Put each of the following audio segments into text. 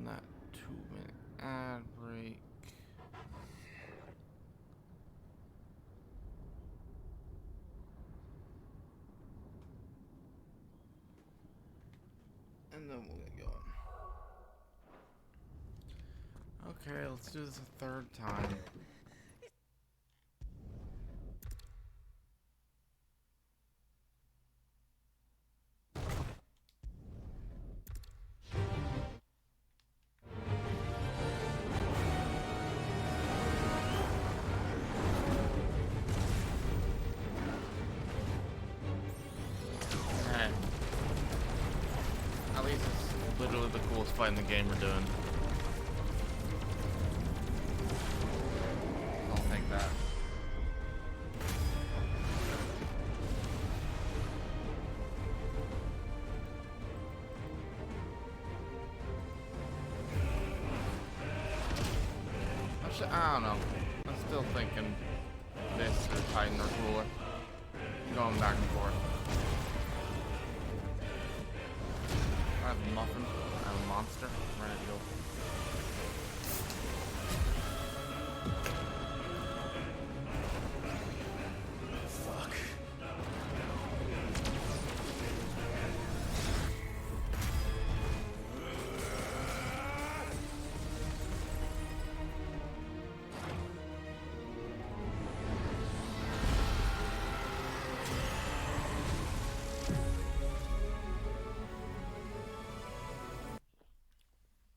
that 2-minute ad break. And then we'll get going. Okay, let's do this a third time. At least it's literally the coolest fight in the game we're doing. I'll take that. I don't know. I'm still thinking this or Titan or Cooler. Going back and forth. I have a muffin. I have a monster. I'm ready to go. Fuck.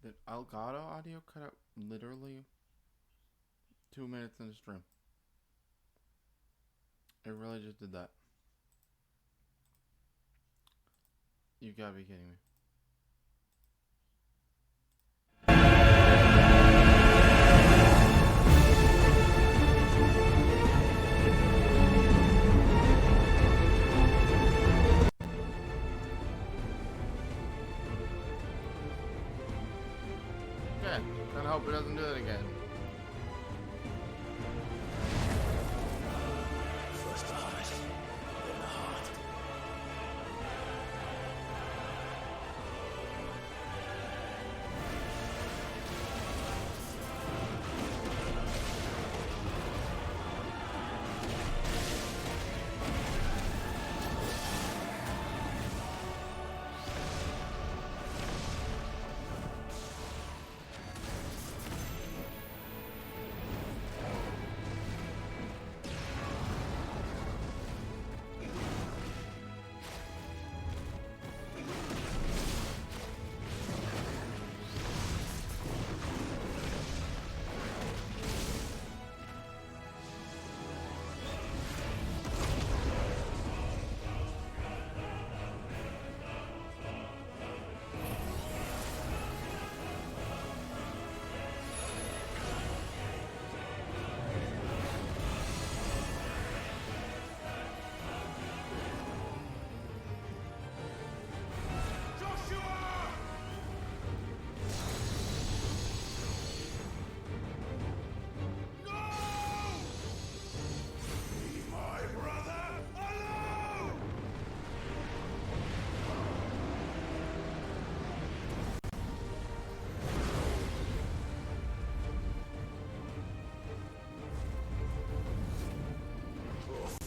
Did Elgato audio cut out literally 2 minutes in the stream? It really just did that. You gotta be kidding me. Okay, I hope it doesn't do it again. First the heart, then the heart.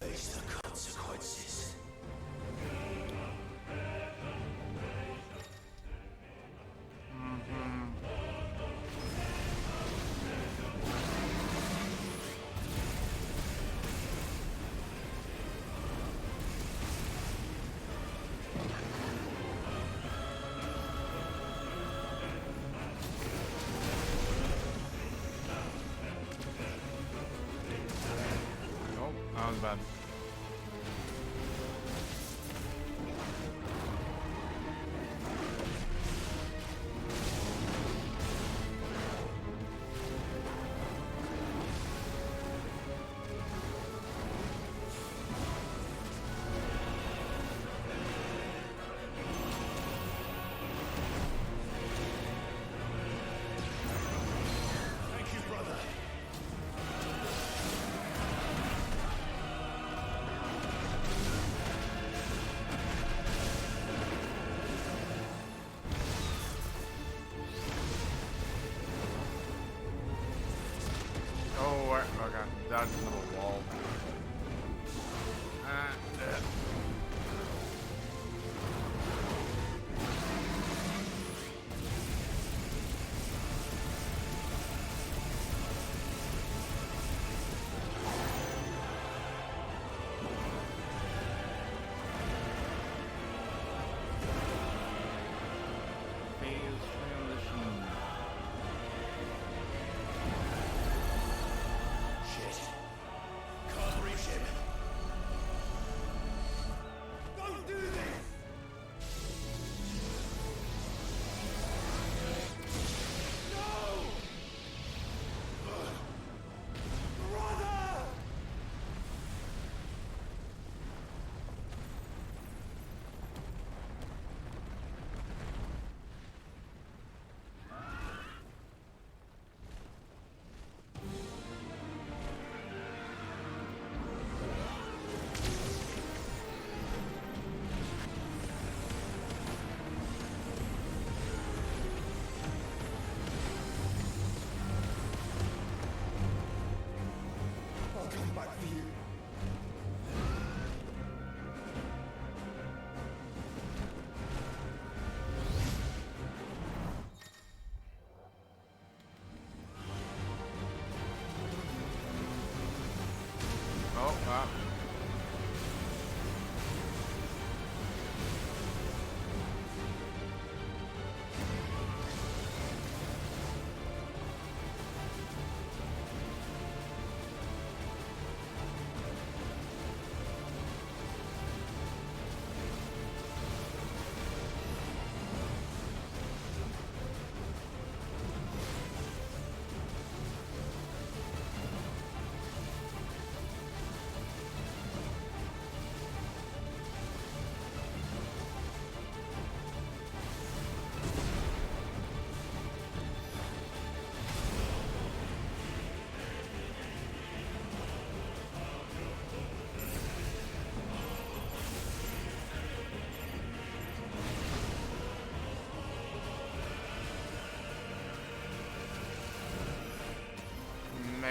Face the consequences. Oh, that was bad. Thank you, brother.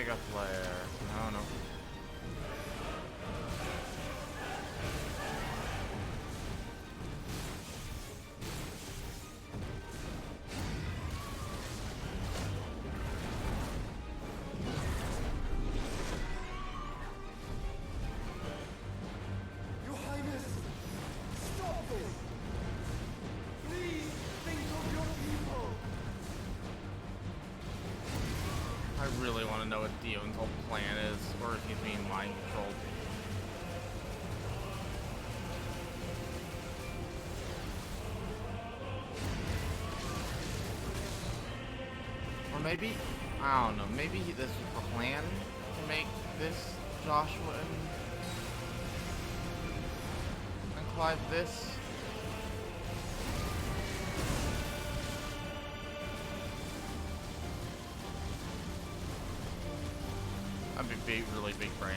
Mega Flare. No, no. Your Highness, stop this! Please think of your people! I really want to know what Dion's whole plan is, or if he's being mind controlled. Or maybe, I don't know, maybe this was the plan to make this Joshua and Clive this. I'd be big, really big brain.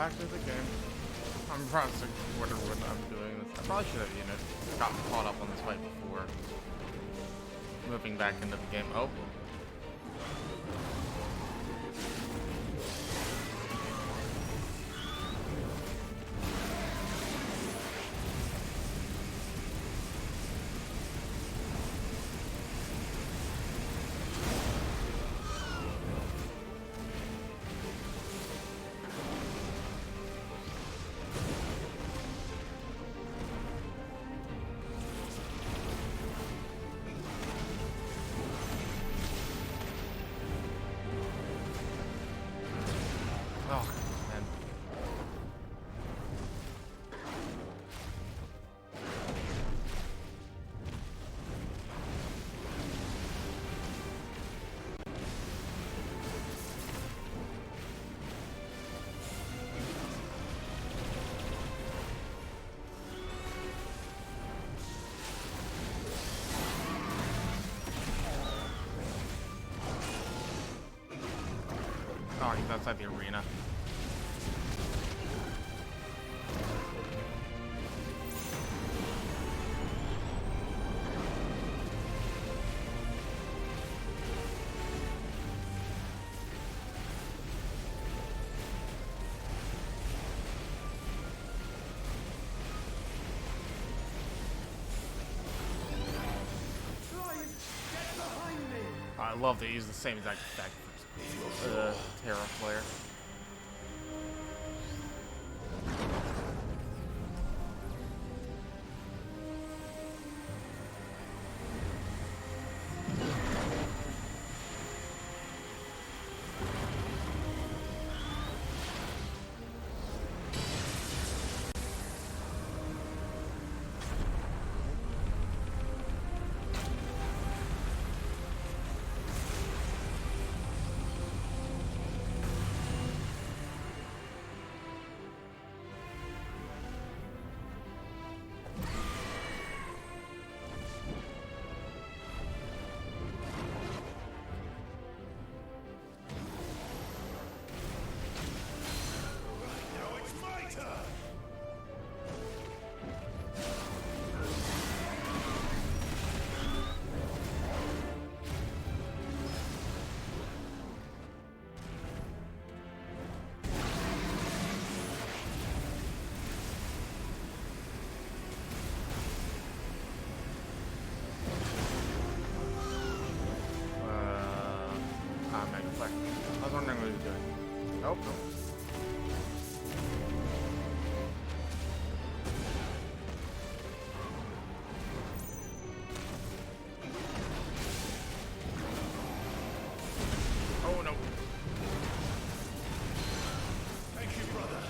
back to the game. I'm pressing Twitter when I'm doing this. I probably should have, gotten caught up on this fight before moving back into the game. Oh. Oh, man. Oh, he's outside the arena. Get behind me! I love to use the same exact effect for Terra player. Now it's my turn! Like, I was wondering what he was doing. Nope, nope. Oh no. Thank you, brother.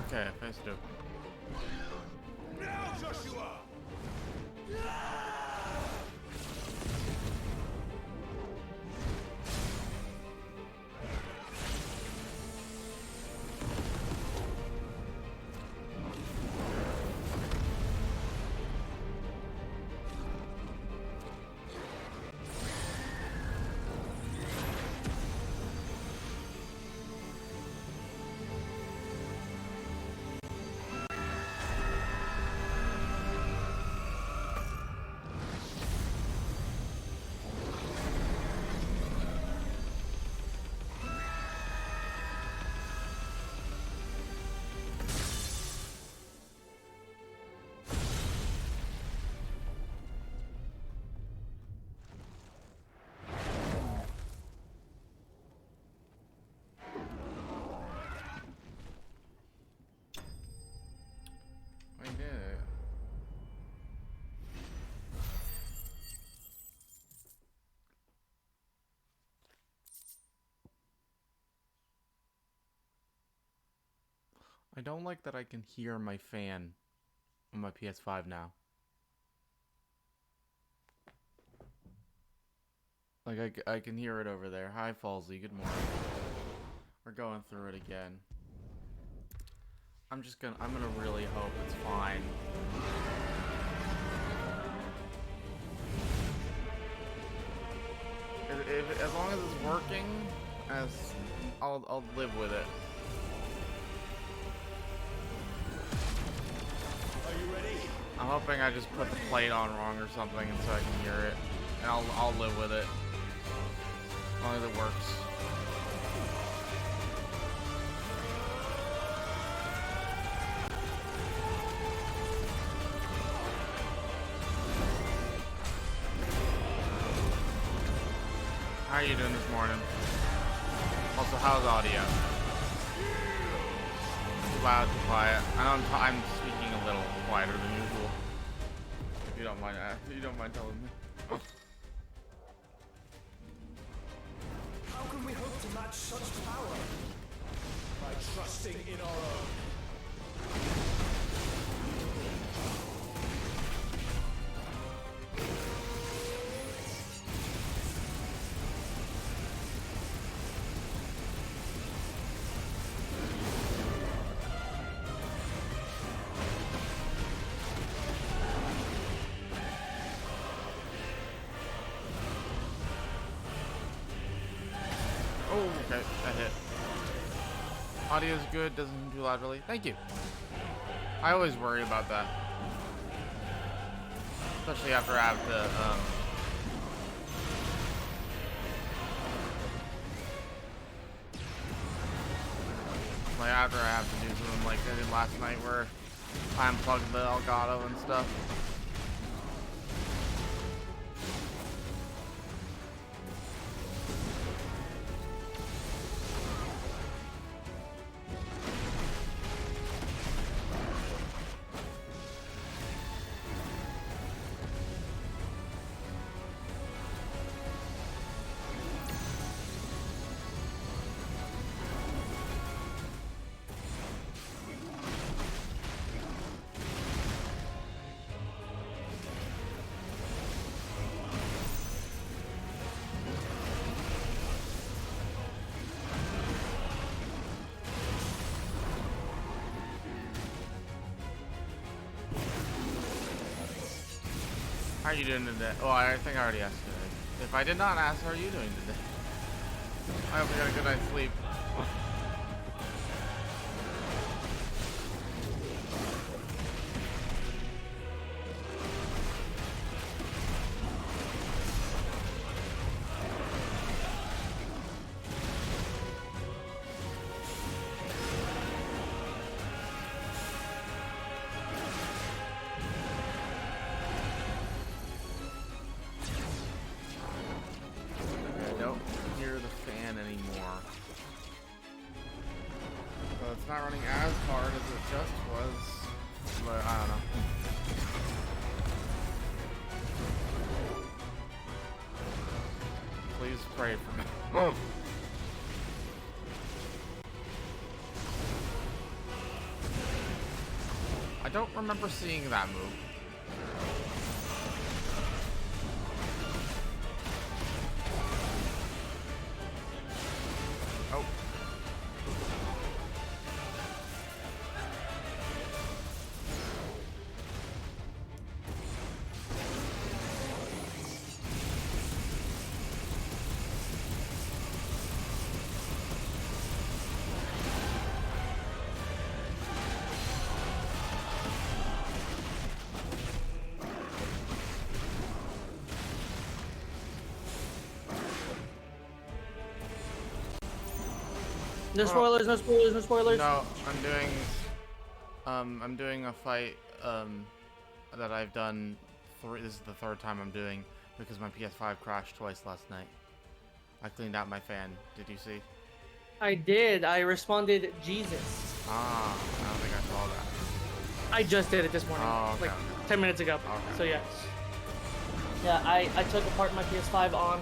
Okay, phase 2. Now, Joshua! I don't like that I can hear my fan on my PS5 now. Like, I can hear it over there. Hi, Falsey. Good morning. We're going through it again. I'm gonna really hope it's fine. As long as it's working, I'll live with it. Are you ready? I'm hoping I just put the plate on wrong or something, and so I can hear it, and I'll live with it as long as it works. How are you doing this morning? Also, how's audio? Too loud, too quiet. I know I'm speaking a little quieter than usual. If you don't mind telling me. How can we hope to match such power? By trusting in our own. Oh, okay, that hit. Audio's good, doesn't seem too loud really. Thank you. I always worry about that. Especially after I have to, like after I have to do something like I did last night where I unplugged the Elgato and stuff. How are you doing today? Oh, I think I already asked you today. If I did not ask, how are you doing today? I hope you got a good night's sleep. Not running as hard as it just was, but I don't know. Please pray for me. I don't remember seeing that move. Oh. No spoilers, no spoilers, no spoilers. No, I'm doing a fight, that I've done this is the third time I'm doing because my PS5 crashed twice last night. I cleaned out my fan. Did you see? I did. I responded, Jesus. Ah, I don't think I saw that. I just did it this morning, Oh, okay, like okay. 10 minutes ago. Okay. So yes. Yeah, I took apart my PS5 on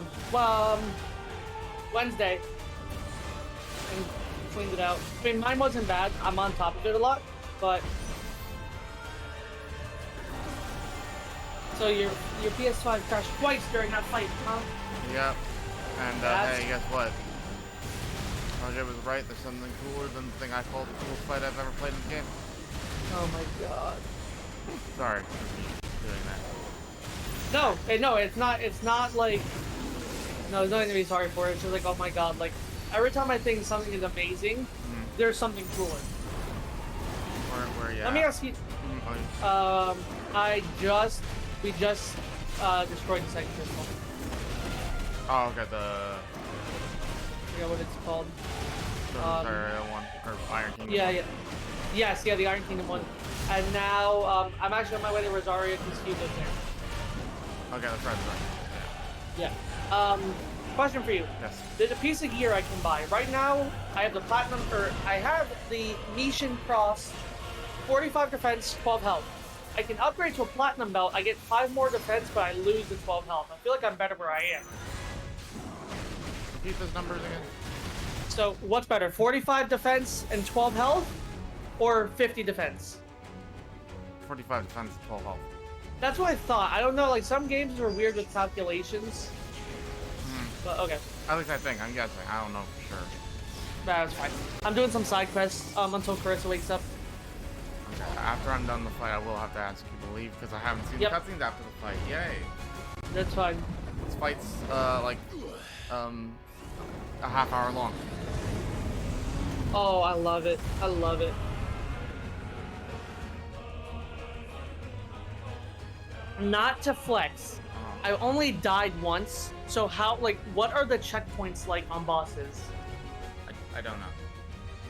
Wednesday. And cleaned it out. I mean, mine wasn't bad. I'm on top of it a lot, but so your PS5 crashed twice during that fight, huh? Yep. And That's- hey, guess what? RJ was right. There's something cooler than the thing I called the coolest fight I've ever played in the game. Oh my god. Sorry for doing that. No, it's not. It's not like. No, there's nothing to be sorry for. It's just like, oh my god, like every time I think something is amazing, there's something cooler. Where you Let me ask you. We just destroyed the second crystal. Oh, okay, the I forget what it's called. one, or Iron Kingdom. Yeah, one. yeah. Yes, yeah, the Iron Kingdom one. And now, I'm actually on my way to Rosaria because Hugo's there. Okay, that's right. Yeah. Question for you. Yes. There's a piece of gear I can buy. Right now, I have the Platinum, or I have the Nishan Cross, 45 defense, 12 health. I can upgrade to a Platinum belt, I get 5 more defense, but I lose the 12 health. I feel like I'm better where I am. Repeat those numbers again. So, what's better, 45 defense and 12 health, or 50 defense? 45 defense, 12 health. That's what I thought. I don't know, like, some games are weird with calculations. But, okay. At least I think. I'm guessing. I don't know for sure. That's fine. I'm doing some side quests until Carissa wakes up. Okay. After I'm done the fight, I will have to ask you to leave because I haven't seen Yep. the cutscenes after the fight. Yay! That's fine. This fight's like a half hour long. Oh, I love it. I love it. Not to flex. I only died once, so how, like, what are the checkpoints like on bosses? I don't know.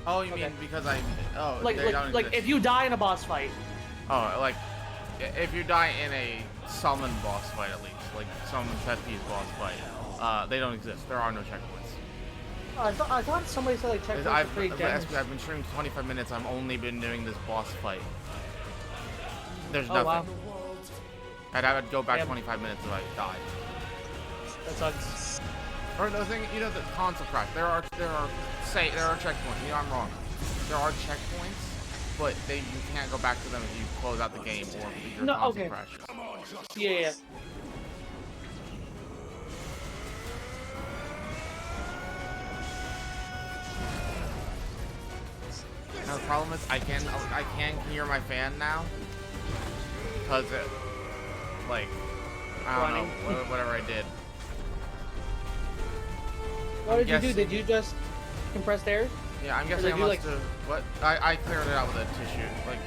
Oh, you Okay. mean because I... Oh, Like, they don't like exist. if you die in a boss fight. Oh, like, if you die in a summon boss fight at least, like summon set piece boss fight, they don't exist. There are no checkpoints. I thought somebody said like checkpoints are pretty dense. I've been streaming 25 minutes. I've only been doing this boss fight. There's Oh, nothing. wow. I would go back Yeah. 25 minutes if I died. That sucks. Or the thing, you know, the console crash. There are checkpoints. You know, I'm wrong. There are checkpoints, but you can't go back to them if you close out the game or if your No, console okay. crashes. Yeah. Now the problem is I can hear my fan now because it, like, I don't know, whatever I did. What I'm did you do? guessing- Did you just compress air? Yeah, I'm Or guessing did I you, must have. What? I cleared it out with a tissue, like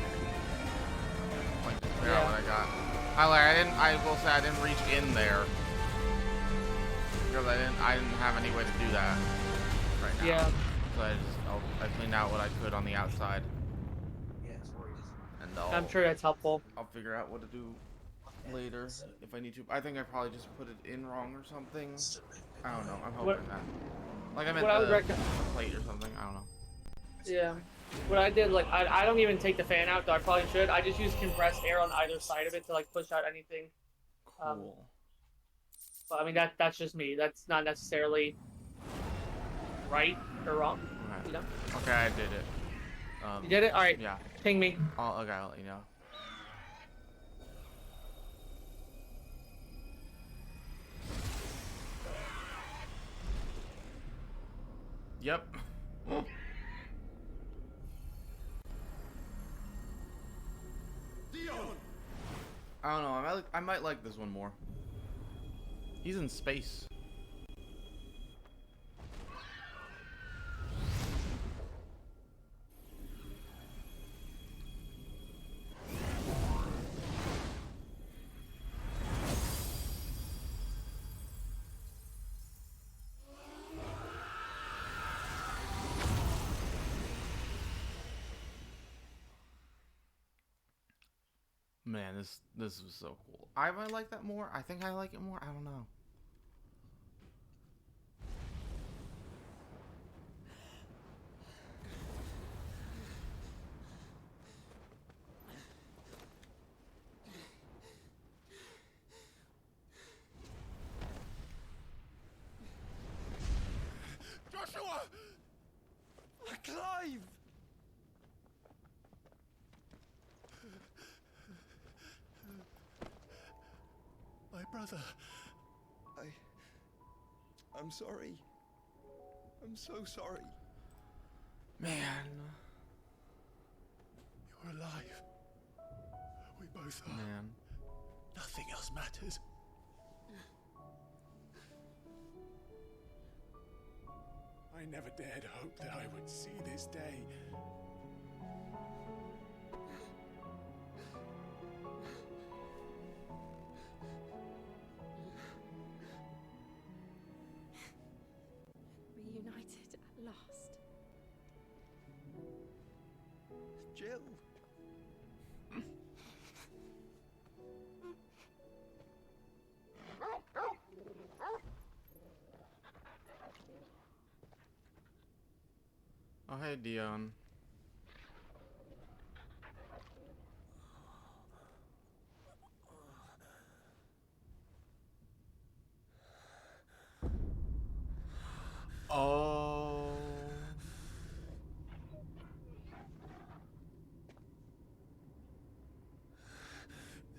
clear out Yeah. what I got. I will say I didn't reach in there because I didn't have any way to do that right now. Yeah. So I cleaned out what I could on the outside, and I'm sure that's helpful. I'll figure out what to do later if I need to. I think I probably just put it in wrong or something. I don't know. I'm hoping What- that. Like I meant what I would the recommend. plate or something. I don't know. Yeah. What I did, like, I don't even take the fan out, though I probably should. I just use compressed air on either side of it to, like, push out anything. Cool. But, I mean, that's just me. That's not necessarily right or wrong, Okay. you know? Okay, I did it. You did it? Alright. Yeah. Ping me. I'll let you know. Yep. I don't know. I might like this one more. He's in space. Man, this was so cool. I might like that more. I think I like it more. I don't know. Joshua! brother. I'm sorry. I'm so sorry. Man. You're alive. We both are. Man. Nothing else matters. I never dared hope that I would see this day. Reunited at last. Jill. Oh, hey, Dion. Oh.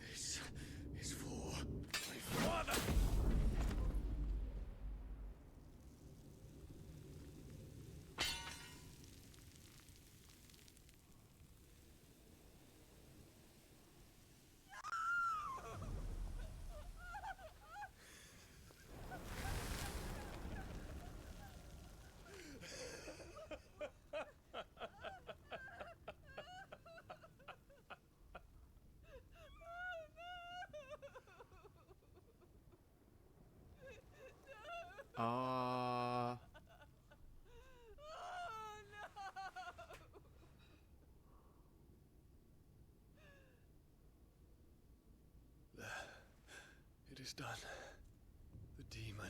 This is for my father. Uh. It is done. The demon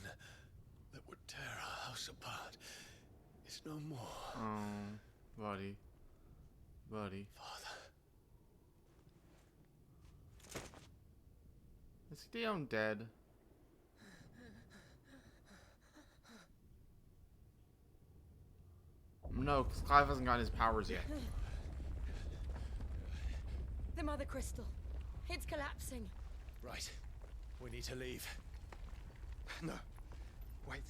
that would tear our house apart is no more. Oh, buddy. Buddy. Father. Is Dion dead? No, because Clive hasn't gotten his powers yet. The Mother Crystal. It's collapsing. Right. We need to leave. No. Wait.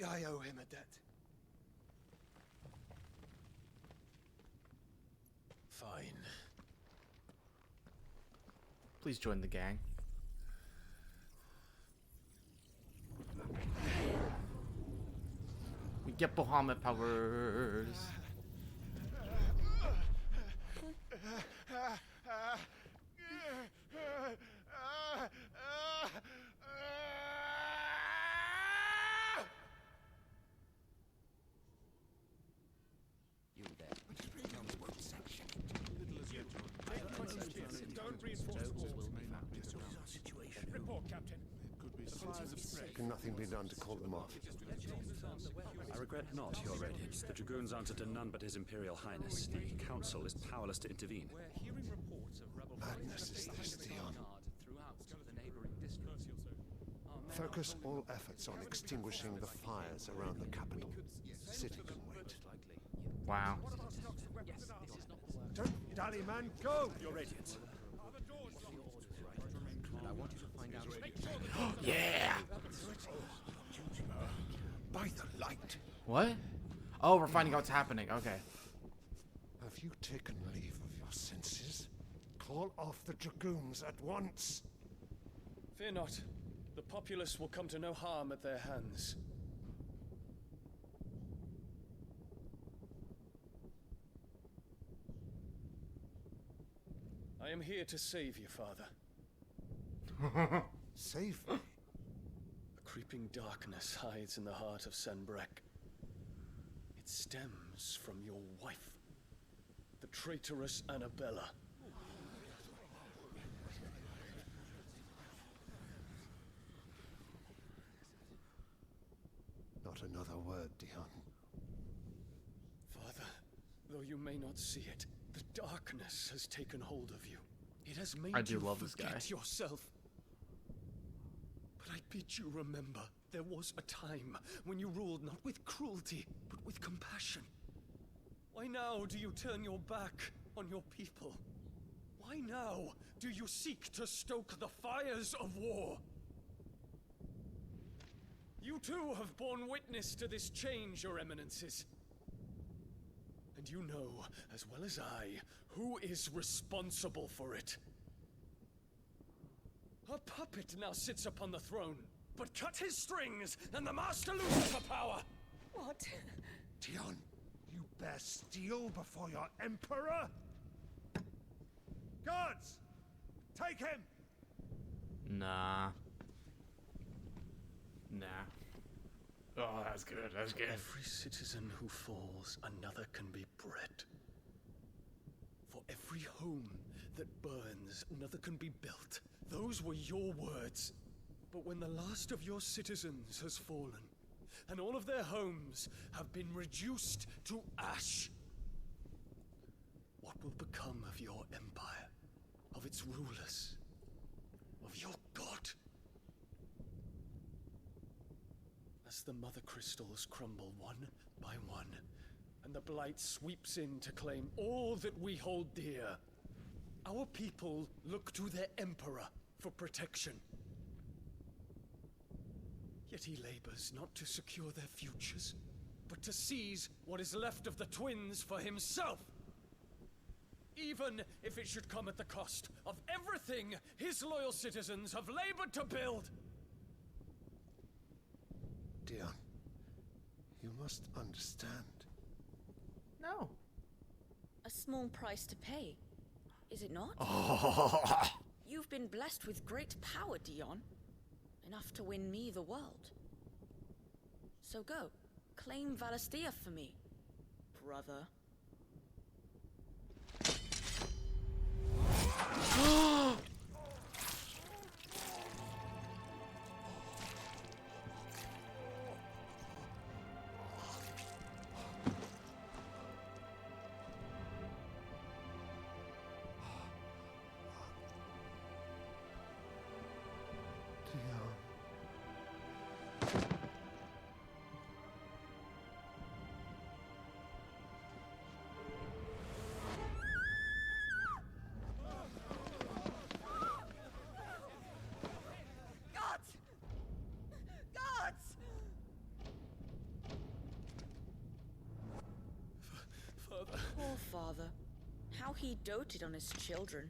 I owe him a debt. Fine. Please join the gang. We get Bahamut powers. You there. Don't reinforce the walls. Report, Captain. Can nothing be done to call them off? I regret not, Your Radiance. The Dragoons answer to none but His Imperial Highness. The Council is powerless to intervene. Madness is this, Dion. Focus all efforts on extinguishing the fires around the capital. The city can wait. Wow. Don't dally, man, go! Your Radiance. And I want you to find out. Yeah! By the light! What? Oh, we're finding out what's happening. Okay. Have you taken leave of your senses? Call off the Dragoons at once! Fear not. The populace will come to no harm at their hands. I am here to save you, Father. Save me. A creeping darkness hides in the heart of Sanbreque. It stems from your wife, the traitorous Annabella. Not another word, Dion. Father, though you may not see it, the darkness has taken hold of you. It has made I do you love this guy. forget yourself. But I bid you remember there was a time when you ruled not with cruelty, but with compassion. Why now do you turn your back on your people? Why now do you seek to stoke the fires of war? You too have borne witness to this change, Your Eminences. And you know, as well as I, who is responsible for it. A puppet now sits upon the throne, but cut his strings, and the master loses the power! What? Dion, you bear steel before your emperor? Guards! Take him! Nah. Nah. Oh, that's good. That's good. Every citizen who falls, another can be bred. For every home that burns, another can be built. Those were your words. But when the last of your citizens has fallen, and all of their homes have been reduced to ash, what will become of your empire, of its rulers, of your god? As the mother crystals crumble one by one, and the blight sweeps in to claim all that we hold dear, our people look to their emperor for protection. Yet he labors not to secure their futures, but to seize what is left of the twins for himself. Even if it should come at the cost of everything his loyal citizens have labored to build. Dion, you must understand. No. A small price to pay, is it not? You've been blessed with great power, Dion. Enough to win me the world. So go, claim Valisthea for me, brother. Poor father. How he doted on his children.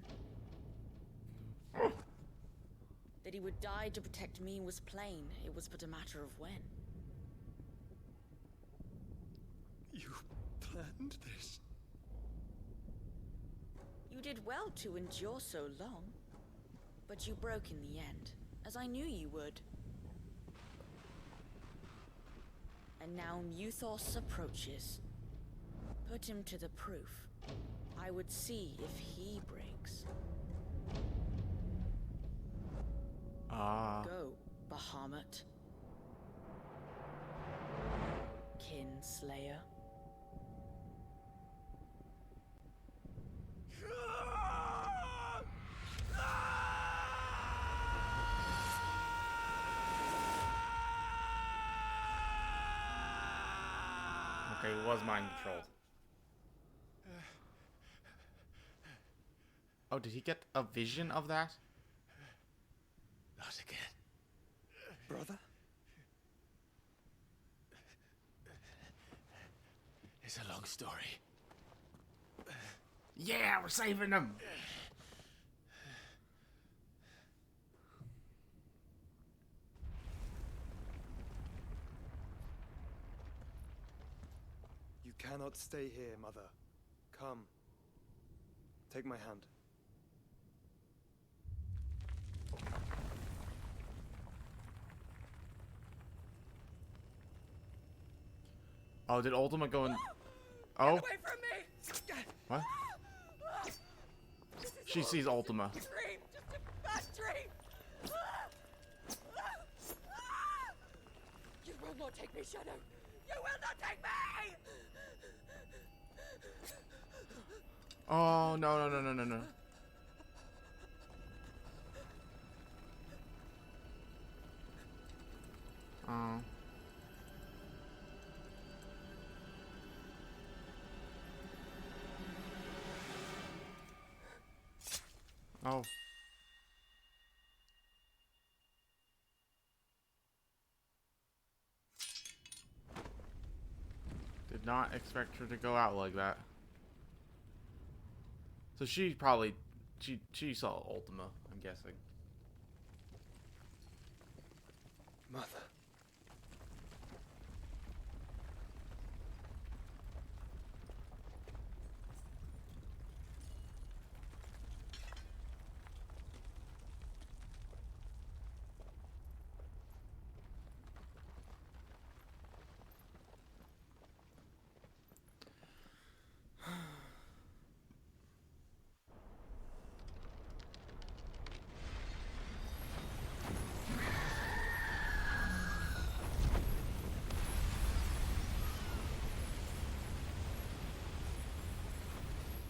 That he would die to protect me was plain. It was but a matter of when. You planned this? You did well to endure so long. But you broke in the end, as I knew you would. And now Muthos approaches. Put him to the proof. I would see if he breaks. Go, Bahamut. Kinslayer. Okay, it was mind controlled. Oh, did he get a vision of that? Not again. Brother? It's a long story. Yeah, we're saving them! You cannot stay here, Mother. Come. Take my hand. Oh, did Ultima go in? Oh? Get away from me! What? She sees Ultima. Dream, just a bad dream. You will not take me, Shadow. You will not take me! Oh, no, no, no, no, no, no. Oh. Oh. Did not expect her to go out like that. So she probably she saw Ultima, I'm guessing. Mother.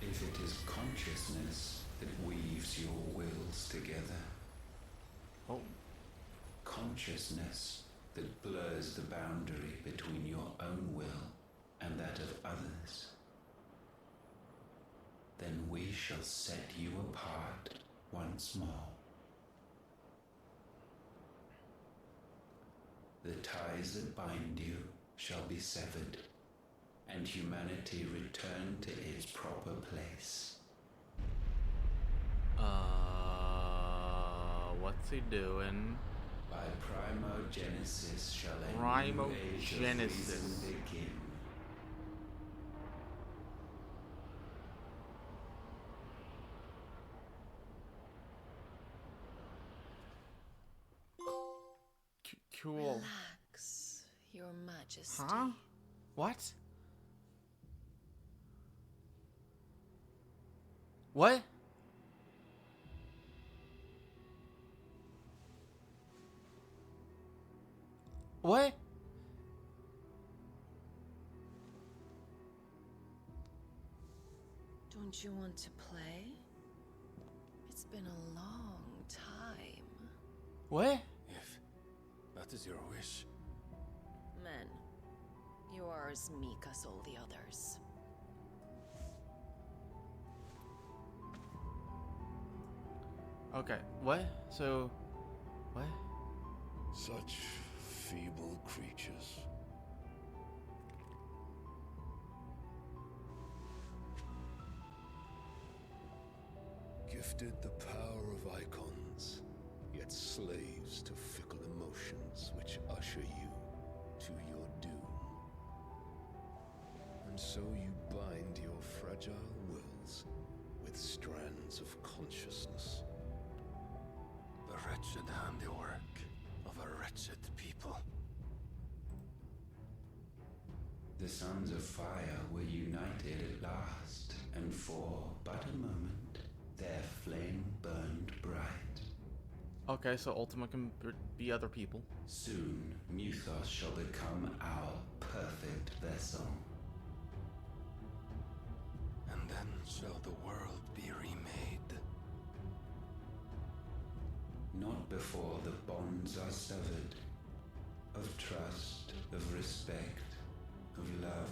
If it is consciousness that weaves your wills together, Oh. consciousness that blurs the boundary between your own will and that of others, then we shall set you apart once more. The ties that bind you shall be severed, and humanity return to its proper place. What's he doing? By primogenesis shall a new age of reason begin. Cool. Relax, Your Majesty. Huh? What? What? What? Don't you want to play? It's been a long time. What? If that is your wish. Men, you are as meek as all the others. Okay. What? So, what? Such feeble creatures. Gifted the power of icons, yet slaves to fickle emotions which usher you to your doom. And so you bind your fragile wills with strands of consciousness. The wretched handiwork of a wretched people. The sons of fire were united at last, and for but a moment, their flame burned bright. Okay, so Ultima can be other people. Soon, Muthos shall become our perfect vessel. And then shall the world be remade. Not before the bonds are severed, of trust, of respect, of love.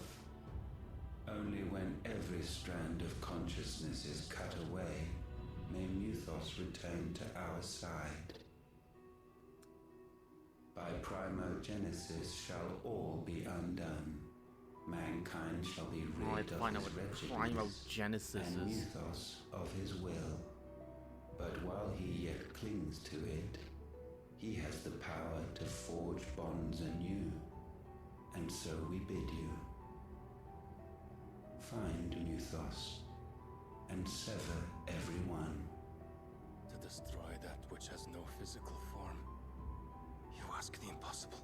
Only when every strand of consciousness is cut away, may Muthos return to our side. By primogenesis shall all be undone. Mankind shall be I rid to of find out his what wretchedness primogenesis and is. Muthos of his will. But while he yet clings to it, he has the power to forge bonds anew. And so we bid you. Find Muthos and sever everyone. To destroy that which has no physical form. You ask the impossible.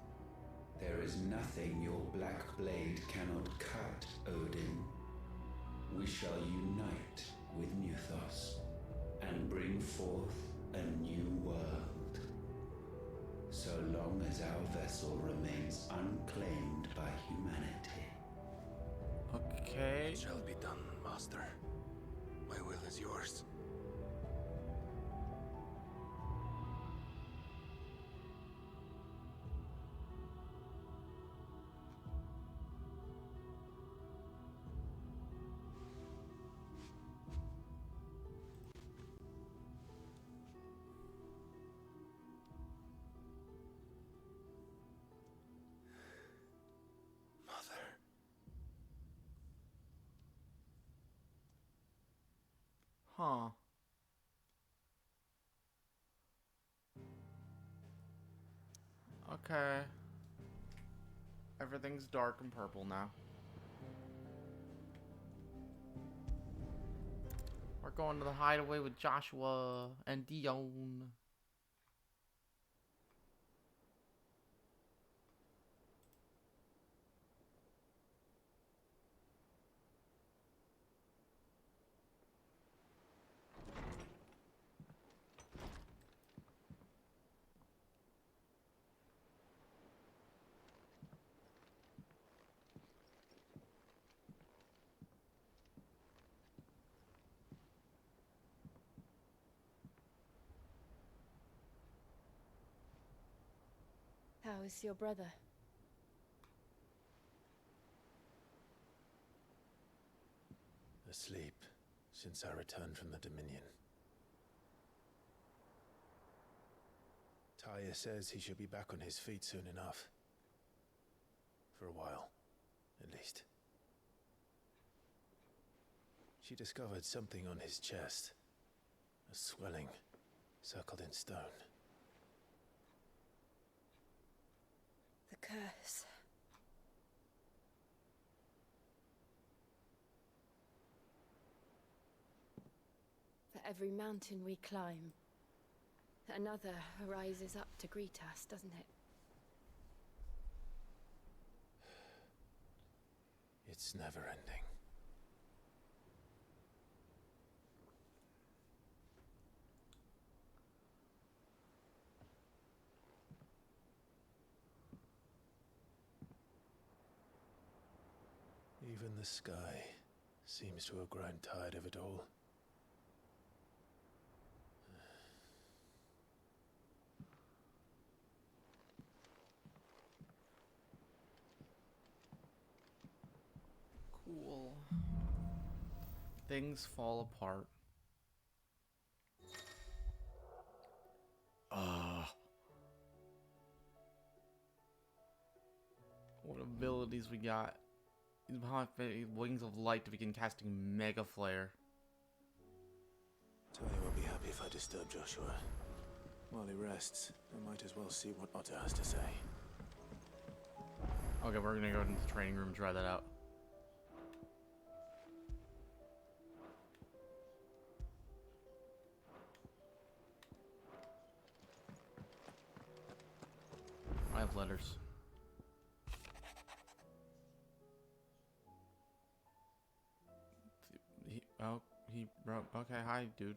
There is nothing your black blade cannot cut, Odin. We shall unite with Muthos and bring forth a new world. So long as our vessel remains unclaimed by humanity. Okay. It shall be done, Master. My will is yours. Huh. Okay. Everything's dark and purple now. We're going to the hideaway with Joshua and Dion. How is your brother? Asleep since I returned from the Dominion. Taya says he should be back on his feet soon enough. For a while, at least. She discovered something on his chest. A swelling, circled in stone. The curse. For every mountain we climb, another rises up to greet us, doesn't it? It's never ending. Even the sky seems to have grown tired of it all. Cool. Things fall apart. What abilities we got? Wings of Light to begin casting Mega Flare. Taya won't be happy if I disturb Joshua. While he rests, I might as well see what Otter has to say. Okay, we're gonna go into the training room and try that out. I have letters. He wrote, okay, hi, dude.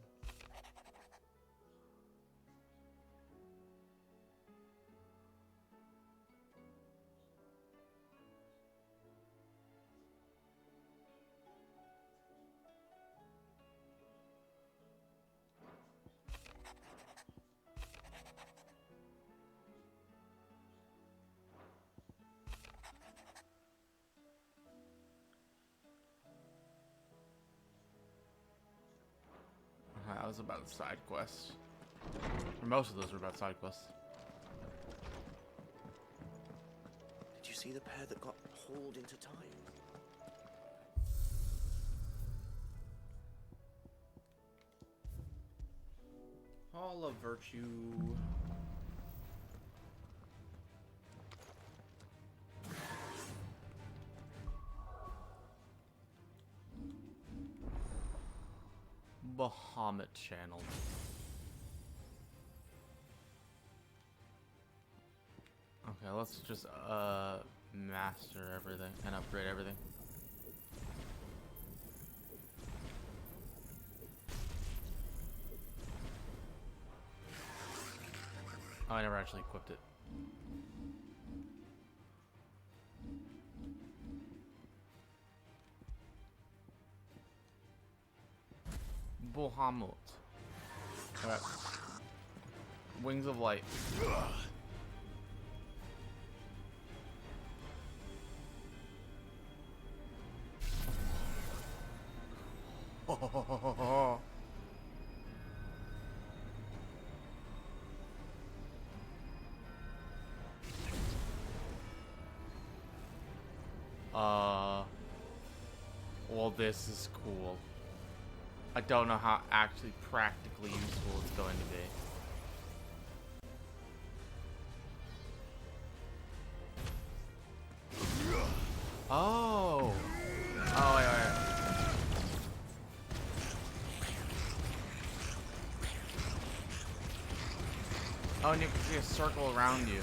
That was about side quests. Or most of those were about side quests. Did you see the pair that got hauled into time? Hall of Virtue. Bahamut channel. Okay, let's just master everything and upgrade everything. Oh, I never actually equipped it. Bahamut. Alright. Wings of Light. Well, this is cool. I don't know how actually practically useful it's going to be. Oh. Oh, wait, wait. Oh, and you can see a circle around you.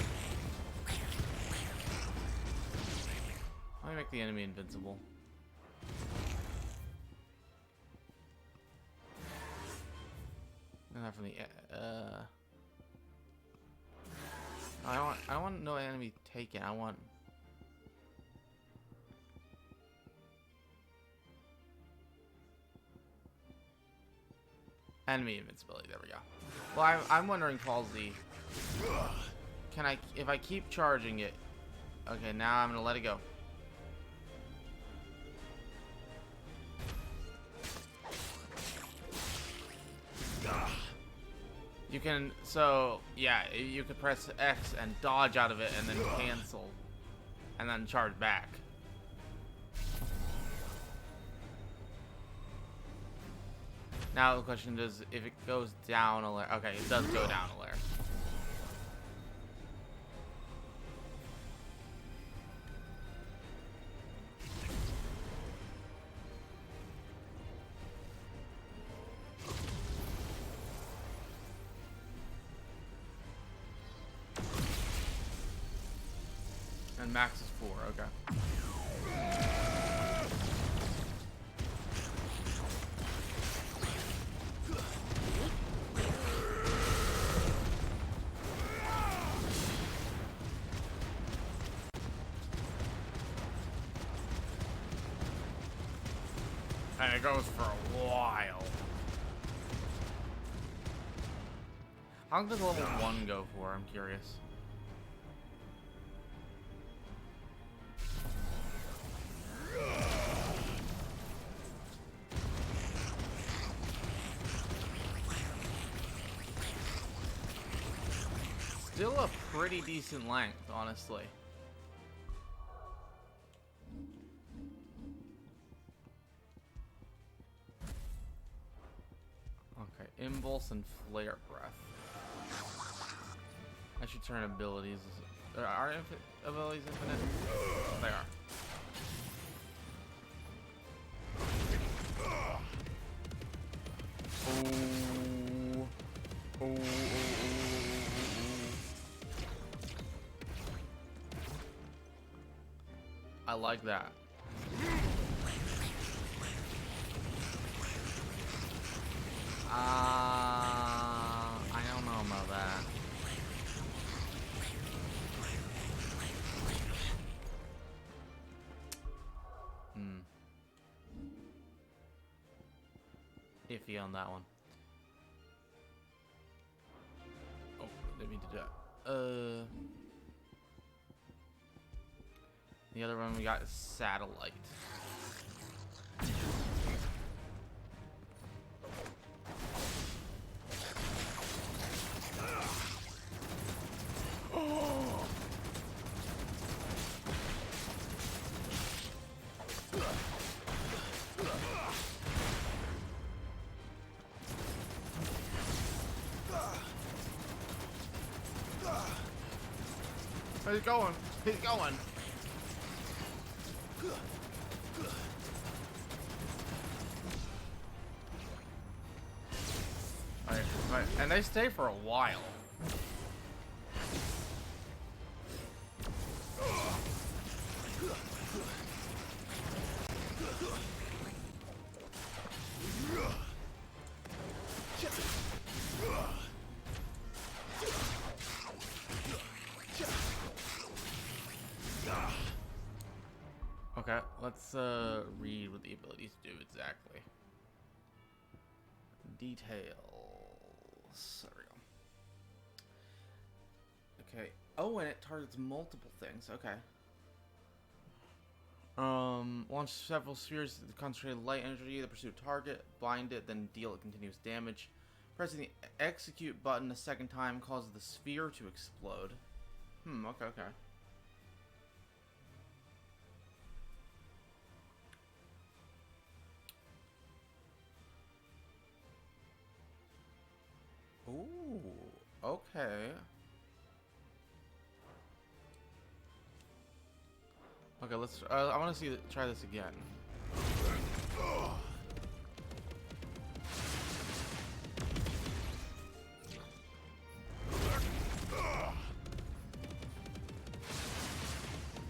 Let me make the enemy invincible. And that from the I don't want no enemy taken. I want enemy invincibility. There we go. Well, I'm wondering, Palsy, can I, if I keep charging it? Okay, now I'm gonna let it go. You can, so yeah, you could press X and dodge out of it and then cancel and then charge back. Now the question is, if it goes down a layer. Okay, it does go down a layer. And max is 4, okay. And it goes for a while. How long does level 1 go for? I'm curious. Still a pretty decent length, honestly. Okay, Impulse and Flare Breath. I should turn abilities. Are abilities infinite? They are. Ooh. Ooh, ooh, ooh, ooh, ooh. I like that. I don't know about that. Iffy on that one. Oh, didn't mean to do that. The other one we got is Satellite. He's going. He's going. Right. And they stay for a while. Okay, let's read what the abilities do exactly. Details. There we go. Okay. Oh, and it targets multiple things. Okay. Launch several spheres of concentrated light energy that pursue a target, bind it, then deal it continuous damage. Pressing the execute button a second time causes the sphere to explode. Okay. Okay. Okay, let's. I want to try this again.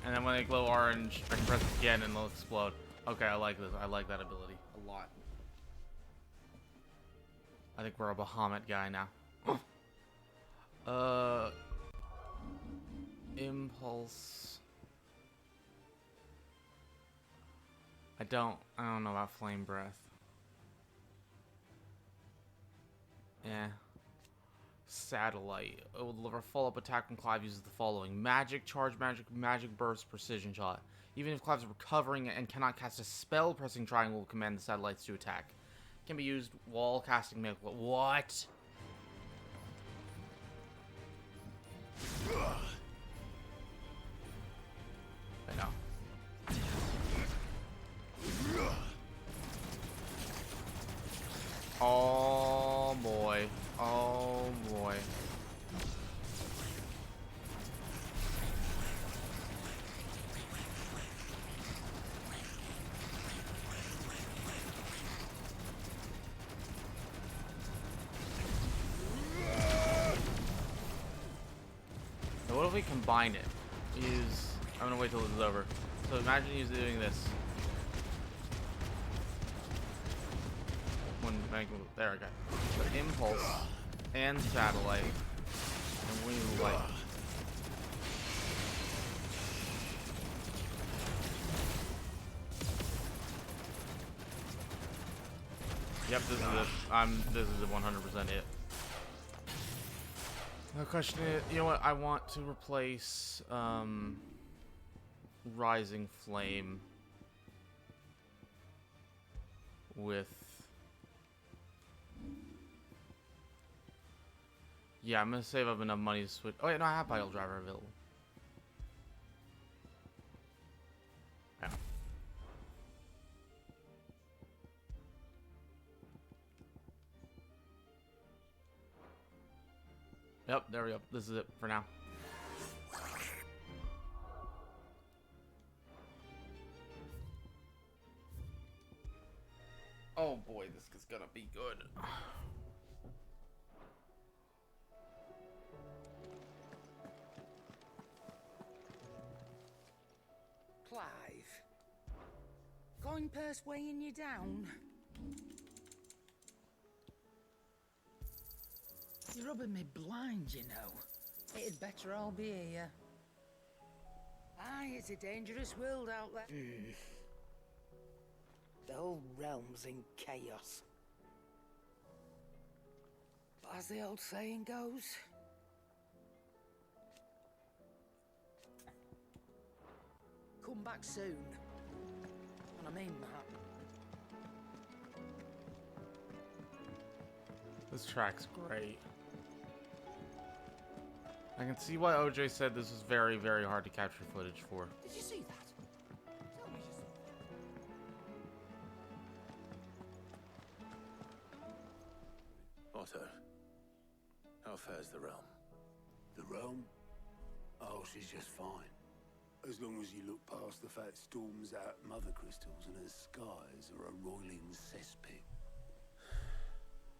And then when they glow orange, I can press it again and they'll explode. Okay, I like this. I like that ability a lot. I think we're a Bahamut guy now. Impulse. I don't know about flame breath. Yeah. Satellite. It will deliver follow-up attack when Clive uses the following: magic, charge magic, magic burst, precision shot. Even if Clive's recovering and cannot cast a spell, pressing triangle will command the satellites to attack. Can be used while casting medical. What? I know. Oh boy. Oh boy. Now what if we combine it? I'm gonna wait till this is over. So imagine he's doing this. There we go. So impulse and satellite, and we like. Yep, this is it. This is 100% it. The question is, you know what? I want to replace Rising Flame with. Yeah, I'm gonna save up enough money to switch. Oh wait, no, I have Pile Driver available. Yeah. Yep, there we go. This is it for now. Oh boy, this is gonna be good. Clive, coin purse weighing you down? You're rubbing me blind, you know. It'd better all be here. Aye, it's a dangerous world out there. The whole realm's in chaos. But as the old saying goes, come back soon. And I mean that. This track's great. I can see why OJ said this was very, very hard to capture footage for. Did you see that? Tell me you saw that. Otto, how fares the realm? The realm? Oh, she's just fine. As long as you look past the fat storms out mother crystals and her skies are a roiling cesspit.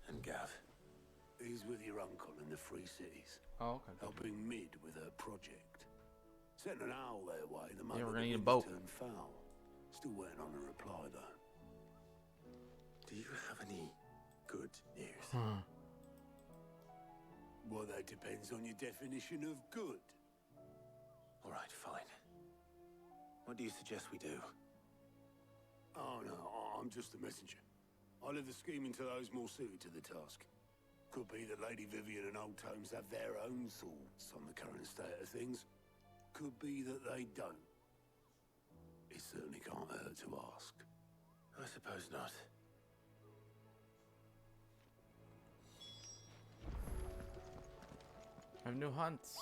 And Gav? He's with your uncle in the Free Cities. Oh, okay. Helping Mid with her project. Sent an owl their way, the Yeah, we're moment gonna the need a winds boat. turned foul. Still waiting on a reply, though. Do you have any good news? Well, that depends on your definition of good. All right, fine. What do you suggest we do? Oh, no, I'm just a messenger. I leave the scheming to those more suited to the task. Could be that Lady Vivian and Old Tomes have their own thoughts on the current state of things. Could be that they don't. It certainly can't hurt to ask. I suppose not. I have new hunts.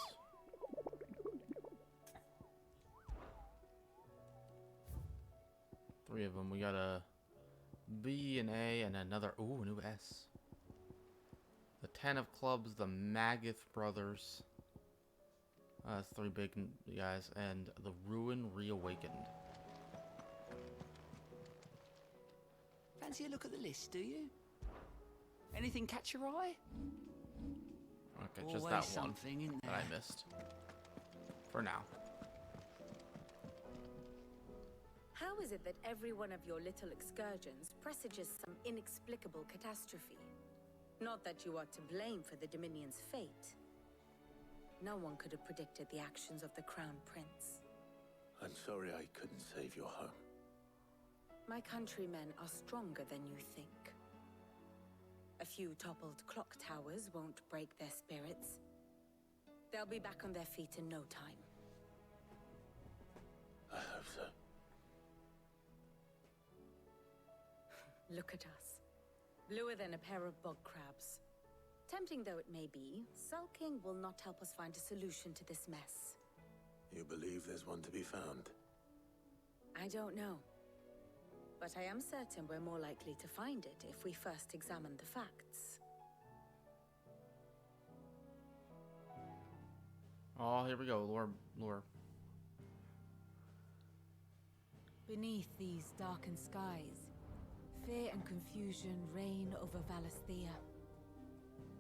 Three of them. We got a B, an A, and another. Ooh, a new S. The Ten of Clubs, the Magath Brothers. That's three big guys, and the Ruin Reawakened. Fancy a look at the list, do you? Anything catch your eye? Okay, just Always that one something, isn't that there? I missed. For now. How is it that every one of your little excursions presages some inexplicable catastrophe? Not that you are to blame for the Dominion's fate. No one could have predicted the actions of the Crown Prince. I'm sorry I couldn't save your home. My countrymen are stronger than you think. A few toppled clock towers won't break their spirits. They'll be back on their feet in no time. I hope so. Look at us. Bluer than a pair of bog crabs. Tempting though it may be, sulking will not help us find a solution to this mess. You believe there's one to be found? I don't know. But I am certain we're more likely to find it if we first examine the facts. Oh, here we go. Lore. Beneath these darkened skies, fear and confusion reign over Valisthea.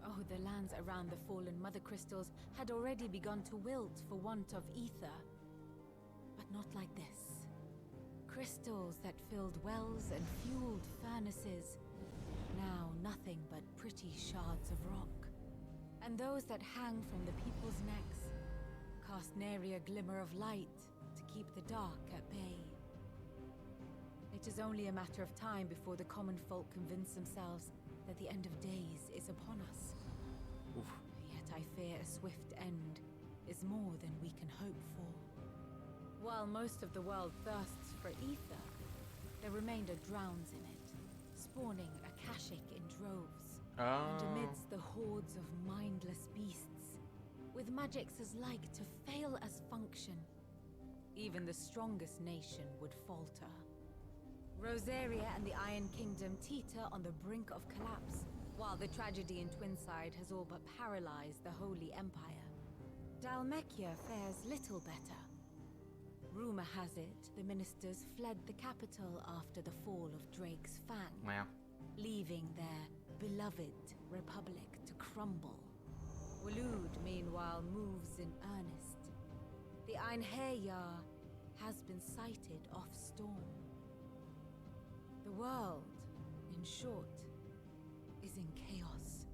Oh, the lands around the fallen Mother Crystals had already begun to wilt for want of ether. But not like this. Crystals that filled wells and fueled furnaces, now nothing but pretty shards of rock. And those that hang from the people's necks cast nary a glimmer of light to keep the dark at bay. It is only a matter of time before the common folk convince themselves that the end of days is upon us. Oof. Yet I fear a swift end is more than we can hope for. While most of the world thirsts for ether, the remainder drowns in it, spawning Akashic in droves. And amidst the hordes of mindless beasts, with magics as like to fail as function, even the strongest nation would falter. Rosaria and the Iron Kingdom teeter on the brink of collapse, while the tragedy in Twinside has all but paralyzed the Holy Empire. Dalmekia fares little better. Rumor has it the ministers fled the capital after the fall of Drake's Fang, Wow. leaving their beloved republic to crumble. Waloed, meanwhile, moves in earnest. The Einherjar has been sighted off-storm. The world, in short, is in chaos.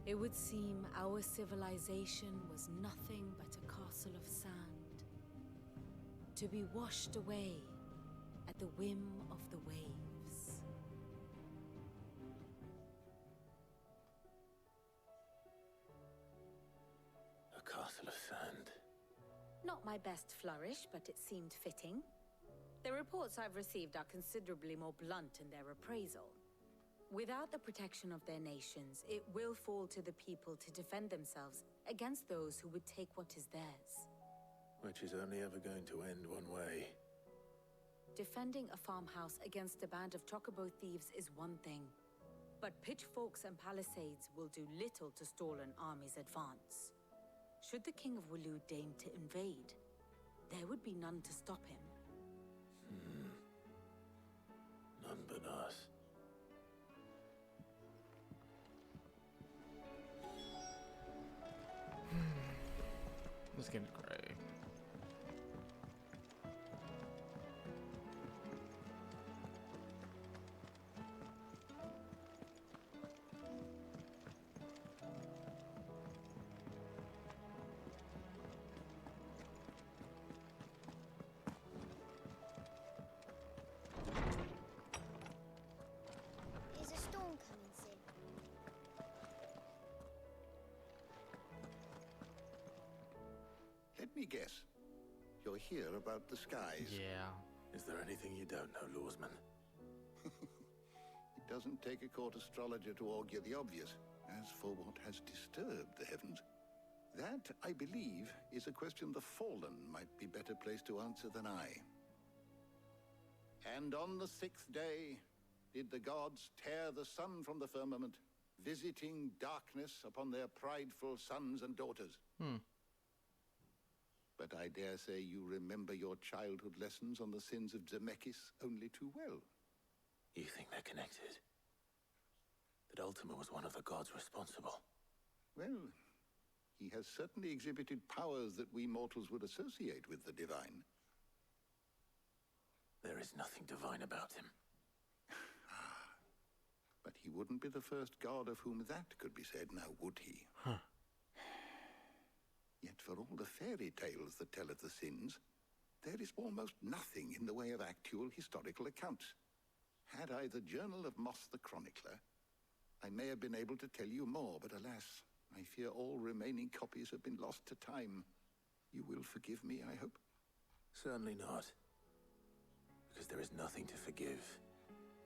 It would seem our civilization was nothing but a castle of sand, to be washed away at the whim of the waves. A castle of sand. Not my best flourish, but it seemed fitting. The reports I've received are considerably more blunt in their appraisal. Without the protection of their nations, it will fall to the people to defend themselves against those who would take what is theirs. Which is only ever going to end one way. Defending a farmhouse against a band of chocobo thieves is one thing, but pitchforks and palisades will do little to stall an army's advance. Should the King of Waloed deign to invade, there would be none to stop him. None but us. This game's great. Is a storm coming soon? Let me guess. You're here about the skies. Yeah. Is there anything you don't know, Lawsman? It doesn't take a court astrologer to augur the obvious. As for what has disturbed the heavens, that, I believe, is a question the Fallen might be better placed to answer than I. And on the 6th day, did the gods tear the sun from the firmament visiting darkness upon their prideful sons and daughters. But I dare say you remember your childhood lessons on the sins of Zemeckis only too well. You think they're connected? That Ultima was one of the gods responsible? Well, he has certainly exhibited powers that we mortals would associate with the divine. There is nothing divine about him. But he wouldn't be the first god of whom that could be said, now would he? Yet for all the fairy tales that tell of the sins, there is almost nothing in the way of actual historical accounts. Had I the Journal of Moss the Chronicler, I may have been able to tell you more, but alas, I fear all remaining copies have been lost to time. You will forgive me, I hope? Certainly not. Because there is nothing to forgive.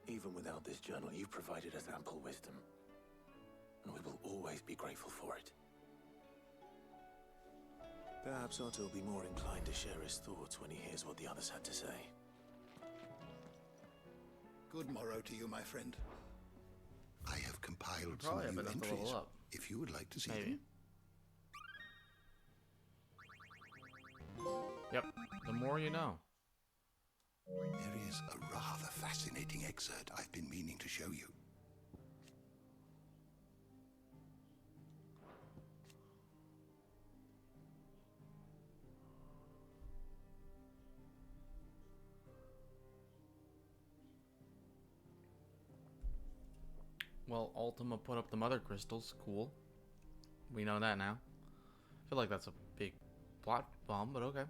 Even without this journal, you've provided us ample wisdom. And we will always be grateful for it. Perhaps Otto will be more inclined to share his thoughts when he hears what the others had to say. Good morrow to you, my friend. I have compiled some Probably have new enough to entries, level up. if you would like to see Maybe. them. Yep, the more you know. There is a rather fascinating excerpt I've been meaning to show you. Well, Ultima put up the mother crystals. Cool. We know that now. I feel like that's a big plot bomb, but okay.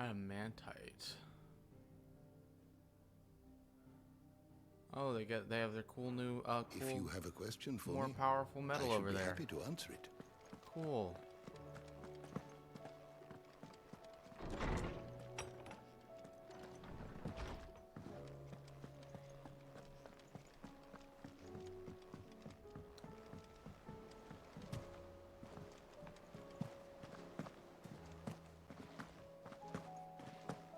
Adamantite. Oh, they have their cool new cool, If you have a question for more me, powerful metal I should over be there. happy to answer it. Cool.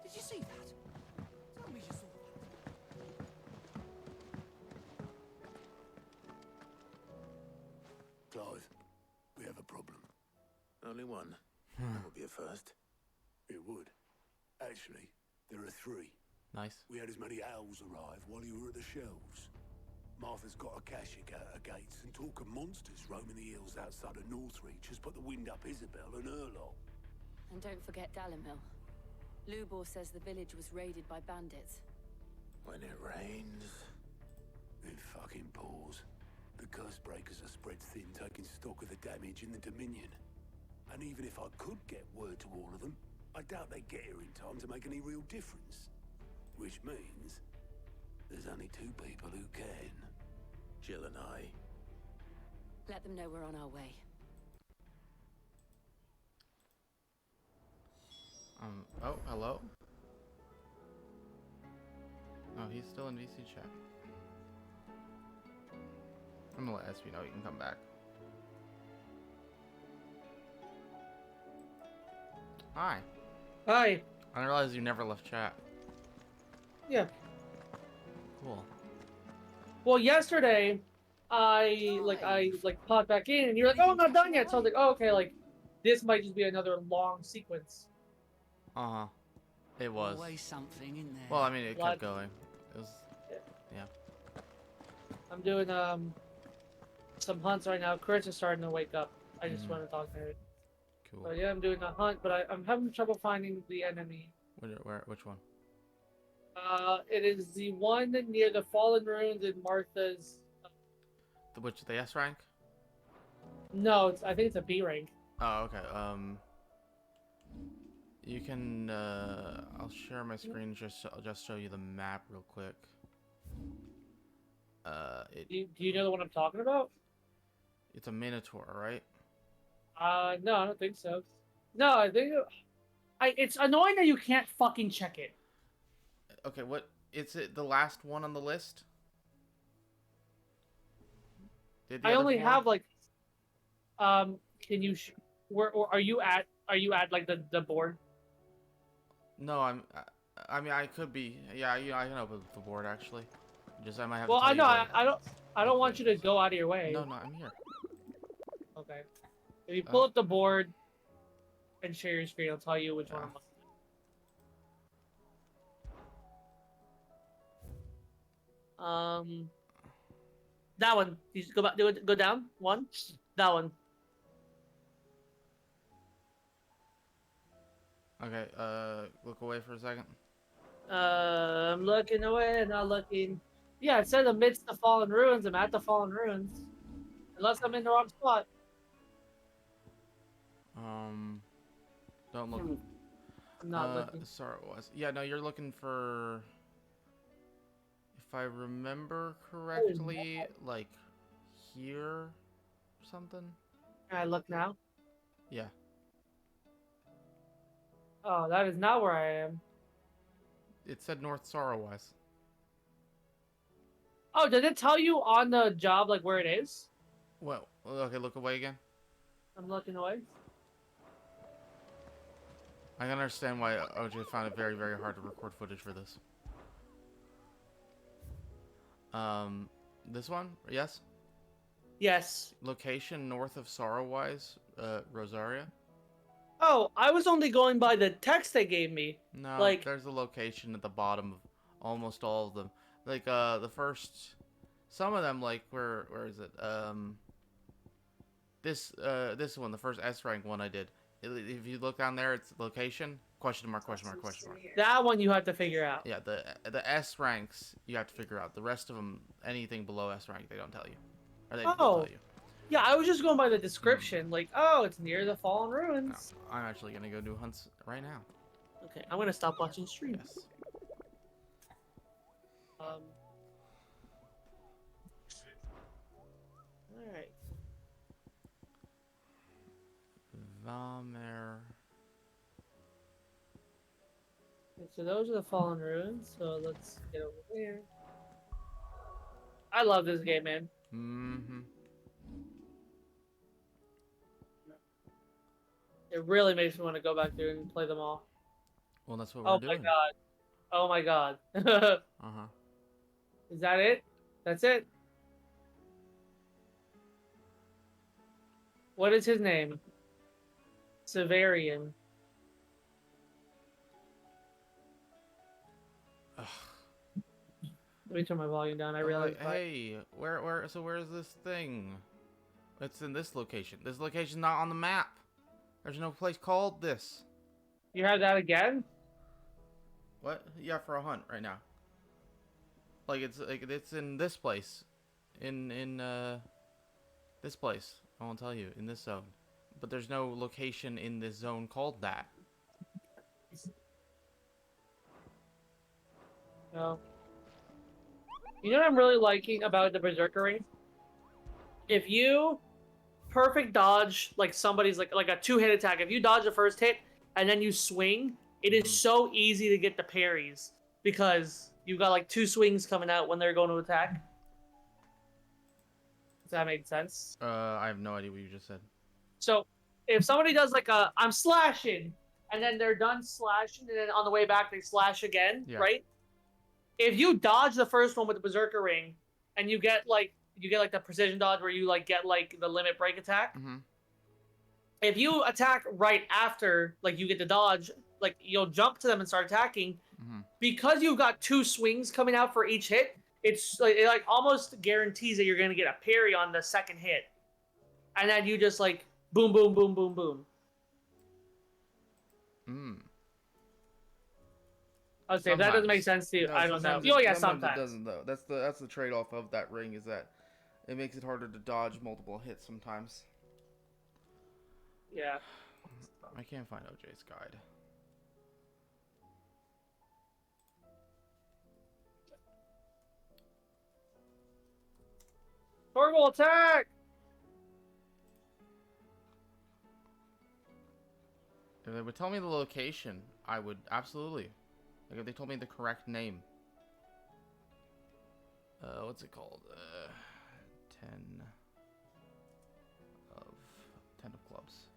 Did you see that? Tell me you saw that. Clive, we have a problem. Only one. That would be a first. It would. Actually, there are three. Nice. We had as many owls arrive while you were at the shelves. Martha's got a Akashic at her gates, and talk of monsters roaming the hills outside of Northreach has put the wind up Isabel and her lot. And don't forget Dalimil. Lubor says the village was raided by bandits. When it rains... It fucking pours. The curse breakers are spread thin, taking stock of the damage in the Dominion. And even if I could get word to all of them, I doubt they'd get here in time to make any real difference. Which means there's only two people who can. Jill and I. Let them know we're on our way. Oh, hello? Oh, he's still in VC chat. I'm gonna let SP know you can come back. Hi. Hi. I didn't realize you never left chat. Yeah. Cool. Well, yesterday, I popped back in, and you're like, "Oh, I'm not done yet." So I was like, "Oh, okay, like, this might just be another long sequence." Uh-huh. It was. Always something in there. Well, I mean, it What? kept going. It was... Yeah. I'm doing some hunts right now. Chris is starting to wake up. I just want to talk to her. Cool. But yeah, I'm doing a hunt, but I'm having trouble finding the enemy. Which one? It is the one near the Fallen Ruins in Martha's. The S rank? No, I think it's a B rank. Oh, okay. You can, I'll share my screen, I'll just show you the map real quick. Do you know the one I'm talking about? It's a Minotaur, right? No, I don't think so. No, I It's annoying that you can't fucking check it. Okay, what is it? The last one on the list? Did the I other only four? have like, can you, where, or are you at like the board? No, I mean, I could be. Yeah, you know, I can open the board actually. Just I might have Well, to tell I you know, where. I don't want you to go out of your way. No, no, I'm here. Okay. If you pull up the board and share your screen, I'll tell you which one I'm looking at. That one. You just go back. Go down. One. That one. Okay. Look away for a second. I'm looking away, not looking. Yeah, it says amidst the fallen ruins. I'm at the fallen ruins. Unless I'm in the wrong spot. Don't look. I'm not looking. Sorry, it was. Yeah, no, you're looking for. If I remember correctly, like here or something. Can I look now? Yeah. Oh, that is not where I am. It said North Sorrowwise. Oh, did it tell you on the job like where it is? Well, okay, look away again. I'm looking away. I can understand why OJ found it very, very hard to record footage for this. This one? Yes? Yes. Location north of Sorrowwise, Rosaria? Oh, I was only going by the text they gave me. No, like, there's a location at the bottom of almost all of them. Like, the first... Some of them, like, where is it? This one, the first S-rank one I did. If you look down there, it's location, question mark, question mark, question mark. That one you have to figure out. Yeah, the S ranks you have to figure out. The rest of them, anything below S rank, they don't tell you. Or they don't tell you. Yeah, I was just going by the description. Like, oh, it's near the fallen ruins. No, I'm actually gonna go do hunts right now. Okay, I'm gonna stop watching streams. Yes. All right. Valmer. Okay, so those are the fallen ruins. So let's get over there. I love this game, man. Mm-hmm. It really makes me want to go back there and play them all. Well, that's what we're doing. Oh my god. Oh my god. Uh-huh. Is that it? That's it? What is his name? Severian. Let me turn my volume down. I realize. Hey, where's this thing? It's in this location. This location's not on the map. There's no place called this. You have that again? What? Yeah, for a hunt right now. Like it's in this place. In this place. I won't tell you, in this zone. But there's no location in this zone called that. No. You know what I'm really liking about the Berserker ring? If you perfect dodge like somebody's like a 2-hit attack, if you dodge the first hit and then you swing, it is so easy to get the parries because you've got like 2 swings coming out when they're going to attack. Does that make sense? I have no idea what you just said. So if somebody does like a I'm slashing and then they're done slashing and then on the way back they slash again, right? If you dodge the first one with the Berserker ring and you get like the precision dodge where you like get like the limit break attack. Mm-hmm. If you attack right after like you get the dodge, like you'll jump to them and start attacking. Mm-hmm. Because you've got 2 swings coming out for each hit, it's like it like almost guarantees that you're gonna get a parry on the second hit. And then you just like boom boom boom boom boom. I was saying, if that doesn't make sense to you, No, I don't know. sometimes Oh yeah, it sometimes. doesn't though. That's the trade-off of that ring is that it makes it harder to dodge multiple hits sometimes. Yeah. I can't find OJ's guide. Torgal attack! If they would tell me the location, I would absolutely. Like if they told me the correct name. What's it called? 10 of clubs.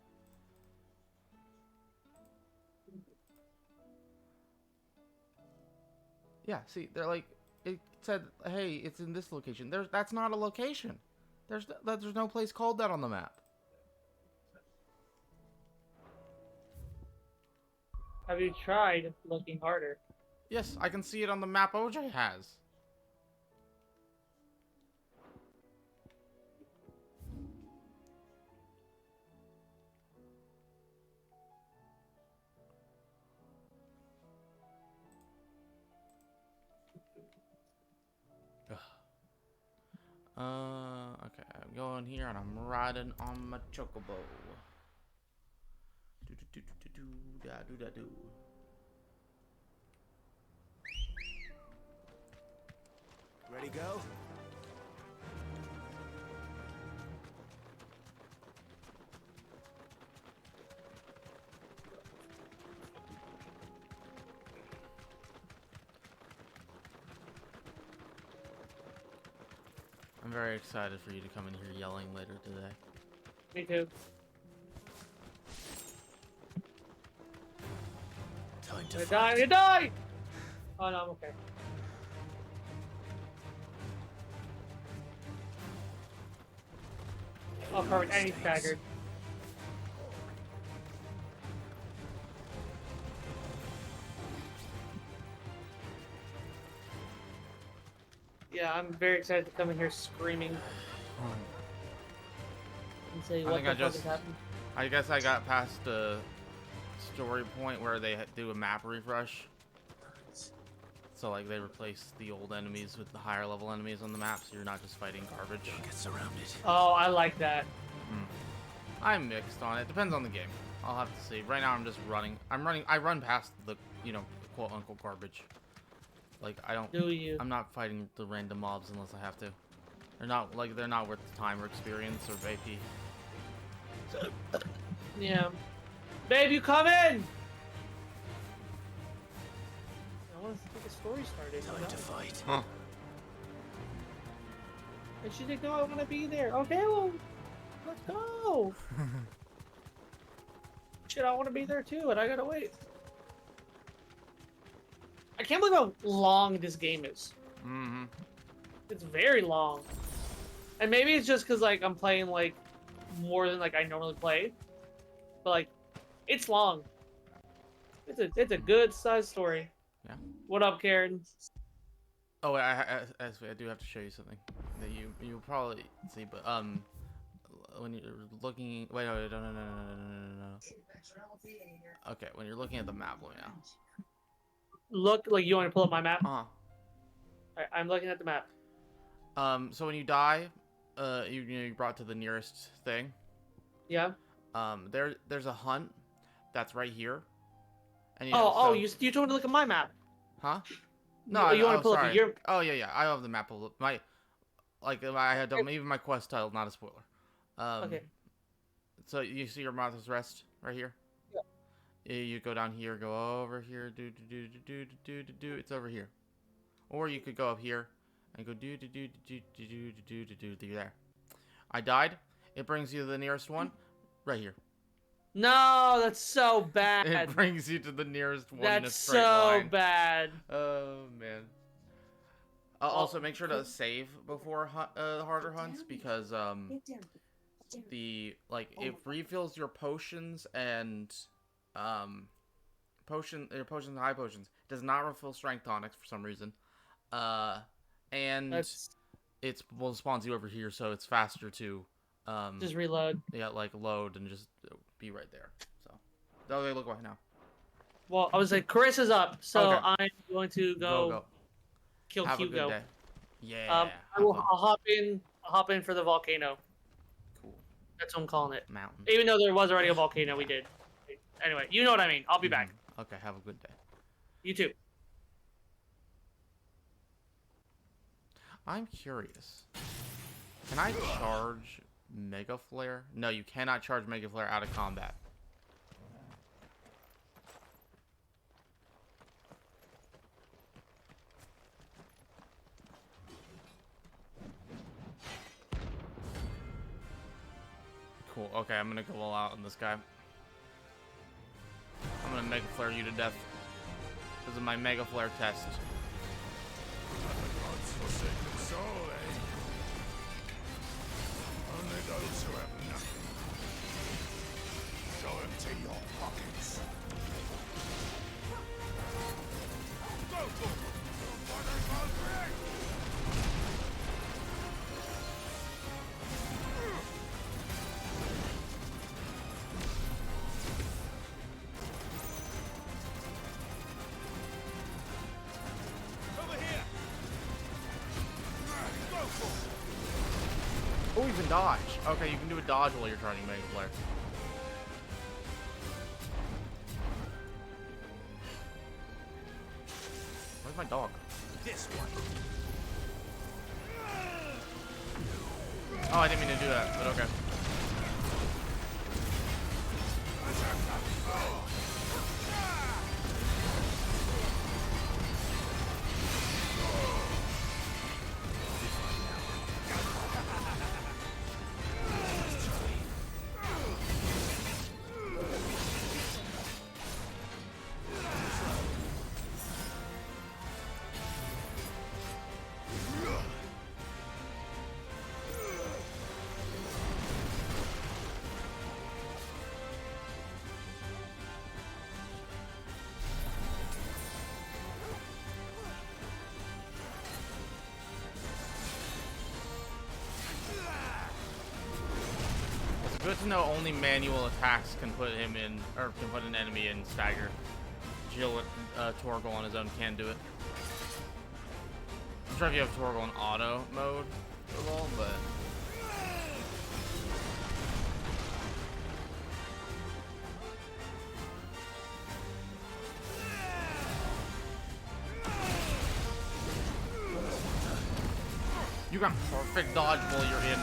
Yeah, see, they're like, it said, hey, it's in this location. That's not a location. There's no place called that on the map. Have you tried looking harder? Yes, I can see it on the map OJ has. Okay, I'm going here and I'm riding on my chocobo. Do. Ready, go? I'm very excited for you to come in here yelling later today. Me too. Time You die! You die! Oh no, I'm okay. Oh, perfect. And he's staggered. Yeah, I'm very excited to come in here screaming. And say what the fuck is happening. I guess I got past the story point where they do a map refresh. So like they replace the old enemies with the higher level enemies on the map, so you're not just fighting garbage. Get surrounded. Oh, I like that. I'm mixed on it. Depends on the game. I'll have to see. Right now I'm just running. I run past the, you know, quote unquote garbage. Like I don't. Do you? I'm not fighting the random mobs unless I have to. They're not worth the time or experience or AP. Yeah. Babe, you come in! I want to get the story started. Time to fight. Huh. And she's like, no, I want to be there. Okay, well, let's go. Shit, I want to be there too, and I gotta wait. I can't believe how long this game is. Mm-hmm. It's very long. And maybe it's just because, like, I'm playing, like, more than, like, I normally play. But, like, it's long. It's a good size story. Yeah. What up, Karen? Oh, wait, I do have to show you something that you'll probably see, but when you're looking, wait, no. Okay, when you're looking at the map, let me know. Look, like, you want to pull up my map? Uh-huh. Alright, I'm looking at the map. So when you die, you're brought to the nearest thing. Yeah. There's a hunt that's right here. And, you told me to look at my map. Huh? No, you want to pull up your. Oh yeah, I have the map pulled up. I had done even my quest title, not a spoiler. Okay. So you see your Martha's Rest right here. Yeah. You go down here, go over here, do. It's over here. Or you could go up here and go do there. I died. It brings you to the nearest one, right here. No, that's so bad. It brings you to the nearest one in a That's straight so line. bad. Oh man. Also, make sure to save before harder hunts because it refills your potions and potions and high potions. It does not refill strength tonics for some reason. And it will spawns you over here, so it's faster to just reload. Yeah, like load and just be right there. So okay, look right now. Well, I was like, Carissa's up, so Okay. I'm going to go kill Have Hugo. a good day. Yeah. I'll hop in for the volcano. Cool. That's what I'm calling it. Mountain. Even though there was already a volcano, we did. Anyway, you know what I mean. I'll be back. Okay, have a good day. You too. I'm curious. Can I charge Mega Flare? No, you cannot charge Mega Flare out of combat. Cool. Okay, I'm gonna go all out on this guy. I'm gonna Mega Flare you to death. This is my Mega Flare test. God's forsaken soul, eh? Only those who have nothing. Go empty your pockets. Go, go, go. Oh, you can dodge. Okay, you can do a dodge while you're charging Mega Flare. Where's my dog? This one. Oh, I didn't mean to do that, but okay. Good to know only manual attacks can put him in, or can put an enemy in stagger. Jill, Torgal on his own can't do it. I'm sure if you have Torgal in auto mode at all, but... You got perfect dodge while you're in...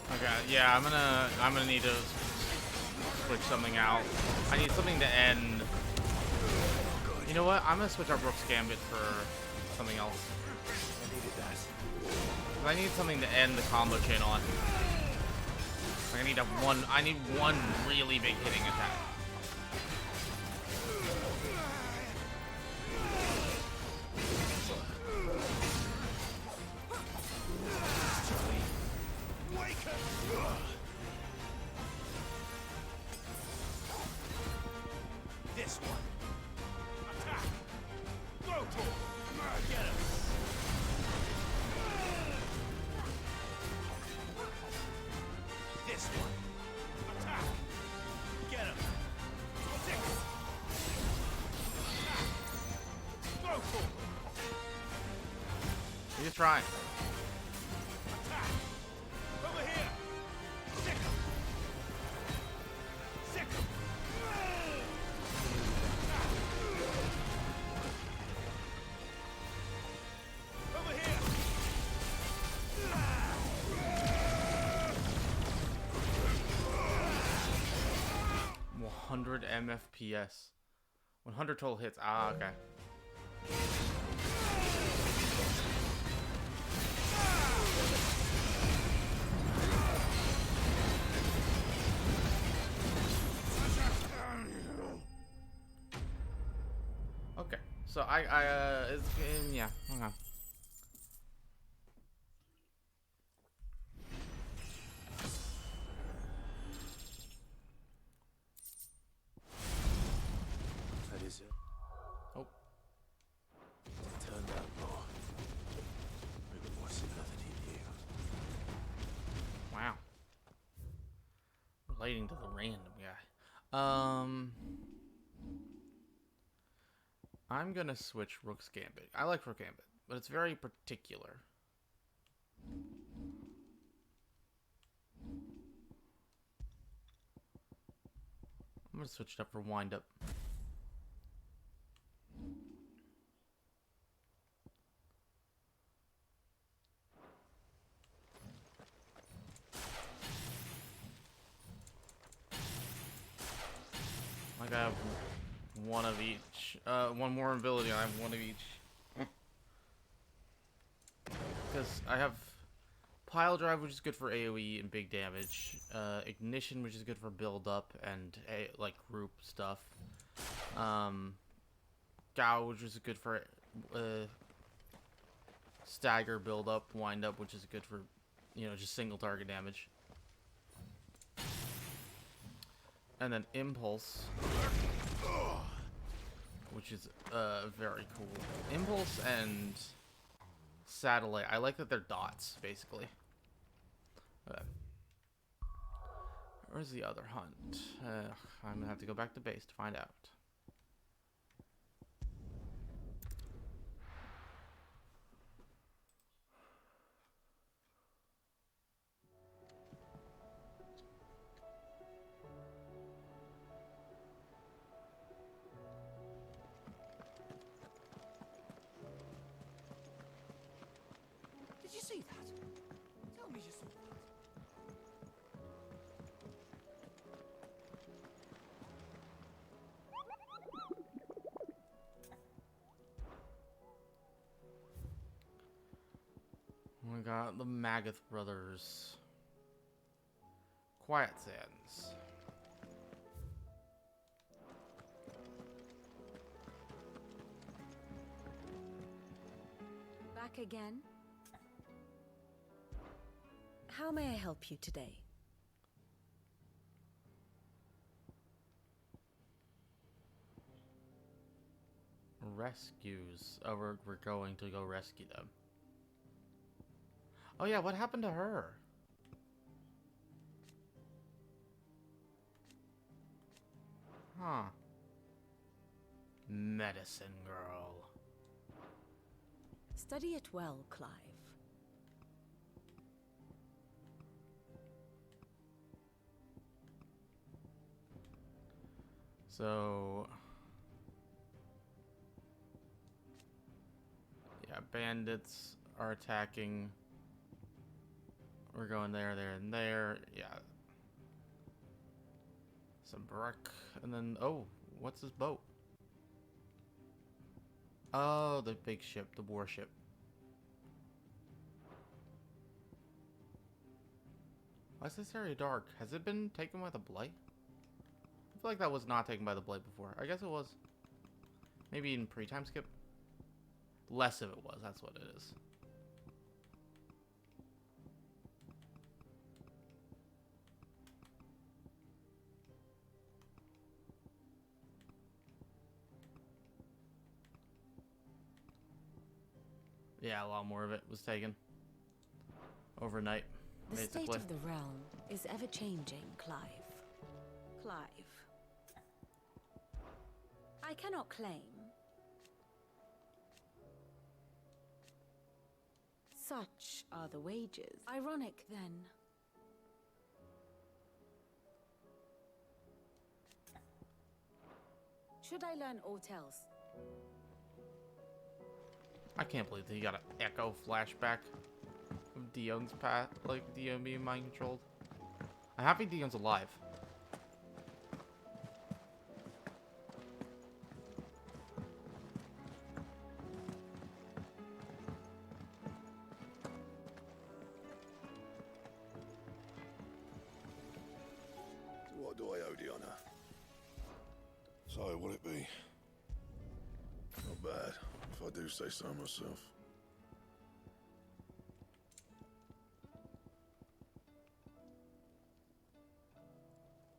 Okay, yeah, I'm gonna need to switch something out. I need something to end. You know what? I'm gonna switch out Brooks Gambit for something else. I need something to end the combo chain on. I need one really big hitting attack. This one. Attack. Go to him. Get him. This one. Attack. Get him. Six. Attack. Go to him. He's trying. Attack. Over here. Sick him. Sick him. Over here. 100 MFPS. 100 total hits. Ah, okay. Okay, so yeah, okay. That is it. Oh. It turned out more. Maybe more similar than he knew. Wow. Relating to the random guy. I'm gonna switch Rook's Gambit. I like Rook Gambit, but it's very particular. I'm gonna switch it up for Wind Up. Like I have one of each. One more ability, I have one of each. Because I have Pile Drive, which is good for AoE and big damage. Ignition, which is good for build up and like group stuff. Gouge, which is good for stagger, build up, wind up, which is good for, you know, just single target damage. And then Impulse, which is very cool. Impulse and Satellite, I like that they're dots, basically. Where's the other hunt? I'm gonna have to go back to base to find out. Did you see that? Tell me you saw that. We got the Magath brothers. Quiet Sands. Back again? How may I help you today? Rescues. Oh, we're going to go rescue them. Oh yeah, what happened to her? Huh. Medicine girl. Study it well, Clive. So... yeah, bandits are attacking. We're going there, there, and there. Yeah. Some brick. And then, oh, what's this boat? Oh, the big ship, the warship. Why is this area dark? Has it been taken by the blight? I feel like that was not taken by the blight before. I guess it was. Maybe in pre-time skip? Less of it was, that's what it is. Yeah, a lot more of it was taken overnight, The basically. state of the realm is ever-changing, Clive. Clive. I cannot claim. Such are the wages. Ironic, then. Should I learn aught else? I can't believe that he got an echo flashback of Dion's path, like Dion being mind controlled. I'm happy Dion's alive. will it be? Not bad, if I do say so myself.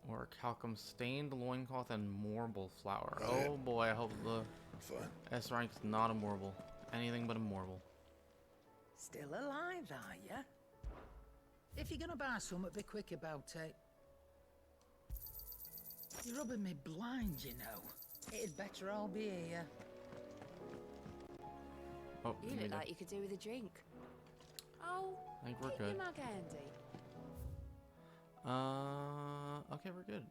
Or Calcum stained loincloth and marble flower. Right. Oh boy, I hope the Fine. S rank is not a marble. Anything but a marble. Still alive, are ya? If you're gonna buy something, be quick about it. You're rubbing me blind, you know. It'd better all be here. Oh, You look like you could do with a drink. Oh, I think we're keep good. your mug handy. Okay, we're good.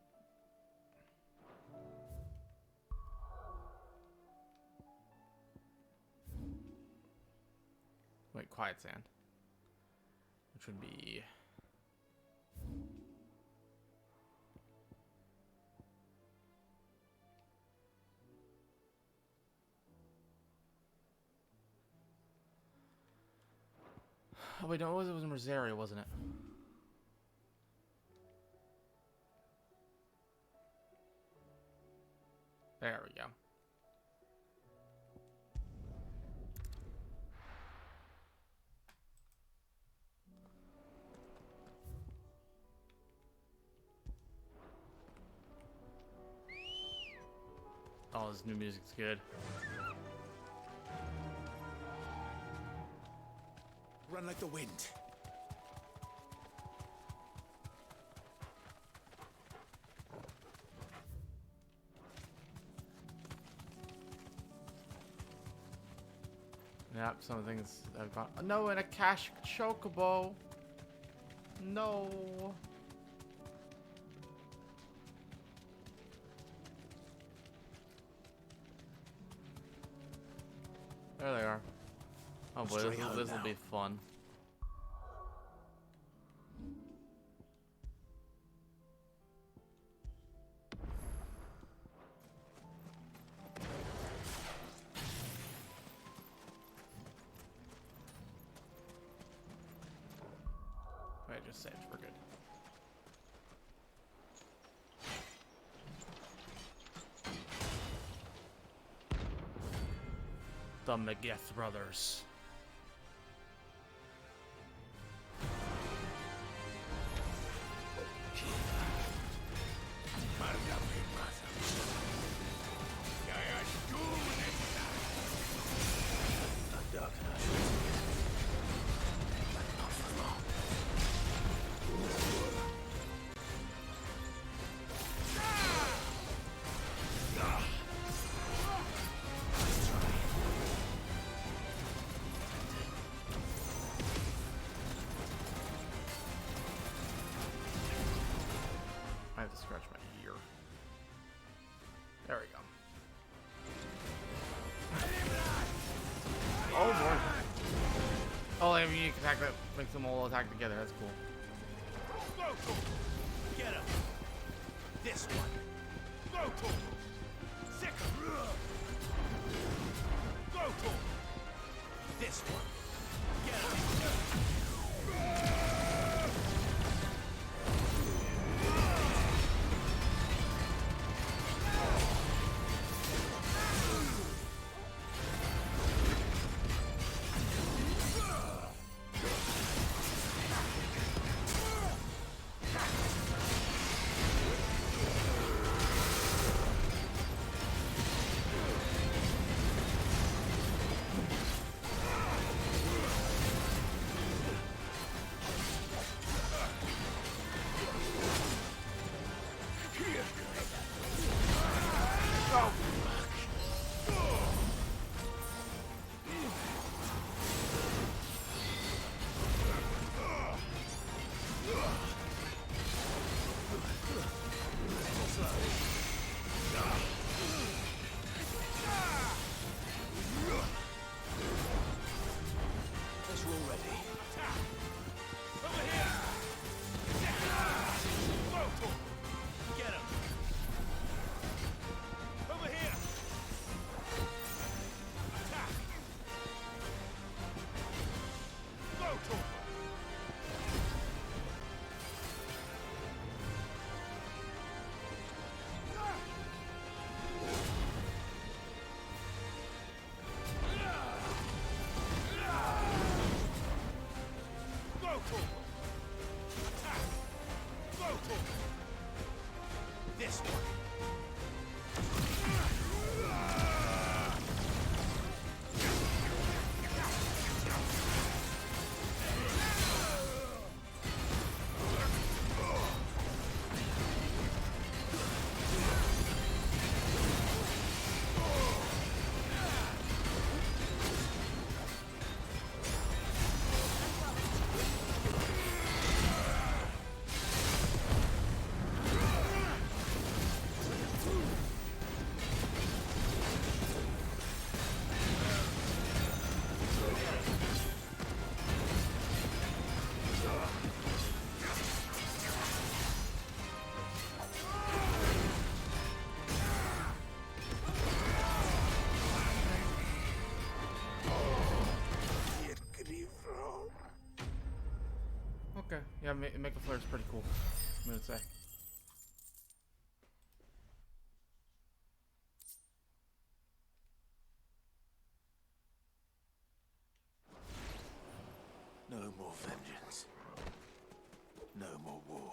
Wait, quiet sand. Which would be... Oh wait, no, it was in Rosaria, wasn't it? There we go. Oh, this new music's good. Run like the wind. Yep, some things I've got. No, and a cash chocobo. No. There they are. Oh boy, Straight home this will now. be fun. Wait, just saved. We're good. The McGeth brothers. I have to scratch my ear. There we go. Oh boy. Oh, I have a unique attack that makes them all attack together. That's cool. Go, go. Get him. This one. Go, go. Second. Go, go. This one. Get him. Yeah, Mecha Flare's pretty cool, I'm gonna say. No more vengeance. No more war.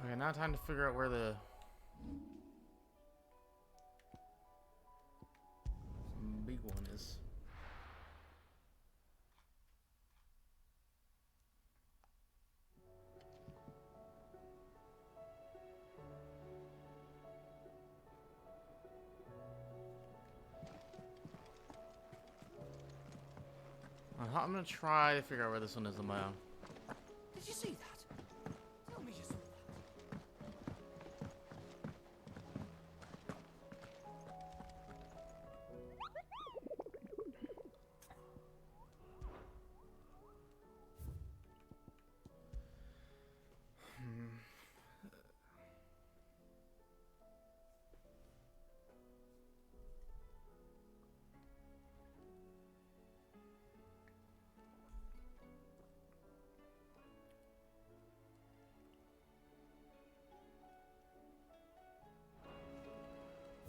Okay, now time to figure out where the big one is. I'm gonna try to figure out where this one is on my own. Did you see that? Tell me you saw that.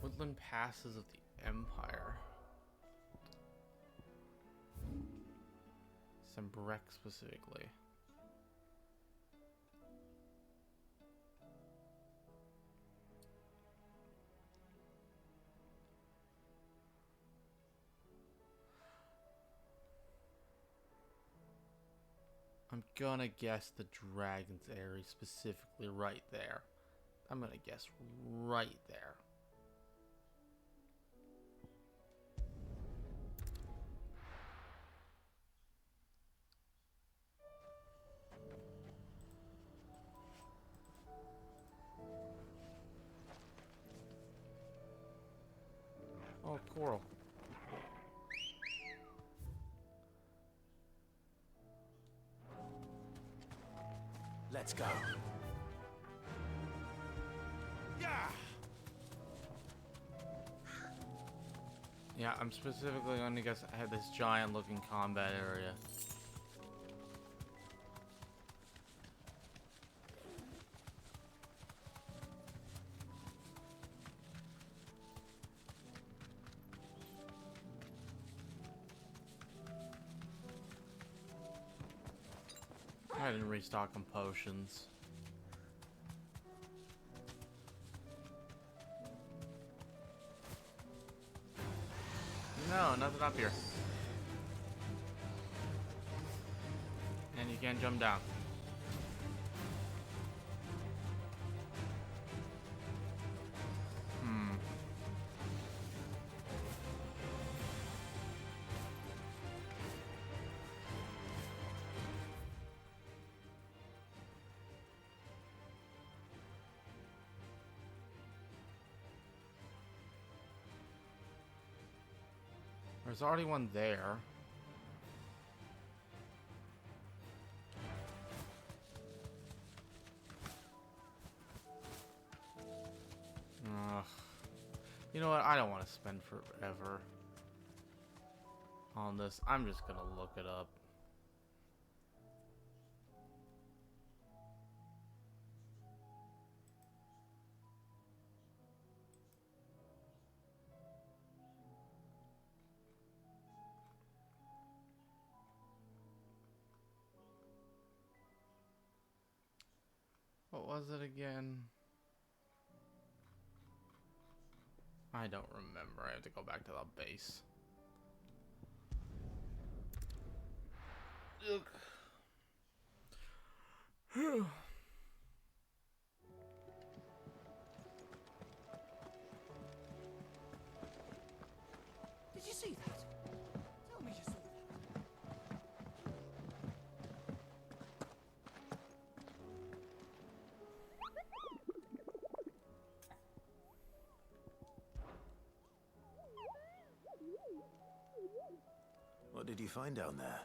Woodland Passes of the Empire. Sembrek specifically. I'm gonna guess the Dragon's Area specifically right there. I'm gonna guess right there. Oh, coral. Let's go. Yeah, I'm specifically going to guess I had this giant looking combat area. I didn't restock on potions. No, nothing up here. And you can't jump down. There's already one there. Ugh. You know what? I don't want to spend forever on this. I'm just gonna look it up. What was it again? I don't remember. I have to go back to the base. Ugh. Did you see that? Tell me you saw that. What did you find down there?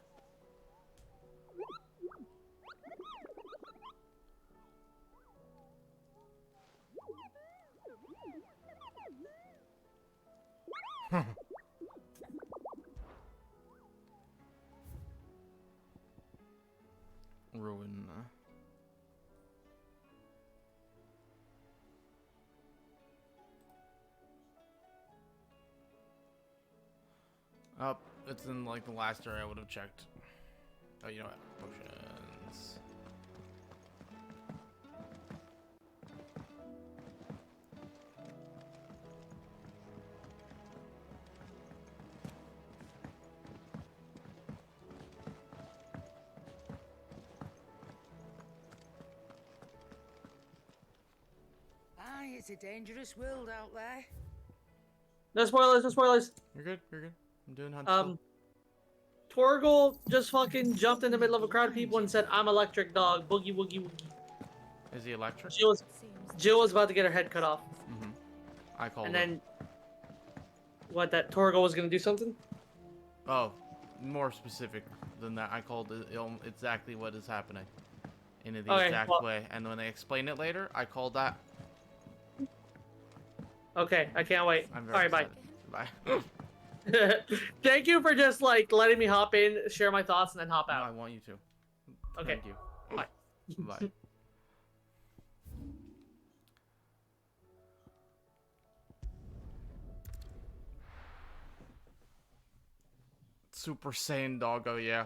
Oh, it's in like the last area I would have checked. Oh, you know what? Potions. Aye, it's a dangerous world out there. No spoilers, no spoilers. You're good. You're good. I'm doing hunt. Torgal just fucking jumped in the middle of a crowd of people and said, "I'm electric dog, boogie woogie woogie." Is he electric? Jill was about to get her head cut off. Mm-hmm. I called And it. then, what, that Torgal was gonna do something? Oh, more specific than that. I called it exactly what is happening in the exact way. And when they explain it later, I called that. Okay, I can't wait. I'm very Alright, bye. excited. Bye. Thank you for just like letting me hop in, share my thoughts, and then hop out. No, I want you to. Okay. Thank you. Bye. Bye. Super Saiyan doggo, yeah.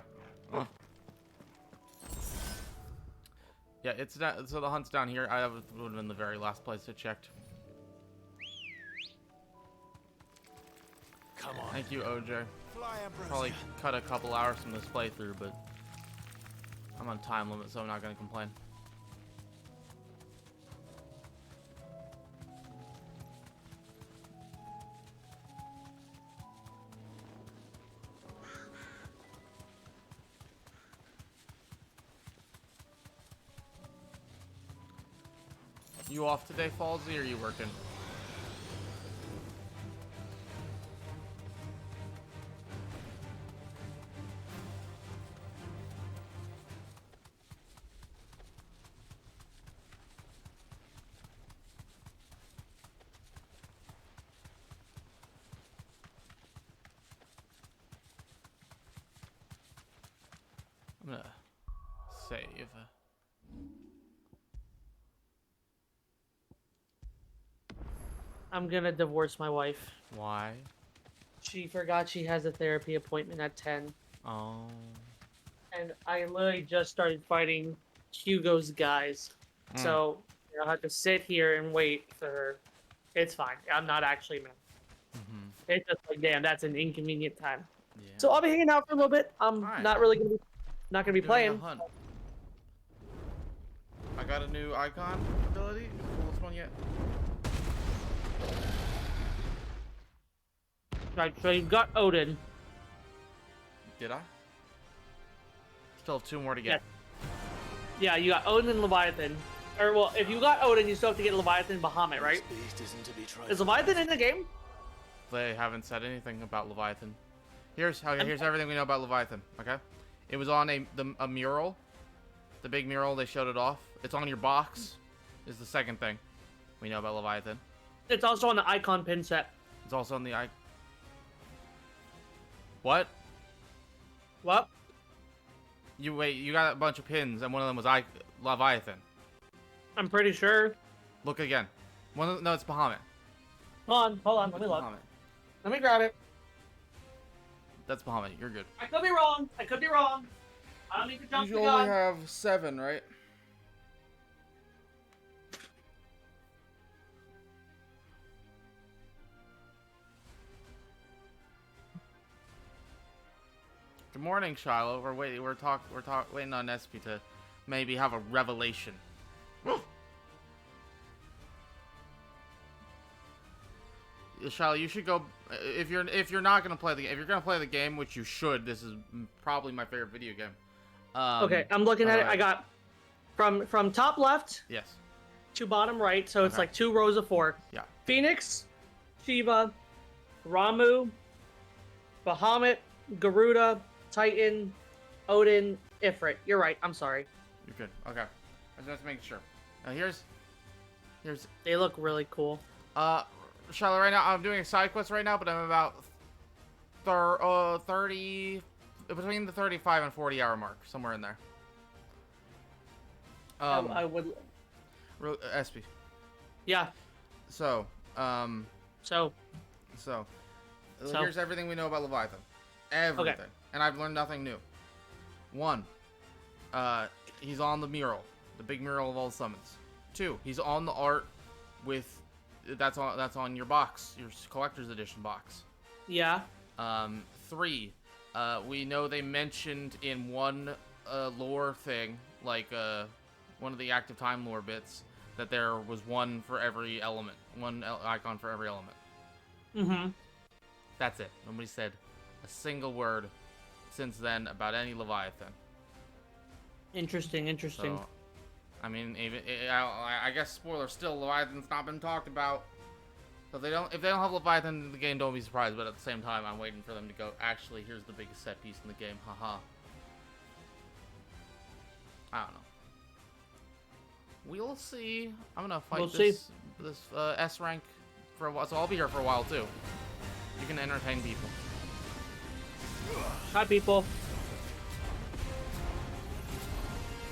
Yeah, it's not. So the hunt's down here. I would have been the very last place I checked. Come on. Thank you, OJ. Fly, Ambrosia. Probably cut a couple hours from this playthrough, but I'm on time limit, so I'm not gonna complain. You off today, Falsey, or are you working? I'm gonna save. I'm gonna divorce my wife. Why? She forgot she has a therapy appointment at 10. Oh. And I literally just started fighting Hugo's guys. So I'll have to sit here and wait for her. It's fine. I'm not actually mad. It's just like, damn, that's an inconvenient time. Yeah. So I'll be hanging out for a little bit. I'm not really gonna be Doing playing. a hunt. I got a new icon ability. Coolest one yet. Right, so you've got Odin. Did I? Still have 2 more to get. Yeah, you got Odin and Leviathan. Or, well, if you got Odin, you still have to get Leviathan and Bahamut, right? Is Leviathan in the game? They haven't said anything about Leviathan. Here's everything we know about Leviathan, okay? It was on a mural. The big mural, they showed it off. It's on your box, is the second thing we know about Leviathan. It's also on the icon pin set. It's also on the icon. What? What? You got a bunch of pins, and one of them was Leviathan. I'm pretty sure. Look again. No, it's Bahamut. Hold on, let me look. Bahamut. Let me grab it. That's Bahamut. You're good. I could be wrong. I don't need to jump You the only gun. have 7, right? Good morning, Shiloh. We're waiting on SP to maybe have a revelation. Shiloh, you should go if you're not gonna play the game. If you're gonna play the game, which you should, this is probably my favorite video game. Okay, I'm looking at it. I got from top left. Yes. To bottom right, so it's like 2 rows of 4. Yeah. Phoenix, Shiva, Ramu, Bahamut, Garuda, Titan, Odin, Ifrit. You're right. I'm sorry. You're good. Okay. I was just making sure. Now here's. They look really cool. Charlotte, right now I'm doing a side quest right now, but I'm about 30 between the 35 and 40 hour mark, somewhere in there. I would. SP. Yeah. So. So. Here's everything we know about Leviathan. Everything. And I've learned nothing new. 1, he's on the mural. The big mural of all the summons. 2, he's on the art with... That's on your box. Your collector's edition box. Yeah. 3, we know they mentioned in one lore thing, like one of the active time lore bits, that there was one for every element. One icon for every element. Mm-hmm. That's it. Nobody said a single word since then about any Leviathan. Interesting. So, I mean, even I guess spoiler still, Leviathan's not been talked about. So if they don't have Leviathan in the game, don't be surprised. But at the same time, I'm waiting for them to go, actually, here's the biggest set piece in the game. Haha. I don't know. We'll see. I'm gonna fight this S rank for a while, so I'll be here for a while too. You can entertain people. Hi, people.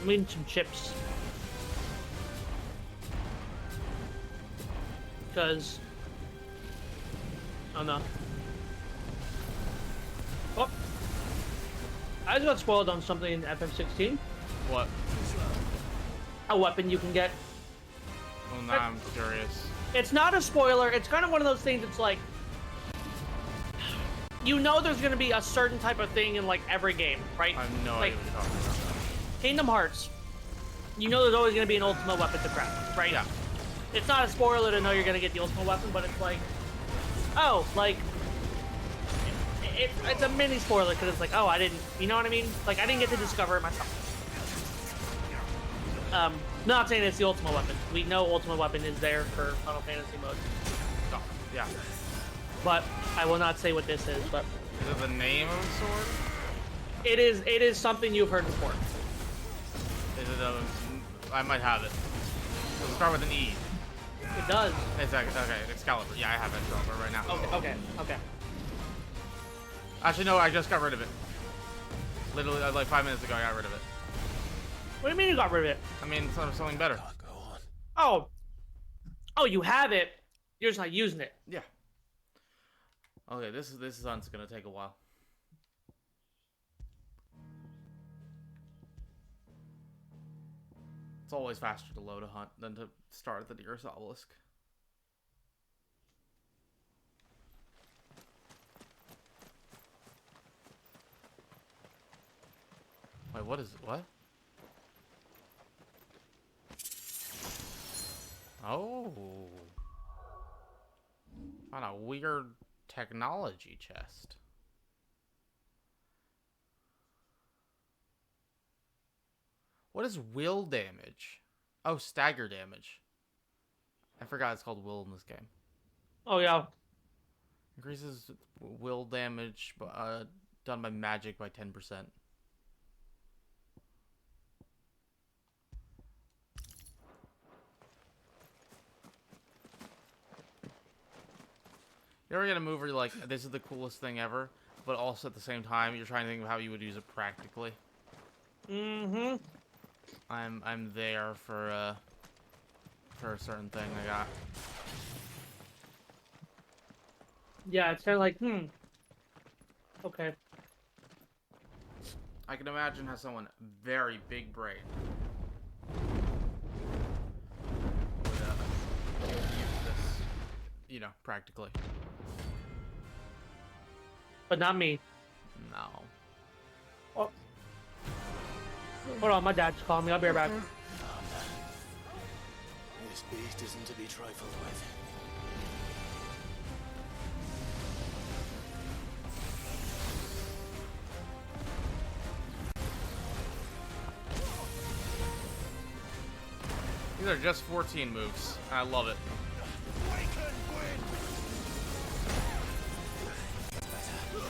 I'm eating some chips. Because... Oh, no. Oh! I just got spoiled on something in FF16. What? A weapon you can get. Well, now I'm curious. It's not a spoiler. It's kind of one of those things that's like... You know there's going to be a certain type of thing in, like, every game, right? I have no idea what you're talking about. Kingdom Hearts. You know there's always going to be an ultimate weapon to craft, right? Yeah. It's not a spoiler to know you're going to get the ultimate weapon, but it's like... Oh, like... It's a mini spoiler, because it's like, oh, I didn't... You know what I mean? Like, I didn't get to discover it myself. Not saying it's the ultimate weapon. We know ultimate weapon is there for Final Fantasy mode. Oh, yeah. But I will not say what this is, but... Is it the name of the sword? It is something you've heard before. Is it I might have it. Does it start with an E? It does. It's okay, Excalibur. Yeah, I have Excalibur right now. Okay. Actually, no, I just got rid of it. Literally, like 5 minutes ago, I got rid of it. What do you mean you got rid of it? I mean, something better. Oh, you have it. You're just not using it. Yeah. Okay, this hunt's gonna take a while. It's always faster to load a hunt than to start at the nearest obelisk. Wait, what? Oh. Found a weird technology chest. What is will damage? Oh, stagger damage. I forgot it's called will in this game. Oh, yeah. Increases will damage done by magic by 10%. You ever get a move where you're like, this is the coolest thing ever, but also at the same time, you're trying to think of how you would use it practically? Mm-hmm. I'm there for a certain thing I got. Yeah, it's kind of like, okay. I can imagine how someone very big brain would use this, you know, practically. But not me. No. Oh. Hold on, my dad's calling me. I'll be right back. This beast isn't to be trifled with. These are just 14 moves, and I love it.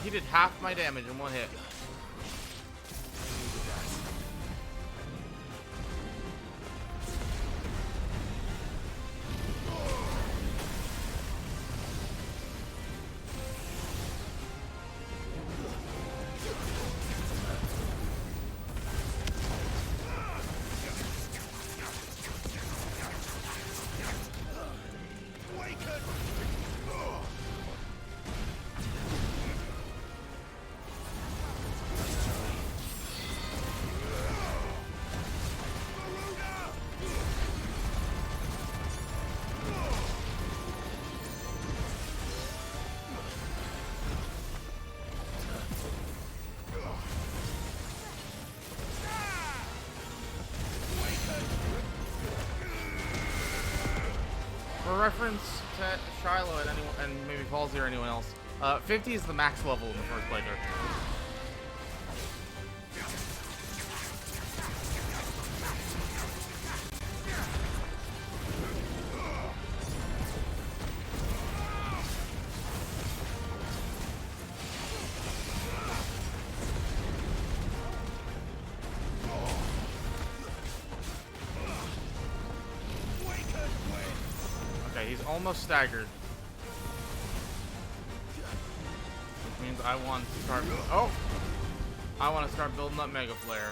He did half my damage in one hit. reference to Shiloh and anyone, and maybe Falsey or anyone else, 50 is the max level in the first playthrough. Okay, he's almost staggered. Which means I want to start... Oh! I want to start building up Mega Flare.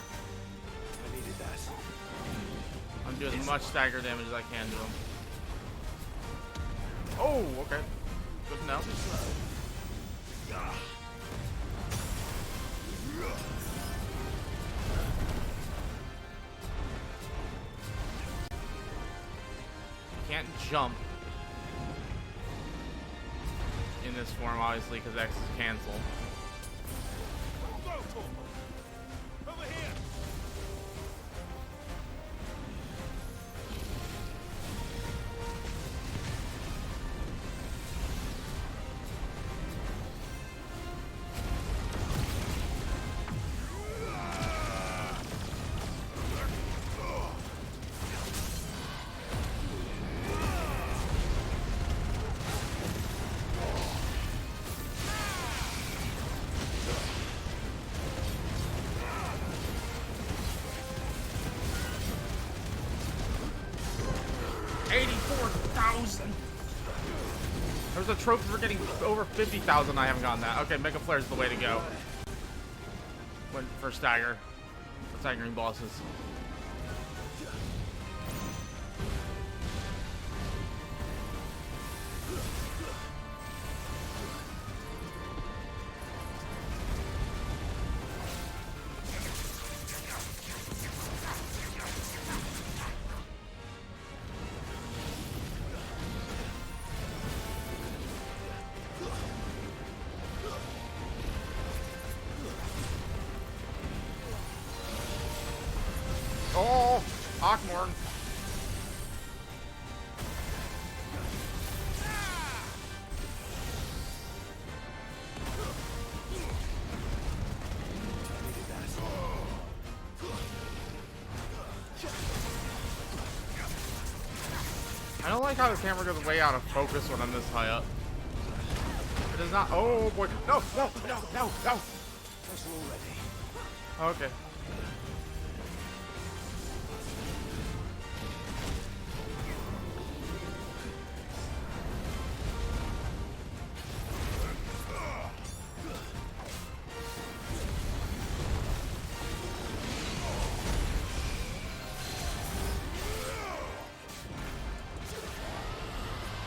I needed that. I'm doing as much stagger damage as I can to him. Oh, okay. Good to know. Can't jump in this form, obviously, because X is cancel. Over here. There's a trophy for getting over 50,000. I haven't gotten that. Okay, Mega Flare is the way to go. Went for stagger. For staggering bosses. Oh, Ockmorn. I don't like how the camera goes way out of focus when I'm this high up. It does not. Oh boy. No, no, no, no, no. Okay.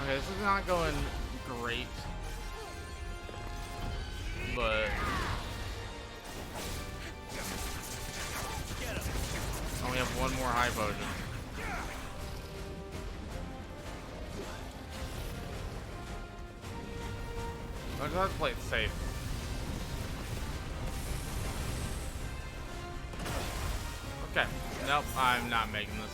Okay, this is not going great, but I only have one more high potion. I just have to play it safe. Okay, nope, I'm not making this.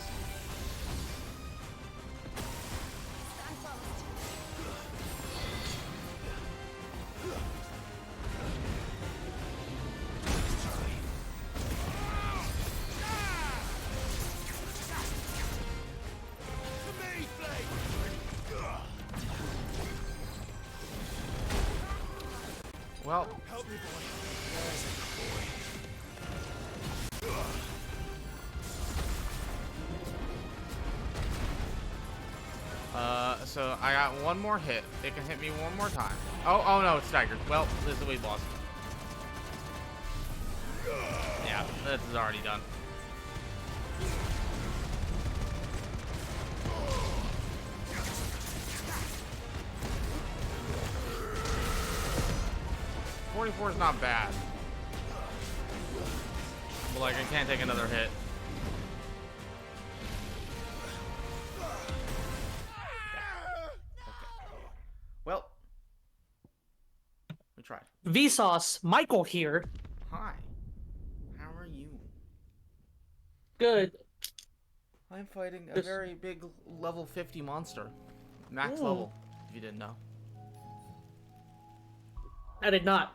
Well, Help me, boy. so I got one more hit. It can hit me one more time. Oh no, it's staggered. Well, this is the weed boss. Yeah, this is already done. .44 is not bad. But like, I can't take another hit. Well, we tried. Vsauce, Michael here. Hi. How are you? Good. I'm fighting a very big level 50 monster. Max Ooh. level, if you didn't know. I did not.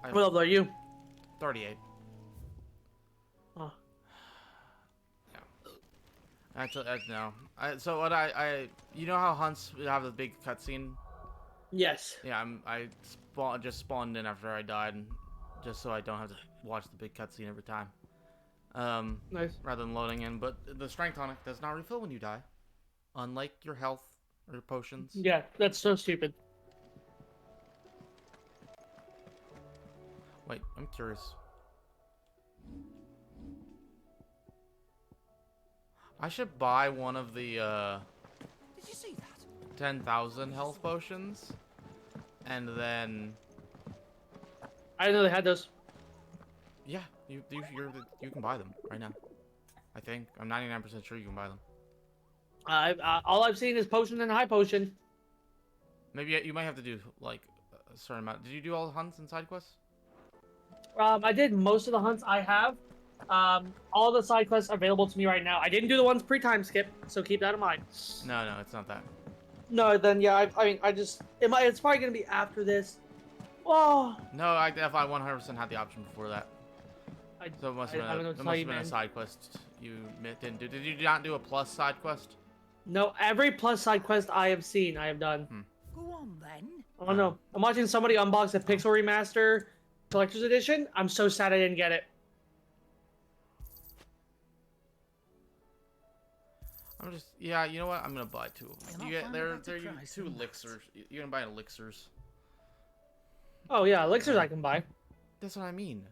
What level are you? 38. Oh. Yeah. Actually, no. So what you know how hunts have the big cutscene? Yes. Yeah, I just spawned in after I died, just so I don't have to watch the big cutscene every time. Nice. Rather than loading in, but the strength tonic does not refill when you die, unlike your health or your potions. Yeah, that's so stupid. Wait, I'm curious. I should buy one of the Did you see that? 10,000 health potions, and then I didn't know they had those. yeah, you can buy them right now. I think I'm 99% sure you can buy them. All I've seen is potion and high potion. Maybe you might have to do like a certain amount. Did you do all the hunts and side quests? I did most of the hunts I have. All the side quests available to me right now. I didn't do the ones pre-time skip, so keep that in mind. No, it's not that. No, then yeah, I mean, it's probably gonna be after this. Oh. No, I 100% had the option before that. So it must have been a side quest you didn't do. Did you not do a plus side quest? No, every plus side quest I have seen, I have done. Go on then. Oh no, I'm watching somebody unbox a Pixel Remaster Collector's Edition. I'm so sad I didn't get it. I'm just yeah. You know what? I'm gonna buy two of them. You're not They're price two than that. elixirs. You're gonna buy elixirs. Oh yeah, elixirs I can buy. That's what I mean.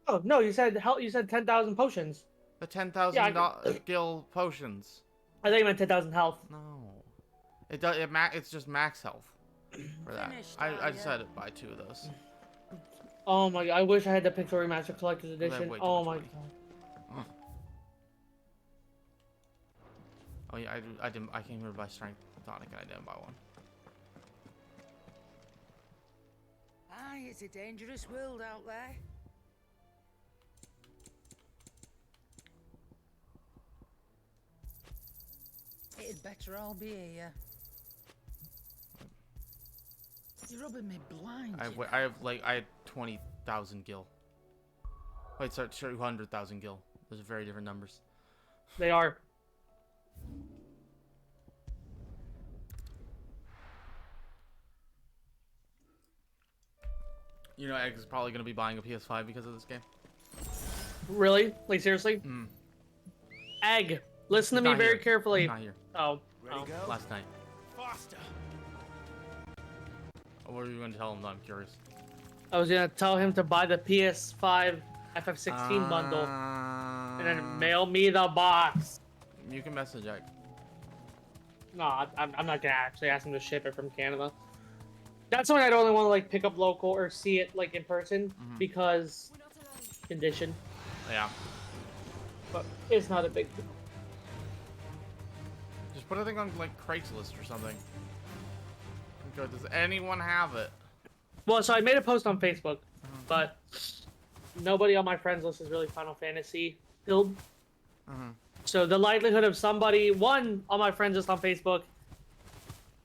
Oh no, you said 10,000 potions. The 10,000 gil potions. I think you meant 10,000 health. No, it does. It's just max health for that. I decided to buy two of those. Oh my god, I wish I had the Pixel Remaster Collector's Edition. Oh my god. Oh yeah, I didn't. I came here to buy strength tonic and I didn't buy one. Aye, it's a dangerous world out there. It'd better all be here. You're rubbing me blind. I had 20,000 gil. Wait, sorry, 200,000 gil. Those are very different numbers. They are. You know, Egg is probably going to be buying a PS5 because of this game. Really? Like seriously? Egg, listen to me very carefully. He's not here. Oh. Ready to go? Last night. Faster. What were you going to tell him? I'm curious. I was gonna tell him to buy the PS5 FF16 bundle, and then mail me the box. You can message Egg. No, I'm not gonna actually ask him to ship it from Canada. That's when I'd only want to like pick up local or see it like in person because condition. Yeah. But it's not a big deal. Just put a thing on like Craigslist or something. Does anyone have it? Well, so I made a post on Facebook, but nobody on my friends list is really Final Fantasy filled. So the likelihood of somebody, one on my friends list on Facebook,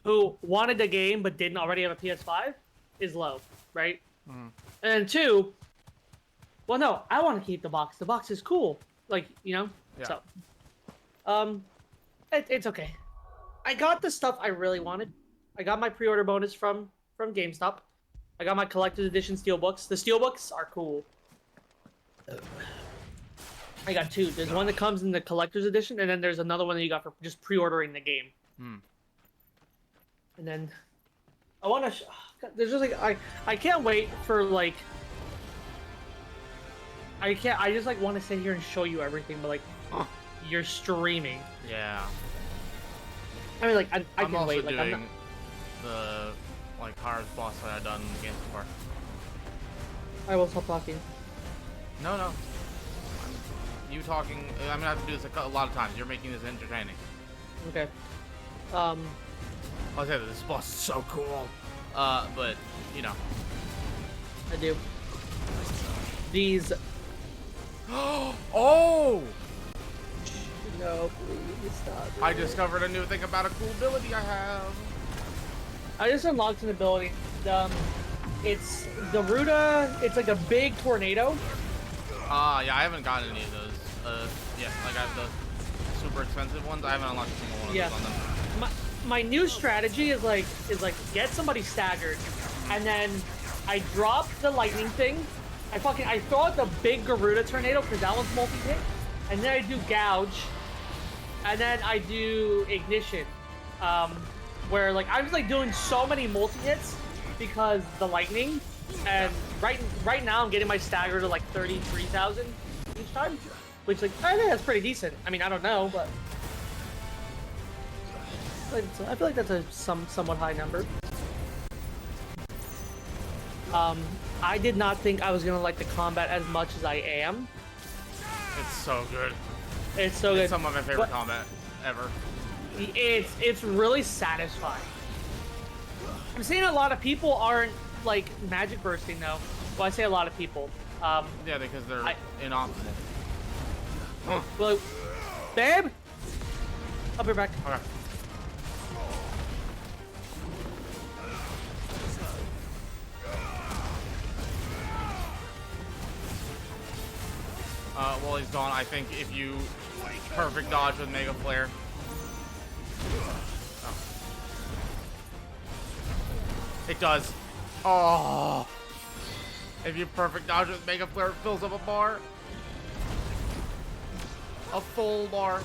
who wanted the game but didn't already have a PS5 is low, right? And two, well, no, I want to keep the box. The box is cool. Like, you know? Yeah. So, it's okay. I got the stuff I really wanted. I got my pre-order bonus from GameStop. I got my collector's edition steelbooks. The steelbooks are cool. I got two. There's one that comes in the collector's edition, and then there's another one that you got for just pre-ordering the game. And then I want to. There's just like I can't wait for like. I just like want to sit here and show you everything, but like, you're streaming. Yeah. I mean, like I I'm can also wait. Like doing I'm not... the like hardest boss fight I've done in the game so far. I will stop talking. No. You talking? I'm gonna have to do this a lot of times. You're making this entertaining. Okay. I'll say that this boss is so cool. But you know. I do. These. Oh! no, please stop. I discovered a new thing about a cool ability I have. I just unlocked an ability. It's Garuda. It's like a big tornado. Yeah, I haven't gotten any of those. Yeah, like I have the super expensive ones. I haven't unlocked a single one of those on them. My new strategy is like get somebody staggered, and then I drop the lightning thing. I throw out the big Garuda tornado because that one's multi-hit, and then I do gouge, and then I do ignition, where like I'm just like doing so many multi-hits because the lightning, and right now I'm getting my stagger to like 33,000 each time, which like I think that's pretty decent. I mean I don't know, but I feel like that's a somewhat high number. I did not think I was gonna like the combat as much as I am. It's so good. It's so good. It's some of my favorite combat ever. It's really satisfying. I'm seeing a lot of people aren't like magic bursting though. Well, I say a lot of people. Yeah, because they're inoptimal. Well, babe, I'll be back. Okay. While he's gone, I think if you perfect dodge with Mega Flare. Oh. It does. Oh. If you perfect dodge with Mega Flare, it fills up a bar. A full bar.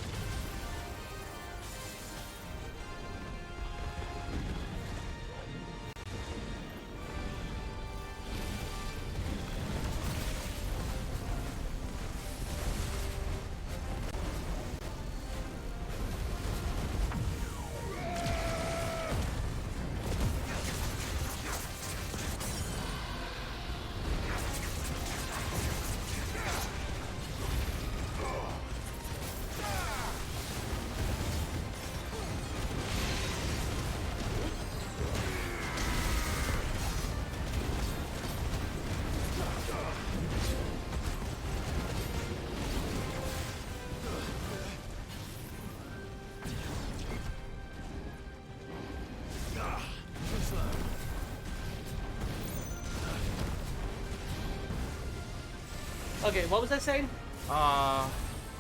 Okay, what was I saying? I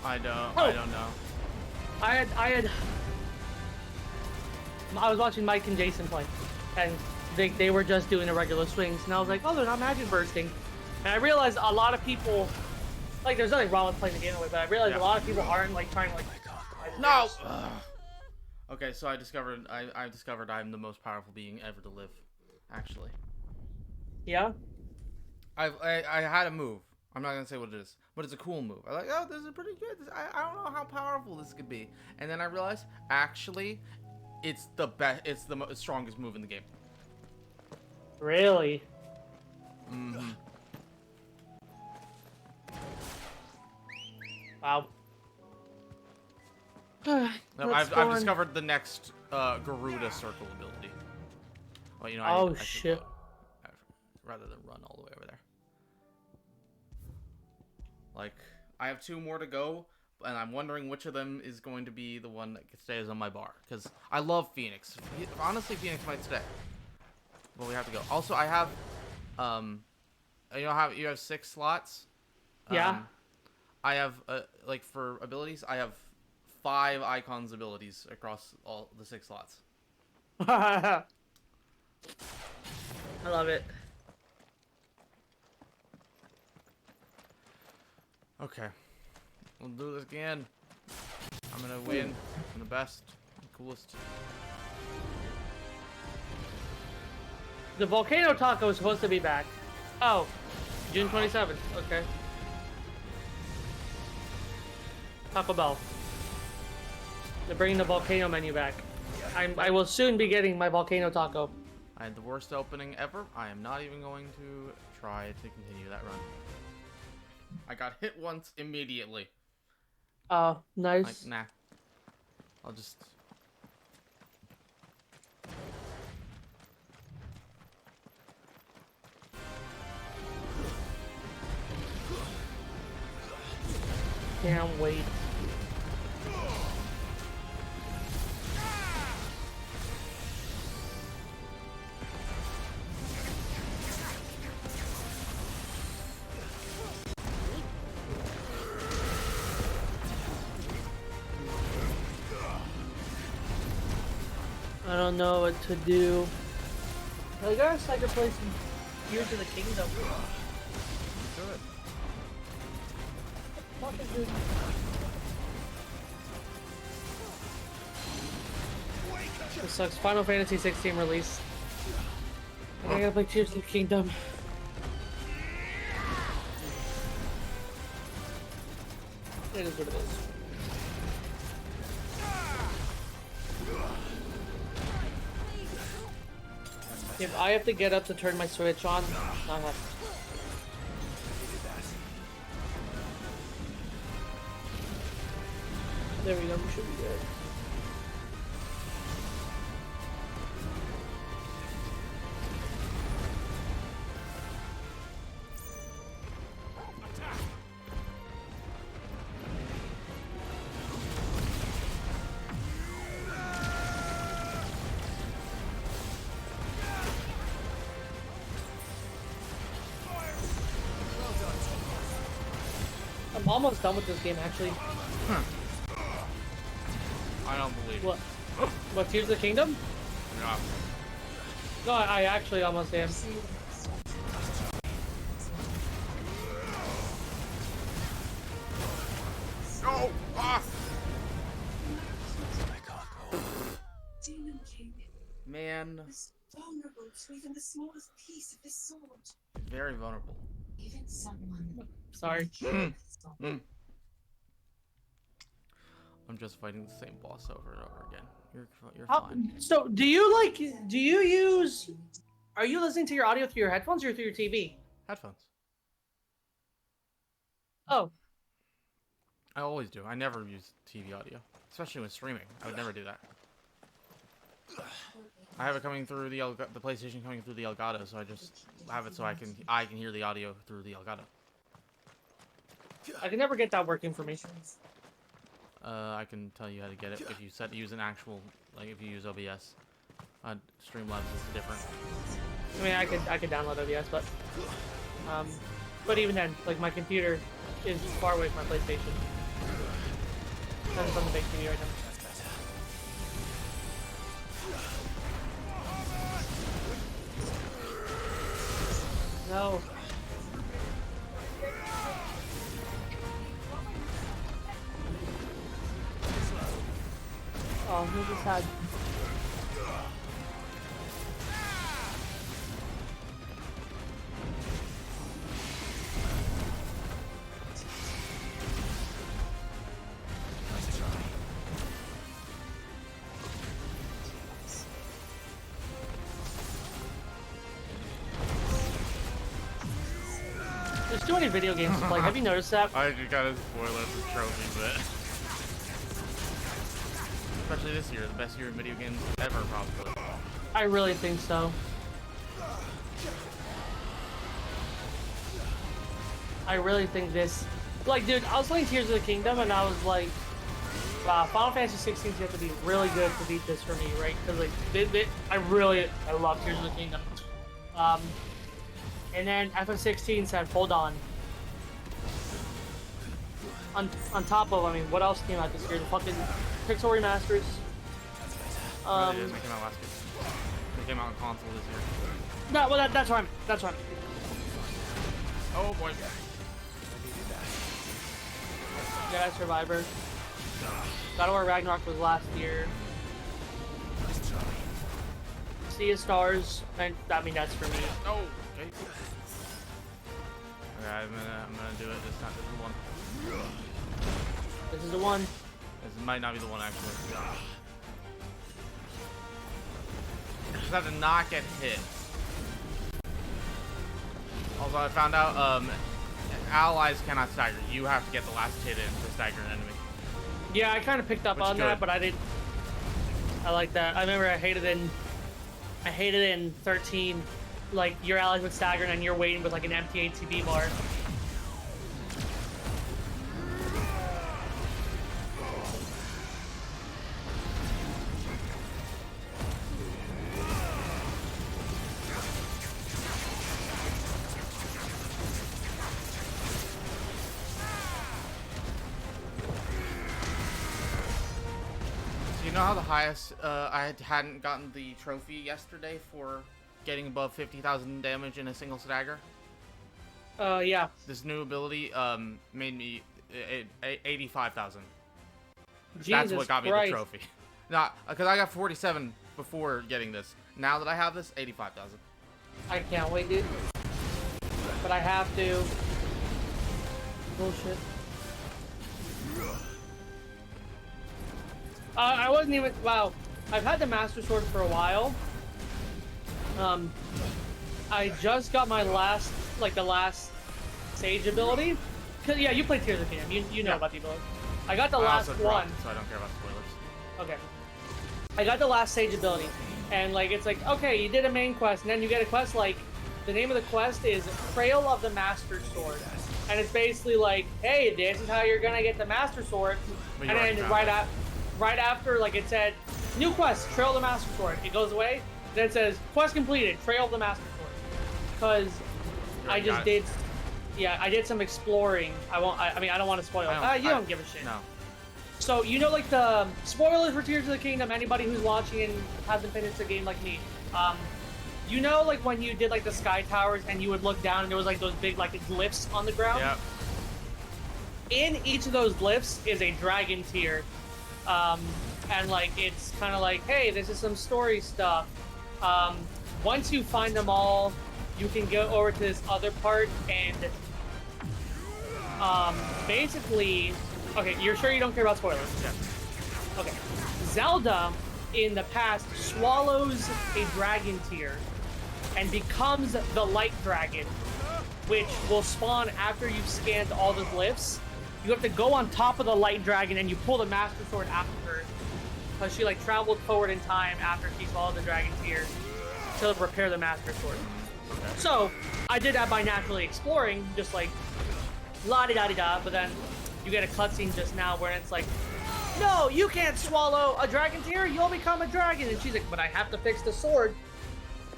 don't know. I was watching Mike and Jason play, and they were just doing the regular swings, and I was like, oh, they're not magic bursting. And I realized a lot of people, like, there's nothing wrong with playing the game away, but I realized a lot of people aren't like trying to like. No. Okay, so I discovered I'm the most powerful being ever to live. Actually. Yeah. I had a move. I'm not gonna say what it is, but it's a cool move. I'm like, oh, this is pretty good. I don't know how powerful this could be, and then I realized actually, it's the best. It's the strongest move in the game. Really? Mm-hmm. Wow. No, I've discovered the next Garuda circle ability. Well, you know, I should go, rather than run all the way over there. Like, I have 2 more to go, and I'm wondering which of them is going to be the one that stays on my bar. Because I love Phoenix. Honestly, Phoenix might stay. But we have to go. Also, I have, you have 6 slots. Yeah. I have, like, for abilities, I have 5 icons abilities across all the 6 slots. I love it. Okay. We'll do this again. I'm gonna win. I'm the best. The coolest. The volcano taco is supposed to be back. Oh, June 27th. Okay. Taco Bell. They're bringing the volcano menu back. I will soon be getting my volcano taco. I had the worst opening ever. I am not even going to try to continue that run. I got hit once immediately. Oh, nice. Like, nah. I'll just... Can't wait. I don't know what to do. I guess I could play some Tears of the Kingdom. What is it? This sucks. Final Fantasy 16 release. I gotta play Tears of the Kingdom. It is what it is. If I have to get up to turn my Switch on, I have to. There we go, we should be good. I'm almost done with this game, actually. I don't believe What? What, Tears of the Kingdom? Yeah. No, I actually almost am. No! Ah! Demon King Man, is vulnerable to even the smallest piece of this sword. very vulnerable. Even someone. Sorry. I'm just fighting the same boss over and over again. You're How, fine. so, do you use... Are you listening to your audio through your headphones or through your TV? Headphones. Oh. I always do. I never use TV audio, especially when streaming. I would never do that. I have it coming through the PlayStation coming through the Elgato, so I just have it so I can hear the audio through the Elgato. I can never get that working for me. I can tell you how to get it if you use an actual, like if you use OBS. Streamlabs is different. I mean, I could download OBS, but even then, like my computer is far away from my PlayStation. I'm just on the big TV right now. No. Oh, who just had... There's too many video games to play. Have you noticed that? I just got a spoiler for trophy, but especially this year, the best year in video games ever, probably. I really think so. I really think this... Like, dude, I was playing Tears of the Kingdom, and I was like, wow, Final Fantasy 16 you have to be really good to beat this for me, right? Because, like, I love Tears of the Kingdom. And then FF16 said, hold on. On top of, I mean, what else came out this year? The fucking Pixel remasters. They came out last year. They came out on console this year. No, well, that's what I mean. That's what I mean. Oh boy. Jedi Survivor. God of War Ragnarok was last year. Sea of Stars. And, I mean, that's for me. Oh, okay. Okay, I'm gonna do it this time. This is the one. This is the one. This might not be the one actually. Just have to not get hit. Also, I found out allies cannot stagger. You have to get the last hit in to stagger an enemy. Yeah, I kind of picked up on that, but I didn't. I like that. I remember I hated in 13. Like your allies would stagger and you're waiting with like an empty ATB bar. See, know how the highest hadn't gotten the trophy yesterday for getting above 50,000 damage in a single stagger? Yeah. This new ability made me 85,000. That's Jesus what got me Christ. the trophy. Not because I got 47 before getting this. Now that I have this, 85,000. I can't wait, dude. But I have to. Bullshit. I wasn't even. Wow. I've had the Master Sword for a while. I just got my last, like the last Sage ability. Cause yeah, you played Tears of the Kingdom. You know about the ability. I got the last also one. dropped, so I don't care about spoilers. Okay. I got the last Sage ability, and like it's like okay, you did a main quest, and then you get a quest like the name of the quest is Trail of the Master Sword, and it's basically like, hey, this is how you're gonna get the Master Sword, and then right after like it said new quest Trail of the Master Sword, it goes away. Then it says quest completed Trail of the Master Sword, because I just did. Yeah, I did some exploring. I mean, I don't want to spoil it. You don't give a shit. No. So, you know, like the spoilers for Tears of the Kingdom, anybody who's watching and hasn't finished the game like me, you know, like when you did like the Sky Towers and you would look down and there was like those big like glyphs on the ground? Yep. In each of those glyphs is a dragon tier. And like, it's kind of like, hey, this is some story stuff. Once you find them all, you can go over to this other part and basically, okay, you're sure you don't care about spoilers? Yeah. Okay. Zelda, in the past, swallows a dragon tear and becomes the light dragon, which will spawn after you've scanned all the glyphs. You have to go on top of the light dragon and you pull the Master Sword after her, because she like traveled forward in time after she swallowed the dragon tear to repair the Master Sword. So, I did that by naturally exploring, just like la-di-da-di-da, but then you get a cutscene just now where it's like, no, you can't swallow a dragon tear, you'll become a dragon. And she's like, but I have to fix the sword.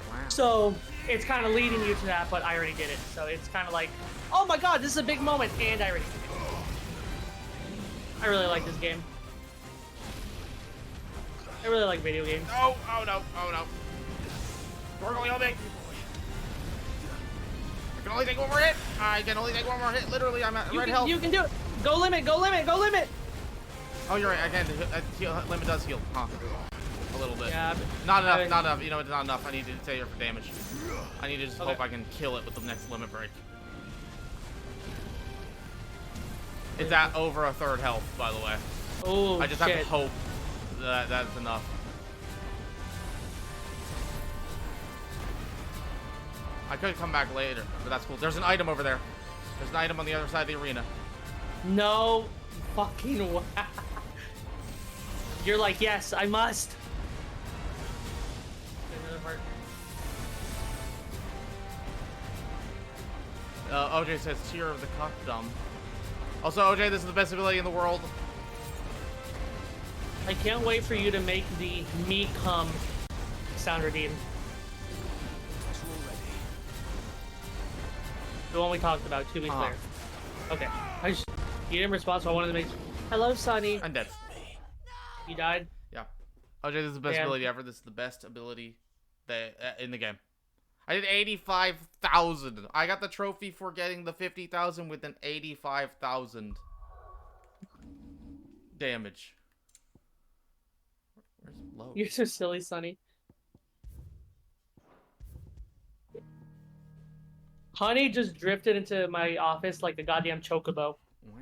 Wow. So, it's kind of leading you to that, but I already did it. So, it's kind of like, oh my god, this is a big moment, and I already did it. I really like this game. I really like video games. Oh no. Gorgoglio me. I can only take one more hit. I can only take one more hit. Literally, I'm at red health. You can do it. Go limit. Oh, you're right. Again, limit does heal. Huh. A little bit. Yeah. Not enough. You know, it's not enough. I need to stay here for damage. I need to just hope I can kill it with the next limit break. It's at over a third health, by the way. Oh, I just have to hope that that's enough. I could come back later, but that's cool. There's an item over there. There's an item on the other side of the arena. No fucking way. You're like, yes, I must. OJ says, Tear of the Cuckdom. Also, OJ, this is the best ability in the world. I can't wait for you to make the me come sound redeem. The one we talked about 2 weeks later. Okay. You didn't respond, so I wanted to make. Hello, Sonny. I'm dead. You died? Yeah. OJ, this is the best ability ever. This is the best ability in the game. I did 85,000. I got the trophy for getting the 50,000 with an 85,000 damage. Where's low? You're so silly, Sonny. Honey just drifted into my office like a goddamn chocobo. Wow.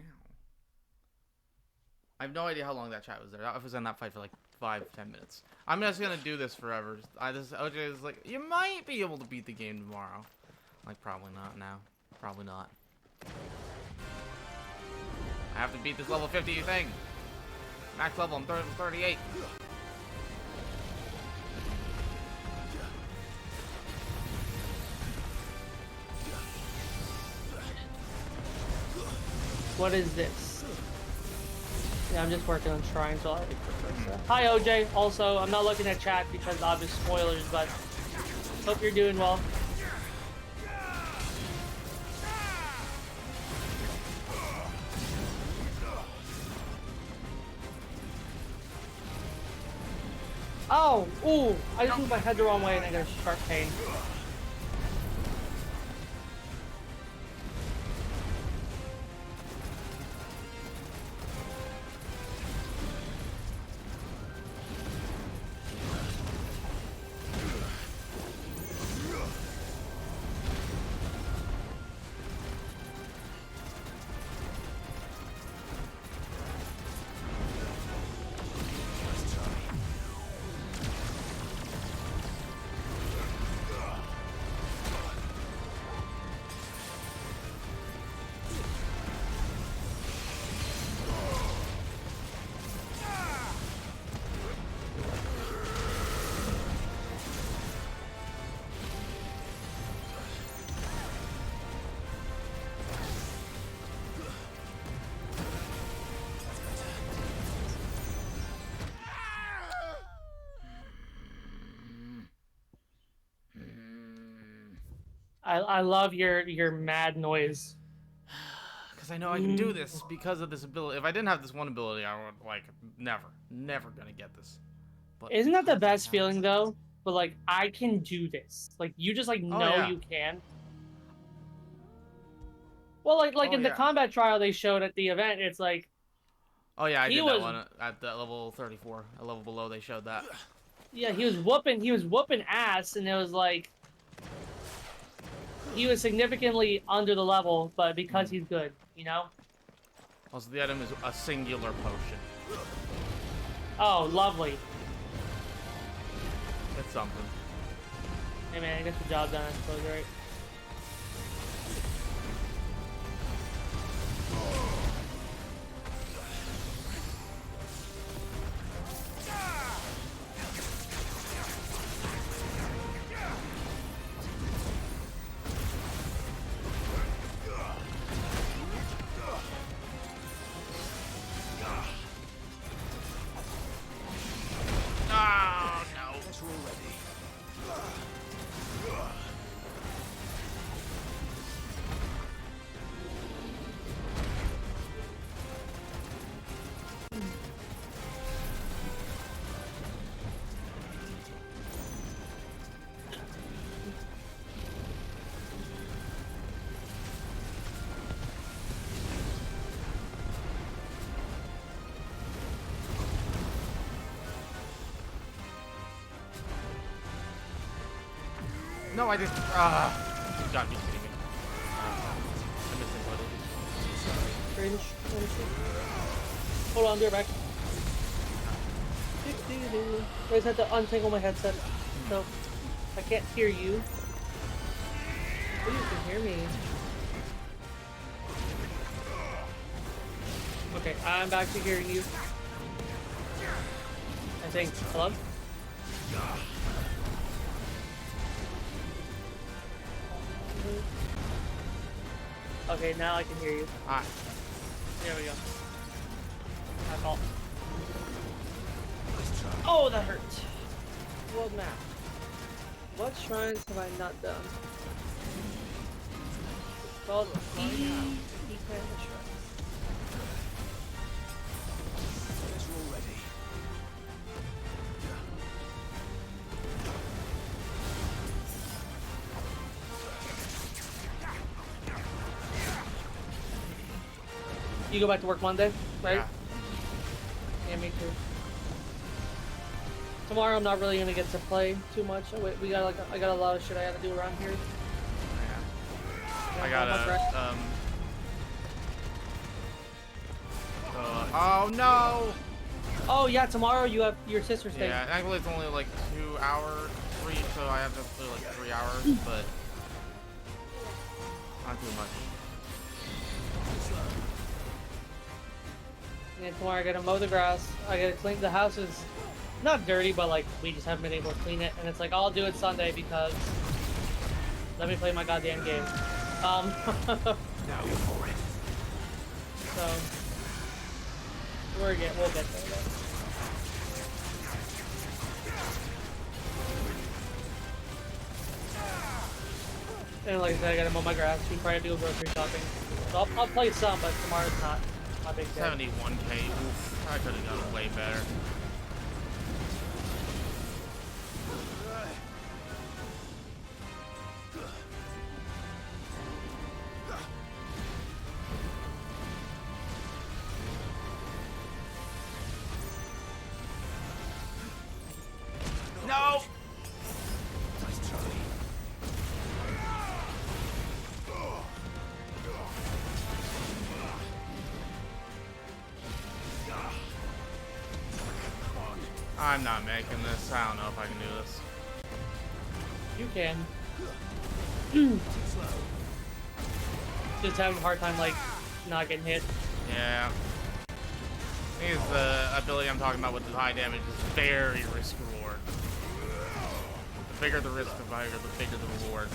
I have no idea how long that chat was there. I was in that fight for like 5-10 minutes. I'm just gonna do this forever. OJ is like, you might be able to beat the game tomorrow. Like, probably not now. Probably not. I have to beat this level 50 thing. Max level, I'm 38. What is this? Yeah, I'm just working on shrines while I wait for Persia. Hi, OJ. Also, I'm not looking at chat because of obvious spoilers, but hope you're doing well. Oh, ooh! I just moved my head the wrong way and I got a sharp pain. I love your mad noise. Because I know I can do this because of this ability. If I didn't have this one ability, I would, like, never gonna get this. But Isn't that the best feeling, though? But, like, I can do this. Like, you just, like, know you can. Well, like in the combat trial they showed at the event, it's like... Oh, yeah, I did that one at that level 34. A level below, they showed that. Yeah, he was whooping ass, and it was like... He was significantly under the level, but because he's good, you know? Also, the item is a singular potion. Oh, lovely. It's something. Hey man, I guess the job done, I suppose, right? No, I didn't. You gotta be kidding me. I'm missing what it is. Hold on, be right back. I just had to untangle my headset, so I can't hear you. But you can hear me. Okay, I'm back to hearing you. I think. Hello? Okay, now I can hear you. Alright. There we go. My fault. Oh, that hurt. World map. What shrines have I not done? It's called Shrines. You go back to work Monday, right? Yeah, me too. Tomorrow I'm not really gonna get to play too much. We got like I got a lot of shit I gotta do around here. Yeah. I gotta oh no! Oh yeah, tomorrow you have your sister's thing. Yeah, actually it's only like 2 hours free, so I have to play like 3 hours, but not too much. And tomorrow I gotta mow the grass. I gotta clean the house is not dirty, but like we just haven't been able to clean it. And it's like I'll do it Sunday because let me play my goddamn game. Now go for it. So we'll get there. Though. And like I said, I gotta mow my grass. We probably do grocery shopping. So I'll play some, but tomorrow's not my big day. 71k. Oof, I could have done way better. I'm not making this. I don't know if I can do this. You can. Just having a hard time, like, not getting hit. Yeah. I think it's the ability I'm talking about with the high damage is very risk reward. The bigger the risk, the bigger the reward.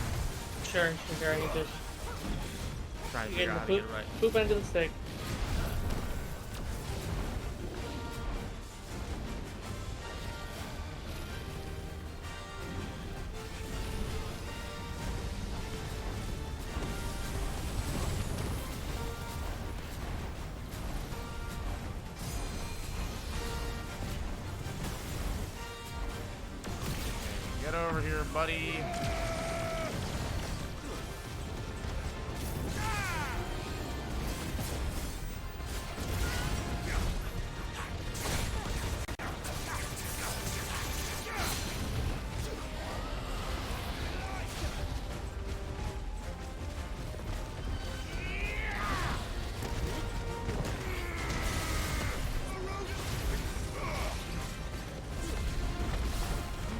Sure, I need to Trying to figure out how to get it right. Poop into the stick. Get over here, buddy.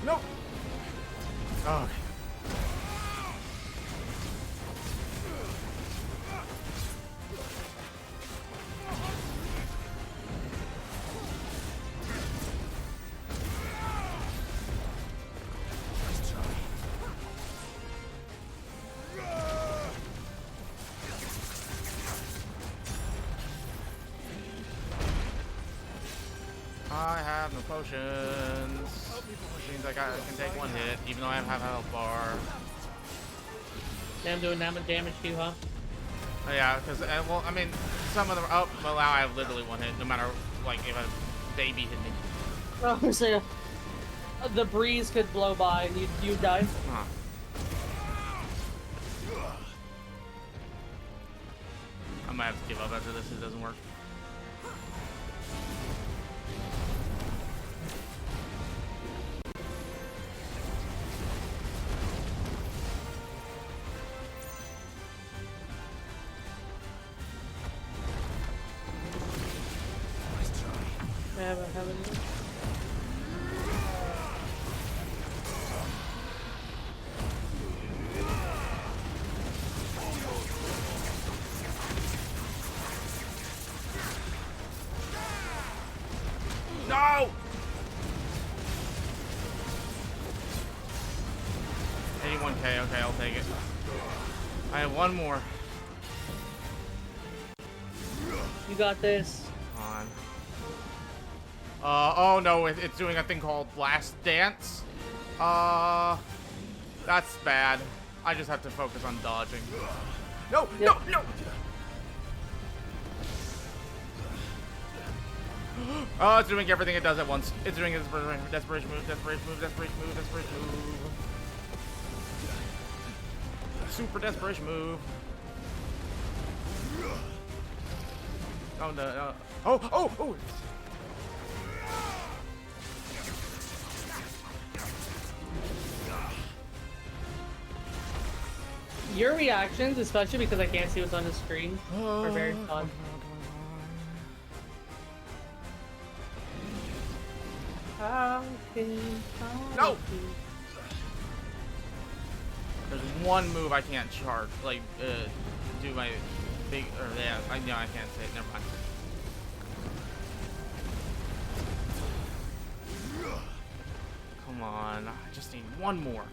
Nope. Okay. I have no potions. Which means I can take one hit, even though I have half a health bar. Yeah, I'm doing that much damage to you, huh? Oh, yeah, because, well, I mean, some of them, oh, well, now I have literally one hit, no matter, like, if a baby hit me. Oh, so the breeze could blow by and you'd die. Huh. I might have to give up after this if it doesn't work. No! 81k, okay, I'll take it. I have one more. You got this. Come on. Oh no, it's doing a thing called Last Dance. That's bad. I just have to focus on dodging. No, no, no! Oh, it's doing everything it does at once. It's doing a desperation move, desperation move, desperation move, desperation move. Super desperation move. Oh, no, no. Oh, oh, oh! Your reactions, especially because I can't see what's on the screen, are very fun. No! There's one move I can't charge, like, do my big, or yeah, I know I can't say it, never mind. Come on, I just need one more.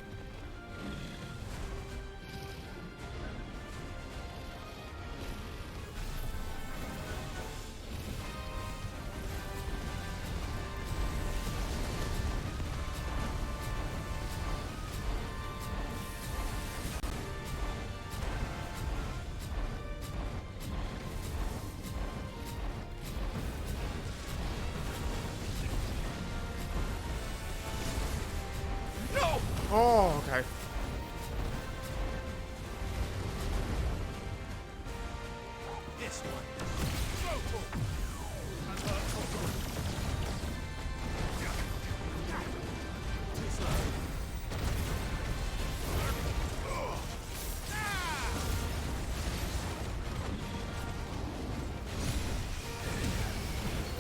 Oh, okay. This one.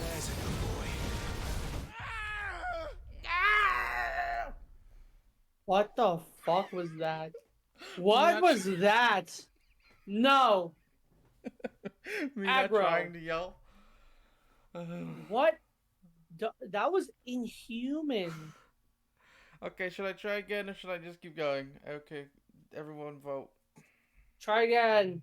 There's a good boy. What the fuck was that? What was that? No. Me not Aggro. trying to yell. What? That was inhuman. Okay, should I try again or should I just keep going? Okay, everyone vote. Try again.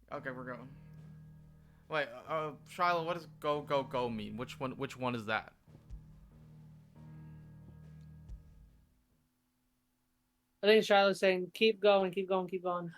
Okay, we're going. Wait, Shiloh, what does go go go mean? Which one is that? I think Shiloh's saying keep going, keep going, keep going.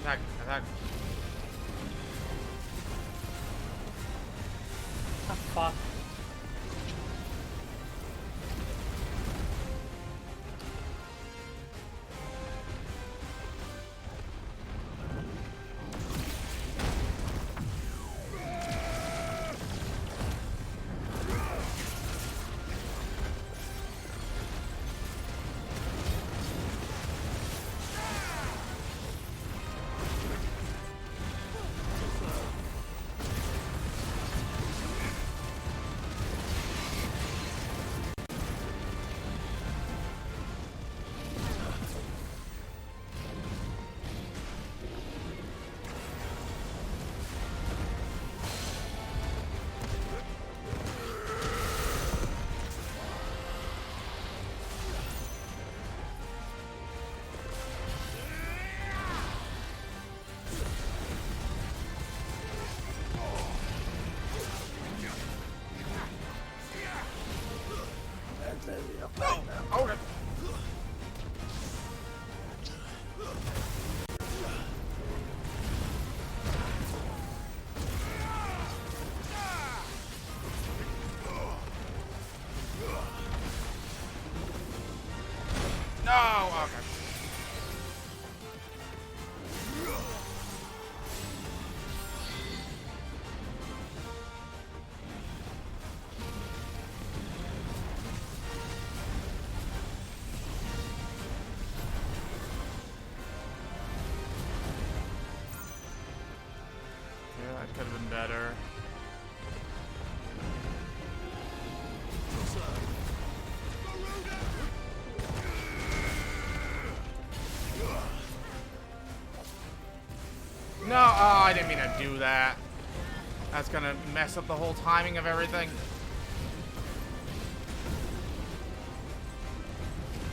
Attack, attack. Ah, fuck. Okay. No, okay. Yeah, that could have been better. No, oh, I didn't mean to do that. That's gonna mess up the whole timing of everything.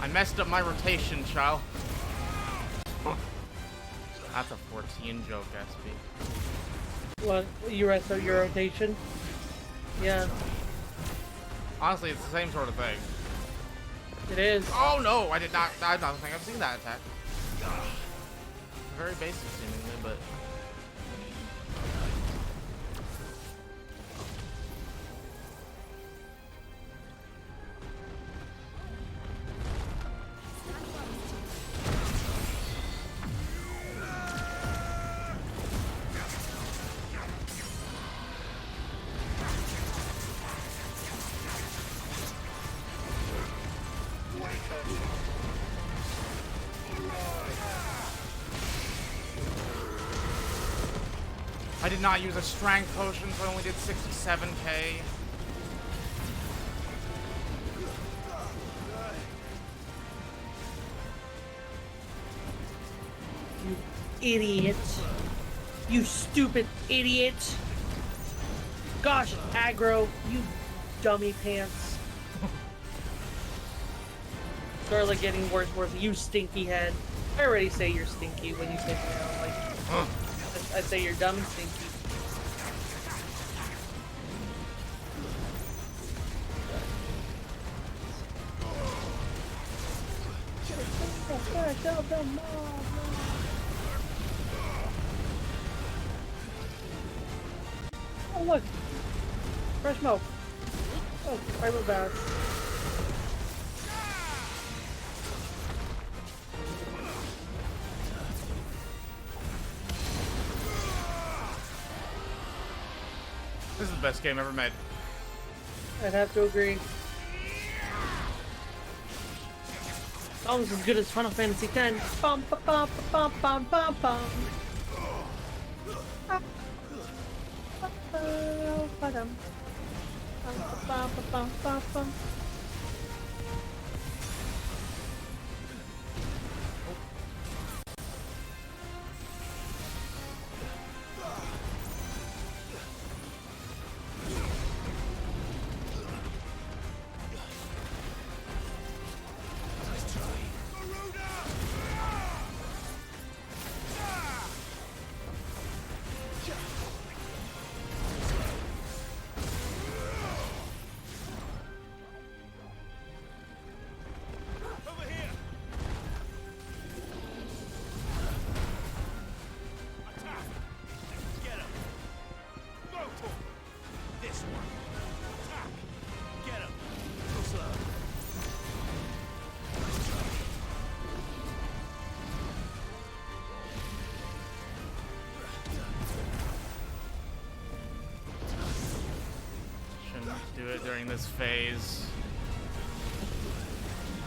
I messed up my rotation, child. That's a 14 joke, SP. What? You rest of your rotation? Yeah. Honestly, it's the same sort of thing. It is. Oh no, I did not. I don't think I've seen that attack. Very basic seemingly, but. I did not use a strength potion, so I only did 67k. You idiot. You stupid idiot. Gosh, aggro, you dummy pants. Scarlet getting worse, you stinky head. I already say you're stinky when you take me out, like... I'd say you're dumb and stinky. Oh look, fresh milk. Oh, fiber bath. This is the best game ever made. I'd have to agree. Almost as good as Final Fantasy X. Bum, ba, bum, ba, bum, bum, bum, bum. Do it during this phase.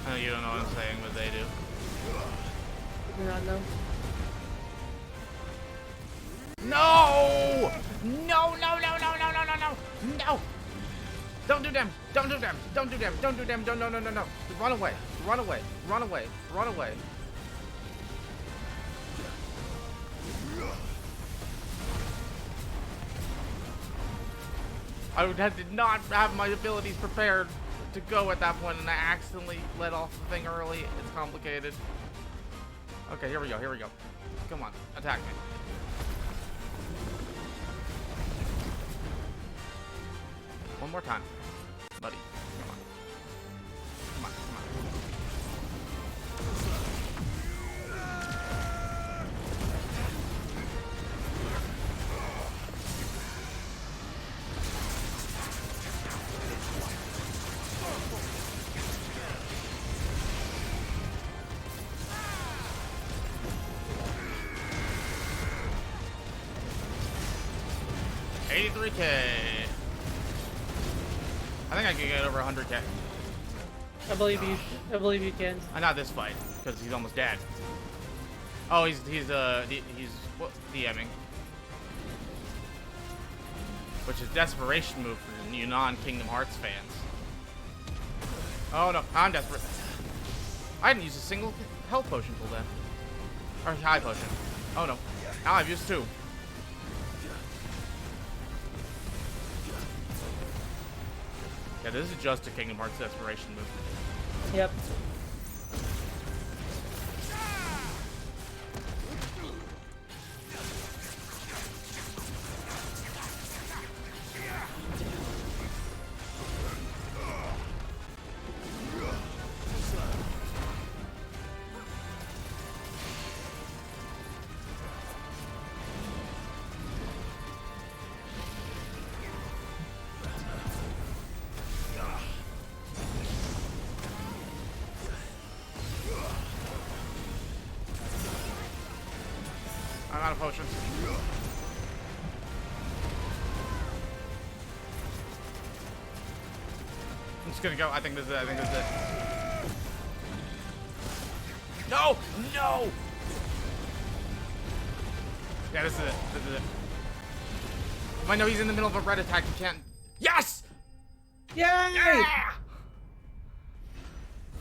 I know you don't know what I'm saying, but they do. Do not know. No! No, no, no, no, no, no, no, no! No! Don't do them! Don't do them! Don't do them! Don't do them! Don't, no, no, no, no! Run away! Run away! Run away! Run away! did not have my abilities prepared to go at that point, and I accidentally let off the thing early. It's complicated. Okay, here we go. Here we go. Come on, attack me. One more time, buddy. Come on. Come on. Come on. 83K. I think I can get over 100K. I believe you can. Not this fight, because he's almost dead. Oh, he's DMing, which is desperation move for you non-Kingdom Hearts fans. Oh no, I'm desperate. I didn't use a single health potion till then, or high potion. Oh no, now I've used 2. Yeah, this is just a Kingdom Hearts desperation move. Yep. I'm out of potions. I'm just gonna go. I think this is it. I think this is it. No! No! Yeah, this is it. This is it. I know he's in the middle of a red attack. You can't. Yes! Yay! Yeah!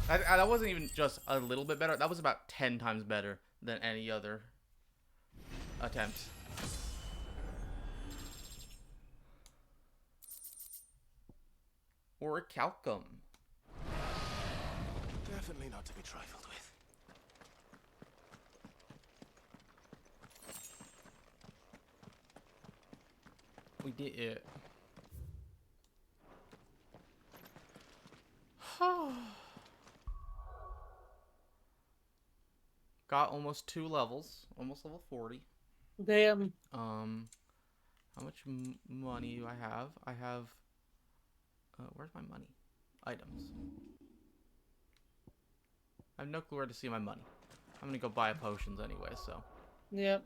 That wasn't even just a little bit better. That was about 10 times better than any other attempt. Or a Calcum. Definitely not to be trifled with. We did it. Got almost 2 levels. Almost level 40. Damn. How much money do I have? I have... where's my money? Items. I have no clue where to see my money. I'm gonna go buy potions anyway, so... Yep.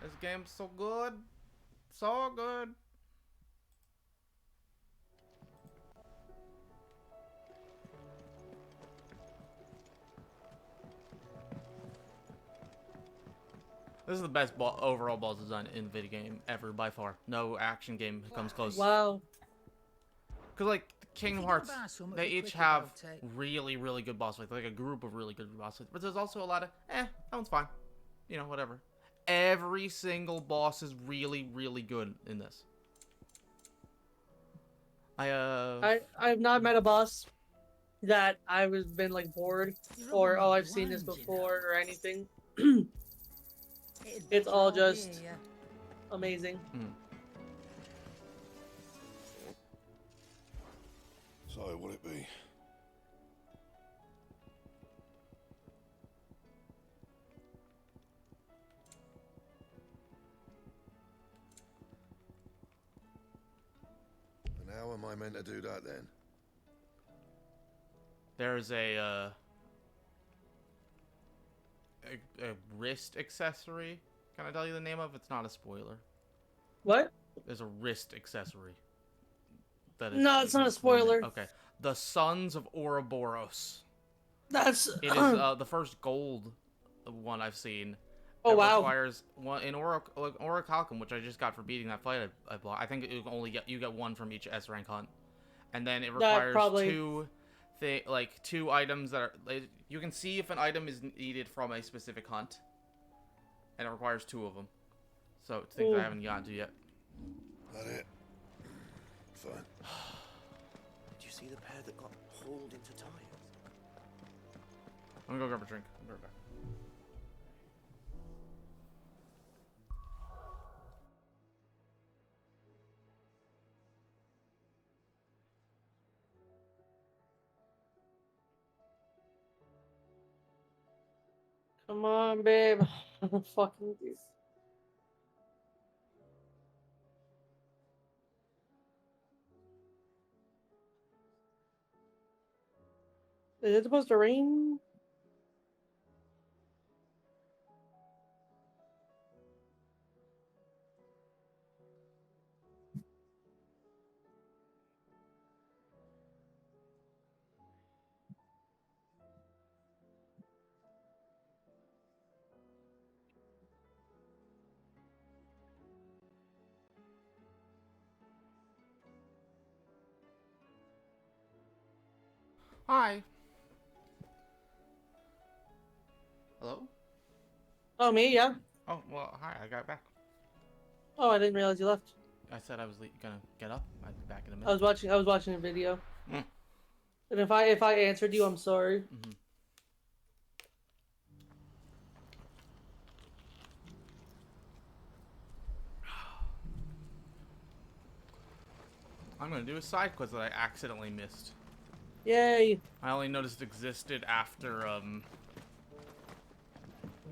This game's so good. So good. This is the best overall boss design in video game ever by far. No action game comes close. Wow. Cause like Kingdom Hearts, they each have really, really good boss fights. Like a group of really good boss fights. But there's also a lot of, that one's fine. You know, whatever. Every single boss is really, really good in this. I've not met a boss that I was been like bored or oh I've seen this before or anything. It's all just amazing. So, what'd it be? And how am I meant to do that then? There's a wrist accessory. Can I tell you the name of it? It's not a spoiler. What? There's a wrist accessory. That No, it's not a spoiler. Okay. The Sons of Ouroboros. That's... It is the first gold one I've seen. Oh, it wow. Requires one in Orichalcum, which I just got for beating that fight I bought. I think you get one from each S rank hunt, and then it requires two items that are. You can see if an item is needed from a specific hunt, and it requires 2 of them. So it's things I haven't gotten to yet. That it? Fine. Did you see the pair that got hauled into tires? I'm gonna go grab a drink. I'll be right back. Come on, babe. Fucking this. Is it supposed to rain? Hi. Hello? Oh, me? Yeah. Oh, well, hi. I got back. Oh, I didn't realize you left. I said I was gonna get up. I'd be back in a minute. I was watching a video. Mm. And if I answered you, I'm sorry. Mm-hmm. I'm gonna do a side quest that I accidentally missed. Yay! I only noticed it existed after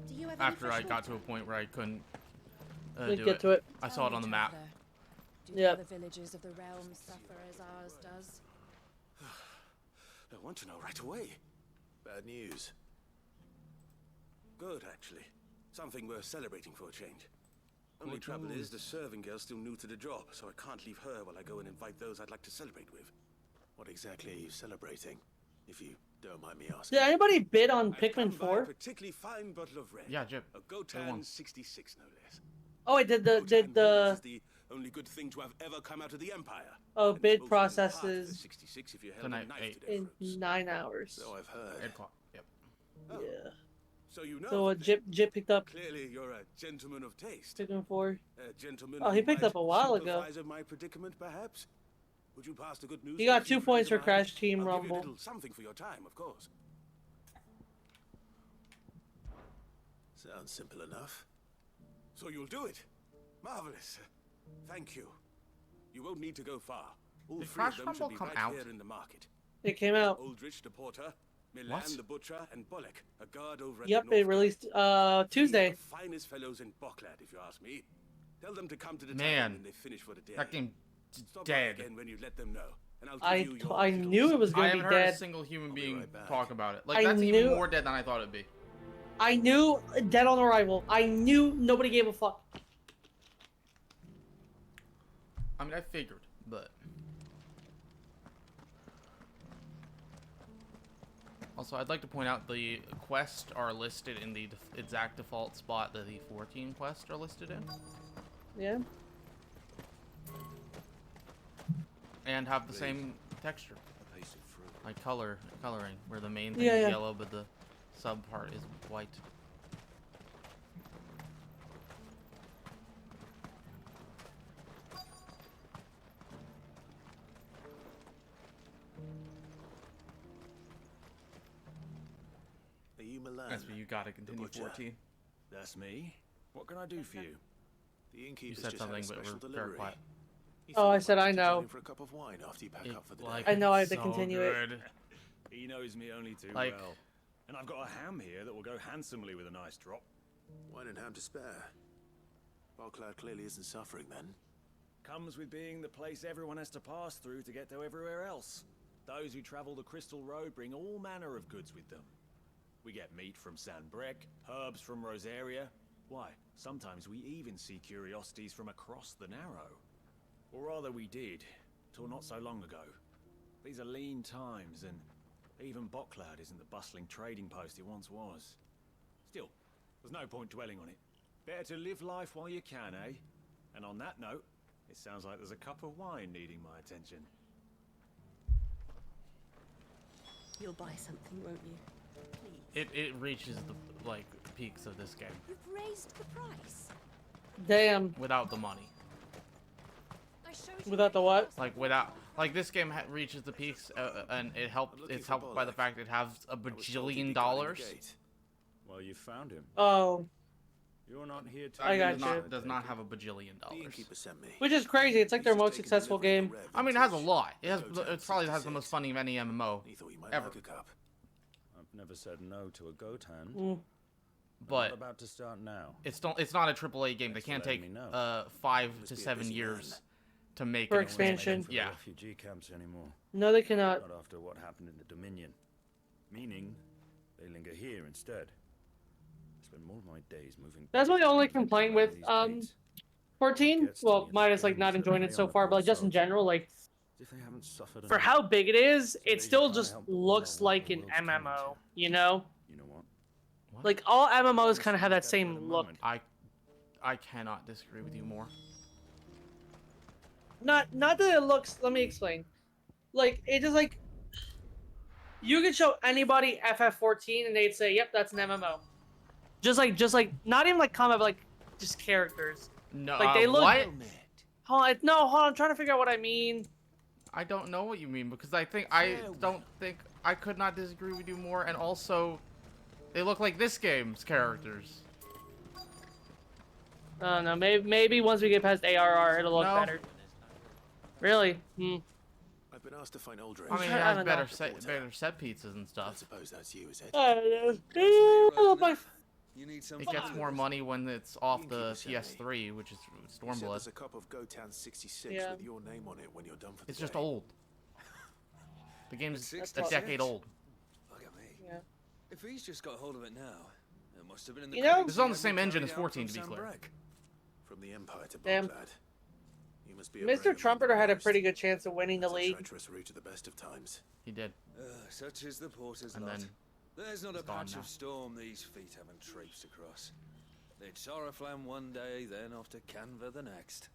Do you have after any I fresh got to a water? point where I couldn't Couldn't do get to it. I saw it on the map. Do Yep. the villages of the realm suffer as ours does? I want to know right away. Bad news. Good, actually. Something worth celebrating for a change. Only trouble is, the serving girl's still new to the job, so I can't leave her while I go and invite those I'd like to celebrate with. What exactly are you celebrating, if you don't mind me asking? Did anybody bid on I've Pikmin come by 4? a particularly fine bottle of red. Yeah, Jip. A They won. Gotan 66, no less. Oh, I did the This is the only good thing to have ever come out of the Empire. oh And bid it's mostly part of the processes 66 if you held Tonight, a knife 8. to their in throats. 9 hours. So I've heard. 8 o'clock. Yep. Oh, Yeah. so you know. So of it Jip picked up then. Clearly, you're a gentleman of taste. Pikmin 4. A gentleman. Oh, he who picked might up a while ago. sympathize with my predicament, perhaps. Would you pass the good news? He to a got few 2 points for friends of mine? Crash Team I'll give you a Rumble. little something for your time, of course. Sounds simple enough. So you'll do it. Marvelous. Thank you. You won't need to go far. All Did three of Crash them Rumble should be come right out? here in the market. It came out. Aldrich the porter, Milan What? the butcher, and Bollock, a guard over at Yep, the it North released Tuesday. Three of the finest fellows in Boklad, if you ask me. Tell them to come to the Man, tavern when they finish for the day. That game Stop by dead. again when you let them know, and I'll I give you your I little knew it was I gonna be haven't heard a dead. single human I'll be being right back. talk about it. Like, I that's knew- even more dead than I thought it'd be. I knew dead on arrival. I knew nobody gave a fuck. I mean, I figured, but... Also, I'd like to point out the quests are listed in the exact default spot that the 14 quests are listed in. Yeah. And have the same texture. Like coloring, where the main thing Yeah, is yeah. yellow, but the sub part is white. Are you Milan? That's where you gotta continue butcher? 14. That's me. What can I do for you? The You innkeeper's said just had a something, but special we're very delivery. quiet. He Oh, thought I you said might I like to join know. him for a cup of wine after you pack up for the Like, day. I know I have to so continue it. good. He knows me only too Like- well. And I've got a ham here that will go handsomely with a nice drop. Wine and ham to spare. Boklad clearly isn't suffering then. Comes with being the place everyone has to pass through to get to everywhere else. Those who travel the Crystal Road bring all manner of goods with them. We get meat from Sanbrek, herbs from Rosaria. Why, sometimes we even see curiosities from across the Narrow. Or rather we did, till not so long ago. These are lean times, and even Boklad isn't the bustling trading post it once was. Still, there's no point dwelling on it. Better to live life while you can, eh? And on that note, it sounds like there's a cup of wine needing my attention. You'll buy something, won't you? Please. It reaches the, like, peaks of this game. You've raised the price. Damn. Without the money. I showed you Without the what? Like, without... Like, this game reaches the peaks, and it's helped by the fact it has a bajillion dollars. Well, you found him. Oh. You're not here to... I got you. Does not have a bajillion dollars. Which is crazy. It's like their most successful game. I mean, it has a lot. It probably has the most funding of any MMO ever. I've never said no to a goat hand. Mm. But about to start now. It's not a AAA game. They can't take 5 to 7 years to make For an expansion. For Yeah. refugee camps anymore. No, they cannot. Not after what happened in the Dominion. Meaning, they linger here instead. I spend more of my days moving. That's my only complaint with 14. Well, minus like not enjoying it so far, but like, just in general, like If they haven't suffered for how big it is, it still just looks like an MMO. You know? You know what? Like all MMOs kind of have that same look. I cannot disagree with you more. Not that it looks. Let me explain. Like it just like you could show anybody FF14 and they'd say, "Yep, that's an MMO." Just like not even like combat, but like just characters. No, like they look. what? Hold on, no, hold on. I'm trying to figure out what I mean. I don't know what you mean because I don't think I could not disagree with you more. And also, they look like this game's characters. I don't know. Maybe once we get past ARR, it'll look better. Really? Hmm. I've been asked to find Aldrich. I mean, it has better set pieces and stuff. I suppose that's you, is it? You need some. It gets more money when it's off the PS3, which is You said Stormblood. there's a cup of Gotan 66 Yeah. with your name on it when you're done for the It's just day. old. The game's a 66? decade old. Look at me. Yeah. If he's just got hold of it now, it must have been in the. You know- This is on the same engine as 14, to be clear. From the Empire to Damn. Boklad. You must be a Mr. brave Trumpeter had a man. pretty good chance of winning the That's a league. treacherous route to the best of times. He did. Such is the porter's And lot. then There's not a he's gone patch now. of storm these feet haven't traipsed across. They'd Soraflam one day, then off to Canva the next.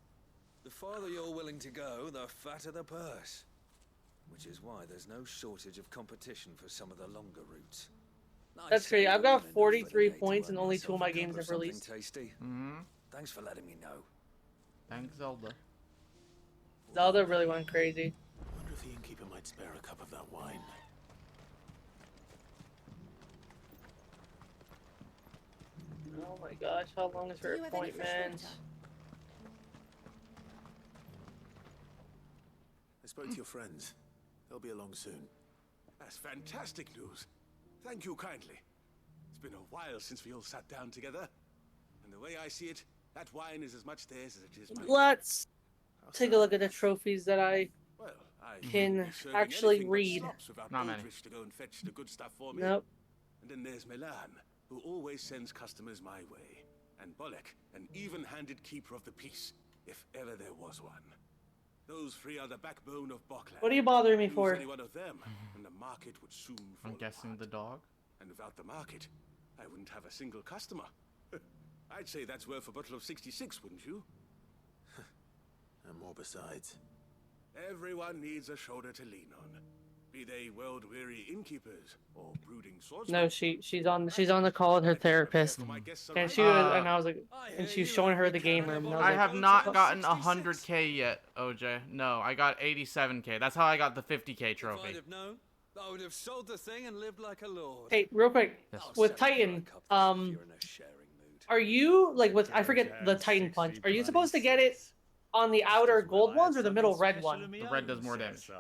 The farther you're willing to go, the fatter the purse. Which is why there's no shortage of competition for some of the longer routes. That's crazy. I've got 43 points and only 2 of my games have Something released. tasty. Mm-hmm. Thanks for letting me know. Thanks, Zelda. Zelda really went crazy. I wonder if the innkeeper might spare a cup of that wine. Oh my gosh, how long is her Do you have any fresh appointment? water? I spoke to your friends. They'll be along soon. That's fantastic news. Thank you kindly. It's been a while since we all sat down together. And the way I see it, that wine is as much theirs as it is mine. Let's take a look at the trophies that I Well, I can wouldn't be serving actually anything but read. slops without Not many. Aldrich to go and fetch the good stuff for me. Nope. And then there's Milan, who always sends customers my way. And Bolek, an even-handed keeper of the peace, if ever there was one. Those three are the backbone of Bokland. What are you bothering me Lose for? any one of them, and the market would soon fall I'm guessing the dog. And without the market, I wouldn't have a single customer. I'd say that's worth a bottle of 66, wouldn't you? And more besides. Everyone needs a shoulder to lean on. Be they world-weary innkeepers or brooding swordsmen. No, she's on the call with her therapist, and and I was like, and she was showing her the game room. And I was I like, have not gotten 100k yet, OJ. No, I got 87k. That's how I got the 50k If I'd trophy. have known, I would have sold the thing and lived like a lord. Hey, real quick, with Titan, are you like with I forget the Titan punch? Are you supposed to get it on the outer gold ones or the middle red one? The red does more damage.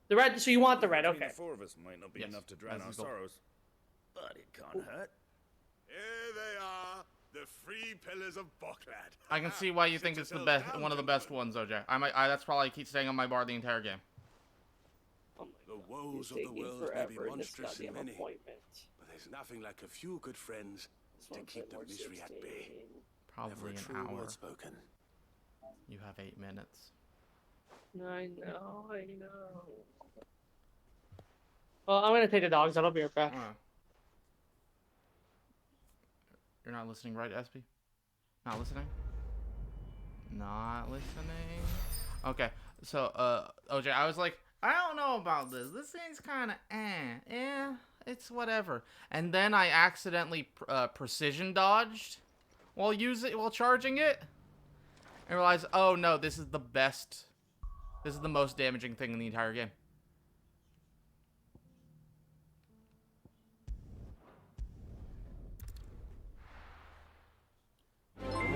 The red, so you want the red? Okay. The four of us might not be Yes, enough to drown that's our the goal. sorrows, but it can't hurt. Here they are, the three pillars of Bokland. I can see why you think it's the best, one of the best ones, OJ. That's probably keep staying on my bar the entire game. The woes of the taking world may be forever in this monstrous and goddamn many, appointment. but there's nothing like a few good friends to keep the misery at bay. Probably an True hour. word spoken. You have 8 minutes. I know, I know. Well, I'm gonna take the dogs. I'll be right back. You're not listening, right, Espy? Not listening? Not listening? Okay, so, OJ, I was like, I don't know about this. This thing's kind of yeah, it's whatever. And then I accidentally precision dodged while charging it, and realized, oh no, this is the best. This is the most damaging thing in the entire game.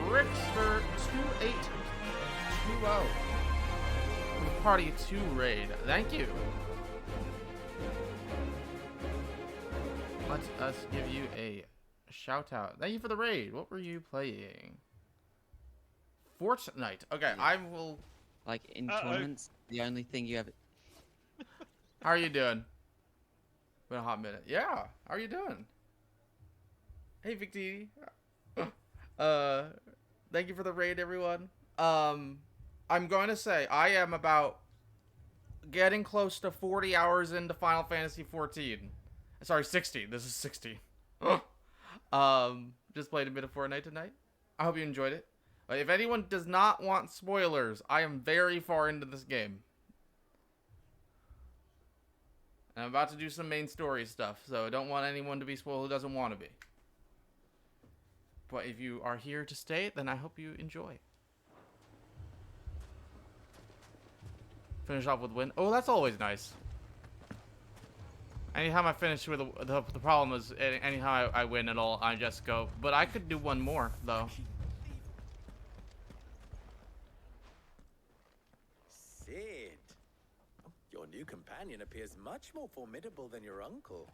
Rickster 2820. The Party 2 raid. Thank you. Let us give you a shout out. Thank you for the raid. What were you playing? Fortnite. Okay, I will. Like in tournaments, the only thing you have. How are you doing? Been a hot minute. Yeah. How are you doing? Hey, Vic D. Thank you for the raid, everyone. I'm going to say I am about getting close to 40 hours into Final Fantasy 14. Sorry, 16. This is 16. Just played a bit of Fortnite tonight. I hope you enjoyed it. If anyone does not want spoilers, I am very far into this game. And I'm about to do some main story stuff, so I don't want anyone to be spoiled who doesn't want to be. But if you are here to stay, then I hope you enjoy. Finish off with win. Oh, that's always nice. Anytime I finish with the problem is anytime I win at all, I just go. But I could do one more though. Sid, your new companion appears much more formidable than your uncle.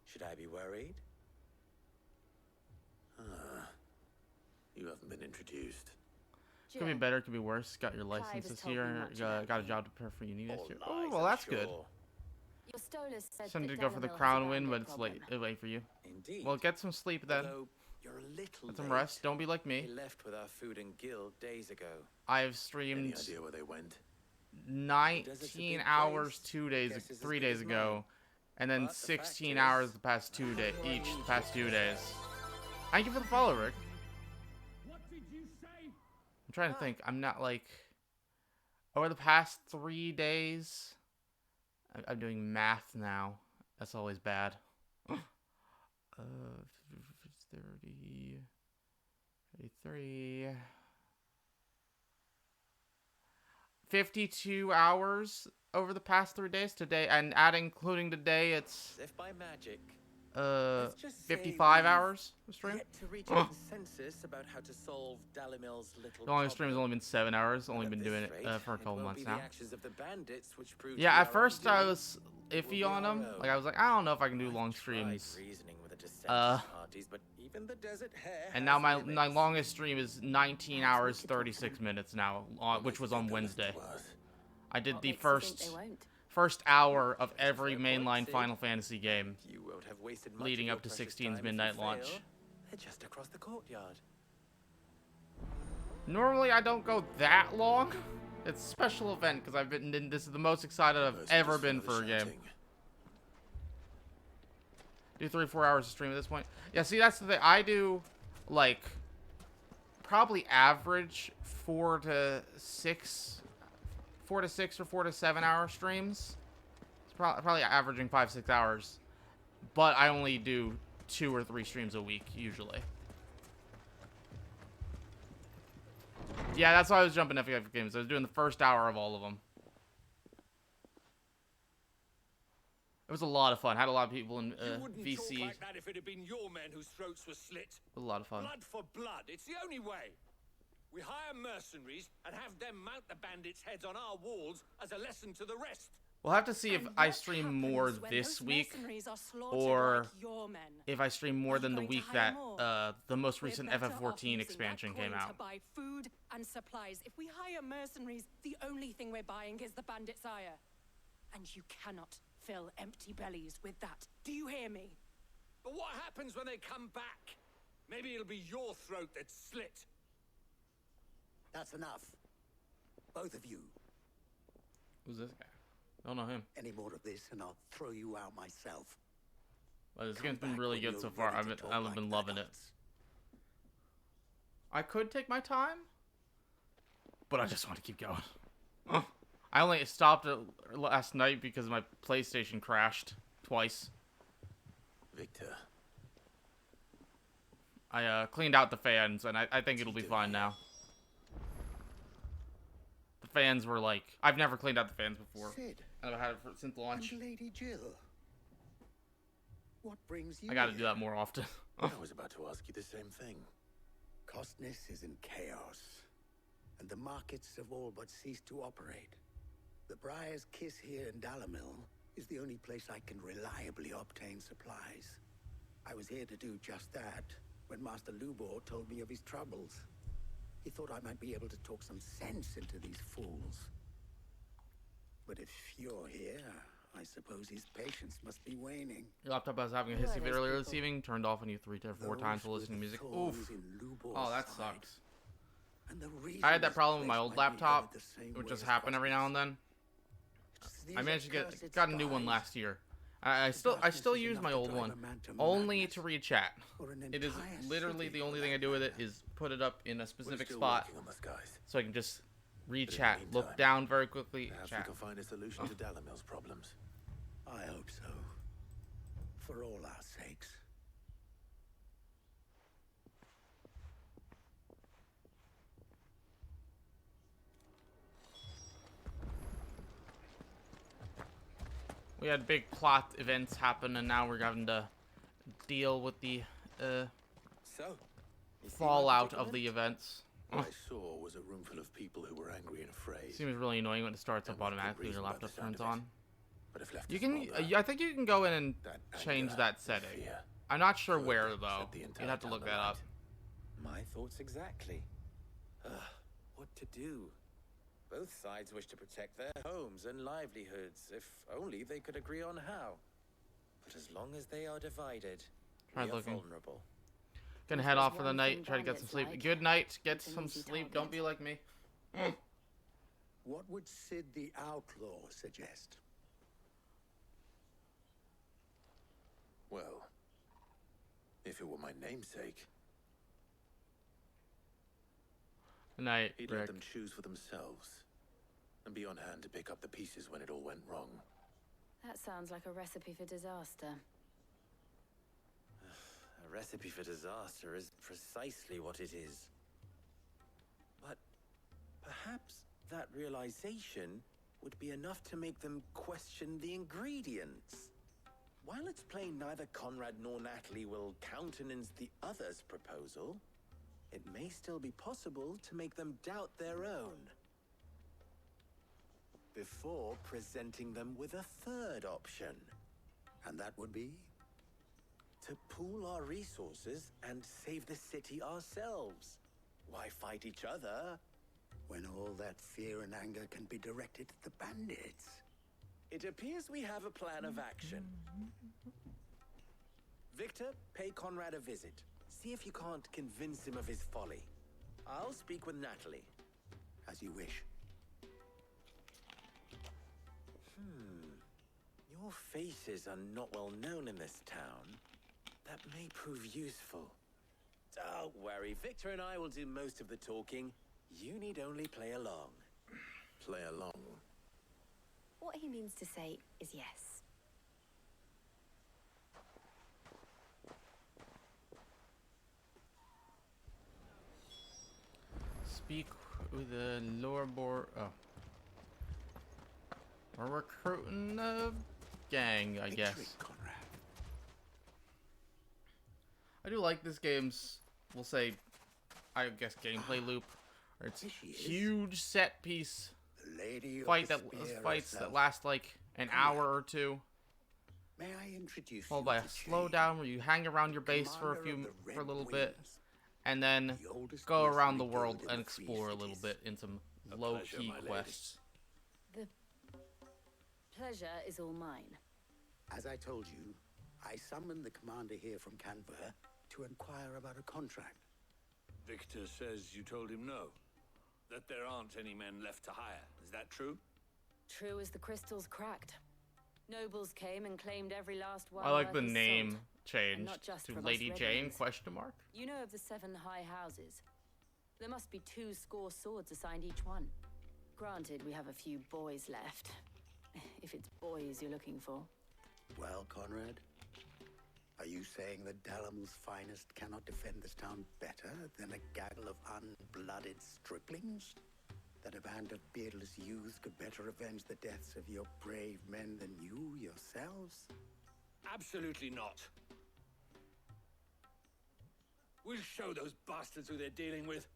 Should I be worried? You haven't been introduced. Could be better, could be worse. Got your licenses here. Got a job to prepare for uni next year. Oh, well, that's good. Your Stolas said Something to that go for the Dalamil crown has win, but abandoned it's problem. late for you. Indeed. Well, get some sleep then. Although you're a little Get some late. rest. Don't be like me. They left with our food and guild days ago. I have streamed Any idea where they went? 19 hours 3 days ago, and then 16 hours the past 2 days the past 2 days. Thank you for the follow, Rick. What did you say? I'm trying to think. I'm not like over the past 3 days. I'm doing math now. That's always bad. 30, 33, 52 hours over the past 3 days today, and including today, it's As if by magic, Let's just say 55 we've hours of stream. Yet to reach a consensus about how to solve Dalimil's little The longest stream has problem. only been 7 hours. Only But been at doing this it rate, for a couple it won't months be now. the actions of the bandits which prove Yeah, to be at our first I undoing. was It will iffy be on our them. own. Like I was like, I don't know if I can do long Tried streams. reasoning with the dissenters parties, but even the desert hare And has now my limits. longest stream is 19 hours 36 minutes now, which was on Wednesday. I did the first hour of every mainline Final Fantasy game You won't have wasted much leading of up to your precious 16's time if you midnight fail. launch. They're just across the courtyard. Normally I don't go that long. It's a special event because this is the most excited I've ever been for a game. Do 3-4 hours of stream at this point. Yeah, see, that's the thing. I do like probably average 4 to 6 or 4 to 7 hour streams. It's probably averaging 5-6 hours, but I only do 2 or 3 streams a week usually. Yeah, that's why I was jumping FF games. I was doing the first hour of all of them. It was a lot of fun. Had a lot of people in You wouldn't VC. talk like that if it had been your men whose throats were slit. A lot of fun. Blood for blood. It's the only way. We hire mercenaries and have them mount the bandits' heads on our walls as a lesson to the rest. We'll have to see if I stream more this week, or if I stream more than the week that the most recent FF14 expansion came out. To buy food and supplies. If we hire mercenaries, the only thing we're buying is the bandits' ire. And you cannot fill empty bellies with that. Do you hear me? But what happens when they come back? Maybe it'll be your throat that's slit. That's enough. Both of you. Who's this guy? Don't know him. Any more of this and I'll throw you out myself. Well, this game's been really good so far. I've been loving it. I could take my time, but I just want to keep going. I only stopped it last night because my PlayStation crashed twice. Victor. I cleaned out the fans, and I think it'll be fine now. The fans were like... I've never cleaned out the fans before. Sid, I've had it since launch. and Lady Jill. What brings you I gotta here? do that more often. I was about to ask you the same thing. Costness is in chaos, and the markets have all but ceased to operate. The Briar's Kiss here in Dalimil is the only place I can reliably obtain supplies. I was here to do just that when Master Lubor told me of his troubles. He thought I might be able to talk some sense into these fools. But if you're here, I suppose his patience must be waning. Your laptop was having a hissy fit earlier this evening. Turned off on you 3 to 4 times while listening to music. Oof. Oh, that sucks. I had that problem with my old laptop, which just happened every now and then. I managed to got a new one last year. I still use my old one only to read chat. It is literally the only thing I do with it is put it up in a specific spot so I can just read chat, look down very quickly, Perhaps chat. we can find a solution to Dalimil's problems. I hope so. For all our sakes. We had big plot events happen, and now we're having to deal with the fallout of the events. What I saw was a room full of people who were angry and afraid. Seems really annoying when it starts up automatically when your reason by the laptop sound turns of it. on. But if left You to can, smolder, I think you can go in and change anger that setting. fear I'm not sure where further though. set the You'd entire have to look town that up. alight. My thoughts exactly. What to do? Both sides wish to protect their homes and livelihoods, if only they could agree on how. But as long as they are divided, Try we are looking. vulnerable. Gonna head off for the night. Try to get some sleep. Good night. Get some sleep. Don't be like me. What would Sid the Outlaw suggest? Well, if it were my namesake, Good night, he'd Rick. let them choose for themselves and be on hand to pick up the pieces when it all went wrong. That sounds like a recipe for disaster. A recipe for disaster is precisely what it is. But perhaps that realization would be enough to make them question the ingredients. While it's plain neither Conrad nor Natalie will countenance the other's proposal, it may still be possible to make them doubt their own. Before presenting them with a third option. And that would be? To pool our resources and save the city ourselves. Why fight each other? When all that fear and anger can be directed at the bandits. It appears we have a plan of action. Victor, pay Conrad a visit. See if you can't convince him of his folly. I'll speak with Natalie. As you wish. Your faces are not well known in this town. That may prove useful. Don't worry, Victor and I will do most of the talking. You need only play along. Play along? What he means to say is yes. Speak with the lower board. Oh. We're recruiting a gang, I guess. I do like this game's, we'll say, I guess, gameplay loop. Or it's huge set piece fights that last like an hour or two. May I introduce followed by a slowdown where you hang around your base for a little bit, and then go around the world and explore a little bit in some low-key quests. The pleasure is all mine. As I told you, I summoned the commander here from Canberra to inquire about a contract. Victor says you told him no. That there aren't any men left to hire. Is that true? True as the crystals cracked. Nobles came and claimed every last one. I like the worth his name salt. change To to Lady Jane, question mark? You know of the 7 high houses. There must be 2 score swords assigned each one. Granted, we have a few boys left. If it's boys you're looking for. Well, Conrad, are you saying that Dalamil's finest cannot defend this town better than a gaggle of unblooded striplings? That a band of beardless youths could better avenge the deaths of your brave men than you yourselves? Absolutely not. We'll show those bastards who they're dealing with.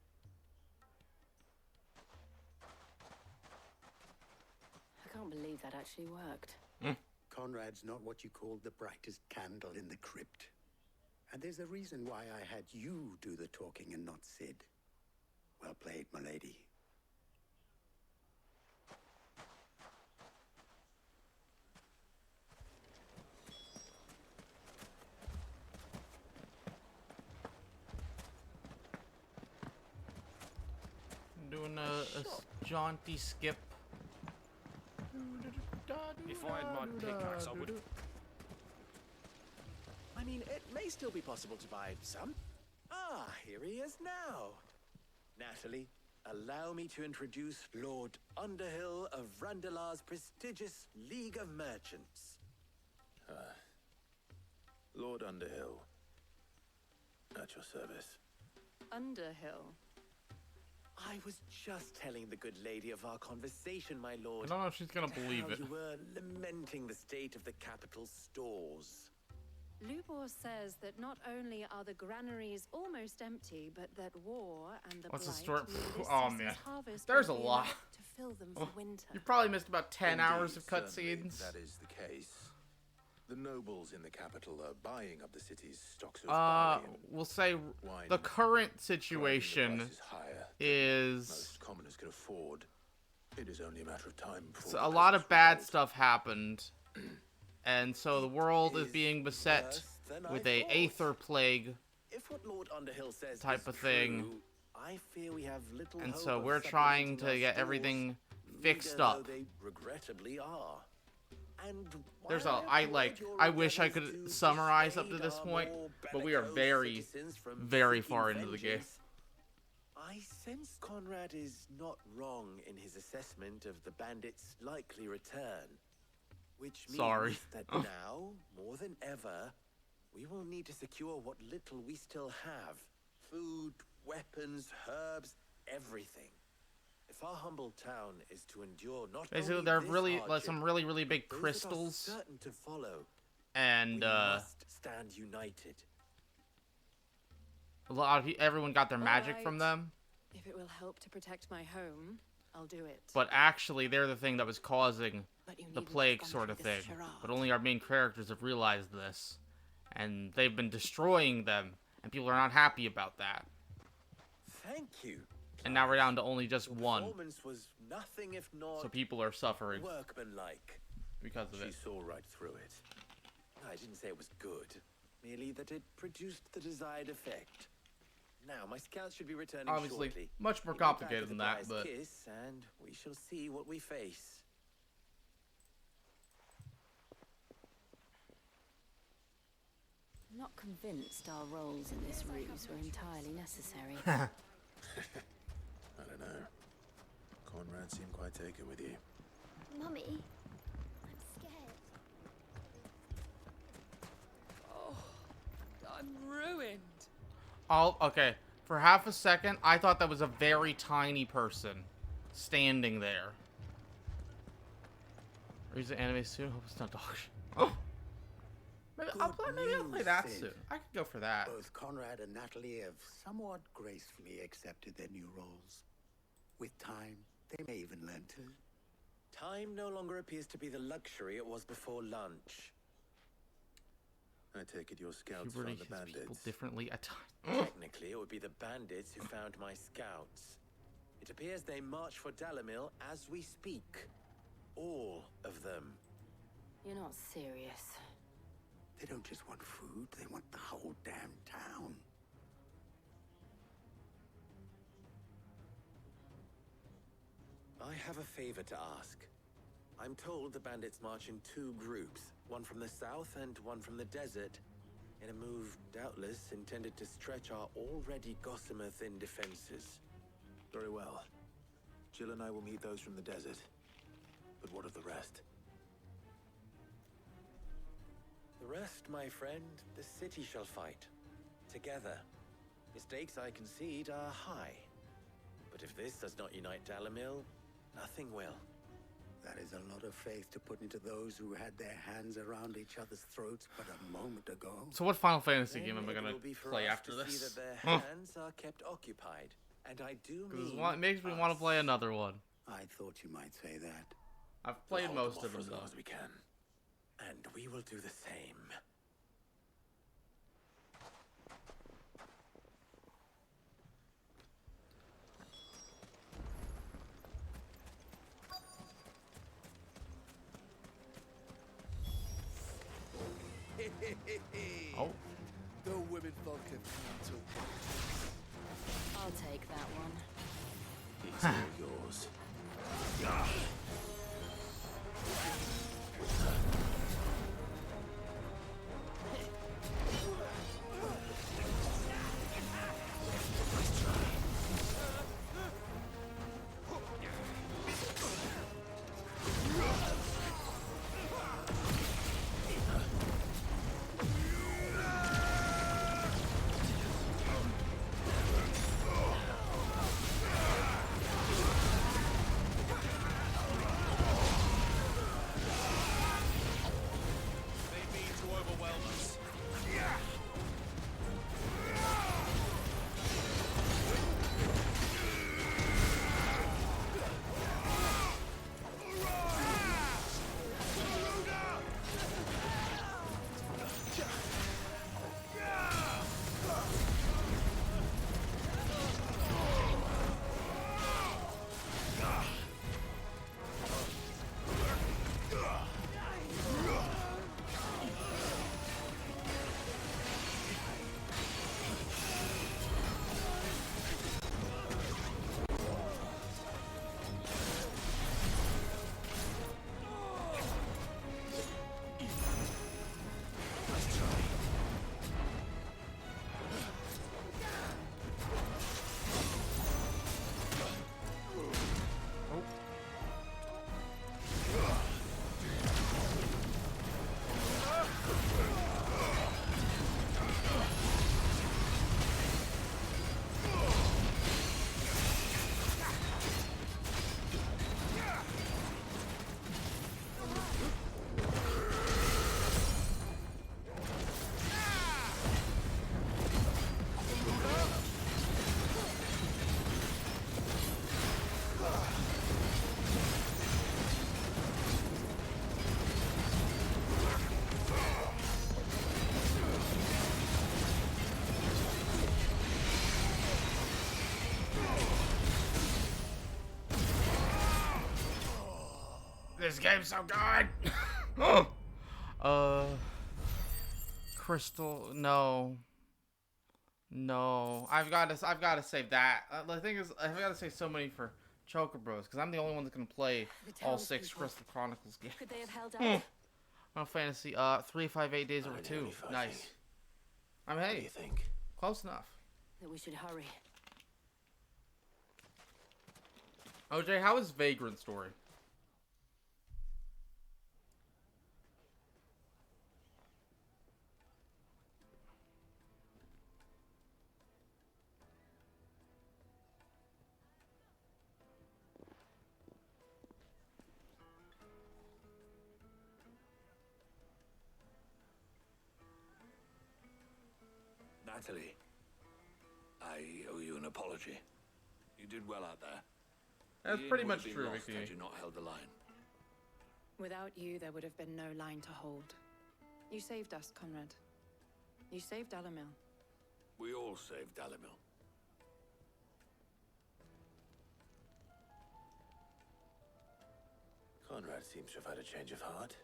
I can't believe that actually worked. Conrad's not what you called the brightest candle in the crypt. And there's a reason why I had you do the talking and not Sid. Well played, my lady. Doing a jaunty skip. If I had my pickaxe, I would. I mean, it may still be possible to buy some. Ah, here he is now. Natalie, allow me to introduce Lord Underhill of Randalar's prestigious League of Merchants. Lord Underhill. At your service. Underhill? I was just telling the good lady of our conversation, my lord. I don't know if she's gonna believe how it. You were lamenting the state of the capital's stores. Lubor says that not only are the granaries almost empty, but that war and the What's the blight story? will Oh assist man, as harvest there's a will be lot. enough to fill them for winter. You probably missed about 10 hours of Certainly, cutscenes. that is the case. The nobles in the capital are buying up the city's stocks of barley and We'll say wine. the current situation Prices higher is most commoners can afford. It is only a matter of time before so a lot of bad stuff happened, and so the world is being beset with a aether plague If what Lord Underhill says type is of thing, true, I fear we have little and hope so of we're trying supplementing to our get stores, everything fixed meager up. though they regrettably are. And There's while I applaud like your I wish I endeavors could to summarize up to dissuade this our point, more but we are bellicose very, citizens from very seeking far into the game. vengeance, I sense Conrad is not wrong in his assessment of the bandits' likely return. Which means Sorry. that now, more than ever, we will need to secure what little we still have. Food, weapons, herbs, everything. If our humble town is to endure not Basically, only there are this really like hardship, some really big but those that are crystals, certain to follow, and we must stand united. everyone got their magic Alright. from them. If it will help to protect my home, I'll do it. But actually, they're the thing that was causing But you the needn't plague have gone sort of through thing. this charade. But only our main characters have realized this. And they've been destroying them. And people are not happy about that. Thank you. And now we're down to only just one. Performance was nothing if not So people are suffering workmanlike. because of She it. saw right through it. I didn't say it was good, merely that it produced the desired effect. Now, my scouts should be returning Obviously, shortly. much more We'll be back complicated with than the that, Briar's but... Kiss, and we shall see what we face. I'm not convinced our roles in this ruse were entirely necessary. I don't know. Conrad seemed quite taken with you. Mummy, I'm scared. Oh, I'm ruined. Okay, for half a second, I thought that was a very tiny person standing there. Or is it anime soon? Hope it's not dog shit. Oh! Maybe I'll play that Sid. soon. I could go for that. Both Conrad and Natalie have somewhat gracefully accepted their new roles. With time, they may even learn to. Time no longer appears to be the luxury it was before lunch. I take it your scouts Puberty found the hits people bandits. differently at times. Technically, it would be the bandits who found my scouts. It appears they march for Dalamil as we speak. All of them. You're not serious. They don't just want food, they want the whole damn town. I have a favor to ask. I'm told the bandits march in two groups, one from the south and one from the desert, in a move doubtless intended to stretch our already gossamer-thin defenses. Very well. Jill and I will meet those from the desert. But what of the rest? The rest, my friend, the city shall fight. Together. The stakes, I concede, are high. But if this does not unite Dalamil, nothing will. That is a lot of faith to put into those who had their hands around each other's throats but a moment ago. So what Final Fantasy game Then am I it gonna will be for play us after to see this? that their hands are kept occupied. And I do mean It makes me want to play another one. I thought you might say that. I've played We'll hold most them of off them as long though. as we can. And we will do the same. Oh. The women folk have come to I'll take that one. It's all yours. this game's so good. Crystal, no. No, I've got to save that. The thing is, I've got to save so many for Chocobros because I'm the only one that can play all 6 Crystal Chronicles games. Could they have held out? Final Fantasy 358 Days Over 2. Nice. I mean, hey, What do you think? Close enough. That we should hurry. OJ, how is Vagrant Story? Natalie, I owe you an apology. You did well out there. That's The pretty inn would much have true, been lost Vicky. had you not held the line. Without you, there would have been no line to hold. You saved us, Conrad. You saved Alamil. We all saved Dalimil. Conrad seems to have had a change of heart.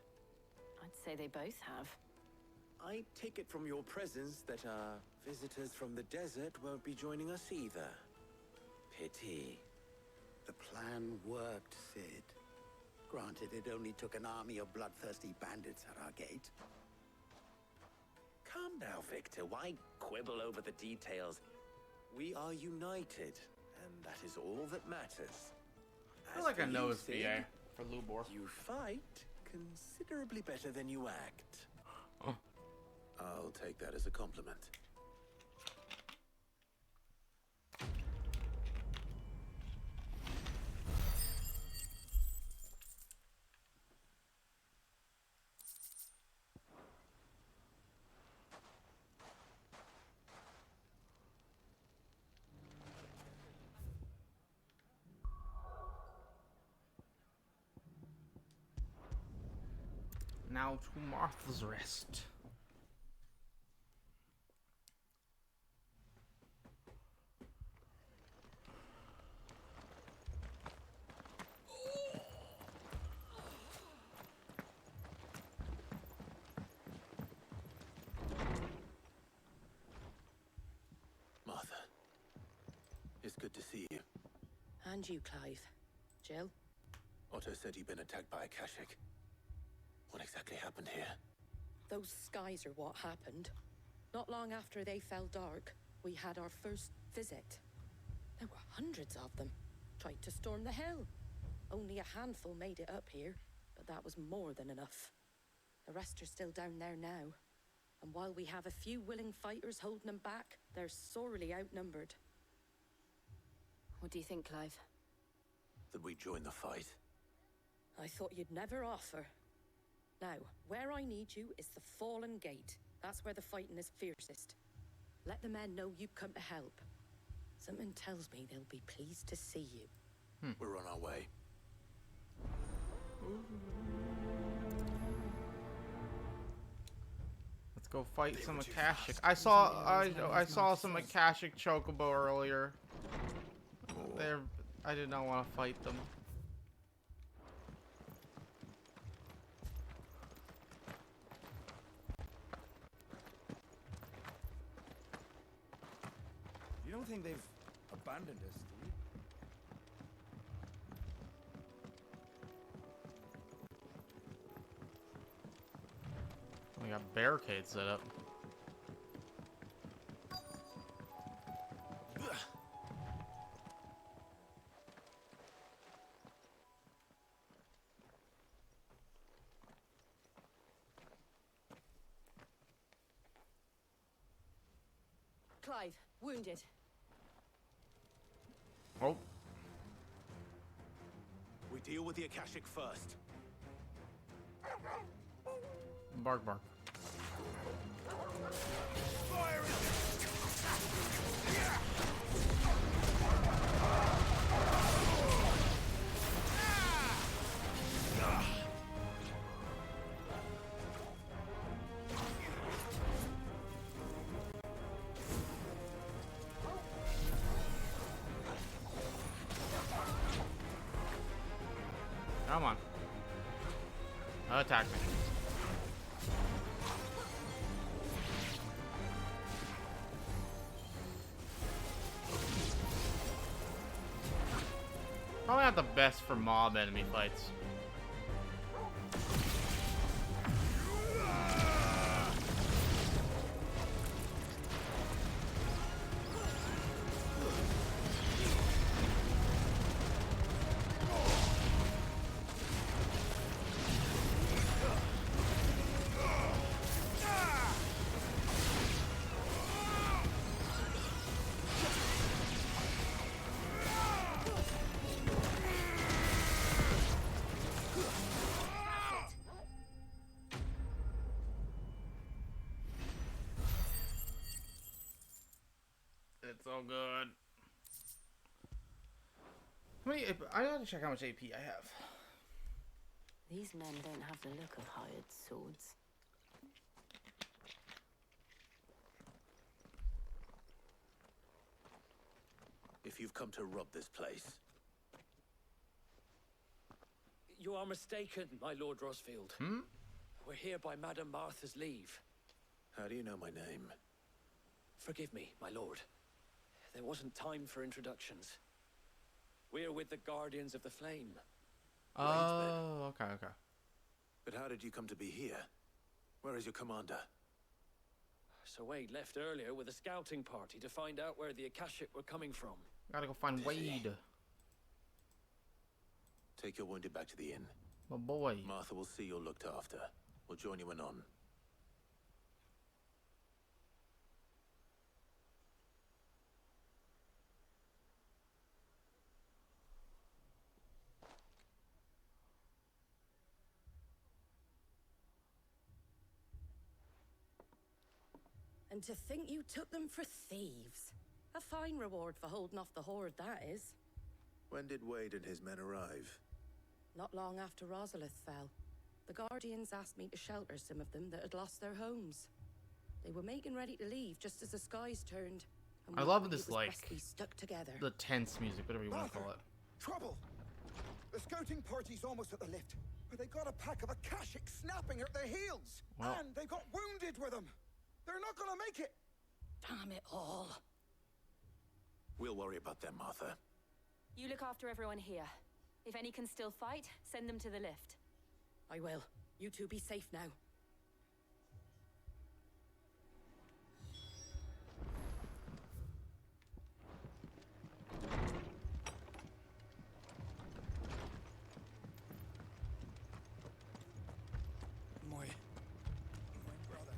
I'd say they both have. I take it from your presence that our visitors from the desert won't be joining us either. Pity. The plan worked, Sid. Granted, it only took an army of bloodthirsty bandits at our gate. Come now, Victor. Why quibble over the details? We are united, and that is all that matters. I feel like I know his Sid, VA for Lubor. you fight considerably better than you act. I'll take that as a compliment. Now to Martha's Rest. Martha, it's good to see you. And you, Clive. Jill? Otto said you'd been attacked by a Kashik. What exactly happened here? Those skies are what happened. Not long after they fell dark, we had our first visit. There were hundreds of them. Tried to storm the hill. Only a handful made it up here, but that was more than enough. The rest are still down there now. And while we have a few willing fighters holding them back, they're sorely outnumbered. What do you think, Clive? That we join the fight? I thought you'd never offer. Now, where I need you is the Fallen Gate. That's where the fighting is fiercest. Let the men know you've come to help. Something tells me they'll be pleased to see you. We're on our way. Let's go fight some Akashic. I saw some Akashic Chocobo earlier. I did not want to fight them. You don't think they've abandoned us, do you? We got barricades set up. Clive, wounded. Oh. We deal with the Akashic first. Bark, bark. Come on. Attack me. Probably not the best for mob enemy fights. It's so good. Wait, I gotta check how much AP I have. These men don't have the look of hired swords. If you've come to rob this place, You are mistaken, my Lord Rosfield. We're here by Madame Martha's leave. how do you know my name? Forgive me, my lord. There wasn't time for introductions. We're with the Guardians of the Flame. Oh, okay. But how did you come to be here? Where is your commander? Sir Wade left earlier with a scouting party to find out where the Akashic were coming from. Gotta go find Wade. Take your wounded back to the inn. My boy. Martha will see you're looked after. We'll join you anon. And to think you took them for thieves. A fine reward for holding off the horde, that is. When did Wade and his men arrive? Not long after Rosalith fell. The Guardians asked me to shelter some of them that had lost their homes. They were making ready to leave just as the skies turned. And I we love agreed this, it was like, best we stuck together. the tense music, whatever you want to call it. Trouble! The scouting party's almost at the lift, but they got a pack of Akashic snapping at their heels. Well. And they got wounded with them. They're not gonna make it. Damn it all. We'll worry about them, Martha. You look after everyone here. If any can still fight, send them to the lift. I will. You two be safe now. My brothers.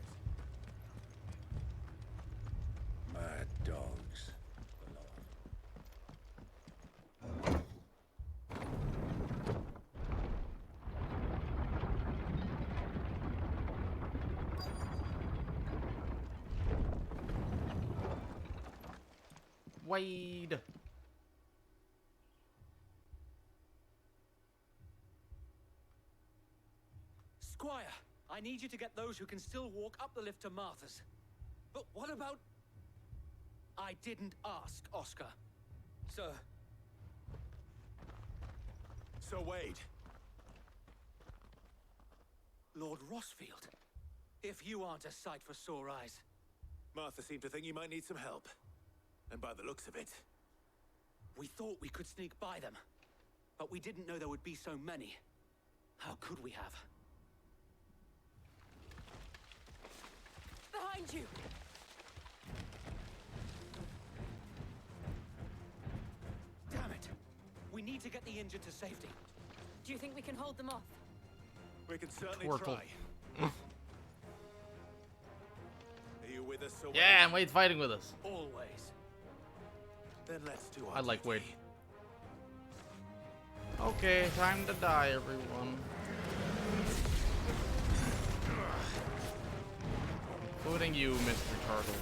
Mad dogs. Wade. Squire, I need you to get those who can still walk up the lift to Martha's. But what about... I didn't ask, Oscar. Sir. Sir Wade. Lord Rosfield. If you aren't a sight for sore eyes. Martha seemed to think you might need some help. And by the looks of it... We thought we could sneak by them. But we didn't know there would be so many. How could we have? Behind you! Damn it! We need to get the injured to safety. Do you think we can hold them off? We can certainly Twirtle. try. Are you with us, Sir Wade? Yeah, and Wade's fighting with us. Always. Then let's do our I like Wade. duty. Okay, time to die, everyone. Including you, Mr. Turtle.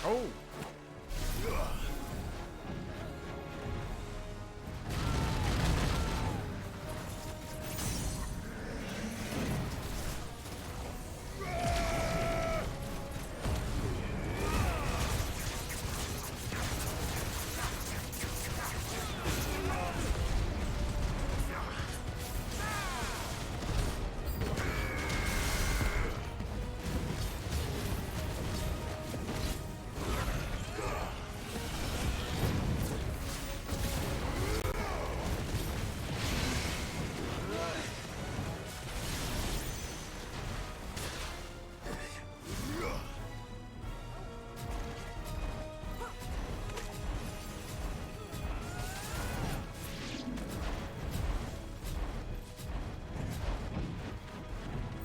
Oh.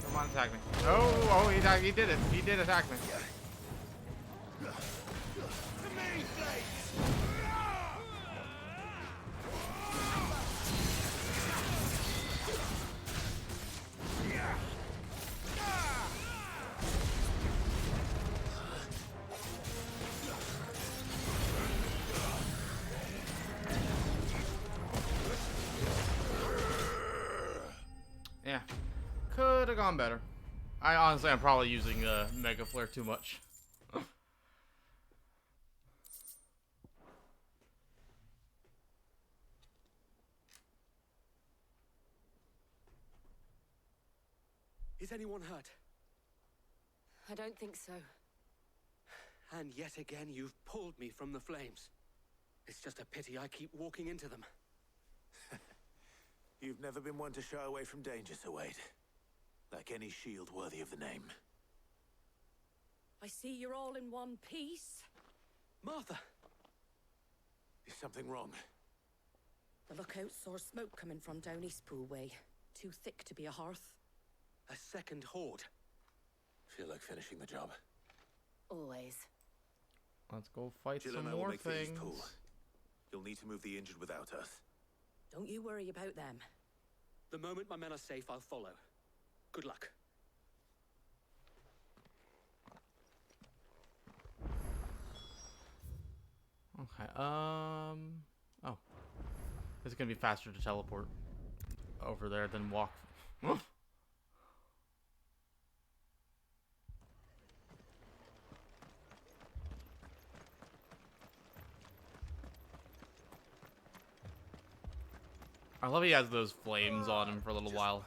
Come on, attack me. Oh, he did it. He did attack me. Yeah. Could have gone better. I'm probably using Mega Flare too much. Is anyone hurt? I don't think so. And yet again, you've pulled me from the flames. It's just a pity I keep walking into them. You've never been one to shy away from danger, Sir Wade. Like any shield worthy of the name. I see you're all in one piece. Martha! Is something wrong? The lookout saw smoke coming from down Eastpool way. Too thick to be a hearth. A second horde. Feel like finishing the job. Always. Let's go fight Jill some and I will more make the East things. Pool. You'll need to move the injured without us. Don't you worry about them. The moment my men are safe, I'll follow. Good luck. Okay, oh. It's gonna be faster to teleport over there than walk. I love he has those flames on him for a little while.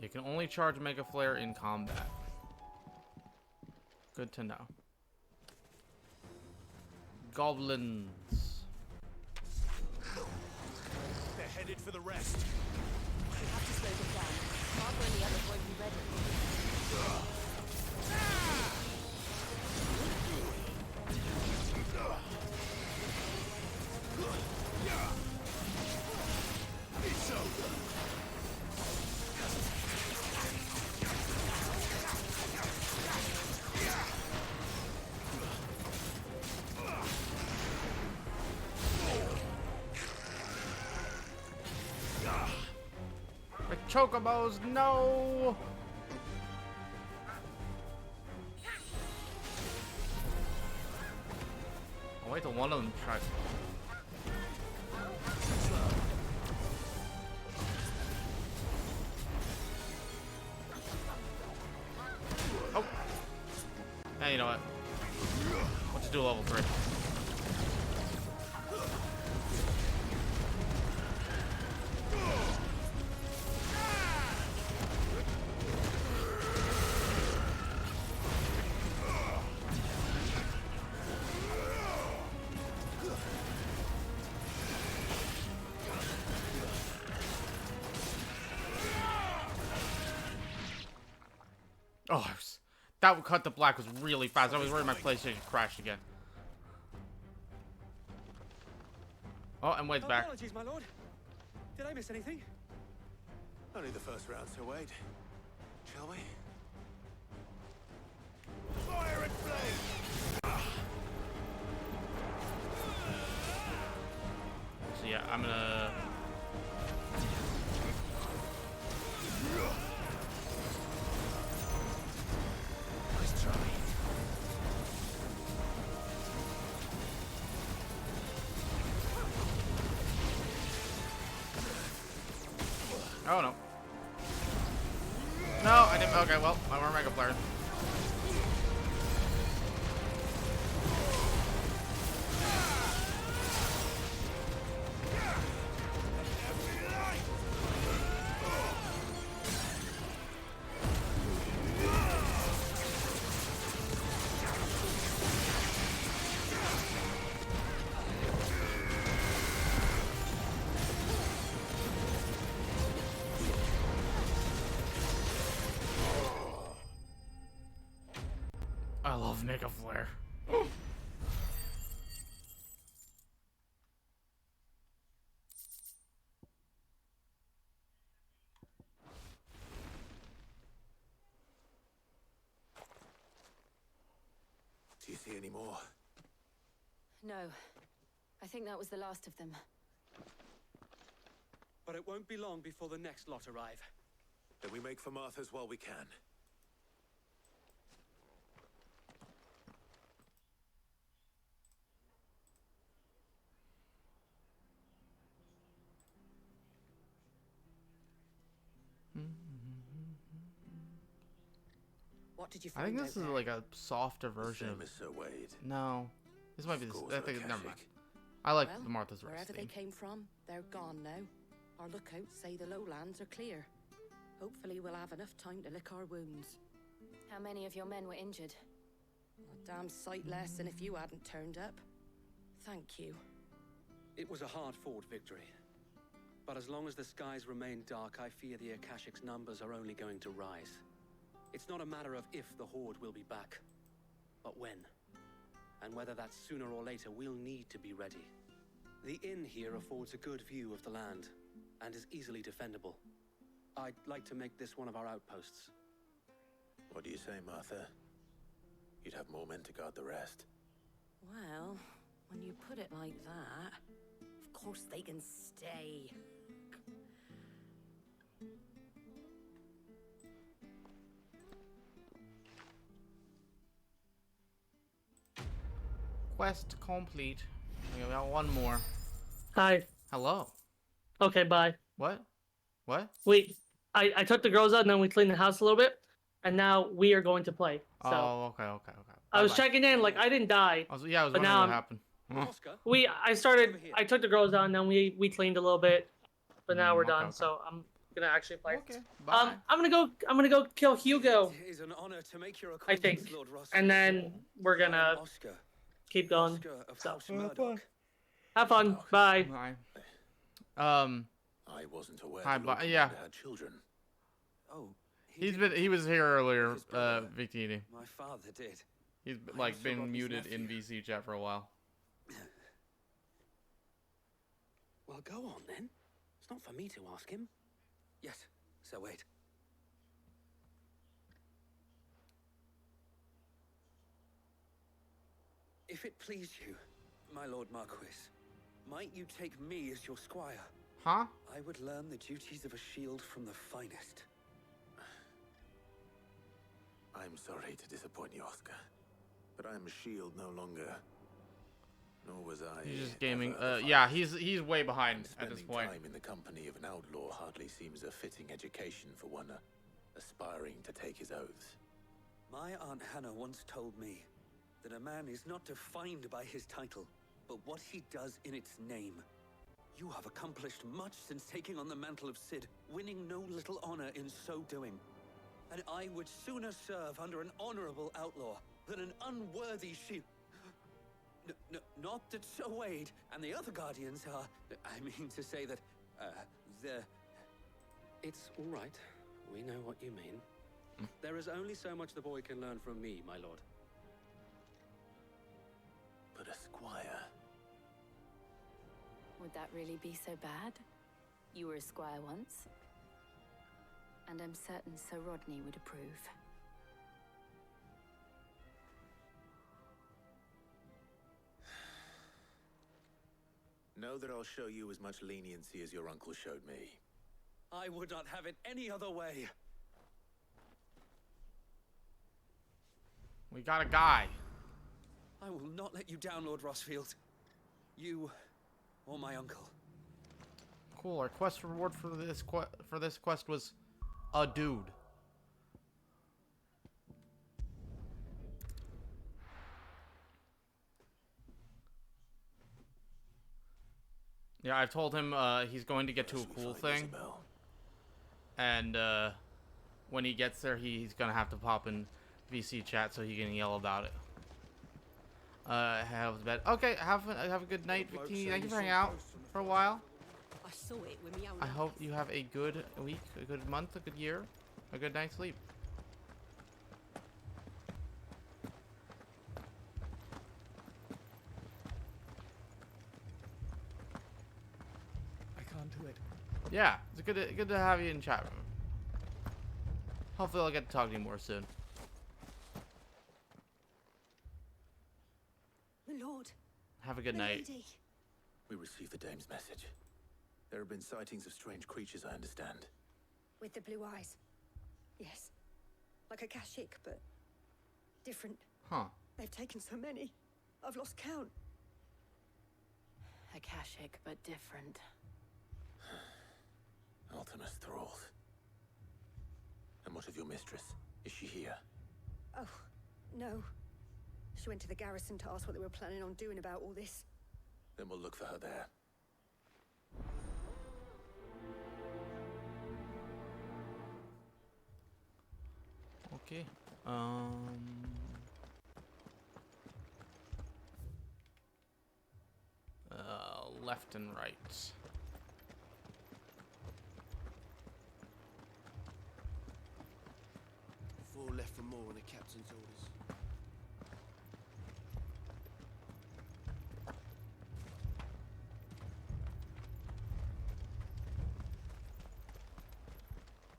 You can only charge Mega Flare in combat. Good to know. Goblins. They're headed for the rest. We have to slow them down. Barbara and the others won't be ready. It's over. The chocobos, no! I'll wait till one of them tries. Oh! Hey, you know what? Let's just do level 3. Oh, that cut to black was really fast. I was worried my PlayStation crashed again. Oh, and Wade's back. Apologies, my lord. Did I miss anything? Only the first round, Sir Wade. Shall we? Fire and flame! So yeah, I'm gonna Oh no. No, I didn't. Okay, well, I'm a mega player. I love Mega Flare. Do you see any more? No. I think that was the last of them. But it won't be long before the next lot arrive. Then we make for Martha's while we can. What did you I find think this out is there? like a softer version of. Sir Wade. No, this might be. Of This, course, I think. okay. Never mind. I like Well, the Martha's Rest wherever they theme. came from, they're gone now. Our lookouts say the lowlands are clear. Hopefully we'll have enough time to lick our wounds. How many of your men were injured? A damn sight less than if you hadn't turned up. Thank you. It was a hard-fought victory. But as long as the skies remain dark, I fear the Akashic's numbers are only going to rise. It's not a matter of if the Horde will be back, but when. And whether that's sooner or later, we'll need to be ready. The inn here affords a good view of the land, and is easily defendable. I'd like to make this one of our outposts. What do you say, Martha? You'd have more men to guard the rest. Well, when you put it like that, of course they can stay. Quest complete. We got one more. Hi. Hello. Okay, bye. What? What? I took the girls out and then we cleaned the house a little bit, and now we are going to play. So Oh, okay. I was Bye-bye. checking in, like I didn't die. I was wondering but now what happened. I took the girls out and then we cleaned a little bit, but now we're done. okay. So I'm gonna actually play. Okay, bye. I'm gonna go kill Hugo. It is an honor to make your I acquaintance, think, Lord Ross. and then we're gonna Oscar. keep going. Oscar of So House Murdoch. have fun. Bye. Bye. I wasn't aware Hi, the Lord yeah. Commander had children. Oh, He was here earlier, Victini. my father did. He's I like also been got his muted in nephew. VC chat for a while. Well, go on then. It's not for me to ask him. Yes, Sir Wade. If it please you, my Lord Marquis, might you take me as your squire? Huh? I would learn the duties of a shield from the finest. I'm sorry to disappoint you, Oscar, but I'm a shield no longer. Nor was I. He's just gaming. ever Yeah, he's way behind and at this spending point. time in the company of an outlaw hardly seems a fitting education for one aspiring to take his oaths. My Aunt Hannah once told me that a man is not defined by his title, but what he does in its name. You have accomplished much since taking on the mantle of Cid, winning no little honor in so doing. And I would sooner serve under an honorable outlaw than an unworthy shield. Not that Sir Wade and the other guardians are... I mean to say that, It's all right. We know what you mean. There is only so much the boy can learn from me, my lord. But a squire. Would that really be so bad? You were a squire once. And I'm certain Sir Rodney would approve. Know that I'll show you as much leniency as your uncle showed me. I would not have it any other way. We got a guy. I will not let you down, Lord Rossfield. You or my uncle. Cool. Our quest reward for this quest was a dude. Yeah, I've told him he's going to get to a cool thing, and when he gets there, he's gonna have to pop in VC chat so he can yell about it. Have bed. Okay, have a good night, Victini. Thank you for hanging out for a while. I saw it with me own I hope eyes. you have a good week, a good month, a good year, a good night's sleep. I can't do it. Yeah, it's good to have you in chat room. Hopefully I'll get to talk to you more soon. My lord. Have a good night. Lady. We received the dame's message. There have been sightings of strange creatures, I understand. With the blue eyes. Yes. Like a Kashik, but different. Huh. They've taken so many. I've lost count. Akashic, but different. Ultimus thralls. And what of your mistress? Is she here? Oh, no. She went to the garrison to ask what they were planning on doing about all this. Then we'll look for her there. Okay. Left and right. Four left for more when the captain's orders.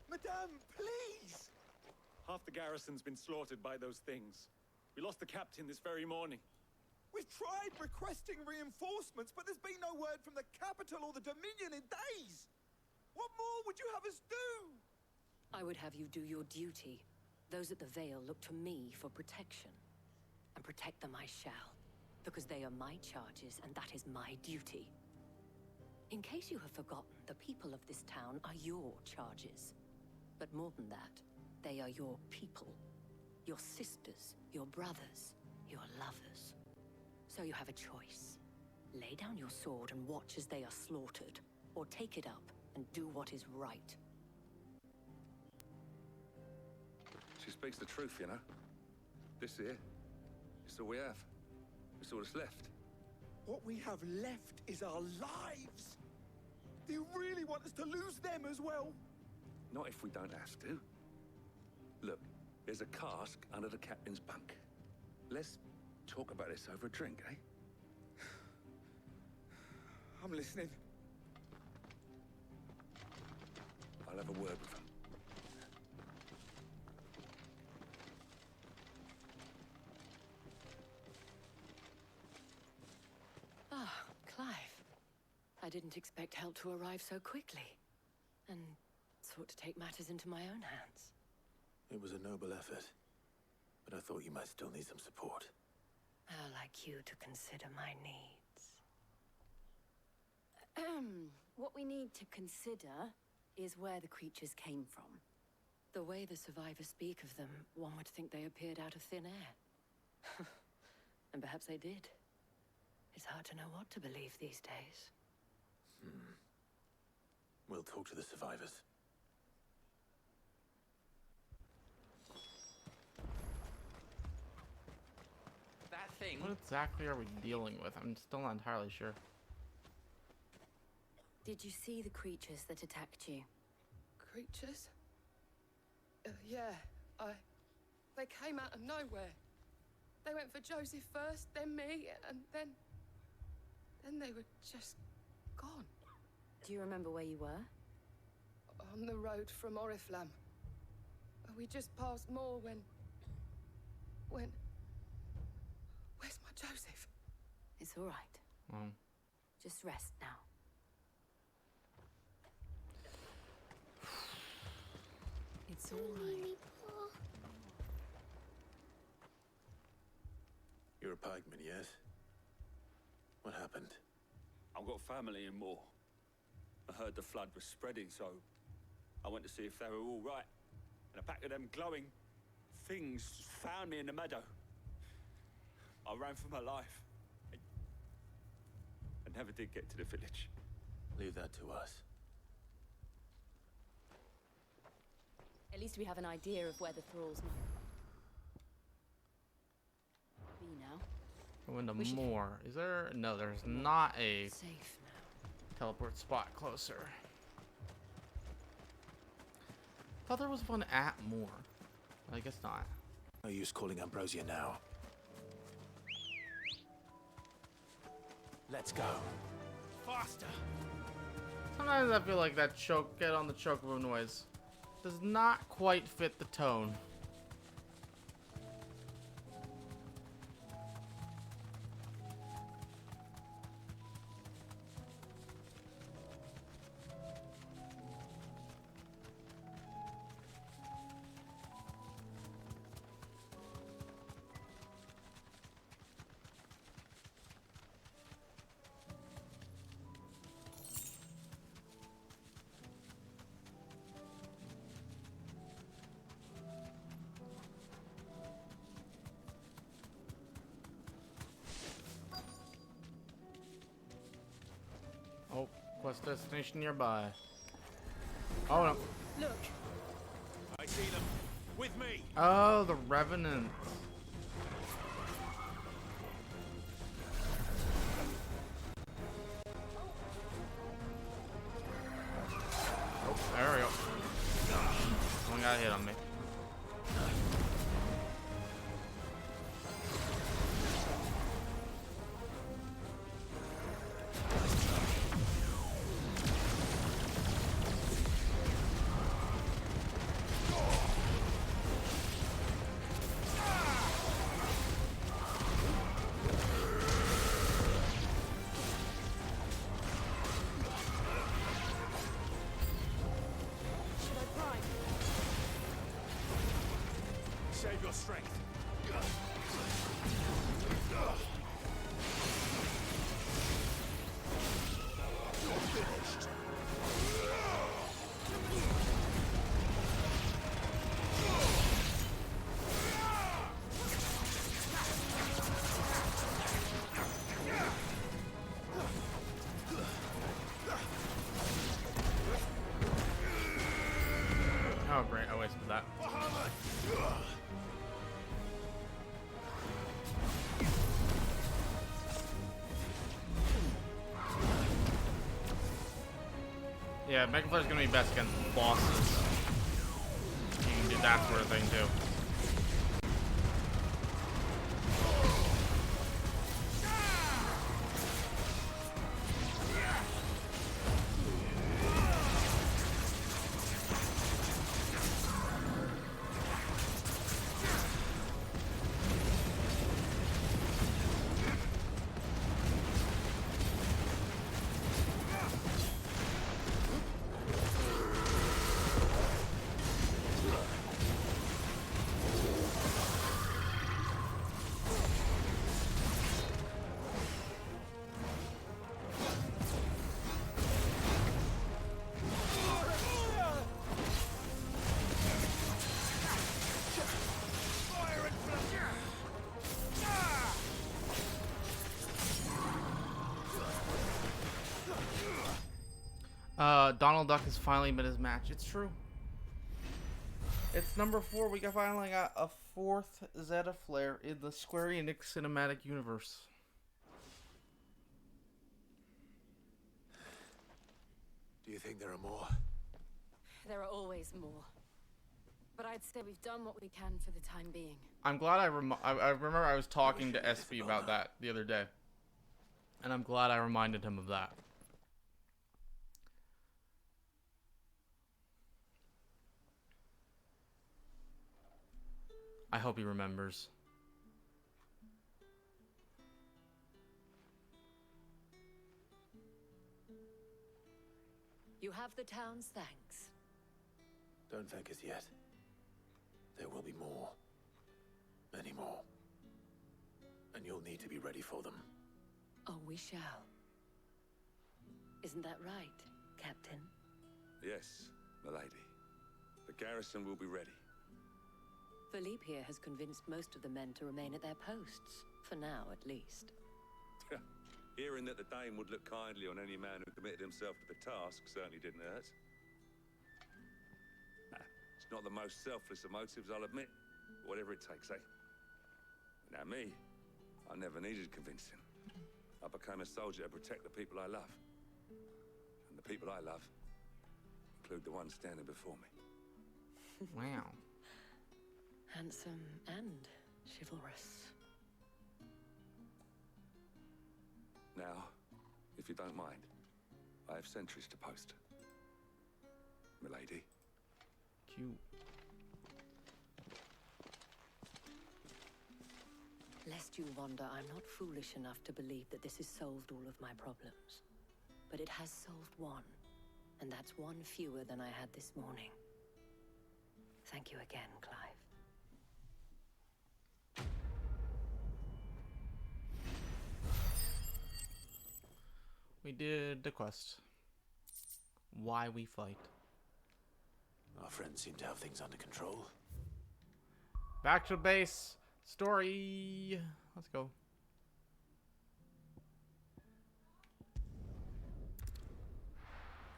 Madame, please! Half the garrison's been slaughtered by those things. We lost the captain this very morning. We've tried requesting reinforcements, but there's been no word from the capital or the Dominion in days. What more would you have us do? I would have you do your duty. Those at the Vale look to me for protection. And protect them I shall. Because they are my charges, and that is my duty. In case you have forgotten, the people of this town are your charges. But more than that, they are your people. Your sisters, your brothers, your lovers. So you have a choice. Lay down your sword and watch as they are slaughtered, or take it up and do what is right. She speaks the truth, you know. This here, it's all we have. It's all that's left. What we have left is our lives. Do you really want us to lose them as well? Not if we don't have to. Look, there's a cask under the captain's bunk. Let's talk about this over a drink, eh? I'm listening. I'll have a word with him. Ah, Clive. I didn't expect help to arrive so quickly. And sought to take matters into my own hands. It was a noble effort, but I thought you might still need some support. I'd like you to consider my needs. What we need to consider is where the creatures came from. The way the survivors speak of them, one would think they appeared out of thin air. And perhaps they did. It's hard to know what to believe these days. We'll talk to the survivors. That thing. What exactly are we dealing with? I'm still not entirely sure. Did you see the creatures that attacked you? Creatures? Yeah, they came out of nowhere. They went for Joseph first, then me, and then they were just gone. Do you remember where you were? On the road from Oriflamme. We just passed Moor when... Where's my Joseph? It's all right. Just rest now. It's all right. You're a pikeman, yes? What happened? I've got family in Moor. I heard the flood was spreading, so I went to see if they were all right. And a pack of them glowing things found me in the meadow. I ran for my life. I never did get to the village. Leave that to us. At least we have an idea of where the thralls might be now. Go into We should- more. Is there? No, there's not a Safe now. teleport spot closer. Thought there was one at more. I guess not. No use calling Ambrosia now. Let's go. Faster! Sometimes I feel like that get on the chocobo noise does not quite fit the tone. Oh, quest destination nearby. Oh no. Look. I see them. With me. Oh, the Revenants. Oh, there we go. Someone got a hit on me. Save your strength. Oh great, I wasted that. Yeah, Mega Flare's gonna be best against bosses. You can do that sort of thing too. Donald Duck has finally met his match. It's true. It's number 4. We finally got a 4th Zeta Flare in the Square Enix cinematic universe. Do you think there are more? There are always more. But I'd say we've done what we can for the time being. I'm glad I remember I was talking to SB about that the other day. And I'm glad I reminded him of that. I hope he remembers. You have the town's thanks. Don't thank us yet. There will be more. Many more. And you'll need to be ready for them. Oh, we shall. Isn't that right, Captain? Yes, milady. The garrison will be ready. Philippe here has convinced most of the men to remain at their posts. For now, at least. Hearing that the Dame would look kindly on any man who committed himself to the task certainly didn't hurt. It's not the most selfless of motives, I'll admit. Whatever it takes, eh? Now me, I never needed convincing. I became a soldier to protect the people I love. And the people I love include the ones standing before me. Wow. Handsome and chivalrous. Now, if you don't mind, I have sentries to post. Milady. Cute. Lest you wonder, I'm not foolish enough to believe that this has solved all of my problems. But it has solved one, and that's one fewer than I had this morning. Thank you again, Clive. We did the quest. Why we fight. Our friends seem to have things under control. Back to base. Story. Let's go.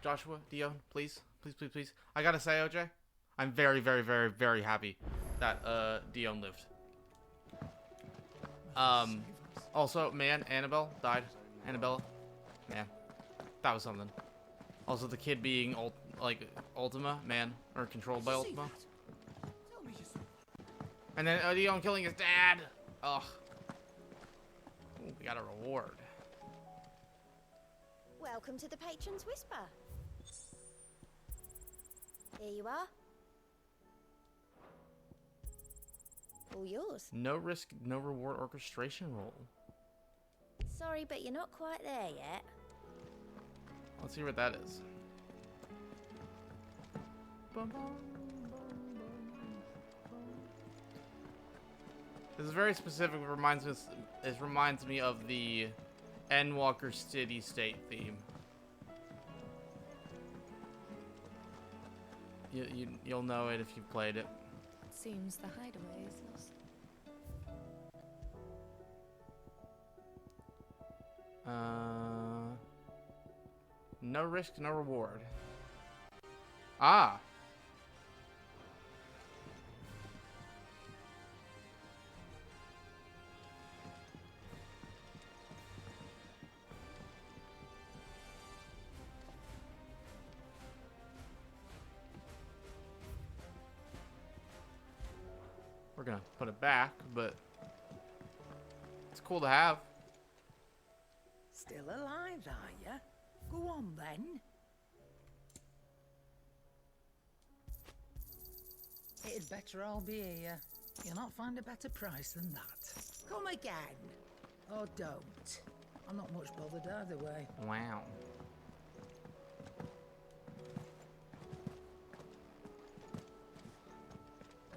Joshua, Dion, please. Please, please, please. I gotta say, OJ, I'm very, very, very, very happy that Dion lived. Also, man, Annabelle died. Annabella. Man, that was something. Also, the kid being Ultima, man, or controlled by Ultima. And then Dion killing his dad. Ugh. Ooh, we got a reward. Welcome to the Patron's Whisper. Here you are. All yours. No risk, no reward orchestration roll. Sorry, but you're not quite there yet. Let's see what that is. This is very specific. It reminds me of the Endwalker City State theme. You'll know it if you've played it. Seems the hideaway is lost. No risk, no reward. Ah. We're gonna put it back, but it's cool to have. Still alive, are you? Go on then. It'd better all be here. You'll not find a better price than that. Come again. Or don't. I'm not much bothered either way. Wow.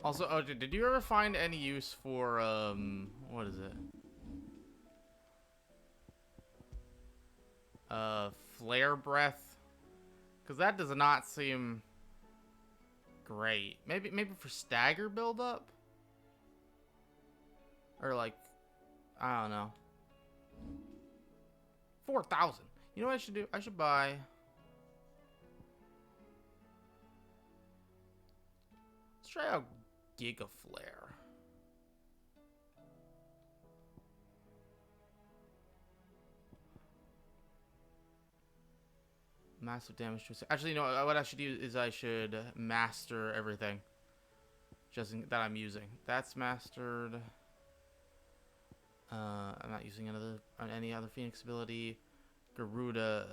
Also, oh, did you ever find any use for, what is it? Flare breath? Because that does not seem great. Maybe for stagger buildup? Or like, I don't know. 4,000. You know what I should do? I should buy... Let's try out Giga Flare. Massive damage to... Actually, you know what I should do is I should master everything. That I'm using. That's mastered. I'm not using any other Phoenix ability. Garuda.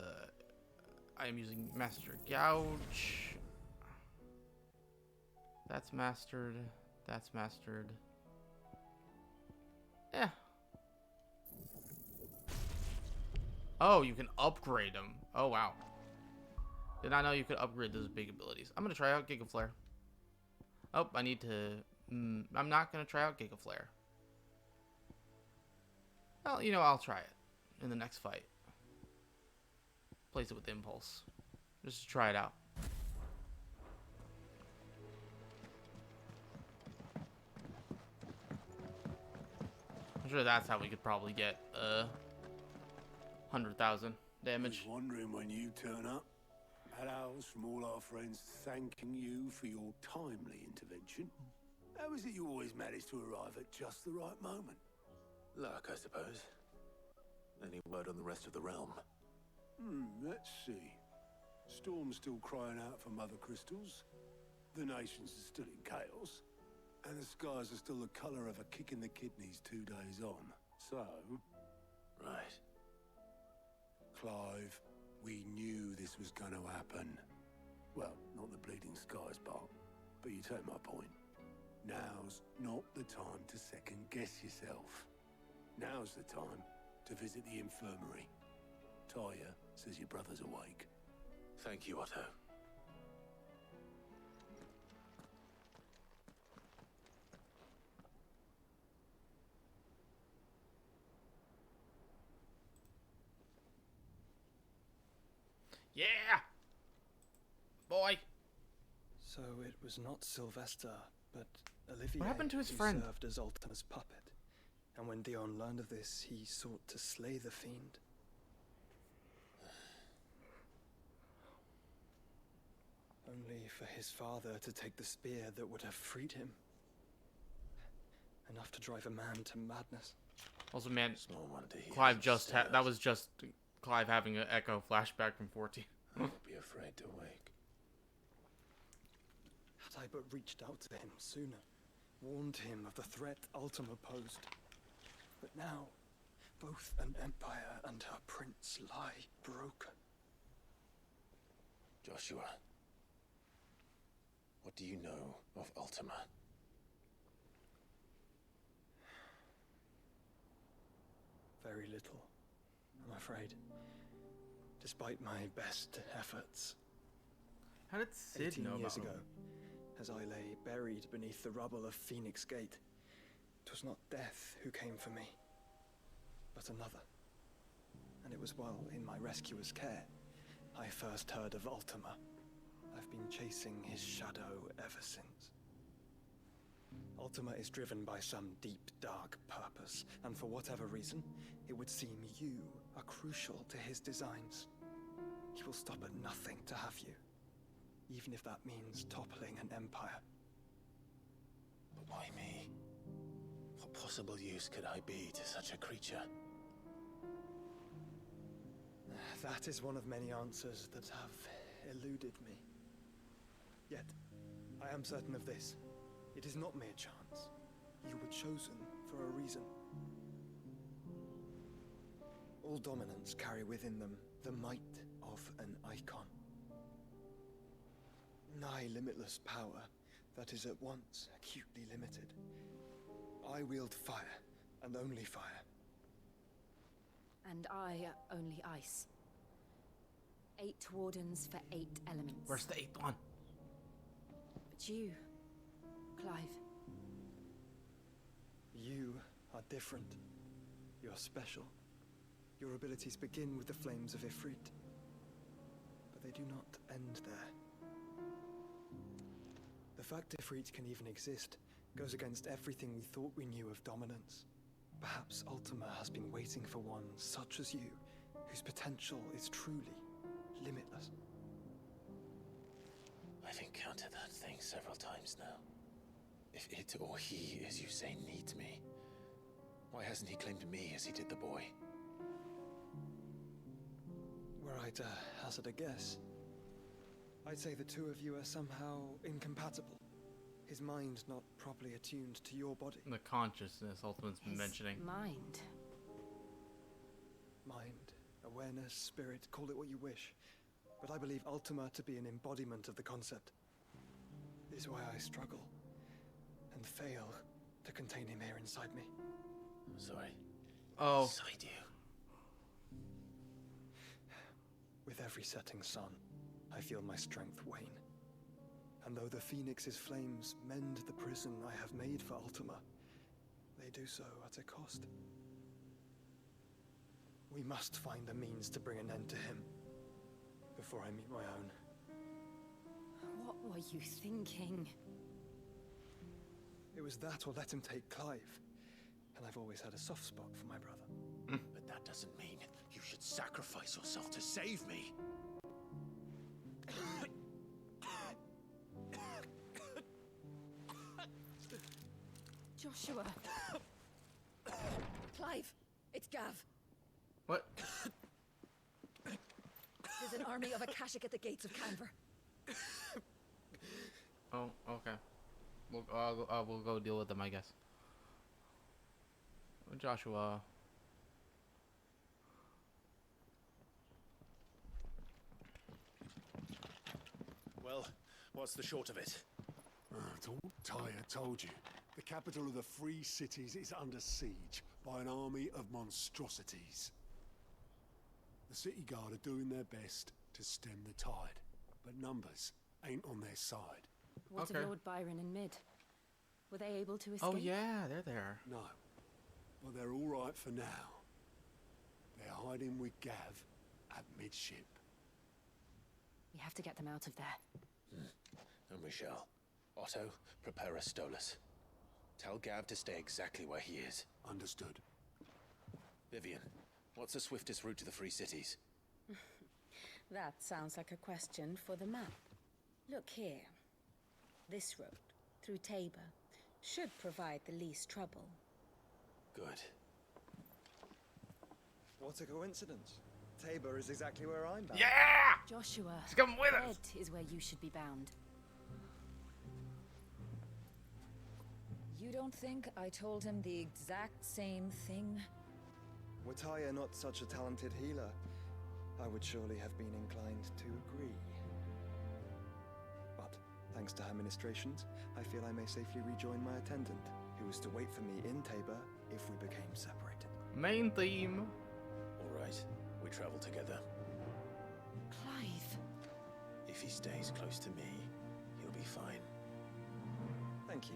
I am using Master Gouge. That's mastered. That's mastered. Yeah. Oh, you can upgrade them. Oh, wow. Did not know you could upgrade those big abilities. I'm going to try out Giga Flare. Oh, I need to... I'm not going to try out Giga Flare. Well, you know, I'll try it in the next fight. Place it with Impulse. Just to try it out. I'm sure that's how we could probably get 100,000 damage. Was wondering when you turn up. Hellos from all our friends thanking you for your timely intervention. How is it you always manage to arrive at just the right moment? Luck, I suppose. Any word on the rest of the realm? Let's see. Storm's still crying out for mother crystals. The nations are still in chaos. And the skies are still the colour of a kick in the kidneys 2 days on. So... Right. Clive, we knew this was going to happen. Well, not the bleeding skies part, but you take my point. Now's not the time to second-guess yourself. Now's the time to visit the infirmary. Taya says your brother's awake. Thank you, Otto. Yeah! Boy! So it was not Sylvester, but Olivier What happened to his who friend? served as Ultima's puppet. And when Dion learned of this, he sought to slay the fiend. Only for his father to take the spear that would have freed him. Enough to drive a man to madness. Also, man, Small wonder he Clive hasn't just stirred. that was just Clive having an echo flashback from 14. Don't be afraid to wake. Had I but reached out to him sooner, warned him of the threat Ultima posed. But now, both an empire and her prince lie broken. Joshua, what do you know of Ultima? Very little, I'm afraid. Despite my best efforts. How did Sid 18 know years about ago, as I lay buried beneath the rubble of Phoenix Gate, it was not death who came for me, but another. And it was while in my rescuer's care, I first heard of Ultima. I've been chasing his shadow ever since. Ultima is driven by some deep, dark purpose, and for whatever reason, it would seem you are crucial to his designs. He will stop at nothing to have you, even if that means toppling an empire. But why me? What possible use could I be to such a creature? That is one of many answers that have eluded me. Yet, I am certain of this. It is not mere chance. You were chosen for a reason. All dominants carry within them the might of an icon. Nigh limitless power that is at once acutely limited. I wield fire, and only fire. And I only ice. 8 wardens for 8 elements. Where's the 8th one? But you, Clive. You are different. You're special. Your abilities begin with the flames of Ifrit. But they do not end there. The fact Ifrit can even exist goes against everything we thought we knew of dominance. Perhaps Ultima has been waiting for one such as you, whose potential is truly limitless. I've encountered that thing several times now. If it or he, as you say, needs me, why hasn't he claimed me as he did the boy? Were I to hazard a guess, I'd say the two of you are somehow incompatible. His mind not properly attuned to your body. The consciousness Ultimate's been mentioning. Mind. Mind, awareness, spirit, call it what you wish. But I believe Ultima to be an embodiment of the concept. This is why I struggle and fail to contain him here inside me. I'm sorry. Oh. Inside you. With every setting sun, I feel my strength wane. And though the Phoenix's flames mend the prison I have made for Ultima, they do so at a cost. We must find a means to bring an end to him. before I meet my own. What were you thinking? It was that or let him take Clive. And I've always had a soft spot for my brother. But that doesn't mean you should sacrifice yourself to save me. Joshua. Clive, it's Gav. What? There's an army of Akashic at the gates of Canver. Oh, okay. We'll go deal with them, I guess. Joshua. Well, what's the short of it? Tyre told you. The capital of the Free Cities is under siege by an army of monstrosities. The city guard are doing their best to stem the tide, but numbers ain't on their side. What of Lord Byron and Mid? Were they able to escape? Oh yeah, they're there. No, but they're all right for now. They're hiding with Gav at midship. We have to get them out of there. And we shall. Otto, prepare a Stolas. Tell Gav to stay exactly where he is. Understood. Vivian, what's the swiftest route to the Free Cities? That sounds like a question for the map. Look here. This road, through Tabor, should provide the least trouble. Good. What a coincidence. Tabor is exactly where I'm bound. Yeah! Joshua, He's coming with us. Red is where you should be bound. You don't think I told him the exact same thing? Were Tyre not such a talented healer, I would surely have been inclined to agree. But, thanks to her ministrations, I feel I may safely rejoin my attendant, who was to wait for me in Tabor if we became separated. Main theme. All right, we travel together. Clive. If he stays close to me, he'll be fine. Thank you,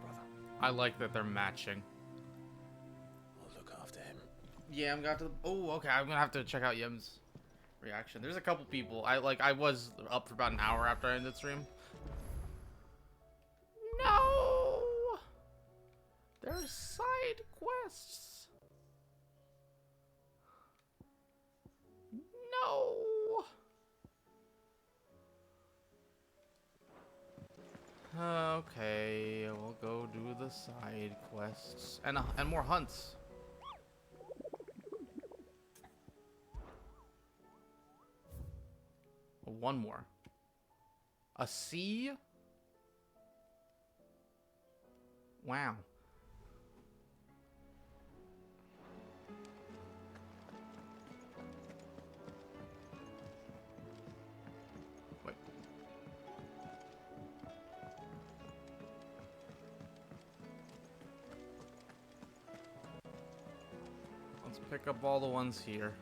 brother. I like that they're matching. I'll look after him. Yeah, I'm got to. Oh, okay. I'm gonna have to check out Yim's reaction. There's a couple people. I was up for about an hour after I ended the stream. No. There's side quests. No. Okay, we'll go do the side quests and more hunts. One more. A sea? Wow. Wait. Let's pick up all the ones here.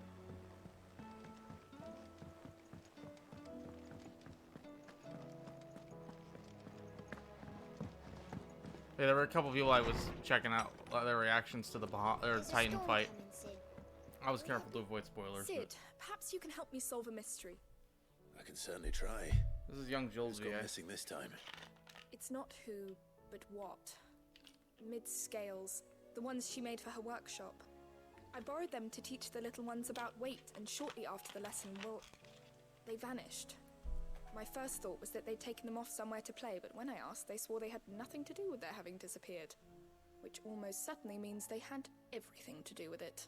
Yeah, there were a couple people I was checking out their reactions to the Titan fight. I was careful to avoid spoilers. Sid, perhaps you can help me solve a mystery. I can certainly try. This is young Jules. Who's gone missing this time? It's not who, but what. Mid's scales, the ones she made for her workshop. I borrowed them to teach the little ones about weight, and shortly after the lesson, well, they vanished. My first thought was that they'd taken them off somewhere to play, but when I asked, they swore they had nothing to do with their having disappeared. Which almost certainly means they had everything to do with it.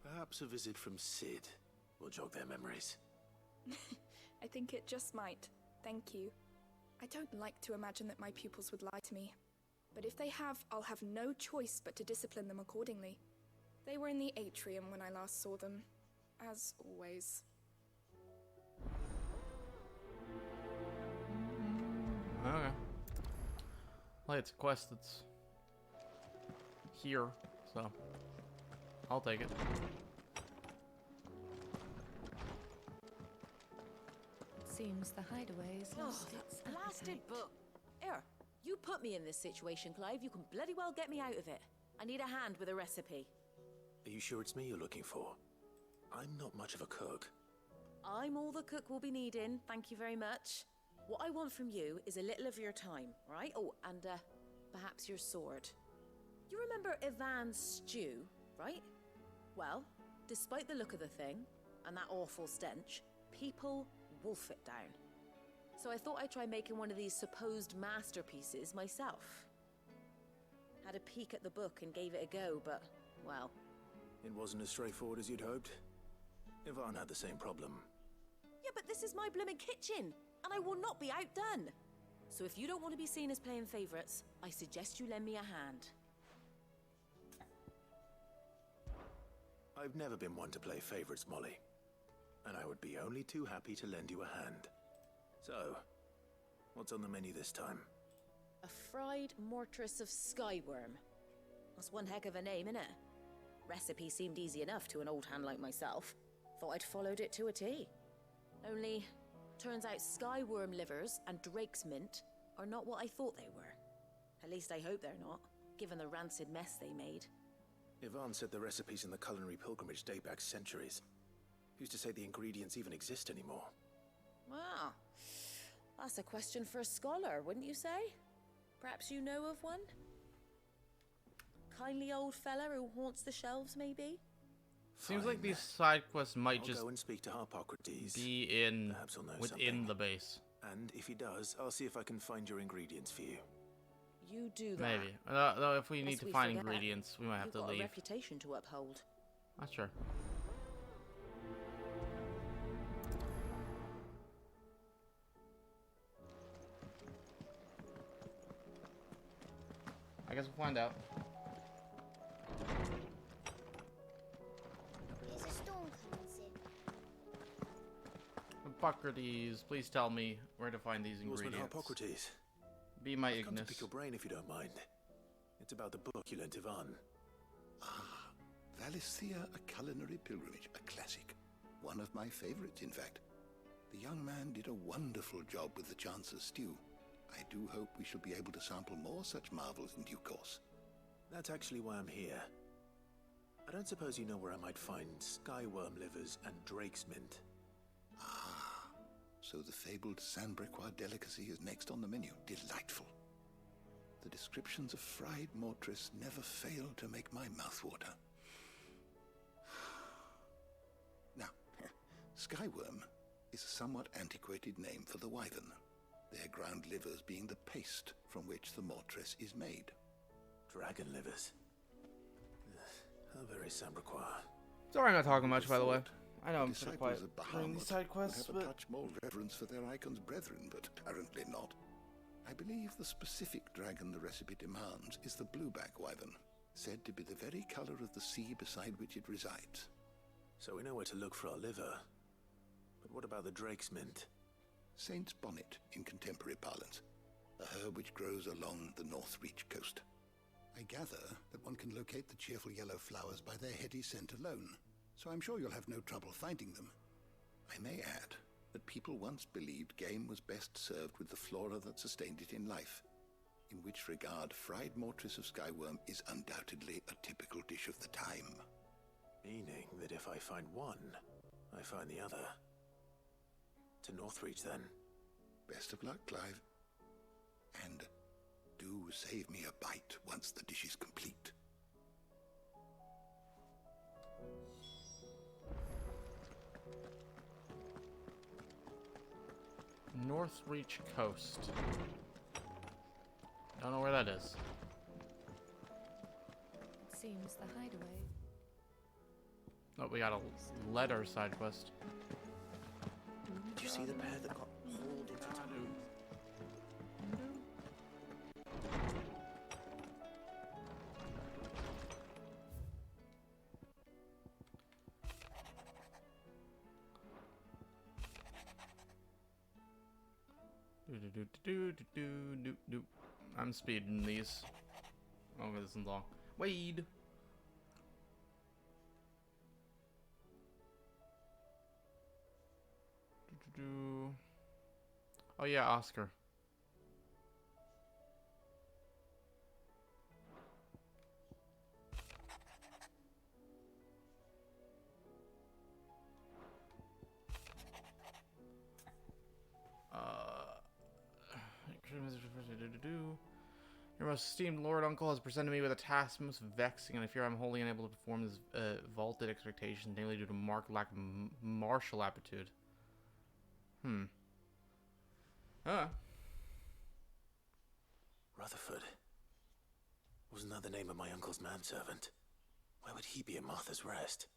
Perhaps a visit from Sid will jog their memories. I think it just might. Thank you. I don't like to imagine that my pupils would lie to me. But if they have, I'll have no choice but to discipline them accordingly. They were in the atrium when I last saw them. As always. Okay. Well, it's a quest that's here, so I'll take it. Seems the hideaway is lost its Blasted book. Here, you put me in this situation, Clive. You can bloody well get me out of it. I need a hand with a recipe. Are you sure it's me you're looking for? I'm not much of a cook. I'm all the cook will be needing, thank you very much. What I want from you is a little of your time, right? Oh, and perhaps your sword. You remember Ivan's stew, right? Well, despite the look of the thing, and that awful stench, people wolf it down. So I thought I'd try making one of these supposed masterpieces myself. Had a peek at the book and gave it a go, but, well... It wasn't as straightforward as you'd hoped? Ivan had the same problem. Yeah, but this is my blooming kitchen, and I will not be outdone. So if you don't want to be seen as playing favourites, I suggest you lend me a hand. I've never been one to play favourites, Molly. And I would be only too happy to lend you a hand. So, what's on the menu this time? A fried mortress of skyworm. That's one heck of a name, innit? Recipe seemed easy enough to an old hand like myself. Thought I'd followed it to a T. Only, turns out skyworm livers and drake's mint are not what I thought they were. At least I hope they're not, given the rancid mess they made. Ivan said the recipes in the culinary pilgrimage date back centuries. Who's to say the ingredients even exist anymore? Wow. That's a question for a scholar, wouldn't you say? Perhaps you know of one? Kindly old fella who haunts the shelves, maybe? Seems like these side quests might I'll just go and speak to Harpocrates. be in Perhaps he'll know within something. the base. And if he does, I'll see if I can find your ingredients for you. You do that. Maybe. Though if we need Lest to we find forget, ingredients, we might have you've to got leave. a reputation to uphold. That's true. I guess we'll find out. There's a storm coming, Sid. Hippocrates, please tell me where to find these Yours went ingredients. Harpocrates. Be my I've come to Ignis. pick your brain if you don't mind. It's about the book you lent Ivan. Ah, Valisthea, a culinary pilgrimage, a classic. One of my favorites, in fact. The young man did a wonderful job with the Chance's stew. I do hope we shall be able to sample more such marvels in due course. That's actually why I'm here. I don't suppose you know where I might find skyworm livers and drake's mint. Ah, so the fabled Sanbrequois delicacy is next on the menu. Delightful. The descriptions of fried mortress never fail to make my mouth water. Now, skyworm is a somewhat antiquated name for the wyvern, their ground livers being the paste from which the mortress is made. Dragon livers. How very Sanbrequois. Sorry I'm not talking much, by the way. I know I'm pretty Disciples quiet of during these side Bahamut quests, would have but... a touch more reverence for their icon's brethren, but apparently not. I believe the specific dragon the recipe demands is the blueback wyvern, said to be the very color of the sea beside which it resides. So we know where to look for our liver. But what about the drake's mint? Saint's bonnet in contemporary parlance, a herb which grows along the North Reach coast. I gather that one can locate the cheerful yellow flowers by their heady scent alone, so I'm sure you'll have no trouble finding them. I may add that people once believed game was best served with the flora that sustained it in life, in which regard fried mortress of skyworm is undoubtedly a typical dish of the time. Meaning that if I find one, I find the other. To Northreach, then. Best of luck, Clive. And do save me a bite once the dish is complete. Northreach Coast. Don't know where that is. Seems the hideaway. Oh, we got a letter side quest. Did you see the pair that got hauled into town? I'm speeding these. Oh, this is long. Wade. Oh yeah, Oscar. Your most esteemed Lord Uncle has presented me with a task most vexing, and I fear I'm wholly unable to perform this vaulted expectation, namely due to marked lack of martial aptitude. Rutherford. Wasn't that the name of my uncle's manservant? Why would he be at Martha's Rest?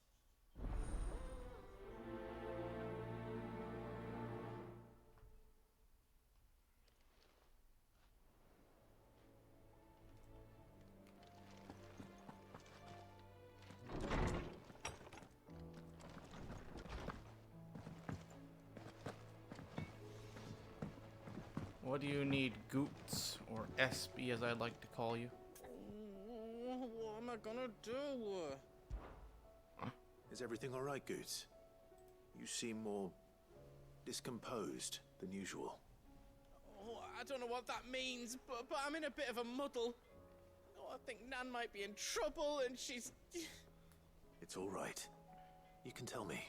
What do you need, Goots, or Espy as I'd like to call you? What am I gonna do? Is everything all right, Goots? You seem more discomposed than usual. Oh, I don't know what that means, but I'm in a bit of a muddle. Oh, I think Nan might be in trouble, and she's... It's all right. You can tell me.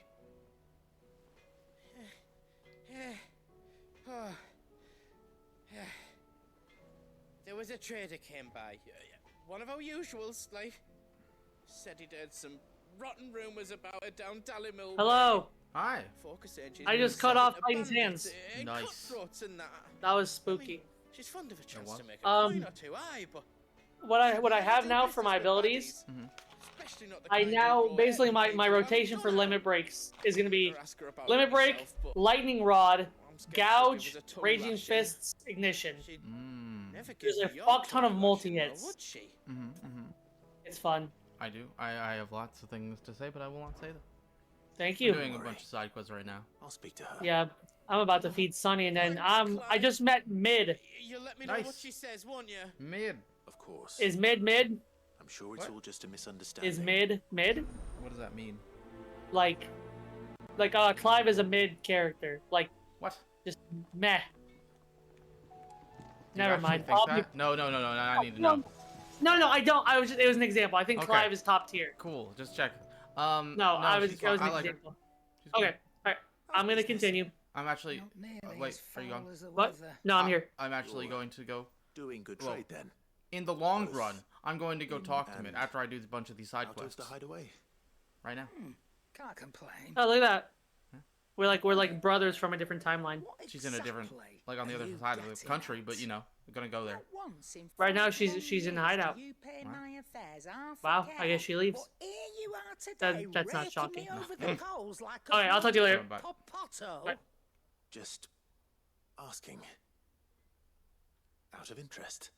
There was a trader came by. One of our usuals, like, said he'd heard some rotten rumors about her down Dallimil. Hello. Hi. I just cut off Titan's hands. Nice. That was spooky. She's fond of a chance to make a coin or two, aye, but What I have now for my abilities, I now basically my rotation for limit breaks is gonna be limit break, lightning rod, gouge, raging fists, ignition. There's a fuck ton of multi hits. It's fun. I do. I have lots of things to say, but I will not say them. Thank you. I'm doing a bunch of side quests right now. I'll speak to her. Yeah, I'm about to feed Sunny, and then I just met Mid. You'll let me know what she says, won't you? Mid. Of course. Is Mid? I'm sure it's all just a misunderstanding. Is Mid? What does that mean? Like Clive is a mid character. Like what? Just meh. Do you Never actually mind. think that? No, I need to know. No, I don't. It was an example. I think Okay. Clive is top tier. Cool, just check. It was she's an fine. I like her. example. Okay, alright. I'm gonna continue. I'm actually. Wait, are you gone? What? No, I'm here. I'm actually going to go. Doing good trade then. In the long run, I'm going to go talk to Mid after I do a bunch of these side quests. To hide away. Right now. Can't complain. Oh, look at that. We're like brothers from a different timeline. She's in a different, like on the other side of the country, but you know, we're gonna go there. Right now, she's in the hideout. Wow, I guess she leaves. That's not shocking. Okay, I'll talk to you later. Bye. Just asking. Out of interest.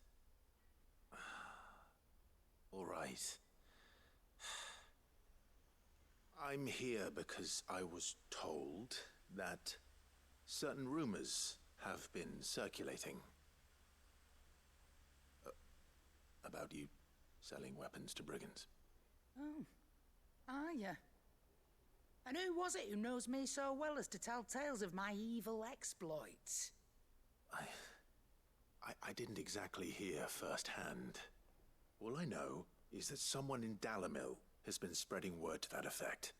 All right. I'm here because I was told that certain rumors have been circulating about you selling weapons to brigands. Oh, are ya? And who was it who knows me so well as to tell tales of my evil exploits? I didn't exactly hear firsthand. All I know is that someone in Dallimil has been spreading word to that effect.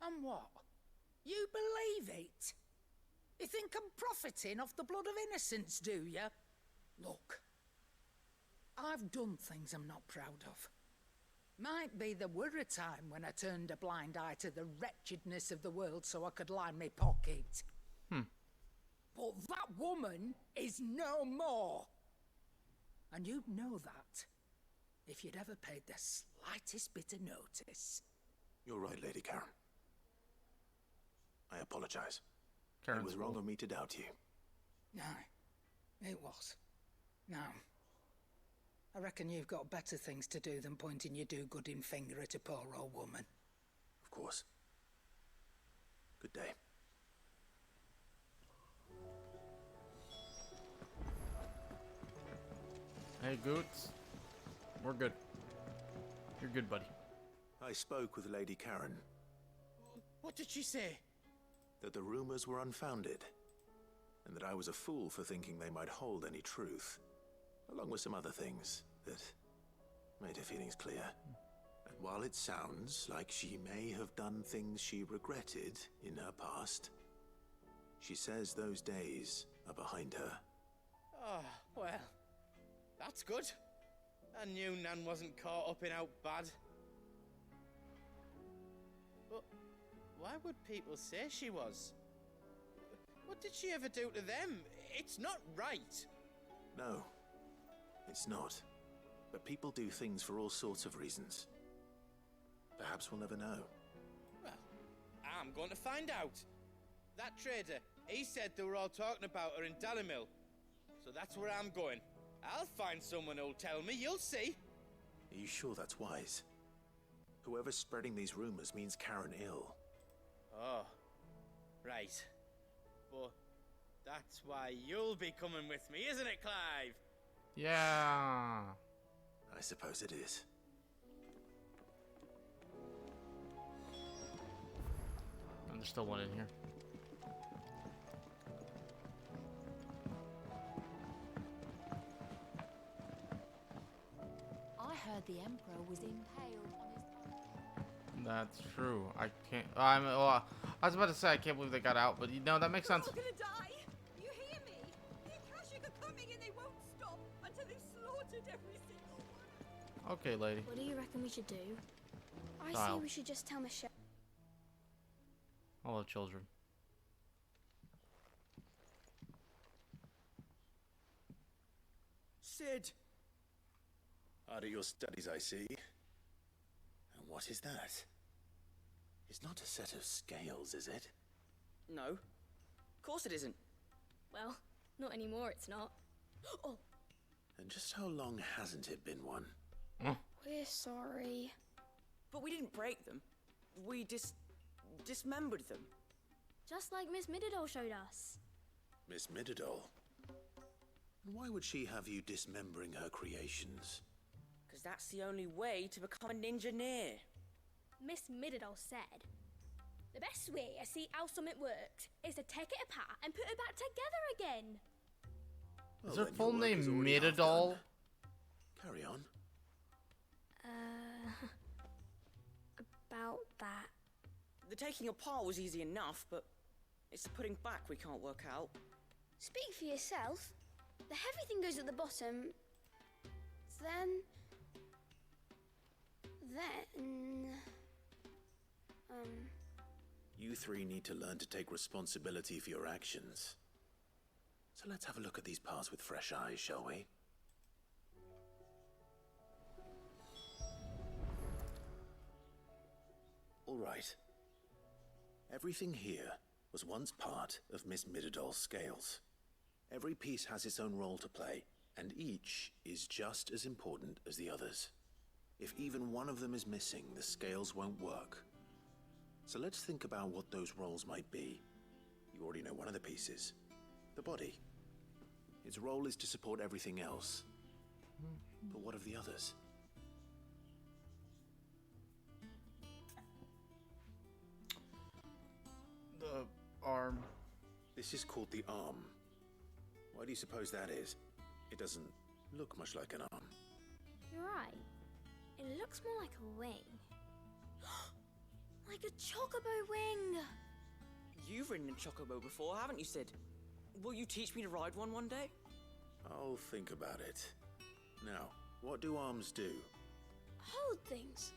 And what? You believe it? You think I'm profiting off the blood of innocents, do you? Look, I've done things I'm not proud of. Might be there were a time when I turned a blind eye to the wretchedness of the world so I could line my pocket. But that woman is no more. And you'd know that if you'd ever paid the slightest bit of notice. You're right, Lady Karen. I apologize. Karen's it was wrong of me to doubt you. No, it was. Now, I reckon you've got better things to do than pointing your do-gooding finger at a poor old woman. Of course. Good day. Hey, Goots. We're good. You're good, buddy. I spoke with Lady Karen. What did she say? That the rumors were unfounded, and that I was a fool for thinking they might hold any truth, along with some other things that made her feelings clear. And while it sounds like she may have done things she regretted in her past, she says those days are behind her. Oh, well, that's good. I knew Nan wasn't caught up in out bad. But why would people say she was? What did she ever do to them? It's not right. No, it's not. But people do things for all sorts of reasons. Perhaps we'll never know. Well, I'm going to find out. That trader, he said they were all talking about her in Dalimil. So that's where I'm going. I'll find someone who'll tell me, you'll see. Are you sure that's wise? Whoever's spreading these rumors means Karen ill. Oh, right. But that's why you'll be coming with me, isn't it, Clive? Yeah. I suppose it is. And there's still one in here. I heard the Emperor was impaled on his... That's true. I can't. Well, I was about to say I can't believe they got out, but you know that makes sense. We're gonna die. You hear me? The Akashic are coming and they won't stop until they've slaughtered every single one. Okay, lady. What do you reckon we should do? I say Child. we should just tell Michelle. I love children. Sid! Hard at your studies, I see. And what is that? It's not a set of scales, is it? No. Of course it isn't. Well, not anymore, it's not. Oh, And just how long hasn't it been one? we're sorry. But we didn't break them. We dismembered them. Just like Miss Mididol showed us. Miss Mididol? And why would she have you dismembering her creations? Because that's the only way to become a ninja-neer. Miss Mididol said, the best way I see how something works is to take it apart and put it back together again. Well, Is her then full your work name is already half Mididol? done. Carry on. About that. The taking apart was easy enough, but it's the putting back we can't work out. Speak for yourself. The heavy thing goes at the bottom. Then... You three need to learn to take responsibility for your actions. So let's have a look at these parts with fresh eyes, shall we? All right. Everything here was once part of Miss Mididol's scales. Every piece has its own role to play, and each is just as important as the others. If even one of them is missing, the scales won't work. So let's think about what those roles might be. You already know one of the pieces. The body. Its role is to support everything else. But what of the others? The arm. This is called the arm. Why do you suppose that is? It doesn't look much like an arm. You're right. It looks more like a wing. Like a chocobo wing! You've ridden a chocobo before, haven't you, Sid? Will you teach me to ride one day? I'll think about it. Now, what do arms do? Hold things.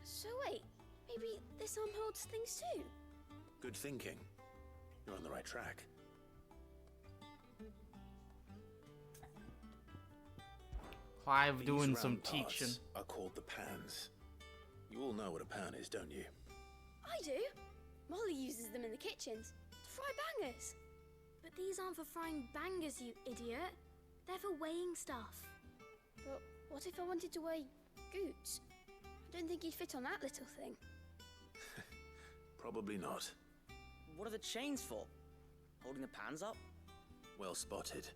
So wait, maybe this arm holds things too? Good thinking. You're on the right track. Clive These doing round some parts teaching. Are called the pans. You all know what a pan is, don't you? I do. Molly uses them in the kitchens to fry bangers. But these aren't for frying bangers, you idiot. They're for weighing stuff. But what if I wanted to weigh goods? I don't think he'd fit on that little thing. Probably not. What are the chains for? Holding the pans up? Well spotted.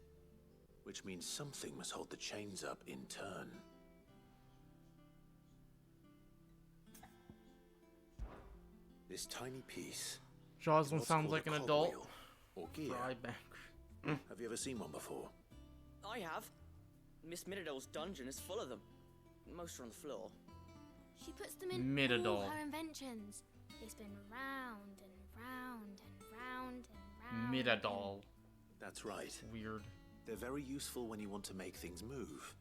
Which means something must hold the chains up in turn. This tiny piece. Joslyn what's sounds called like a an adult. cogwheel, or gear. Fry bangers. Have you ever seen one before? I have. Miss Mididol's dungeon is full of them. Most are on the floor. She puts them in Mididol. all her inventions. They spin round and round and round and round. Mididol. That's right. Weird. They're very useful when you want to make things move.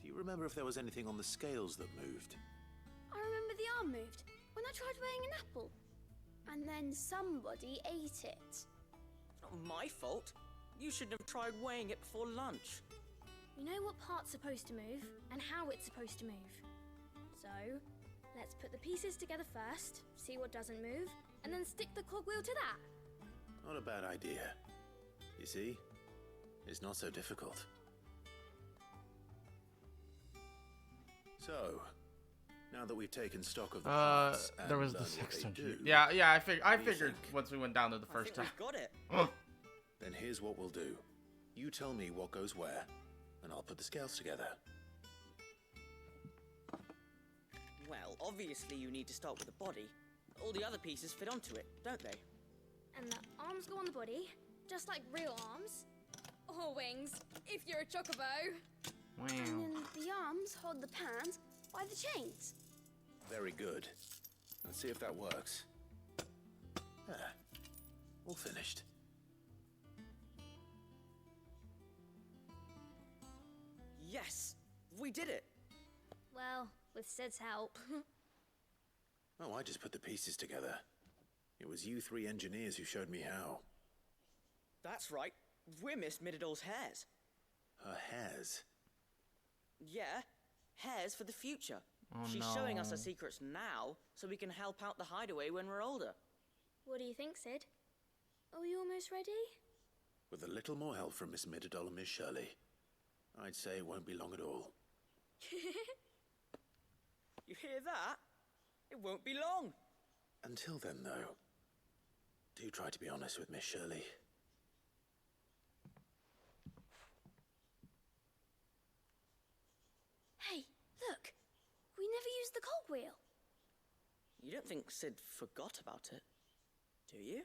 Do you remember if there was anything on the scales that moved? I remember the arm moved when I tried weighing an apple. And then somebody ate it. Not my fault. You should have tried weighing it before lunch. We know what part's supposed to move and how it's supposed to move. So, let's put the pieces together first, see what doesn't move, and then stick the cogwheel to that. Not a bad idea. You see? It's not so difficult. So, now that we've taken stock of the parts and there was learned the what they sexton. do, Yeah, I figured think? once we went down there the first time. Got it. Then here's what we'll do. You tell me what goes where, and I'll put the scales together. Well, obviously you need to start with the body. All the other pieces fit onto it, don't they? And the arms go on the body, just like real arms. Or wings, if you're a chocobo. Wow. And then the arms hold the pans by the chains. Very good. Let's see if that works. Ah, all finished. Yes! We did it! Well, with Sid's help. Oh, I just put the pieces together. It was you three engineers who showed me how. That's right. We're Miss Mididol's hairs. Her hairs? Yeah, hairs for the future. Oh, She's showing us no. her secrets now, so we can help out the hideaway when we're older. What do you think, Sid? Are we almost ready? With a little more help from Miss Mididol and Miss Shirley, I'd say it won't be long at all. You hear that? It won't be long. Until then, though, do try to be honest with Miss Shirley. Hey, look! We never used the cogwheel. You don't think Sid forgot about it, do you?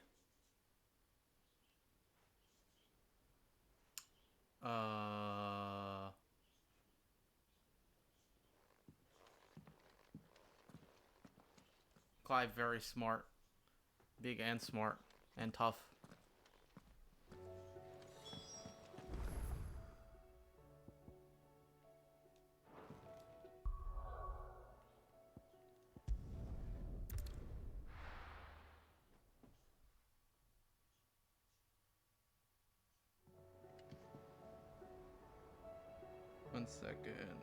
Clive, very smart. Big and smart. And tough. One second.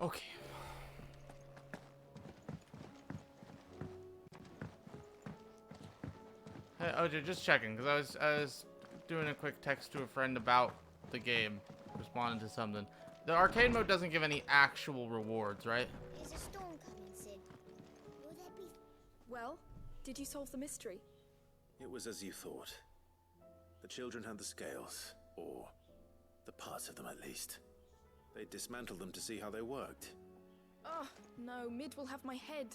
Okay. Hey, OJ, just checking, because I was doing a quick text to a friend about the game, responding to something. The arcade mode doesn't give any actual rewards, right? Is a storm coming, Sid? Will there be... Well, did you solve the mystery? It was as you thought. The children had the scales, or the parts of them at least. They dismantled them to see how they worked. Oh, no, Mid will have my head.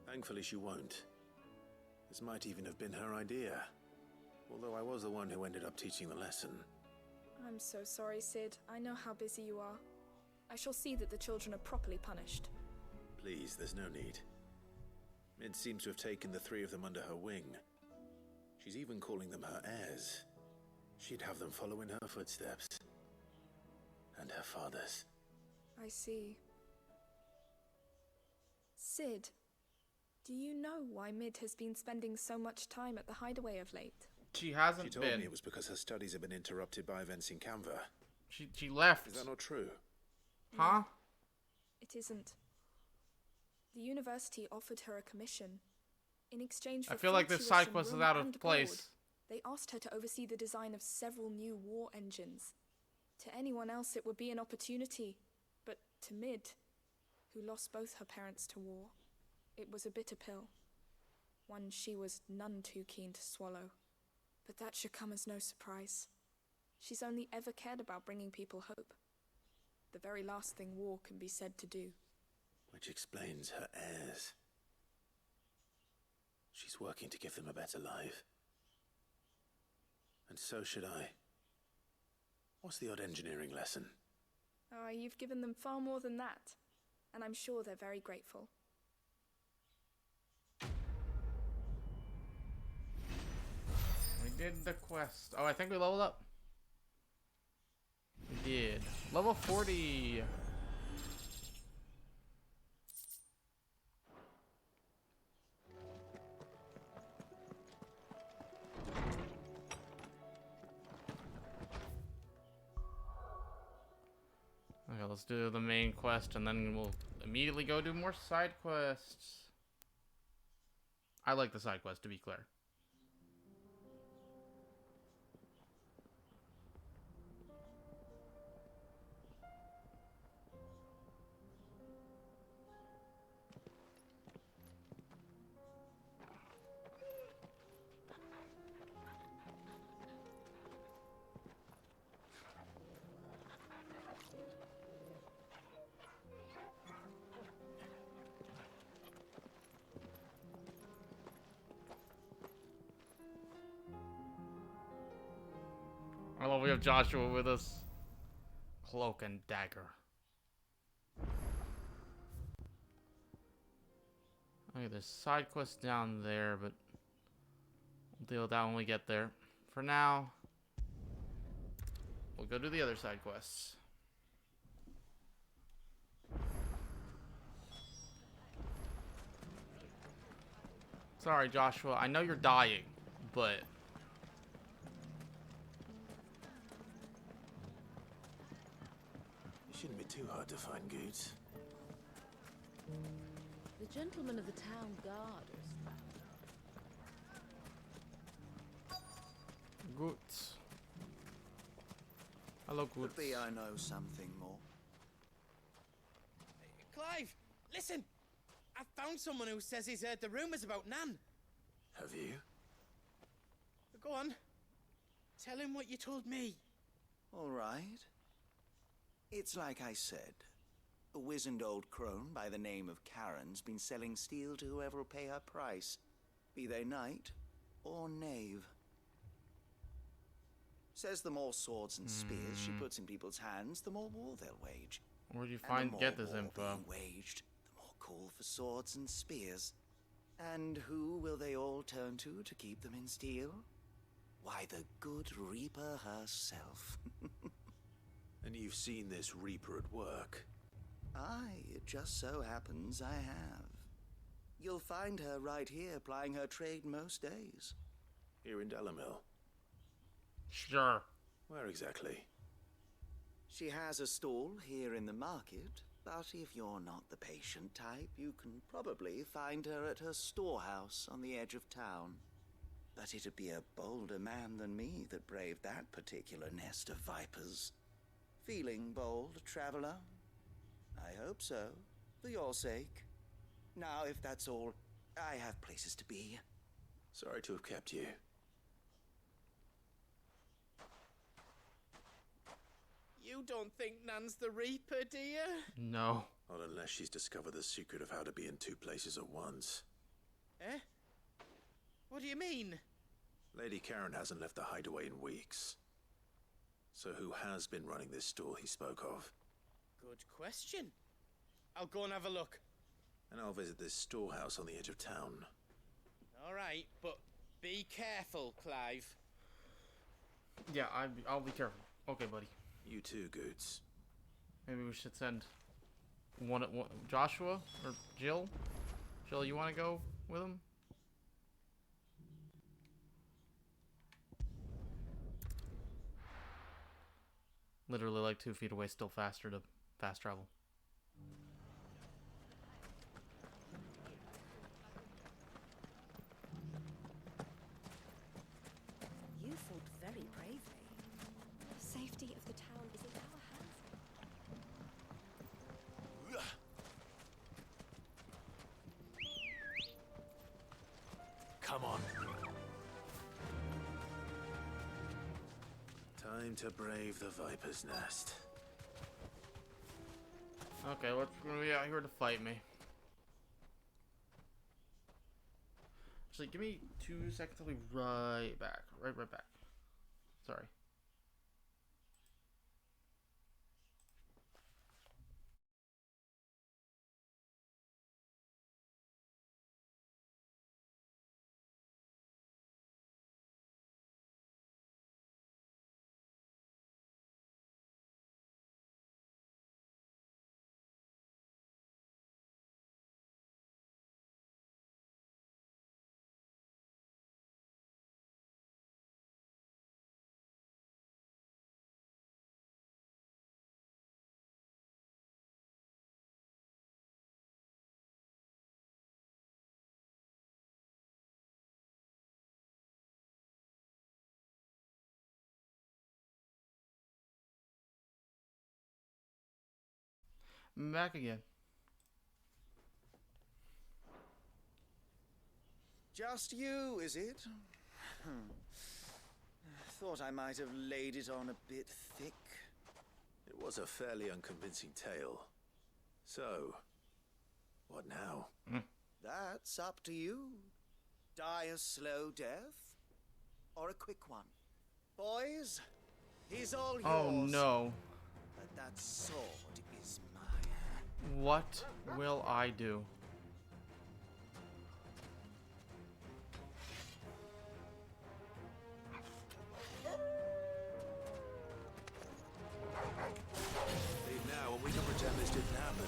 Thankfully she won't. This might even have been her idea. Although I was the one who ended up teaching the lesson. I'm so sorry, Sid. I know how busy you are. I shall see that the children are properly punished. Please, there's no need. Mid seems to have taken the three of them under her wing. She's even calling them her heirs. She'd have them follow in her footsteps. And her father's. I see. Sid, do you know why Mid has been spending so much time at the hideaway of late? She hasn't She told me it was because her studies have been interrupted by events in Canva. She left. Is that not true? Huh? It isn't. The university offered her a commission. In exchange for I feel like this side quest is out of place. They asked her to oversee the design of several new war engines. To anyone else it would be an opportunity, but to Mid, who lost both her parents to war, it was a bitter pill. One she was none too keen to swallow. But that should come as no surprise. She's only ever cared about bringing people hope. The very last thing war can be said to do. Which explains her heirs. She's working to give them a better life. And so should I. What's the odd engineering lesson? Oh, you've given them far more than that. And I'm sure they're very grateful. did the quest. Oh, I think we leveled up. We did. Level 40. Okay, let's do the main quest and then we'll immediately go do more side quests. I like the side quest, to be clear. I love we have Joshua with us. Cloak and dagger. Okay, there's side quests down there, but we'll deal with that when we get there. For now, we'll go do the other side quests. Sorry, Joshua. I know you're dying, but... It shouldn't be too hard to find goods. The gentlemen of the town guard are Goods. Hello, Goods. Could be I know something more. Clive, listen! I found someone who says he's heard the rumors about Nan. Have you? Go on. Tell him what you told me. All right. It's like I said. A wizened old crone by the name of Karen's been selling steel to whoever will pay her price, be they knight or knave. Says the more swords and spears she puts in people's hands, the more war they'll wage. Where'd you And the get more this war info? being waged, the more call for swords and spears. And who will they all turn to keep them in steel? Why, the good Reaper herself. And you've seen this Reaper at work? Aye, it just so happens I have. You'll find her right here plying her trade most days. Here in Delamil? Sure. Where exactly? She has a stall here in the market, but if you're not the patient type, you can probably find her at her storehouse on the edge of town. But it'd be a bolder man than me that braved that particular nest of vipers. Feeling bold, traveler? I hope so, for your sake. Now, if that's all, I have places to be. Sorry to have kept you. You don't think Nan's the Reaper, do you? No. Not unless she's discovered the secret of how to be in two places at once. Eh? What do you mean? Lady Karen hasn't left the hideaway in weeks. So who has been running this stall he spoke of? Good question. I'll go and have a look. And I'll visit this storehouse on the edge of town. All right, but be careful, Clive. Yeah, I'll be careful. Okay, buddy. You too, Goods. Maybe we should send one Joshua or Jill. Jill, you want to go with him? Literally like 2 feet away, still faster to fast travel. You fought very bravely. The safety of the town is in our hands. Come on. Time to brave the Viper's Nest. Okay, what's gonna be out here to fight me? Actually, give me 2 seconds. I'll be right back. Right back. Sorry. I'm back again. Just you, is it? Thought I might have laid it on a bit thick. It was a fairly unconvincing tale. So, what now? That's up to you. Die a slow death, or a quick one. Boys, he's all yours. Oh no. But that sword is mine. What will I do? Leave now and we can pretend this didn't happen.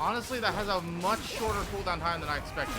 Honestly, that has a much shorter cooldown time than I expected.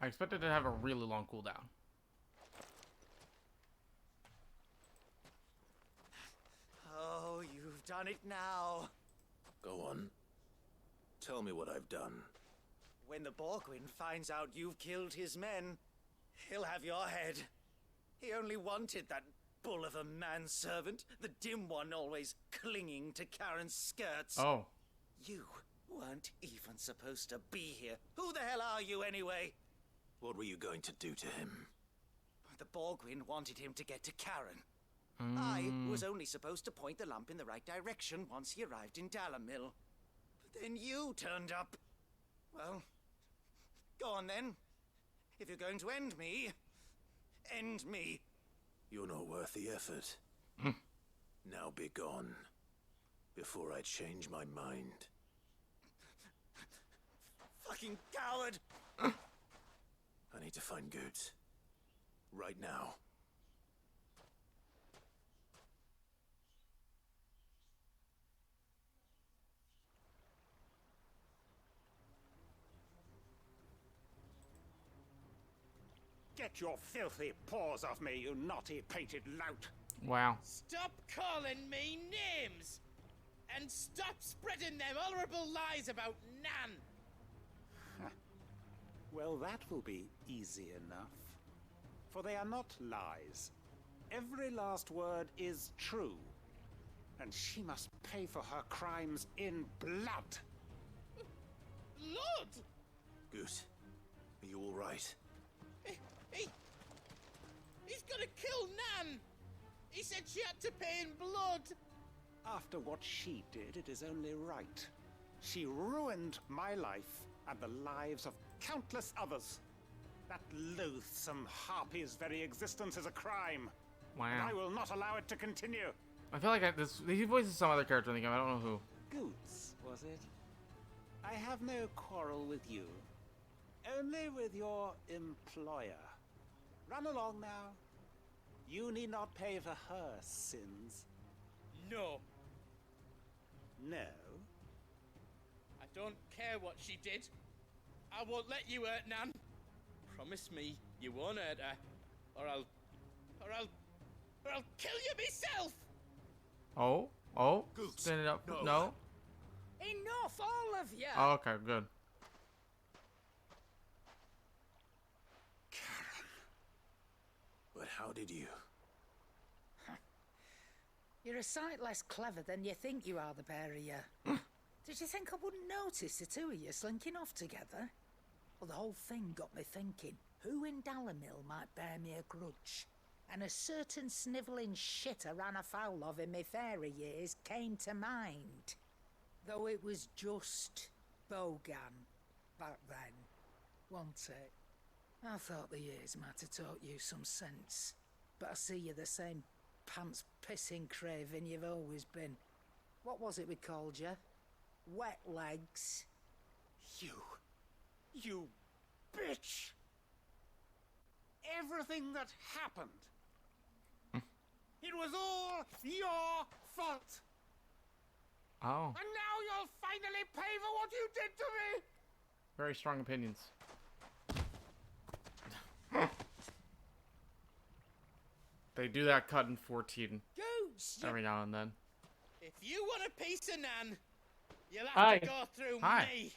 I expected to have a really long cooldown. Oh, you've done it now. Go on. Tell me what I've done. When the Borgwyn finds out you've killed his men, he'll have your head. He only wanted that bull of a manservant, the dim one always clinging to Karen's skirts. Oh. You weren't even supposed to be here. Who the hell are you anyway? What were you going to do to him? The Borgwyn wanted him to get to Karen. I was only supposed to point the lamp in the right direction once he arrived in Dalamil. But then you turned up. Well, go on then. If you're going to end me, end me. You're not worth the effort. Now be gone, before I change my mind. Fucking coward! I need to find Goots. Right now. Get your filthy paws off me, you naughty painted lout! Wow. Stop calling me names! And stop spreading them horrible lies about Nan! Well, that will be easy enough. For they are not lies. Every last word is true. And she must pay for her crimes in blood. Lord! Goot, are you all right? He's gonna kill Nan! He said she had to pay in blood! After what she did, it is only right. She ruined my life and the lives of countless others. That loathsome harpy's very existence is a crime. Wow. And I will not allow it to continue. I feel like he voices some other character in the game. I don't know who. Goots, was it? I have no quarrel with you. Only with your employer. Run along now. You need not pay for her sins. No. No? I don't care what she did. I won't let you hurt Nan. Promise me you won't hurt her, or I'll or I'll kill you myself! Oh, stand it up. No. Enough, all of you! Oh, okay, good. But how did you? You're a sight less clever than you think you are, the pair of you. Did you think I wouldn't notice the two of you slinking off together? Well, the whole thing got me thinking, who in Dalimil might bear me a grudge? And a certain snivelling shit I ran afoul of in my fairy years came to mind. Though it was just Bogan back then, wasn't it? I thought the years might have taught you some sense, but I see you're the same pants-pissing craven you've always been. What was it we called you? Wet legs. You bitch! Everything that happened, it was all your fault! Oh. And now you'll finally pay for what you did to me! Very strong opinions. They do that cut in 14 every now and then. If you want a piece of Nan, you'll have Hi. to go through Hi. me.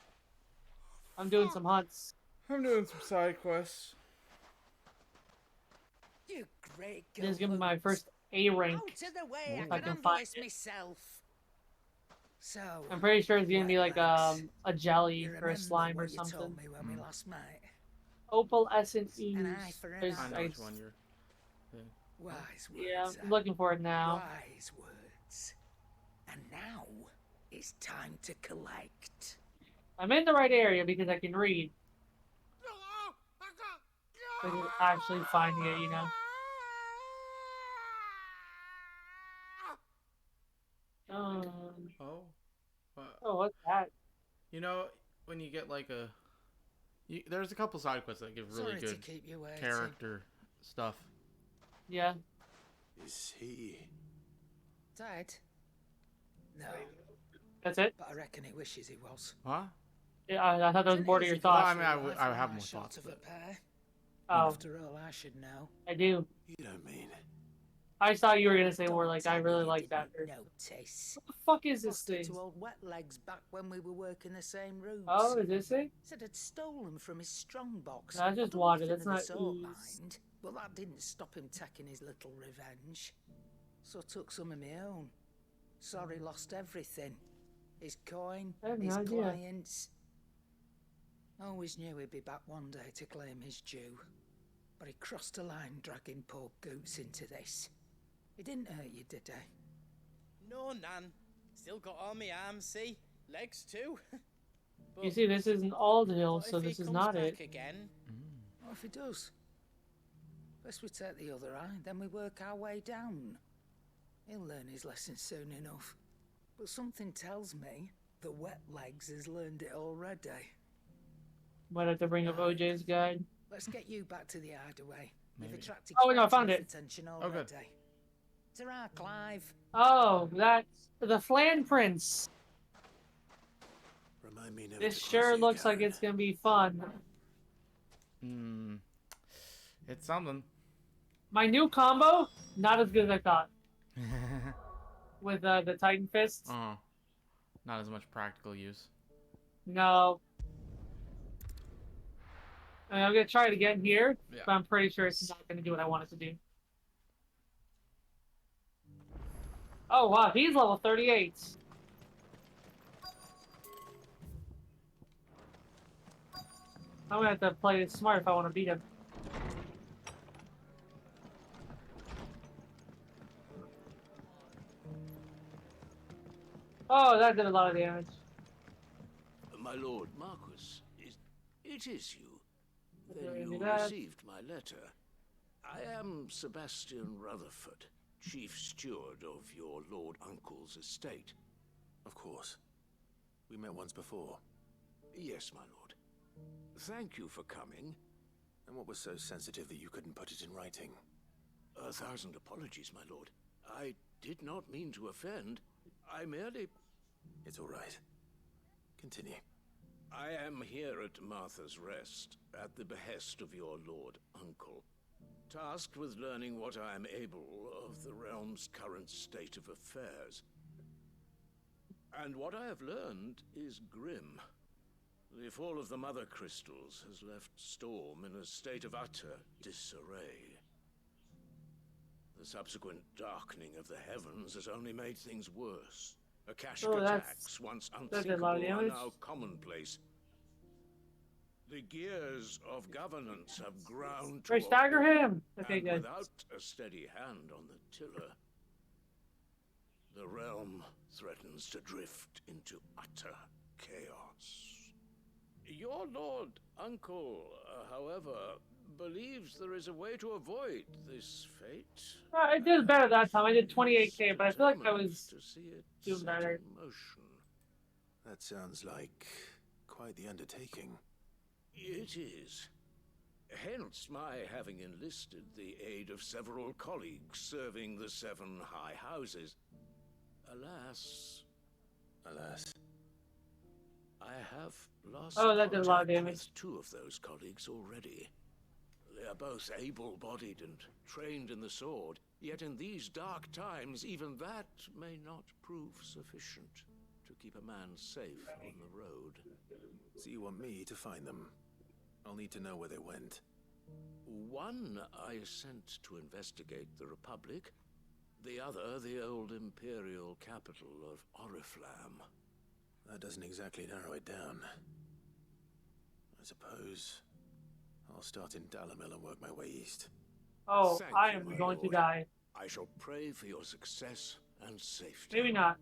I'm doing some hunts. I'm doing some side quests. You great This is gonna be my galoot. first A rank. Out of the way, If I I can can handle find this it. myself. So, I'm pretty sure it's gonna be like legs. a jelly You or a remember slime or what you something. told me when we last met? Opalescent ooze. An eye for an There's- eye. I know which one you're. Wise words. Yeah, I'm looking for it now. Wise words. And now it's time to collect. I'm in the right area because I can read. But it's actually finding it, you know. Oh. What? Oh, what's that? You know, when you get like a. There's a couple side quests that give really Sorry to good keep you waiting. character stuff. Yeah. Is he? Dead? No. That's it? But I reckon he wishes he was. Huh? Yeah, I thought that was more to your Well, thoughts. I mean, I have more thoughts. Of a pair. Oh, After all, I should know. I do. You don't mean? I thought you were gonna say more like I really like that. Notice. What the fuck is this Lost it thing? to old wet legs back when we were working the same rooms. Oh, is this it? Said I'd stolen from his strongbox. That's just I've done water, nothing that's of the not sort, ooze. mind. But that didn't stop him taking his little revenge. So I took some of my own. Sorry, lost everything. His coin, I have no his idea. clients. Always knew he'd be back one day to claim his due. But he crossed a line dragging poor Goots into this. He didn't hurt you, did he? No, Nan. Still got all my arms, see? Legs too. But You see, this isn't Aldhill, what so if he this is comes not back it. again? What if he does? Best we take the other eye, then we work our way down. He'll learn his lesson soon enough. But something tells me the wet legs has learned it already. Might have to bring up OJ's guide. Let's get you back to the hideaway. You've Maybe. attracted Oh, no, I quite found enough it. attention Oh, already. good. Ta-ra, Clive. Oh, that's the Flan Prince. Remind me never This to cross sure you, looks like Karen. it's gonna be fun. It's something. My new combo, not as good as I thought. With the Titan Fists. Oh. Not as much practical use. No. I mean, I'm gonna try it again here, Yeah. but I'm pretty sure it's not gonna do what I want it to do. Oh wow, he's level 38. I'm gonna have to play it smart if I want to beat him. Oh, that did a lot of damage. My lord Marquis, it is you. Then Okay, you that. received my letter. I am Sebastian Rutherford, chief steward of your lord uncle's estate. Of course. We met once before. Yes, my lord. Thank you for coming. And what was so sensitive that you couldn't put it in writing? 1,000 apologies, my lord. I did not mean to offend. I merely... It's all right. Continue. I am here at Martha's Rest, at the behest of your lord uncle, tasked with learning what I am able of the realm's current state of affairs. And what I have learned is grim. The fall of the Mother Crystals has left Storm in a state of utter disarray. The subsequent darkening of the heavens has only made things worse. Akashic attacks, once unthinkable, are now commonplace. The gears of governance have ground to stagger him. Okay, and good. without a steady hand on the tiller, the realm threatens to drift into utter chaos. Your Lord Uncle, however, believes there is a way to avoid this fate. I did better that time. I did 28k, but I feel like I was doing better. That sounds like quite the undertaking. It is. Hence my having enlisted the aid of several colleagues serving the 7 high houses. Alas, I have lost that did a lot of contact damage. with 2 of those colleagues already. They are both able-bodied and trained in the sword, yet in these dark times, even that may not prove sufficient to keep a man safe on the road. So you want me to find them? I'll need to know where they went. One I sent to investigate the Republic, the other the old Imperial capital of Oriflamme. That doesn't exactly narrow it down. I suppose I'll start in Dalamil and work my way east. Oh, Thank I you, am my going to lord. die. I shall pray for your success and safety. Maybe not.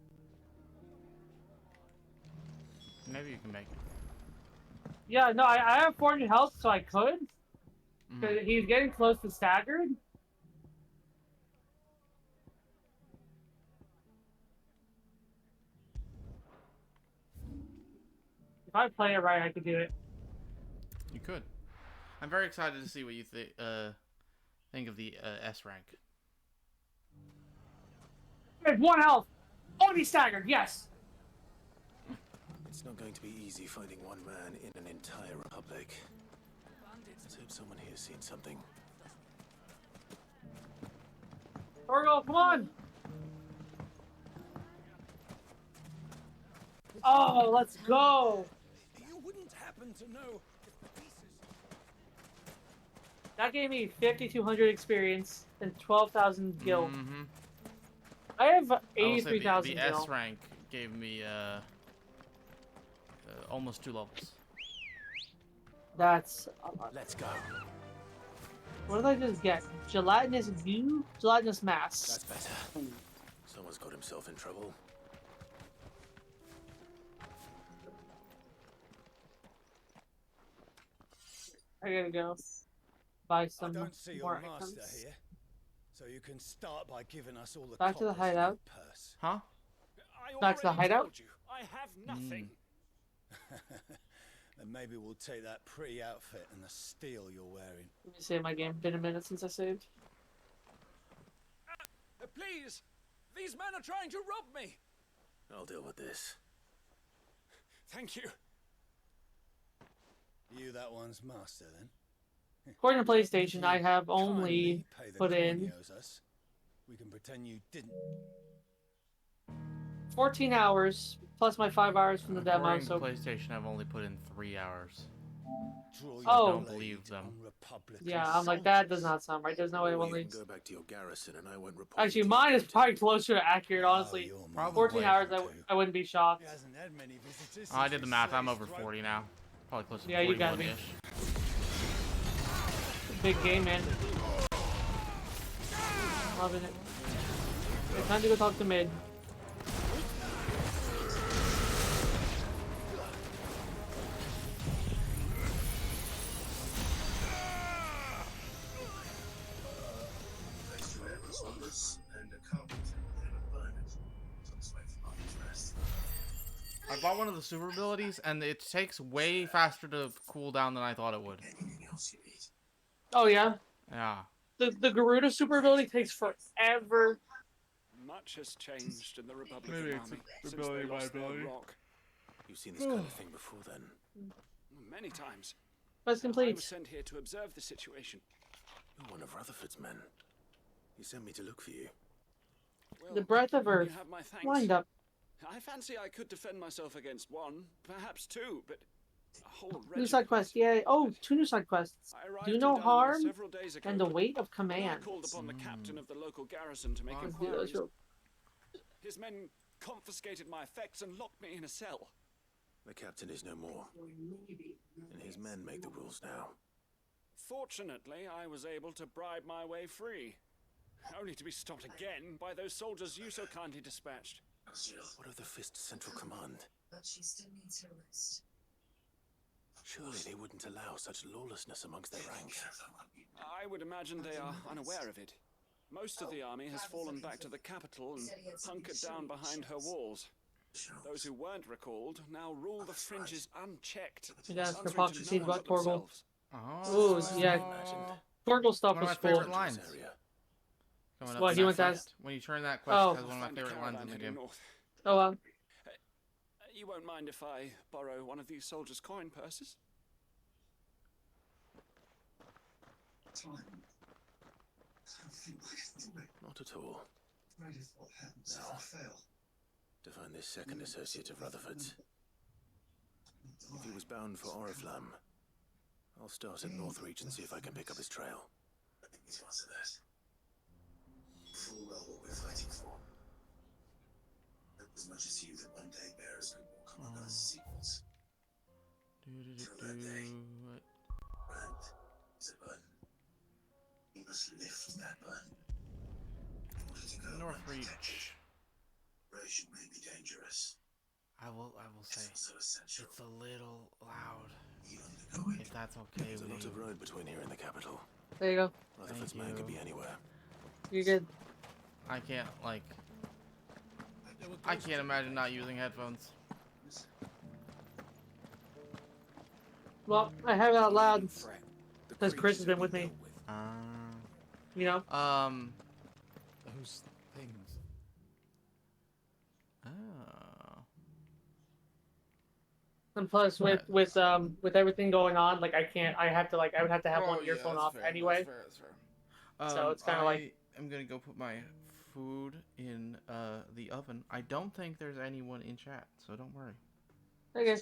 Maybe you can make it. Yeah, no, I have 400 health, so I could. Because he's getting close to staggered. If I play it right, I could do it. You could. I'm very excited to see what you think of the S rank. There's 1 health. Oh, he's staggered. Yes. It's not going to be easy finding one man in an entire republic. Let's hope someone here's seen something. Torgo, come on. Oh, let's go. You wouldn't happen to know if the pieces... That gave me 5,200 experience and 12,000 gil. Mm-hmm. I have I will say 83,000 the gil. S rank gave me almost 2 levels. That's. Let's go. What did I just get? Gelatinous goo? Gelatinous mass. That's better. Someone's got himself in trouble. I gotta go buy some I don't see your more master items. here, so you can start by giving us all the Back to the coppers in hideout. your purse. Huh? Back to the hideout. Told you, I have nothing. Then maybe we'll take that pretty outfit and the steel you're wearing. Let me save my game. Been a minute since I saved. Please! These men are trying to rob me! I'll deal with this. Thank you. You that one's master, then? According to PlayStation, I have only Kindly pay the put coin in he owes us. We can pretend you didn't. 14 hours plus my 5 hours from the demo. According So to PlayStation, I've only put in 3 hours. Oh. I don't believe them. yeah, I'm like that does not sound right. There's no way Or one you can leaves. go back to your garrison and I won't report. Actually, mine is probably closer to accurate. Honestly, Probably. 14 hours. I wouldn't be shocked. He hasn't had many visitors. Oh, I did the math. I'm over 40 now. Probably close to Yeah, you gotta be. 41-ish. Big game, man. Loving it. Okay, time to go talk to mid. I bought one of the super abilities, and it takes way faster to cool down than I thought it would. Oh yeah. Yeah. The Garuda super ability takes forever. Much has changed in the Republican Maybe it's army a since ability they by lost their ability. rock. You've seen this kind of thing before then. Many times. Quest I complete. was sent here to observe the situation. You're one of Rutherford's men. He sent me to look for you. The breath of earth. You have my thanks. Lined up. I fancy I could defend myself against one, perhaps two, but a whole New side quest, yay. Oh, 2 new side quests. Do no harm and the weight of command. I called upon the captain of the local garrison to make Oh, inquiries. dude, His men confiscated my effects and locked me in a cell. The captain is no more, and his men make the rules now. Fortunately, I was able to bribe my way free, only to be stopped again by those soldiers you so kindly dispatched. What of the Fist's central command? But she still needs her rest. Surely they wouldn't allow such lawlessness amongst their ranks. I would imagine they are unaware of it. Most of the army has fallen back to the capital and hunkered down behind her walls. Those who weren't recalled now rule the fringes unchecked. Yeah, for answering Fox to to see no one about but Torgal. themselves. Oh, yeah. Torgal stuff One of was my favorite cool. lines. Coming up What, in he that went to quest. ask? When you turn that quest, Oh. it has one of my favorite lines in the game. Oh, well. You won't mind if I borrow one of these soldiers' coin purses? Time. I don't think I can do it. Not at all. Afraid if what happens if No. I fail. To find this second associate of Rutherford's. If he was bound for Oriflamme, I'll start at Northreach and see if I can pick up his trail. I think we need to answer that. Full well what we're fighting for. Hope as much as you that one day bearers could walk among us sequels. Till that day, Rand is a burden. We must lift that burden. In order to go Northreach. Operation may be dangerous. I will say, Also essential. it's a little loud. You undergo it. If that's okay There's with a lot you. of road between here and the capital. There you go. Rutherford's man could be anywhere. You're good. I can't, like... I can't imagine not using headphones. Well, I have it out loud because Chris has been with me. You know? Those things. Oh. And plus, with everything going on, like I would have to have one earphone off anyway. That's fair. So it's kind of like. I'm gonna go put my food in the oven. I don't think there's anyone in chat, so don't worry. Okay.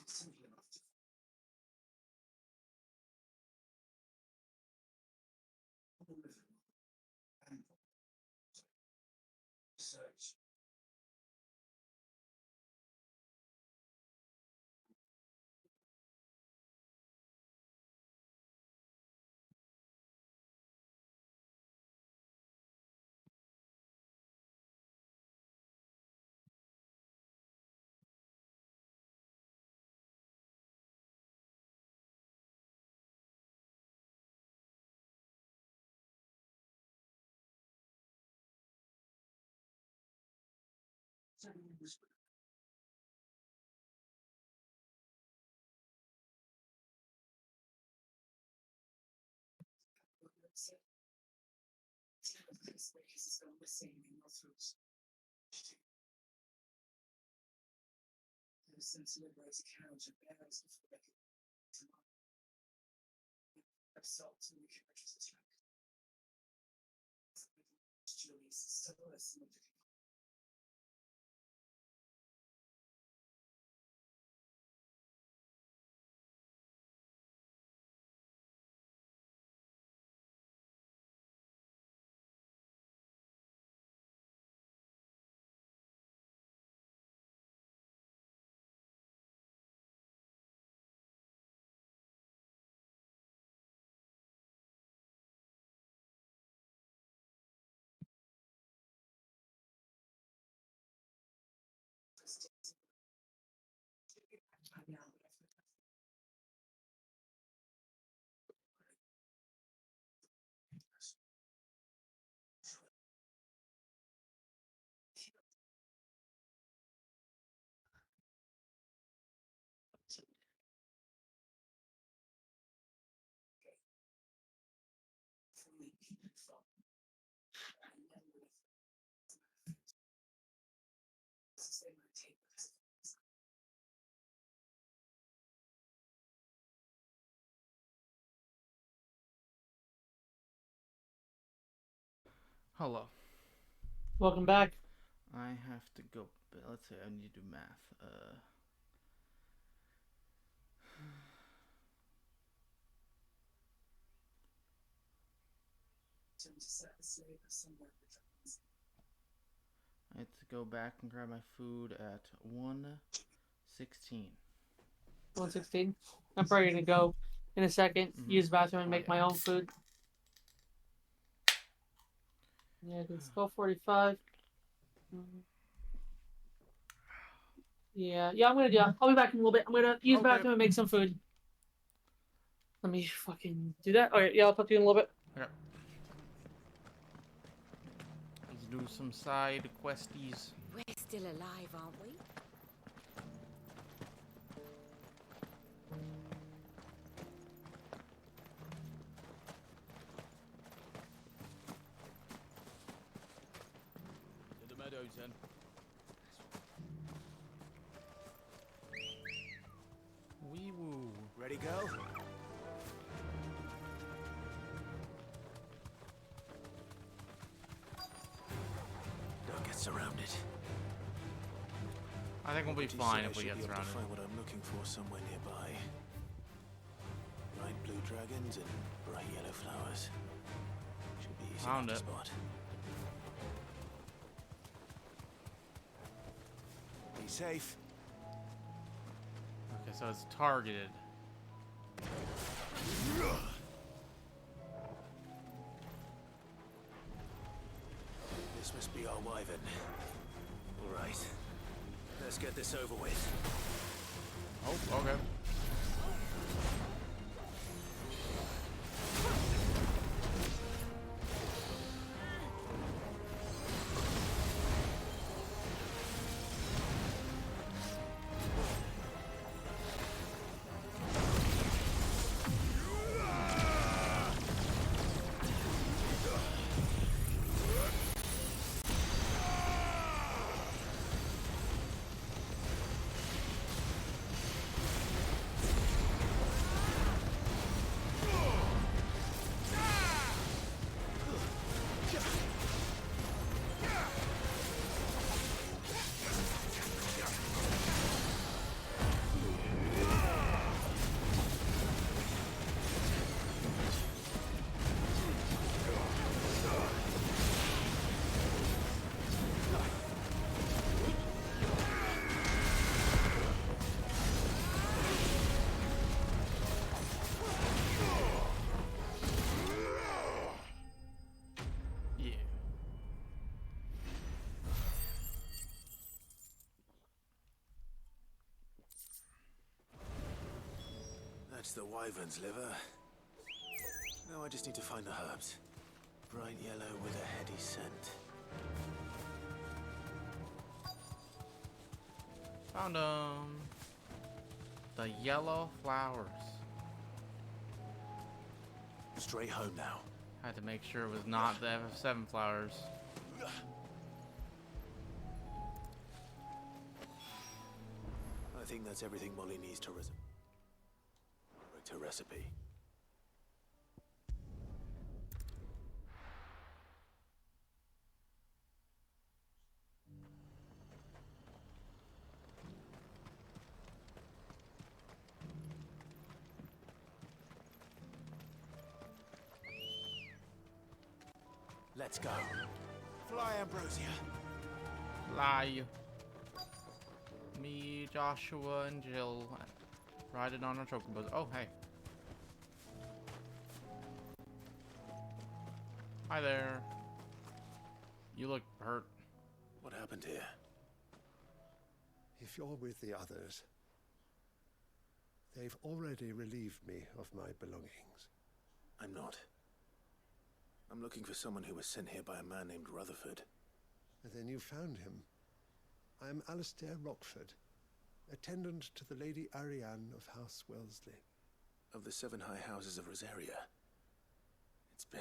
Simple enough to search. Cases gone missing in Northwoods. Ever since liberated carriage and bearers before they could assault and the carriage's attack. Julius is still listening to Hello. Welcome back. I have to go. Let's say I need to do math. I have to go back and grab my food at 1:16. 1:16. I'm probably gonna go in a second, use the bathroom, and make my own food. Yeah, it's 12:45. Yeah, I'm gonna do that. I'll be back in a little bit. I'm gonna use the bathroom and make some food. Let me fucking do that. Alright, yeah, I'll talk to you in a little bit. Okay. Let's do some side questies. We're still alive, aren't we? To the meadows, then. Wee woo. Ready, go? Don't get surrounded. I think we'll be fine if we get surrounded. To find what I'm looking for somewhere nearby. Bright blue dragons and bright yellow flowers. Should be easy Found to it. spot. Be safe. Okay, so it's targeted. This must be our wyvern. All right. Let's get this over with. Oh, okay. That's the wyvern's liver. Now I just need to find the herbs. Bright yellow with a heady scent. Found the yellow flowers. Straight home now. Had to make sure it was not the FF7 flowers. I think that's everything Molly needs to her recipe. Let's go. Fly, Ambrosia. Fly. Me, Joshua, and Jill riding on our chocobos. Oh, hey. Hi there. You look hurt. What happened here? If you're with the others, they've already relieved me of my belongings. I'm not. I'm looking for someone who was sent here by a man named Rutherford. And then you found him. I am Alistair Rockford, attendant to the Lady Ariane of House Wellesley. Of the 7 high houses of Rosaria. It's been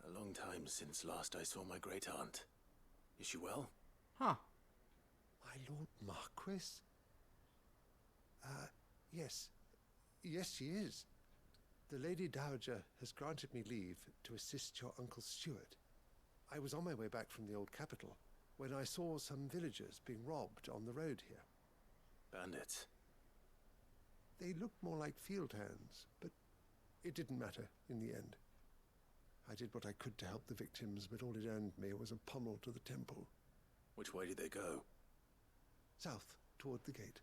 a long time since last I saw my great-aunt. Is she well? Huh. My Lord Marquis? Yes. Yes, she is. The Lady Dowager has granted me leave to assist your Uncle Stuart. I was on my way back from the old capital when I saw some villagers being robbed on the road here. Bandits? They looked more like field hands, but it didn't matter in the end. I did what I could to help the victims, but all it earned me was a pommel to the temple. Which way did they go? South, toward the gate.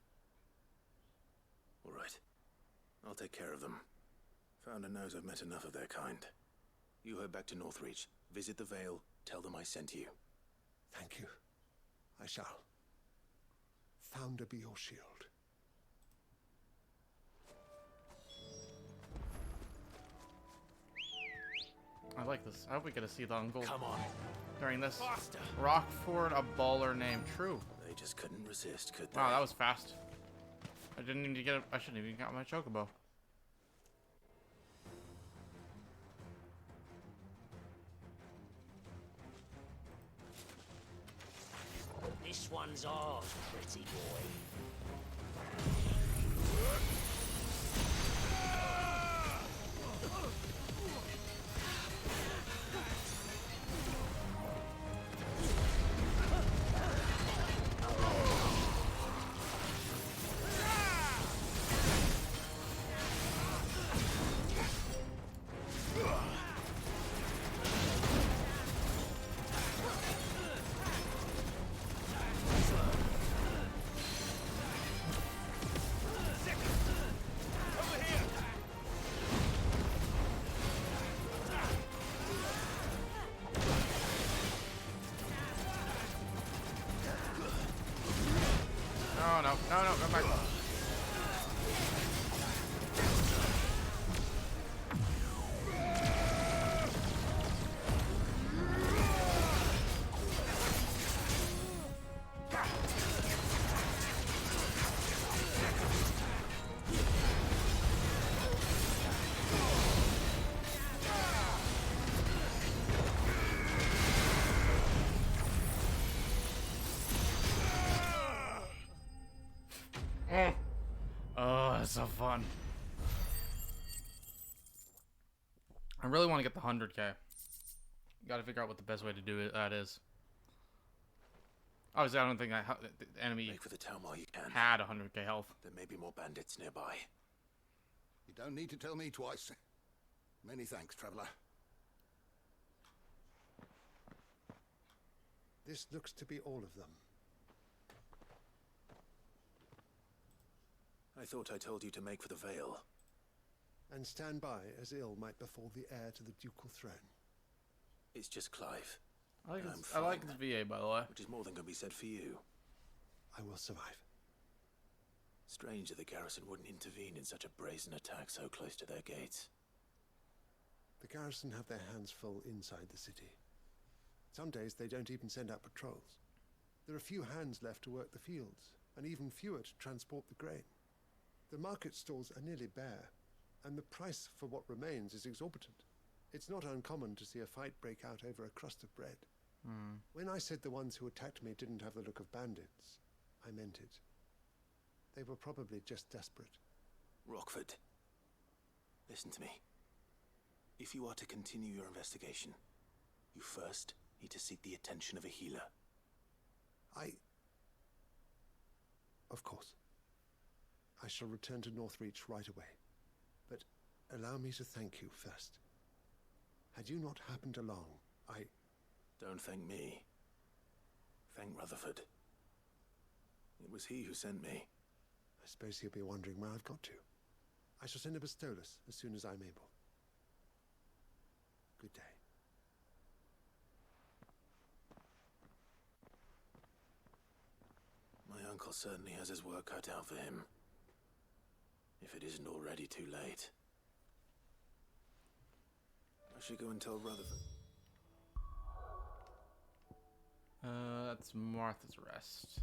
All right. I'll take care of them. Founder knows I've met enough of their kind. You head back to Northreach, visit the Vale, tell them I sent you. Thank you. I shall. Founder be your shield. I like this. I hope we get to see the uncle. Come on. During this. Faster. Rockford, a baller name. True. They just couldn't resist, could they? Wow, that was fast. I didn't even get it. I shouldn't even got my chocobo. This one's ours, pretty boy. No, go back. Oh, that's so fun. I really want to get the 100k. Gotta figure out what the best way to do it that is. Obviously, I don't think the enemy Make for the town while you can. had 100k health. There may be more bandits nearby. You don't need to tell me twice. Many thanks, traveler. This looks to be all of them. I thought I told you to make for the Vale. And stand by as ill might befall the heir to the ducal throne. It's just Clive. I like the VA, by the way. Which is more than can be said for you. I will survive. Strange that the garrison wouldn't intervene in such a brazen attack so close to their gates. The garrison have their hands full inside the city. Some days they don't even send out patrols. There are few hands left to work the fields, and even fewer to transport the grain. The market stalls are nearly bare, and the price for what remains is exorbitant. It's not uncommon to see a fight break out over a crust of bread. When I said the ones who attacked me didn't have the look of bandits, I meant it. They were probably just desperate. Rockford, listen to me. If you are to continue your investigation, you first need to seek the attention of a healer. Of course. I shall return to Northreach right away. But allow me to thank you first. Had you not happened along, Don't thank me. Thank Rutherford. It was he who sent me. I suppose he'll be wondering where I've got to. I shall send a Bastolus as soon as I'm able. Good day. My uncle certainly has his work cut out for him. If it isn't already too late. I should go and tell Rutherford. That's Martha's Rest.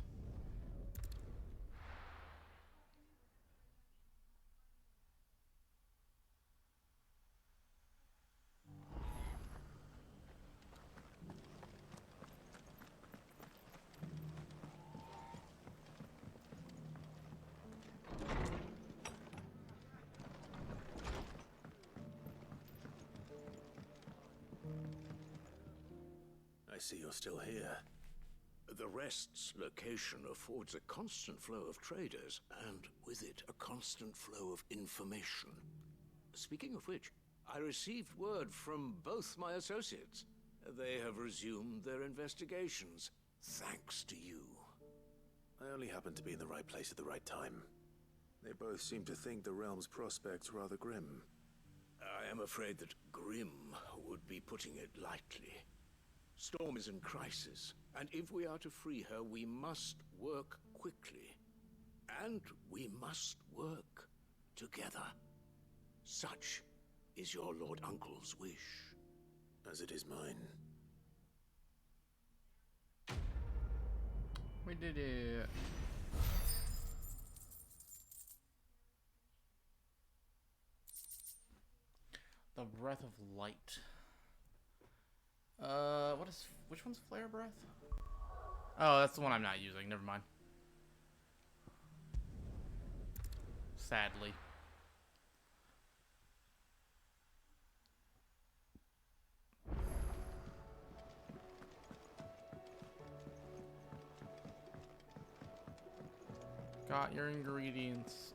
I see you're still here. The Rest's location affords a constant flow of traders, and with it, a constant flow of information. Speaking of which, I received word from both my associates. They have resumed their investigations, thanks to you. I only happened to be in the right place at the right time. They both seem to think the realm's prospects rather grim. I am afraid that grim would be putting it lightly. Storm is in crisis, and if we are to free her, we must work quickly. And we must work together. Such is your Lord Uncle's wish. As it is mine. We did it. The Breath of Light. Which one's Flare Breath? Oh, that's the one I'm not using. Never mind. Sadly. Got your ingredients,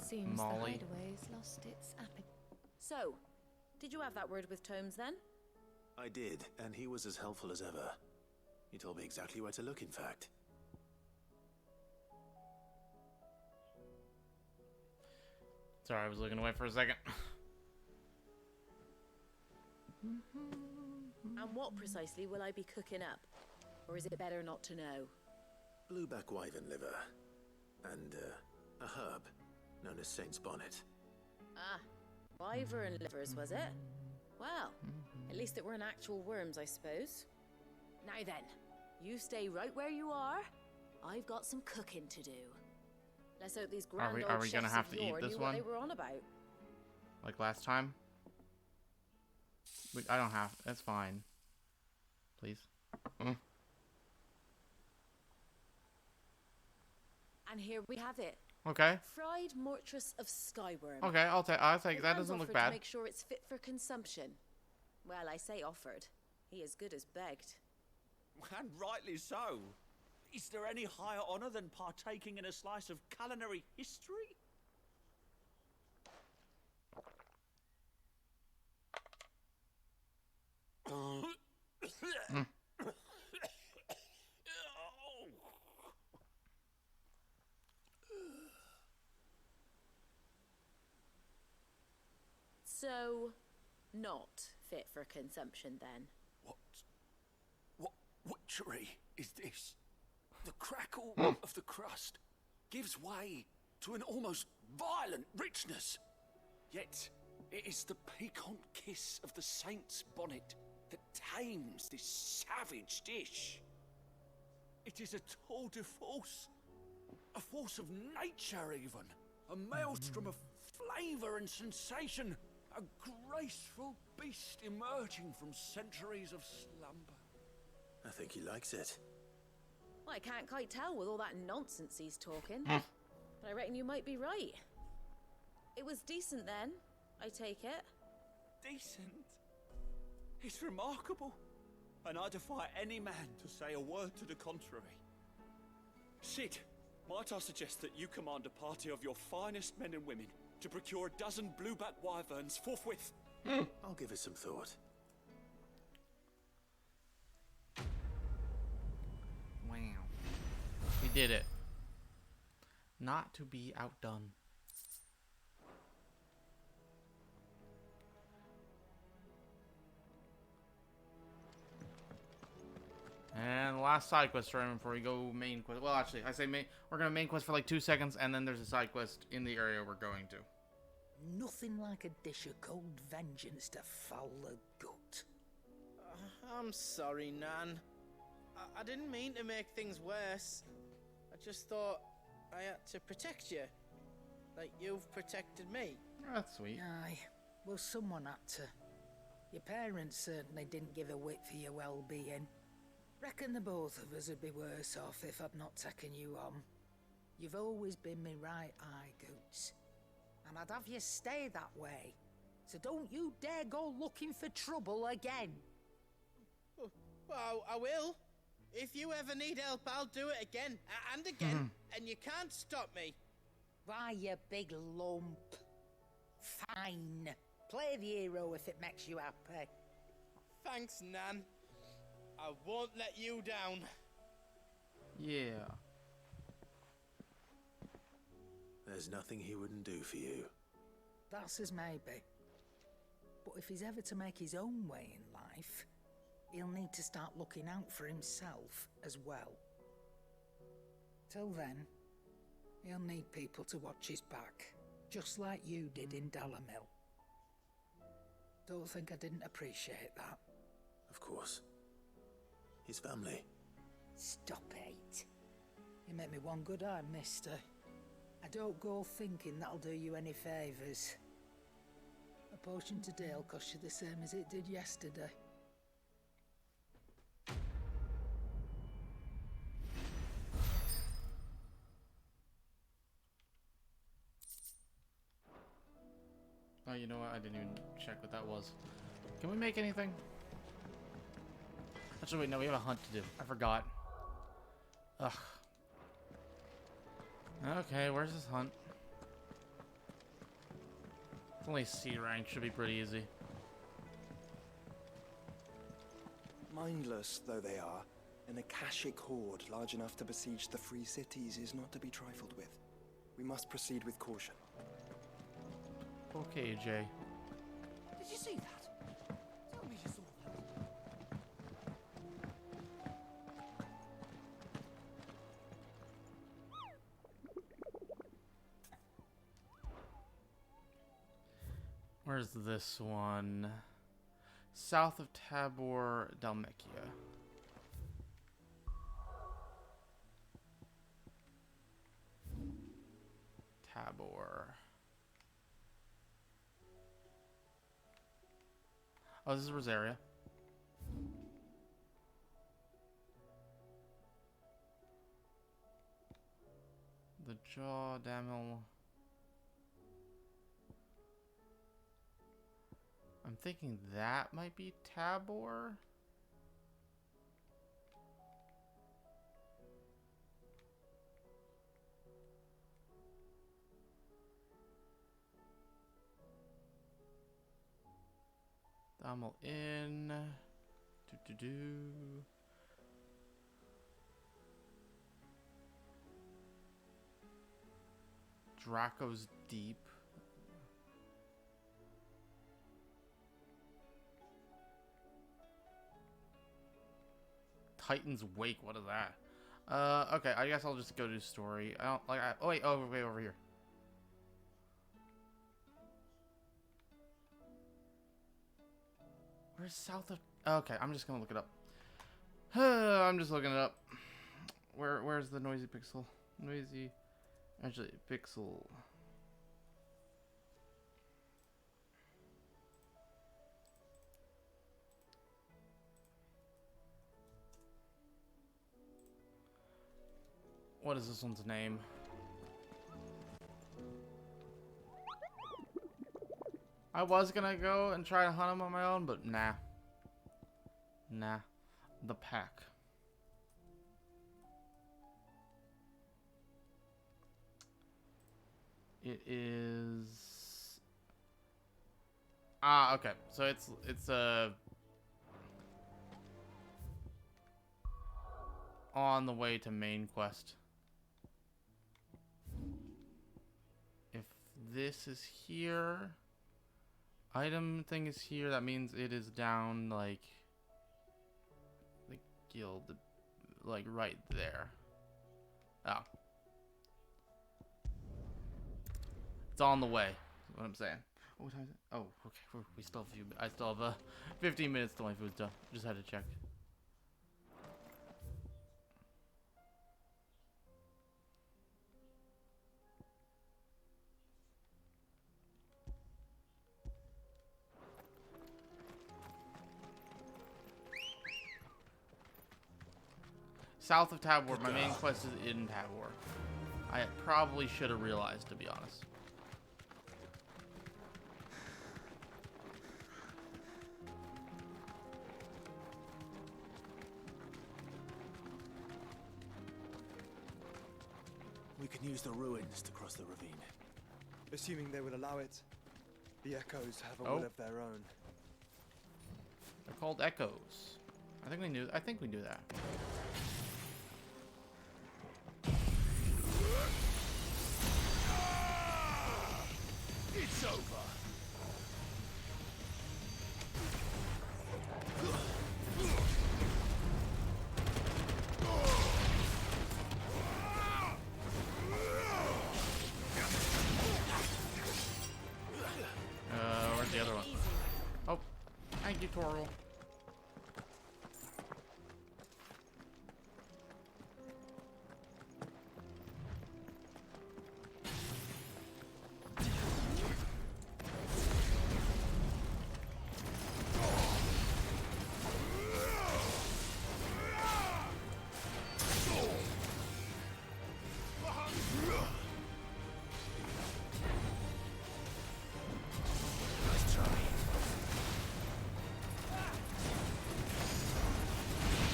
Seems Molly. the hideaway's lost its appetite. So, did you have that word with Tomes then? I did, and he was as helpful as ever. He told me exactly where to look, in fact. Sorry, I was looking away for a second. And what precisely will I be cooking up? Or is it better not to know? Blueback wyvern liver. And, a herb known as Saint's Bonnet. Ah, wyvern livers, was it? Well, at least it weren't actual worms, I suppose. Now then, you stay right where you are. I've got some cooking to do. Let's hope these grand Are old we gonna chefs have of to eat yore this knew one? what they were on about. Like last time? I don't have. That's fine. Please. And here we have it. Okay. Fried mortress of skyworm. Okay, I'll take that. Ivan's Doesn't look offered bad. to make sure it's fit for consumption. Well, I say offered. He as good as begged. And rightly so. Is there any higher honor than partaking in a slice of culinary history? So, not fit for consumption then. What witchery is this? The crackle of the crust gives way to an almost violent richness. Yet, it is the piquant kiss of the Saint's Bonnet that tames this savage dish. It is a tour de force, a force of nature even, a maelstrom of flavour and sensation, a graceful beast emerging from centuries of slumber. I think he likes it. Well, I can't quite tell with all that nonsense he's talking. But I reckon you might be right. It was decent then, I take it. Decent? It's remarkable. And I defy any man to say a word to the contrary. Sid, might I suggest that you command a party of your finest men and women to procure a dozen blueback wyverns forthwith? I'll give it some thought. Wow. We did it. Not to be outdone. And the last side quest right before we go main quest. Well, actually, I say main. We're gonna main quest for like 2 seconds, and then there's a side quest in the area we're going to. Nothing like a dish of cold vengeance to foul the gut. I'm sorry, Nan. I didn't mean to make things worse. I just thought I had to protect you. Like you've protected me. That's sweet. Aye, well, someone had to. Your parents certainly didn't give a whit for your well-being. Reckon the both of us would be worse off if I'd not taken you on. You've always been me right eye, Goots. And I'd have you stay that way. So don't you dare go looking for trouble again. Well, I will. If you ever need help, I'll do it again and again, and you can't stop me. Why, you big lump. Fine. Play the hero if it makes you happy. Thanks, Nan. I won't let you down. Yeah. There's nothing he wouldn't do for you. That's as maybe. But if he's ever to make his own way in life, he'll need to start looking out for himself as well. Till then, he'll need people to watch his back, just like you did in Dalamil. Don't think I didn't appreciate that. Of course. His family. Stop it. You make me one good eye, mister. I don't go thinking that'll do you any favours. A potion today'll cost you the same as it did yesterday. Oh, you know what? I didn't even check what that was. Can we make anything? Actually, wait, no, we have a hunt to do. I forgot. Ugh. Okay, where's this hunt? It's only C rank, should be pretty easy. Mindless though they are, an Akashic horde large enough to besiege the free cities is not to be trifled with. We must proceed with caution. Okay, Jay. Did you see that? Tell me you saw that. Where's this one? South of Tabor, Dalmekia. Tabor. Oh, this is Rosaria. The Jaw, Damil. I'm thinking that might be Tabor. Damil in. Draco's Deep. Titan's Wake, what is that? Okay, I guess I'll just go to story. I don't like oh wait, way over here. Where's south of okay, I'm just gonna look it up. I'm just looking it up. Where's the noisy pixel? Noisy actually pixel. What is this one's name? I was gonna go and try to hunt him on my own, but nah. Nah. The pack. It is... Ah, okay. So it's on the way to main quest. If this is here, item thing is here, that means it is down like the guild, like right there. Oh. It's on the way, is what I'm saying. What time is it? Oh, okay. We still have a few, I still have 15 minutes till my food's done. Just had to check. South of Tabor, my main quest is in Tabor. I probably should have realized, to be honest. can use the ruins to cross the ravine. Assuming they will allow it. The echoes have a Oh. will of their own. They're called echoes. I think we knew that. It's over. Where's the other one? Oh, thank you, Torgal.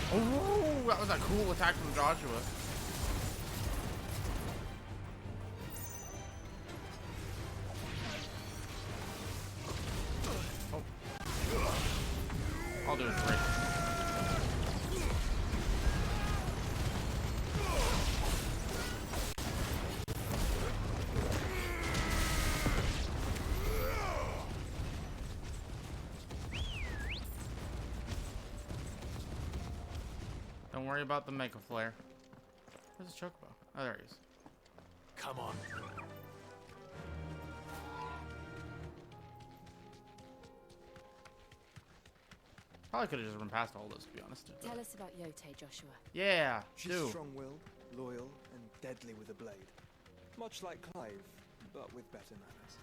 Oh, that was a cool attack from Joshua. Oh. I'll do it great. Don't worry about the Mega Flare. Where's the Chocobo? Oh, there he is. Come on. Probably could have just run past all those, to be honest. Tell us about Yote, Joshua. Yeah, She's do. strong-willed, loyal, and deadly with a blade. Much like Clive, but with better manners.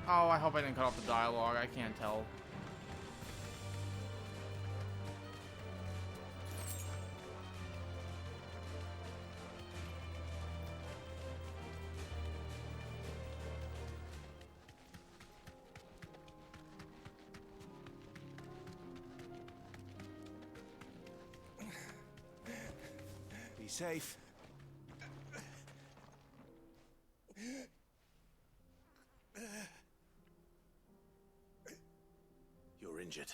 Oh, I hope I didn't cut off the dialogue. I can't tell. Be safe. You're injured.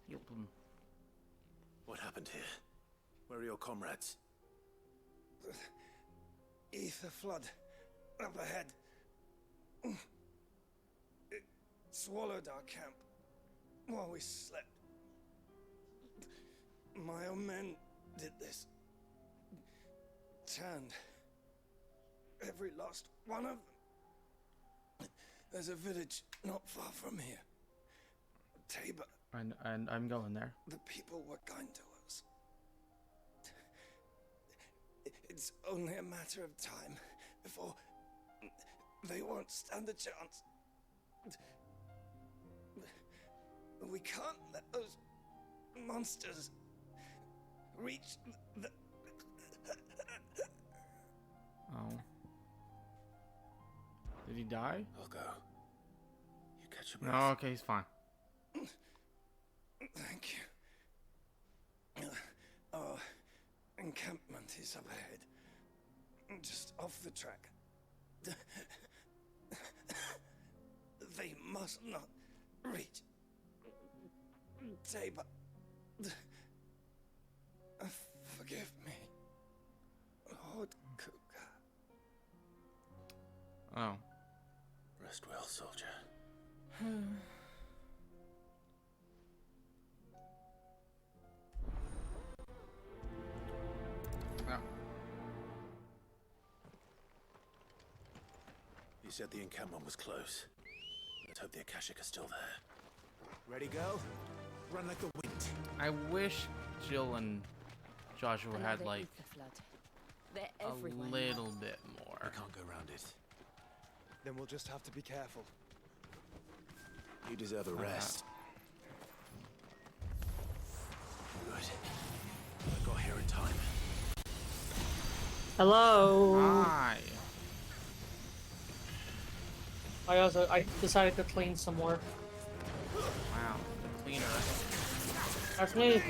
Healed him. What happened here? Where are your comrades? Ether flood up ahead. It swallowed our camp while we slept. My own men did this. Turned every last one of them. There's a village not far from here. Tabor. And I'm going there. The people were kind to us. It's only a matter of time before they won't stand a chance. We can't let those monsters reach the... Oh. Did he die? I'll go. You catch your breath. No, okay, he's fine. Thank you. Our encampment is up ahead. Just off the track. They must not reach Tabor. Forgive me, Lord Kuka. Oh. Rest well, soldier. No. You said the encampment was close. Let's hope the Akashic are still there. Ready, go? Run like the wind. I wish Jill and Joshua had Another like ether flood. They're a everywhere. little bit more. I can't go around it. Then we'll just have to be careful. You deserve a rest. Good. I got here in time. Hello. Hi. I decided to clean some more. Wow, the cleaner. That's me.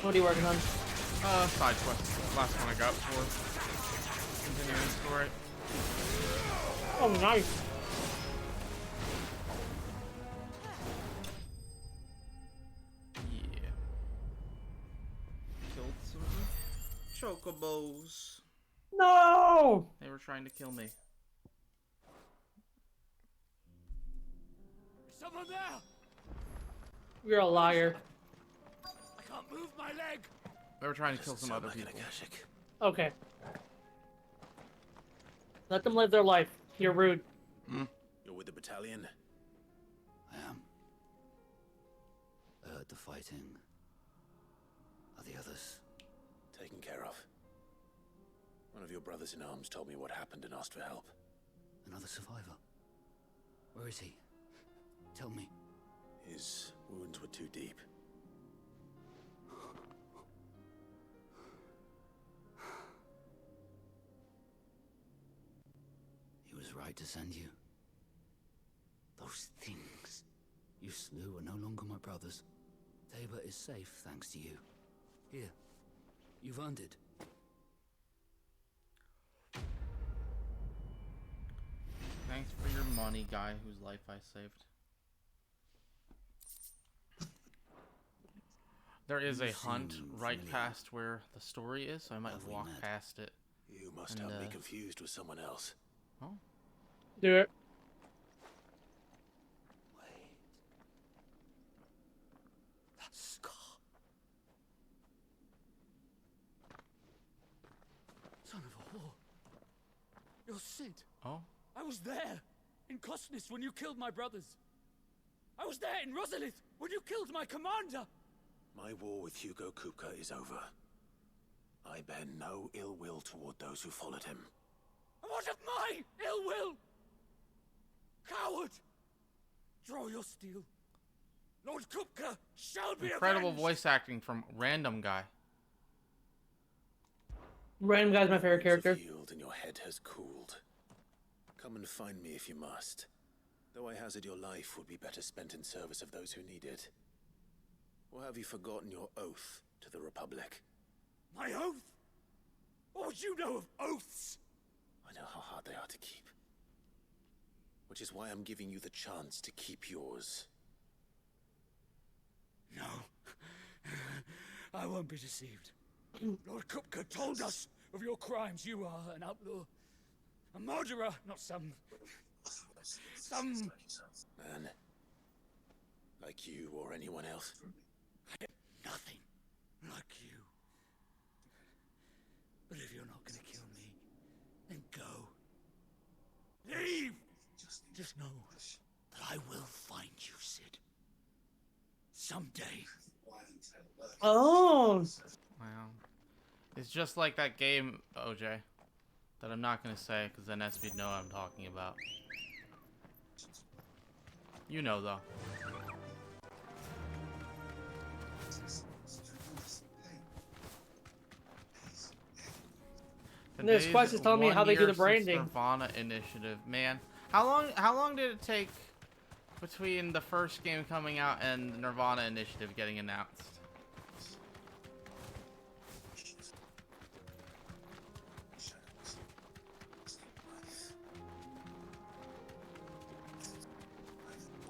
What are you working on? Side quest. Last one I got for continuing the story. Oh, nice. Yeah. Killed some chocobos. No! They were trying to kill me. Someone there! You're a liar. I can't move my leg! They were trying to kill some other people. Okay. Let them live their life. You're rude. You're with the battalion? I am. I heard the fighting. Are the others? Taken care of. One of your brothers in arms told me what happened and asked for help. Another survivor? Where is he? Tell me. His wounds were too deep. He was right to send you. Those things you slew are no longer my brothers. Tabor is safe thanks to you. Here, you've earned it. Thanks for your money, guy whose life I saved. There is a hunt right past where the story is, so I might walk past it. You must have me confused with someone else. Oh? Do it. That scar. Son of a whore. You're Sid. Oh? I was there in Kosnis when you killed my brothers. I was there in Rosalith when you killed my commander. My war with Hugo Kupka is over. I bear no ill will toward those who followed him. And what of my ill will? Coward! Draw your steel. Lord Kupka shall be Incredible avenged. voice acting from random guy. Random guy's my favorite character. Healed and your head has cooled. Come and find me if you must. Though I hazard your life would be better spent in service of those who need it. Or have you forgotten your oath to the Republic? My oath? What would you know of oaths? I know how hard they are to keep. Which is why I'm giving you the chance to keep yours. No. I won't be deceived. Lord Kupka told us of your crimes. You are an outlaw. A murderer, not some... Man. Like you or anyone else. I am nothing like you. But if you're not gonna kill me, then go. Leave! Just know that I will find you, Sid. Someday. Oh! Wow. It's just like that game, OJ, that I'm not gonna say, because then SB'd know what I'm talking about. You know, though. This quest is telling me how they do the branding. Nirvana initiative, man. How long did it take between the first game coming out and the Nirvana initiative getting announced?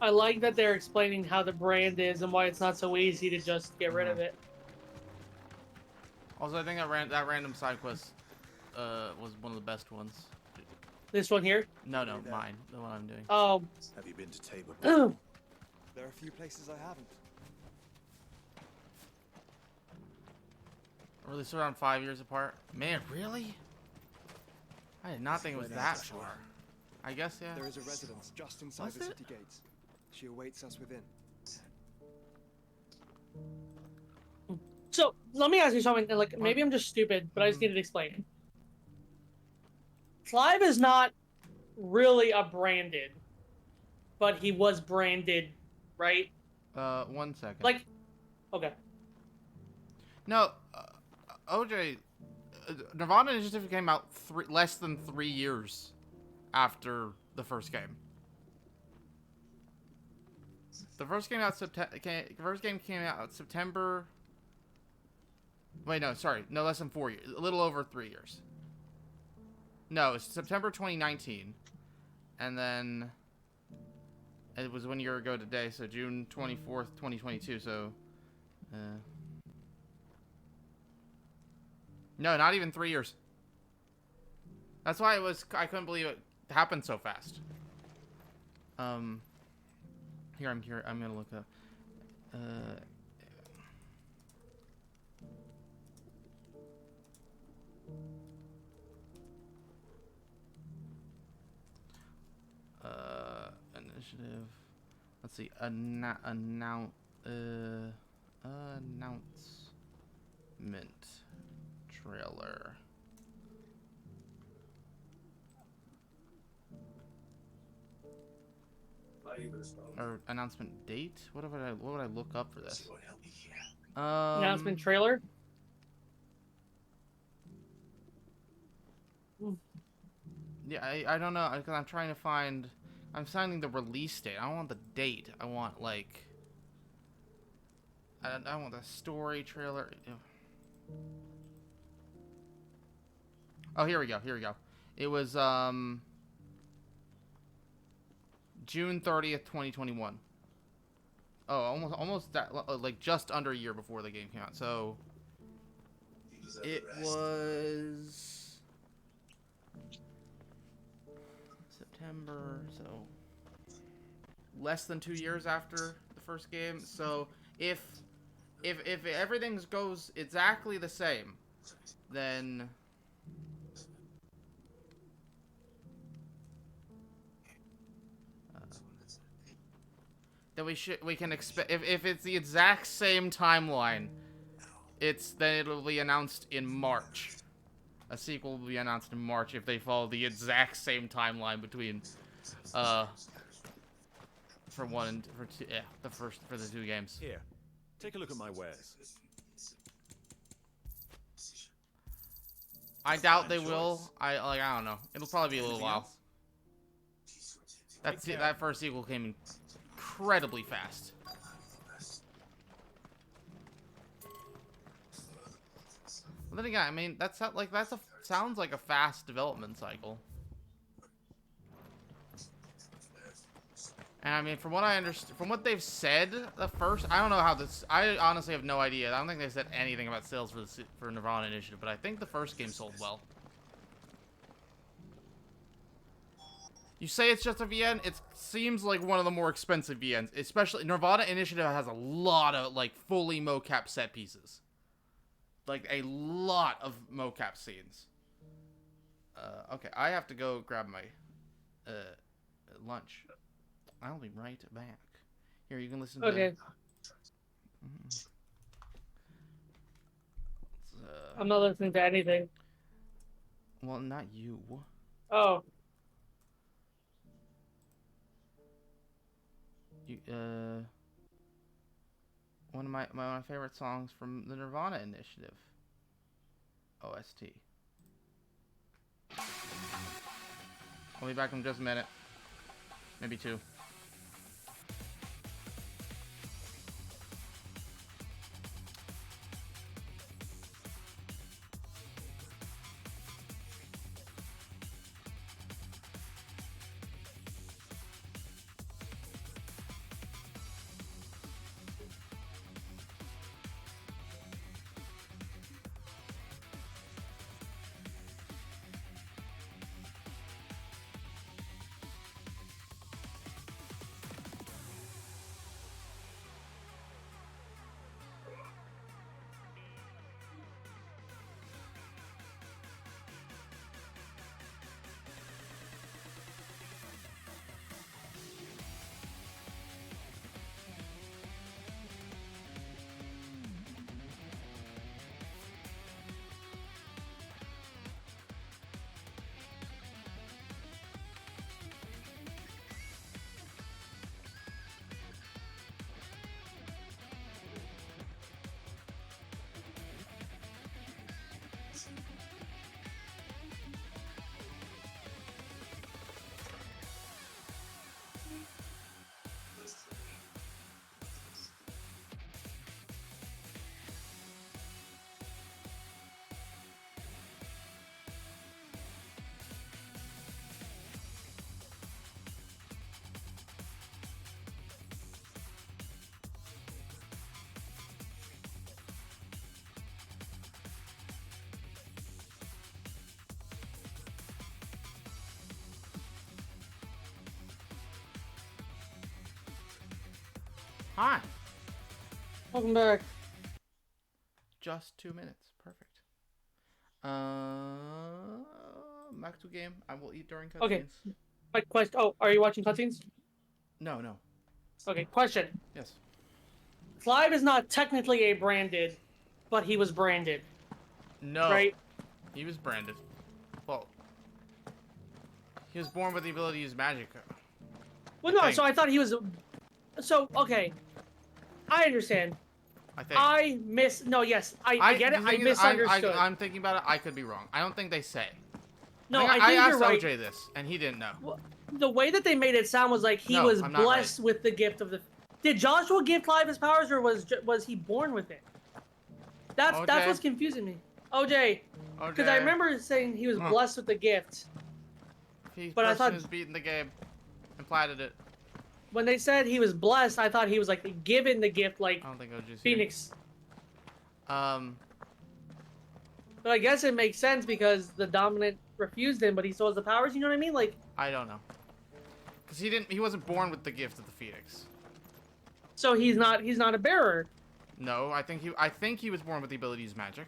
I like that they're explaining how the brand is and why it's not so easy to just get rid of it. Also, I think that random side quest was one of the best ones. This one here? No, mine. The one I'm doing. Oh. Have you been to Tabor? There are a few places I haven't. Released around 5 years apart. Man, really? I did not think it was that far. I guess, yeah. There is a residence just inside the city gates. She awaits us within. So, let me ask you something, like, maybe I'm just stupid, but I just need to explain. Clive is not really a branded, but he was branded, right? 1 second. Like, okay. No, OJ, Nirvana Initiative came out less than 3 years after the first game. The first game came out September Wait, no, sorry. No, less than 4 years. A little over 3 years. No, it's September 2019. And then it was 1 year ago today, so June 24th, 2022, so no, not even 3 years. That's why I couldn't believe it happened so fast. Here, I'm gonna look up initiative. Let's see. Announcement trailer. Or announcement date? What would I look up for this? Announcement trailer. Yeah, I don't know, because I'm trying to find. I'm finding the release date. I don't want the date. I want like. I want the story trailer. Oh, here we go. Here we go. It was June 30th, 2021. Oh, almost that, like just under a year before the game came out. So it was September, so less than 2 years after the first game. So if everything goes exactly the same, then we can expect, if it's the exact same timeline, then it'll be announced in March. A sequel will be announced in March if they follow the exact same timeline between for one and for two, yeah, for the two games. Here, take a look at my wares. I doubt they will. I don't know. It'll probably be a little while. That first sequel came incredibly fast. Well, then again, I mean, sounds like a fast development cycle. And I mean, from what I understand, from what they've said, I don't know how this. I honestly have no idea. I don't think they said anything about sales for Nirvana Initiative, but I think the first game sold well. You say it's just a VN, it seems like one of the more expensive VNs. Especially, Nirvana Initiative has a lot of, like, fully mocap set pieces. Like, a lot of mocap scenes. Okay, I have to go grab my, lunch. I'll be right back. Here, you can listen to... Okay. I'm not listening to anything. Well, not you. Oh. One of my favorite songs from the Nirvana Initiative. OST. I'll be back in just a minute. Maybe two. Hi. Welcome back. Just 2 minutes. Perfect. Back to game. I will eat during cutscenes. Okay. My question. Oh, are you watching cutscenes? No, no. Okay. Question. Yes. Clive is not technically a branded, but he was branded. No. Right? He was branded. Well, he was born with the ability to use magic. Well, no. So I thought he was. So okay. I understand. I think. I get it. I misunderstood. I'm thinking about it. I could be wrong. I don't think they say. No, I think asked you're right. OJ this, and he didn't know. Well, the way that they made it sound was like he was blessed with the gift of the. Did Joshua give Clive his powers, or was he born with it? That's what's confusing me. OJ, because I remember saying he was blessed with the gift. But I thought he was beating the game, and platted it. When they said he was blessed, I thought he was like given the gift, like I don't think OJ's Phoenix. Here. But I guess it makes sense because the dominant refused him, but he still has the powers. You know what I mean? Like I don't know, because he wasn't born with the gift of the Phoenix. So he's not a bearer. No, I think he was born with the ability to use magic.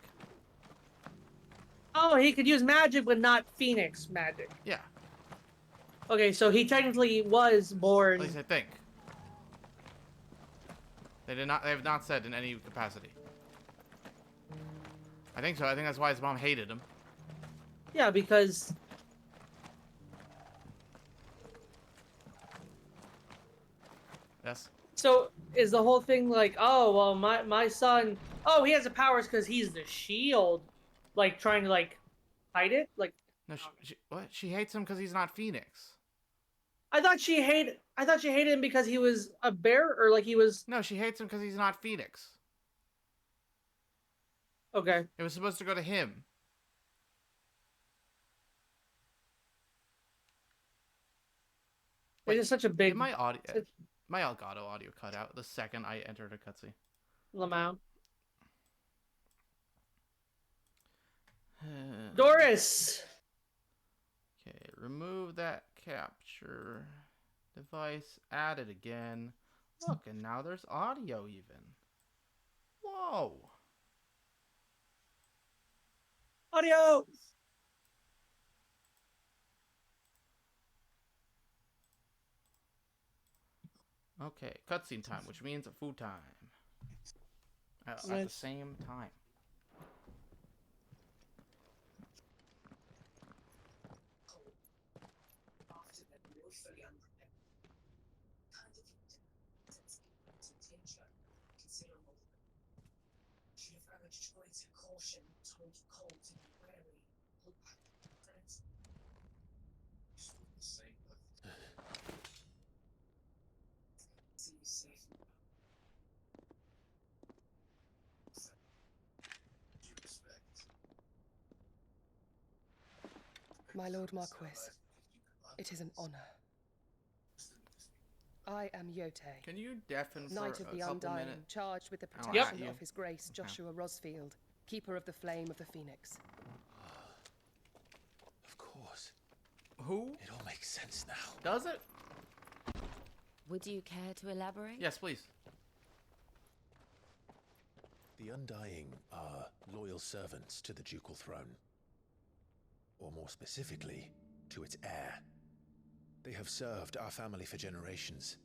Oh, he could use magic, but not Phoenix magic. Yeah. Okay, so he technically was born. At least I think. They have not said in any capacity. I think so. I think that's why his mom hated him. Yeah, because. Yes. So is the whole thing like, oh well, my son, oh he has the powers because he's the shield, like trying to like hide it, like. No, what? She hates him because he's not Phoenix. I thought she hated him because he was a bear, or like he was. No, she hates him because he's not Phoenix. Okay. It was supposed to go to him. It's just such a big. My Elgato audio cut out the second I entered a cutscene. Lamau. Doris. Okay, remove that capture device. Add it again. Look, and now there's audio even. Whoa. Audio. Okay, cutscene time, which means food time. At the same time. My Lord Marquis, it is an honor. I am Yote. Can you deafen for Knight of the Undying, charged with the protection of His Grace Joshua Rosfield, Keeper of the Flame of the Phoenix. Of course. Who? It all makes sense now. Does it? Would you care to elaborate? Yes, please. The Undying are loyal servants to the ducal throne. Or more specifically, to its heir. They have served our family for generations,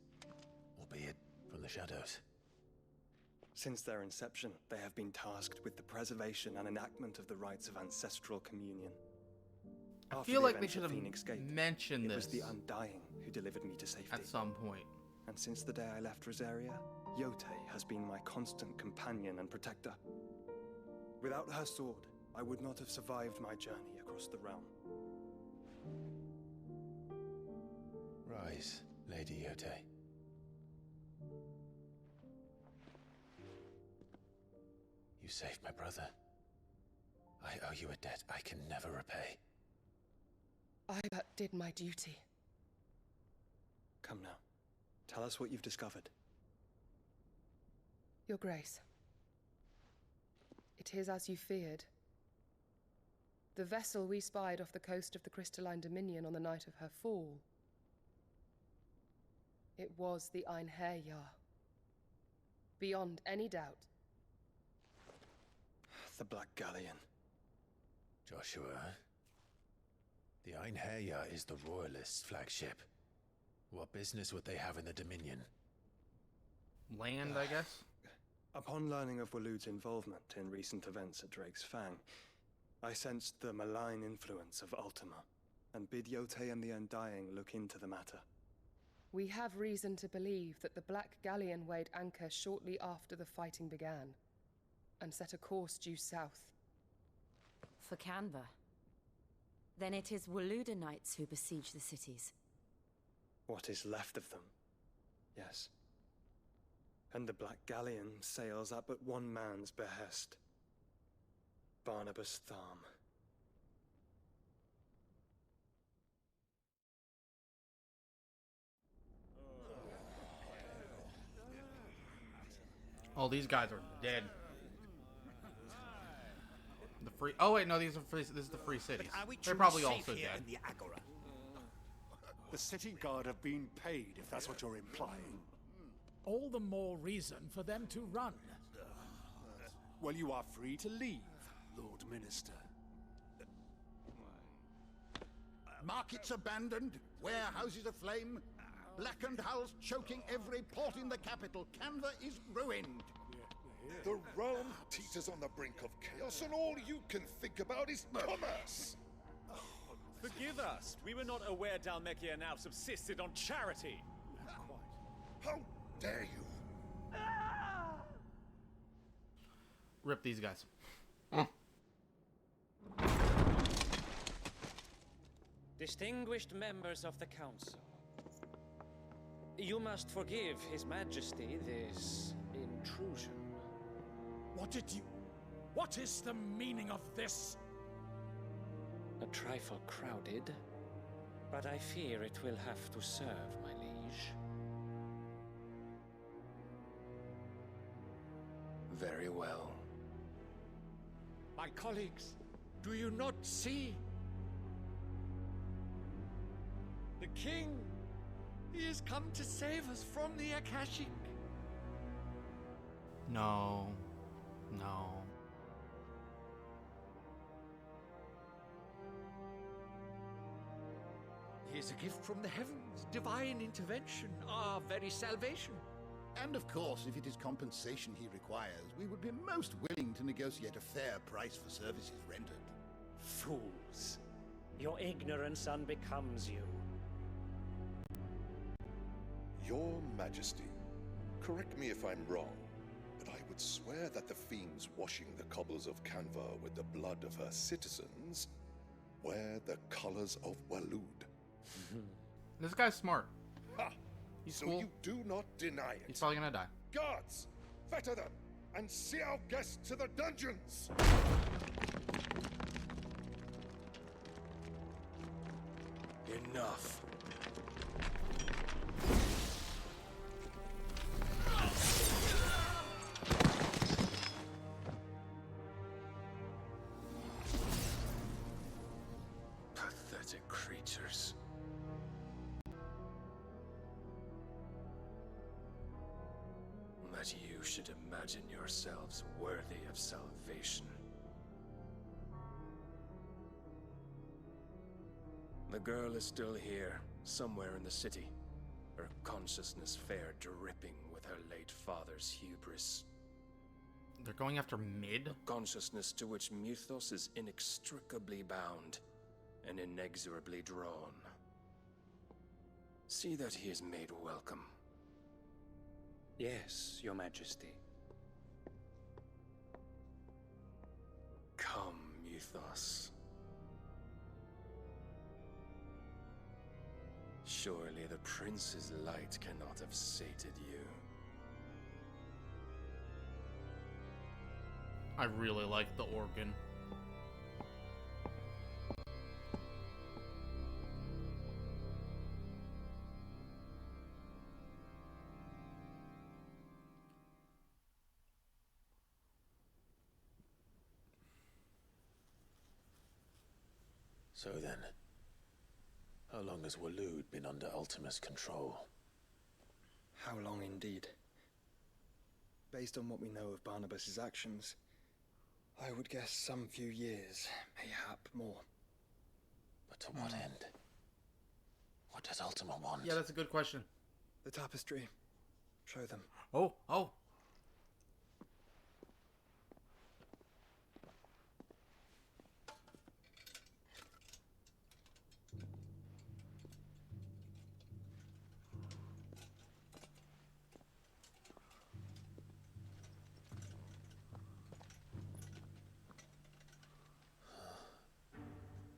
albeit from the shadows. Since their inception, they have been tasked with the preservation and enactment of the rites of ancestral communion. I After feel the like they events should of have Phoenix Gate, mentioned it this. was the Undying who delivered me to safety. At some point. And since the day I left Rosaria, Yote has been my constant companion and protector. Without her sword, I would not have survived my journey across the realm. Rise, Lady Yote. You saved my brother. I owe you a debt I can never repay. I but did my duty. Come now. Tell us what you've discovered. Your Grace. It is as you feared. The vessel we spied off the coast of the Crystalline Dominion on the night of her fall. It was the Einherjar. beyond any doubt. The Black Galleon. Joshua, the Einherja is the Royalists' flagship. What business would they have in the Dominion? Land, I guess? Upon learning of Waloed's involvement in recent events at Drake's Fang, I sensed the malign influence of Ultima, and bid Yotei and the Undying look into the matter. We have reason to believe that the Black Galleon weighed anchor shortly after the fighting began, and set a course due south. For Canva. Then it is Waloeda knights who besiege the cities. What is left of them, yes. And the Black Galleon sails at but one man's behest. Barnabas Tharm. Oh, these guys are dead. The free. Oh wait, no, these are free. This is the free cities. They're probably also dead. The city guard have been paid, if that's what you're implying. All the more reason for them to run. Well, you are free to leave, Lord Minister. Markets abandoned, warehouses aflame, blackened hulls choking every port in the capital. Canva is ruined. The realm teeters on the brink of chaos, and all you can think about is commerce. Forgive us. We were not aware Dhalmekia now subsisted on charity. How dare you? Rip these guys. Distinguished members of the council, you must forgive His Majesty this intrusion. What is the meaning of this? A trifle crowded, but I fear it will have to serve, my liege. Very well. My colleagues, do you not see? The king, he has come to save us from the Akashic. No. No. Here's a gift from the heavens, divine intervention, our very salvation. And of course, if it is compensation he requires, we would be most willing to negotiate a fair price for services rendered. Fools. Your ignorance unbecomes you. Your Majesty, correct me if I'm wrong, but I would swear that the fiends washing the cobbles of Canva with the blood of her citizens wear the colors of Waloed. This guy's smart. Ha! He's so cool. you do not deny it. He's probably gonna die. Guards, fetter them and see our guests to the dungeons. Enough. Pathetic creatures. That you should imagine yourselves worthy of salvation. The girl is still here, somewhere in the city. Her consciousness fair dripping with her late father's hubris. They're going after Mid? A consciousness to which Mythos is inextricably bound and inexorably drawn. See that he is made welcome. Yes, Your Majesty. Come, Mythos. Surely the prince's light cannot have sated you. I really like the organ. So then, how long has Waloed been under Ultima's control? How long indeed? Based on what we know of Barnabas's actions, I would guess some few years, mayhap more. But to what end? What does Ultima want? Yeah, that's a good question. The tapestry. Show them. Oh.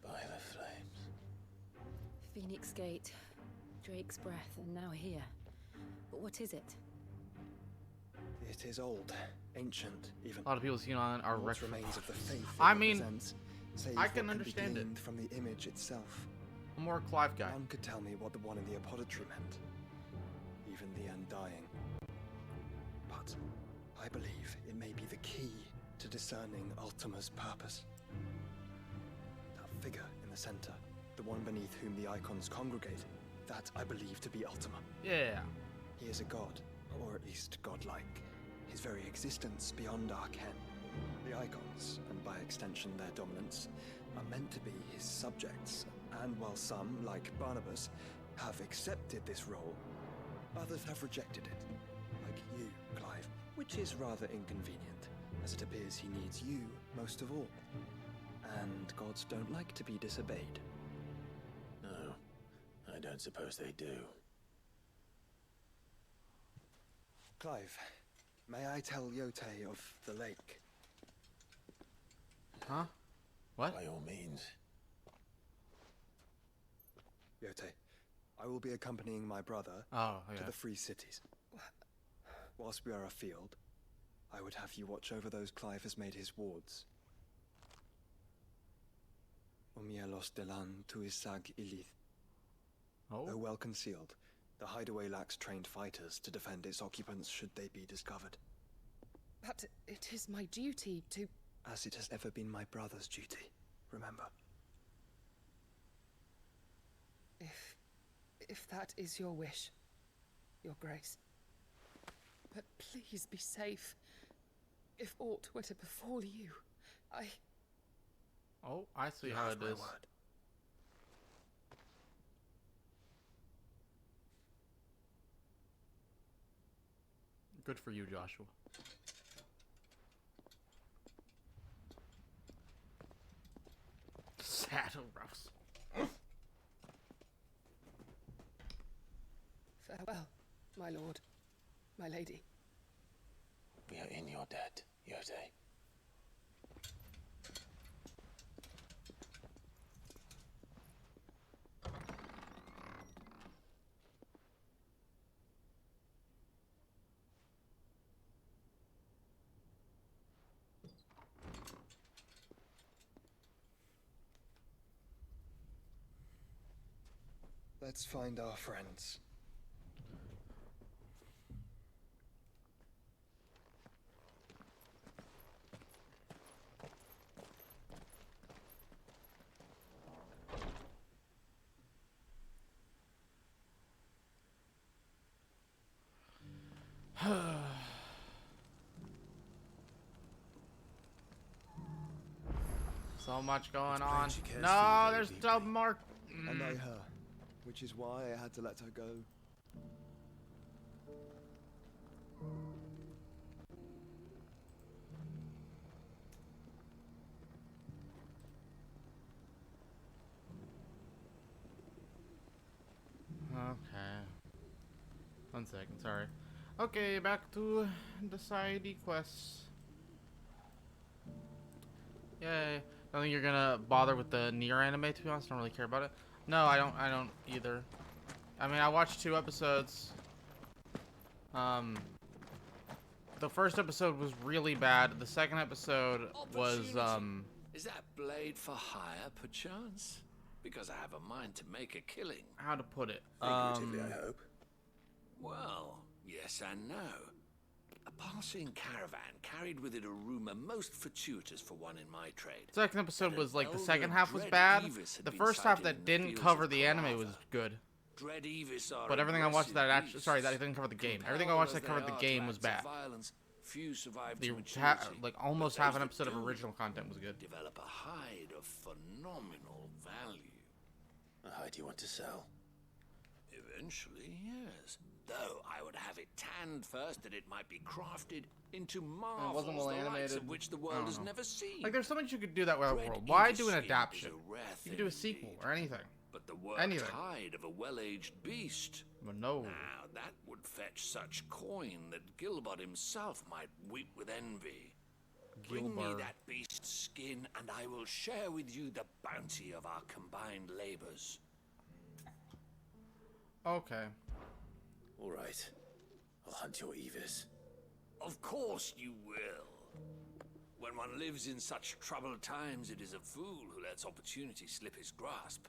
By the flames. Phoenix Gate, Drake's Breath, and now here. But what is it? It is old, ancient, even. A lot of people seen on are what remains of the faith I it mean, represents, save I can what understand be it. gleaned from the image itself. I'm more a Clive guy. None could tell me what the one in the apodatory meant, even the Undying. But I believe it may be the key to discerning Ultima's purpose. That figure in the center, the one beneath whom the icons congregate, that I believe to be Ultima. Yeah. He is a god, or at least godlike. His very existence beyond our ken. The icons, and by extension their dominance, are meant to be his subjects, and while some, like Barnabas, have accepted this role, others have rejected it, like you, Clive, which is rather inconvenient, as it appears he needs you most of all. And gods don't like to be disobeyed. No, I don't suppose they do. Clive, may I tell Yote of the lake? Huh? What? By all means. Yote, I will be accompanying my brother to the Free Cities. Whilst we are afield, I would have you watch over those Clive has made his wards. Umielos delan tuisag ilith. Though well concealed, the hideaway lacks trained fighters to defend its occupants should they be discovered. But it is my duty to... As it has ever been my brother's duty, remember. If that is your wish, Your Grace. But please be safe. If aught were to befall you, Oh, I see how it is. Good for you, Joshua. Saddle roughs. Farewell, my lord, my lady. We are in your debt, Yote. Let's find our friends. So much going on. No, there's still more. I know her, which is why I had to let her go. Okay. 1 second, sorry. Okay, back to the side quests. Yay. I don't think you're gonna bother with the Nier anime, to be honest. I don't really care about it. No, I don't either. I mean, I watched 2 episodes. The first episode was really bad. The second episode was, Is that blade for hire, perchance? Because I have a mind to make a killing. How to put it? Figuratively, I hope. Well, yes and no. A passing caravan carried with it a rumor most fortuitous for one in my trade. Second episode was like, the second half was bad. The first half that didn't cover the anime was good. But everything I watched that actually, sorry, that didn't cover the game. Everything I watched that covered the game was bad. Few survive The to maturity. like almost but half those an that episode of do original content was good. Develop a hide of phenomenal value. A hide you want to sell? Eventually, yes. Though I would have it tanned first, that it might be crafted into marvels, wasn't well the likes animated. of which the I world don't has know. never seen. Like, there's so much you could do that with Bread world. Why into do an skin is adaptation? a rare You could do a thing sequel indeed. or anything. But the worked Anything. hide of a well-aged beast. But no. Now, that would fetch such coin that Gilbert himself might weep with envy. Bring me Gilbert. that beast's skin, and I will share with you the bounty of our combined labors. Okay. All right. I'll hunt your Evis. Of course you will. When one lives in such troubled times, it is a fool who lets opportunity slip his grasp.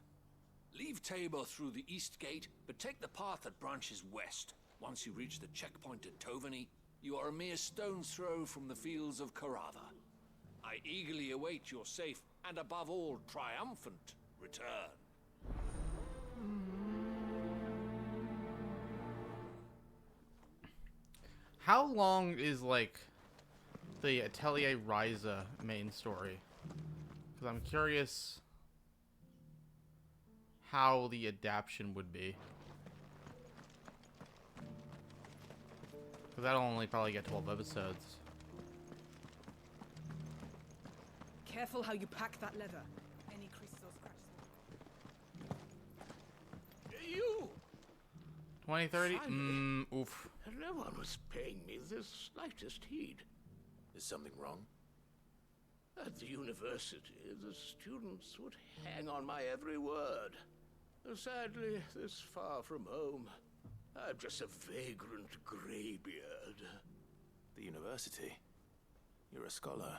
Leave Tabor through the east gate, but take the path that branches west. Once you reach the checkpoint at Tovany, you are a mere stone's throw from the fields of Carava. I eagerly await your safe, and above all, triumphant return. How long is, like, the Atelier Ryza main story? Because I'm curious how the adaptation would be. Because that'll only probably get 12 episodes. Careful how you pack that leather. Any creases or scratches. You! 2030? Finally. Oof. No one was paying me the slightest heed. Is something wrong? At the university, the students would hang on my every word. Sadly, this far from home, I'm just a vagrant graybeard. The university? You're a scholar.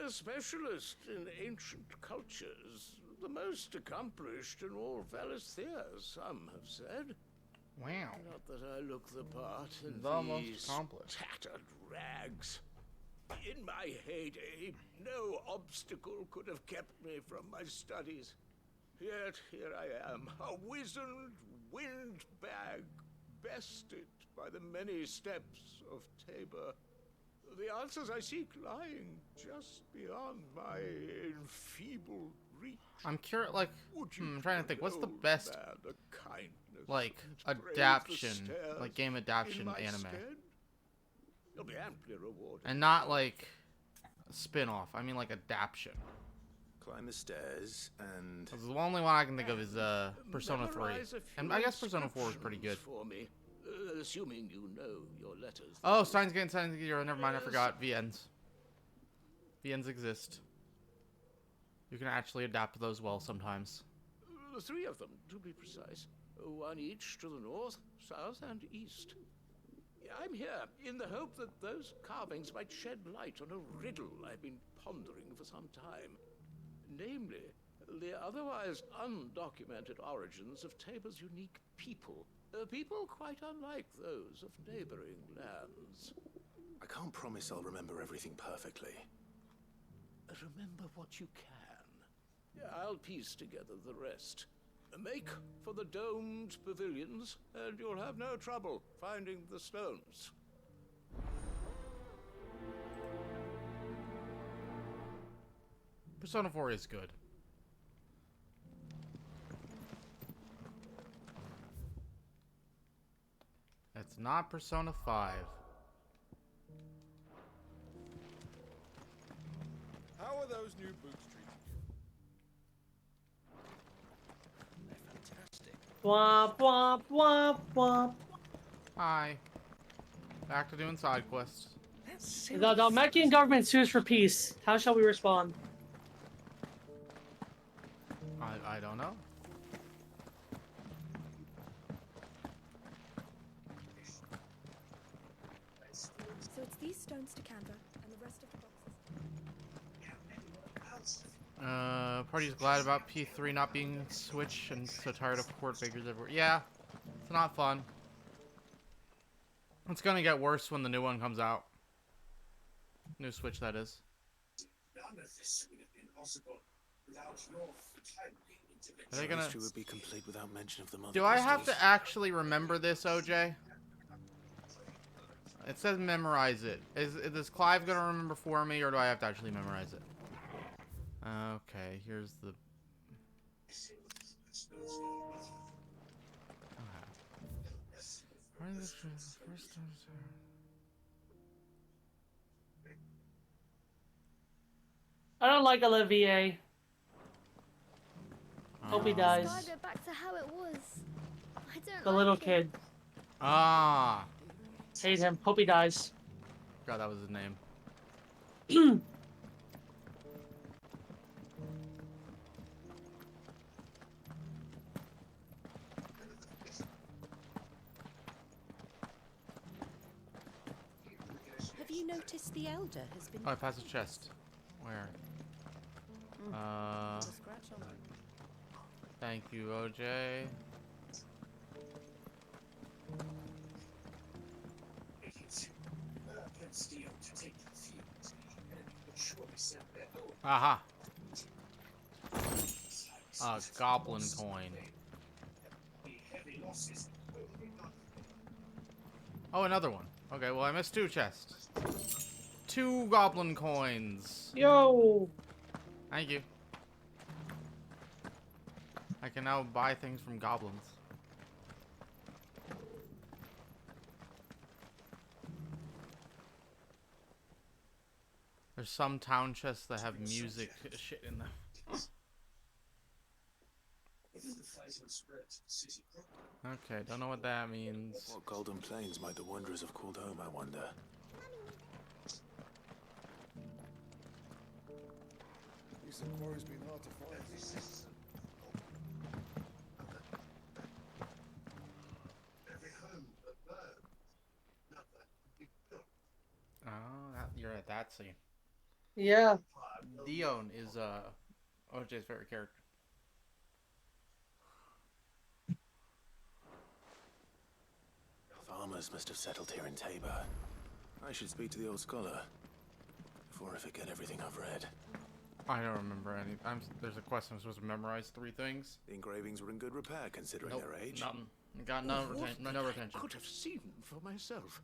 A specialist in ancient cultures. The most accomplished in all Valisthea, some have said. Wow. Not that I look the part in The most these accomplished. tattered rags. In my heyday, no obstacle could have kept me from my studies. Yet here I am, a wizened windbag, bested by the many steps of Tabor. The answers I seek lying just beyond my enfeebled reach. I'm curious, like, I'm trying to think, what's the Old best, man, the kindness like, that brave the adaptation, stairs like, game in adaptation my anime? stead? You'll be amply rewarded. And not, like, a spin-off. I mean, like, adaptation. Climb the stairs and... 'Cause the only one I can think of is, Persona 3. Memorize a few And I guess Persona 4 is pretty good. for me, assuming you know your letters. Oh, Steins Gate, never mind, I forgot. VNs. VNs exist. You can actually adapt those well sometimes. The three of them, to be precise. One each to the north, south, and east. I'm here in the hope that those carvings might shed light on a riddle I've been pondering for some time. Namely, the otherwise undocumented origins of Tabor's unique people. People quite unlike those of neighboring lands. I can't promise I'll remember everything perfectly. Remember what you can. I'll piece together the rest. Make for the domed pavilions, and you'll have no trouble finding the stones. Persona 4 is good. It's not Persona 5. How are those new boots treating you? They're fantastic. Womp womp womp womp. Hi. Back to doing side quests. The Mexican government sues for peace. How shall we respond? I don't know. So it's these stones to Canva, and the rest of the boxes. Party's glad about P3 not being Switch and so tired of cord figures everywhere. Yeah, it's not fun. It's gonna get worse when the new one comes out. New Switch, that is. None of this would have been possible without your timely intervention. Are they gonna... History would be complete without mention of the mother Do I have crystals. to actually remember this, OJ? It says memorize it. Is Clive gonna remember for me, or do I have to actually memorize it? Okay, here's the... I don't like Olivier. Hope he dies. Let's go back to how it was. I don't The like little it. kid. Ah. Hate him. Hope he dies. God, that was his name. Have you noticed the Elder has been... Oh, I passed a chest. Where? Thank you, OJ. Aha. A goblin coin. Oh, another one. Okay, well, I missed 2 chests. 2 goblin coins. Yo. Thank you. I can now buy things from goblins. There's some town chests that have music shit in them. Okay, don't know what that means. What golden plains might the wanderers have called home, I wonder? These quarries been hard to find. Oh, you're at that scene. Yeah. Dion is OJ's favorite character. Farmers must have settled here in Tabor. I should speak to the old scholar before I forget everything I've read. I don't remember any. There's a quest I'm supposed to memorize 3 things. The engravings were in good repair considering Nope, their age. Nothing. Got no retention. I could have seen for myself.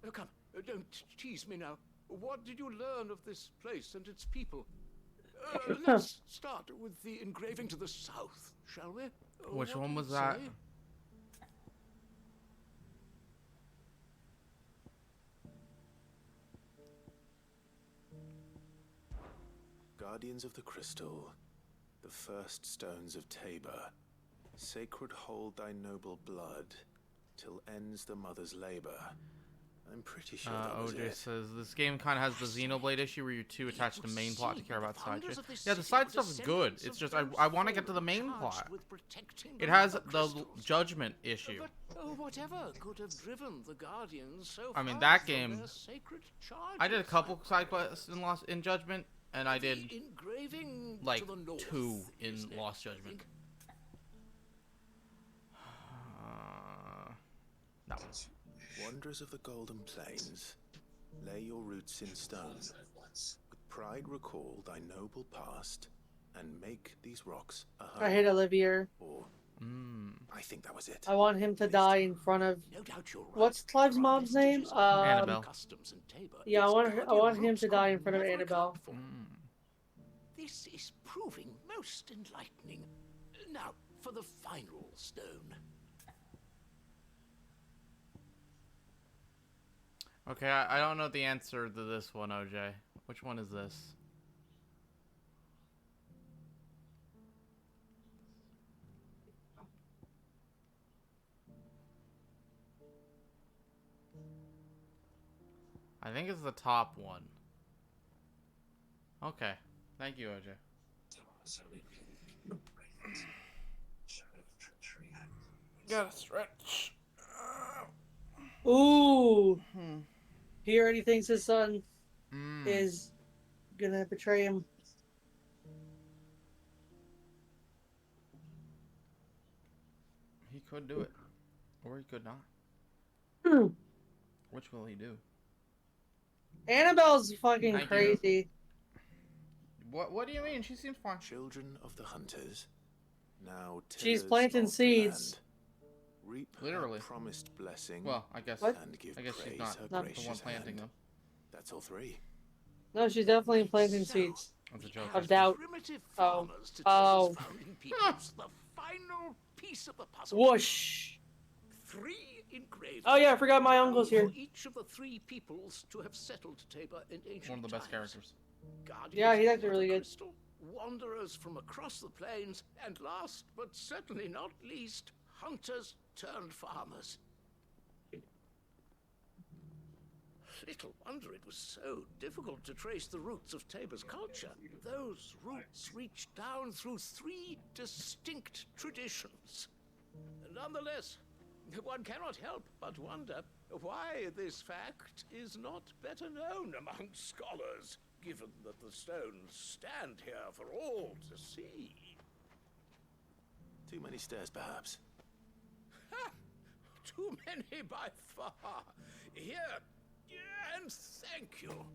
Oh, come, don't tease me now. What did you learn of this place and its people? Let's start with the engraving to the south, shall we? Which What one did was it that? say? Guardians of the Crystal, the first stones of Tabor. Sacred hold thy noble blood, till ends the mother's labor. I'm pretty sure that was OJ it. says this game kind of has the Xenoblade issue where you're too attached to main plot to care about side shit. Yeah, the side stuff is good. It's just I want to get to the main plot. It has the judgment issue. But whatever could have driven the Guardians so I mean, far that from game. their sacred I did a charges? couple side quests in Judgment, and I did Engraving like to the north, 2 in isn't it? Lost Judgment. That one. Wanderers of the Golden Plains, lay your roots in stone. With pride recall thy noble past, and make these rocks a home. I hate Olivier. Or, I think that was it. I want him to die in front of... What's Clive's mom's name? Annabelle. Yeah, I want him to die in front of Annabelle. This is proving most enlightening. Now, for the final stone. Okay, I don't know the answer to this one, OJ. Which one is this? I think it's the top one. Okay. Thank you, OJ. Gotta stretch. Ooh. He already thinks his son is gonna betray him. He could do it. Or he could not. Which will he do? Annabelle's fucking Thank you. crazy. What do you mean? She seems fine. Children of the hunters, now She's tillers planting of the seeds. land. reap Literally. her promised blessing. Well, I guess. And give I guess praise she's not her the one gracious planting hand. them. That's all three. No, she's definitely planting seeds That's a joke. of doubt. Primitive Oh. farmers to Oh. Taber's founding peoples, the final piece of the puzzle. Whoosh. 3 engravings. Oh yeah, I forgot my uncle's here. For each of the 3 peoples to have settled Tabor in ancient One of the best times. characters. Guardians Yeah, he's of actually really the good. crystal, wanderers from across the plains, and last but certainly not least, hunters turned farmers. Little wonder it was so difficult to trace the roots of Tabor's culture. Those roots reach down through 3 distinct traditions. Nonetheless, one cannot help but wonder why this fact is not better known among scholars, given that the stones stand here for all to see. Too many stairs, perhaps. Ha! Too many by far. Here, and thank you.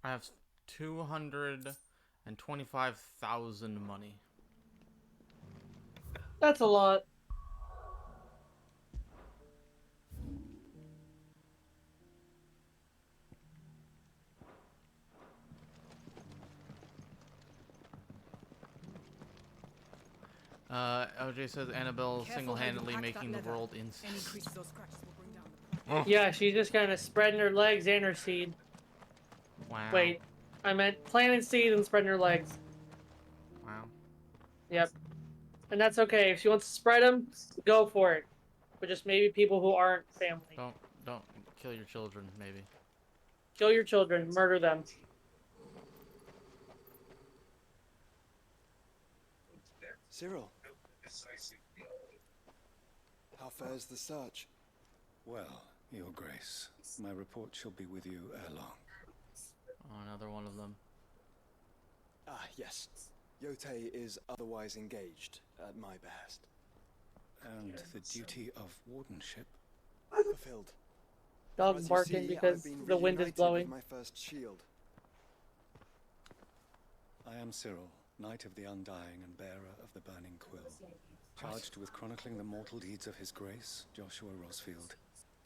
I have 225,000 money. That's a lot. OJ says Annabelle single-handedly making the world Any incest. creases or scratches will bring down the price. Yeah, she's just kind of spreading her legs and her seed. Wow. Wait, I meant planting seed and spreading her legs. Wow. Yep. And that's okay. If she wants to spread them, go for it. But just maybe people who aren't family. Don't kill your children, maybe. Kill your children. Murder them. Cyril, how fares the search? Well, Your Grace, my report shall be with you ere long. Oh, another one of them. Ah, yes. Yotei is otherwise engaged at my behest. And the duty of wardenship? Fulfilled. Dog As you barking see, because I've been the wind is reunited blowing. with my first shield. I am Cyril, Knight of the Undying and bearer of the Burning Quill, charged with chronicling the mortal deeds of His Grace, Joshua Rosfield,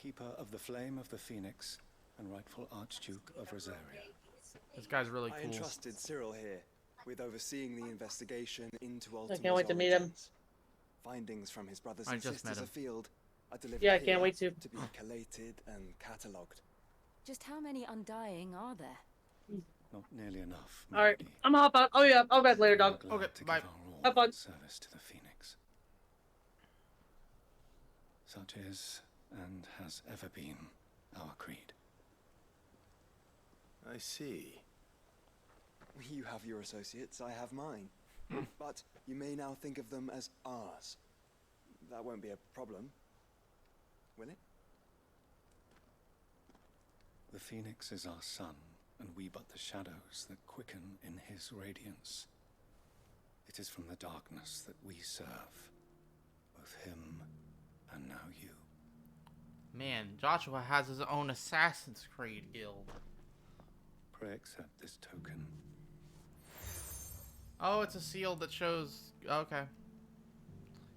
keeper of the Flame of the Phoenix and rightful Archduke of Rosaria. This guy's really I cool. entrusted Cyril here with overseeing the investigation into Ultima's I can't wait to meet him. origins. Findings from his brothers I and just met sisters him. afield are delivered Yeah, I here can't wait to. be collated and catalogued. Just how many Undying are there? Not nearly enough. Alright, I'm gonna hop out. Oh yeah, I'll be back later, dog. Okay, bye. Have fun. Service to the Phoenix. Such is, and has ever been, our creed. I see. You have your associates, I have mine. But you may now think of them as ours. That won't be a problem, will it? The Phoenix is our sun, and we but the shadows that quicken in his radiance. It is from the darkness that we serve, both him and now you. Man, Joshua has his own Assassin's Creed guild. Pray accept this token. Oh, it's a seal that shows... Okay.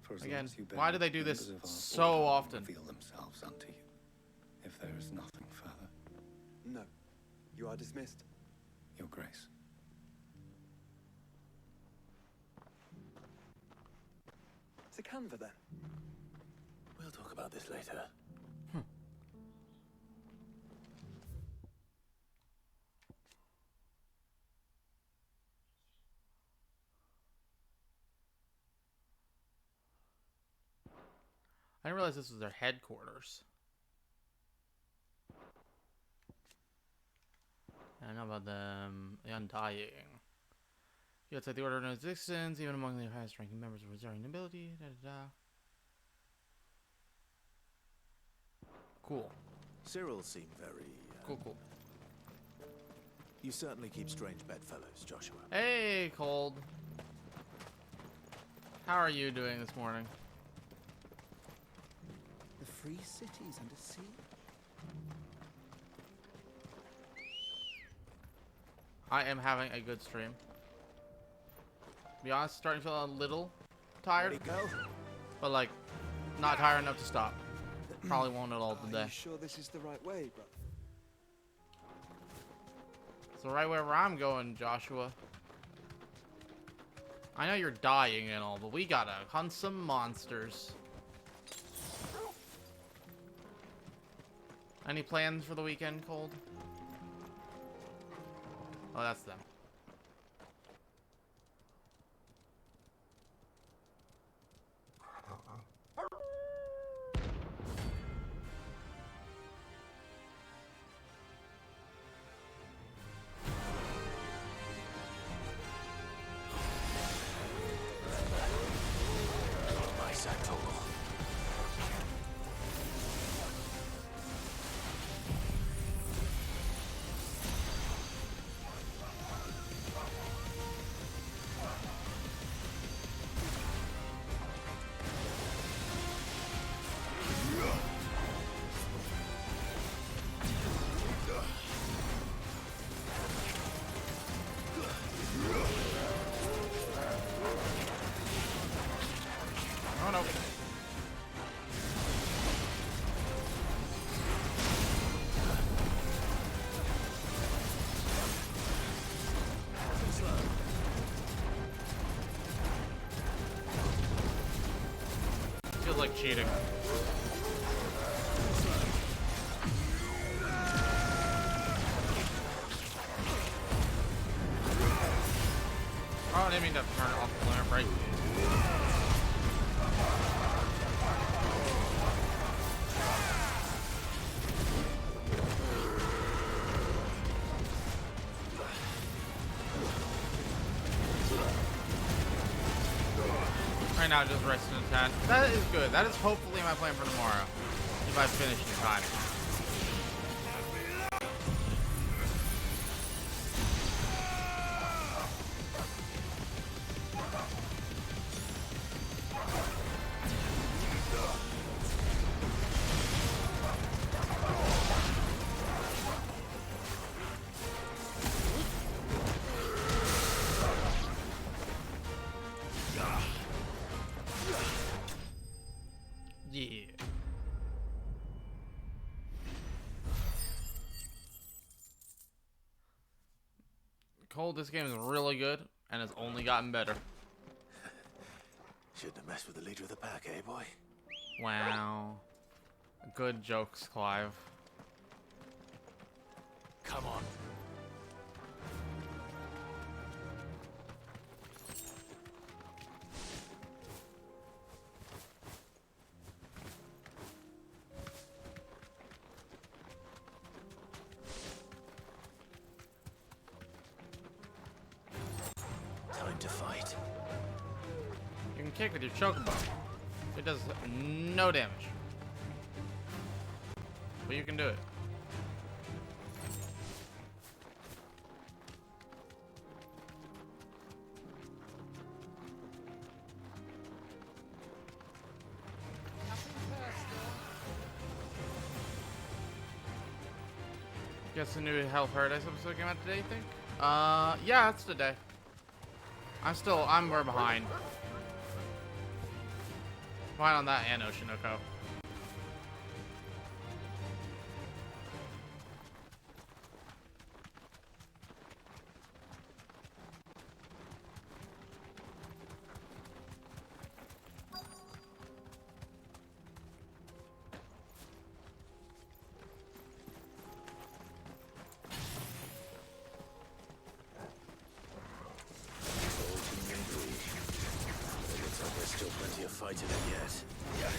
For as long Again, as you bear why do they it, do this members of our so order will often? Reveal themselves unto you, if there is nothing further. No. You are dismissed. Your Grace. To Canva, then. We'll talk about this later. I didn't realize this was their headquarters. I know about them. The Undying. You outside the Order of No Existence, even among the highest ranking members of Rosarian nobility. Da, da, da. Cool. Cyril seemed very... Cool. You certainly keep strange bedfellows, Joshua. Hey, Cold. How are you doing this morning? The free cities under sea. I am having a good stream. To be honest, starting to feel a little tired. But like, not tired enough to stop. Probably won't at all today. Are you sure this is the right way, brother? It's the right way where I'm going, Joshua. I know you're dying and all, but we gotta hunt some monsters. Any plans for the weekend, Cold? Oh, that's them. Oh no. Feels like cheating. Oh, I didn't mean to turn off the lamp, right? Right now, just resting in 10. That is good. That is hopefully my plan for tomorrow. If I finish in time. Yeah. Cold, this game is really good, and it's only gotten better. Shouldn't have messed with the leader of the pack, eh, boy? Wow. Good jokes, Clive. Come on. Time to fight. You can kick with your chocobo. It does no damage. But you can do it. Guess the new Hell Paradise episode came out today, you think? Yeah, it's today. I'm way behind. Behind on that and Oshinoko. Still plenty of fight in it yet. Yeah.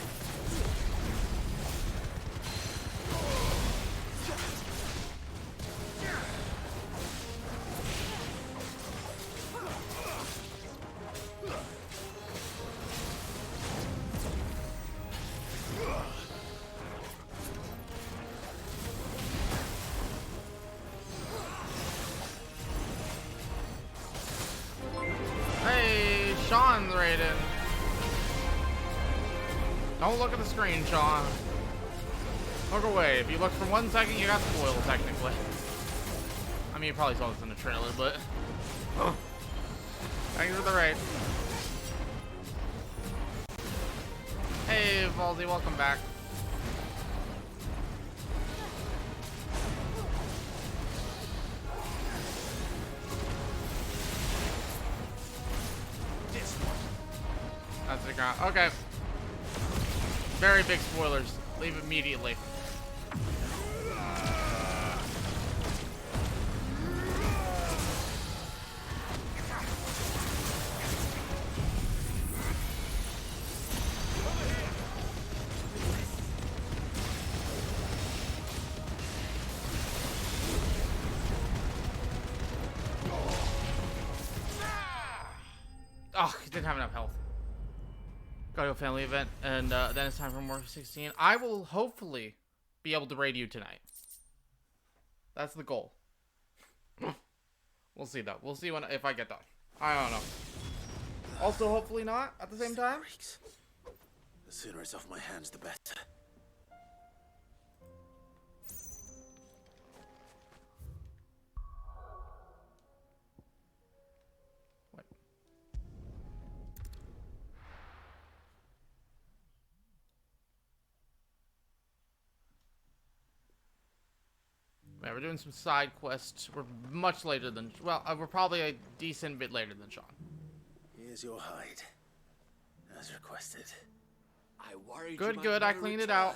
Hey, Sean's raiding. Don't look at the screen, Sean. Look away. If you look for 1 second, you got spoiled, technically. I mean, you probably saw this in the trailer, but thanks for the raid. Hey, Valdi, welcome back. That's the ground. Okay. Very big spoilers. Leave immediately. Oh, he didn't have enough health. Gotta go family event, and then it's time for more FF16. I will hopefully be able to raid you tonight. That's the goal. We'll see though. We'll see if I get done. I don't know. Also, hopefully not at the same time. The sooner it's off my hands, the better. Yeah, we're doing some side quests. We're much later than... Well, we're probably a decent bit later than Sean. Here's your hide. As requested. I worried Good, good. I cleaned it out.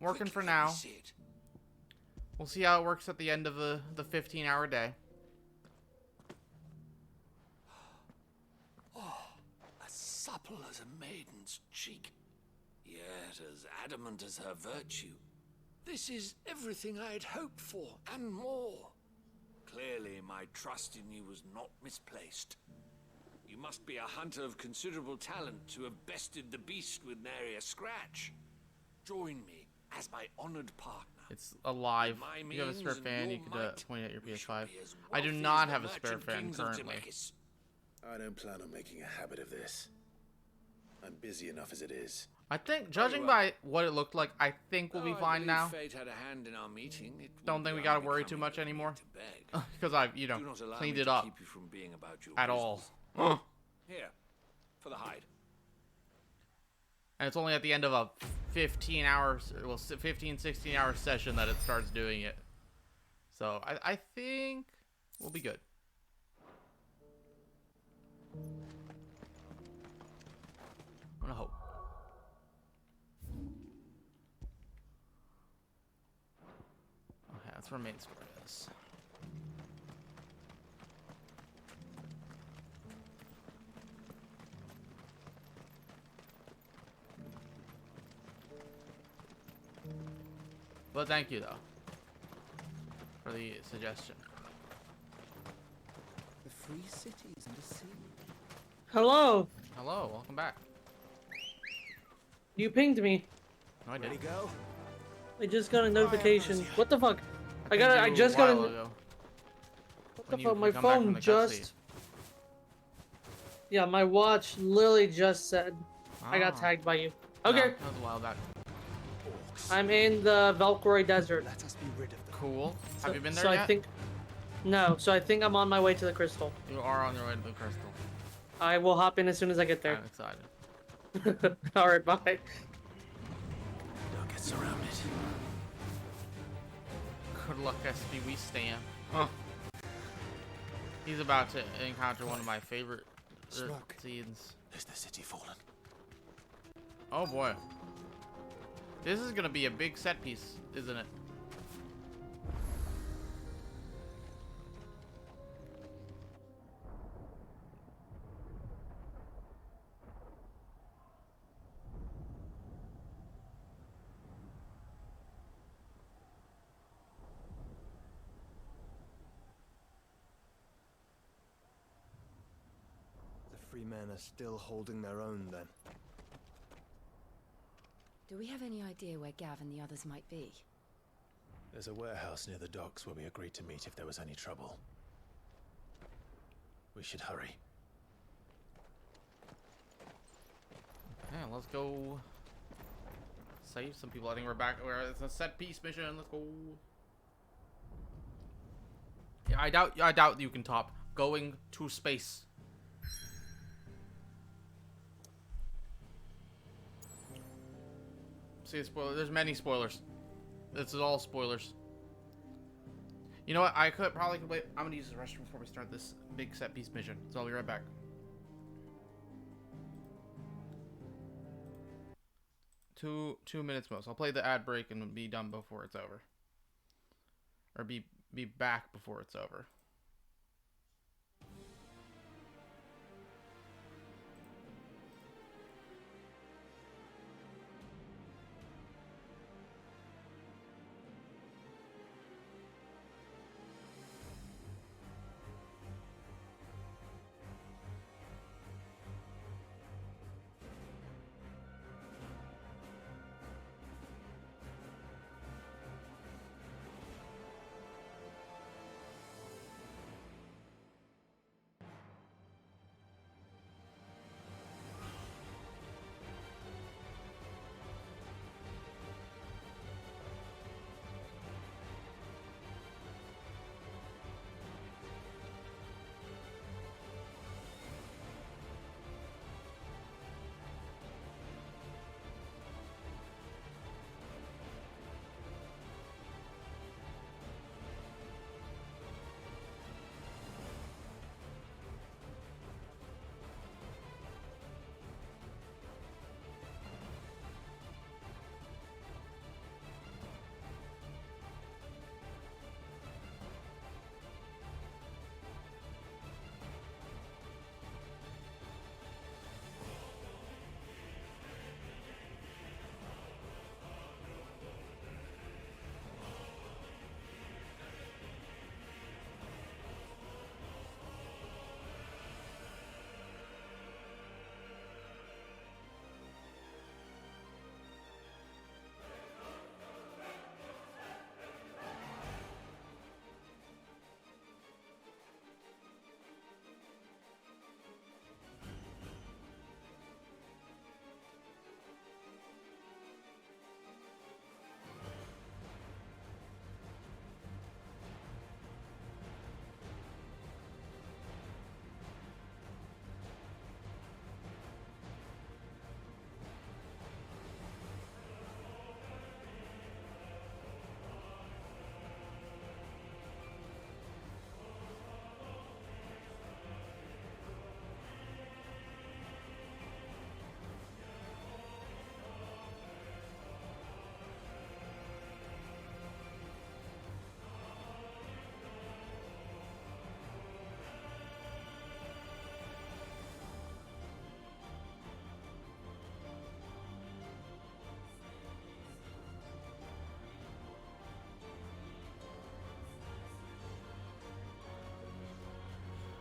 Working for now. We'll see how it works at the end of the 15-hour day. Oh, as supple as a maiden's cheek, yet as adamant as her virtue. This is everything I had hoped for, and more. Clearly, my trust in you was not misplaced. You must be a hunter of considerable talent to have bested the beast with nary a scratch. Join me as my honored partner. It's alive. If you have a spare fan, you could point at your PS5. I do not have a spare fan currently. I don't plan on making a habit of this. I'm busy enough as it is. I think, judging by what it looked like, I think we'll be fine now. Fate had a hand in our meeting. Don't think we gotta worry too much anymore. Because I've, you know, cleaned it up. At all. Here, for the hide. And it's only at the end of a 15 hours, well, 15, 16 hour session that it starts doing it. So, I think we'll be good. I'm gonna hope. Okay, that's where main story is. But thank you though for the suggestion. The free cities and the sea. Hello. Hello, welcome back. You pinged me. No, I didn't. Go? I just got a notification. What the fuck? I just got a. What the fuck? My phone just. Yeah, my watch literally just said I got tagged by you. Okay. No, that was a while back. I'm in the Valkyrie Desert. Let us be rid of them. Cool. Have you been there so yet? I think. No, so I think I'm on my way to the crystal. You are on your way to the crystal. I will hop in as soon as I get there. I'm excited. Alright, bye. Don't get surrounded. Good luck, SP. We stand. Huh. He's about to encounter one of my favorite scenes. Is the city fallen? Oh boy. This is gonna be a big set piece, isn't it? The free men are still holding their own then. Do we have any idea where Gav and the others might be? There's a warehouse near the docks where we agreed to meet if there was any trouble. We should hurry. Yeah, let's go save some people. I think we're back where it's a set piece mission. Let's go. Yeah, I doubt you can top going to space. See a spoiler. There's many spoilers. This is all spoilers. You know what? I probably could wait. I'm gonna use the restroom before we start this big set piece mission. So I'll be right back. Two minutes most. I'll play the ad break and be done before it's over. Or be back before it's over.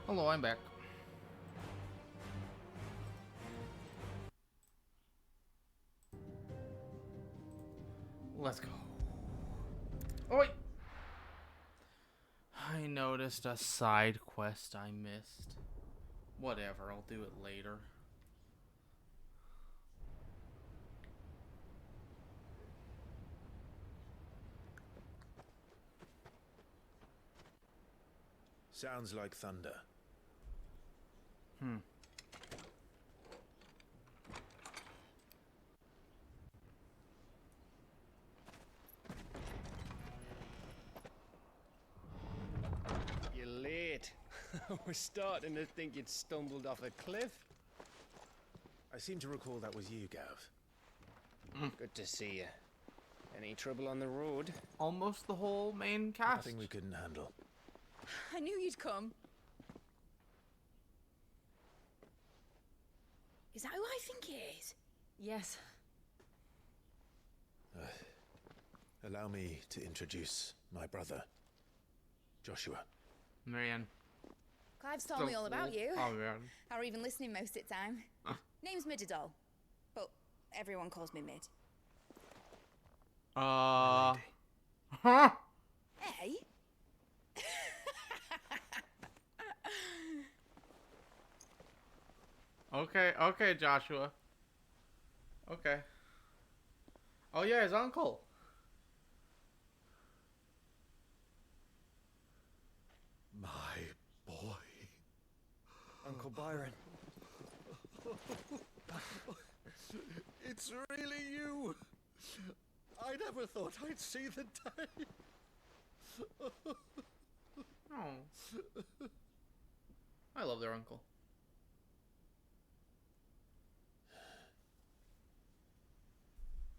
Hello, I'm back. Let's go. Oh, wait. I noticed a side quest I missed. Whatever, I'll do it later. Sounds like thunder. You're late. We're starting to think you'd stumbled off a cliff. I seem to recall that was you, Gav. Good to see you. Any trouble on the road? Almost the whole main cast. Nothing we couldn't handle. I knew you'd come. Is that who I think it is? Yes. Allow me to introduce my brother, Joshua. Marianne. Clive's told me all about you. Oh, yeah. Or even listening most of the time. Name's Midadol, but everyone calls me Mid. Huh? Hey? Okay, Joshua. Okay. Oh yeah, his uncle. My boy. Uncle Byron. It's really you. I never thought I'd see the day. Oh. I love their uncle.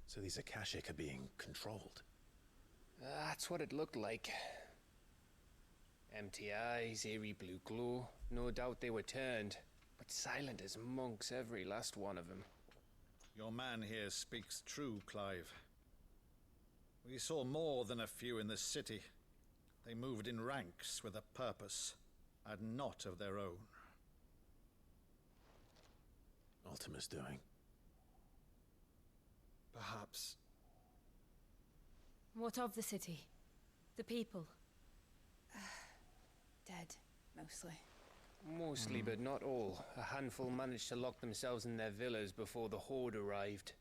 So these Akashic are being controlled. That's what it looked like. Empty eyes, eerie blue glow. No doubt they were turned, but silent as monks, every last one of them. Your man here speaks true, Clive. We saw more than a few in this city. They moved in ranks with a purpose, and not of their own. Ultima's doing. Perhaps. What of the city? The people? Dead, mostly. Mostly, but not all. A handful managed to lock themselves in their villas before the Horde arrived.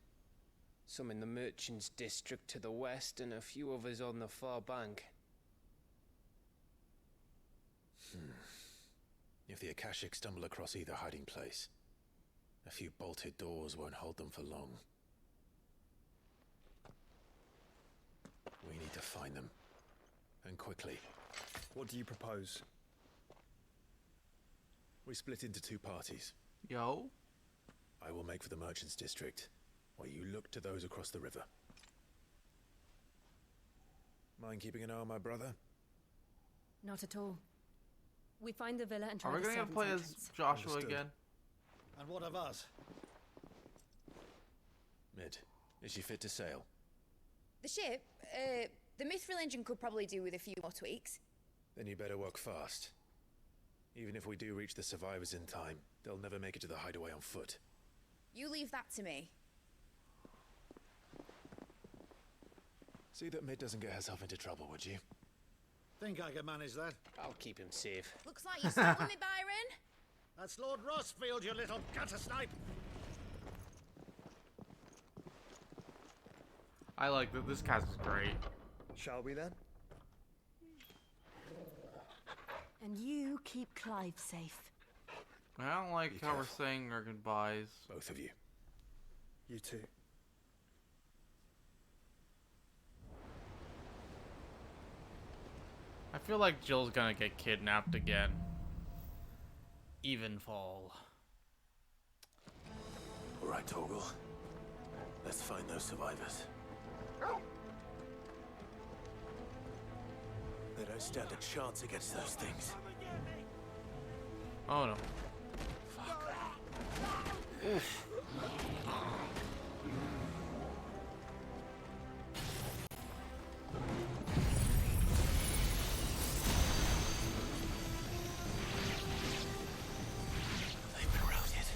Some in the Merchants' District to the west, and a few others on the far bank. If the Akashic stumble across either hiding place, a few bolted doors won't hold them for long. We need to find them. And quickly. What do you propose? We split into two parties. Yo. I will make for the Merchants' District, while you look to those across the river. Mind keeping an eye on my brother? Not at all. We find the villa and try Are we the going to servants' play as entrance. Joshua Understood. again? And what of us? Mid, is she fit to sail? The ship, the Mithril engine could probably do with a few more tweaks. Then you better work fast. Even if we do reach the survivors in time, they'll never make it to the hideaway on foot. You leave that to me. See that Mid doesn't get herself into trouble, would you? Think I can manage that? I'll keep him safe. Looks like you're stuck with me, Byron. That's Lord Rossfield, you little gutter snipe! I like that. This cast is great. Shall we then? And you keep Clive safe. I don't like how we're saying our goodbyes. Both of you. You too. I feel like Jill's gonna get kidnapped again. Evenfall. Alright, Torgal. Let's find those survivors. They don't stand a chance against those things. Oh no. Oof. They've been routed.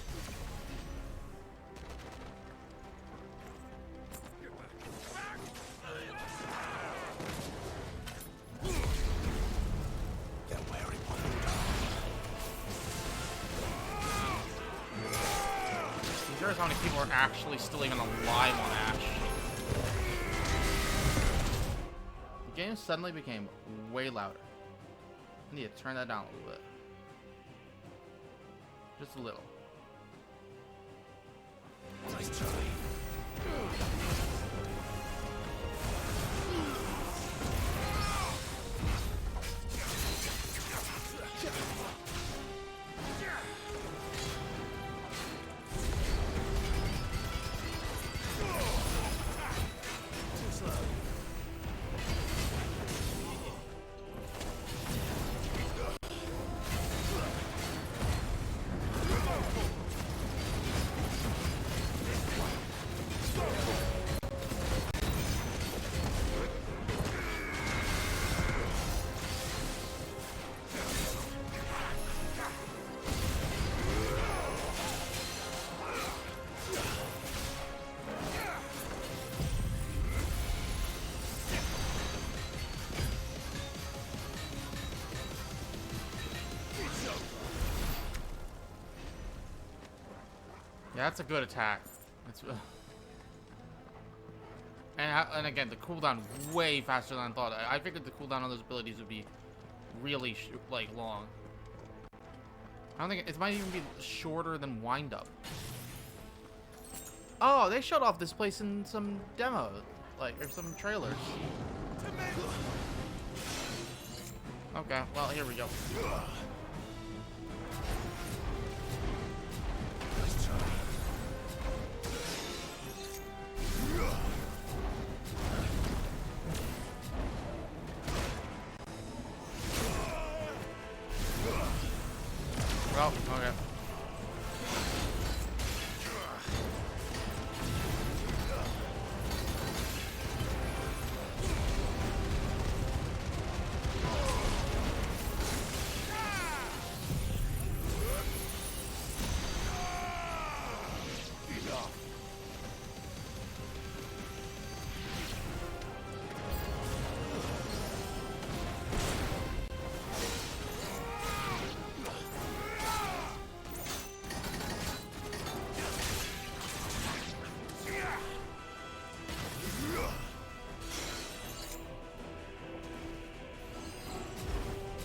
They're wearing one. Here's how many people are actually still even alive on Ash. The game suddenly became way louder. I need to turn that down a little bit. Just a little. Nice try. Yeah, that's a good attack. It's, and again, the cooldown way faster than I thought. I figured the cooldown on those abilities would be really like long. I don't think it might even be shorter than Wind Up. Oh, they showed off this place in some demo, like, or some trailers. Okay, well, here we go. Well, okay.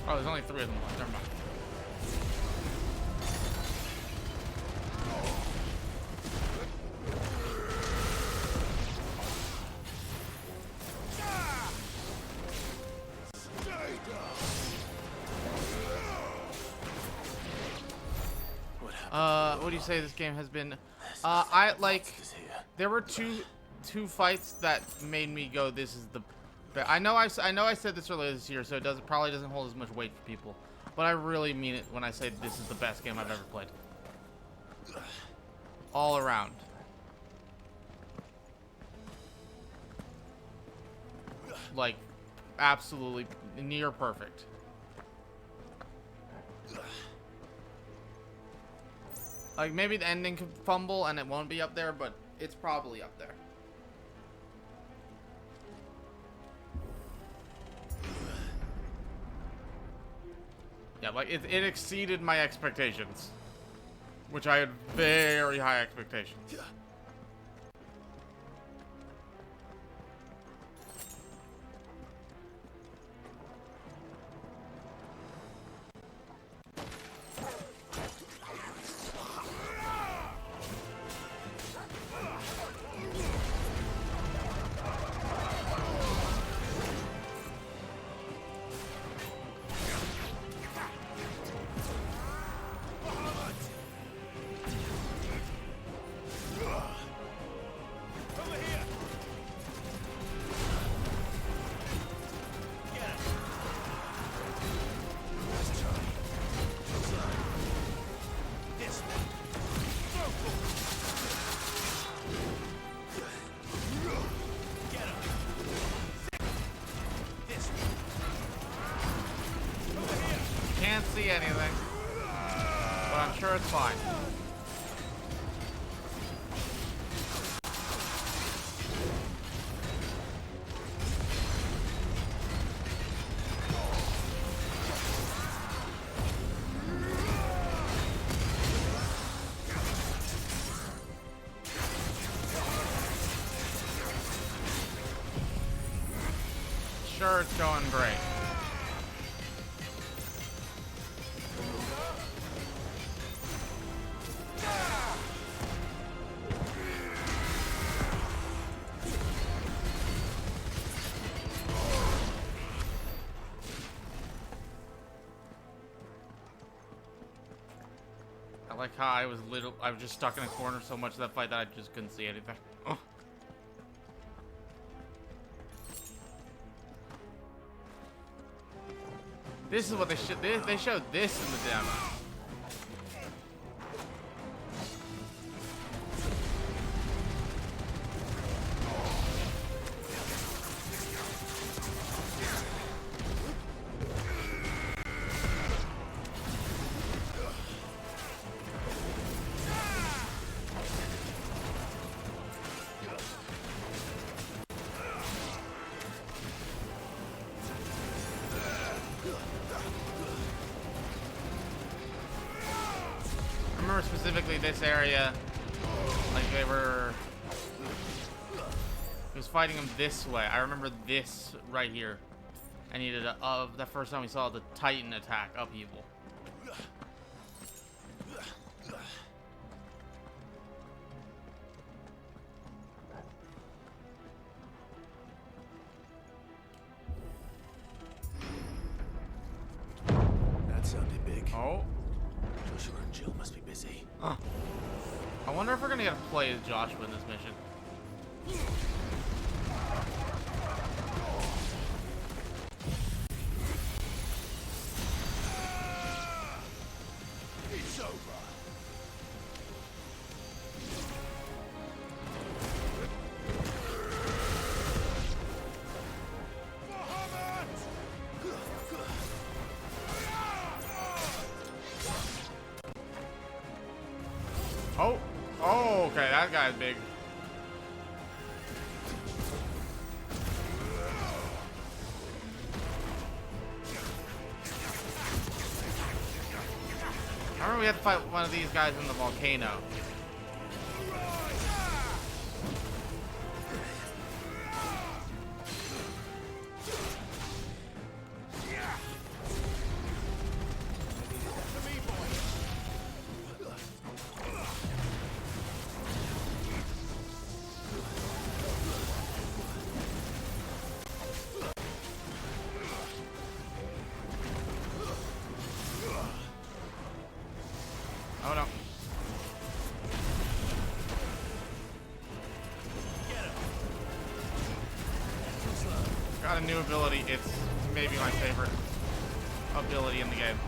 Oh, there's only 3 of them left. Never mind. What do you say this game has been? I like. There were two fights that made me go, "This is the." I know I said this earlier this year, so it probably doesn't hold as much weight for people, but I really mean it when I say this is the best game I've ever played. All around. Like, absolutely near perfect. Like, maybe the ending could fumble and it won't be up there, but it's probably up there. Yeah, like, it exceeded my expectations. Which I had very high expectations. Can't see anything, but I'm sure it's fine. Sure, it's going great. I like how I was just stuck in a corner so much of that fight that I just couldn't see anything. Oh. This is what they showed this in the demo. I remember specifically this area, like it was fighting him this way. I remember this right here. I needed the first time we saw the Titan attack upheaval. That sounded big. Oh. Joshua and Jill must be busy. Huh. I wonder if we're gonna get to play as Joshua in this mission. It's over. Oh, oh, okay, that guy's big. I remember we had to fight one of these guys in the volcano. Oh no. Got a new ability. It's maybe my favorite ability in the game.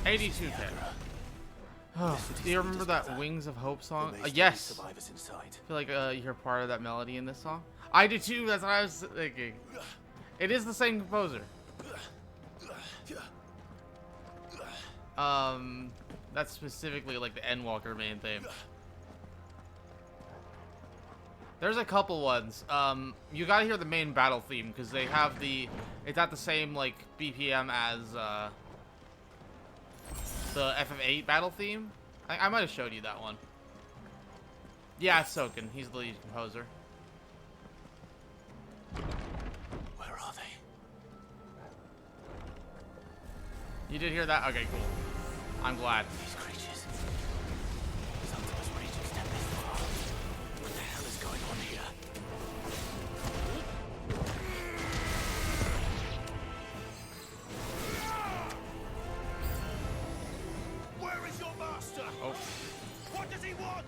$82K. Oh, do you remember that Wings of Hope song? Yes. I feel like you hear part of that melody in this song. I do too. That's what I was thinking. It is the same composer. That's specifically like the Endwalker main theme. There's a couple ones. You gotta hear the main battle theme because they have the. It's at the same like BPM as the FF8 battle theme. I might have showed you that one. Yeah, it's Soken. He's the lead composer. Where are they? You did hear that? Okay, cool. I'm glad. These creatures. Sometimes creatures step this far. What the hell is going on here? Where is your master? Oh. What does he want?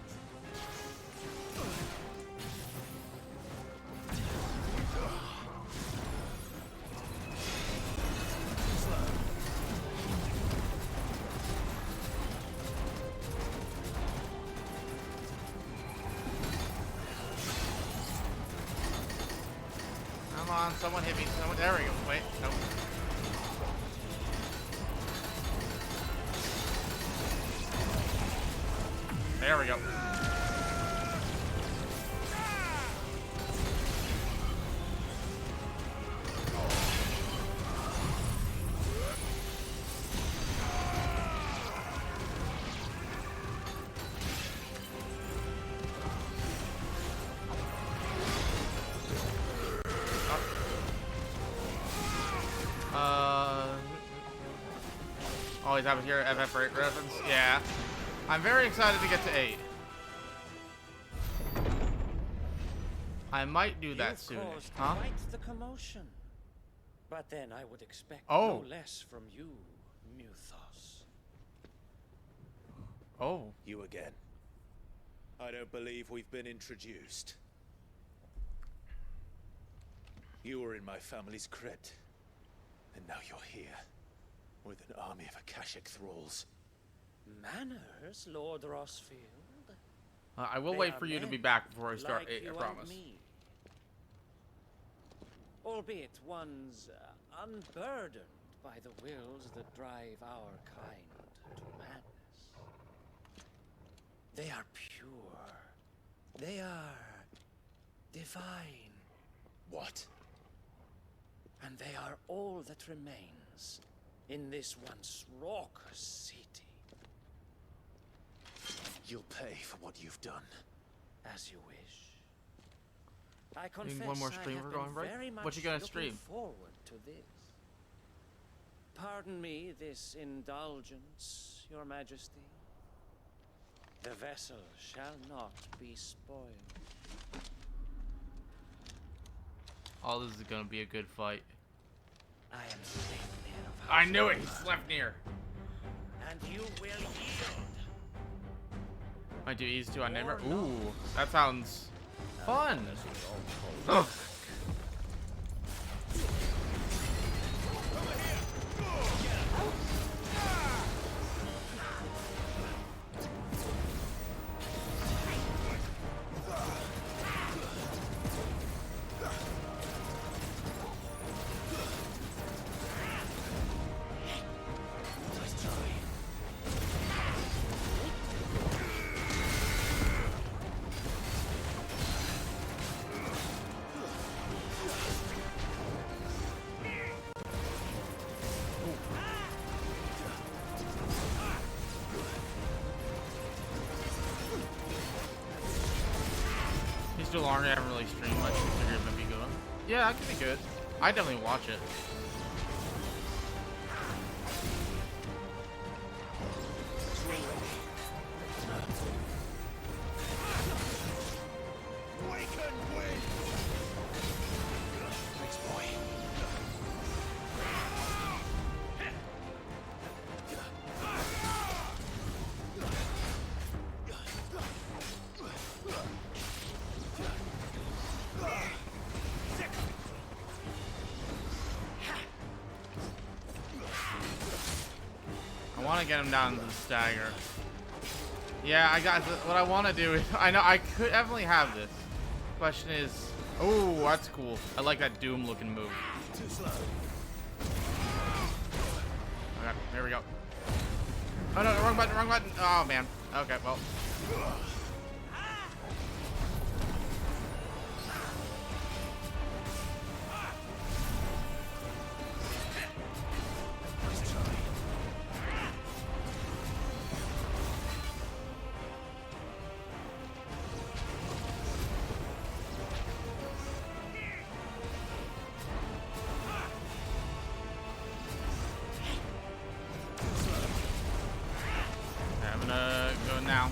Come on, someone hit me. Someone. There we go. Wait, nope. There we go. Always have it here, FF8 reference. Yeah. I'm very excited to get to 8. I might do that soon. Huh? Quite the commotion. But then I would expect no less from you, Muthos. Oh. You again. I don't believe we've been introduced. You were in my family's crypt. And now you're here. With an army of Akashic thralls. Manners, Lord Rosfield. I will wait for you to be back before I start 8, I promise. Albeit one's unburdened by the wills that drive our kind to madness. They are pure. They are divine. What? And they are all that remains in this once raucous city. You'll pay for what you've done. As you wish. I confess Need one more stream I have for going been break? very much What you gonna looking stream? forward to this. Pardon me this indulgence, Your Majesty. The vessel shall not be spoiled. Oh, this is gonna be a good fight. I am Sleipnir of I knew it. He's Sleipnir. And you will yield. Might do ease 2 on Nimmer. Ooh, that sounds fun. Ugh. Too long. I haven't really streamed much. Figured it might be good. Yeah, that could be good. I definitely watch it. I want to get him down to the stagger. Yeah, I got what I want to do. I know I could definitely have this. Question is, oh, that's cool. I like that Doom looking move. Too slow. Okay, here we go. Oh no, wrong button, wrong button. Oh man. Okay, well. I'm gonna go now.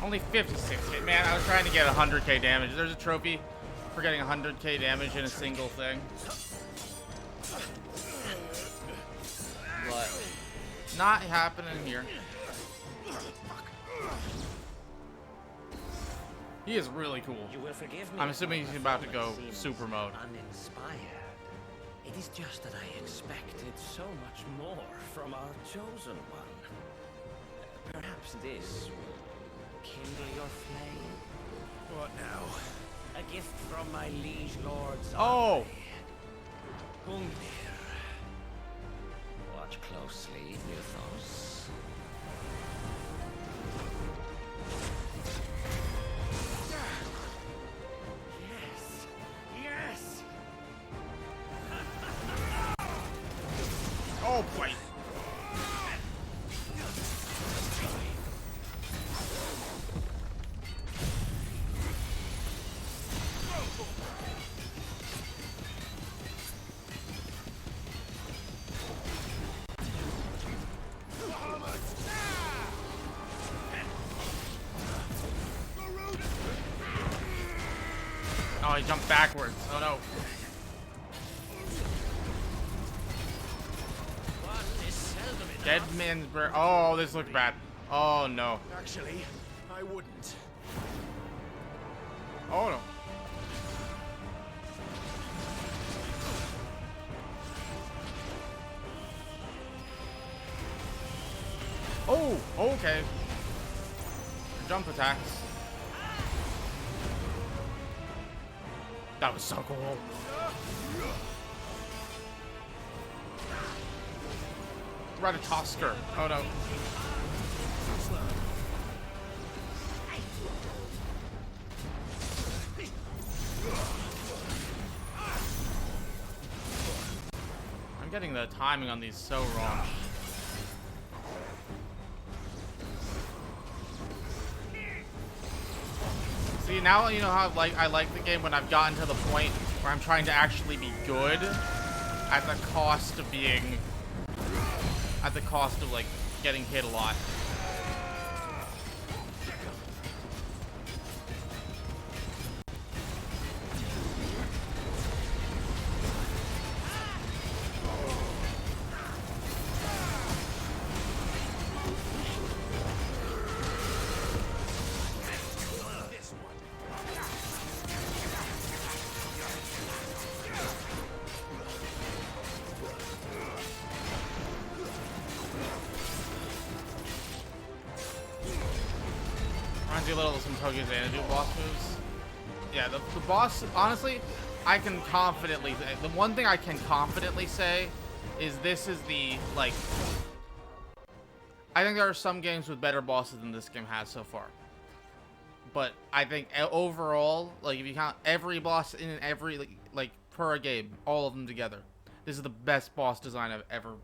Only 56 hit, man. I was trying to get 100k damage. There's a trophy for getting 100k damage in a single thing. But not happening here. He is really cool. You will forgive me. I'm assuming he's about to go super mode. Uninspired. It is just that I expected so much more from our chosen one. Perhaps this will kindle your flame. What now? A gift from my liege lord. Oh! Gungnir. Watch closely, Mythos. Yes! Yes! Oh boy! Oh, he jumped backwards. Oh no. Dead man's breath. Oh, this looks bad. Oh no. Actually, I wouldn't. Oh no. Oh, okay. Jump attacks. That was so cool. Ratatosker. Oh no. I'm getting the timing on these so wrong. See, now you know how I like the game when I've gotten to the point where I'm trying to actually be good at the cost of being like getting hit a lot. Reminds you a little of some Tokyo Xanadu boss moves. Yeah, the boss, honestly, I can confidently say, the one thing I can confidently say is this is the, like, I think there are some games with better bosses than this game has so far. But I think overall, like, if you count every boss in every, like per game, all of them together, this is the best boss design I've ever.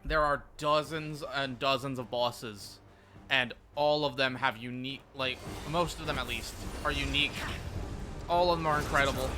There are dozens and dozens of bosses, and all of them have unique, like, most of them at least, are unique. All of them are incredible.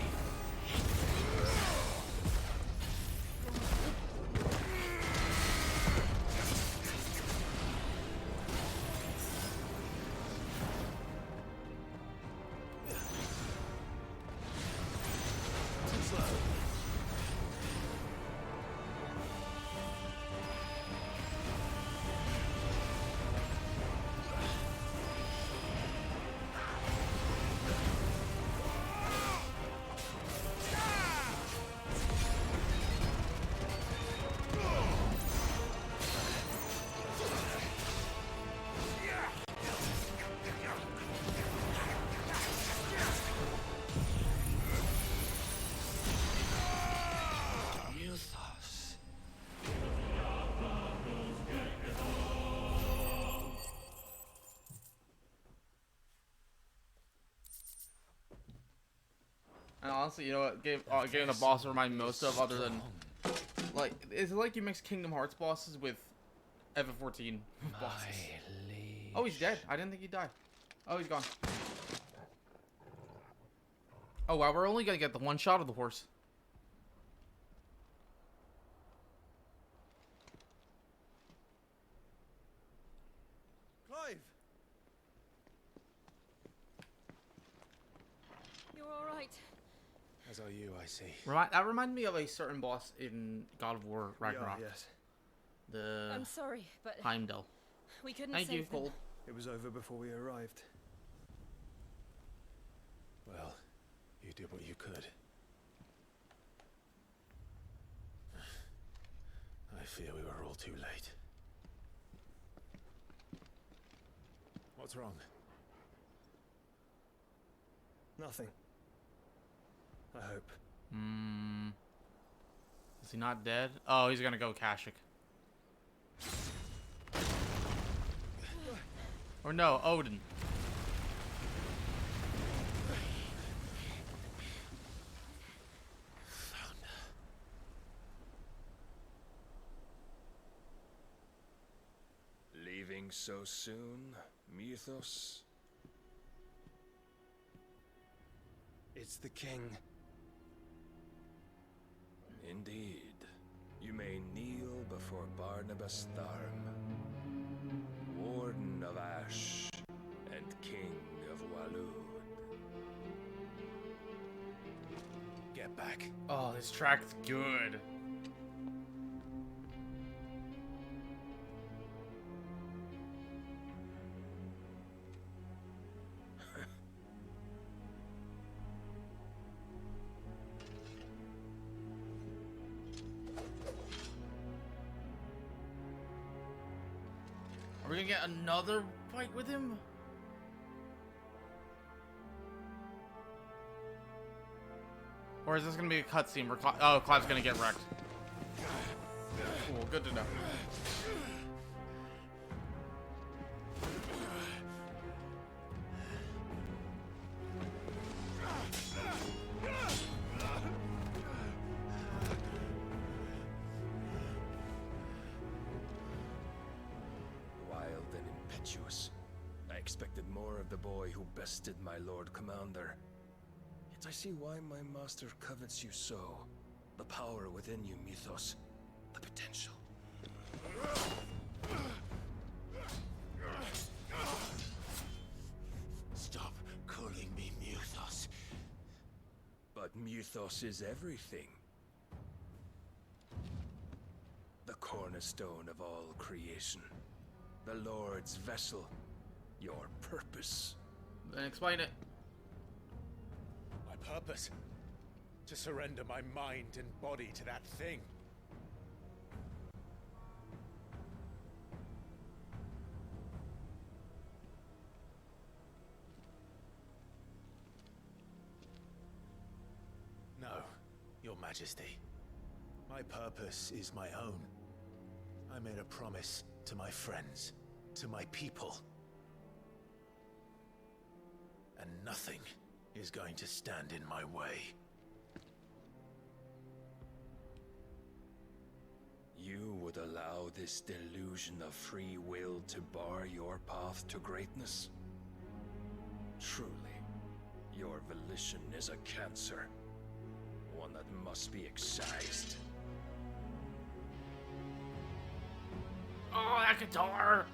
And honestly, you know what game the boss remind me most of, other than, like, it's like you mix Kingdom Hearts bosses with FF14 bosses. Oh, he's dead. I didn't think he'd die. Oh, he's gone. Oh wow, we're only gonna get the one shot of the horse. Clive! You're all right. As are you, I see. That reminded me of a certain boss in God of War Ragnarok. Yes. The I'm sorry, but Heimdall. we couldn't Thank you, save them. Cole. It was over before we arrived. Well, you did what you could. I fear we were all too late. What's wrong? Nothing. I hope. Is he not dead? Oh, he's gonna go Kashyyyk. Or no, Odin. Leaving so soon, Mythos? It's the king. Indeed. You may kneel before Barnabas Tharm, Warden of Ash and King of Waloed. Get back. Oh, this track's good. Are we gonna get another fight with him? Or is this gonna be a cutscene where Clive's gonna get wrecked? Cool, good to know. I expected more of the boy who bested my Lord Commander. Yet I see why my master covets you so. The power within you, Mythos. The potential. Stop calling me Mythos. But Mythos is everything. The cornerstone of all creation. The Lord's vessel. Your purpose. Then explain it. My purpose? To surrender my mind and body to that thing. No, Your Majesty. My purpose is my own. I made a promise to my friends, to my people. And nothing is going to stand in my way. You would allow this delusion of free will to bar your path to greatness? Truly, your volition is a cancer. One that must be excised. Oh, that guitar!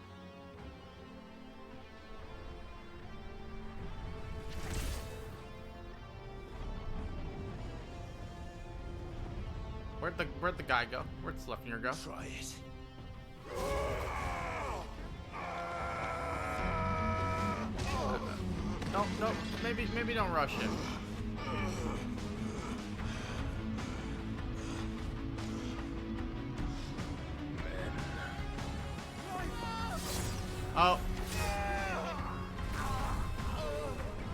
Where'd the guy go? Where'd Sleipnir go? Try it. No, maybe don't rush it. Oh.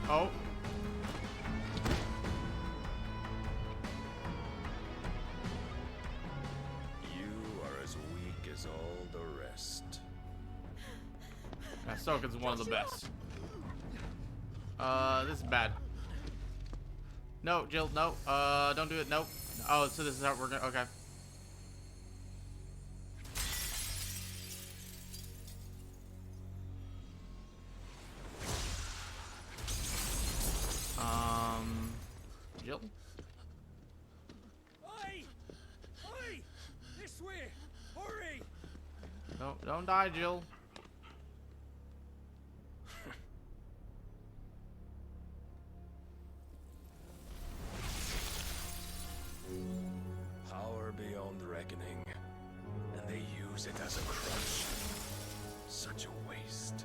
Oh. As all the rest. Yeah, Soka's one of the best. This is bad. No, Jill, no. Don't do it. Nope. Oh, so this is how we're gonna. Okay. Jill. Oi! This way! Hurry! No, don't die, Jill. Power beyond reckoning, and they use it as a crutch. Such a waste.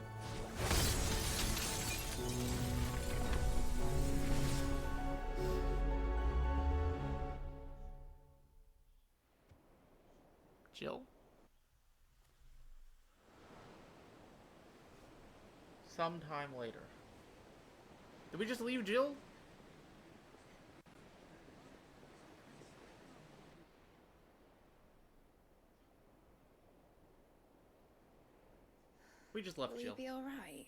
Jill? Sometime later. Did we just leave Jill? We just left Will Jill. you be alright?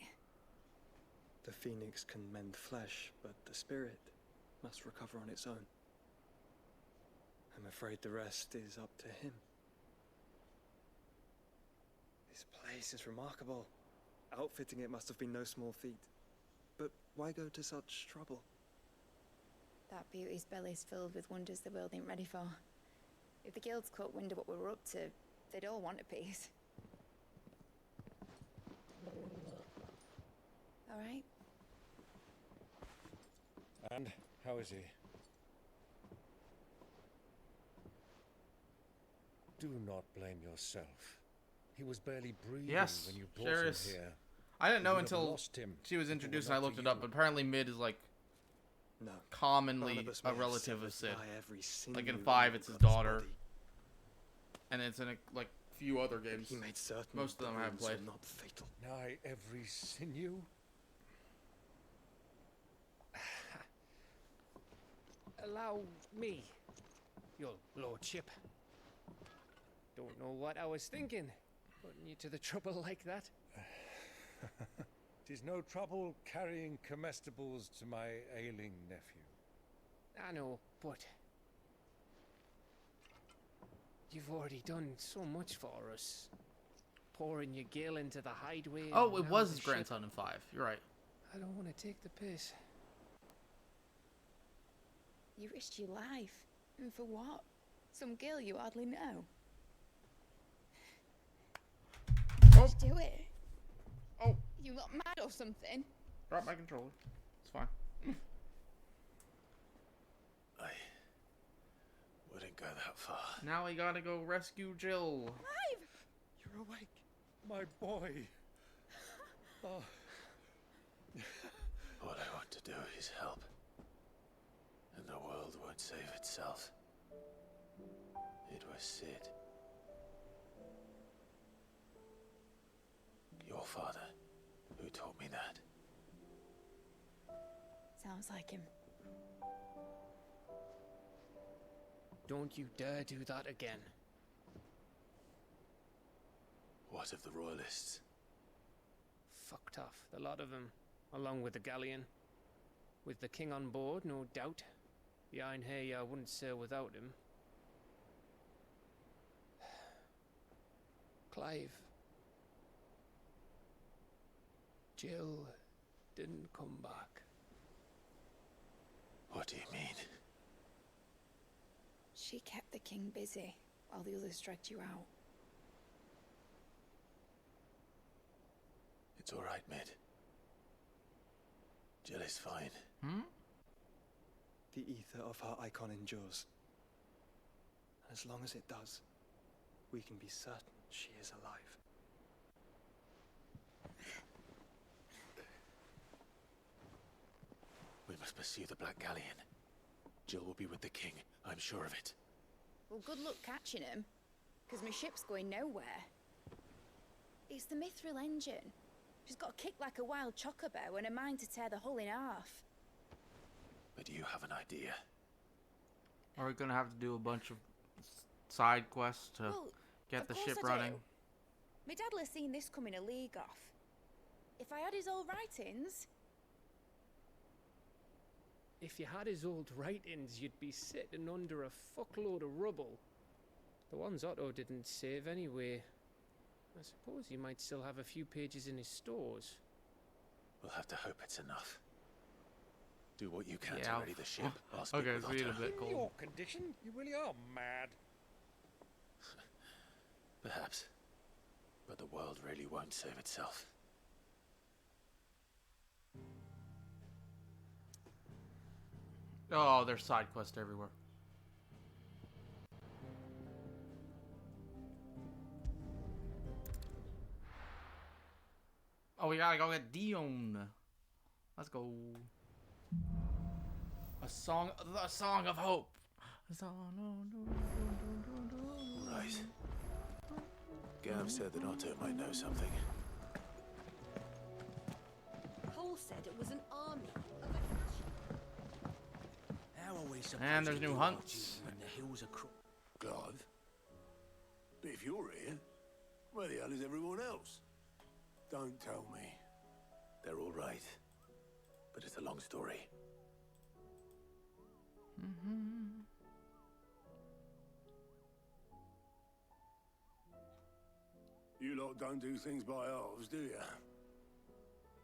The phoenix can mend flesh, but the spirit must recover on its own. I'm afraid the rest is up to him. This place is remarkable. Outfitting it must have been no small feat. But why go to such trouble? That beauty's belly's filled with wonders the world ain't ready for. If the guilds caught wind of what we were up to, they'd all want a piece. Alright? And how is he? Do not blame yourself. He was barely breathing when you brought him here. I didn't know You would have until lost him she was if it introduced were and I not looked for it up. you. But apparently Mid is like commonly a relative of Sid. Like in 5 it's his daughter. And it's in like few other games. He made certain Most of them I have wounds were played. not fatal. Nigh every sinew? Allow me, your lordship. Don't know what I was thinking, putting you to the trouble like that. 'Tis no trouble carrying comestibles to my ailing nephew. I know, but you've already done so much for us. Pouring your gil into the hideaway. Oh, and it now was the his ship. grandson in 5. You're right. I don't want to take the piss. You risked your life. And for what? Some girl you hardly know. Just do it. Oh. You got mad or something? Drop my controller. It's fine. I wouldn't go that far. Now we gotta go rescue Jill. Clive! You're awake, my boy. Oh. All I want to do is help. And the world won't save itself. It was Sid. Your father, who taught me that. Sounds like him. Don't you dare do that again. What of the Royalists? Fucked off, the lot of them, along with the galleon. With the king on board, no doubt. Behind here, I wouldn't sail without him. Clive. Jill didn't come back. What do you mean? She kept the king busy while the others dragged you out. It's all right, Mid. Jill is fine. Hmm? The ether of her icon endures. And as long as it does, we can be certain she is alive. We must pursue the Black Galleon. Jill will be with the king, I'm sure of it. Well, good luck catching him, because my ship's going nowhere. It's the Mithril engine. She's got a kick like a wild chocobo and a mind to tear the hull in half. But you have an idea. Are we gonna have to do a bunch of side quests to get the ship running? My dad will have seen this coming a league off. If I had his old writings... If you had his old writings, you'd be sitting under a fuckload of rubble. The ones Otto didn't save anyway. I suppose he might still have a few pages in his stores. We'll have to hope it's enough. Do what you can Yeah. to ready the ship. I'll speak Okay, with so we need a Otto. bit In cold. your condition, you really are mad. Perhaps. But the world really won't save itself. Oh, there's side quests everywhere. Oh, we gotta go get Dion. Let's go. A song of hope. Right. Gav said that Otto might know something. Paul said it was an army of How are we supposed And there's to new do hunts. our duty when the hills are Clive? But if you're here, where the hell is everyone else? Don't tell me. They're all right. But it's a long story. You lot don't do things by halves, do you?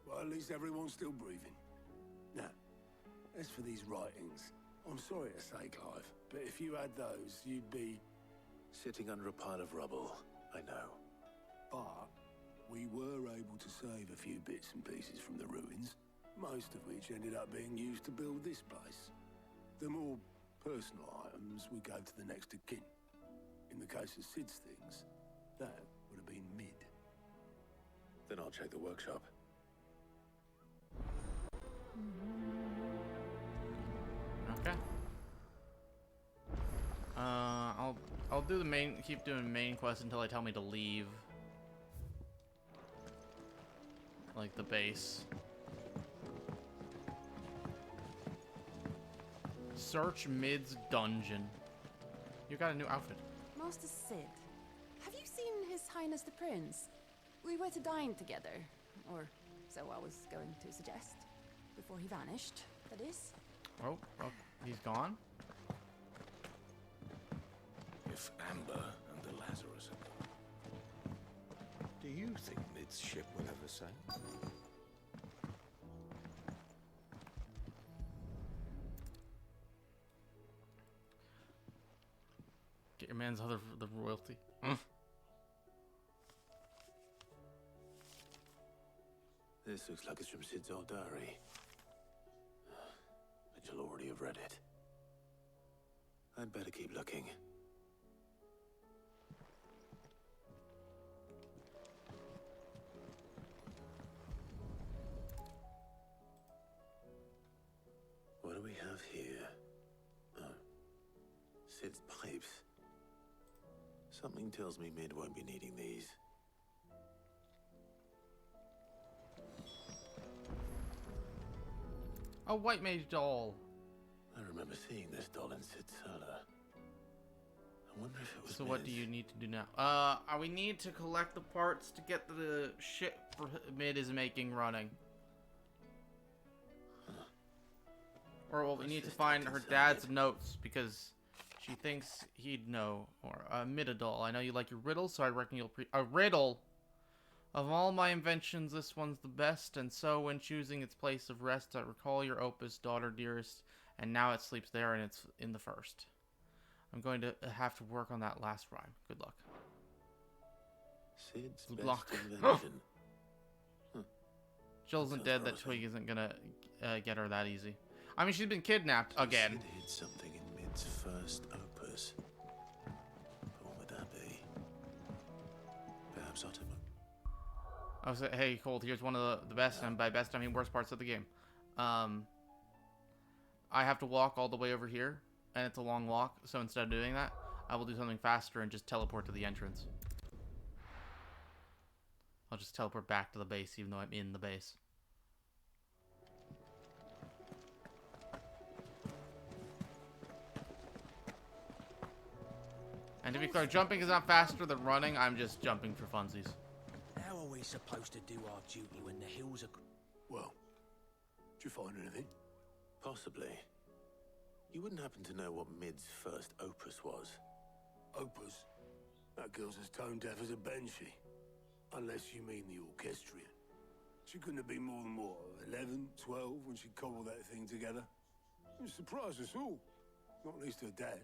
Well, at least everyone's still breathing. Now, as for these writings, I'm sorry to say, Clive, but if you had those, you'd be... Sitting under a pile of rubble, I know. But we were able to save a few bits and pieces from the ruins, most of which ended up being used to build this place. The more personal items we gave to the next of kin. In the case of Sid's things, that would have been Mid. Then I'll check the workshop. Okay. I'll do the main, keep doing main quest until they tell me to leave. Like the base. Search Mid's dungeon. You got a new outfit. Master Sid, have you seen His Highness the Prince? We were to dine together, or so I was going to suggest. Before he vanished, that is. Oh, he's gone? If Amber and the Lazarus are gone, do you think Mid's ship will ever sail? Get your man's the royalty. This looks like it's from Sid's old diary. But you'll already have read it. I'd better keep looking. What do we have here? Oh. Sid's pipes. Something tells me Mid won't be needing these. A white mage doll. I remember seeing this doll in Sid's cellar. I wonder if it was So what do Mid's. you need to do now? We need to collect the parts to get the ship for Mid is making running. Or well, we need to find her dad's notes because she thinks he'd know. Or Midadol. I know you like your riddles, so I reckon you'll a riddle. Of all my inventions, this one's the best, and so when choosing its place of rest, I recall your opus, daughter dearest, and now it sleeps there, and it's in the first. I'm going to have to work on that last rhyme. Good luck. Sid's Block. best invention. Jill isn't dead. That twig isn't gonna get her that easy. I mean, she's been kidnapped again. Sid hid something in Mid's first opus. But what would that be? Perhaps Ottoman. I was like, hey, Colt, here's one of the best, and by best I mean worst parts of the game. I have to walk all the way over here, and it's a long walk, so instead of doing that, I will do something faster and just teleport to the entrance. I'll just teleport back to the base, even though I'm in the base. And to be clear, jumping is not faster than running, I'm just jumping for funsies. How are we supposed to do our duty when the hills are... Well, did you find anything? Possibly. You wouldn't happen to know what Mid's first opus was? Opus? That girl's as tone deaf as a banshee. Unless you mean the orchestrion. She couldn't have been more than, what, 11, 12 when she cobbled that thing together? It surprised us all. Not least her dad.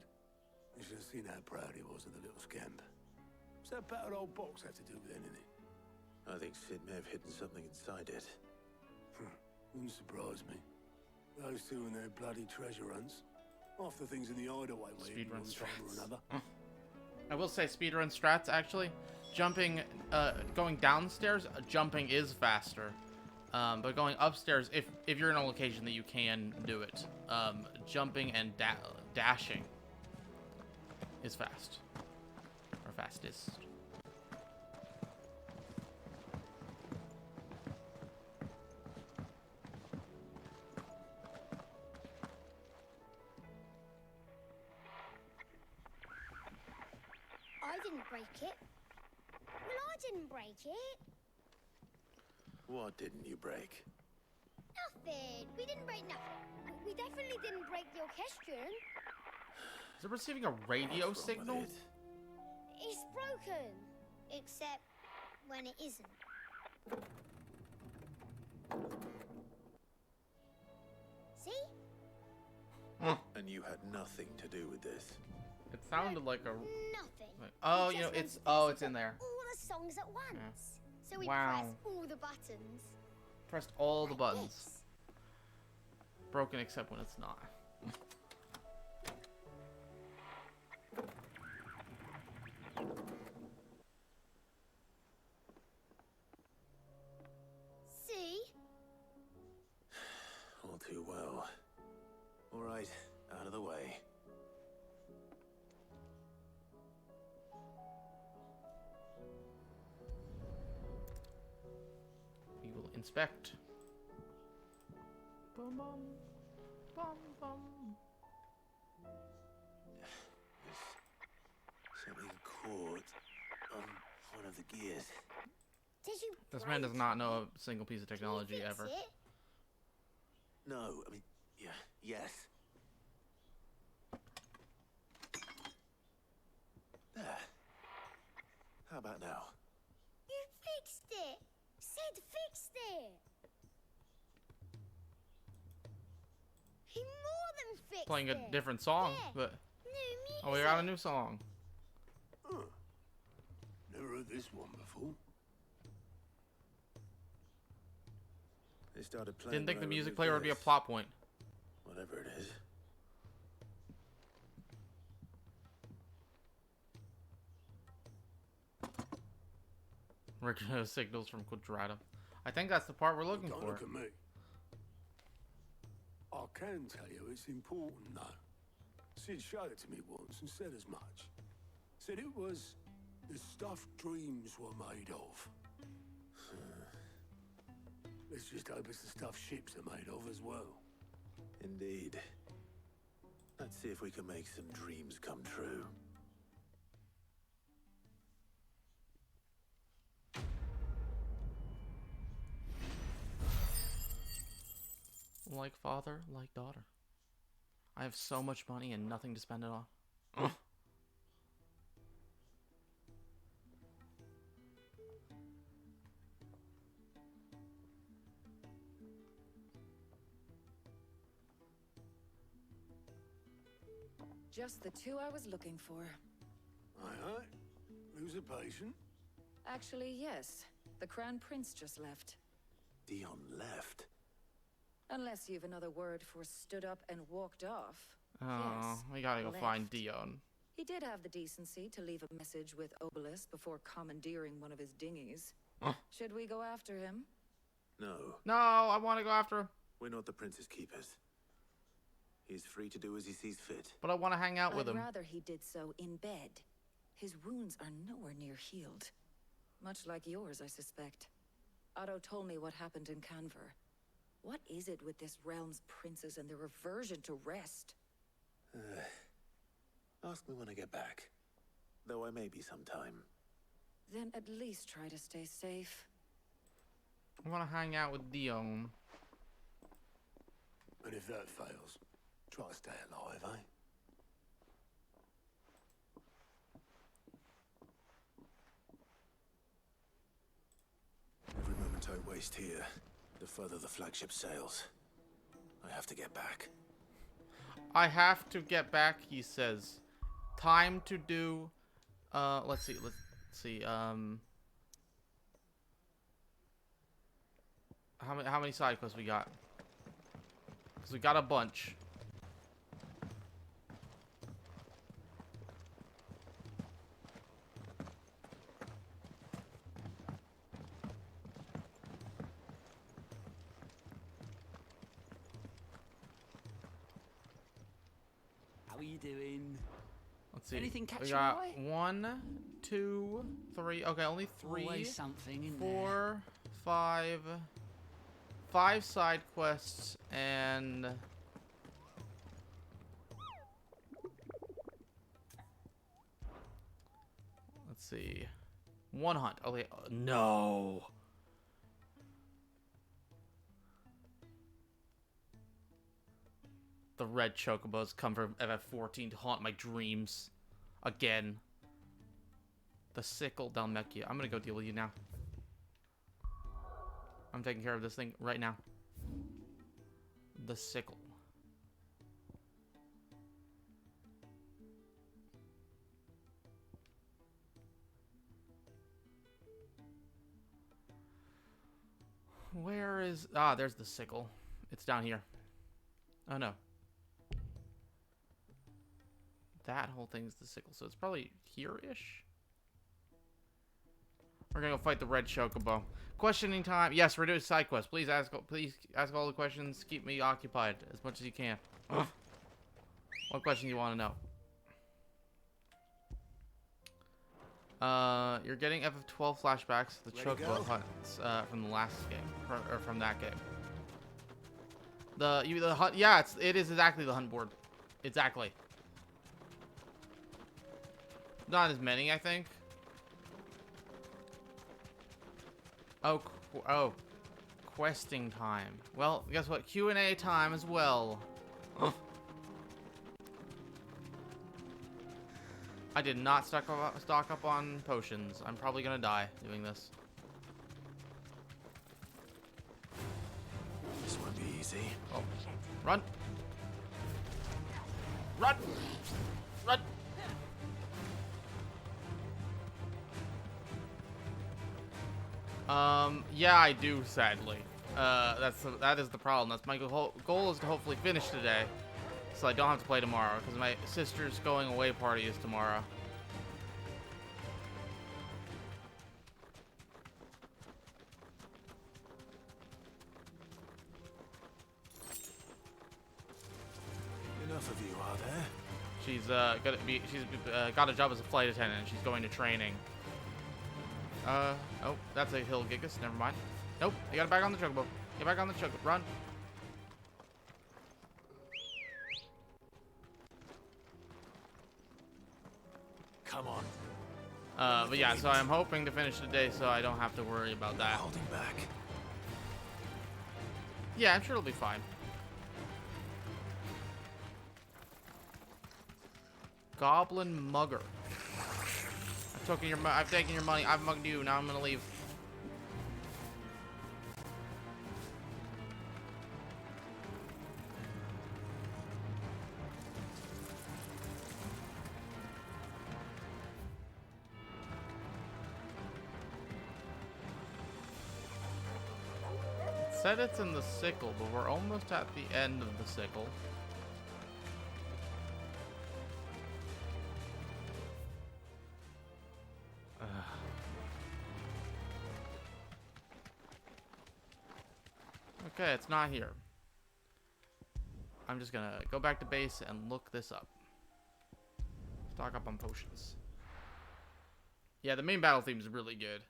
You should have seen how proud he was of the little scamp. What's that battered old box had to do with anything? I think Sid may have hidden something inside it. Wouldn't surprise me. Those two and their bloody treasure hunts. Half the things in the hideaway were hidden one time or another. I will say speedrun strats, actually. Jumping, going downstairs, jumping is faster. But going upstairs, if you're in a location that you can do it, jumping and dashing is fast. Or fastest. I didn't break it. Well, I didn't break it. What didn't you break? Nothing. We didn't break nothing. We definitely didn't break the orchestrion. Is it receiving a radio signal? It's broken. Except when it isn't. See? And you had nothing to do with this. It sounded like a... Nothing. Oh, you know, it's in there. All the songs at once. Yeah. So we Wow. pressed all the buttons. Pressed all the buttons. Broken except when it's not. See? All too well. All right, out of the way. inspect. Bum, bum, bum, bum. There's something caught on one of the gears. Did you This man does not know a single piece of technology ever. it? No, I mean, yeah, yes. There. How about now? You fixed it. Sid fixed it. He more than fixed Playing a it. different song, There. but New oh, we got a new song. Never heard this one before. They started playing. Didn't think when the I music removed player would be a this. plot point. Whatever it is. Regular signals from Quadrata. I think that's the part we're looking Don't for. look at me. I can tell you it's important, though. Sid showed it to me once and said as much. Said it was the stuff dreams were made of. Let's just hope it's the stuff ships are made of as well. Indeed. Let's see if we can make some dreams come true. Like father, like daughter. I have so much money and nothing to spend it on. Just the two I was looking for. Aye. Lose a patient? Actually, yes. The Crown Prince just left. Dion left. Unless you've another word for stood up and walked off. Oh, Yes, we gotta go left. find Dion. He did have the decency to leave a message with Obelisk before commandeering one of his dinghies. Should we go after him? No. No, I want to go after him. We're not the prince's keepers. He's free to do as he sees fit. But I want to hang out with I'd him. rather he did so in bed. His wounds are nowhere near healed. Much like yours, I suspect. Otto told me what happened in Canver. What is it with this realm's princes and their aversion to rest? Ask me when I get back. Though I may be sometime. Then at least try to stay safe. I want to hang out with Dion. And if that fails, try to stay alive, eh? Every moment I waste here, the further the flagship sails. I have to get back. I have to get back, he says. Time to do let's see. How many side quests we got? Cuz we got a bunch. How are you doing? Let's see. Anything catch we your got eye? 1, 2, 3. Okay, only 3. Always something in 4, 5. 5 side quests and let's see. 1 hunt. Okay, no. The red chocobos come from FF14 to haunt my dreams. Again. The sickle Dalmekia. I'm gonna go deal with you now. I'm taking care of this thing right now. The sickle. Where is... Ah, there's the sickle. It's down here. Oh, no. That whole thing's the sickle, so it's probably here-ish? We're gonna go fight the red chocobo. Questioning time. Yes, we're doing side quests. Please ask all the questions. Keep me occupied as much as you can. What question do you want to know? You're getting FF12 flashbacks to the Chocobo hunts from the last game, or from that game. The hunt, yeah, it is exactly the hunt board, exactly. Not as many, I think. Oh, questing time. Well, guess what? Q&A time as well. I did not stock up on potions. I'm probably gonna die doing this. This won't be easy. Oh, run! Run! Run! Yeah, I do, sadly. That is the problem. That's my goal is to hopefully finish today, so I don't have to play tomorrow, because my sister's going away party is tomorrow. Enough of you, are there? She's got a job as a flight attendant, and she's going to training. Oh, that's a hill gigas. Never mind. Nope, you got it back on the chocobo. Get back on the chocobo. Run. Come on. But yeah, so I'm hoping to finish today, so I don't have to worry about that. Holding back. Yeah, I'm sure it'll be fine. Goblin mugger. I've taken your money. I've mugged you. Now I'm gonna leave. It said it's in the sickle, but we're almost at the end of the sickle. Okay, it's not here. I'm just gonna go back to base and look this up. Stock up on potions. Yeah, the main battle theme is really good.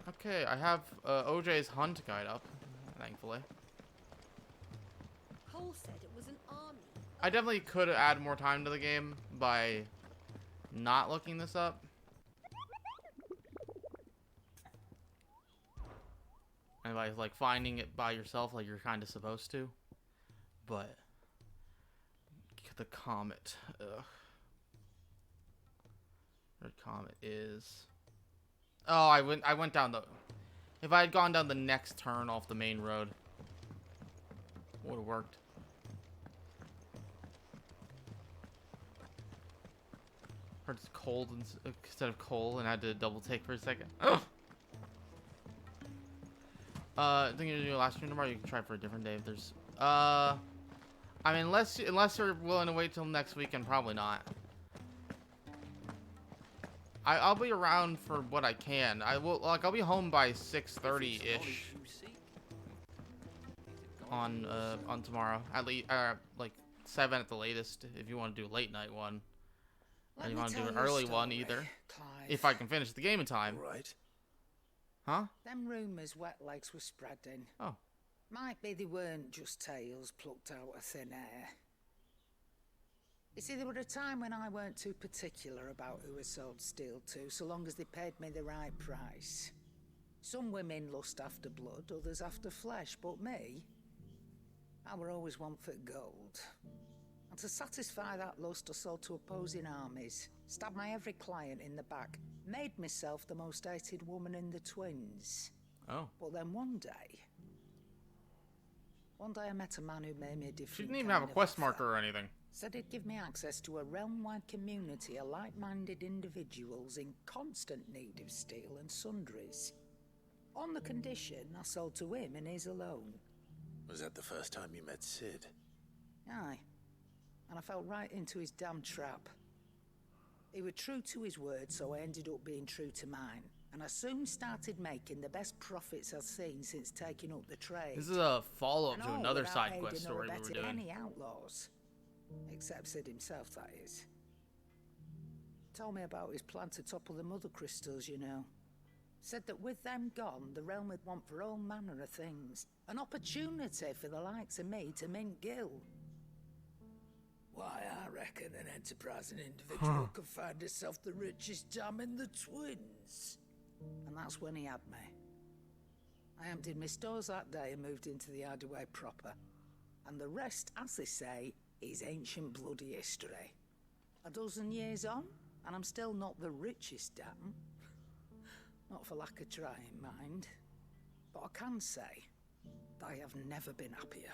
Okay, I have OJ's hunt guide up, thankfully. Cole said it was an army. I definitely could add more time to the game by not looking this up. And by like finding it by yourself like you're kind of supposed to. But the comet. Ugh. Red comet is. Oh, I went down the. If I had gone down the next turn off the main road, would have worked. Heard it's cold instead of coal, and I had to double take for a second. Ugh. I think you're gonna do a last stream tomorrow. You can try for a different day if there's. I mean, unless you're willing to wait till next weekend, probably not. I'll be around for what I can. I'll be home by 6:30 ish. On tomorrow, at least like 7 at the latest. If you want to do a late night one, or you want to do an early one, either. Clive. If I can finish the game in time. Right. Huh? Them rumours wet legs were spreading. Oh. Might be they weren't just tales plucked out of thin air. You see, there were a time when I weren't too particular about who I sold steel to, so long as they paid me the right price. Some women lust after blood, others after flesh, but me, I were always one for gold. And to satisfy that lust, I sold to opposing armies, stabbed my every client in the back, made myself the most hated woman in the twins. Oh. But then one day I met a man who made me a different. She didn't even have a quest marker or anything. Said he'd give me access to a realm-wide community of like-minded individuals in constant need of steel and sundries. On the condition I sold to him and his alone. Was that the first time you met Sid? Aye. And I fell right into his damn trap. He was true to his word, so I ended up being true to mine. And I soon started making the best profits I've seen since taking up the trade. This is a follow-up to And another without side aiding quest or story we were abetting doing. any outlaws. Except Sid himself, that is. Told me about his plan to topple the mother crystals, you know. Said that with them gone, the realm would want for all manner of things. An opportunity for the likes of me to mint gil. Why, I reckon an enterprising individual could find herself the richest dam in the twins. And that's when he had me. I emptied my stores that day and moved into the hideaway proper. And the rest, as they say, is ancient bloody history. A dozen years on, and I'm still not the richest dam. Not for lack of trying, mind. But I can say, I have never been happier.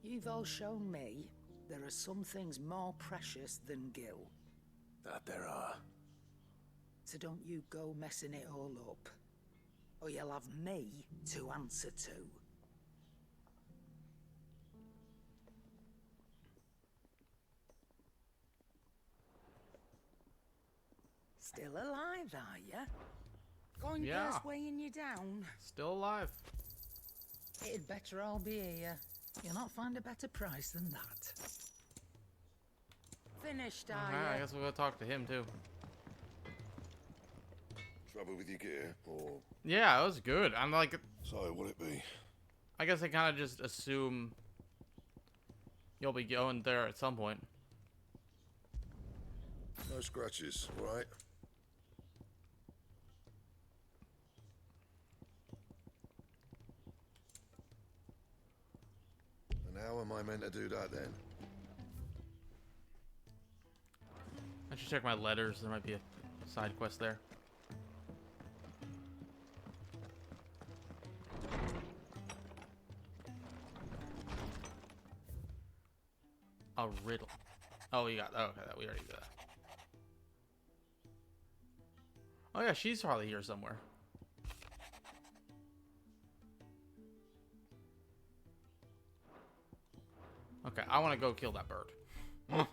You've all shown me there are some things more precious than gil. That there are. So don't you go messing it all up, or you'll have me to answer to. Still alive, are ya? Going Yeah. past weighing you down? Still alive. It'd better all be here. You'll not find a better price than that. Finished, are I ya? guess we'll go talk to him too. Trouble with your gear, or... Yeah, it was good. I'm like... So, what'd it be? I guess I kind of just assume you'll be going there at some point. No scratches, right? And how am I meant to do that then? I should check my letters. There might be a side quest there. A riddle. Oh, you got. Oh, okay, that we already did that. Oh yeah, she's probably here somewhere. Okay, I want to go kill that bird.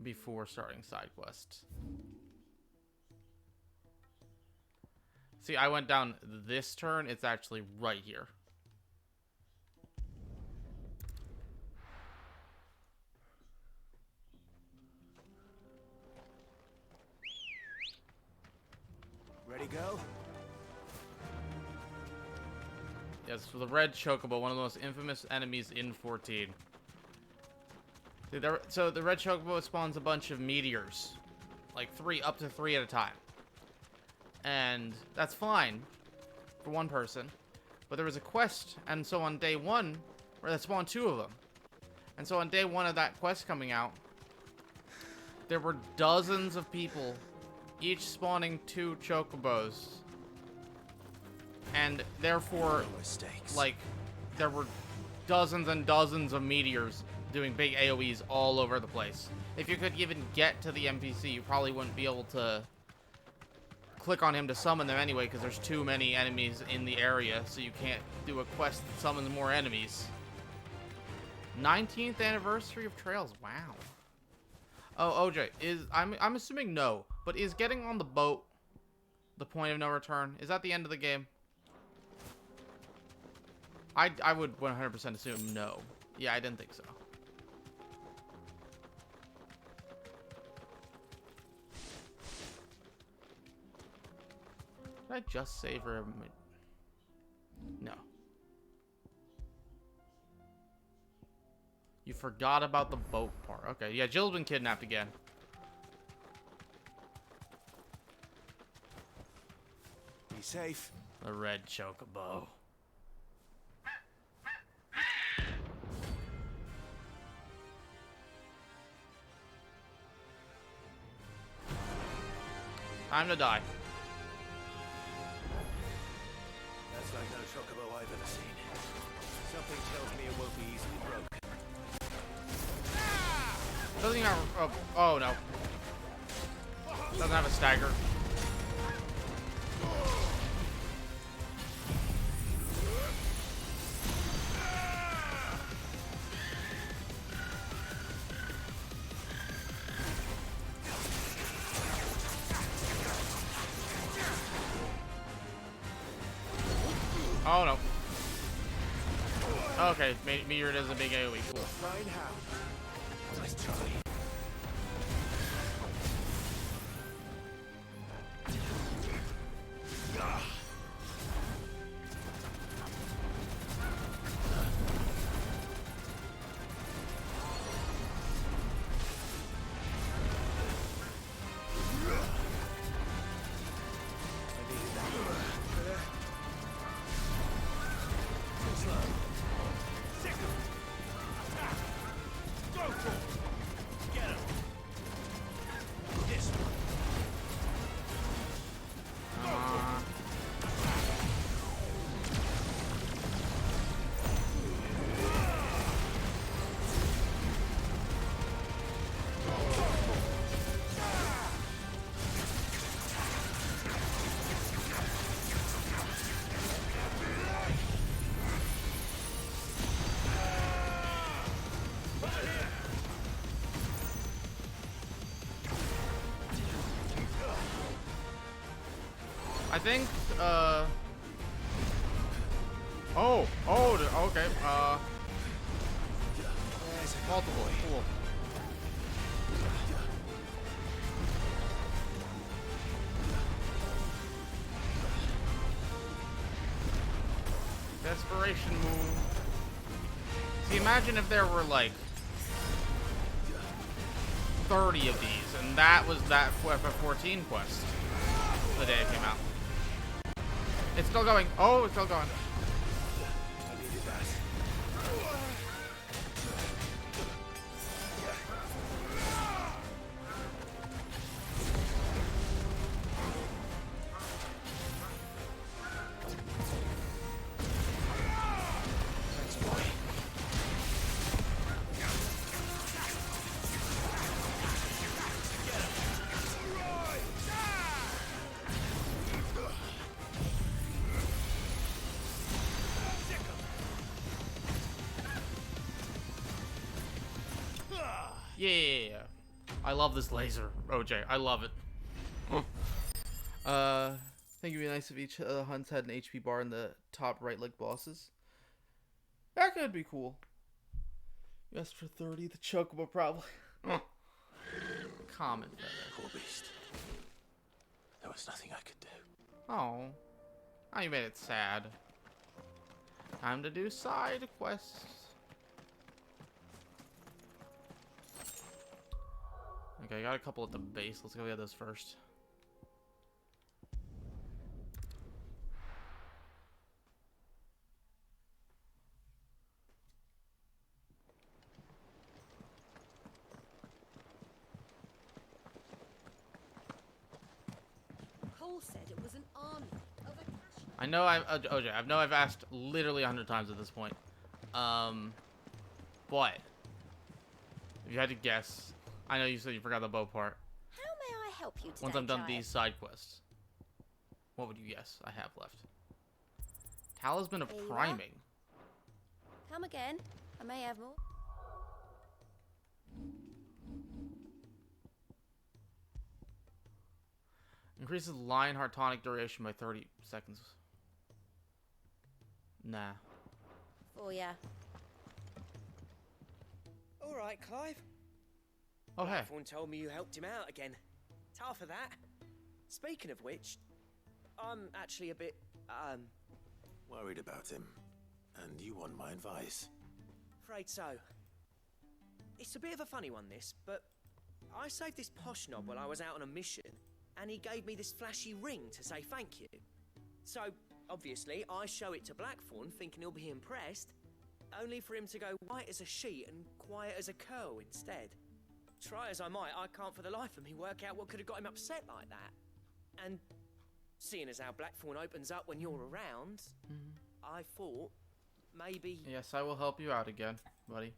Before starting side quests. See, I went down this turn. It's actually right here. Ready, go? Yes, for the red chocobo, one of the most infamous enemies in 14. So the red chocobo spawns a bunch of meteors, like up to three at a time, and that's fine for one person. But there was a quest, and so on day one, where that spawned two of them, and so on day one of that quest coming out, there were dozens of people, each spawning 2 chocobos, and therefore, like, there were dozens and dozens of meteors doing big AoEs all over the place. If you could even get to the NPC, you probably wouldn't be able to click on him to summon them anyway, because there's too many enemies in the area, so you can't do a quest that summons more enemies. 19th anniversary of Trails, wow. Oh, OJ, I'm assuming no, but is getting on the boat the point of no return? Is that the end of the game? I would 100% assume no. Yeah, I didn't think so. Did I just save her? No. You forgot about the boat part. Okay, yeah, Jill's been kidnapped again. Be safe. The red chocobo. Time to die. That's like no chocobo I've ever seen. Something tells me it won't be easily broken. Doesn't even have, oh no. Doesn't have a stagger. Oh no. Okay, meteor does a big AoE. Cool. Right how? Nice try. I think, okay, multiple, cool. Desperation move. See, imagine if there were, like, 30 of these, and that was that FF14 quest the day it came out. It's still going. Oh, it's still going. I needed that. Thanks, boy. Yeah, I love this laser, OJ. I love it. I think it'd be nice if each of the hunts had an HP bar in the top right leg bosses. That could be cool. You asked for 30, the chocobo probably. Common feather. Poor beast. There was nothing I could do. Oh, you made it sad. Time to do side quests. Okay, I got a couple at the base. Let's go get those first. Cole said it was an army of a cash. I know I've asked literally 100 times at this point. But if you had to guess, I know you said you forgot the bow part. How may I help you today, Once I'm done child? these side quests, what would you guess I have left? Talisman of There you are. Priming. Come again. I may have more. Increases Lionheart tonic duration by 30 seconds. Nah. For ya. All right, Clive. Oh, hey. Everyone told me you helped him out again. Tough for that. Speaking of which, I'm actually a bit, Worried about him. And you want my advice. afraid so. It's a bit of a funny one, this, but I saved this posh knob while I was out on a mission, and he gave me this flashy ring to say thank you. So, obviously, I show it to Blackthorn, thinking he'll be impressed, only for him to go white as a sheet and quiet as a curl instead. Try as I might, I can't for the life of me work out what could have got him upset like that. And seeing as how Blackthorn opens up when you're around, I thought maybe... Yes, I will help you out again, buddy.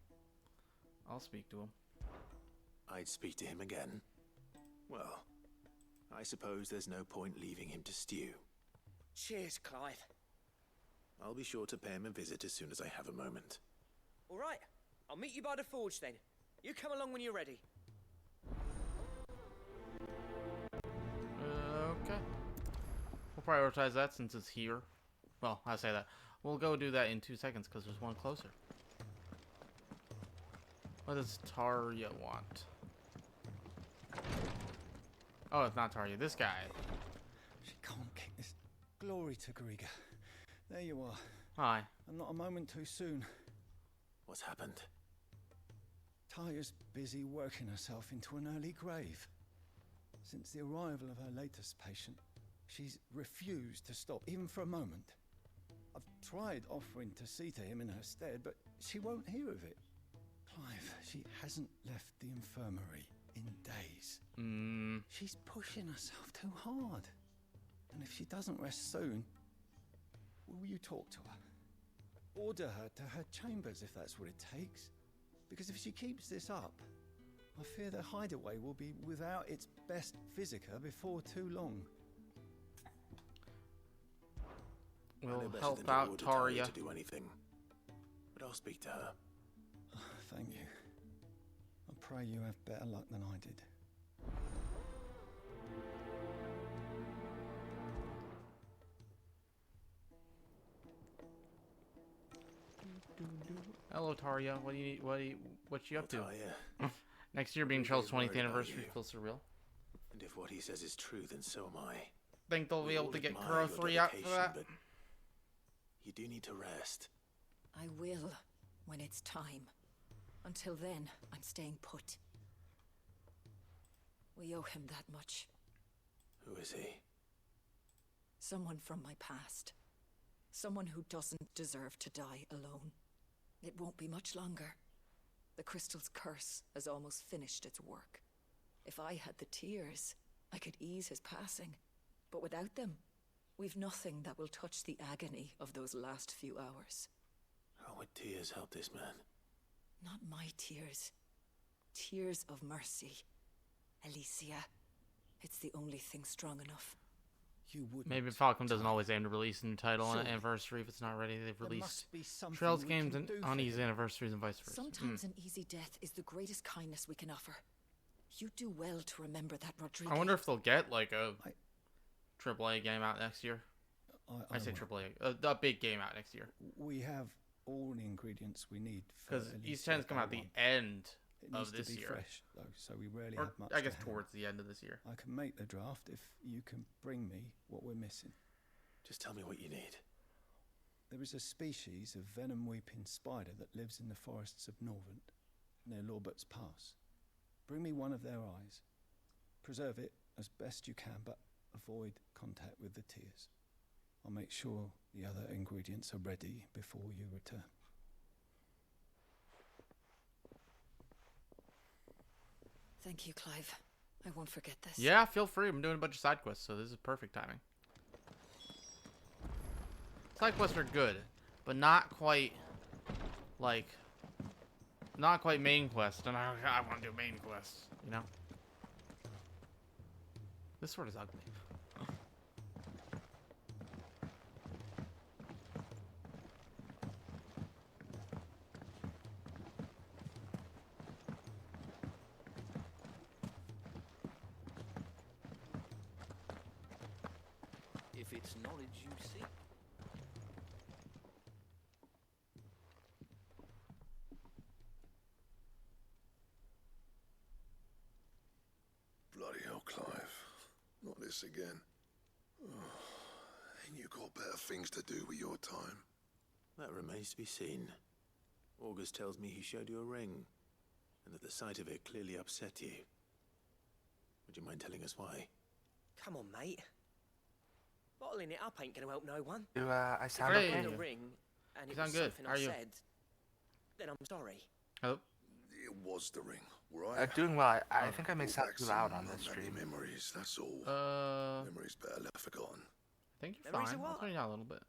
I'll speak to him. I'd speak to him again. Well, I suppose there's no point leaving him to stew. Cheers, Clive. I'll be sure to pay him a visit as soon as I have a moment. All right, I'll meet you by the forge then. You come along when you're ready. Okay. We'll prioritize that since it's here. Well, I say that. We'll go do that in 2 seconds because there's one closer. What does Tarya want? Oh, it's not Tarya. This guy. She can't kick this. Glory to Griga. There you are. Hi. And not a moment too soon. What's happened? Tarya's busy working herself into an early grave. Since the arrival of her latest patient, she's refused to stop, even for a moment. I've tried offering to see to him in her stead, but she won't hear of it. Clive, she hasn't left the infirmary in days. She's pushing herself too hard. And if she doesn't rest soon, will you talk to her? Order her to her chambers if that's what it takes. Because if she keeps this up, I fear the hideaway will be without its best visitor before too long. We'll help out Tarya. To do anything, but I'll speak to her. Thank you. I pray you have better luck than I did. Hello, Tarya. What do you need? What you up to? Tarya. Next year being Charles' 20th anniversary feels surreal. And if what he says is true, then so am I. Think they'll be able to get Crow 3 out for that? But you do need to rest. I will, when it's time. Until then, I'm staying put. We owe him that much. Who is he? Someone from my past. Someone who doesn't deserve to die alone. It won't be much longer. The crystal's curse has almost finished its work. If I had the tears, I could ease his passing. But without them, we've nothing that will touch the agony of those last few hours. How would tears help this man? Not my tears. Tears of mercy. Alicia. It's the only thing strong enough. You wouldn't. Maybe Falcom doesn't always aim to release a new title on an anniversary if it's not ready. They've released Trails games on his anniversaries and vice versa. Sometimes an easy death is the greatest kindness we can offer. You do well to remember that, Rodrigo. I wonder if they'll get like a AAA game out next year. I say AAA, a big game out next year. We have all the ingredients we need. Because East 10's come out the end of this year. Fresh, though, so we rarely or have much. I guess towards the end of this year. I can make the draft if you can bring me what we're missing. Just tell me what you need. There is a species of venom-weeping spider that lives in the forests of Norvent, near Lorbert's Pass. Bring me one of their eyes. Preserve it as best you can, but avoid contact with the tears. I'll make sure the other ingredients are ready before you return. Thank you, Clive. I won't forget this. Yeah, feel free. I'm doing a bunch of side quests, so this is perfect timing. Side quests are good, but not quite, like, not quite main quest. And I want to do main quests, you know? This sword is ugly. If it's knowledge you seek. Bloody hell, Clive. Not this again. Oh, ain't you got better things to do with your time? That remains to be seen. August tells me he showed you a ring, and that the sight of it clearly upset you. Would you mind telling us why? Come on, mate. Bottling it up ain't gonna help no one. Do I sound If I okay? had a ring, and You it sound was good. something How I are you? said, then I'm sorry. Hello? It was the ring, right? Doing well. I think I may sound too loud on this stream. Memories, that's all. Memories better left forgotten. I think you're Memories fine. of I'll what? turn you down a little bit.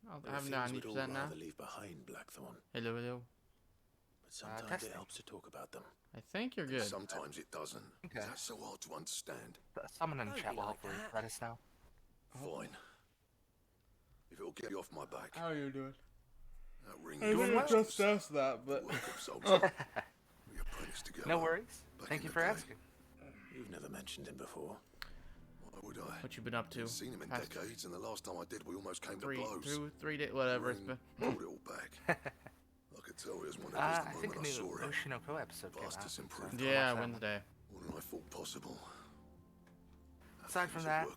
There I are have things we'd all 90% now. rather leave behind, Blackthorn. Hello, hello. But sometimes testing. it helps to talk about them. I think you're good. Sometimes it doesn't. Okay. That's so hard to understand. Someone in the Don't chat be will like hopefully that. let us know. Fine. If it'll get you off my back. How are you doing? That ring I Doing well. just asked that, but Work of soldier. We apprenticed together. No worries. back Thank in you the for day. asking. You've never mentioned him before. Why would I? What you been up to? Haven't seen him in Past decades, and the last time I did, we almost came three, to blows. three days, whatever it's been. Pulled it all back. I could tell it was one of his the I think a moment I new saw it. Oshinoko episode came out. Vast so improved. I'll Yeah, watch that one. Wednesday. More than I thought possible. Aside from that,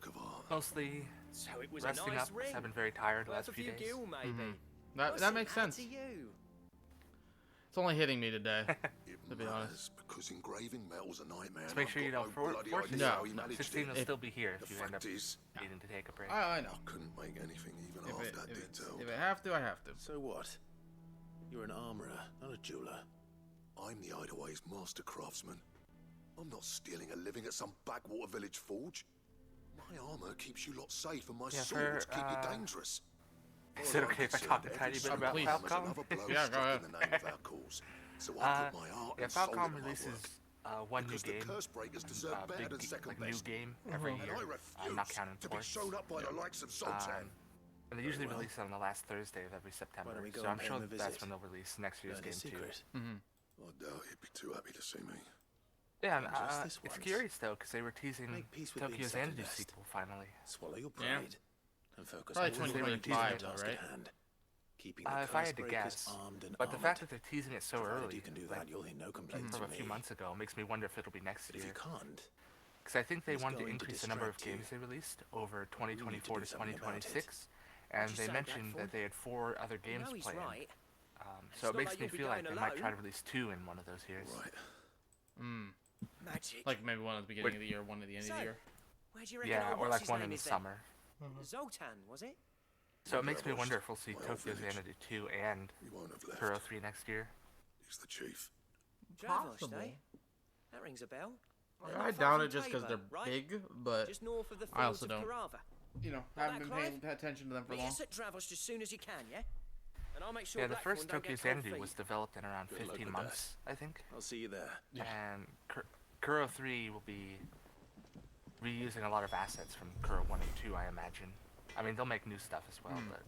mostly So it was a resting nice up. 'Cause ring. I've been very tired the Worth last a few few days. gil, maybe. That makes sense. To you. It's only hitting me today, to be honest. Because engraving metal's a nightmare. Just make sure you don't force idea No, how he no. managed 16 will it. still be here if The you end up fact is, needing to take a break. I know. I couldn't make anything even If half it, that if, it, detailed. if I have to, I have to. So what? You're an armorer, not a jeweler. I'm the Hideaway's master craftsman. I'm not stealing a living at some backwater village forge. My armor keeps you lot safe, and my Yeah, swords for, keep you dangerous. Is it okay if I talk a tiny bit about Falcom? Yeah, go ahead. In the name of our cause. So I put my heart Yeah, and soul Falcom into my releases work. one new Because the game, curse breakers deserve better big than second like new best. game every And year. I I'm refuse not counting to be ports. shown up by the likes of Sultan. And they usually Very well. release it on the last Thursday of every September, don't we go so and I'm pay sure him a that's visit? when they'll release next year's Learn game his too. secret. I doubt he'd be too happy to see me. Yeah, and Just this it's once. curious though, because they were teasing Make peace with being Tokyo second Xanadu best. sequel finally. Swallow your Yeah. pride and focus Probably on 2025 though, task right? at hand. Keeping the If I curse had to breakers guess, armed and but the armored. fact that they're teasing it so Provided early, you can do like, that, you'll hear no complaints from a from few me. months ago, makes me wonder if it'll be next But year. if you can't, Because I think they who's wanted to going to increase the number of distract you? games they released over We need to 2024 do to something about it. 2026, What'd and you they say, mentioned Blackthorn? that they had 4 other You games know he's planned. right. So It's it not makes like me you'll be feel like going they might try to alone. release 2 in one of those years. Right. Magic. Like maybe one at the beginning of the year, one at the end of the year. Where do you reckon Yeah, old or what's like his one name in the is then? summer. Zoltan, was it? So it makes me Dragosh, wonder if we'll see my old Tokyo village. Xanadu 2 and He won't have left. Kuro 3 next year. He's the chief. Dravosh, Possible. eh? That rings a bell. Yeah, Not I far doubt from it just because Tabor, they're right? big, but Just north of the I fields also of don't, Carava. you know, Got haven't that, been paying Clive? attention to them for Meet long. us at Dravosh as soon as you can, yeah? And I'll make sure Yeah, the Blackthorn first don't Tokyo get cold Xanadu feet. was developed in around Good luck 15 with months, I think. I'll see you there. And Kuro 3 will be reusing a lot of assets from Kuro 1 and 2, I imagine. I mean, they'll make new stuff as well, but...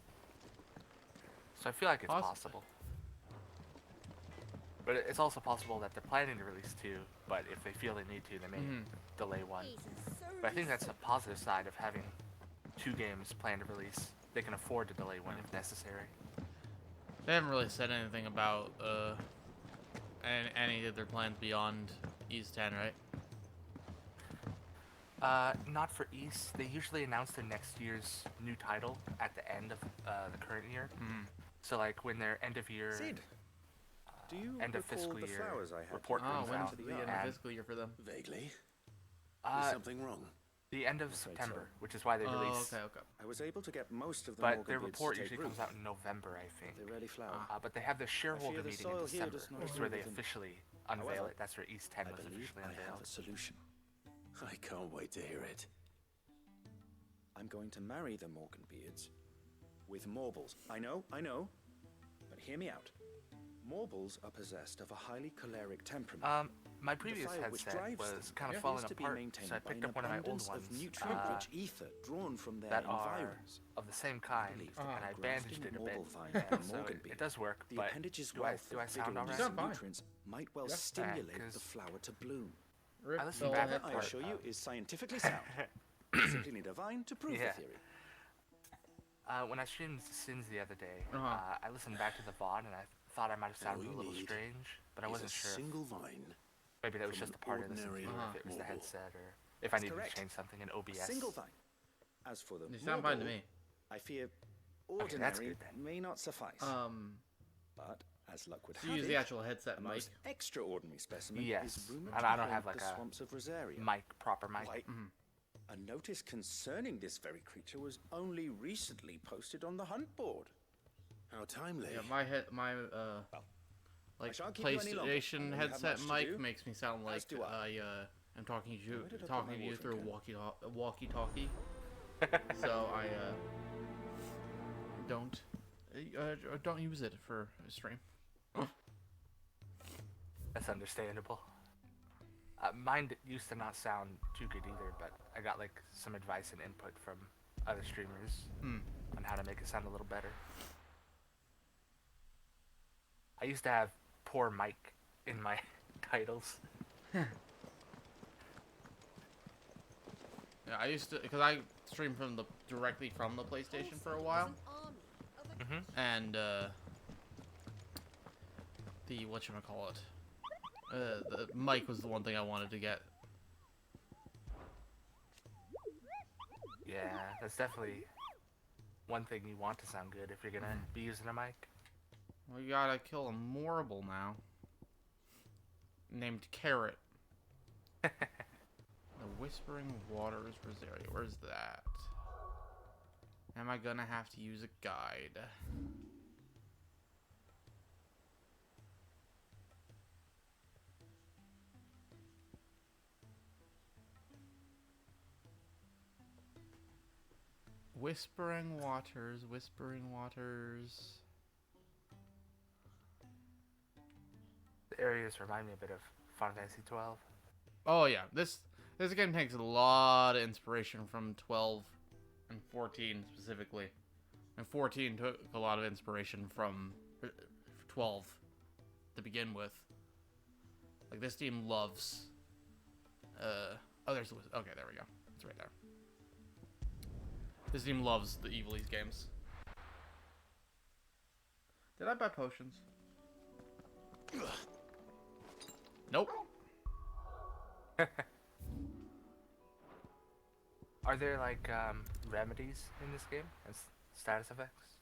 So I feel like it's possible. But it's also possible that they're planning to release 2, but if they feel they need to, they may delay 1. But I think that's a positive side of having 2 games planned to release. They can afford to delay 1 if necessary. They haven't really said anything about any of their plans beyond East 10, right? Not for East. They usually announce their next year's new title at the end of the current year. So like when their end of year, Sid, do you end of recall fiscal the year flowers I had report Oh, comes when's out, the end of and fiscal year for them? Vaguely. Is uh, something wrong? the end of afraid September, so. which is why they Oh, release. okay, okay. I was able to get most of the But Morgan their beards report to take usually comes root. out in November, I think. They rarely flower. But they have the shareholder the meeting soil in here December, does not which is where they agree with them. officially unveil However, it. That's where East 10 I was believe officially I have unveiled. a solution. I can't wait to hear it. I'm going to marry the Morgan beards with Morbles. I know, but hear me out. Morbles are possessed of a highly choleric temperament. My The previous fire which headset drives was them kind of appears falling to be apart, maintained so I by picked an up one of my old abundance ones of nutrient-rich ether drawn from their that are environs. of the same kind, believe and that I by bandaged grafting it a Morble bit, vine and on so Morgan it beard, does work, the but appendage's do I wealth of sound vigor and alright? fine. nutrients might well Yeah. stimulate 'cause the flower to bloom. Rip I listened the back That, at I part, assure you, is scientifically sound. You simply need a vine to prove Yeah. the theory. When I streamed Sins the other day, Uh-huh. I listened back to the VOD and I thought I might have sounded a you little need strange, but I is wasn't a sure. single vine. Maybe that was from just a an part of this ordinary interview, if it was the Morble. headset, or if I That's needed correct. to change something in A OBS. single vine. As for the You sound fine to Morble, me. I fear Okay, that's ordinary good then. may not suffice. But as luck would you have use it, the actual headset a mic. most extraordinary specimen Yes, is rumored and to I don't haunt have like the a swamps of Rosaria. proper mic. Why, a notice concerning this very creature was only recently posted on the hunt board. How timely. Yeah, my like shan't keep you any longer. I PlayStation know you have headset much to mic do, makes me sound like as do I. I'm talking to Where did I put talking my to you watering through can? walkie-talkie. So I don't use it for a stream. That's understandable. Mine used to not sound too good either, but I got like some advice and input from other streamers on how to make it sound a little better. I used to have poor mic in my titles. Yeah, I used to, because I streamed directly from the PlayStation for a while. And, the, whatchamacallit, the mic was the one thing I wanted to get. Yeah, that's definitely one thing you want to sound good if you're gonna be using a mic. We gotta kill a Morble now. Named Carrot. The Whispering Waters Rosaria. Where's that? Am I gonna have to use a guide? Whispering Waters, Whispering Waters. The areas remind me a bit of Final Fantasy 12. Oh yeah, this game takes a lot of inspiration from 12 and 14 specifically. And 14 took a lot of inspiration from 12 to begin with. Like, this team loves... oh, there's... Okay, there we go. It's right there. This team loves the Evilise games. Did I buy potions? Nope. Are there, like, remedies in this game? And status effects?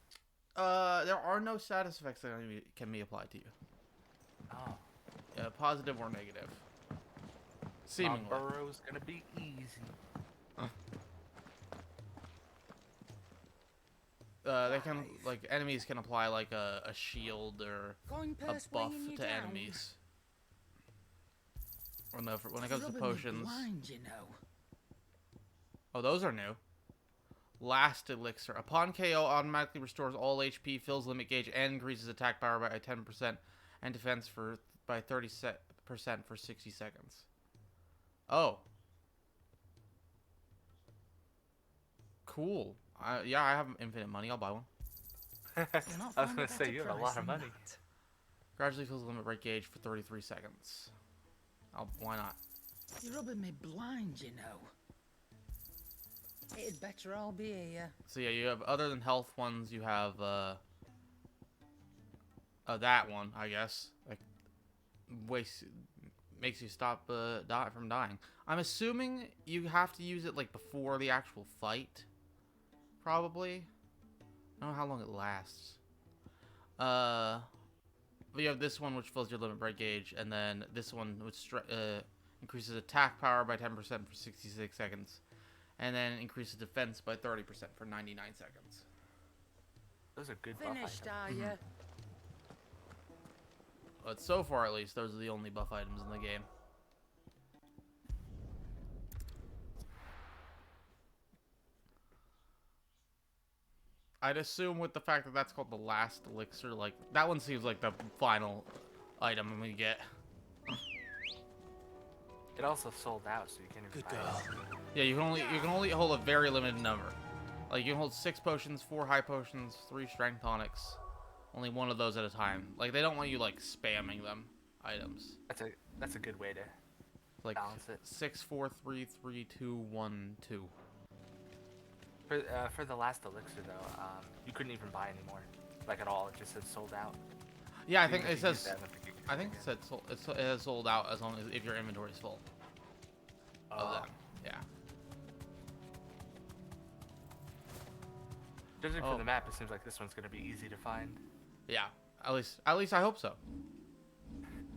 There are no status effects that can be applied to you. Oh. Positive or negative. Seemingly. Burrow's gonna be easy. They can, like, enemies can apply, like, a shield or a buff to enemies. Or no, when it comes to potions. Blind, you know. Oh, those are new. Last Elixir. Upon KO, automatically restores all HP, fills limit gauge, and increases attack power by 10% and defense by 30% for 60 seconds. Oh. Cool. Yeah, I have infinite money. I'll buy one. I was going to say, you have a lot of money. Gradually fills limit break gauge for 33 seconds. Why not? You're rubbing me blind, you know. It'd better all be here. So yeah, you have, other than health ones, you have, that one, I guess. Like, makes you stop, from dying. I'm assuming you have to use it, like, before the actual fight. Probably. I don't know how long it lasts. But you have this one, which fills your limit break gauge, and then this one, which increases attack power by 10% for 66 seconds, and then increases defense by 30% for 99 seconds. Those are good buff items. Finished, are you? But so far, at least, those are the only buff items in the game. I'd assume with the fact that that's called the last elixir, like, that one seems like the final item we get. It also sold out, so you can't even buy it. Yeah, you can only hold a very limited number. Like, you can hold 6 potions, 4 high potions, 3 strength tonics. Only one of those at a time. Like, they don't want you, like, spamming them items. That's a good way to balance it. 6, 4, 3, 3, 2, 1, 2. For the last elixir though, you couldn't even buy anymore, like at all. It just said sold out. Yeah, I think it says. I think it said it has sold out as long as if your inventory is full. Of them, yeah. Judging from the map, it seems like this one's gonna be easy to find. Yeah, at least I hope so.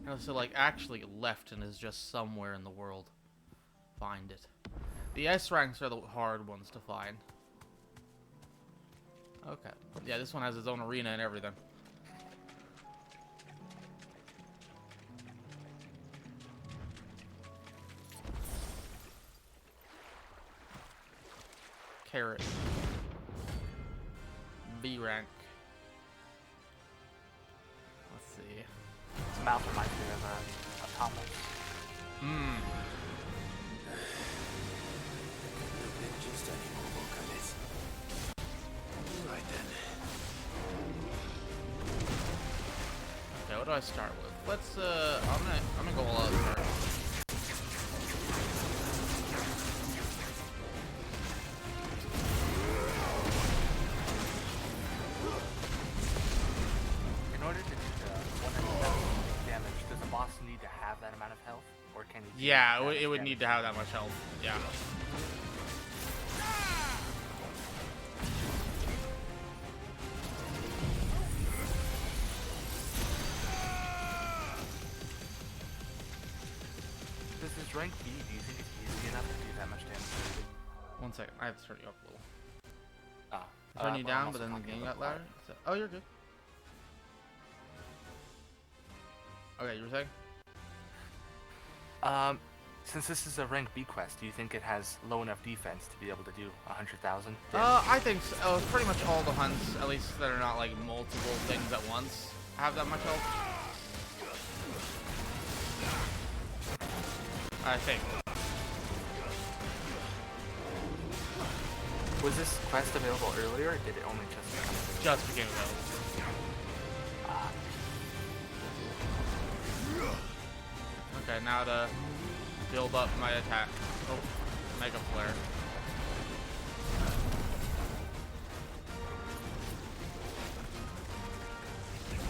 Unless it like actually left and is just somewhere in the world. Find it. The S ranks are the hard ones to find. Okay. Yeah, this one has its own arena and everything. Carrot. B rank. Let's see. This mouth reminds me of a Thomas. Mmm. Just any more work on this. Right then. Okay, what do I start with? Let's I'm gonna go all out first. Yeah, it would need to have that much health. Yeah. This is rank B. Do you think it's easy enough to do that much damage? 1 second. I have to turn you up a little. Ah. Turn you down, but then the game got louder. So, oh, you're good. Okay, you were saying? Since this is a rank B quest, do you think it has low enough defense to be able to do 100,000? I think so. Pretty much all the hunts, at least that are not like multiple things at once, have that much health. I think. Was this quest available earlier, or did it only just become available? Just became available. Okay, now to build up my attack. Oh, Mega Flare.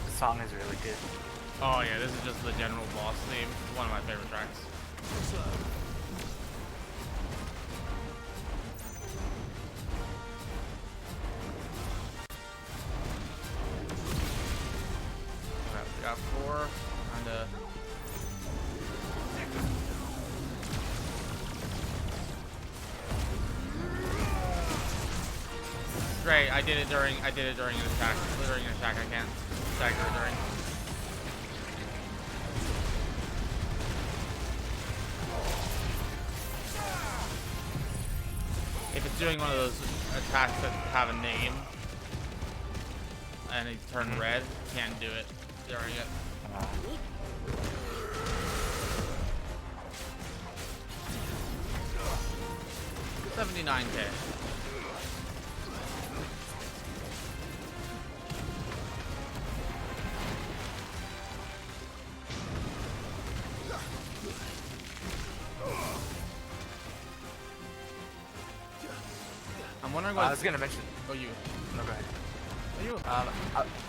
The song is really good. Oh yeah, this is just the general boss theme. It's one of my favorite tracks. Okay, we got 4. And great, I did it during an attack. During an attack, I can't stagger during. If it's doing one of those attacks that have a name and it turns red, can't do it during it. 79K. I'm wondering what I was gonna mention. Oh, you. No, go ahead. Oh, you.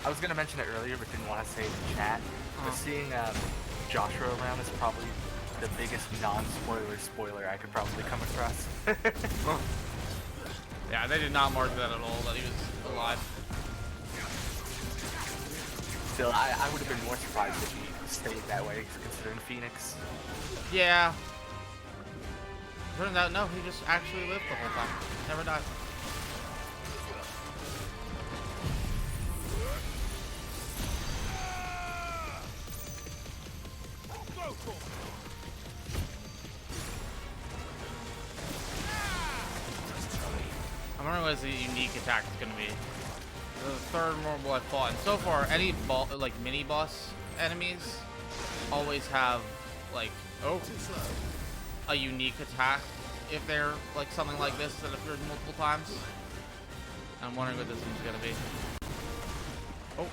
I was gonna mention it earlier, but didn't want to say it in chat. But seeing Joshua around is probably the biggest non-spoiler spoiler I could probably come across. Yeah, they did not mark that at all, that he was alive. Still, I would have been more surprised if he stayed that way, considering Phoenix. Yeah. Turns out, no, he just actually lived the whole time. Never died. I'm wondering what the unique attack is going to be. The third normal I fought, and so far, any like mini boss enemies always have like a unique attack if they're like something like this that appears multiple times. I'm wondering what this one's going to be. Oh.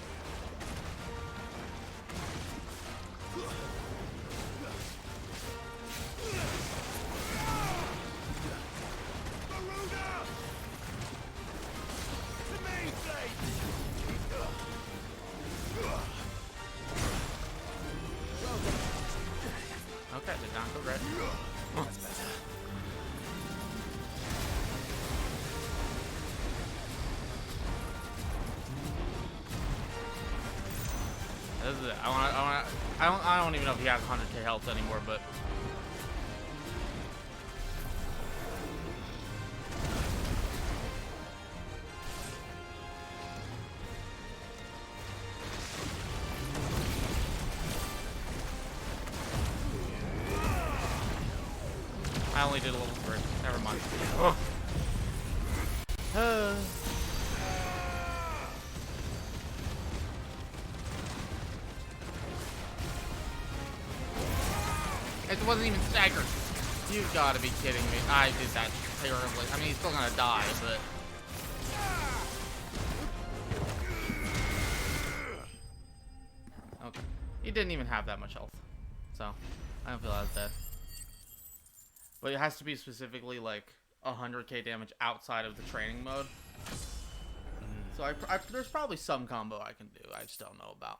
Okay, did not go red. That's better. This is it. I don't even know if he has 100k health anymore, but I only did a level 3. Never mind. It wasn't even staggered. You gotta be kidding me. I did that terribly. I mean, he's still gonna die, but... Okay. He didn't even have that much health. So, I don't feel as bad. But it has to be specifically, like, 100k damage outside of the training mode. So, there's probably some combo I can do I just don't know about.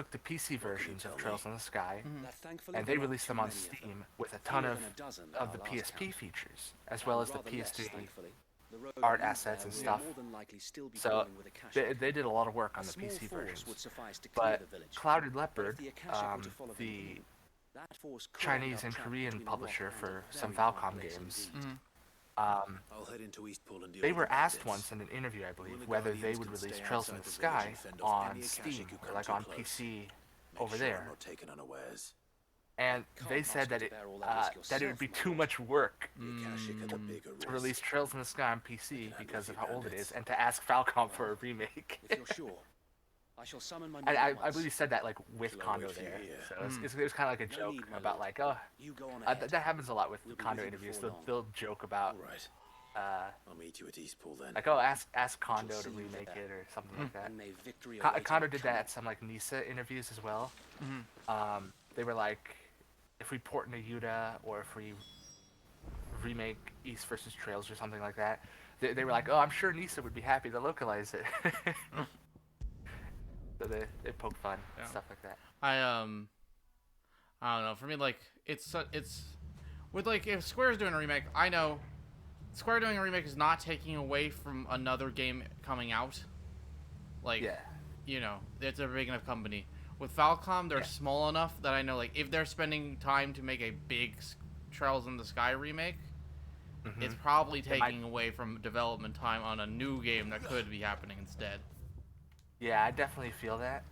took the PC versions of Trails in the Sky, Thankfully and they there aren't released them too on many of Steam them. with a ton Fewer of than a dozen at the our last PSP count. features, as well as the Rather less, PS3 thankfully. art assets and stuff. So they did a lot of work on the PC versions. But Clouded Leopard, the Chinese and Korean publisher for some Falcom games, they were asked once in an interview, I believe, whether they would release Trails in the Sky on Steam or like on PC over there. And they said that it would be too much work to release Trails in the Sky on PC because of how old it is, and to ask Falcom for a remake. I believe he said that like with Kondo there, so it was kind of like a joke about like, oh, that happens a lot with Kondo interviews. They'll joke about, I'll meet you at Eastpool then. like, oh, ask Kondo to remake it or something like that. Kondo did that at some like Nisa interviews as well. They were like, if we port into Yuta or if we remake East versus Trails or something like that, they were like, oh, I'm sure Nisa would be happy to localize it. So they poke fun and stuff like that. I don't know. For me, like it's with like if Square's doing a remake, I know Square doing a remake is not taking away from another game coming out. Like, you know, it's a big enough company. With Falcom, they're small enough that I know, like, if they're spending time to make a big Trails in the Sky remake, it's probably taking away from development time on a new game that could be happening instead. Yeah, I definitely feel that.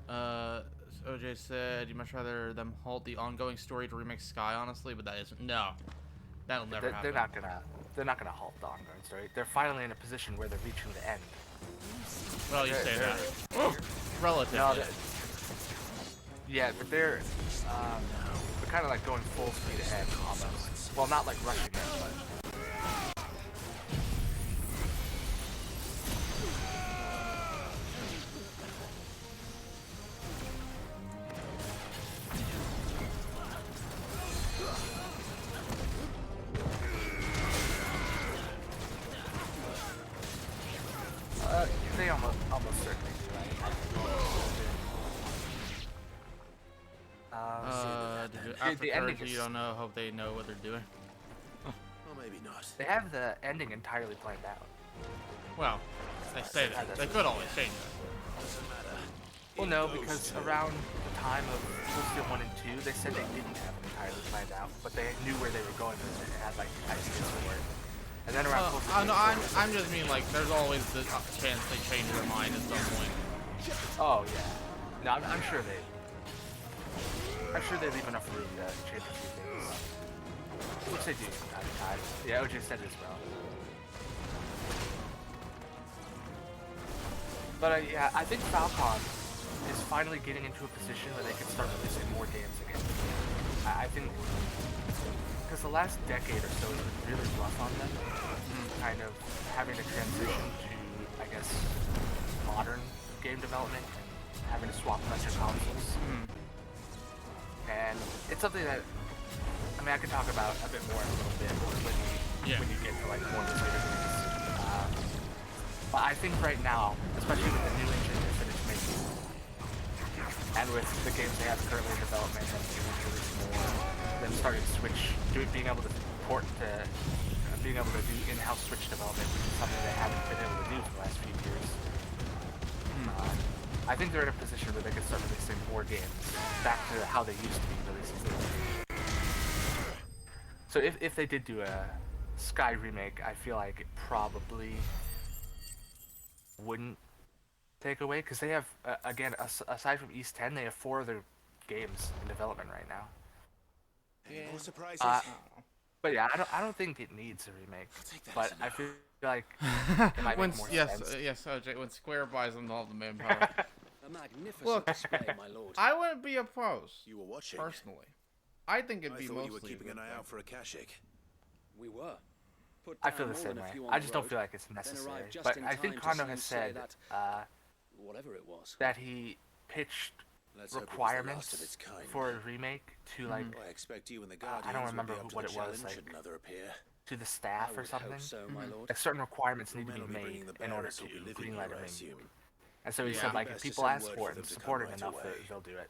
OJ said you'd much rather them halt the ongoing story to remake Sky, honestly, but that isn't. No, that'll never happen. They're not gonna halt the ongoing story. They're finally in a position where they're reaching the end. Well, you say that. Relatively. No, yeah, but they're kind of like going full speed ahead almost. Well, not like rushing it, but. They almost certainly do, right? The ending you don't know. Hope they know what they're doing. Well, maybe not. They have the ending entirely planned out. Well, they say that. They could always change that. Well, no, because around the time of Full Steel 1 and 2, they said they didn't have it entirely planned out, but they knew where they were going with it and had like ideas for it. And then around no, I'm just mean like there's always the chance they change their mind at some point. Oh yeah, no, I'm sure they leave enough room to change a few things, which they do from time to time. Yeah, OJ said it as well. But yeah, I think Falcon is finally getting into a position where they can start releasing more games again. I think. Because the last decade or so has been really rough on them, kind of having to transition to, I guess, modern game development and having to swap a bunch of consoles. And it's something that, I mean, I can talk about a bit more in a little bit when you get to like more of those later games. But I think right now, especially with the new engine that it's making, and with the games they have currently in development and release more, them starting to switch, being able to port to, being able to do in-house Switch development, which is something they haven't been able to do for the last few years. I think they're in a position where they can start releasing more games, back to how they used to be releasing games. So if they did do a Sky remake, I feel like it probably wouldn't take away, because they have, again, aside from East 10, they have 4 other games in development right now. Yeah. No surprises. But yeah, I don't think it needs a remake. But I feel like it might make more sense. Yes, OJ, when Square buys them, they'll have the manpower. A magnificent Look, display, my lord. I wouldn't be opposed. You were watching. Personally, I think it'd be mostly. You were keeping an eye out for a Kashyyyk. We were. I feel the same way. I just don't feel like it's necessary. But I think Kondo has said whatever it was, that he pitched requirements for a remake to like I expect you and the I don't remember what it was, like to the staff or something. Like certain requirements need to be made in order to greenlight a remake. And so he said, like, if people ask for it and support it enough, they'll do it.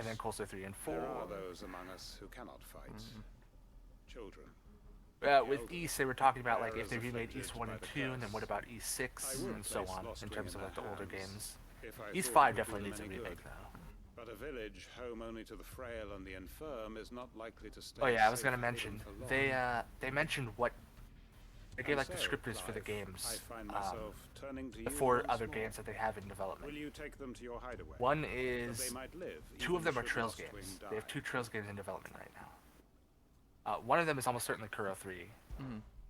And then closer 3 and 4. There are those among us who cannot fight. children. With East, they were talking about like if they remade East 1 and 2, and then what about East 6 and so on in terms of like the older games. East 5 definitely needs a remake though. But a village home only to the frail and the infirm is not likely to stay. Oh yeah, I was gonna mention they mentioned what they gave like descriptors for the games for other games that they have in development. Will you take them to your hideaway? One is 2 of them are Trails games. They have 2 Trails games in development right now. One of them is almost certainly Kuro 3,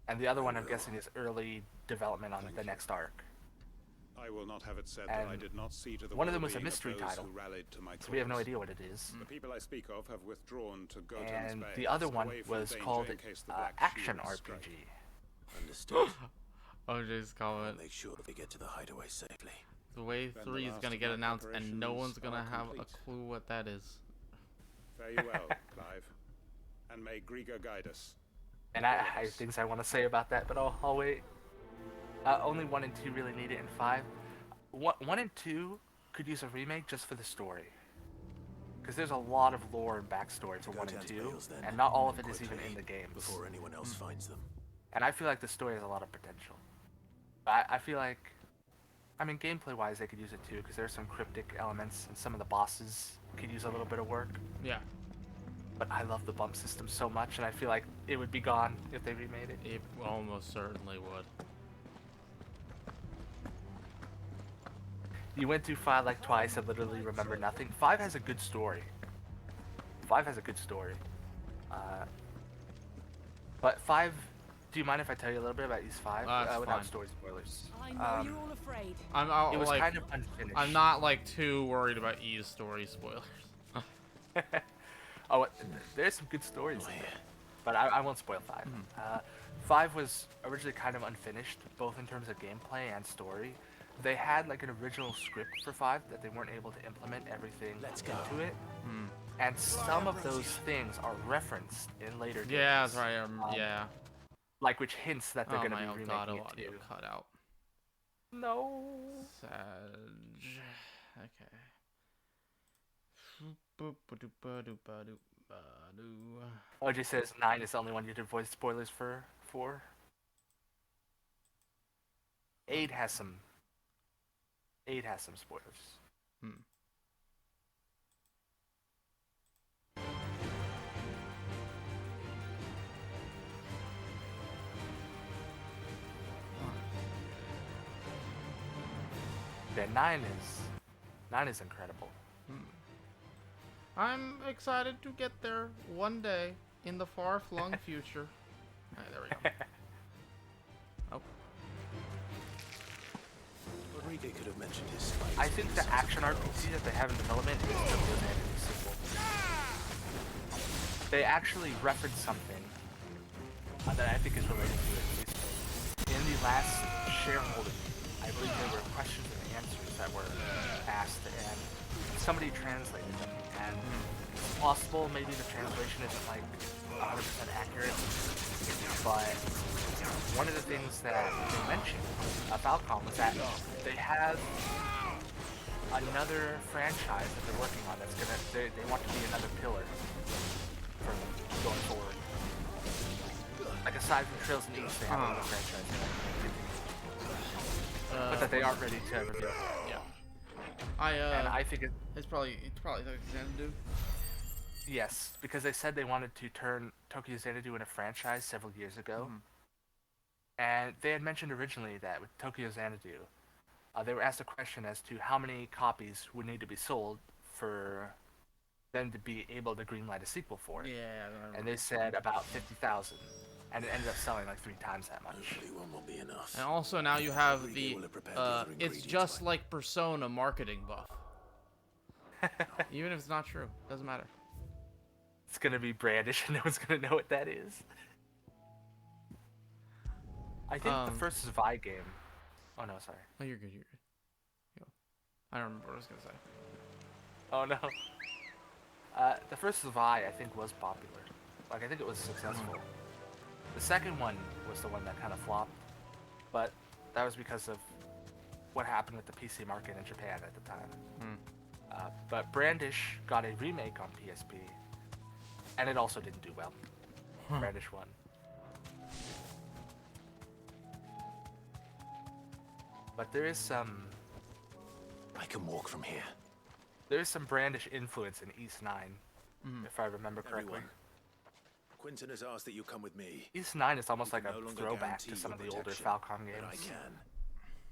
and the other one I'm guessing is early development on the next arc. I will not have it said that I did not see to the one of them was a well-being of mystery those title, who rallied to my so we have no cause. idea what it is. The people I speak of have withdrawn to Goten's And Bay, the other one away from was danger called in case the Black Action Shield RPG. strike. Understood. OJ's comment. I'll make sure that they get to the hideaway safely. The Wave 3 is gonna get announced, and no one's gonna have a clue what that is. Fare you well, Clive, and may Griga guide us. And I have things I want to say about that, but I'll wait. Only 1 and 2 really need it in 5. 1 and 2 could use a remake just for the story. Because there's a lot of lore and backstory to 1 and 2, and not all of it is even in the games. Before anyone else finds them. And I feel like the story has a lot of potential. I feel like, I mean, gameplay-wise, they could use it too, because there's some cryptic elements, and some of the bosses could use a little bit of work. Yeah. But I love the bump system so much, and I feel like it would be gone if they remade it. It almost certainly would. You went through 5 like twice and literally remember nothing. 5 has a good story. 5 has a good story. But 5, do you mind if I tell you a little bit about East 5 without fine. story spoilers? I know you're all afraid. It was like, kind of unfinished. I'm not like too worried about E's story spoilers. Oh, there's some good stories in there, but I won't spoil 5. 5 was originally kind of unfinished, both in terms of gameplay and story. They had like an original script for 5 that they weren't able to implement everything into it. And some of those things are referenced in later games. Yeah, that's right. Yeah. Like which hints that they're going to be remaking audio it too. cut out. No. Okay. OJ says 9 is the only one you did voice spoilers for. 8 has some. 8 has some spoilers. Yeah, 9 is incredible. I'm excited to get there one day in the far-flung future. Alright, there we go. Oh. Rodriguez could have mentioned his I think the action RPG that they have in development is the Humanity sequel. They actually reference something that I think is related to it. In the last shareholder meeting, I believe there were questions and answers that were asked, and somebody translated them. And it's possible maybe the translation isn't like 100% accurate, but one of the things that they mentioned about Falcom was that they have another franchise that they're working on that's gonna they want to be another pillar for going forward. Like aside from Trails and East, they have another franchise. But that they aren't ready to reveal. Yeah. And I think it's probably Tokyo Xanadu. Yes, because they said they wanted to turn Tokyo Xanadu into a franchise several years ago. And they had mentioned originally that with Tokyo Xanadu, they were asked a question as to how many copies would need to be sold for them to be able to greenlight a sequel for it. Yeah. And they said about 50,000. And it ended up selling like 3 times that much. Hopefully one will be enough. And also now you have the it's just like Persona marketing buff. Even if it's not true, doesn't matter. It's gonna be brandish and no one's gonna know what that is. I think the first Vi game. Oh no, sorry. Oh, you're good. I don't remember what I was gonna say. Oh no. The first Vi I think was popular. Like I think it was successful. The second one was the one that kind of flopped, but that was because of what happened with the PC market in Japan at the time. But Brandish got a remake on PSP, and it also didn't do well. brandish one. But there is some... I can walk from here. There is some brandish influence in East 9, if I remember correctly. Everyone. Quinton has asked that you come with me. East 9 is almost like can a no longer throwback guarantee to some your of the older protection, Falcon but I games. can.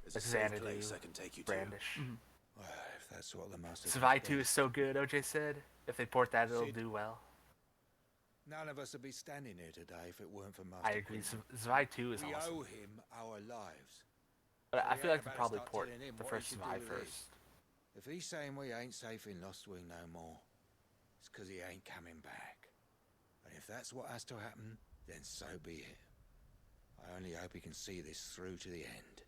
There's Like a safe Xanadu, place I can take you to. brandish. Well, if that's what the master... Survive 2 is so good, OJ said. If they port that, it'll do well. None of us would be standing here today if it weren't for Master I agree. Quinton. Survive 2 is we awesome. owe him our lives. But I So feel we like they ain't probably about to start port telling him the what he first should do Survive with first. If he's saying we ain't safe in Lostwing no more, it's because he ain't coming back. And if that's what has to happen, then so be it. I only hope he can see this through to the end.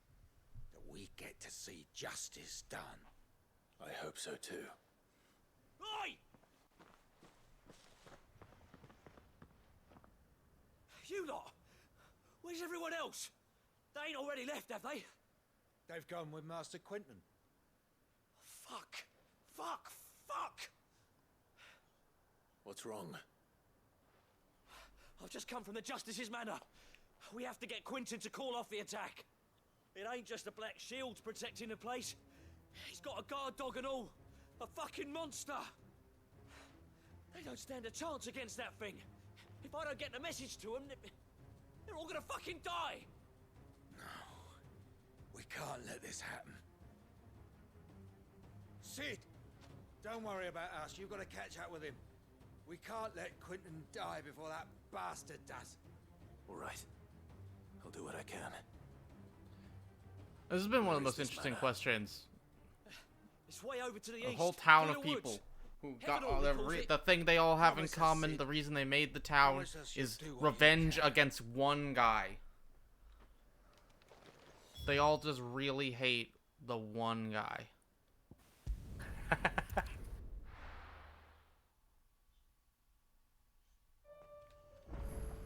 That we get to see justice done. I hope so too. Oi! You lot! Where's everyone else? They ain't already left, have they? They've gone with Master Quinton. Fuck! Fuck! Fuck! What's wrong? I've just come from the Justice's Manor. We have to get Quinton to call off the attack. It ain't just the Black Shields protecting the place. He's got a guard dog and all. A fucking monster. They don't stand a chance against that thing. If I don't get the message to them, they're all gonna fucking die. We can't let this happen. Sid! Don't worry about us. You've got to catch up with him. We can't let Quinton die before that bastard does. All right. I'll do what I can. This has been one of the most interesting questions. It's way over to the A east. whole town through of the woods. people who Heaven got all calls it. the thing they all have in Promise us, common. Sid. The reason they made the town Promise us you'll is do what you revenge can. against one guy. They all just really hate the one guy.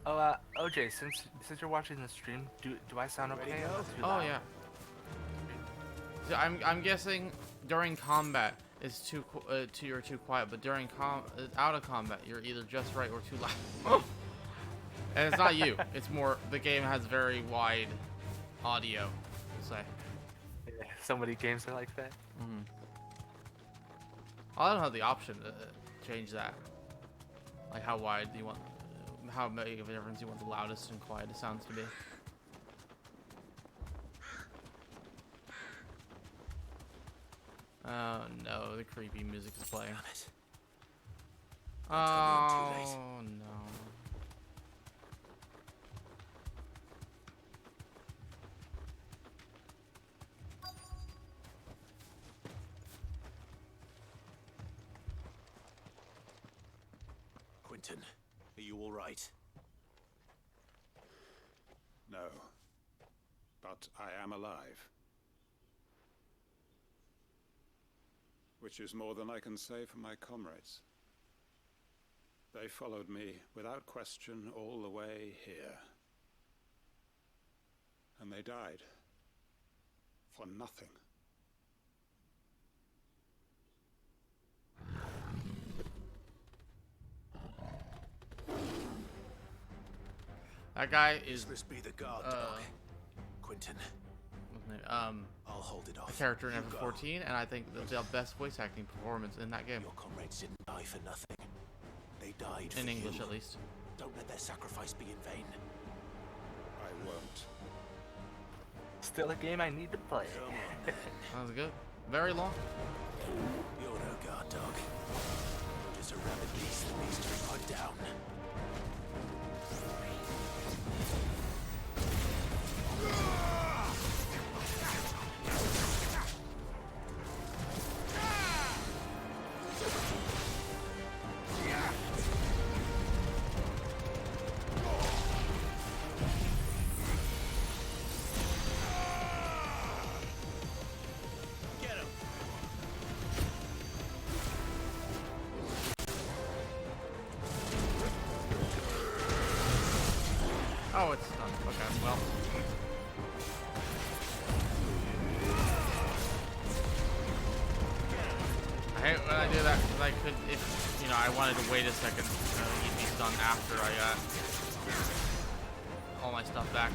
Oh, OJ, since you're watching the stream, do I sound okay? Or too Oh loud? yeah. So I'm guessing during combat it's you're too quiet, but during out of combat you're either just right or too loud. And it's not you. It's more the game has very wide audio. We'll say. Yeah, so many games are like that. I don't have the option to change that. Like how wide do you want? How big of a difference you want the loudest and quietest sounds to be? Oh no, the creepy music is playing. Oh no. Quinton, are you all right? No. But I am alive. Which is more than I can say for my comrades. They followed me without question all the way here. And they died. For nothing. That guy is This must be the guard dog. Quinton. what's his name? I'll hold it off. A character in You go. FF14, and I think the best voice acting performance in that game. Your comrades didn't die for nothing. They died for In English, you. at least. Don't let their sacrifice be in vain. I won't. Still a game I need to play. That was good. Very long. You're no guard dog. You're just a rabid beast that needs to be put down. Get him. Oh, it's done. Okay, well. I hate when I do that because I could, if, you know, I wanted to wait a second, he'd be done after I got all my stuff back.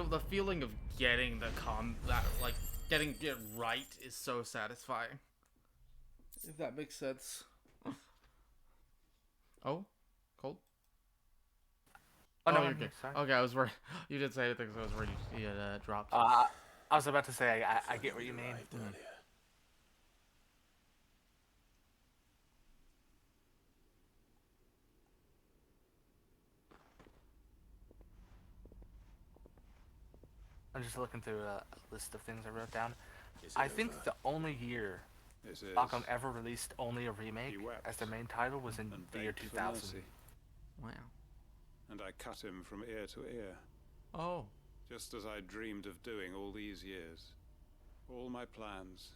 The feeling of getting the getting it right is so satisfying. If that makes sense. Oh, cold. Oh, no, you're good. sorry. Okay, I was worried. You didn't say anything, so I was worried you had dropped. I was about to say I get what you mean. I'm just looking through a list of things I wrote down. I think the only year Capcom ever released only a remake as their main title was in the year 2000. Wow. And I cut him from ear to ear. Oh. Just as I dreamed of doing all these years. All my plans.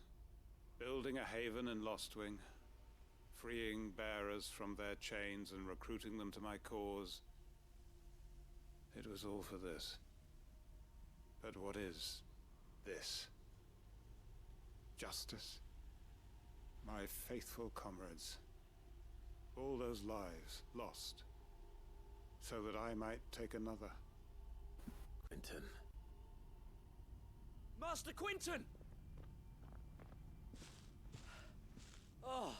Building a haven in Lostwing. Freeing bearers from their chains and recruiting them to my cause. It was all for this. But what is this? Justice? My faithful comrades. All those lives lost. So that I might take another. Quinton. Master Quinton! Oh,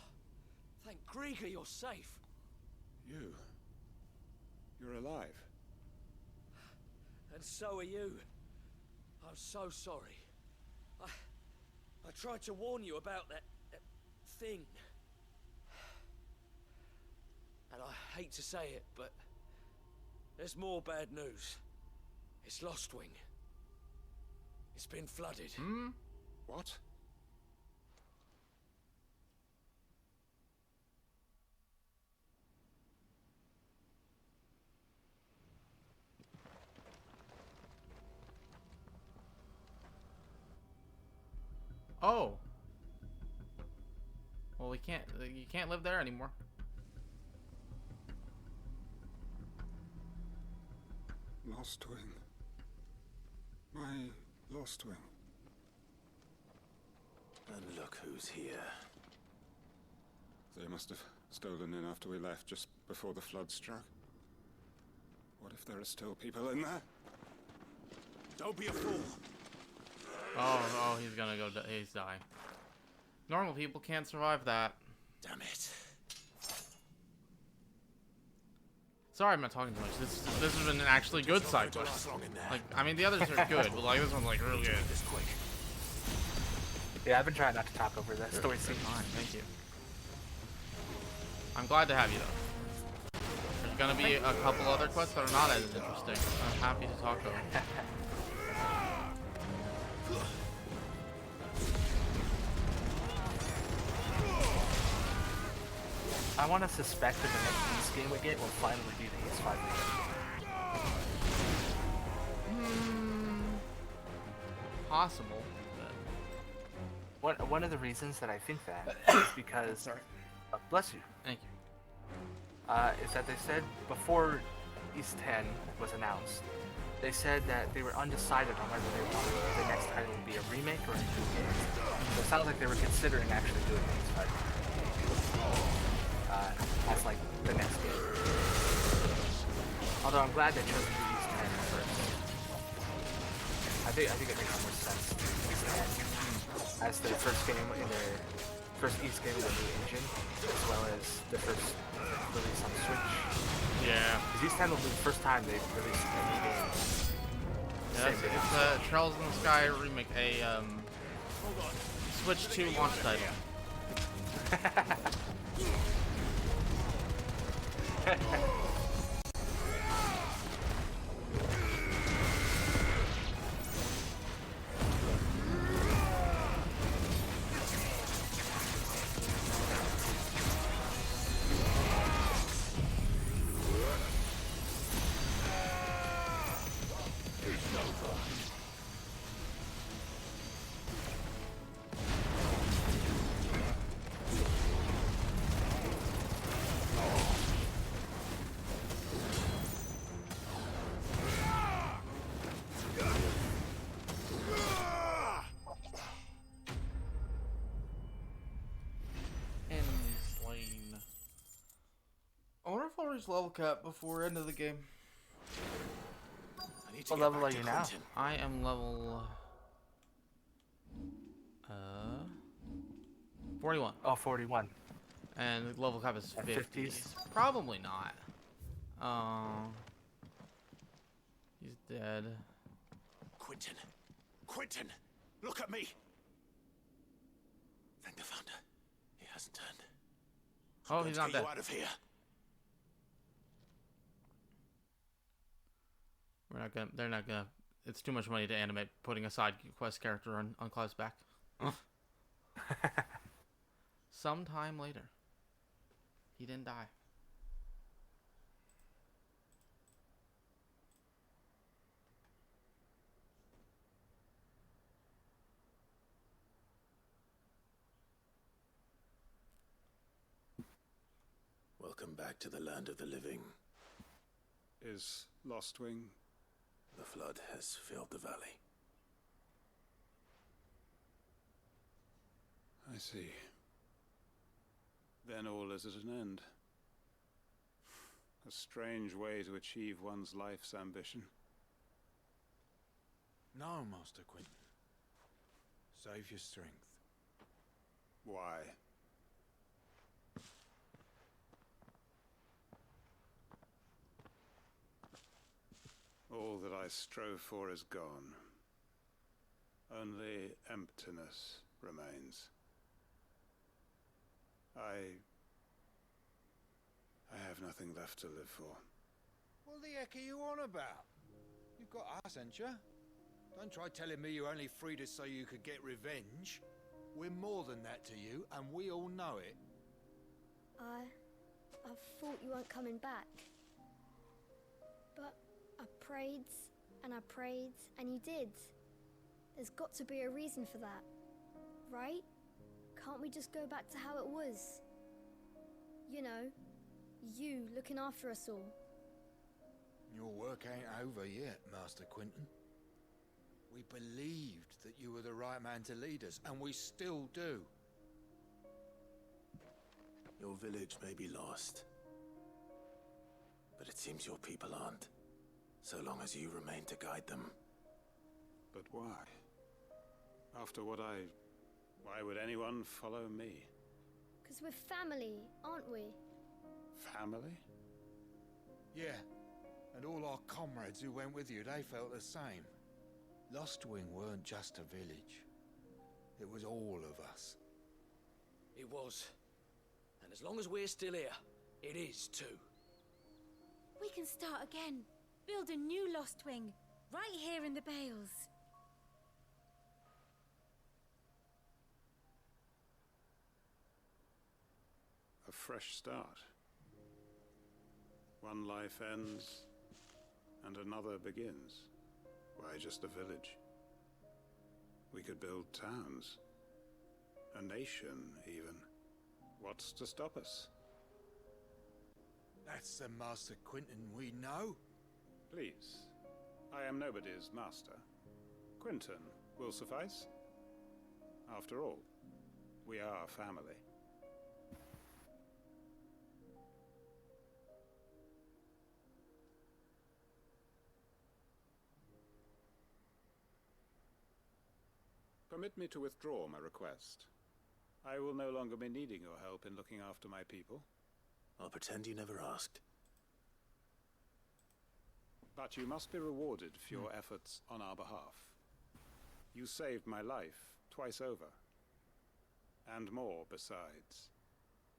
thank Grieger you're safe. You're alive. And so are you. I'm so sorry. I tried to warn you about that thing. And I hate to say it, but there's more bad news. It's Lostwing. It's been flooded. What? Oh. Well, you can't live there anymore. Lostwing. My Lostwing. And look who's here. They must have stolen in after we left, just before the flood struck. What if there are still people in there? Don't be a fool. Oh, he's gonna go. He's dying. Normal people can't survive that. Damn it. Sorry, I'm not talking too much. This has been an actually good side quest. Like, I mean, the others are good, but like this one's like really good. Yeah, I've been trying not to talk over that story scene. Fine, thank you. I'm glad to have you though. There's gonna be a couple other quests that are not as interesting. I'm happy to talk over them. I want to suspect that the next East game we get will finally be the East 5 remake. Possible. One of the reasons that I think that is because, bless you. Thank you. Is that they said before East 10 was announced, they said that they were undecided on whether they wanted the next title to be a remake or a new game. So it sounds like they were considering actually doing the East 5 as like the next game. Although I'm glad they chose to do East 10 first. I think it makes more sense to do East 10 as the first game in their first East game with a new engine, as well as the first release on Switch. Yeah. Because East 10 will be the first time they've released a new game. Yeah, it's Trails in the Sky remake, a Switch 2 launch title. What's level cap before end of the game? What level are you now? I am level 41. Oh, 41. And the level cap is 50. 50s? Probably not. He's dead. Quentin! Quentin! Look at me! Thank the Founder. He hasn't turned. Oh, he's not Get dead. you out of here. We're not gonna. They're not gonna. It's too much money to animate putting a side quest character on Clive's back. Sometime later. He didn't die. Welcome back to the land of the living. Is Lostwing? The flood has filled the valley. I see. Then all is at an end. A strange way to achieve one's life's ambition. No, Master Quentin. Save your strength. Why? All that I strove for is gone. Only emptiness remains. I have nothing left to live for. What the heck are you on about? You've got us, ain't you? Don't try telling me you only freed us so you could get revenge. We're more than that to you, and we all know it. I thought you weren't coming back. But I prayed, and you did. There's got to be a reason for that, right? Can't we just go back to how it was? You know, you looking after us all. Your work ain't over yet, Master Quentin. We believed that you were the right man to lead us, and we still do. Your village may be lost, but it seems your people aren't, so long as you remain to guide them. But why? After what why would anyone follow me? 'Cause we're family, aren't we? Family? Yeah, and all our comrades who went with you, they felt the same. Lostwing weren't just a village. It was all of us. It was. And as long as we're still here, it is too. We can start again. Build a new Lostwing, right here in the Bales. A fresh start. One life ends, and another begins. Why just a village? We could build towns. A nation, even. What's to stop us? That's the Master Quentin we know. Please. I am nobody's master. Quentin will suffice. After all, we are family. Permit me to withdraw my request. I will no longer be needing your help in looking after my people. I'll pretend you never asked. But you must be rewarded for your efforts on our behalf. You saved my life twice over. And more besides.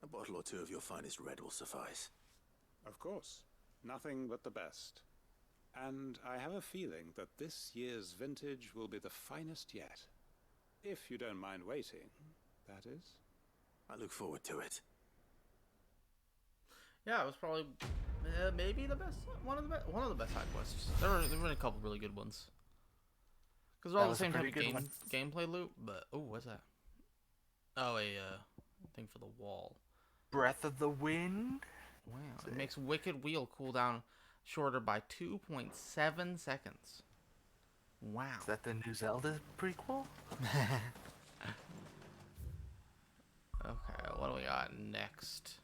A bottle or two of your finest red will suffice. Of course. Nothing but the best. And I have a feeling that this year's vintage will be the finest yet. If you don't mind waiting, that is. I look forward to it. Yeah, it was probably maybe the best, one of the best side quests. There were a couple really good ones. Because they're all the same type of gameplay loop. But what's that? Oh, a thing for the wall. Breath of the Wind. Wow, it makes Wicked Wheel cooldown shorter by 2.7 seconds. Wow. Is that the new Zelda prequel? Okay, what do we got next?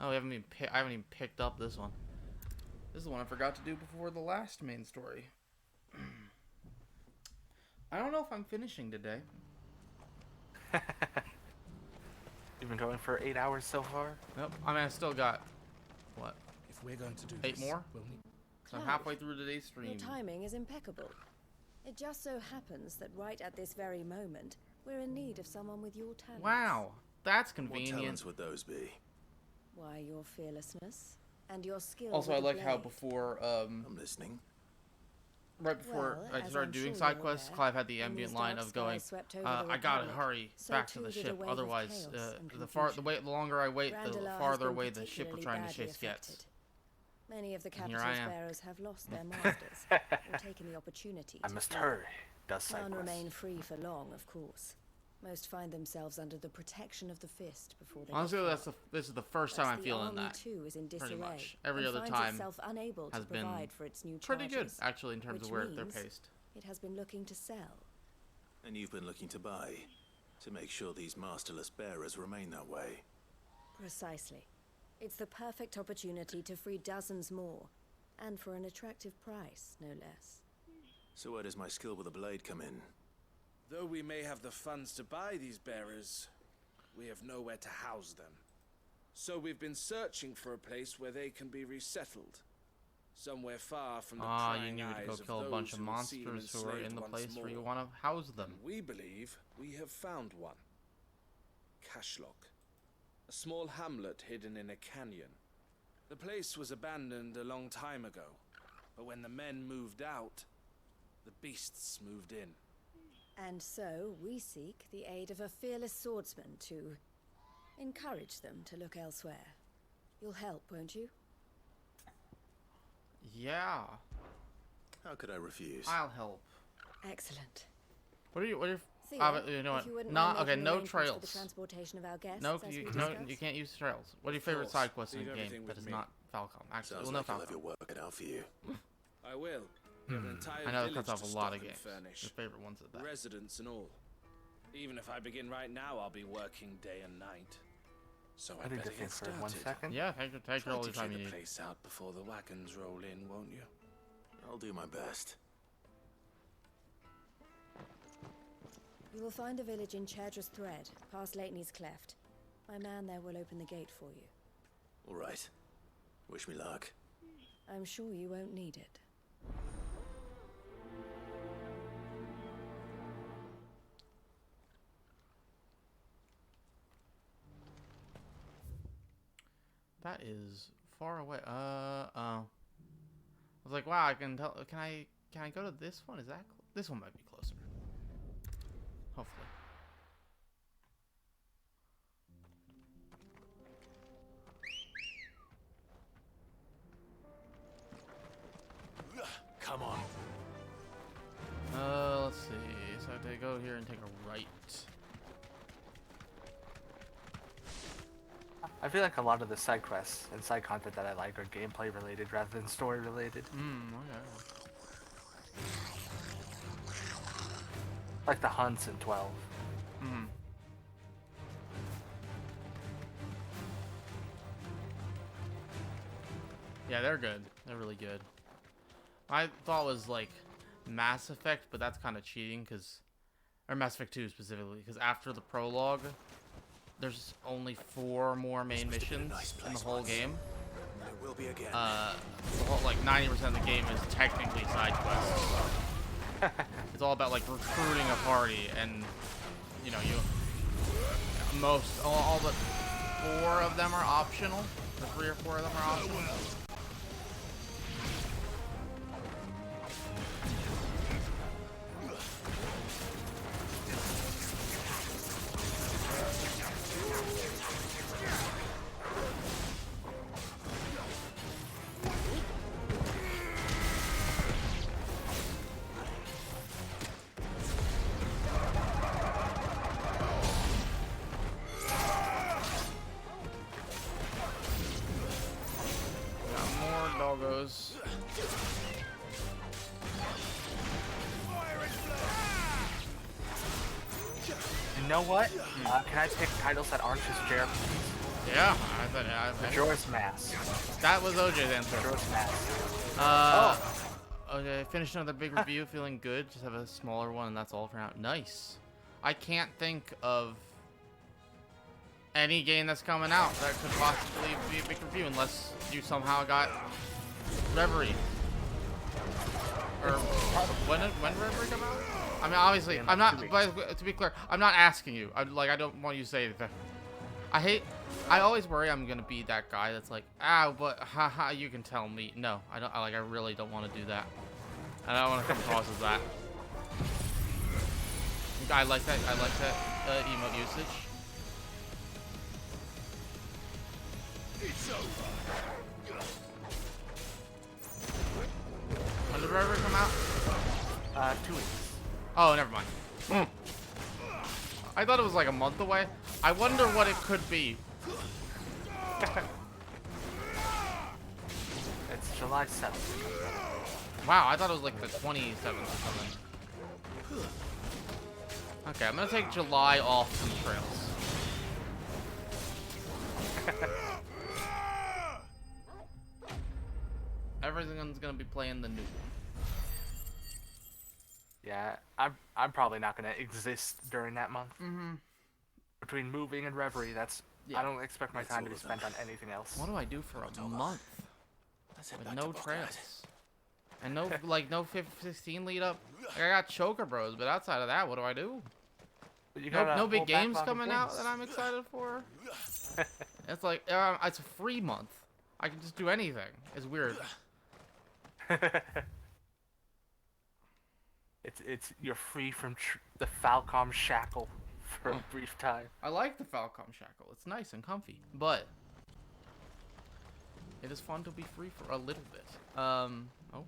Oh, I haven't even picked up this one. This is the one I forgot to do before the last main story. I don't know if I'm finishing today. You've been going for 8 hours so far? Nope. I mean, I still got, what? If we're going to do 8 this, more? we'll need... So I'm halfway through today's stream. Your timing is impeccable. It just so happens that right at this very moment, we're in need of someone with your talents. Wow, that's convenient. What talents would those be? Why, your fearlessness and your skill. Also, with I the like how blade. before, I'm listening. Right before Well, I as started I'm doing sure side you're quests, aware, Clive had the when ambient these line dark of going, skies swept over the I gotta Republic, hurry so back to too the did a ship, wave of otherwise, chaos and the longer I wait, the Randalar has farther been away the ship we're particularly trying to badly chase gets. affected. Many of the And here I capital's am. bearers have lost their masters, or taken the opportunity I to must flee. hurry. Does side None quests. remain free for long, of course. Most find themselves under the protection of the fist before they Honestly, get far. this is the first time Thus, I'm the feeling army that. too is in Pretty disarray, much. Every and other finds time itself unable to has been provide for its new pretty good, charges, actually, in terms of which where they're means paced. It has been looking to sell. And you've been looking to buy, to make sure these masterless bearers remain that way. Precisely. It's the perfect opportunity to free dozens more, and for an attractive price, no less. So where does my skill with a blade come in? Though we may have the funds to buy these bearers, we have nowhere to house them. So we've been searching for a place where they can be resettled. Somewhere far from the you prying need to go eyes of kill a those bunch of who would see them monsters who are in enslaved the once place where you more. want to house them. And we believe we have found one. Cashlock. A small hamlet hidden in a canyon. The place was abandoned a long time ago, but when the men moved out, the beasts moved in. And so, we seek the aid of a fearless swordsman to encourage them to look elsewhere. You'll help, won't you? Yeah. How could I refuse? I'll help. Excellent. What are you? Theo, you know if you what? wouldn't Not mind okay. making No arrangements for trails. the transportation of our guests, No, as we you discussed? can't use trails. What are your favorite course. side quests in Leave the game everything that with is me. not Falcom? Actually, Sounds well, no like you'll have Falcom. your work cut out for you. I will. We have an entire I know that village cuts off to a lot stock of and games. furnish. Your favorite ones at that. Residents and all. Even if I begin right now, I'll be working day and night. So I I'd need better to get think for 1 started. second. Yeah, take Try all to the time clear you the need. place out before the wagons roll in, won't you? I'll do my best. You will find a village in Chaidra's Thread, past Lateney's Cleft. My man there will open the gate for you. All right. Wish me luck. I'm sure you won't need it. That is far away. I was like, wow, I can tell. Can I go to this one? Is that this one might be closer? Hopefully. Come on. Let's see. So I have to go here and take a right. I feel like a lot of the side quests and side content that I like are gameplay related rather than story related. Okay. Like the hunts in 12. Yeah, they're good. They're really good. I thought it was like Mass Effect, but that's kind of cheating or Mass Effect 2 specifically, because after the prologue, there's only 4 more main missions in the whole game. It will be again. The whole, like 90% of the game is technically side quests. It's all about like recruiting a party, and you know, all but 4 of them are optional. Or 3 or 4 of them are optional. Doggos. You know what? Can I pick titles that aren't just JRPGs? Yeah, I thought Majora's Mask. That was OJ's answer. Majora's Mask. Okay, finished another big review, feeling good. Just have a smaller one, and that's all for now. Nice. I can't think of any game that's coming out that could possibly be a big review unless you somehow got Reverie. Or when did Reverie come out? I mean, obviously, I'm not. But to be clear, I'm not asking you. I don't want you to say anything. I always worry I'm gonna be that guy that's like, but haha, you can tell me. No, I don't. I really don't want to do that. I don't want to come across as that. I like that. Emote usage. It's over. When did Reverie come out? 2 weeks. Oh, never mind. I thought it was like a month away. I wonder what it could be. It's July 7th. Wow, I thought it was like the 27th or something. Okay, I'm gonna take July off from trails. Everyone's gonna be playing the new one. Yeah, I'm probably not gonna exist during that month. Between moving and Reverie, I don't expect my time to be spent on anything else. What do I do for a month with no trails and no no FF16 lead up? Like, I got Choker Bros, but outside of that, what do I do? No big games coming out that I'm excited for. It's like it's a free month. I can just do anything. It's weird. It's you're free from the Falcom shackle for a brief time. I like the Falcom shackle. It's nice and comfy, but it is fun to be free for a little bit. Oh.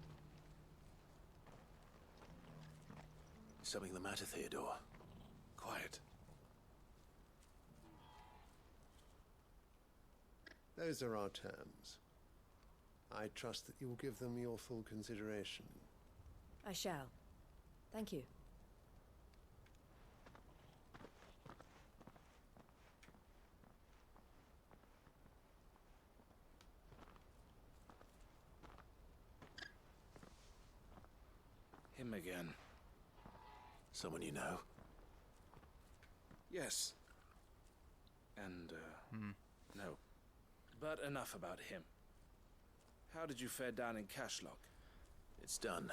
Is something the matter, Theodore? Quiet. Those are our terms. I trust that you'll give them your full consideration. I shall. Thank you. Him again. Someone you know? Yes. And, no. But enough about him. How did you fare down in Cashlock? It's done.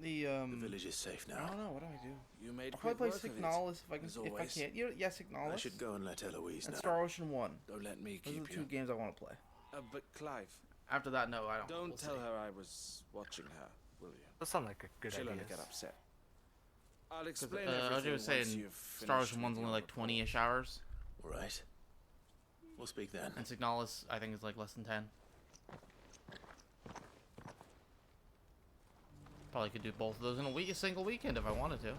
The village is safe now. I don't know. What do I do? You made I'll probably play quick work of it, Signalis if I can. as If I always. can't. Yes, Signalis. I should go and let Eloise and know. Star Ocean 1. Don't let me Those keep are the you. two games I want to play. But Clive. After that, no, I don't. Don't tell her I was watching her, will you? That sounds like a good She'll idea. only get upset. I'll explain OJ everything was once saying you've Star finished Ocean with 1's only your like report. 20-ish hours. Right. We'll speak then. And Signalis, I think, is like less than 10. Probably could do both of those in a single weekend if I wanted to.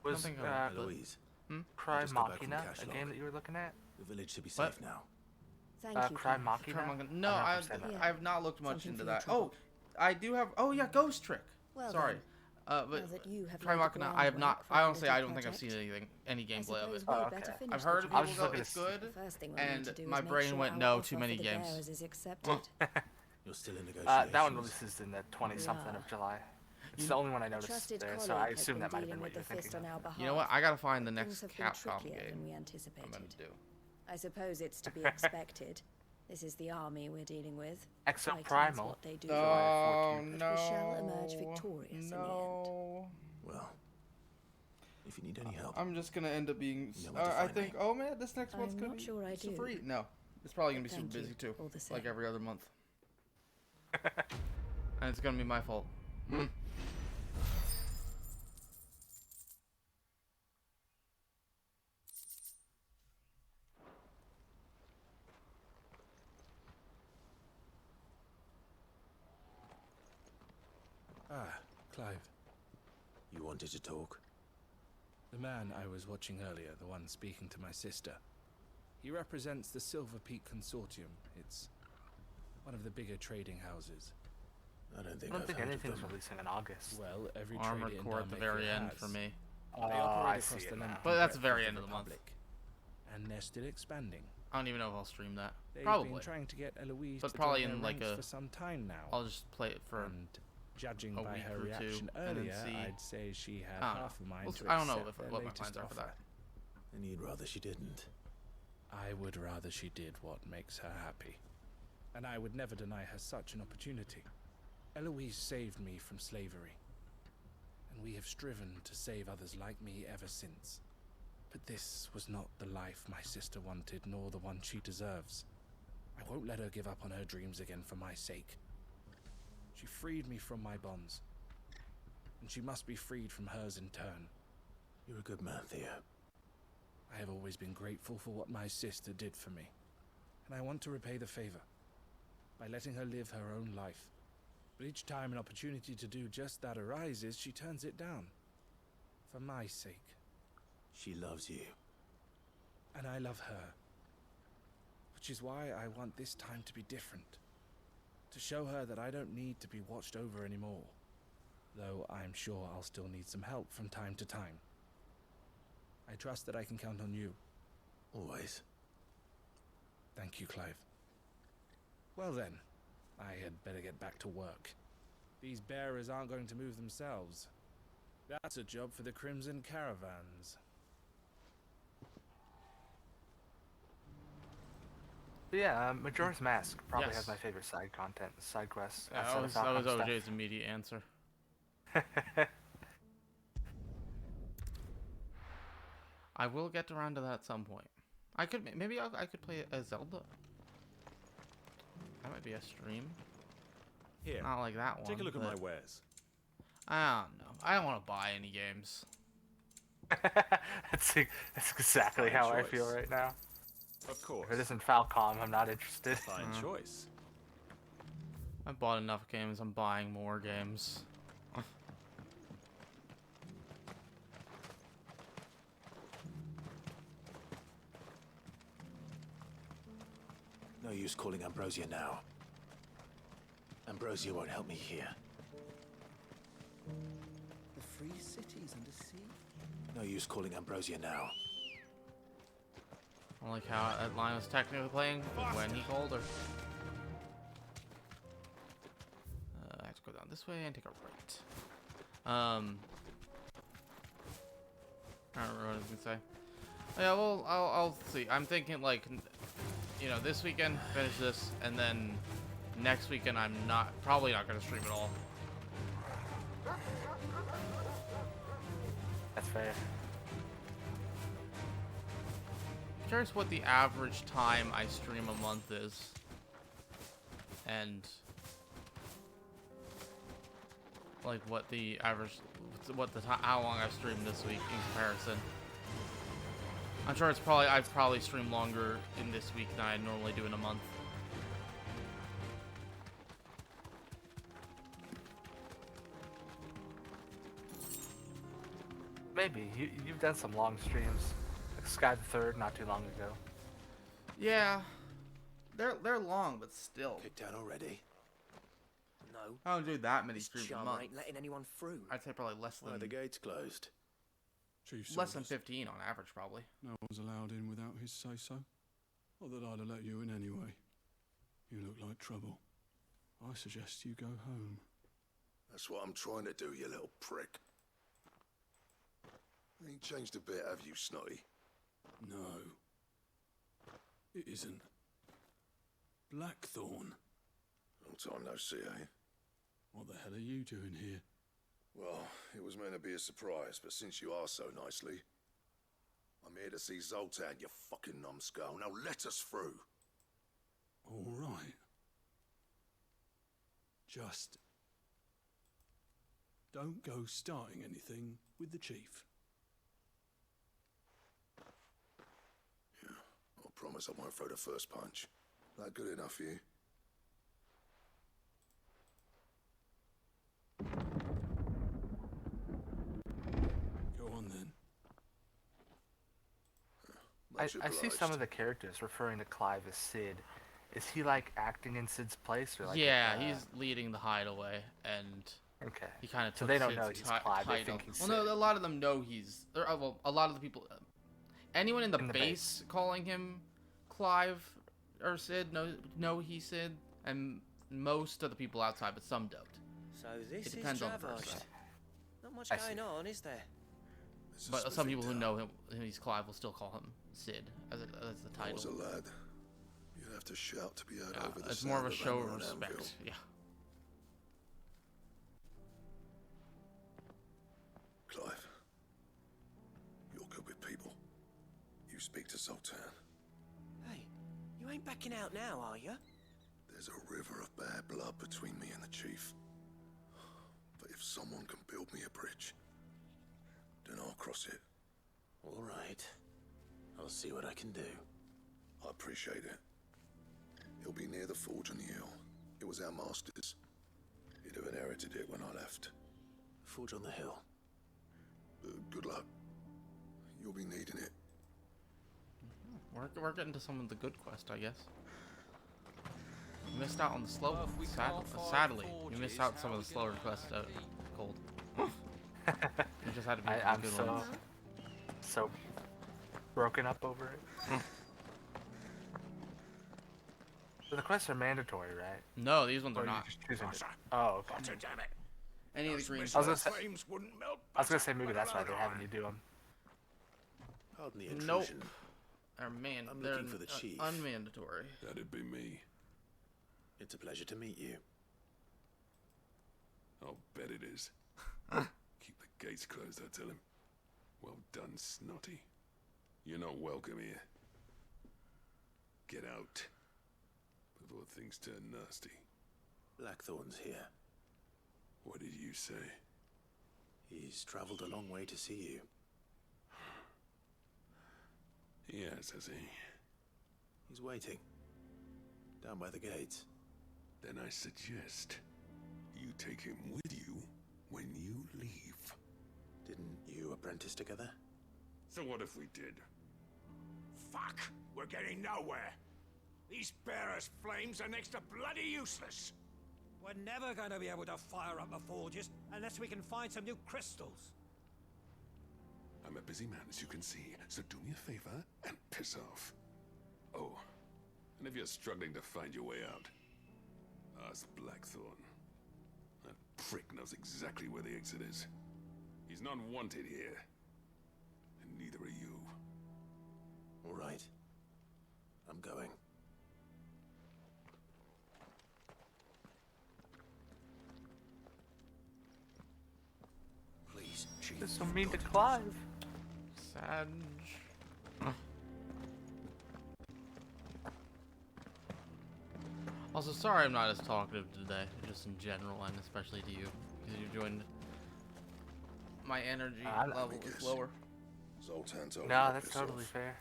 Was Eloise? Cry Just go back from Machina a Cashlock. game that you were looking at? The village should be What? safe now. Thank you. Cry Clive. Machina? No, I've never played that. I have not looked much Something into for your that. trouble. Oh, I do have. Oh yeah, Ghost Trick. Well Sorry. then, But now that you have Try laid the Machina, I have not. groundwork for I our honestly, little I don't think I've project, seen any gameplay of it. suppose we'd better finish I've the heard job. people go, it's good, The first thing we need and to do my is make brain sure went, our no, offer too for many the games. bearers is accepted. You're still in negotiations. That one releases in the 20-something of July. It's the only one I A noticed trusted there, so I colleague has assume that might have dealing been what with you're the fist thinking on our of. behalf. You know what? I gotta find the Things next have been Capcom trickier game. than we anticipated. I'm gonna do. I suppose it's to be expected. This is the army we're dealing with. Exo Fighting is Primal. what they do. Oh But we shall emerge victorious in the end. Well, if you need any help. I'm just gonna end up being. You know where to I find think. me. Oh man, this next one's I'm gonna not be sure I do. free. No, it's probably gonna be Thank super you, busy too, all the like same. every other month. And it's gonna be my fault. Clive. You wanted to talk? The man I was watching earlier, the one speaking to my sister. He represents the Silver Peak Consortium. It's one of the bigger trading houses. I don't think I don't I've think heard of anything's them. releasing in August. Well, every Armored trader in Core at the Dalmatia very end has. for me. They Oh, operate I across see the it land now. But that's breadth the very of end of the month. Republic. and they're still expanding. I don't even know if I'll stream that. They've Probably. been trying to get Eloise But to probably join in their like ranks a for some time now. I'll just play it for and judging a by week her or reaction two, and then earlier, see. I'd say she had I don't half know. a mind We'll to I don't know accept their what my latest plans are for offer. that. And you'd rather she didn't. I would rather she did what makes her happy. And I would never deny her such an opportunity. Eloise saved me from slavery. And we have striven to save others like me ever since. But this was not the life my sister wanted, nor the one she deserves. I won't let her give up on her dreams again for my sake. She freed me from my bonds. And she must be freed from hers in turn. You're a good man, Theo. I have always been grateful for what my sister did for me. And I want to repay the favor by letting her live her own life. But each time an opportunity to do just that arises, she turns it down. For my sake. She loves you. And I love her. Which is why I want this time to be different. To show her that I don't need to be watched over anymore. Though I'm sure I'll still need some help from time to time. I trust that I can count on you. Always. Thank you, Clive. Well then, I had better get back to work. These bearers aren't going to move themselves. That's a job for the Crimson Caravans. But yeah, Majora's Mask probably Yes. has my favorite side content, side quests. That outside of was Falcon stuff. OJ's immediate answer. I will get around to that at some point. I could I could play a Zelda. That might be a stream. Here, Not like that one. take a look at but my wares. I don't know. I don't want to buy any games. that's exactly Fine how I choice. feel right now. Of course. If it isn't Falcom, I'm not interested. Fine choice. I've bought enough games. I'm buying more games. No use calling Ambrosia now. Ambrosia won't help me here. The free cities under siege? No use calling Ambrosia now. I like how Line was technically playing when he called her. I have to go down this way and take a right. I don't remember what I was gonna say. Yeah, well, I'll see. I'm thinking like, you know, this weekend finish this, and then next weekend I'm probably not gonna stream at all. That's fair. Curious what the average time I stream a month is, and like what the average, how long I've streamed this week in comparison. I'm sure I've probably streamed longer in this week than I normally do in a month. Maybe you've done some long streams, like Sky the Third not too long ago. Yeah, they're long, but still. Kicked down already? No. I don't do that many This streams a charmer month. ain't letting anyone through. I'd say probably less Why are than the gates closed? Chief less than orders. 15 on average, probably. No one's allowed in without his say-so. Not that I'd have let you in anyway. You look like trouble. I suggest you go home. That's what I'm trying to do, you little prick. Ain't changed a bit, have you, Snotty? No. It isn't. Blackthorn. Long time no see, eh? What the hell are you doing here? Well, it was meant to be a surprise, but since you are so nicely, I'm here to see Zoltan, you fucking numbskull. Now let us through. All right. Just don't go starting anything with the chief. I promise I won't throw the first punch. That good enough for you? Go on then. I Much see some obliged. of the characters referring to Clive as Sid. Is he like acting in Sid's place, or like? Yeah, he's leading the hideaway, and Okay. he kind of So took they don't Sid's know he's Clive, they title. think he's Well, no, Sid. a lot of them know he's. Well, a lot of the people. anyone in the, In the base calling him Clive or Sid know he's Sid, and most of the people outside, but some don't. So this It depends is on the person. Dravosht. Not much I going see. on, is there? But some people who know him, he's Clive, will still call him Sid as the I was a title. lad. You'd have to shout to be heard over the It's more of a sound show hammer of on Anvil. respect. Yeah. Clive, you're good with people. You speak to Sultan. Hey, you ain't backing out now, are you? There's a river of bad blood between me and the chief. But if someone can build me a bridge, then I'll cross it. All right. I'll see what I can do. I appreciate it. It'll be near the forge on the hill. It was our master's. He'd have inherited it when I left. Forge on the hill. Good luck. You'll be needing it. We're getting to some of the good quest, I guess. You missed out on the slow one. Sadly, you missed out on some of the slower quests. Cold. You just had to be I'm good so ones. so broken up over it. So the quests are mandatory, right? No, these ones Or are you not. just choosing to- Oh, okay. Any of the green I was quests. gonna say maybe that's why they're having you do them. Pardon the Nope. intrusion. I'm They're looking for the chief. unmandatory. That'd be me. It's a pleasure to meet you. I'll bet it is. Keep the gates closed, I tell him. Well done, Snotty. You're not welcome here. Get out before things turn nasty. Blackthorn's here. What did you say? He's traveled a long way to see you. Yes, has he? He's waiting. Down by the gates. Then I suggest you take him with you when you leave. Didn't you apprentice together? So what if we did? Fuck! We're getting nowhere. These bearers' flames are next to bloody useless. We're never going to be able to fire up the forges unless we can find some new crystals. I'm a busy man, as you can see, so do me a favor and piss off. Oh, and if you're struggling to find your way out, ask Blackthorn. That prick knows exactly where the exit is. He's not wanted here, and neither are you. All right. I'm going. Please, Chief. This will mean to Clive. Sad. Also, sorry I'm not as talkative today, just in general, and especially to you, because you joined. My energy level is lower. Zoltan's No, that's totally fair.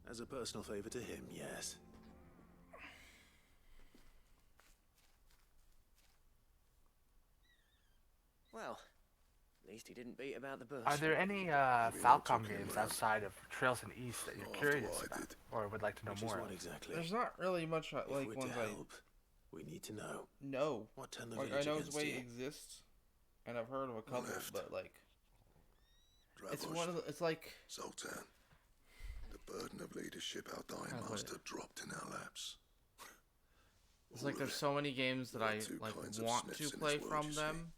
As a personal favor to him, yes. Well, at least he didn't beat about the bush. Are there any Falcom games outside of Trails in East that you're curious about, or would like to know more? What exactly? There's not really much If like we're ones to I help, we need to know. know. What turned the Like, I village know against Zway you? exists, and I've heard of a couple, but like, it's Dravosht, one of the, it's like Sultan, the burden of leadership our dying How do I put master it? dropped in our laps. it's like there's so many games that I like want to play from them,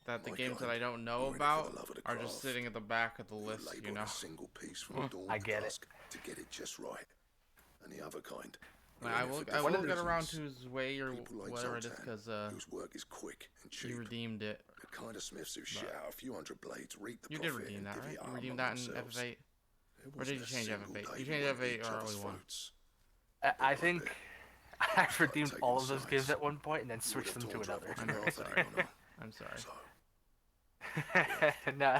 that the games that I don't know about are just sitting at the back of the list, you know. A single piece from dawn I to get it. dusk to get it just right, and the other kind. Like, I will get around to Zway or whatever it is, because whose work is quick and cheap. he redeemed it. The kind of smiths who shit out a few hundred blades, reap the You did profit, redeem and that, give right? you You armor redeemed that in themselves. FF8? There Or did you wasn't a change single FF8? day You we changed weren't at FF8 each or other's early 1? throats. I think I've redeemed all of those games at one point and then switched them to another. I'm sorry. I'm sorry. No,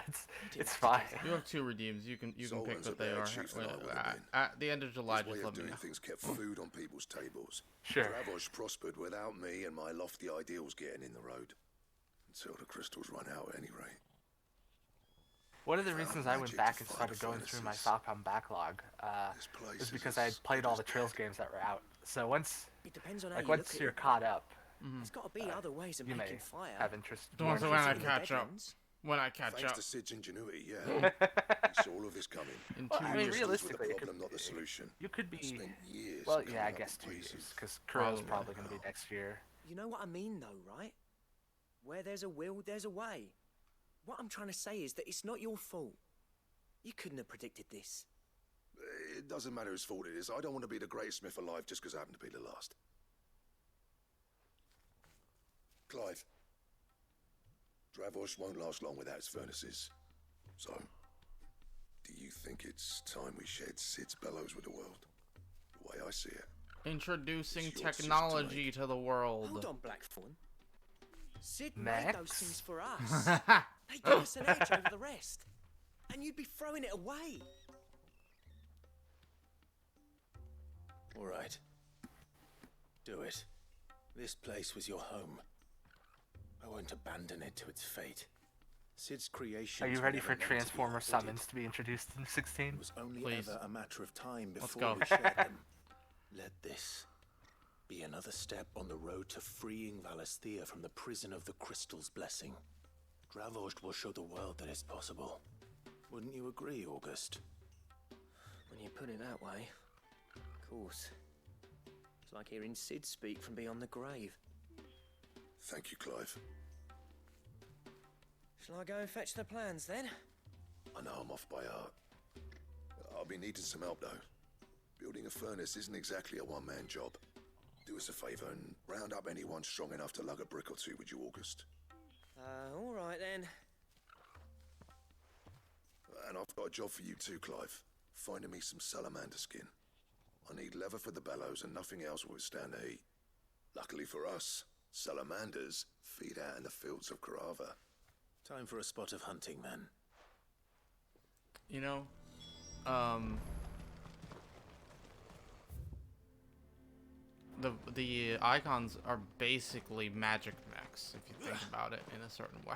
it's fine. You have 2 redeems. You can pick Sultan's a what they bad are. chief than I would have been. At the end of July, His way just of let me doing know. things kept food on people's tables. Sure. Dravosht prospered without me and my lofty ideals getting in the road. Until the crystals run out, at any rate. One of the reasons I went back and started going through my Falcom backlog is because I had played all the Trails games that were out. So once, It depends on how like you once look you're at it. caught up, There's got to be other ways of you making may fire. have interest. Don't more so when I interest in catch up. Deadlands, When I catch Thanks up. to Sid's ingenuity, yeah. He saw all of this coming. In Well, 2 I mean, years. realistically, the it problem, could, not the solution. you could be. Spent years Well, coming yeah, I up guess with 2 ways years, of- because Kuro's Probably. probably going to be next year. You know what I mean, though, right? Where there's a will, there's a way. What I'm trying to say is that it's not your fault. You couldn't have predicted this. It doesn't matter whose fault it is. I don't want to be the greatest smith alive just because I happen to be the last. Clive. Dravosh won't last long without its furnaces. So, do you think it's time we shared Sid's bellows with the world? The way I see it. Introducing It's your technology to the world. Hold on, Blackthorn. Sid Max? made those things for us. They give us an edge over the rest. And you'd be throwing it away. All right. Do it. This place was your home. I won't abandon it to its fate. Sid's creation. Are you ready for Transformer summons to be introduced in 16? It was only Please. ever a matter of time Let's before go. we shared them. Let this be another step on the road to freeing Valisthea from the prison of the Crystal's blessing. Dravost will show the world that it's possible. Wouldn't you agree, August? When you put it that way, of course. It's like hearing Sid speak from beyond the grave. Thank you, Clive. Shall I go and fetch the plans then? I know I'm off by heart. I'll be needing some help, though. Building a furnace isn't exactly a one-man job. Do us a favour and round up anyone strong enough to lug a brick or two, would you, August? All right then. And I've got a job for you too, Clive. Finding me some salamander skin. I need leather for the bellows and nothing else will withstand the heat. Luckily for us, salamanders feed out in the fields of Karava. Time for a spot of hunting, then. You know, the icons are basically magic mechs if you think about it in a certain way.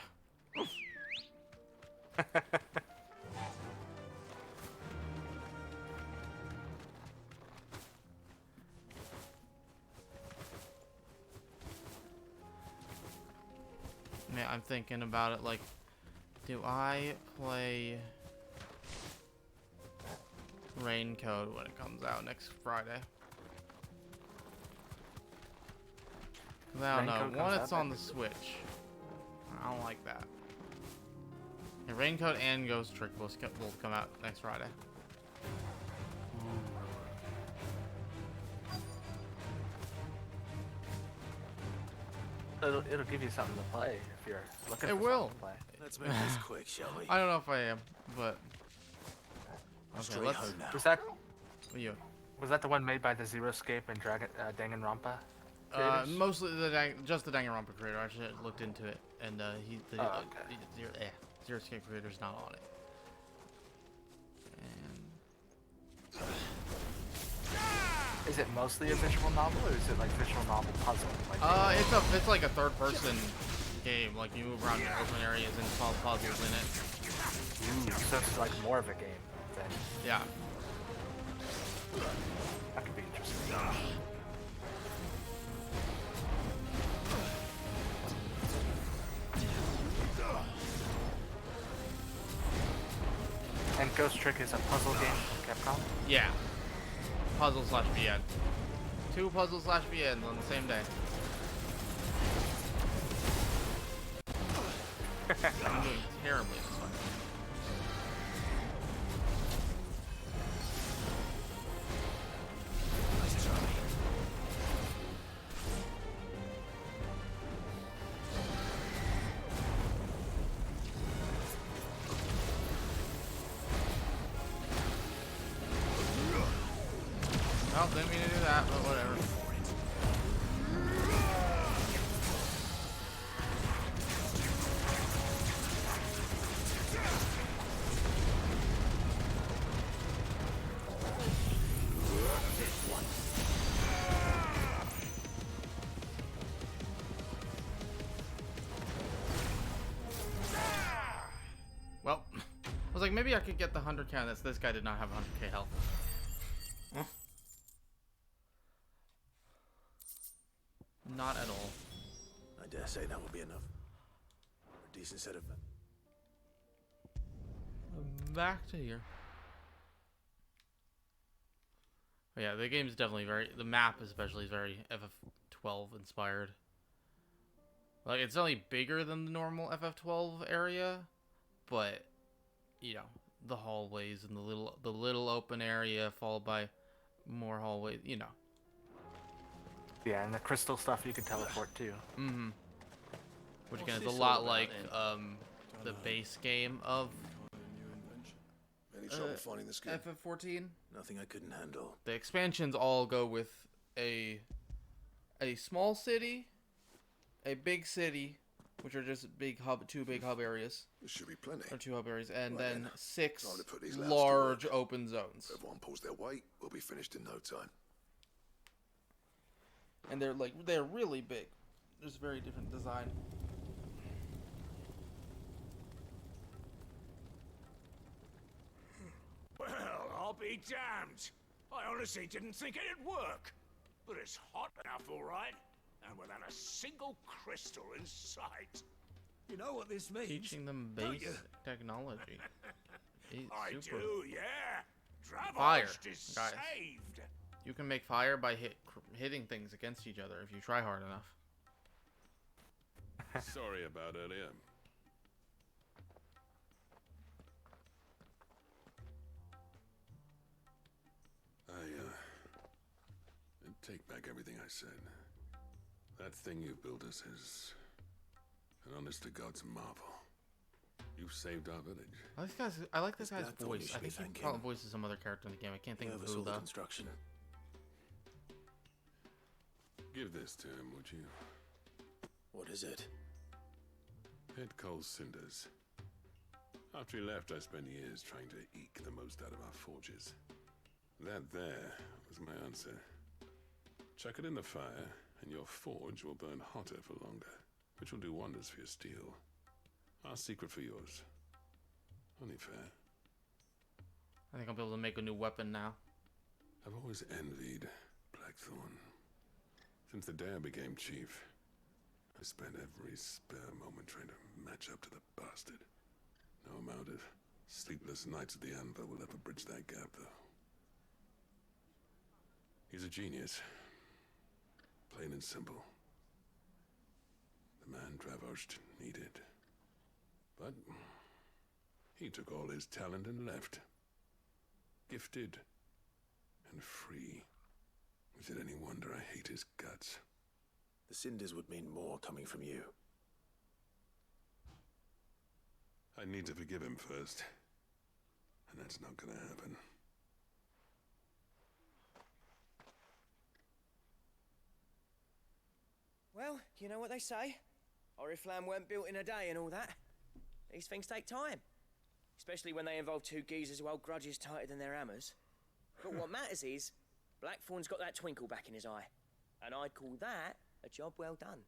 Man, I'm thinking about it like, do I play Raincoat when it comes out next Friday? 'Cause I don't Raincoat know. One, comes it's out on the next- Switch. I don't like that. Yeah, Raincoat and Ghost Trick will both come out next Friday. It'll give you something to play if you're looking It for will. something to play. Let's make this quick, shall we? I don't know if I am, but okay, Straight let's. home now. Was that the one made by the Zeroscape and Danganronpa? creators? Mostly just the Danganronpa creator. I actually looked into it, and Zero Escape creator's not on it. Is it mostly a visual novel, or is it like visual novel puzzle? Like It's like a third-person game. Like you move around in open areas and solve puzzles in it. Ooh, so it's like more of a game then. Yeah. That could be interesting. And Ghost Trick is a puzzle game from Capcom? Yeah. Puzzle / VN. 2 puzzle / VNs on the same day. I'm doing terribly this one. Well, didn't mean to do that, but whatever. Well, I was like, maybe I could get the 100k on this. This guy did not have 100k health. Not at all. I dare say that will be enough. A decent set of back to here. But yeah, the game's definitely the map especially is very FF12 inspired. Like, it's only bigger than the normal FF12 area, but, you know, the hallways and the little open area followed by more hallways, you know. Yeah, and the crystal stuff you can teleport too. Mm-hmm. Which again is a lot like the base game of Any trouble finding the skin? FF14. Nothing I couldn't handle. The expansions all go with a small city, a big city, which are just two big hub areas. There should be plenty. Or 2 hub areas, and Right then then. 6 Time to put these labs to large work. open zones. If everyone pulls their weight, we'll be finished in no time. And they're really big. There's very different design. Well, I'll be damned. I honestly didn't think it'd work. But it's hot enough, all right. And without a single crystal in sight. You know what this means? Teaching them don't basic you? technology. I Super. do, yeah. Fire, Dravosht is guys. saved. You can make fire by hitting things against each other if you try hard enough. Sorry about earlier. Take back everything I said. That thing you built us is an honest-to-God's marvel. You've saved our village. I like this guy's Blackthorn voice. you I should be think he thanking. probably voices some other character in the game. I can't think He of oversaw who the though. construction. Give this to him, would you? What is it? Pit coal cinders. After he left, I spent years trying to eke the most out of our forges. That there was my answer. Chuck it in the fire, and your forge will burn hotter for longer, which will do wonders for your steel. Our secret for yours. Only fair. I think I'll be able to make a new weapon now. I've always envied Blackthorn. Since the day I became chief, I spent every spare moment trying to match up to the bastard. No amount of sleepless nights at the anvil will ever bridge that gap, though. He's a genius. Plain and simple. The man Dravosht needed. But he took all his talent and left. Gifted and free. Is it any wonder I hate his guts? The cinders would mean more coming from you. I need to forgive him first. And that's not gonna happen. Well, you know what they say. Oriflamme weren't built in a day and all that. These things take time. Especially when they involve two geezers who hold grudges tighter than their hammers. But what matters is, Blackthorn's got that twinkle back in his eye. And I'd call that a job well done.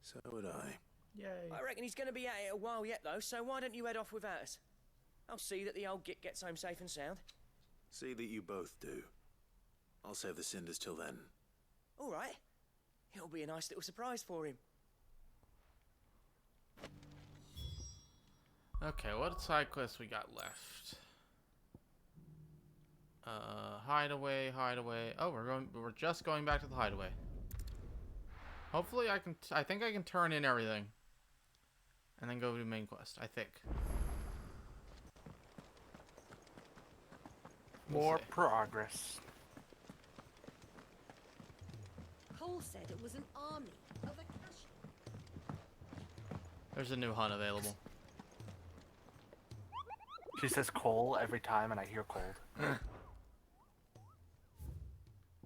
So would I. Yay. I reckon he's going to be at it a while yet, though, so why don't you head off without us? I'll see that the old git gets home safe and sound. See that you both do. I'll save the cinders till then. All right. It'll be a nice little surprise for him. Okay, what side quests we got left? Hideaway. Oh, we're just going back to the hideaway. Hopefully I think I can turn in everything. And then go to main quest, I think. More progress. Cole said it was an army of a cash. There's a new hunt available. She says coal every time and I hear cold.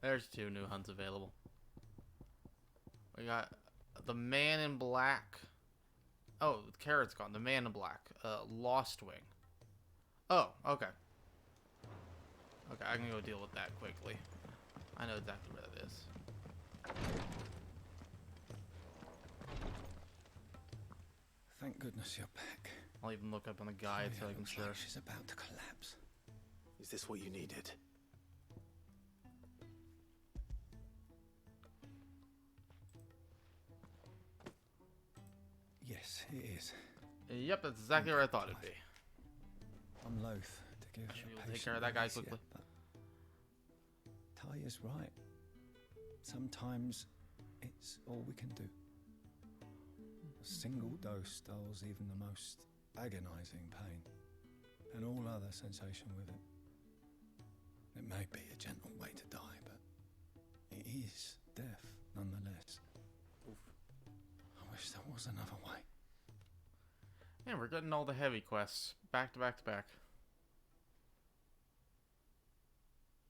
There's 2 new hunts available. We got the Man in Black. Oh, the carrot's gone. The Man in Black. Lost Wing. Oh, okay. Okay, I can go deal with that quickly. I know exactly where that is. Thank goodness you're back. I'll even look up on the guide so I can looks sure. like she's about to collapse. Is this what you needed? Yes, it is. Yep, that's exactly where I thought it'd be. I'm loath to give We'll a take care of that guy patient quickly. but Talia's right. Sometimes it's all we can do. A single dose dulls even the most agonizing pain, and all other sensation with it. It may be a gentle way to die, but it is death nonetheless. I wish there was another way. Yeah, we're getting all the heavy quests back to back to back.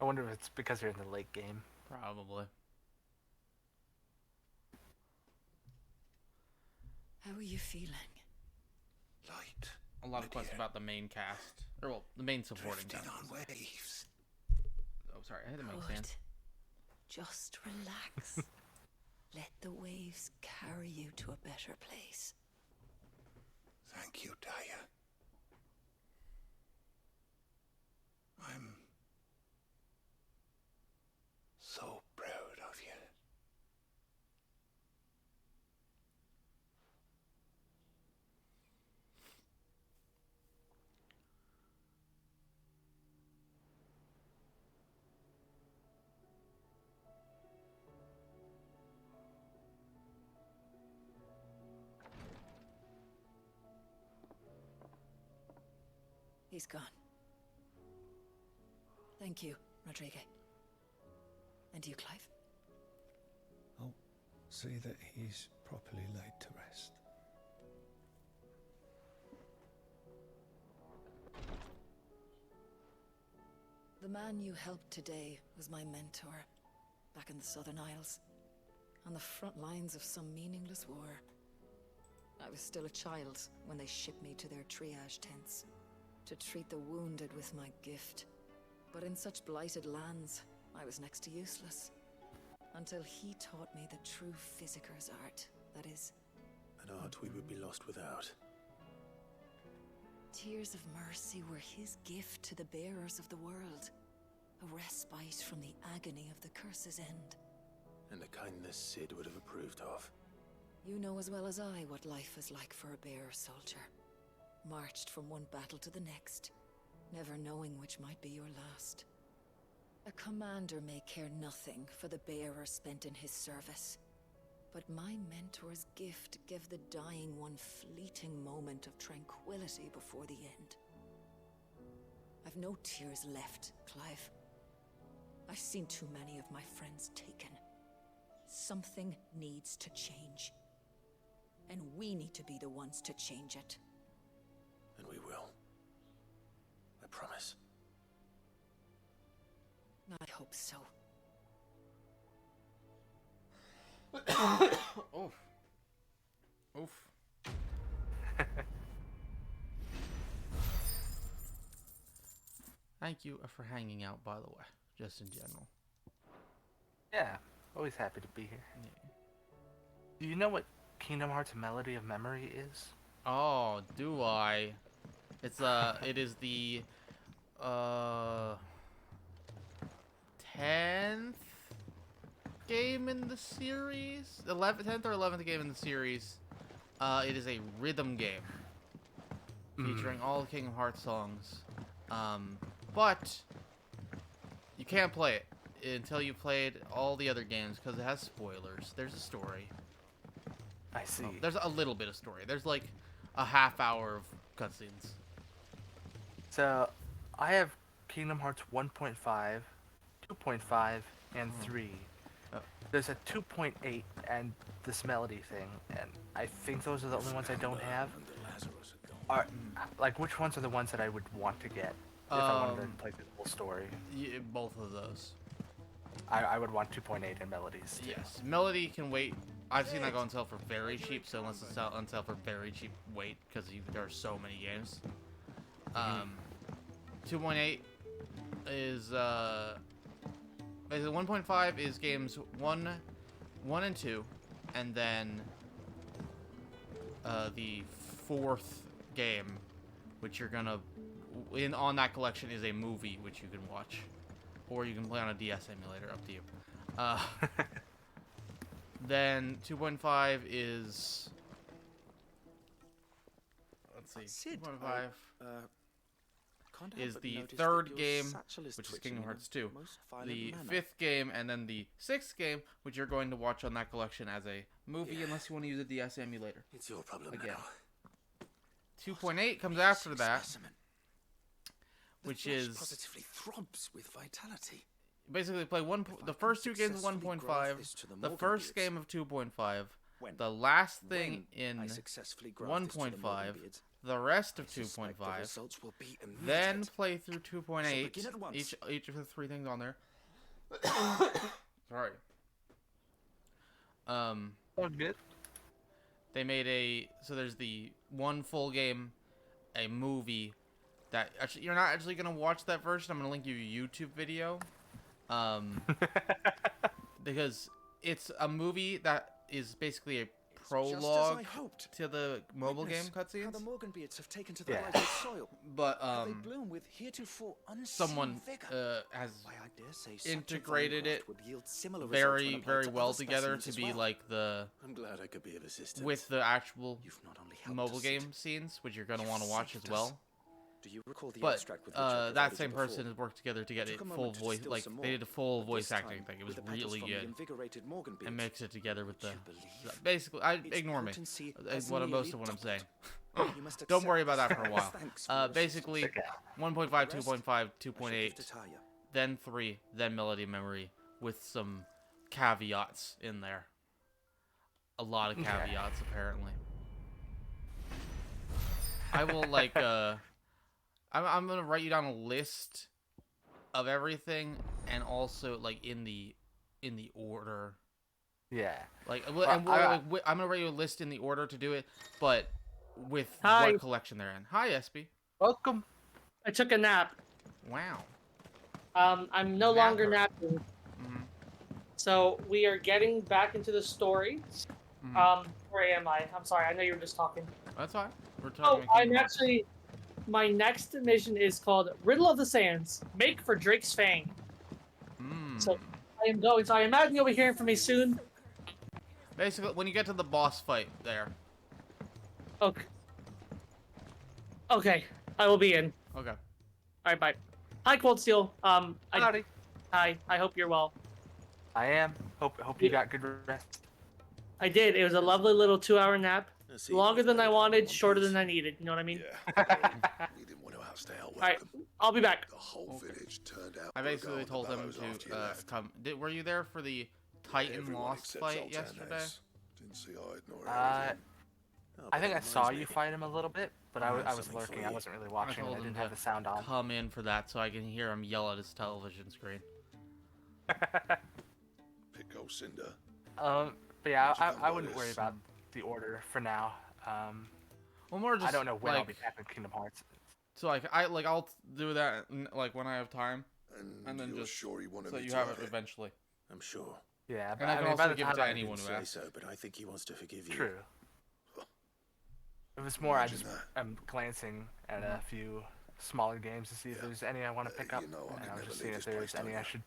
I wonder if it's because you're in the late game. Probably. How are you feeling? Light. A lot of quests about the main cast. Or, well, the main supporting cast. On waves. Oh, sorry, I had the main Good. stand. Just relax. Let the waves carry you to a better place. Thank you, Talia. I'm so proud of you. He's gone. Thank you, Rodrigue. And you, Clive? I'll see that he's properly laid to rest. The man you helped today was my mentor, back in the Southern Isles, on the front lines of some meaningless war. I was still a child when they shipped me to their triage tents, to treat the wounded with my gift. But in such blighted lands, I was next to useless. Until he taught me the true physicker's art, that is... An art we would be lost without. Tears of mercy were his gift to the bearers of the world. A respite from the agony of the curse's end. And a kindness Sid would have approved of. You know as well as I what life is like for a bearer soldier. Marched from one battle to the next, never knowing which might be your last. A commander may care nothing for the bearer spent in his service. But my mentor's gift gave the dying one fleeting moment of tranquility before the end. I've no tears left, Clive. I've seen too many of my friends taken. Something needs to change. And we need to be the ones to change it. And we will. I promise. I hope so. Oof. Oof. Thank you for hanging out, by the way, just in general. Yeah, always happy to be here. Yeah. Do you know what Kingdom Hearts Melody of Memory is? Oh, do I? It's it is the 10th game in the series, 10th or 11th game in the series. It is a rhythm game featuring all the Kingdom Hearts songs, but you can't play it until you played all the other games because it has spoilers. There's a story. I see. Oh, there's a little bit of story. There's like a half hour of cutscenes. So, I have Kingdom Hearts 1.5, 2.5, and 3. There's a 2.8 and this melody thing, and I think those are the only ones I don't have. Are like, which ones are the ones that I would want to get if I wanted to play the whole story? Yeah, both of those. I would want 2.8 and melodies. Too. Yes, melody can wait. I've seen that go on sale for very cheap, so unless it's on sale for very cheap, wait, because there are so many games. 2.8 is 1.5 is games 1 and 2, and then the 4th game, which you're gonna on that collection is a movie which you can watch, or you can play on a DS emulator, up to you. Then 2.5 is let's see. Sid, 2.5 can't help is but the notice that third your game, satchel is which is twitching Kingdom in Hearts a 2. most violent The manner. 5th game, and then the 6th game, which you're going to watch on that collection as a movie, unless you want to use a DS emulator. It's your problem again. now. 2.8 comes after that, which flesh is positively throbs with vitality. basically play the first two games of 1.5, the first game of 2.5, the last thing in 1.5, the rest of 2.5, then play through 2.8, each of the three things on there. Sorry. Oh, good. They made so there's the one full game, a movie, that actually you're not actually gonna watch that version. I'm gonna link you a YouTube video, because it's a movie that is basically a prologue to the mobile game cutscenes. How the Morganbeards have taken to the Yeah. rising soil. But They bloom with heretofore unseen someone vigor. has Why, I dare say such a integrated vine it graft would yield similar results very, when applied very to well other together to specimens be as well. like the I'm glad I could be of assistance. with the actual helped mobile us, game scenes, which you're gonna want to watch as saved well. us. Do you recall the But abstract with which I that provided same you person before? has worked together to get I it took a full moment to voice, distill like some they more, did a full but voice this acting time, thing. It was with the petals really from the good. invigorated Morganbeards. And mixed it together with the believe basically. Ignore me. potency It's has most nearly of what I'm saying. You must Don't worry accept about that this for a as while. thanks for your Basically, assistance. 1.5, The rest, 2.5, I shall give 2.8, to Talia. then 3, then Melody Memory, with some caveats in there. A lot of caveats, apparently. I will I'm gonna write you down a list of everything, and also in the order. Yeah. I'm Well, gonna write you a list in the order to do it, but with Hi. what collection they're in. Hi, Espy. Welcome. I took a nap. Wow. I'm no longer napping. Mhm. So we are getting back into the story. Mhm. Where am I? I'm sorry. I know you were just talking. That's fine. We're Oh, talking. about I'm Kingdom Hearts. actually. My next mission is called Riddle of the Sands. Make for Drake's Fang. So I am going. So I imagine you'll be hearing from me soon. Basically, when you get to the boss fight there. Okay. Okay. I will be in. Okay. All right. Bye. Hi, Cold Steel. Howdy. Hi. I hope you're well. I am. Hope you got good rest. I did. It was a lovely little 2-hour nap. Longer than I wanted, shorter than I needed. You know what I mean? We didn't want to outstay our welcome. Alright, I'll be back. The whole village turned out. I basically told him to come. Were you there for the Titan Lost fight yesterday? Didn't see eye nor I think I saw you fight him a little bit, but I was lurking. I wasn't really watching. I didn't have the sound on. Come in for that so I can hear him yell at his television screen. Pico Cinder. But yeah, I wouldn't worry about the order for now. Well, more just I don't know when I'll be back in Kingdom Hearts. So I'll do that when I have time, and then you're just sure you wanted so me you to have have it it? eventually. I'm sure. Yeah, and I can also give it to anyone who say asks. so, but I think he wants to forgive you. True. It was more I'm glancing at a few smaller games to see if there's any I want to pick up, and I was just seeing if there's any I should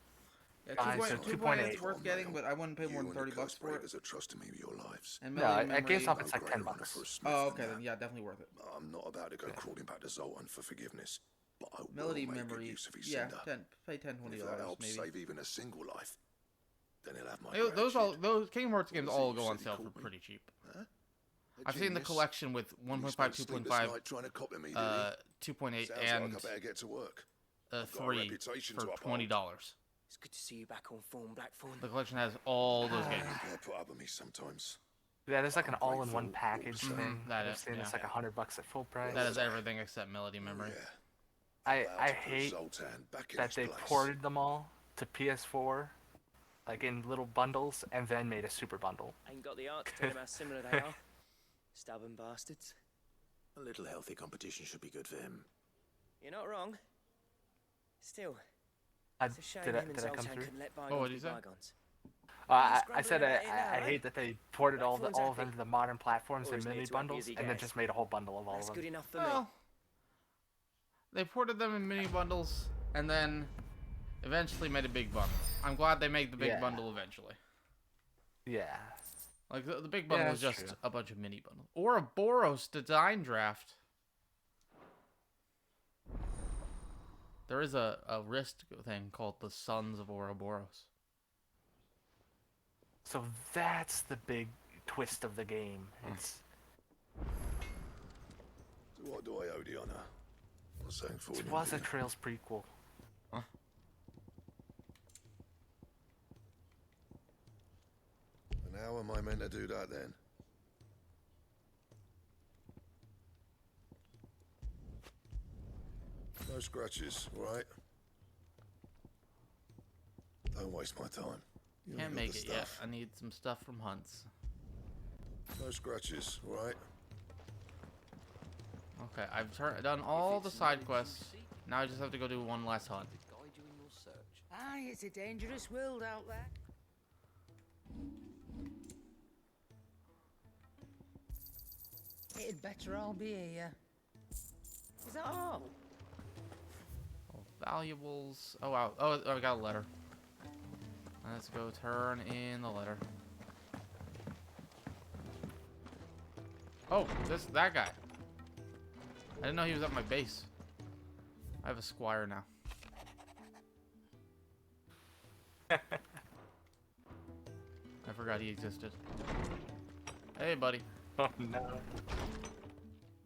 Yeah, buy. So 2.8 is worth getting, but I wouldn't pay more than $30 for it. Are trusting me with your lives. And No, Melody at Memory- GameStop it's like $10. Oh, okay, then yeah, definitely worth it. I'm not about to go crawling back to Zoltan for forgiveness, but I Melody will make Memory, good use of his yeah, cinder. pay $10, And if $20 that helps maybe. save even a single life, then he'll have my Those Kingdom Hearts games was it all you go on said he sale for called me? pretty cheap. Huh? I've seen the Genius. collection with 1.5, spent sleepless 2.5, night trying to copy me, did he? 2.8, Sounds and like I better get to work. I've got a 3 reputation for to uphold. $20. It's good to see you back on form, Blackthorn. The collection has all those games. You gotta put up with me sometimes. Yeah, there's like an all-in-one package Mhm. thing That I've is- seen. It's yeah. like $100 at full price. That is everything except Melody Memory. I hate Zoltan back in that his they place. ported them all to PS4, like in little bundles, and then made a super bundle. Ain't got the art to tell him how similar they are. Stubborn bastards. A little healthy competition should be good for him. You're not wrong. Still, I- it's a shame did I- him and did I come Zoltan through? couldn't let Oh, bygones what'd be you say? bygones. I said I hate that they ported all of Blackthorn's them to the modern platforms Or in isn't he mini as happy as bundles, he and then gets? just made a whole bundle of all That's of good them. enough for me. Well, they ported them in mini bundles, and then eventually made a big bundle. I'm glad they made the big Yeah. bundle eventually. Yeah. Like the big bundle Yeah, is that's just true. a bunch of mini bundles, or a Boros design draft. There is a wrist thing called the Sons of Ouroboros. So that's the big twist of the game. It's So what do I owe the honor? What's saying for it was a Trails prequel. Huh? And how am I meant to do that then? No scratches, right? Don't waste my time. You Can't ain't got make the it yet. stuff. I need some stuff from Hunts. No scratches, right? Okay, I've done all the side quests. Now I just have to go do one last hunt. Aye, it's a dangerous world out there. It'd better all be here. Is that all? All valuables. Oh wow. Oh, I got a letter. Let's go turn in the letter. Oh, that guy. I didn't know he was at my base. I have a squire now. I forgot he existed. Hey, buddy. Oh no.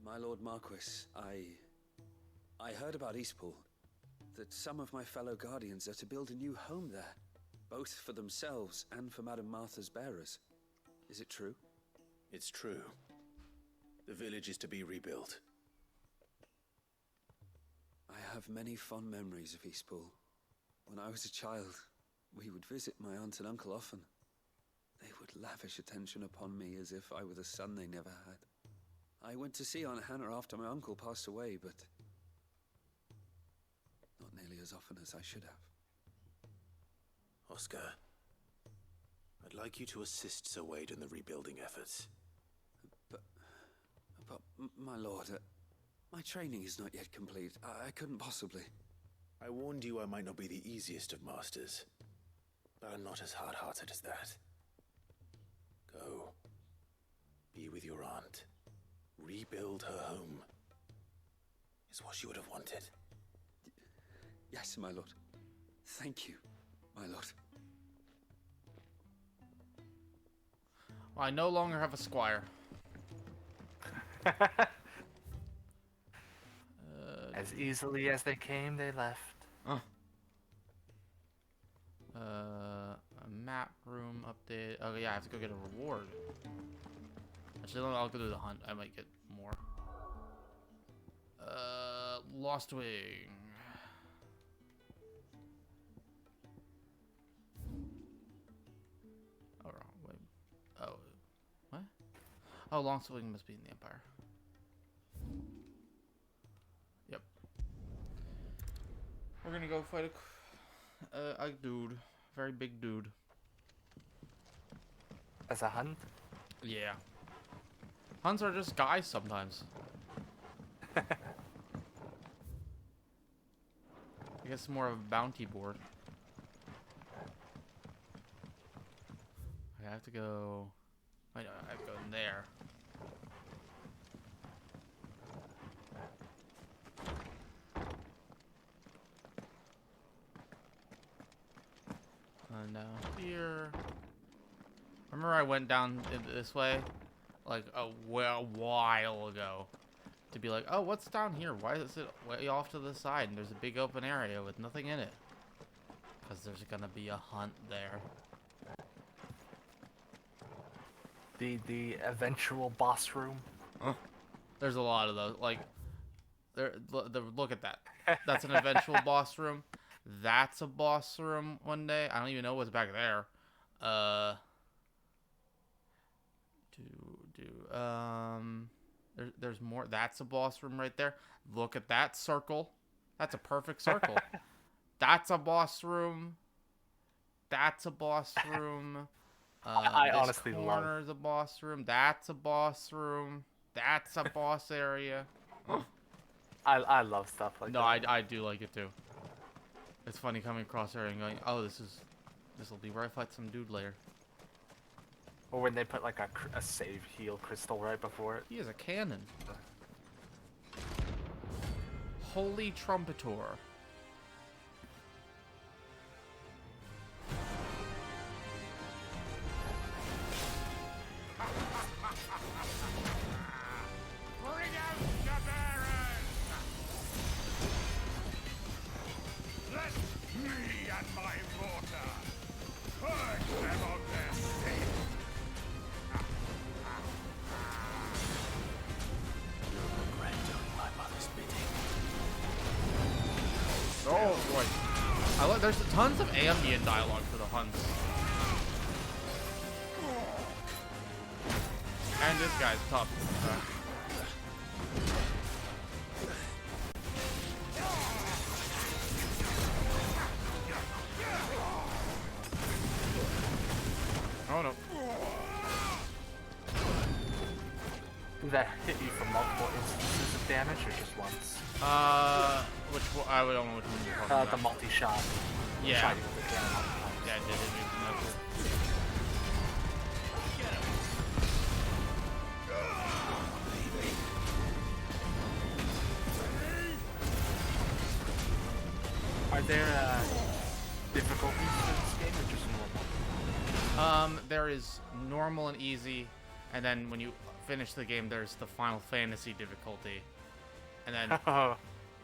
My Lord Marquis, I heard about Eastpool. That some of my fellow guardians are to build a new home there, both for themselves and for Madame Martha's bearers. Is it true? It's true. The village is to be rebuilt. I have many fond memories of Eastpool. When I was a child, we would visit my aunt and uncle often. They would lavish attention upon me as if I were the son they never had. I went to see Aunt Hannah after my uncle passed away, but not nearly as often as I should have. Oscar, I'd like you to assist Sir Wade in the rebuilding efforts. But my lord, my training is not yet complete. I couldn't possibly. I warned you I might not be the easiest of masters, but I'm not as hard-hearted as that. Go. Be with your aunt. Rebuild her home. Is what she would have wanted. Yes, my lord. Thank you, my lord. Well, I no longer have a squire. As easily as they came, they left. A map room update. Oh yeah, I have to go get a reward. Actually, I'll go do the hunt. I might get more. Lost Wing. Oh, wrong. Wait. Oh, what? Oh, Lost Wing must be in the Empire. Yep. We're gonna go fight a dude, very big dude. As a hunt? Yeah. Hunts are just guys sometimes. I guess more of a bounty board. I have to go. I know I have to go in there. And down here. Remember I went down this way like a while ago to be like, oh, what's down here? Why is it way off to the side and there's a big open area with nothing in it? Because there's gonna be a hunt there. The eventual boss room. There's a lot of those. Like, look at that. That's an eventual boss room. That's a boss room one day. I don't even know what's back there. There's more. That's a boss room right there. Look at that circle. That's a perfect circle. That's a boss room. That's a boss room. I this honestly corner is a boss room. That's a boss room. That's a boss area. I love stuff like no, that. I do like it too. It's funny coming across there and going, oh, this will be where I fight some dude later. Or when they put like a save heal crystal right before it. He has a cannon. Holy Trumpetor. Oh boy. There's tons of ambient dialogue for the hunts. And this guy's tough. Oh no. Does that hit you from multiple instances of damage or just once? Which one? I don't know which one you're talking about. The multi-shot. Yeah. Shot you with the cannon multiple times. Yeah, it did. Are there difficulties in this game or just normal? There is normal and easy, and then when you finish the game, there's the Final Fantasy difficulty, and then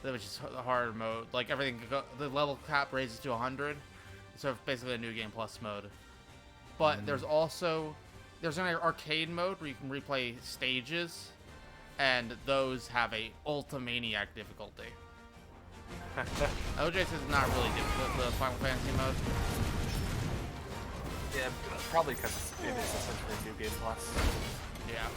which is the hard mode. Like everything, the level cap raises to 100, so basically a new game plus mode. But there's also an arcade mode where you can replay stages, and those have a Ultimaniac difficulty. OJ says it's not really difficult, the Final Fantasy mode. Yeah, probably because it is essentially a new game plus. Yeah.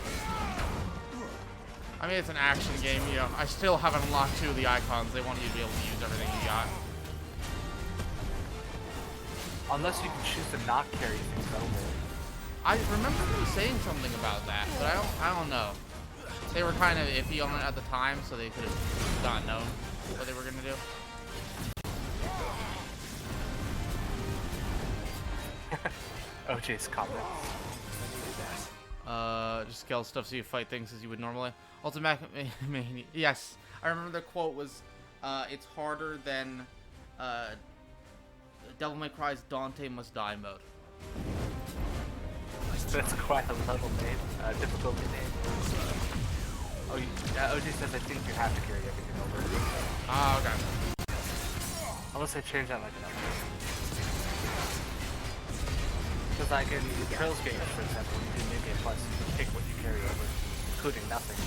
I mean, it's an action game, you know. I still haven't unlocked 2 of the icons. They want you to be able to use everything you got. Unless you can choose to not carry things over. I remember them saying something about that, but I don't know. They were kind of iffy on it at the time, so they could have not known what they were gonna do. OJ's comments. Just scale stuff so you fight things as you would normally. Ultimate Mania. Yes, I remember the quote was, "It's harder than Devil May Cry's Dante Must Die mode." That's quite a level name, difficulty name. Oh, OJ says I think you have to carry everything over. Oh, okay. Unless they change that like another. Because like in Trails games, for example, you do New Game Plus, you can pick what you carry over, including nothing.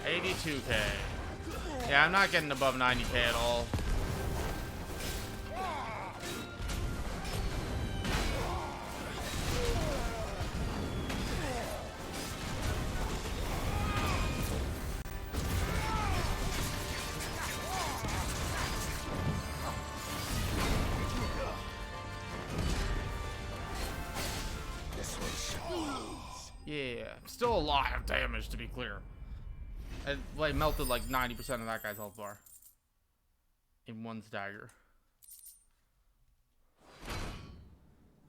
$82K. Yeah, I'm not getting above 90K at all. Yeah, still a lot of damage to be clear. It like melted like 90% of that guy's health bar in one stagger.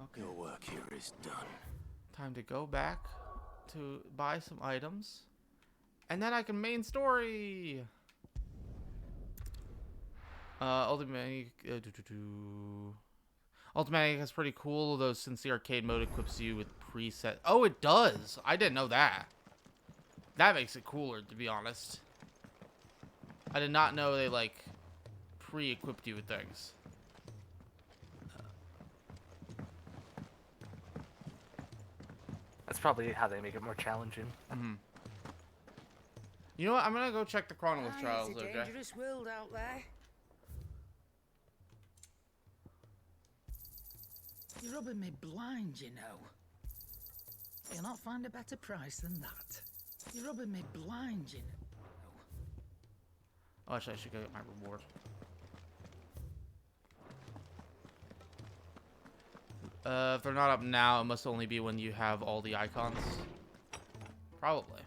Okay. Your work here is done. Time to go back to buy some items, and then I can main story. Ultimate is pretty cool, though, since the arcade mode equips you with preset. Oh, it does. I didn't know that. That makes it cooler, to be honest. I did not know they like pre-equipped you with things. That's probably how they make it more challenging. Mm-hmm. You know what? I'm gonna go check the Chronicles Trials, It's a okay? dangerous world out there. You're rubbing me blind, you know. You'll not find a better price than that. You're rubbing me blind, you know. Oh, actually, I should go get my reward. If they're not up now, it must only be when you have all the icons. Probably.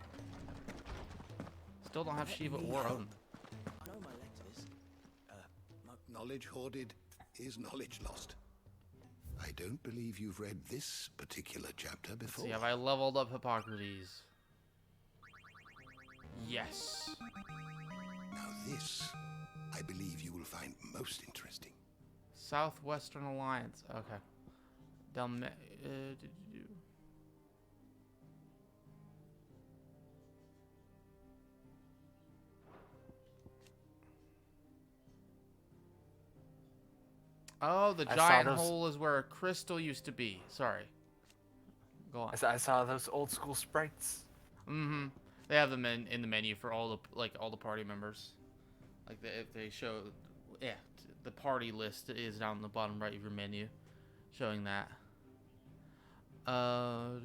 Still don't have Shiva or Odin. I know my letters. Knowledge hoarded is knowledge lost. I don't believe you've read this particular chapter before. See, have I leveled up Hippocrates? Yes. Now this, I believe you will find most interesting. Southwestern Alliance. Okay. Oh, the giant hole is where a crystal used to be. Sorry. Go on. I saw those old school sprites. Mm-hmm. They have them in the menu for all the party members. Like they show, yeah, the party list is down the bottom right of your menu, showing that. To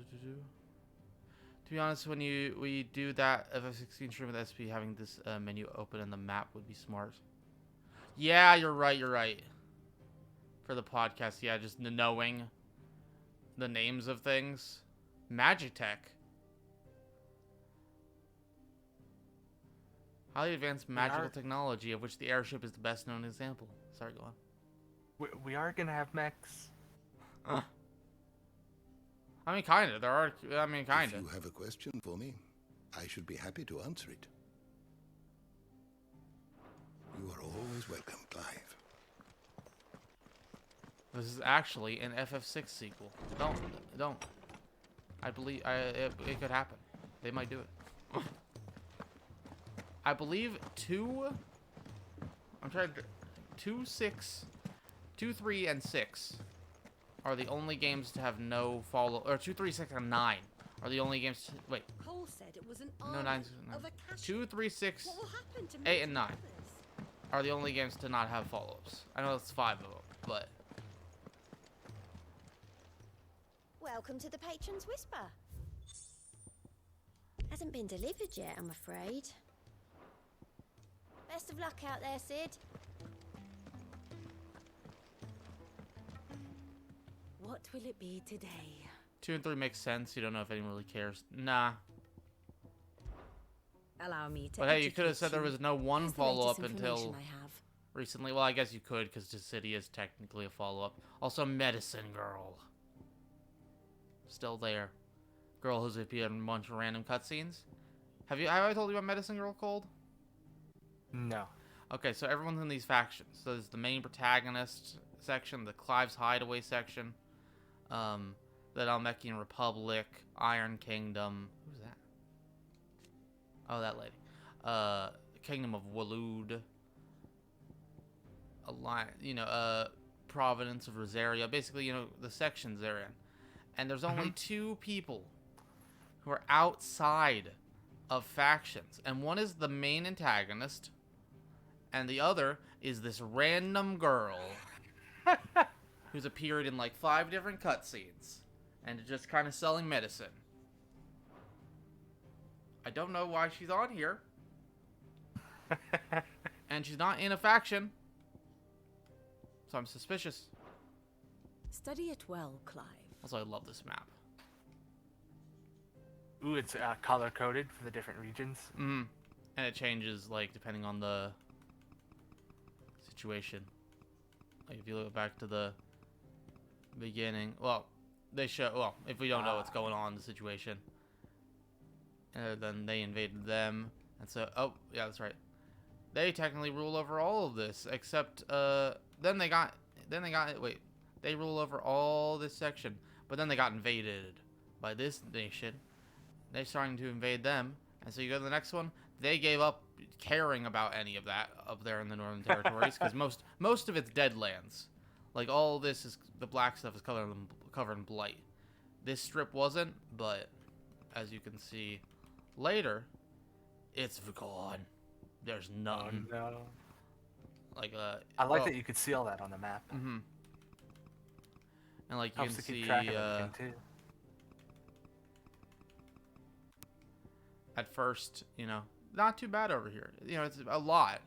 be honest, when we do that FF16 stream with SP, having this menu open in the map would be smart. Yeah, you're right. For the podcast, yeah, just knowing the names of things. Magitech. Highly advanced magical technology, of which the airship is the best known example. Sorry, go on. We are gonna have mechs. I mean, kind of. There are. I mean, kind of. If you have a question for me, I should be happy to answer it. You are always welcome, Clive. This is actually an FF6 sequel. Don't. I believe it could happen. They might do it. I believe 2, 3, and 6 are the only games to have no follow. Or 2, 3, 6, and 9 are the only games. Wait. Cole said it was an No, 9. 2, 3, 6, What will happen to 8, and 9 are the only games to not have follow-ups. I know it's 5 of them, but. Welcome to the Patron's Whisper. Hasn't been delivered yet, I'm afraid. Best of luck out there, Sid. What will it be today? 2 and 3 makes sense. You don't know if anyone really cares. Nah. Allow me to. But hey, you could have said there was no one follow-up until I have. recently. Well, I guess you could, because the city is technically a follow-up. Also, Medicine Girl. Still there. Girl who's appeared in a bunch of random cutscenes. Have I told you about Medicine Girl, Cold? No. Okay, so everyone's in these factions. So there's the main protagonist section, the Clive's Hideaway section, the Almekian Republic, Iron Kingdom. Who's that? Oh, that lady. Kingdom of Waloed. Providence of Rosaria. Basically, the sections they're in. And there's only 2 people who are outside of factions. And one is the main antagonist, and the other is this random girl who's appeared in like 5 different cutscenes and just kind of selling medicine. I don't know why she's on here. And she's not in a faction. So I'm suspicious. Study it well, Clive. Also, I love this map. Ooh, it's color-coded for the different regions. Mm-hmm. And it changes, like, depending on the situation. Like, if you look back to the beginning... Well, they show... Well, if we don't know what's going on in the situation, then they invaded them. And so... Oh, yeah, that's right. They technically rule over all of this, except... Then they got... Wait. They rule over all this section. But then they got invaded by this nation. They're starting to invade them. And so you go to the next one. They gave up caring about any of that up there in the Northern Territories. Because most of it's deadlands. Like, all this is... The black stuff is covered in blight. This strip wasn't. But, as you can see later, it's gone. There's none. Oh, no. Like, I like that you could see all that on the map. Mm-hmm. And like you Helps can to keep see, track of everything too. At first, not too bad over here. It's a lot,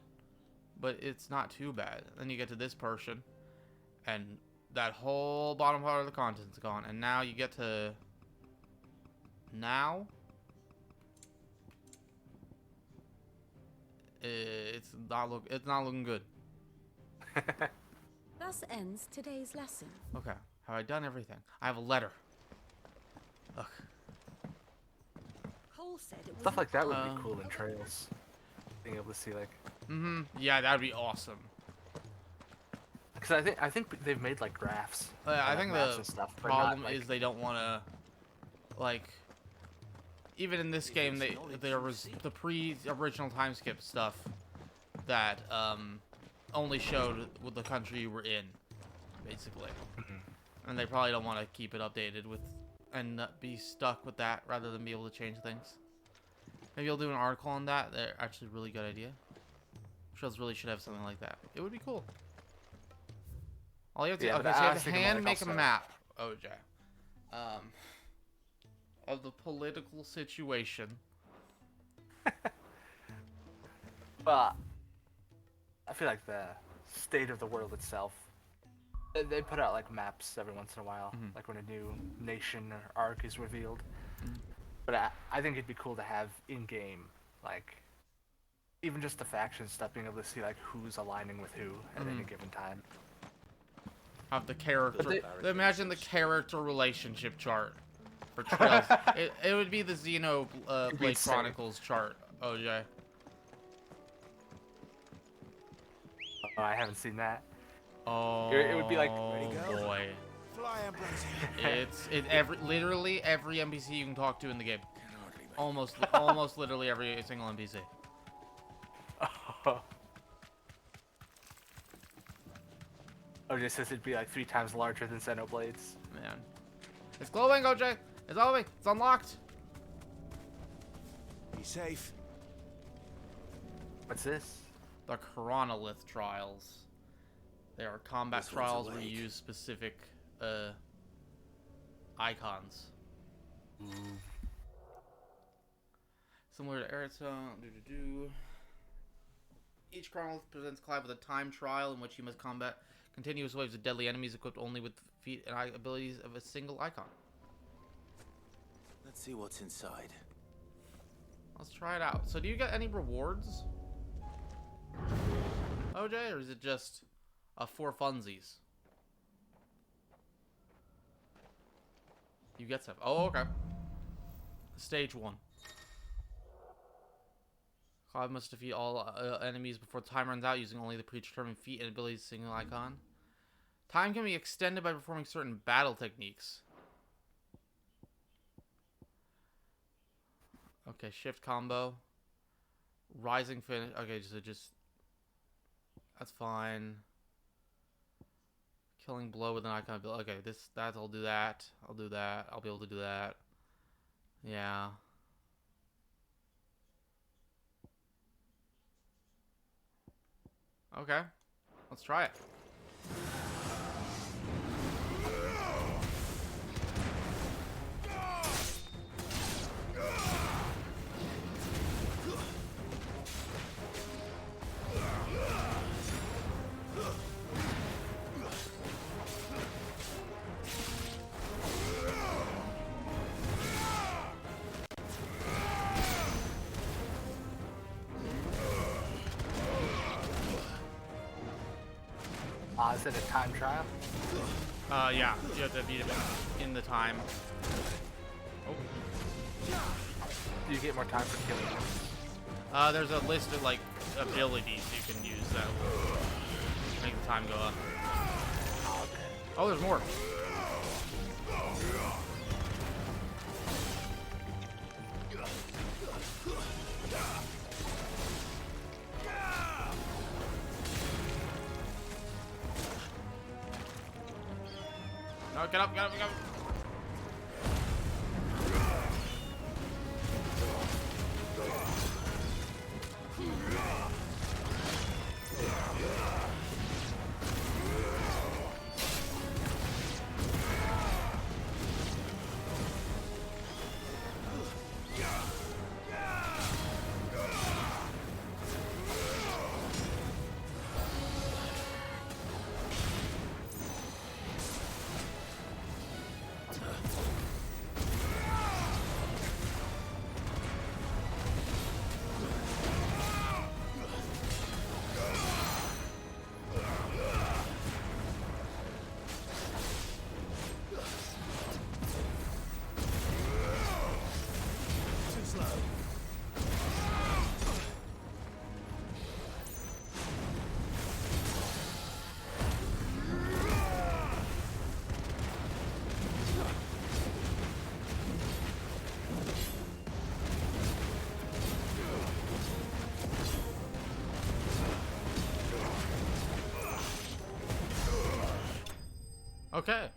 but it's not too bad. Then you get to this portion, and that whole bottom part of the content's gone. And now you get to now. It's not looking good. Thus ends today's lesson. Okay. Have I done everything? I have a letter. Ugh. Cole said it was Stuff like that would be cool in Trails. Being able to see, like... Mm-hmm. Yeah, that'd be awesome. Because I think they've made, like, graphs. I think the problem not, is they don't want to, like... Even in this game, there was the pre-original time skip stuff that only showed what the country you were in. basically. And they probably don't want to keep it updated with and be stuck with that rather than be able to change things. Maybe I'll do an article on that. They're actually a really good idea. Shows really should have something like that. It would be cool. All you have to okay, so you have to hand make a map, OJ, of the political situation. But I feel like the state of the world itself, they put out like maps every once in a while, like when a new nation or arc is revealed. But I think it'd be cool to have in-game, like, even just the faction stuff, being able to see like who's aligning with who at any given time. Have the character. Imagine the character relationship chart for Trails. it would be the Xenoblade Chronicles chart, OJ. Oh, I haven't seen that. Oh, it would be like, boy. Literally every NPC you can talk to in the game. Almost literally every single NPC. Oh, just says it'd be like 3 times larger than Xenoblades. Man. It's glowing, OJ! It's glowing! It's unlocked! Be safe. What's this? The Chronolith trials. They are combat trials where you use specific icons. Similar to Eritone. Each Chronolith presents Clive with a time trial in which he must combat continuous waves of deadly enemies equipped only with the feat and abilities of a single icon. Let's see what's inside. Let's try it out. So do you get any rewards, OJ, or is it just for funsies? You get stuff. Oh, okay. Stage 1. Clive must defeat all enemies before time runs out using only the predetermined feat and abilities single icon. Time can be extended by performing certain battle techniques. Okay, shift combo. Rising finish. Okay, so just... That's fine. Killing blow with an icon ability. Okay, I'll do that. I'll do that. I'll be able to do that. Yeah. Okay, let's try it. Is it a time trial? Yeah, you have to beat him in the time. Oh. Do you get more time for killing him? There's a list of, like, abilities you can use that will make the time go up. Oh, okay. Oh, there's more. No, get up, get up, get up. Okay.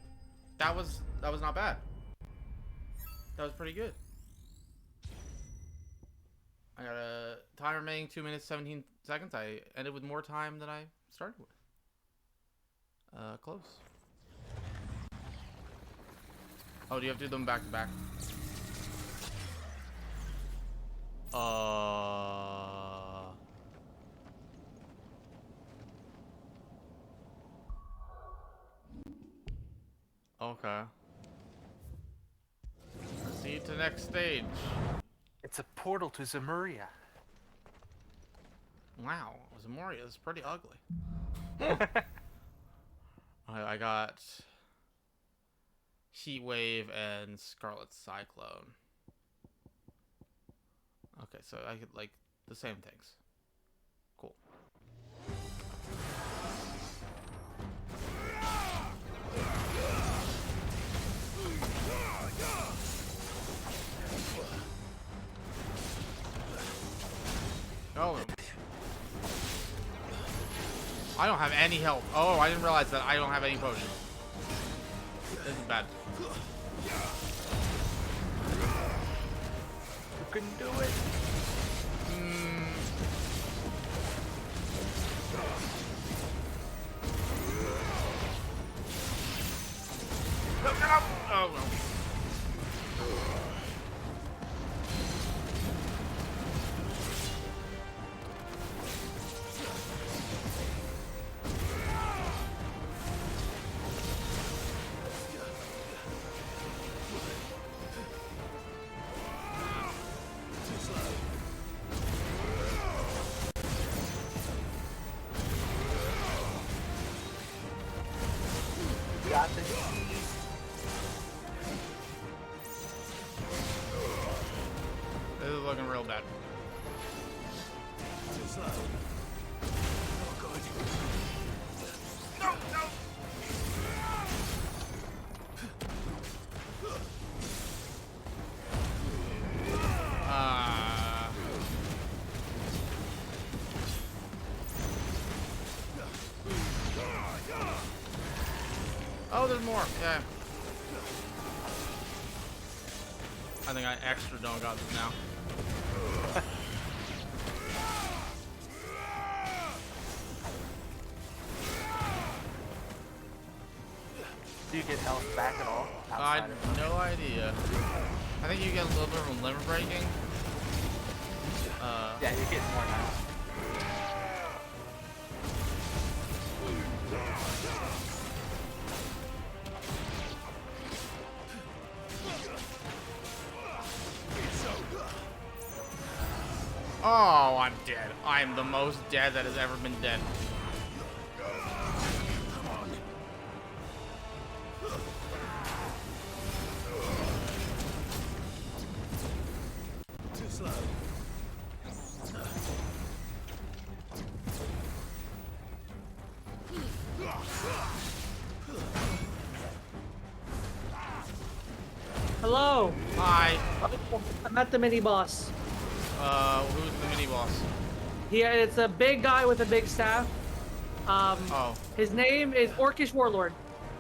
That was not bad. That was pretty good. I got a time remaining 2 minutes 17 seconds. I ended with more time than I started with. Close. Oh, do you have to do them back to back? Okay. Proceed to the next stage. It's a portal to Zemuria. Wow, Zemuria is pretty ugly. I got Heat Wave and Scarlet Cyclone. Okay, so I could like the same things. Cool. Oh. I don't have any health. Oh, I didn't realize that I don't have any potions. This is bad. You can do it. Oh, well. Got this. This is looking real bad. Too slow. Oh, God. No, no. Oh, there's more. Yeah. I think I extra don't got this now. Do you get health back at all? I have no idea. I think you get a little bit of limit breaking. Yeah, you're getting more now. Oh, I'm dead. I am the most dead that has ever been dead. Too slow. Hello. Hi. I'm at the mini boss. Who's the mini boss? It's a big guy with a big staff. Oh. His name is Orcish Warlord.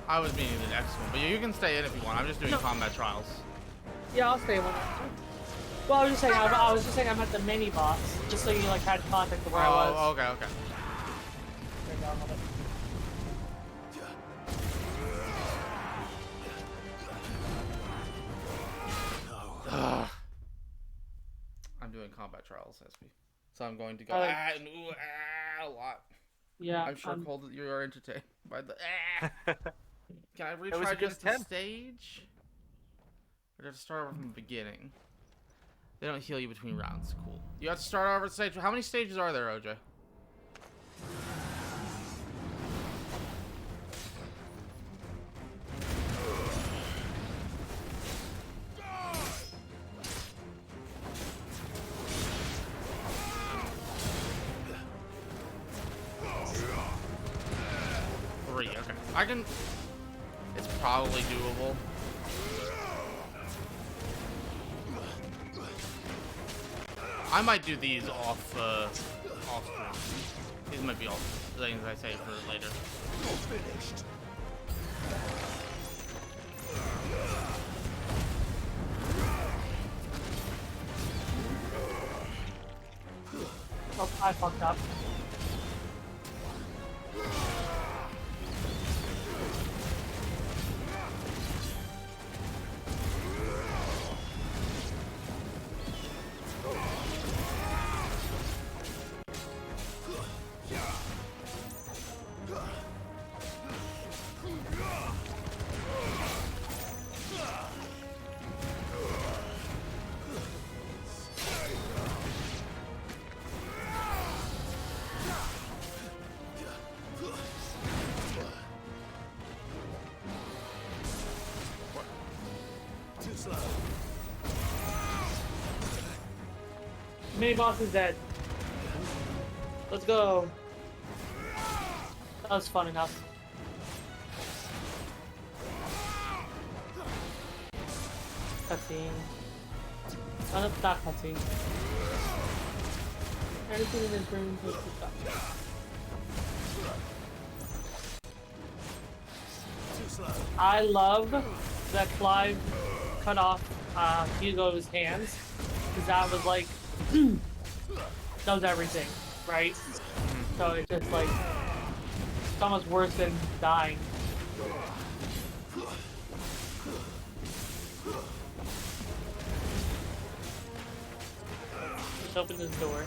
I was meaning the next one, but you can stay in if you want. I'm just doing combat trials. Yeah, I'll stay one. Well, I was just saying. I was just saying I'm at the mini boss, just so you like had context of where I was. Oh, okay, okay. There you go, hold it. Ugh. I'm doing combat trials, SP. So I'm going to go a lot. Yeah. I'm sure Cole that you are entertained by the Can I It was a retry good just the attempt. stage? Or do I have to start over from the beginning? They don't heal you between rounds. Cool. You have to start over the stage. How many stages are there, OJ? Three, okay. I can... It's probably doable. I might do these off stream. These might be all things I say for later. You're finished. I fucked up. Mini boss is dead. Let's go. That was fun enough. Cutscene. Oh, that's not cutscene. Anything in this room takes the stuff. I love that Clive cut off Hugo's hands, because that was like does everything, right? So it's just like it's almost worse than dying. Let's open this door.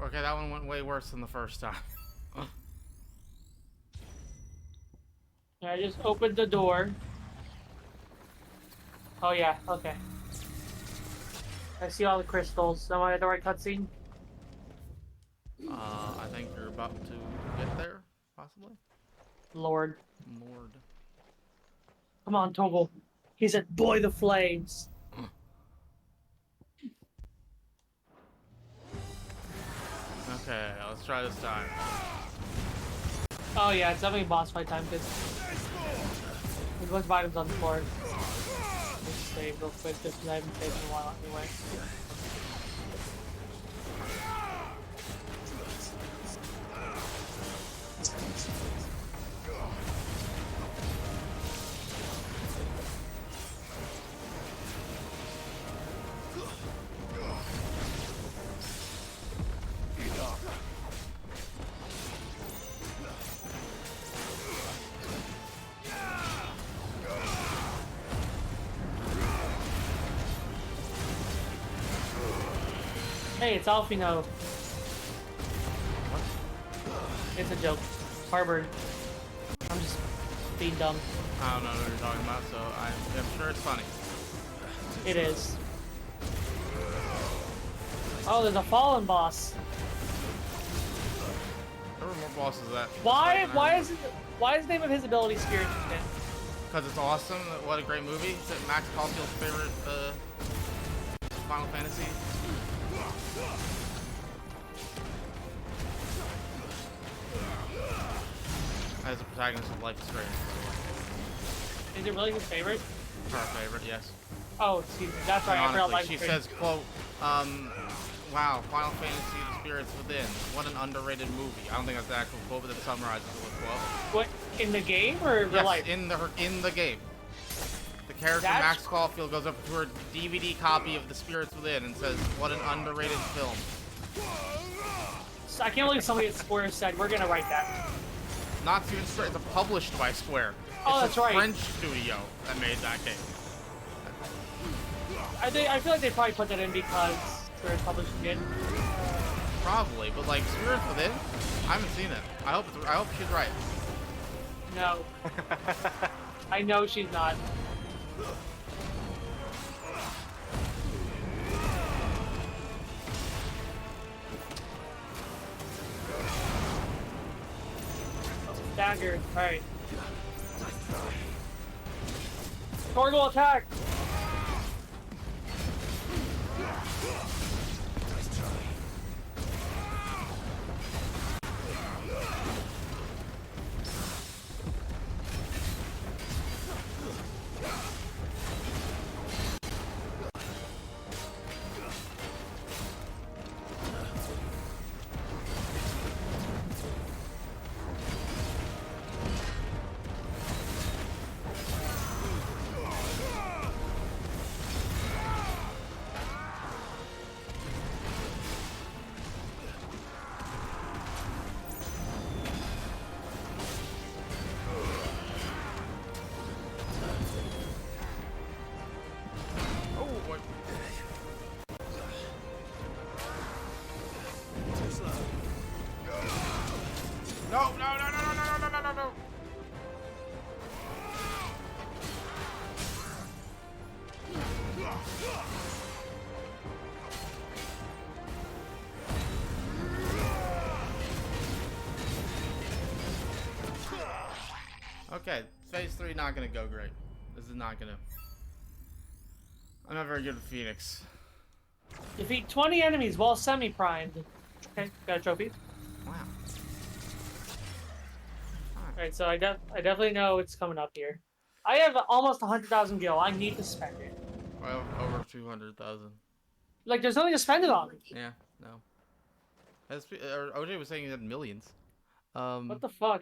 Okay, that one went way worse than the first time. Yeah, I just opened the door. Oh yeah, okay. I see all the crystals. Am I at the right cutscene? I think you're about to get there, possibly. Lord. Lord. Come on, Toggle. He said, boy, the flames. Okay, let's try this time. Oh yeah, it's definitely boss fight time, because there's a bunch of items on the floor. Let's save real quick, just because I haven't saved in a while anyway. Hey, it's Alfino. It's a joke. Harvard. I'm just being dumb. I don't know what you're talking about, so I'm sure it's funny. It is. Oh, there's a fallen boss. There were more bosses of that. Why is the name of his ability Spirit Spin? Because it's awesome. What a great movie. Is it Max Caulfield's favorite Final Fantasy? As a protagonist of Life is Strange. Is it really his favorite? Her favorite, yes. Oh, excuse me. That's right. I forgot Life is she Strange. says, quote, wow, Final Fantasy The Spirits Within. What an underrated movie. I don't think that's the actual quote, but it summarizes it with quote. What, in the game or real yes, life? in the game. The character Max Caulfield goes up to her DVD copy of The Spirits Within and says, what an underrated film. So I can't believe somebody at Square said, we're gonna write that. Not even Square, it's published by Square. Oh, it's that's a right. French studio that made that game. I feel like they probably put that in because Square publishing it. Probably, but like Spirits Within, I haven't seen it. I hope she's right. No. I know she's not. Dagger, alright. Torgal attack! No, no, no, no, no, no, no, no, no, no. Okay, phase 3 not gonna go great. This is not gonna... I'm not very good with Phoenix. Defeat 20 enemies while semi-primed. Okay, got a trophy. Wow. Alright, so I definitely know it's coming up here. I have almost 100,000 gil. I need to spend it. Well, over 200,000. Like, there's nothing to spend it on. Yeah, no. OJ was saying he had millions. What the fuck?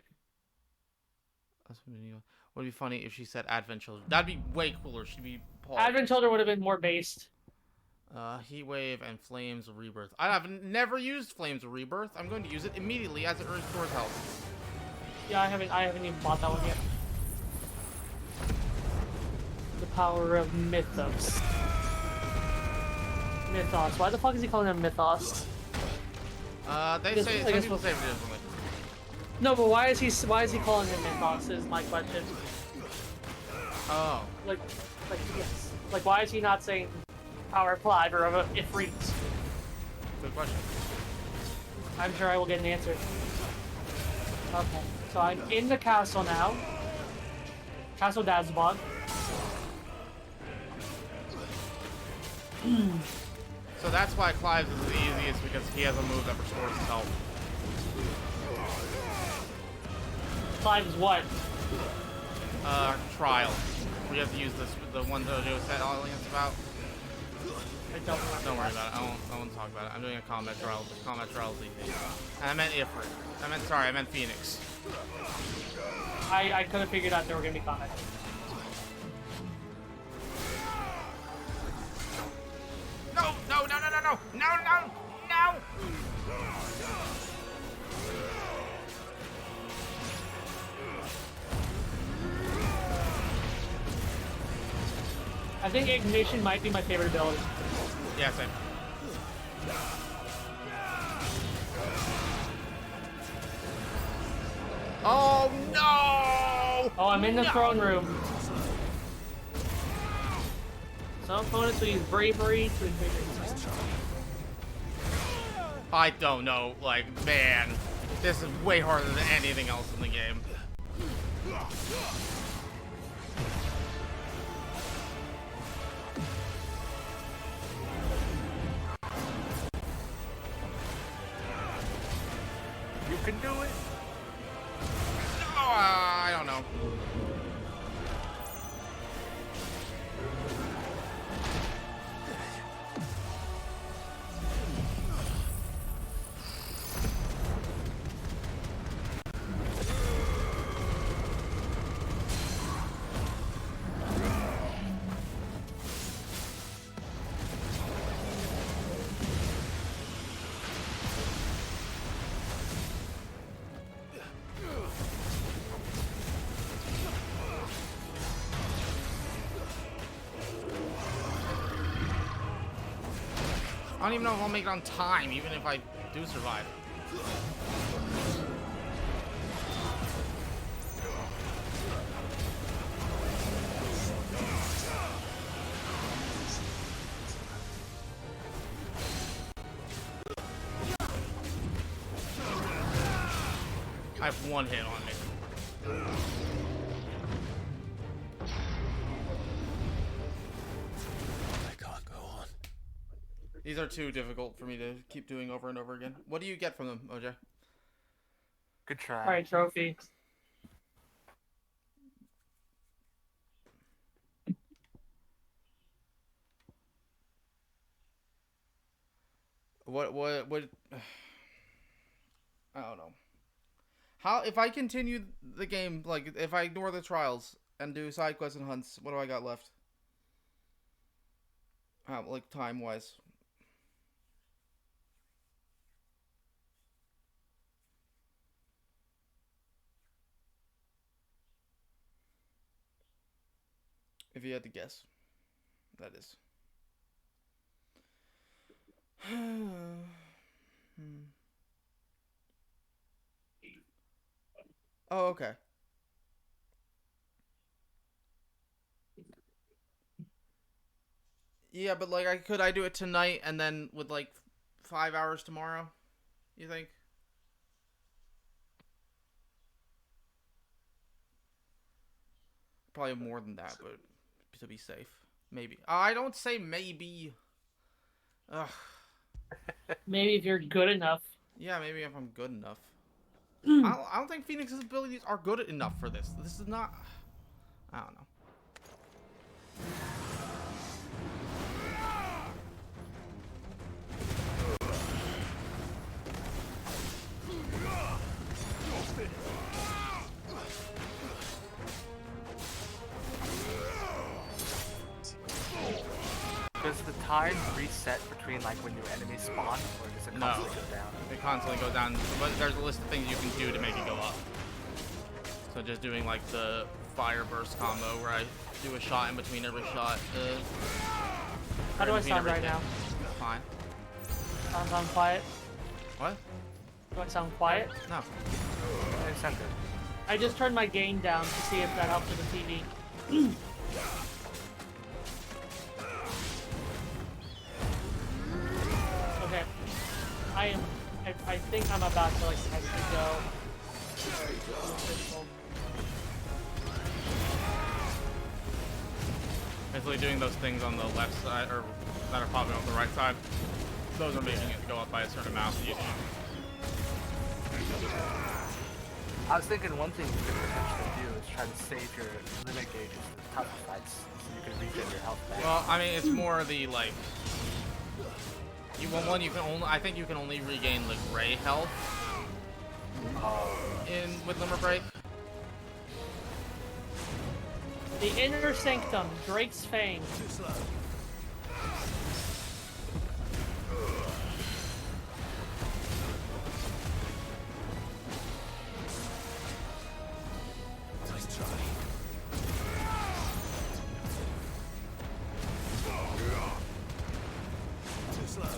Would be funny if she said Advent Children. That'd be way cooler. She'd be Paul. Advent Children would have been more based. Heat Wave and Flames of Rebirth. I've never used Flames of Rebirth. I'm going to use it immediately as it restores health. Yeah, I haven't even bought that one yet. The power of Mythos. Mythos. Why the fuck is he calling him Mythos? They say some people say it differently. No, but why is he calling him Mythos is my question. Oh. Like yes. Like why is he not saying Power Applied or Ifrit? Good question. I'm sure I will get an answer. Okay, so I'm in the castle now. Castle Dazbog. So that's why Clive's is the easiest, because he has a move that restores his health. Clive's what? Trial. We have to use the one that Joe said all against about. Don't worry about it. I won't talk about it. I'm doing a combat trial. Combat trial is easy. And I meant Ifrit. I meant Phoenix. I could have figured out there were gonna be combat. No, no, no, no, no, no, no, no, no! I think Ignition might be my favorite ability. Yeah, same. Oh no! Oh, I'm in the throne room. Some opponents will use bravery to invade. I don't know, like, man. This is way harder than anything else in the game. You can do it. No, I don't know. I don't even know if I'll make it on time, even if I do survive. I have one hit on me. These are too difficult for me to keep doing over and over again. What do you get from them, OJ? Good try. Alright, trophy. What I don't know. How, if I continue the game, like, if I ignore the trials and do side quests and hunts, what do I got left? Like, time-wise. If you had to guess. That is. Oh, okay. Yeah, but like, could I do it tonight and then with like 5 hours tomorrow? You think? Probably more than that, but to be safe, maybe. I don't say maybe. Ugh. Maybe if you're good enough. Yeah, maybe if I'm good enough. I don't think Phoenix's abilities are good enough for this. This is not. I don't know. Does the time reset between like when new enemies spawn, or does it constantly go down? It constantly goes down, but there's a list of things you can do to make it go up. So just doing like the fire burst combo where I do a shot in between every shot. How do I sound right now? Fine. Sound quiet? What? Do I sound quiet? No. It sounds good. I just turned my gain down to see if that helped with the TV. Okay. I think I'm about to like actually go. Basically doing those things on the left side, or that are popping off the right side. Those are making it go up by a certain amount. I was thinking one thing you could potentially do is try to save your limit gauges for the tougher fights, so you can regen your health back. Well, I mean, it's more the like. You want one? You can only. I think you can only regain the gray health. With Limit Break. The Inner Sanctum, Drake's Fang. Too slow. Nice try. Too slow.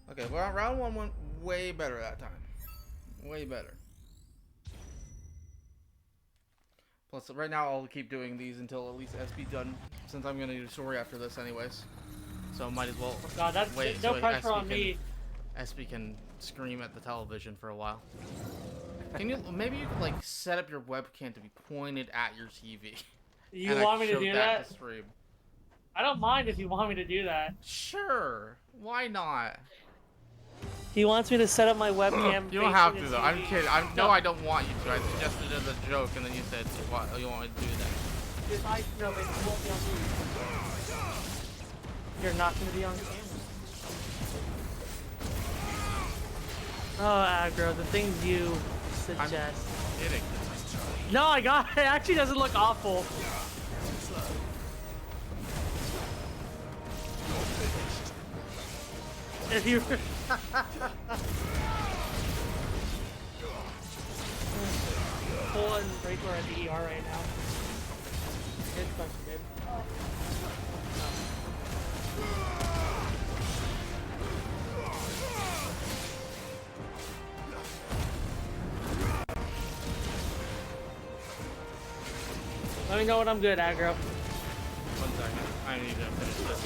Okay, well, round one went way better that time. Way better. Plus, right now I'll keep doing these until at least SB done, since I'm gonna do story after this anyways. So might as well. Oh God, that's wait no so pressure on me. SB can scream at the television for a while. Can you? Maybe you could like set up your webcam to be pointed at your TV. You want me to do that? To stream. I don't mind if you want me to do that. Sure. Why not? He wants me to set up my webcam. You don't have to facing though. the I'm TV. kidding. No, I don't want you to. I suggested it as a joke, and then you said you want me to do that. If I no, it won't be on TV. You're not going to be on camera. Oh, aggro, the things you suggest. I'm kidding. No, I got it. It actually doesn't look awful. If you pull and break her at the ER right now. Good question, babe. Let me know when I'm good, aggro. 1 second. I need to finish this.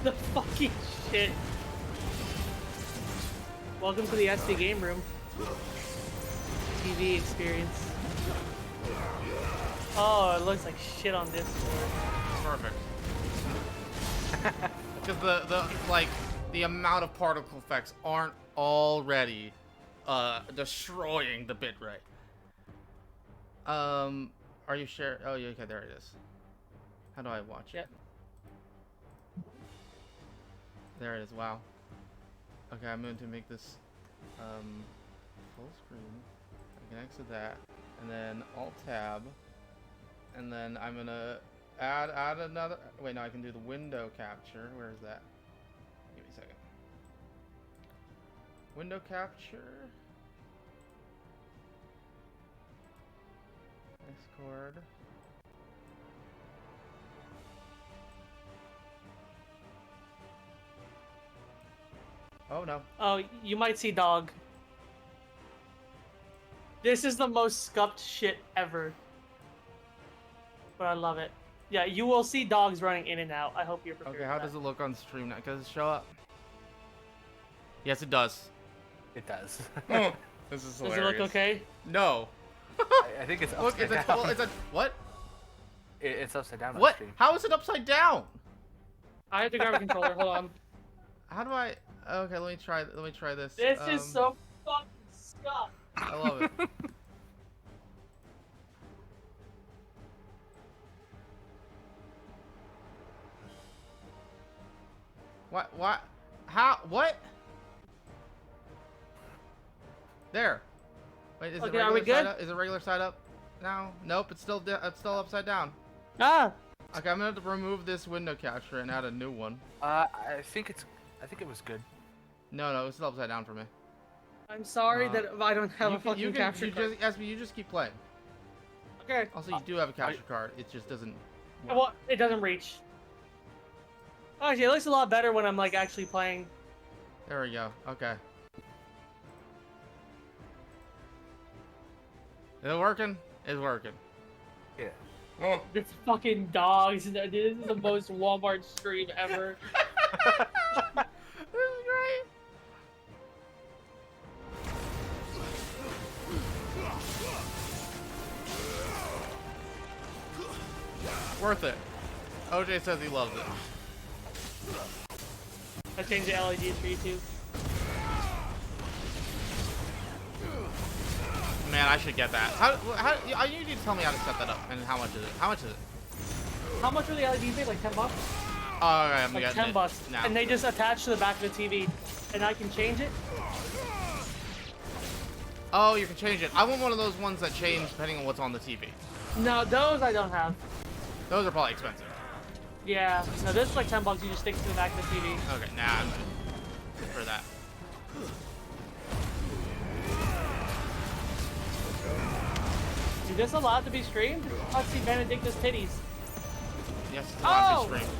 The fucking shit. Welcome to the SD game room. TV experience. Oh, it looks like shit on Discord. Perfect. Because the amount of particle effects aren't already destroying the bitrate. Are you sure? Oh, yeah, okay, there it is. How do I watch it? There it is. Wow. Okay, I'm going to make this full screen. I can exit that, and then Alt Tab, and then I'm gonna add another. Wait, no, I can do the window capture. Where is that? Window capture. Discord. Oh no. Oh, you might see dog. This is the most scuffed shit ever. But I love it. Yeah, you will see dogs running in and out. I hope you're prepared. Okay, how does it look on stream now? Does it show up? Yes, it does. It does. This is hilarious. Does it look okay? No. I think it's upside Look, down. well, it's a what? It's upside down. What? On stream. How is it upside down? I have to grab a controller. Hold on. How do I? Okay, let me try. Let me try this. This is so fucking scuffed. I love it. What? What? How? What? There. Wait, is Okay, it are we regular side good? up? Is it regular side up now? Nope, it's still upside down. Ah. Okay, I'm gonna have to remove this window capture and add a new one. I think it was good. No, it's still upside down for me. I'm sorry that I don't have a fucking capture card. You just keep playing. Okay. Also, you do have a capture card. It just doesn't. Well, it doesn't reach. Actually, it looks a lot better when I'm like actually playing. There we go. Okay. Is it working? It's working. Yeah. Oh. This fucking dogs. This is the most Walmart stream ever. This is great. Worth it. OJ says he loves it. I changed the LEDs for you too. Man, I should get that. How you need to tell me how to set that up and how much is it? How much is it? How much are the LEDs made? Like $10? Oh, alright, I'm Like getting $10, it now. and they just attach to the back of the TV, and I can change it. Oh, you can change it. I want one of those ones that change depending on what's on the TV. No, those I don't have. Those are probably expensive. Yeah, no, this is like $10. You just stick it to the back of the TV. Okay, nah, I'm good for that. Is this allowed to be streamed? Let's see Benedicta's titties. Yes, it's allowed to be streamed.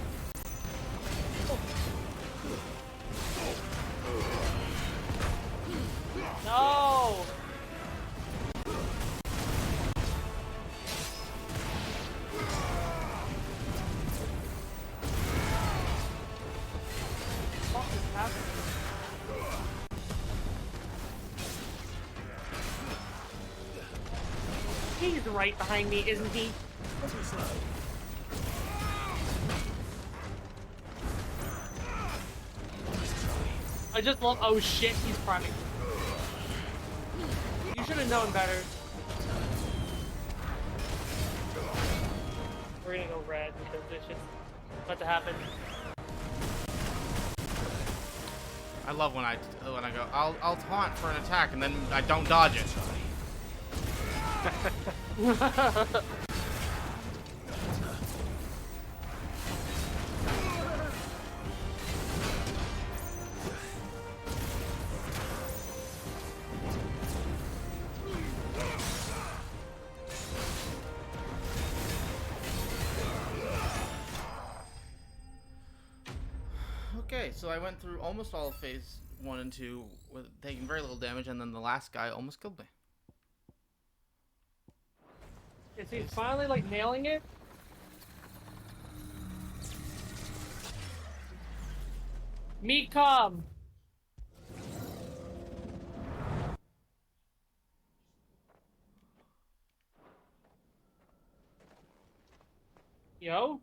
No! What is happening? He's right behind me, isn't he? I just love. Oh shit, he's priming. You should have known better. We're gonna go red because this shit's about to happen. I love when I go, I'll taunt for an attack and then I don't dodge it. Okay, so I went through almost all of phase 1 and 2 with taking very little damage, and then the last guy almost killed me. Is he finally like nailing it? Meat comm. Yo?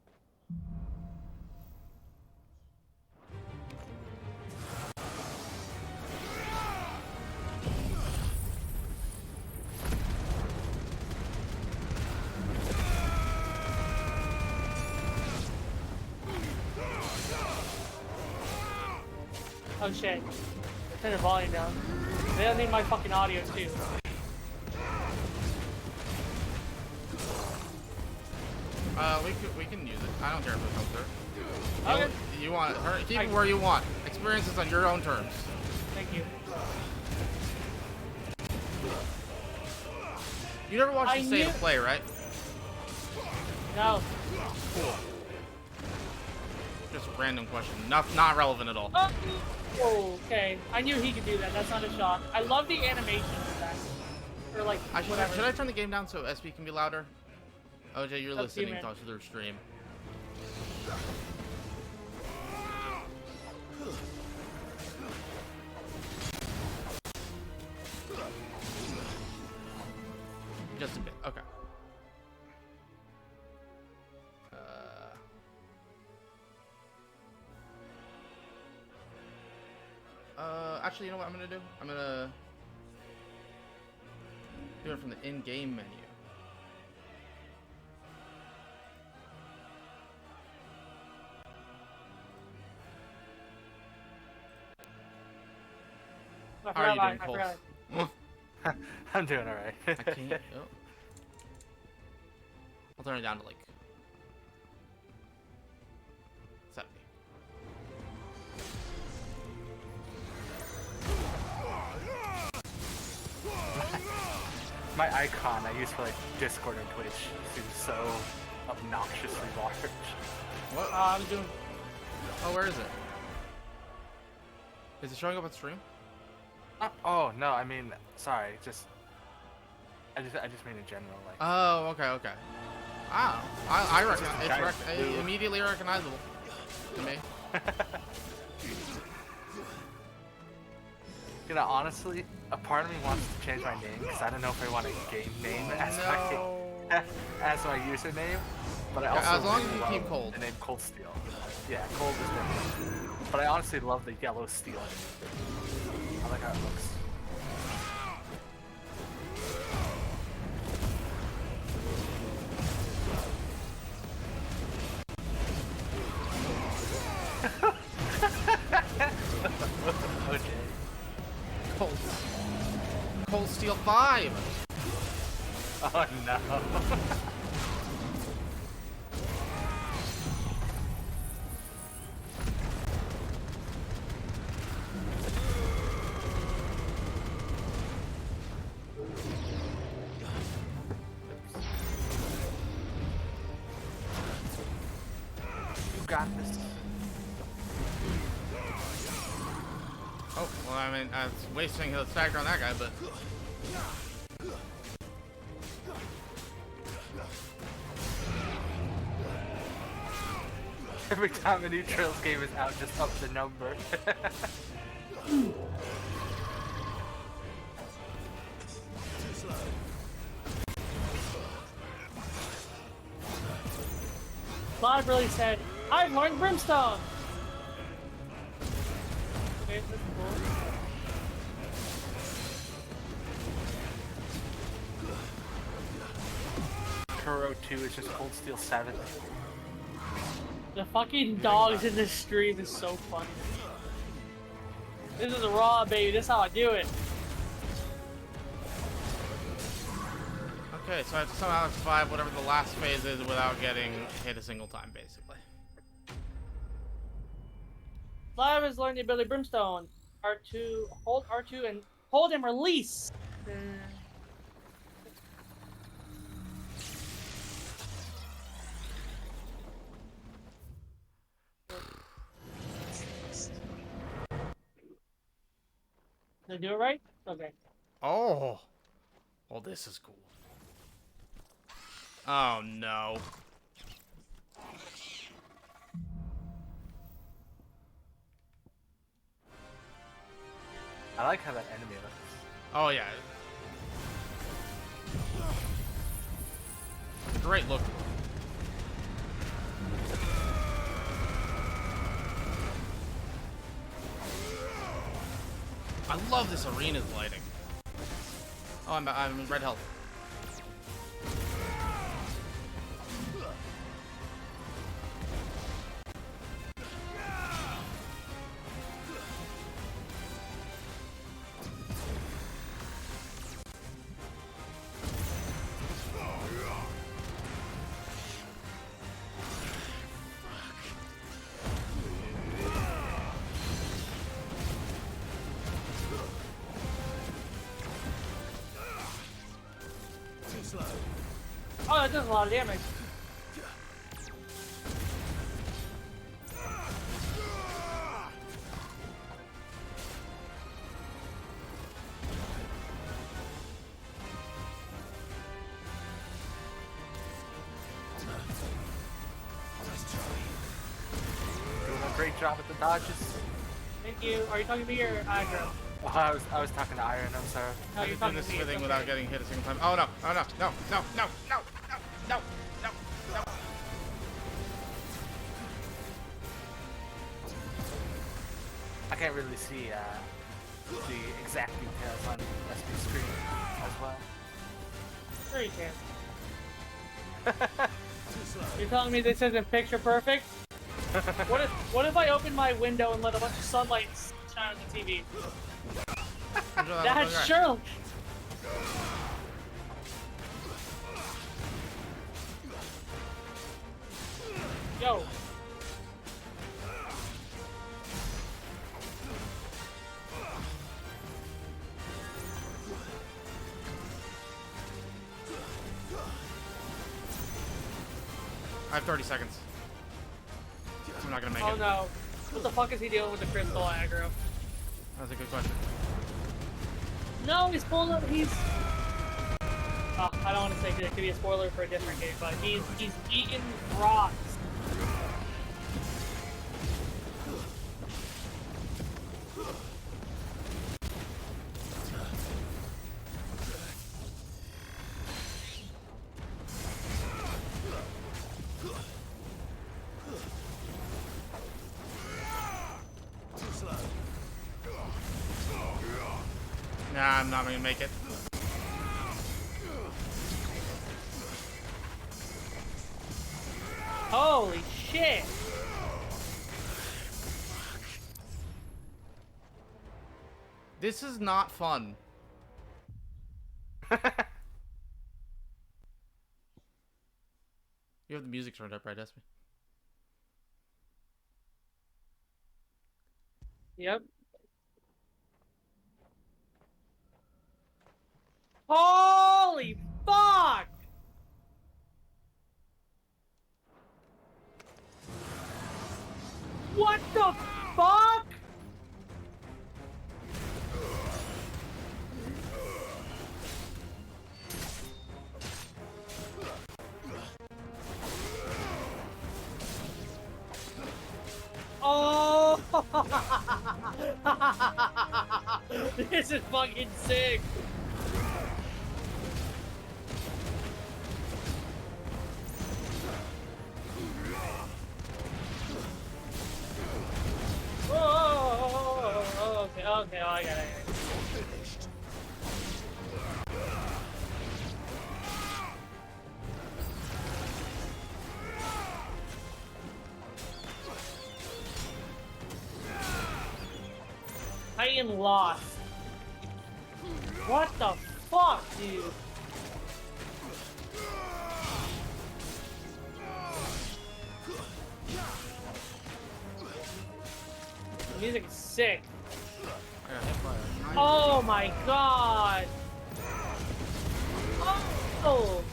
Oh shit. Turn the volume down. They don't need my fucking audio too. We can use it. I don't care if it comes through. Okay. You want her? Keep it where you want. Experience this on your own terms. Thank you. You never watched the State knew- of Play, right? No. Cool. Just a random question. Not relevant at all. Oh, okay. I knew he could do that. That's not a shock. I love the animation of that. Or like, whatever. Should I turn the game down so SP can be louder? OJ, you're Up to you, listening man. to through stream. Just a bit. Okay. Actually, you know what I'm gonna do? I'm gonna do it from the in-game menu. How are you doing, Cole? I'm doing alright. I can't. Oh. I'll turn it down to like 70. My icon I use for like Discord and Twitch seems so obnoxiously large. What? I'm doing. Oh, where is it? Is it showing up on stream? Oh no, I mean, sorry, I just mean in general, like. Oh, okay. Ah, I recognize. It's immediately recognizable to me. You know, honestly, a part of me wants to change my name because I don't know if I want a game name as my username. But I also as long as really you love keep Cold. the name Cold Steel. Yeah, Cold is different. But I honestly love the yellow steel. I like how it looks. Okay. Cold Steel 5. Oh no. You got this. Oh, well, I mean, I was wasting a stagger on that guy, but. Every time a new Trails game is out, just up the number. Live really said, I've learned Brimstone! Okay, that's cool. Kuro 2 is just Cold Steel 7. The fucking dogs in this stream is so funny. This is raw, baby. This is how I do it. Okay, so I have to somehow survive whatever the last phase is without getting hit a single time, basically. Live has learned the ability Brimstone. R2, hold R2 and hold and release. Did I do it right? Okay. Oh. Well, this is cool. Oh, no. I like how that enemy looks. Oh, yeah. Great look. I love this arena's lighting. Oh, I'm in red health. Oh, it does a lot of damage. Doing a great job at the dodges. Thank you. Are you talking to me or aggro? Oh, I was talking to Iron. I'm sorry. No, you're talking this to me. thing It's without okay. getting hit a single time. Oh no! Oh no! No! No! No! No! No! No! No! I can't really see the exact details on SP screen as well. Sure you can. You're telling me this isn't picture perfect? What if I open my window and let a bunch of sunlight shine on the TV? That's sure. Yo. I have 30 seconds. I'm not gonna make Oh it. no. What the fuck is he doing with the crystal aggro? That's a good question. No, he's pulling up. He's. Oh, I don't want to say it could be a spoiler for a different game, but he's eating rocks. Nah, I'm not gonna make it. Holy shit! This is not fun. You have the music turned up, right, Despy? Yep. Holy fuck! What the fuck? Oh! This is fucking sick. Oh, okay, okay, I got it. Titan lost. What the fuck, dude? The music is sick. Oh my god! Oh!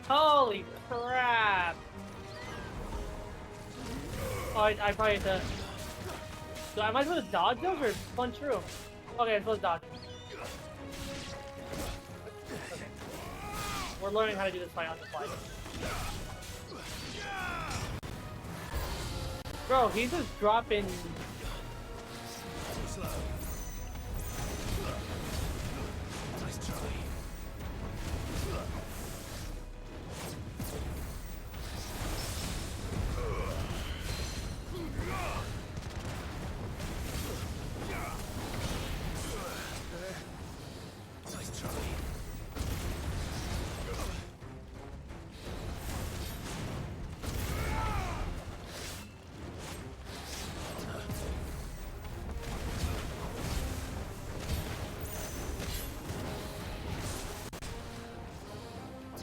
Holy crap! Oh, I probably have to... So am I supposed to dodge those or punch through them? Okay, I'm supposed to dodge. Okay. We're learning how to do this fight on the fly. Bro, he's just dropping... Too slow. Nice try. Nice try.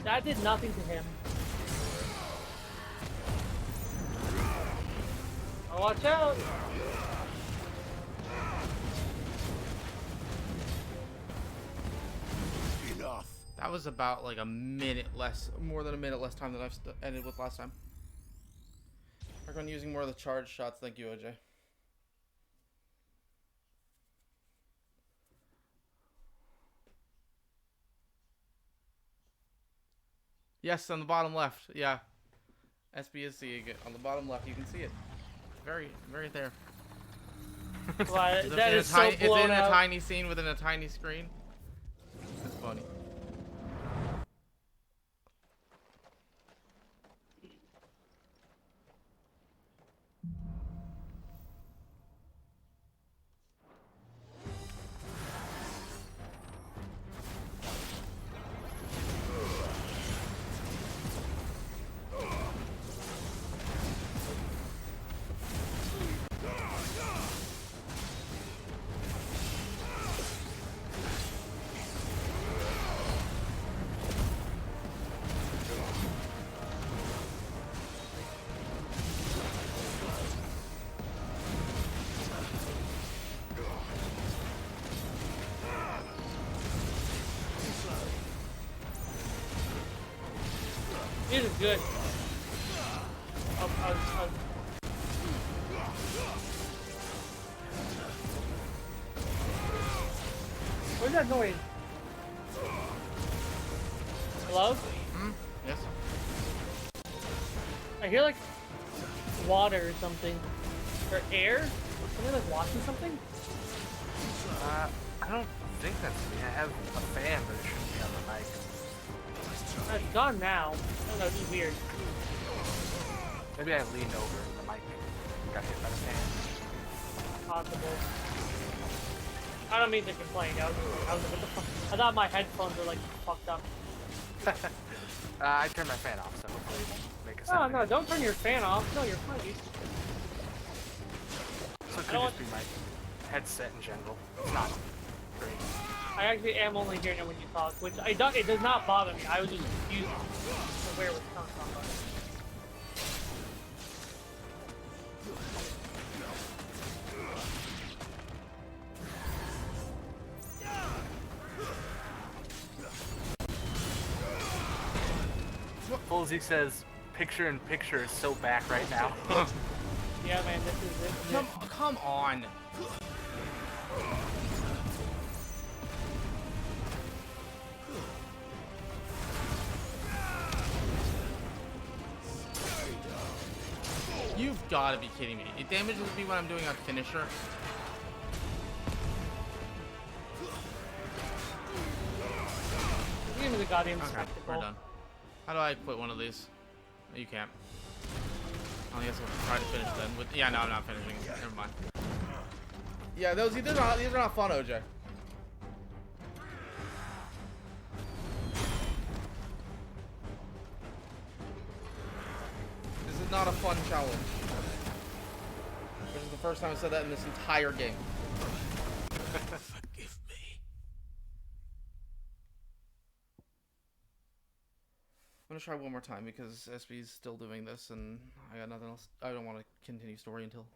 That did nothing to him. Oh, watch out! That was about like a minute less, more than a minute less time than I've ended with last time. Recommend using more of the charge shots. Thank you, OJ. Yes, on the bottom left. Yeah. SB is seeing it. On the bottom left, you can see it. Very, very there. Well, that is so blown It's in out. a tiny scene within a tiny screen. It's funny. It is good. Where's that noise? Hello? Yes. I hear like water or something. Or air? Somebody like watching something? I don't think that's me. I have a fan, but it shouldn't be on the mic. It's gone now. I don't know, it's weird. Maybe I leaned over and the mic got hit by the fan. Possible. I don't mean to complain. I was like, what the fuck? I thought my headphones were like fucked up. I turned my fan off, so hopefully it won't make a Oh sound. no, don't turn your fan off. No, you're fine. So it could just be my headset in general. It's not great. I actually am only hearing it when you talk, which it does not bother me. I was just confused to where it was coming from. But. Full Zeke says, picture in picture is so back right now. Yeah, man, this is it. Come on. You've got to be kidding me. It damages me when I'm doing a finisher. Give me the goddamn Okay, spectacle. we're done. How do I quit one of these? You can't. I guess we'll try to finish then. Yeah, no, I'm not finishing. Never mind. Yeah, these are not fun, OJ. This is not a fun challenge. This is the first time I said that in this entire game. Forgive me. I'm gonna try one more time because SB's still doing this and I got nothing else. I don't want to continue story until.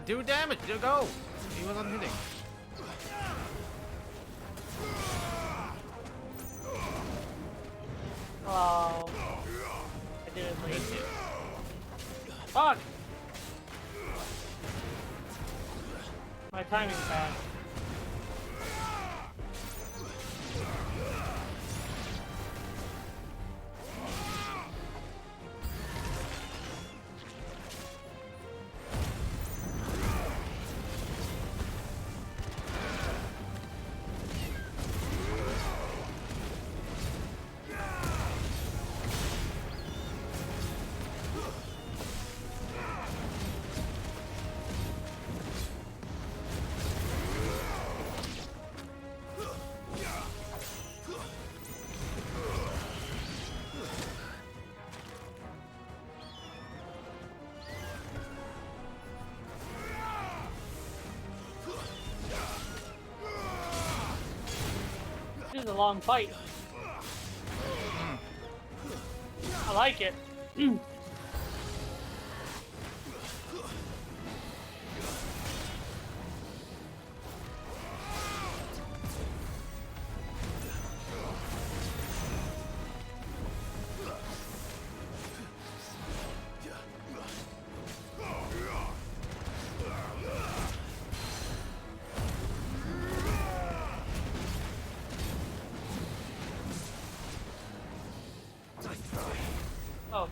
Do damage! Go! He wasn't hitting. Oh. I didn't leave. Fuck! My timing's bad. is a long fight. I like it. Oh.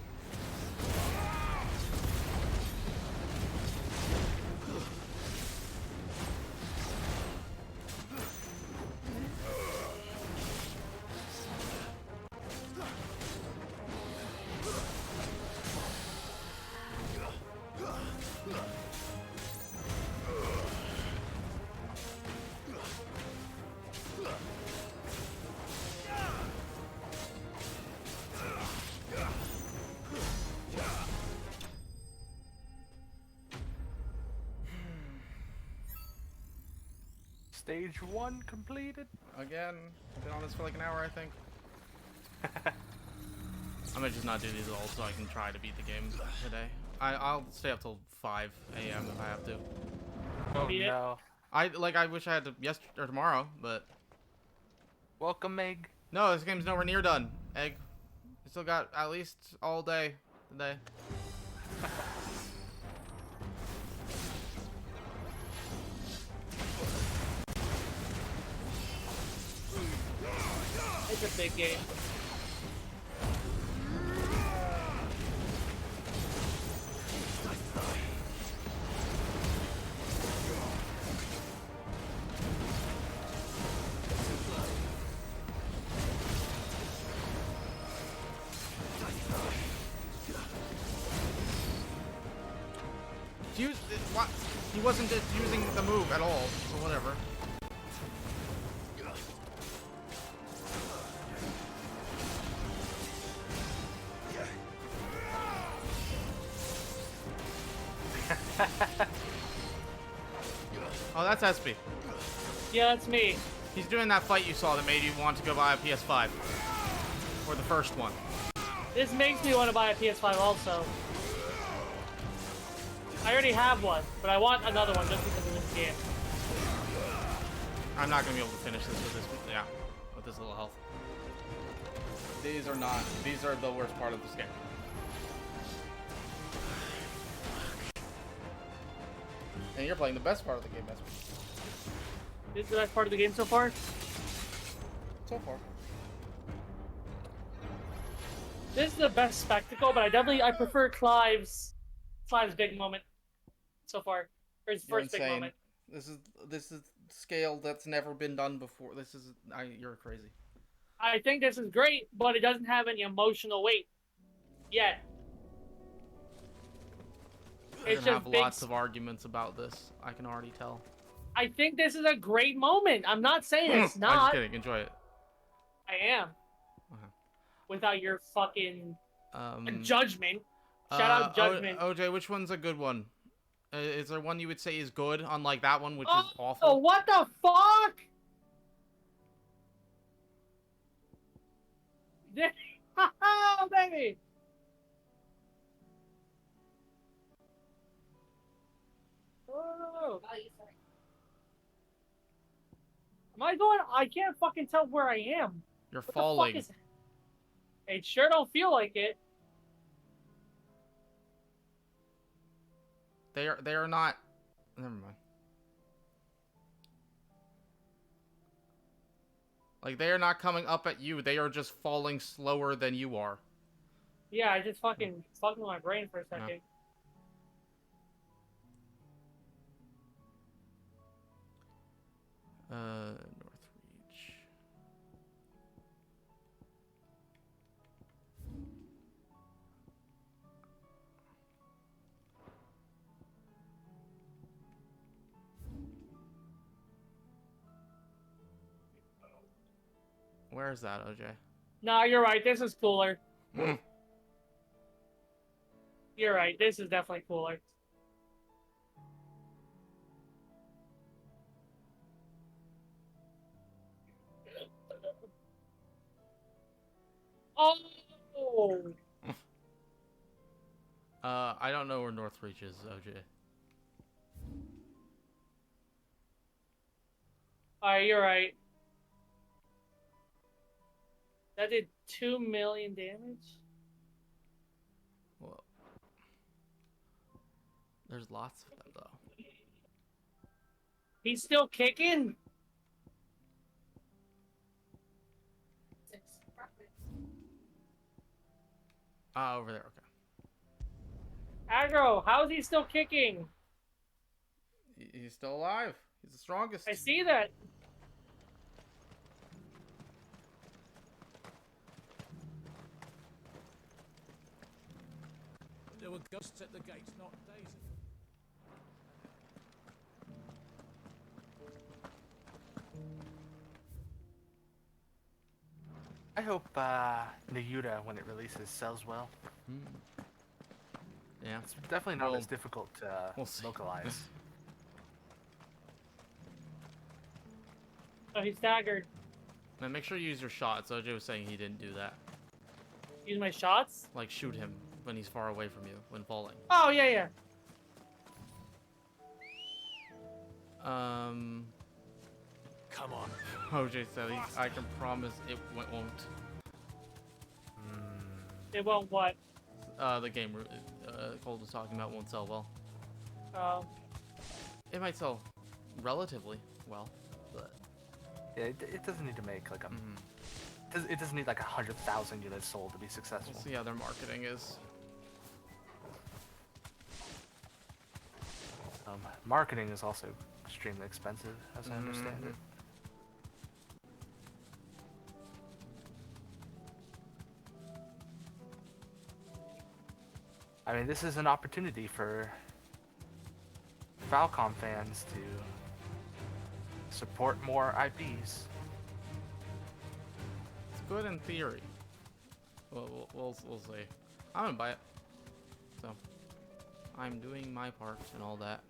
Stage 1 completed. Again, I've been on this for like an hour, I think. I might just not do these all so I can try to beat the game today. I'll stay up till 5 a.m. if I have to. Oh no. I wish I had to yesterday or tomorrow, but welcome, Egg. No, this game's nowhere near done. Egg, we still got at least all day today. It's a big game. What? He wasn't just using the move at all, or whatever. Oh, that's SP. Yeah, that's me. He's doing that fight you saw that made you want to go buy a PS5. Or the first one. This makes me want to buy a PS5 also. I already have one, but I want another one just because of this game. I'm not going to be able to finish this with this, yeah, with this little health. These are the worst part of this game. And you're playing the best part of the game, that's This is the best part of the game so far? So far. This is the best spectacle, but I prefer Clive's big moment so far. Or his first big moment. This is scale that's never been done before. You're crazy. I think this is great, but it doesn't have any emotional weight yet. We're gonna have lots of arguments about this. I can already tell. I think this is a great moment. I'm not saying it's not. I'm just kidding. Enjoy it. I am. Without your fucking judgment. Shout out judgment. OJ, which one's a good one? Is there one you would say is good, unlike that one, which is awful? Oh, what the fuck? Oh, baby. Oh. Am I going? I can't fucking tell where I am. You're what falling. The fuck is... It sure don't feel like it. They are not. Never mind. Like, they are not coming up at you. They are just falling slower than you are. Yeah, I just fucking with my brain for a second. North Reach. Where is that, OJ? No, you're right. This is cooler. You're right. This is definitely cooler. I don't know where North Reach is, OJ. Alright, you're right. That did 2 million damage? Well, there's lots of them, though. He's still kicking? Over there, okay. Aggro, how is he still kicking? He's still alive. He's the strongest. I see that. There were ghosts at the gates not days ago. I hope Nayuta, when it releases, sells well. Yeah. It's definitely not as difficult to we'll see. localize. Oh, he's staggered. Now make sure you use your shots. OJ was saying he didn't do that. Use my shots? Like shoot him when he's far away from you, when falling. Oh, yeah, yeah. Come on. OJ said I can promise it won't. It won't what? The game Cold was talking about won't sell well. Oh. It might sell relatively well, but yeah, it doesn't need to make like a. It doesn't need like 100,000 units sold to be successful. We'll see how their marketing is. Marketing is also extremely expensive, as I understand it. I mean, this is an opportunity for Falcom fans to support more IPs. It's good in theory. We'll see. I'm gonna buy it. So, I'm doing my part and all that.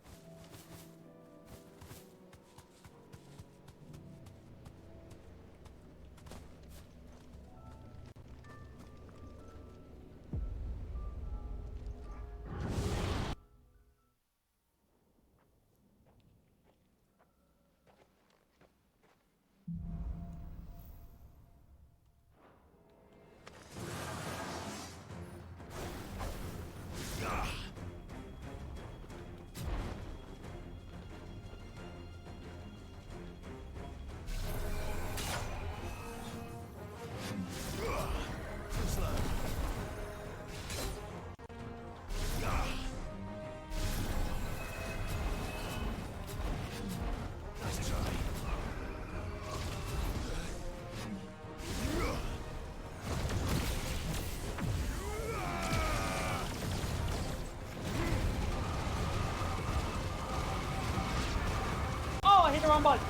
I hit the wrong button.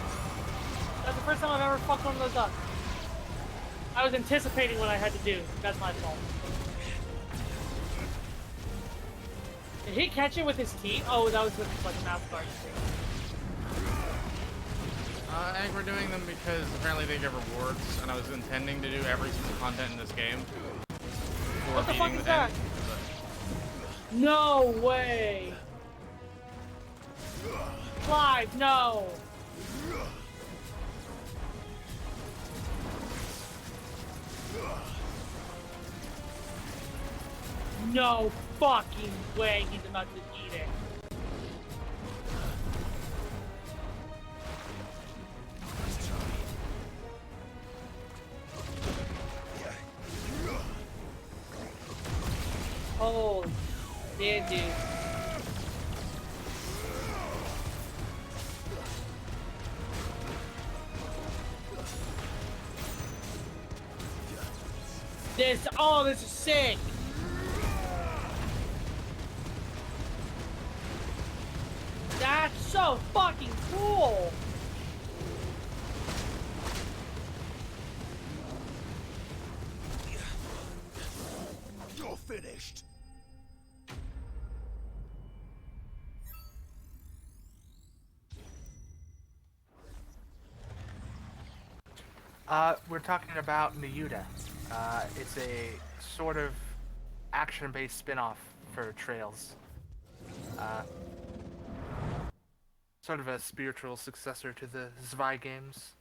That's the first time I've ever fucked one of those up. I was anticipating what I had to do. That's my fault. Did he catch it with his teeth? Oh, that was with his like mouth guard. I think we're doing them because apparently they give rewards, and I was intending to do every piece of content in this game. What the fuck is that? No way! Clive, no! No fucking way he's about to eat it. Holy shit, dude. This is sick. That's so fucking cool. You're finished. We're talking about Nayuta. It's a sort of action-based spin-off for Trails. Sort of a spiritual successor to the Zwei games.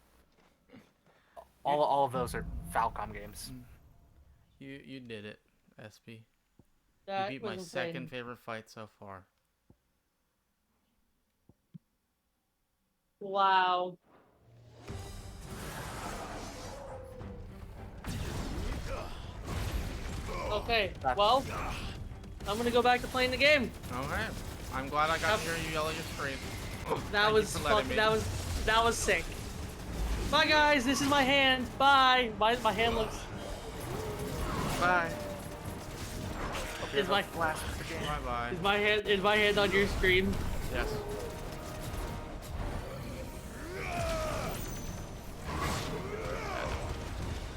All of those are Falcom games. You did it, SP. That you beat was my insane. second favorite fight so far. Wow. Okay, well, I'm gonna go back to playing the game. Okay. I'm glad I got to hear you yell at your screen. That Thank was you for letting fuck. me. That was sick. Bye guys, this is my hand. Bye. My hand looks. Bye. Is my Bye bye. is my hand on your screen? Yes.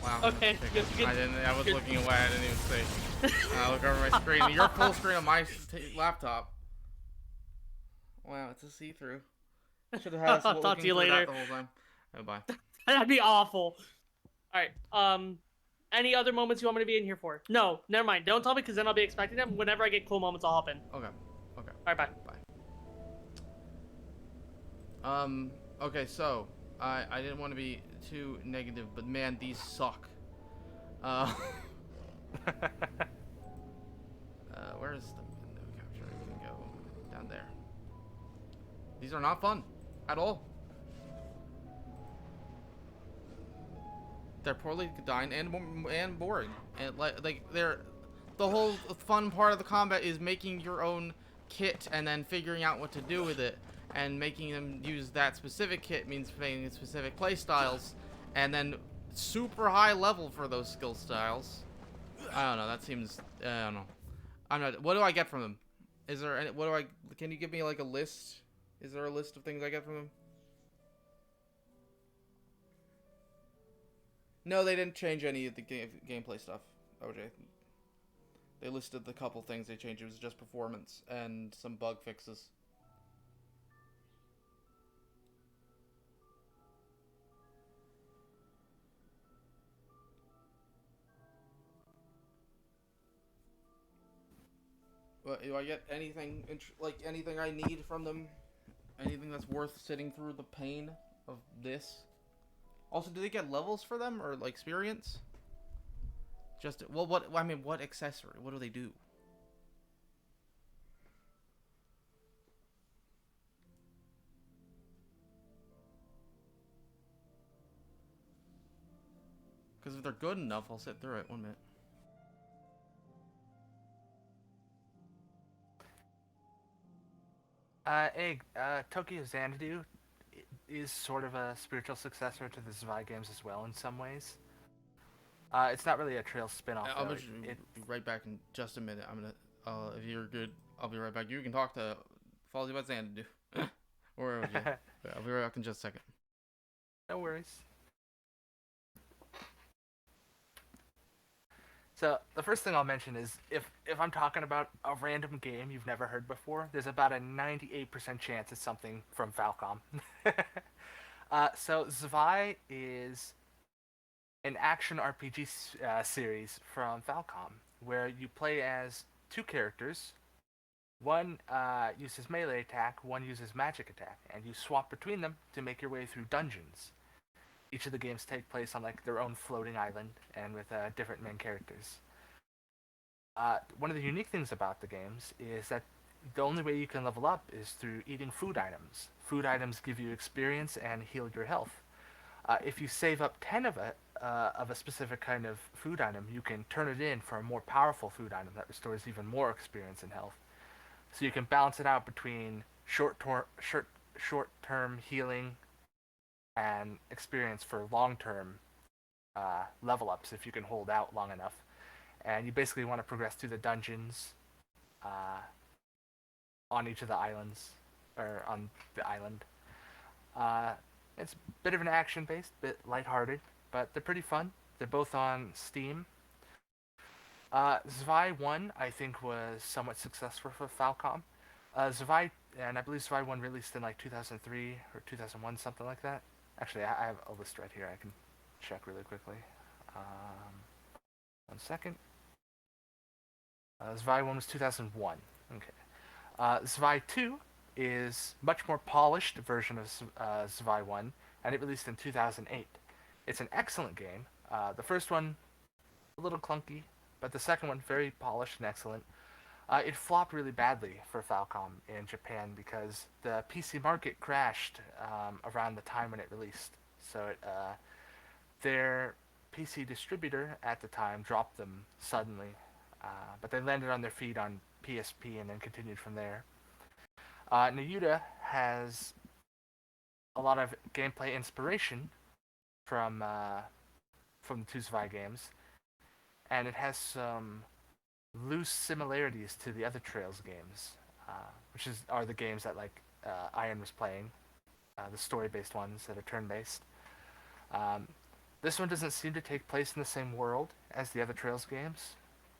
Wow. Okay. I was looking away. I didn't even see. I look over my screen. You're full screen on my laptop. Wow, it's a see-through. Should have had us I'll talk to you later. the whole time. Oh, bye. That'd be awful. All right. Any other moments you want me to be in here for? No, never mind. Don't tell me because then I'll be expecting them. Whenever I get cool moments, I'll hop in. Okay. All right. Bye. Okay, so I didn't want to be too negative, but man, these suck. Where's the window capture? We can go down there. These are not fun at all. They're poorly designed and boring, and like they're the whole fun part of the combat is making your own kit and then figuring out what to do with it, and making them use that specific kit means playing specific play styles, and then super high level for those skill styles. I don't know. That seems I don't know. I'm not. What do I get from them? Is there any? What do I? Can you give me like a list? Is there a list of things I get from them? No, they didn't change any of the gameplay stuff, OJ. They listed the couple things they changed. It was just performance and some bug fixes. What, do I get anything, like anything I need from them? Anything that's worth sitting through the pain of this? Also, do they get levels for them or like experience? Just well, what accessory? What do they do? Because if they're good enough, I'll sit through it. 1 minute. Tokyo Xanadu is sort of a spiritual successor to the Zwei games as well in some ways. It's not really a Trails spin-off. I'll be right back in just a minute. I'm gonna, if you're good, I'll be right back. You can talk to Falsey about Xanadu. Or yeah, I'll be right back in just a second. No worries. So the first thing I'll mention is if I'm talking about a random game you've never heard before, there's about a 98% chance it's something from Falcom. So Zwei is an action RPG series from Falcom where you play as two characters. One uses melee attack, one uses magic attack, and you swap between them to make your way through dungeons. Each of the games take place on like their own floating island and with different main characters. One of the unique things about the games is that the only way you can level up is through eating food items. Food items give you experience and heal your health. If you save up 10 of a specific kind of food item, you can turn it in for a more powerful food item that restores even more experience and health. So you can balance it out between short-term healing and experience for long-term level ups if you can hold out long enough. And you basically want to progress through the dungeons on each of the islands, or on the island. It's a bit of an action-based, bit lighthearted, but they're pretty fun. They're both on Steam. Zwei 1, I think, was somewhat successful for Falcom. Zwei, and I believe Zwei 1 released in like 2003 or 2001, something like that. Actually, I have a list right here. I can check really quickly. 1 second. Zwei 1 was 2001. Okay. Zwei 2 is much more polished version of Zwei 1, and it released in 2008. It's an excellent game. The first one, a little clunky, but the second one, very polished and excellent. It flopped really badly for Falcom in Japan because the PC market crashed around the time when it released. So their PC distributor at the time dropped them suddenly, but they landed on their feet on PSP and then continued from there. Nayuta has a lot of gameplay inspiration from the two Zwei games, and it has some loose similarities to the other Trails games, which are the games that Iron was playing, the story-based ones that are turn-based. This one doesn't seem to take place in the same world as the other Trails games,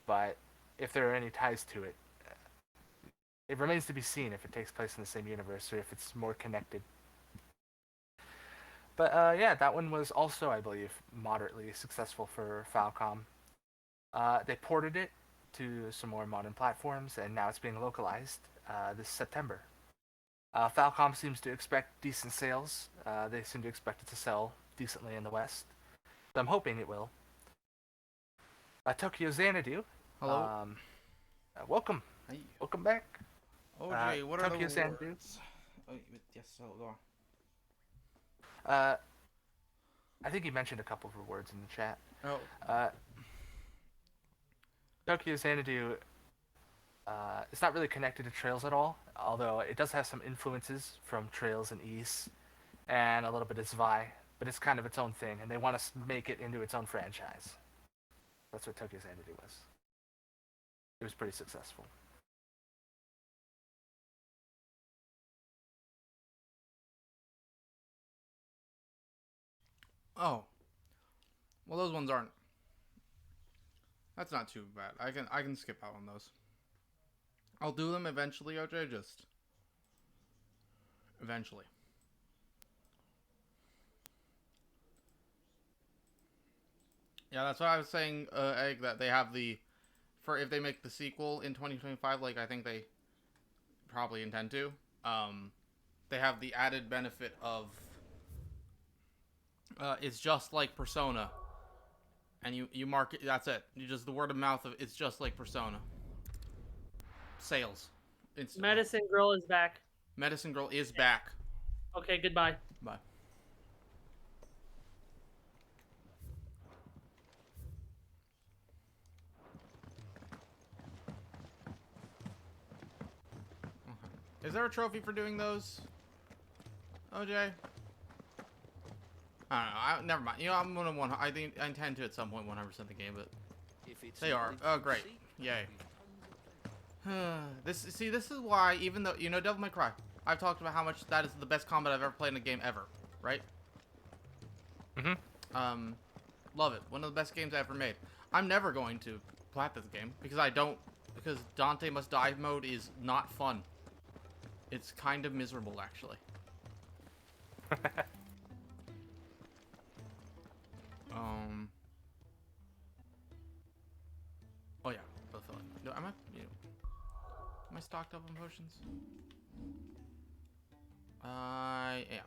but if there are any ties to it, it remains to be seen if it takes place in the same universe or if it's more connected. But yeah, that one was also, I believe, moderately successful for Falcom. They ported it to some more modern platforms, and now it's being localized this September. Falcom seems to expect decent sales. They seem to expect it to sell decently in the West. So I'm hoping it will. Tokyo Xanadu. Hello. Welcome. Hey. Welcome back. OJ, what are Tokyo the Xanadu. words? Oh, yes, so go on. I think you mentioned a couple of words in the chat. Oh. Tokyo Xanadu, it's not really connected to Trails at all, although it does have some influences from Trails and Ys, and a little bit of Zwei, but it's kind of its own thing, and they want to make it into its own franchise. That's what Tokyo Xanadu was. It was pretty successful. Oh. Well, those ones aren't. That's not too bad. I can skip out on those. I'll do them eventually, OJ, just eventually. Yeah, that's what I was saying, Egg, that they have for if they make the sequel in 2025, like I think they probably intend to, they have the added benefit of it's just like Persona. And you mark it, that's it. You just, the word of mouth of it's just like Persona. Sales. Instantly. Medicine Girl is back. Medicine Girl is back. Okay, goodbye. Bye. Okay. Is there a trophy for doing those? OJ? I don't know. Never mind. You know, I'm gonna I intend to at some point 100% the game, but they are. Oh, great! Yay. This is why, even though Devil May Cry, I've talked about how much that is the best combat I've ever played in a game ever, right? Love it. One of the best games I ever made. I'm never going to plat this game because Dante Must Die mode is not fun. It's kind of miserable, actually. Oh yeah, fulfilling. No, am I stocked up on potions? I am.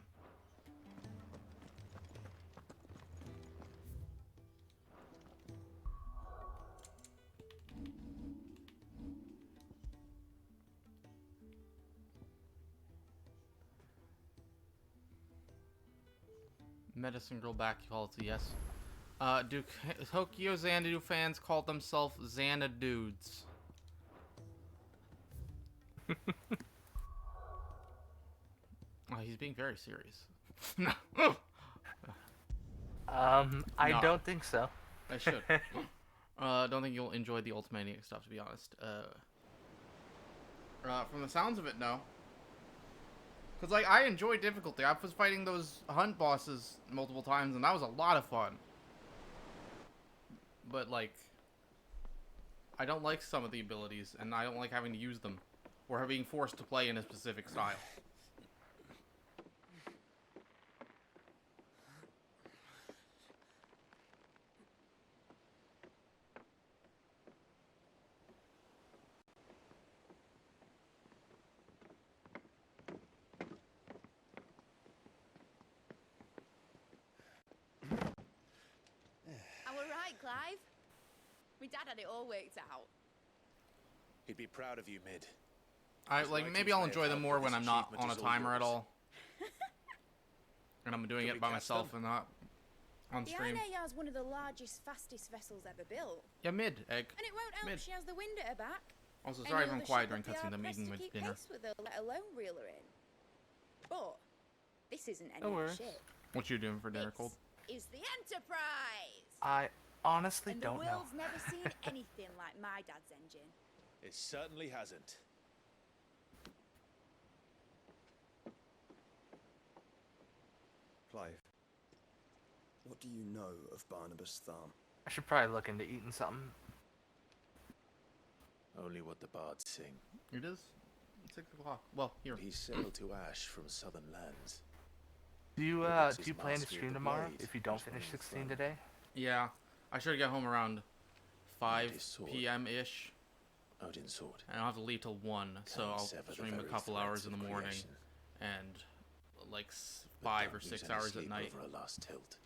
Medicine Girl back calls yes. Do Tokyo Xanadu fans call themselves Xanadudes? Oh, he's being very serious. No. I don't think so. I should. Don't think you'll enjoy the Ultimaniac stuff, to be honest. From the sounds of it, no. Because, like, I enjoy difficulty. I was fighting those hunt bosses multiple times, and that was a lot of fun. But, like, I don't like some of the abilities, and I don't like having to use them, or being forced to play in a specific style. right, Clive? My dad had it all worked out. He'd be proud of you, Mid. Maybe I'll enjoy them more when I'm not on a timer at all. And I'm doing it by myself and not on The stream. Ainayar's one of the largest, fastest vessels ever built. Yeah, Mid, Egg. And it won't help Mid. she has the wind at her back. Also, Any sorry if I'm other quiet ship during would be cutscenes. I'm hard-pressed eating to my keep dinner. pace with her, let alone reel her in. But this isn't any No other worries. ship. What you doing for dinner, Cold? Is the Enterprise. I honestly And don't the know. world's never seen anything like my dad's engine. It certainly hasn't. Clive, what do you know of Barnabas Tharm? I should probably look into eating something. Only what the bards sing. It is 6 o'clock. Well, here. He sailed to Ash from southern lands. Do you That's do his you plan to mastery of stream the tomorrow blade, if you don't which finish was 16 fun. today? Yeah, I should get home around 5 his sword. p.m.-ish. Odin's sword. And I'll have to leave till 1, so Can't I'll sever the stream a very couple threads hours in the of morning creation. and like But 5 don't or lose 6 any hours at sleep night. over a last tilt.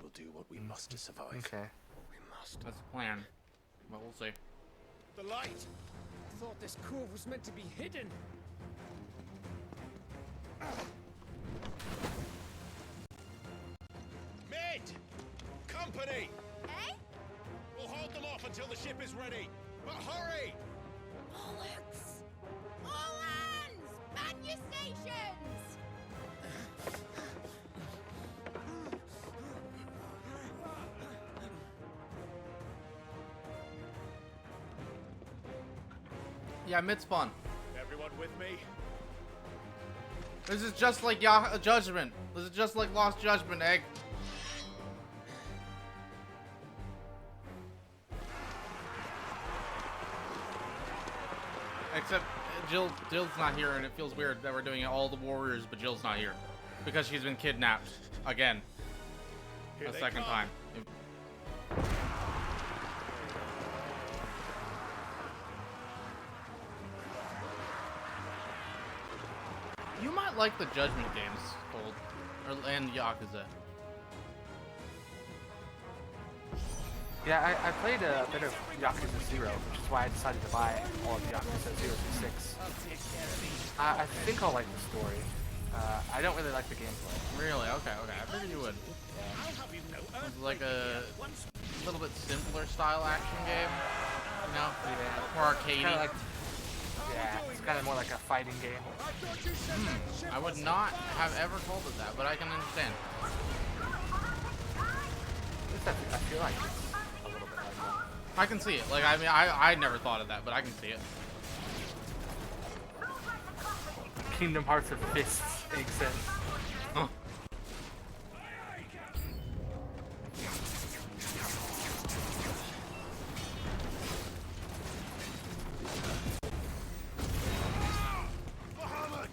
We'll do what we must to survive. Okay. We must. That's the plan. But we'll see. The light! I thought this cove was meant to be hidden. Mid! Company! Eh? We'll hold them off until the ship is ready. But hurry! Bollocks! All hands! Man your stations! Yeah, mid-spawn. Everyone with me? This is just like Judgment. This is just like Lost Judgment, Egg. Except Jill's not here, and it feels weird that we're doing all the warriors, but Jill's not here because she's been kidnapped again, Here a they second come. time. You might like the Judgment games, Cold, and Yakuza. Yeah, I played a bit of Yakuza 0, which is why I decided to buy all of Yakuza 0 through 6. I think I'll like the story. I don't really like the gameplay. Really? Okay, okay. I figured you would. It's like a little bit simpler style action game. You know? Yeah. More arcadey. Kinda like, yeah, it's kind of more like a fighting game. I would not have ever told it that, but I can understand. At least I feel like it's a little bit like that. I can see it. Like, I mean, I never thought of that, but I can see it. Kingdom Hearts of Fists makes sense. Huh.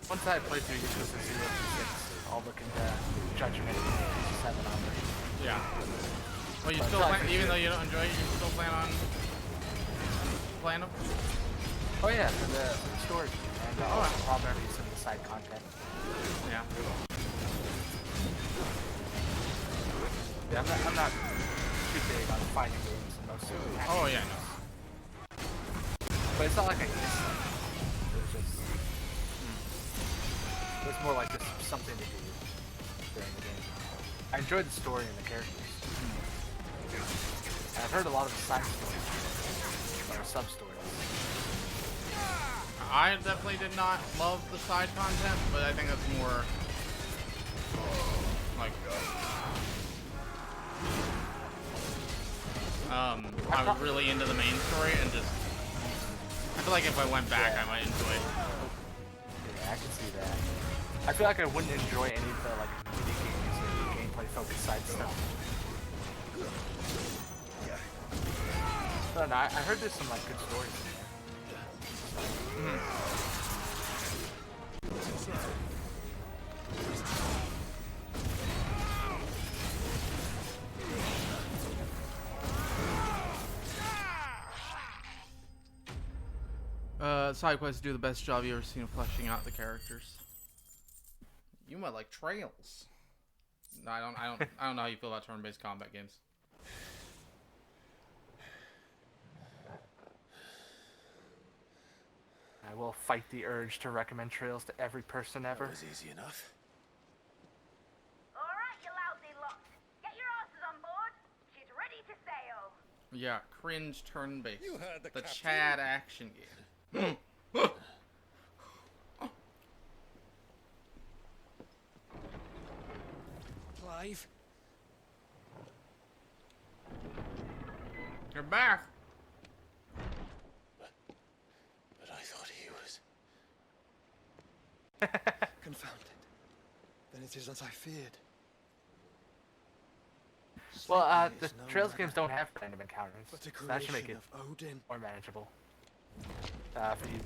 Once I play through Yakuza 0 through 6, I'll look into Judgment 7 on there. Yeah. Well, you But still aside plan, from even zero- though you don't enjoy it, you still plan on playing them? Oh yeah, for the story. And I'll probably some of the side content. Yeah. Yeah, I'm not too big on fighting games and most of them. Oh yeah, no. But it's not like I miss them. It's just it's more like just something to do during the game. I enjoyed the story and the characters. And I've heard a lot of the side stories or sub stories. I definitely did not love the side content, but I think that's more like I was really into the main story and just I feel like if I went back I might enjoy it. Yeah, I can see that. I feel like I wouldn't enjoy any of the like mini games or gameplay focused side stuff. I don't know, I heard there's some like good stories in there. Side quests do the best job you've ever seen of fleshing out the characters. You might like Trails. No, I don't know how you feel about turn-based combat games. I will fight the urge to recommend trails to every person ever. That was easy enough. Alright, you lousy lot. Get your asses on board. She's ready to sail. Yeah, cringe turn-based. You heard the captain. Chad action game. Clive? You're back. But I thought he was... Confounded. Then it is as I feared. Well, the Trails games don't have random encounters, But so a that should make creation it of Odin. more manageable. For you,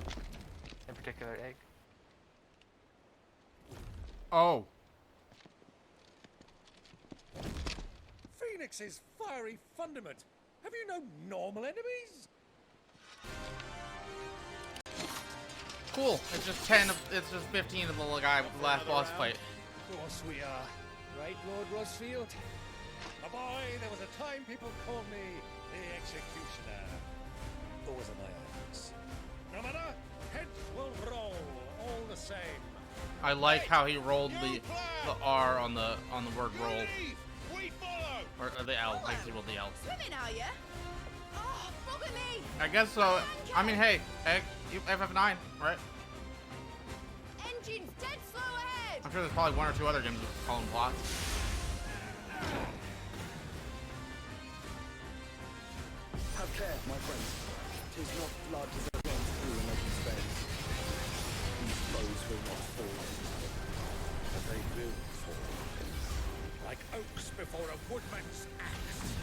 in particular, Egg. Oh. Phoenix's fiery fundament. Have you no normal enemies? Cool. It's just 10 of, it's just 15 of the little guy with the last boss fight. Of course we are. Right, Lord Rosfield? My boy, there was a time people called me the Executioner. Always in my eyes. No matter, heads will roll, all the same. I like how he rolled the R on the word roll. We follow! Or the L. I guess he rolled the L. Swimming, are you? Oh, bugger me! I guess so. I mean, hey, Egg, FF9, right? Engine's dead slow ahead! I'm sure there's probably one or two other games with calling plots. Have care, my friends. 'Tis not blood that runs through an open space. These foes will not fall, but they will fall. Like oaks before a woodman's axe.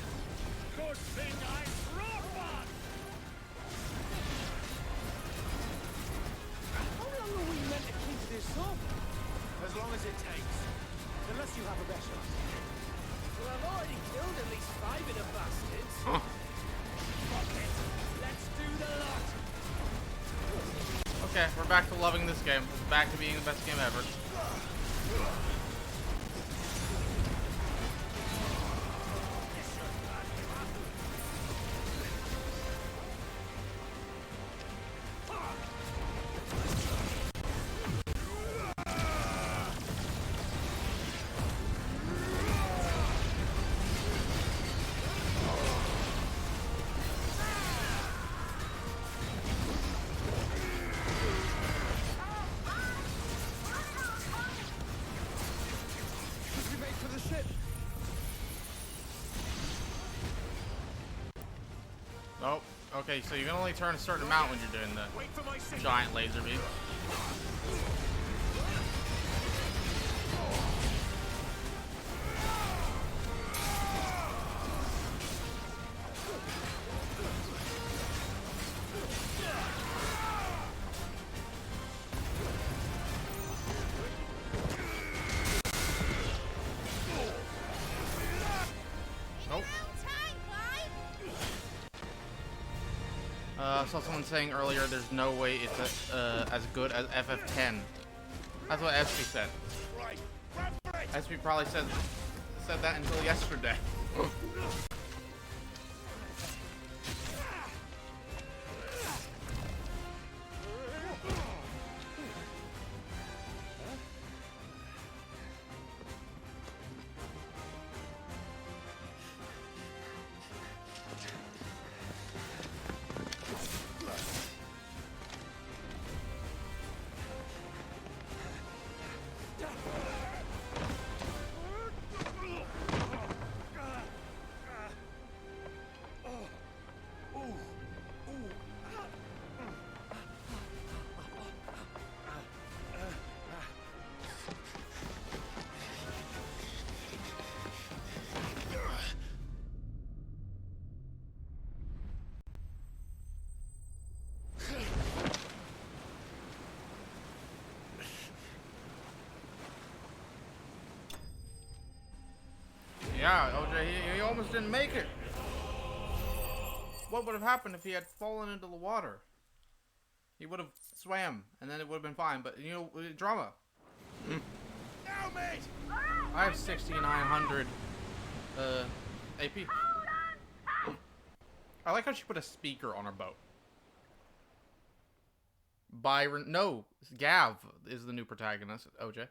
Good thing I brought one! How long are we meant to keep this up? As long as it takes. Unless you have a better. Well, I've already killed at least 5 of the bastards. Fuck it. Let's do the lot. Okay, we're back to loving this game. It's back to being the best game ever. Oh, okay, so you can only turn a certain amount when you're doing the giant laser beam. Nope. I saw someone saying earlier there's no way it's as good as FF10. That's what SP said. SP probably said that until yesterday. Yeah, OJ, he almost didn't make it. What would have happened if he had fallen into the water? He would have swam, and then it would have been fine. But, you know, drama. Now, mate! I have 6,900 AP. I like how she put a speaker on her boat. Byron. No, Gav is the new protagonist. OJ.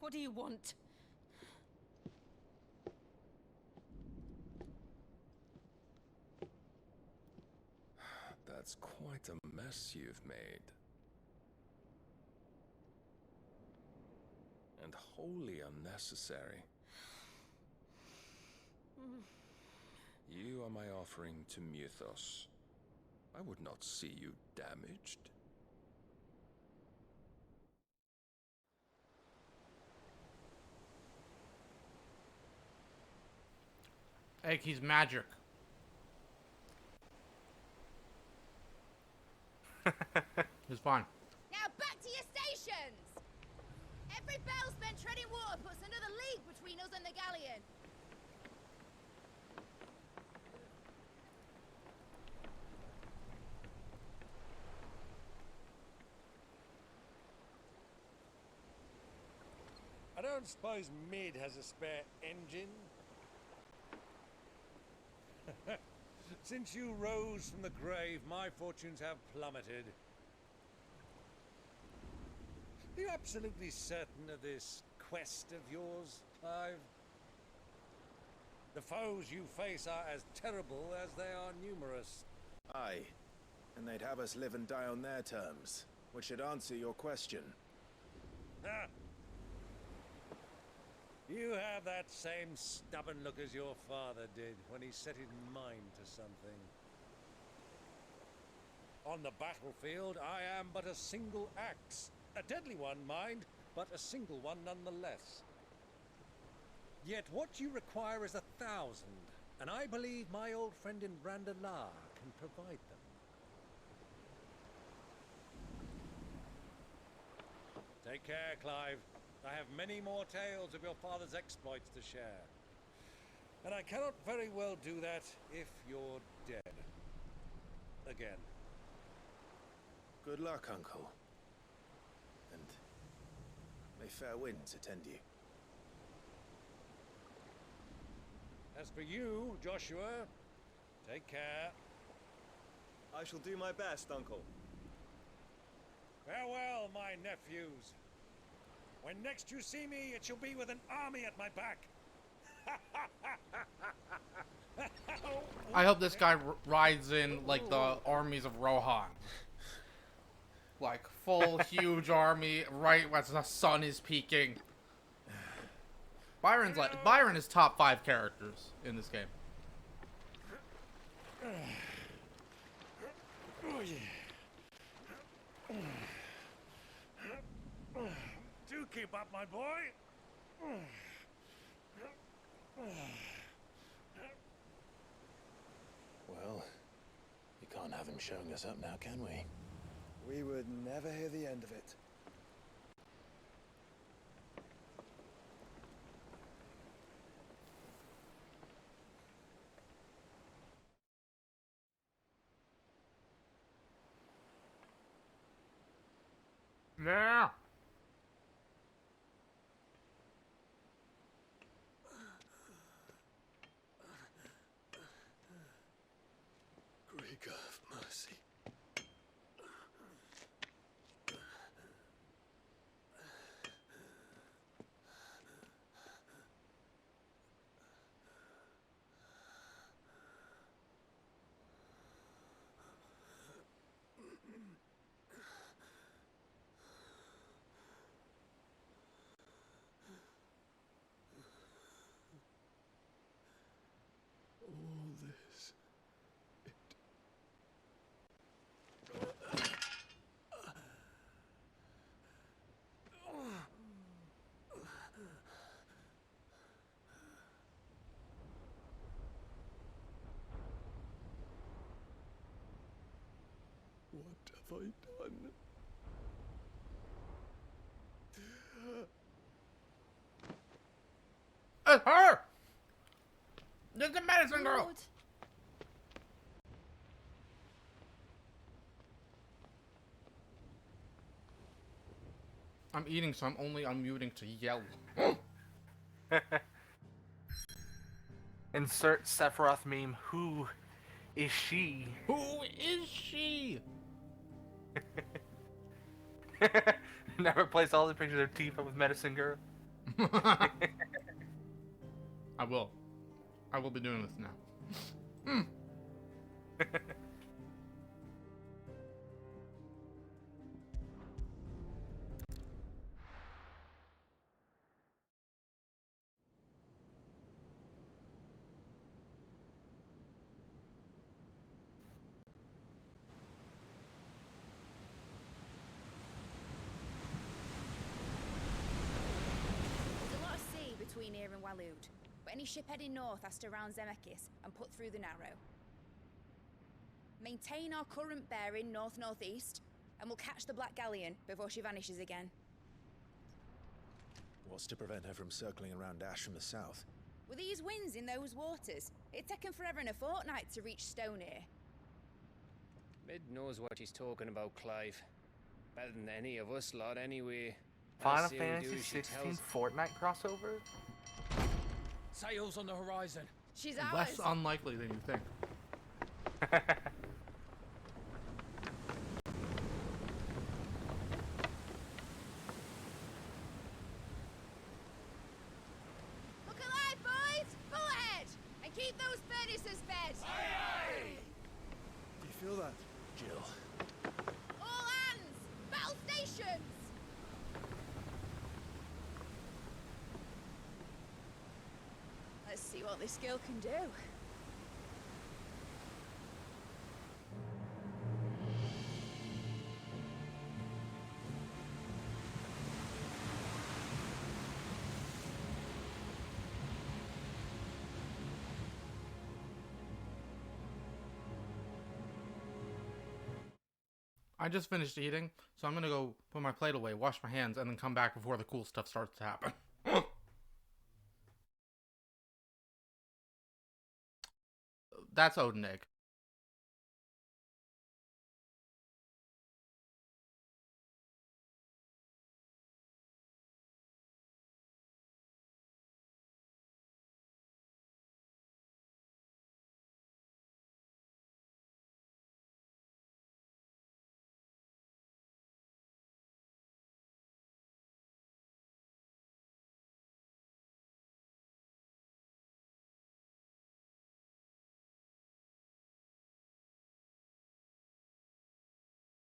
What do you want? That's quite a mess you've made. And wholly unnecessary. You are my offering to Mythos. I would not see you damaged. Egg, he's magic. It's fine. Now back to your stations! Every bell spent treading water puts another league between us and the galleon. I don't suppose Mid has a spare engine? Since you rose from the grave, my fortunes have plummeted. Are you absolutely certain of this quest of yours, Clive? The foes you face are as terrible as they are numerous. Aye, and they'd have us live and die on their terms, which should answer your question. Ha! You have that same stubborn look as your father did when he set his mind to something. On the battlefield, I am but a single axe. A deadly one, mind, but a single one nonetheless. Yet what you require is 1,000, and I believe my old friend in Brandalar can provide them. Take care, Clive. I have many more tales of your father's exploits to share. And I cannot very well do that if you're dead. Again. Good luck, Uncle. And may fair winds attend you. As for you, Joshua, take care. I shall do my best, Uncle. Farewell, my nephews. When next you see me, it shall be with an army at my back. I hope this guy rides in like the armies of Rohan. Like full huge army right as the sun is peaking. Byron is top 5 characters in this game. Do keep up, my boy. Well, we can't have him showing us up now, can we? We would never hear the end of it. Yeah. Greek of mercy. have I done? It's her! It's the medicine girl! Lord. I'm eating, so I'm only unmuting to yell. Insert Sephiroth meme. Who is she? Who is she? Never replace all the pictures of Tifa with Medicine Girl. I will. I will be doing this now. There's a lot of sea between here and Waloed, but any ship heading north has to round Zemeckis and put through the Narrow. Maintain our current bearing north-northeast, and we'll catch the Black Galleon before she vanishes again. What's to prevent her from circling around Ash from the south? With these winds in those waters, it'd taken forever and a fortnight to reach Stonehere. Mid knows what he's talking about, Clive. Better than any of us lot, anyway. Final I'll see her do Fantasy as she 16 tells. Fortnite crossover? Sails on the horizon. She's Less unlikely than you think. Look alive, boys! Full ahead! And keep those furnaces fed! Do you feel that? Jill. All hands! Battle stations! Let's see what this girl can do. I just finished eating, so I'm gonna go put my plate away, wash my hands, and then come back before the cool stuff starts to happen. That's Odin egg.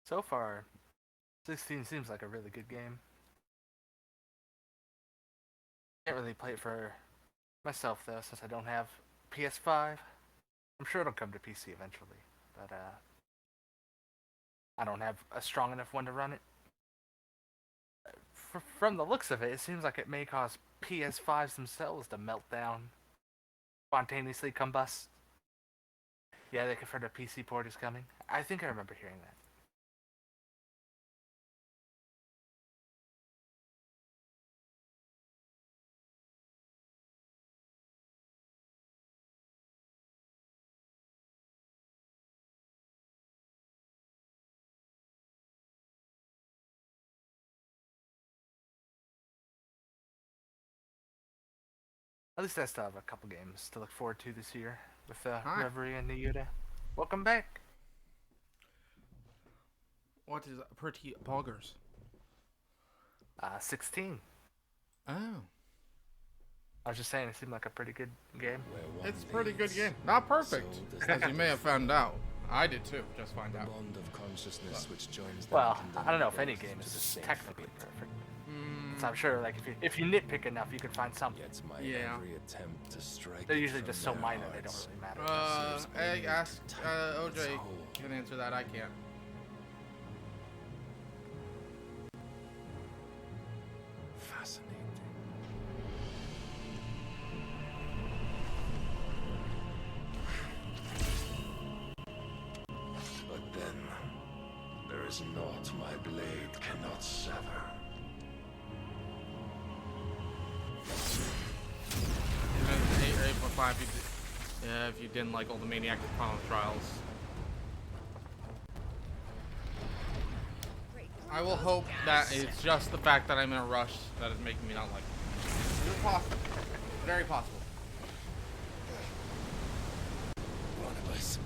So far, 16 seems like a really good game. Can't really play it for myself though, since I don't have PS5. I'm sure it'll come to PC eventually, but I don't have a strong enough one to run it. From the looks of it, it seems like it may cause PS5s themselves to melt down, spontaneously combust. Yeah, they confirmed a PC port is coming. I think I remember hearing that. At least I still have a couple games to look forward to this year with Reverie and Niyuda. Welcome back. What is pretty poggers? 16. Oh. I was just saying, it seemed like a pretty good game. It's a pretty good game. Not perfect, as you may have found out. I did too, just find out. Bond of consciousness which joins Well, I don't know if any game is technically perfect. So I'm sure, like, if you nitpick enough, you can find something. Yeah. They're usually just so minor they don't really matter. Egg asked, OJ can answer that, I can't. Fascinating. But then, there is is naught my blade cannot sever. And then 8.5 if you didn't like all the Maniac Final Trials. I will hope that it's just the fact that I'm in a rush that is making me not like it. It's possible. Very possible. Barnabas.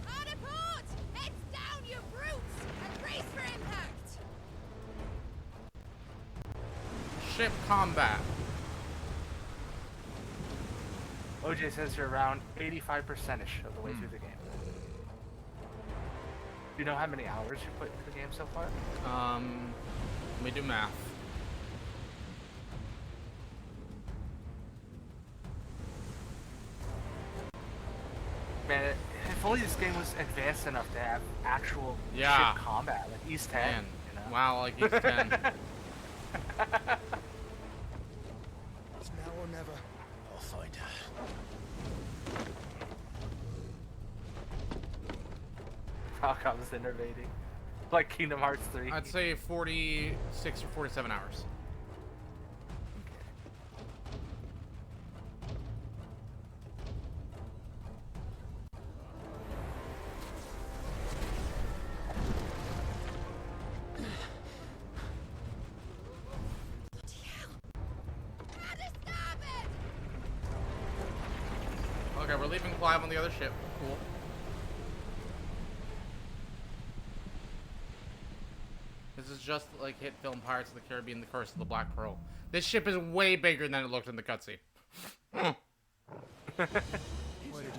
Hard apart! Heads down, you brutes! And brace for impact! Ship combat. OJ says you're around 85%ish of the way through the game. Do you know how many hours you put into the game so far? Let me do math. Man, if only this game was advanced enough to have actual ship combat, like East 10. Man. You know? Wow, like East 10. It's now or never. I'll find her. Falcom's innovating. Like Kingdom Hearts 3. I'd say 46 or 47 hours. Okay, we're leaving Clive on the other ship. Cool. This is just like hit film Pirates of the Caribbean: The Curse of the Black Pearl. This ship is way bigger than it looked in the cutscene. Where did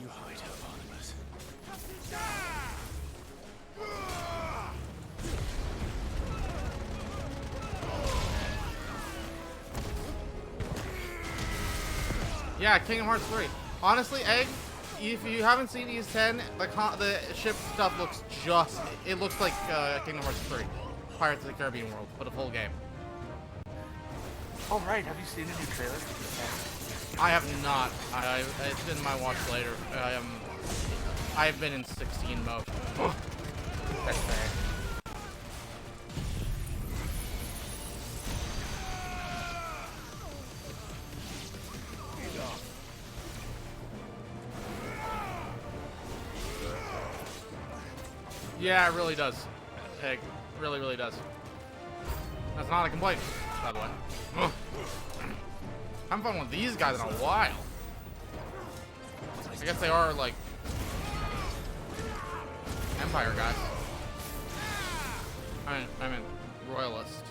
you hide her, Barnabas? Yeah, Kingdom Hearts 3. Honestly, Egg, if you haven't seen East 10, the ship stuff looks just... It looks like Kingdom Hearts 3. Pirates of the Caribbean world, but a full game. Oh, right. Have you seen the new trailer? I have not. It's in my watch later. I've been in 16 mode. That's fair. Yeah, it really does. Egg. Really, really does. That's not a complaint, by the way. I'm fun with these guys in a while. I guess they are, like, Empire guys. I mean, Royalist.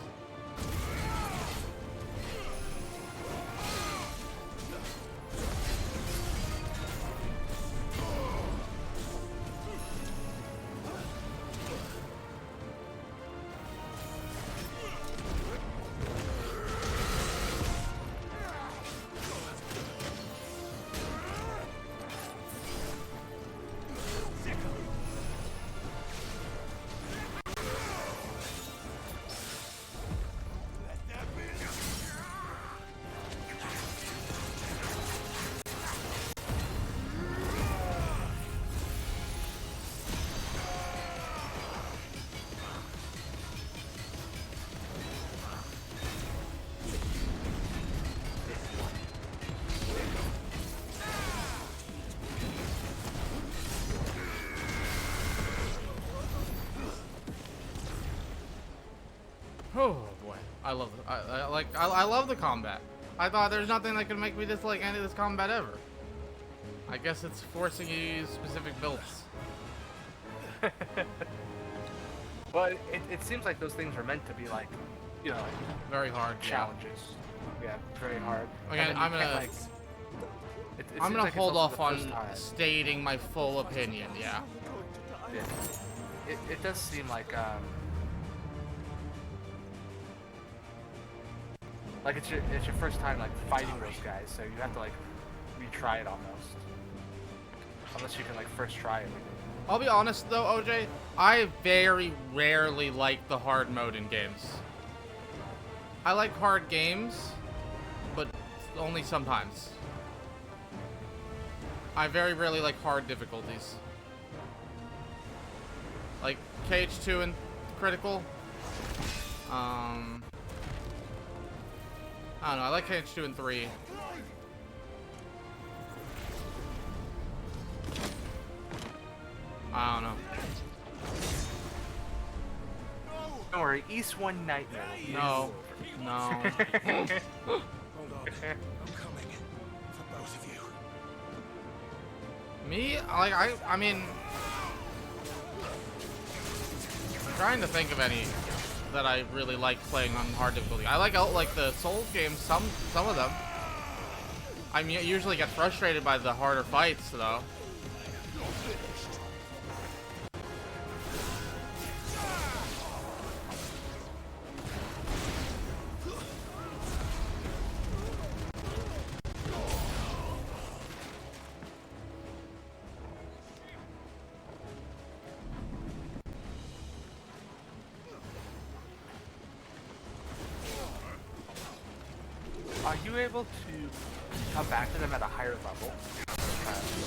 Oh boy, I love it. I love the combat. I thought there's nothing that could make me dislike any of this combat ever. I guess it's forcing you to use specific builds. Well, it seems like those things are meant to be like, you know, like very hard challenges. Yeah, very hard. Again, I'm gonna hold off on stating my full opinion. Yeah. It does seem like it's your first time like fighting those guys, so you have to like retry it almost. Unless you can like first try it. I'll be honest though, OJ, I very rarely like the hard mode in games. I like hard games, but only sometimes. I very rarely like hard difficulties. Like, KH2 and critical. I don't know. I like KH2 and 3. I don't know. Don't worry, East 1 Nightmare. No. No. Hold on. I'm coming. For both of you. Me? I mean... I'm trying to think of any that I really like playing on hard difficulty. I like the Souls games, some of them. I mean, usually get frustrated by the harder fights, though. Are you able to come back to them at a higher level?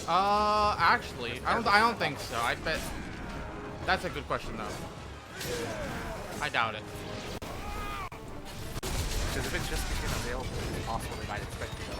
Actually, I don't think so. I bet that's a good question though. I doubt it. Because if it just became available, it's possible they might expect you to.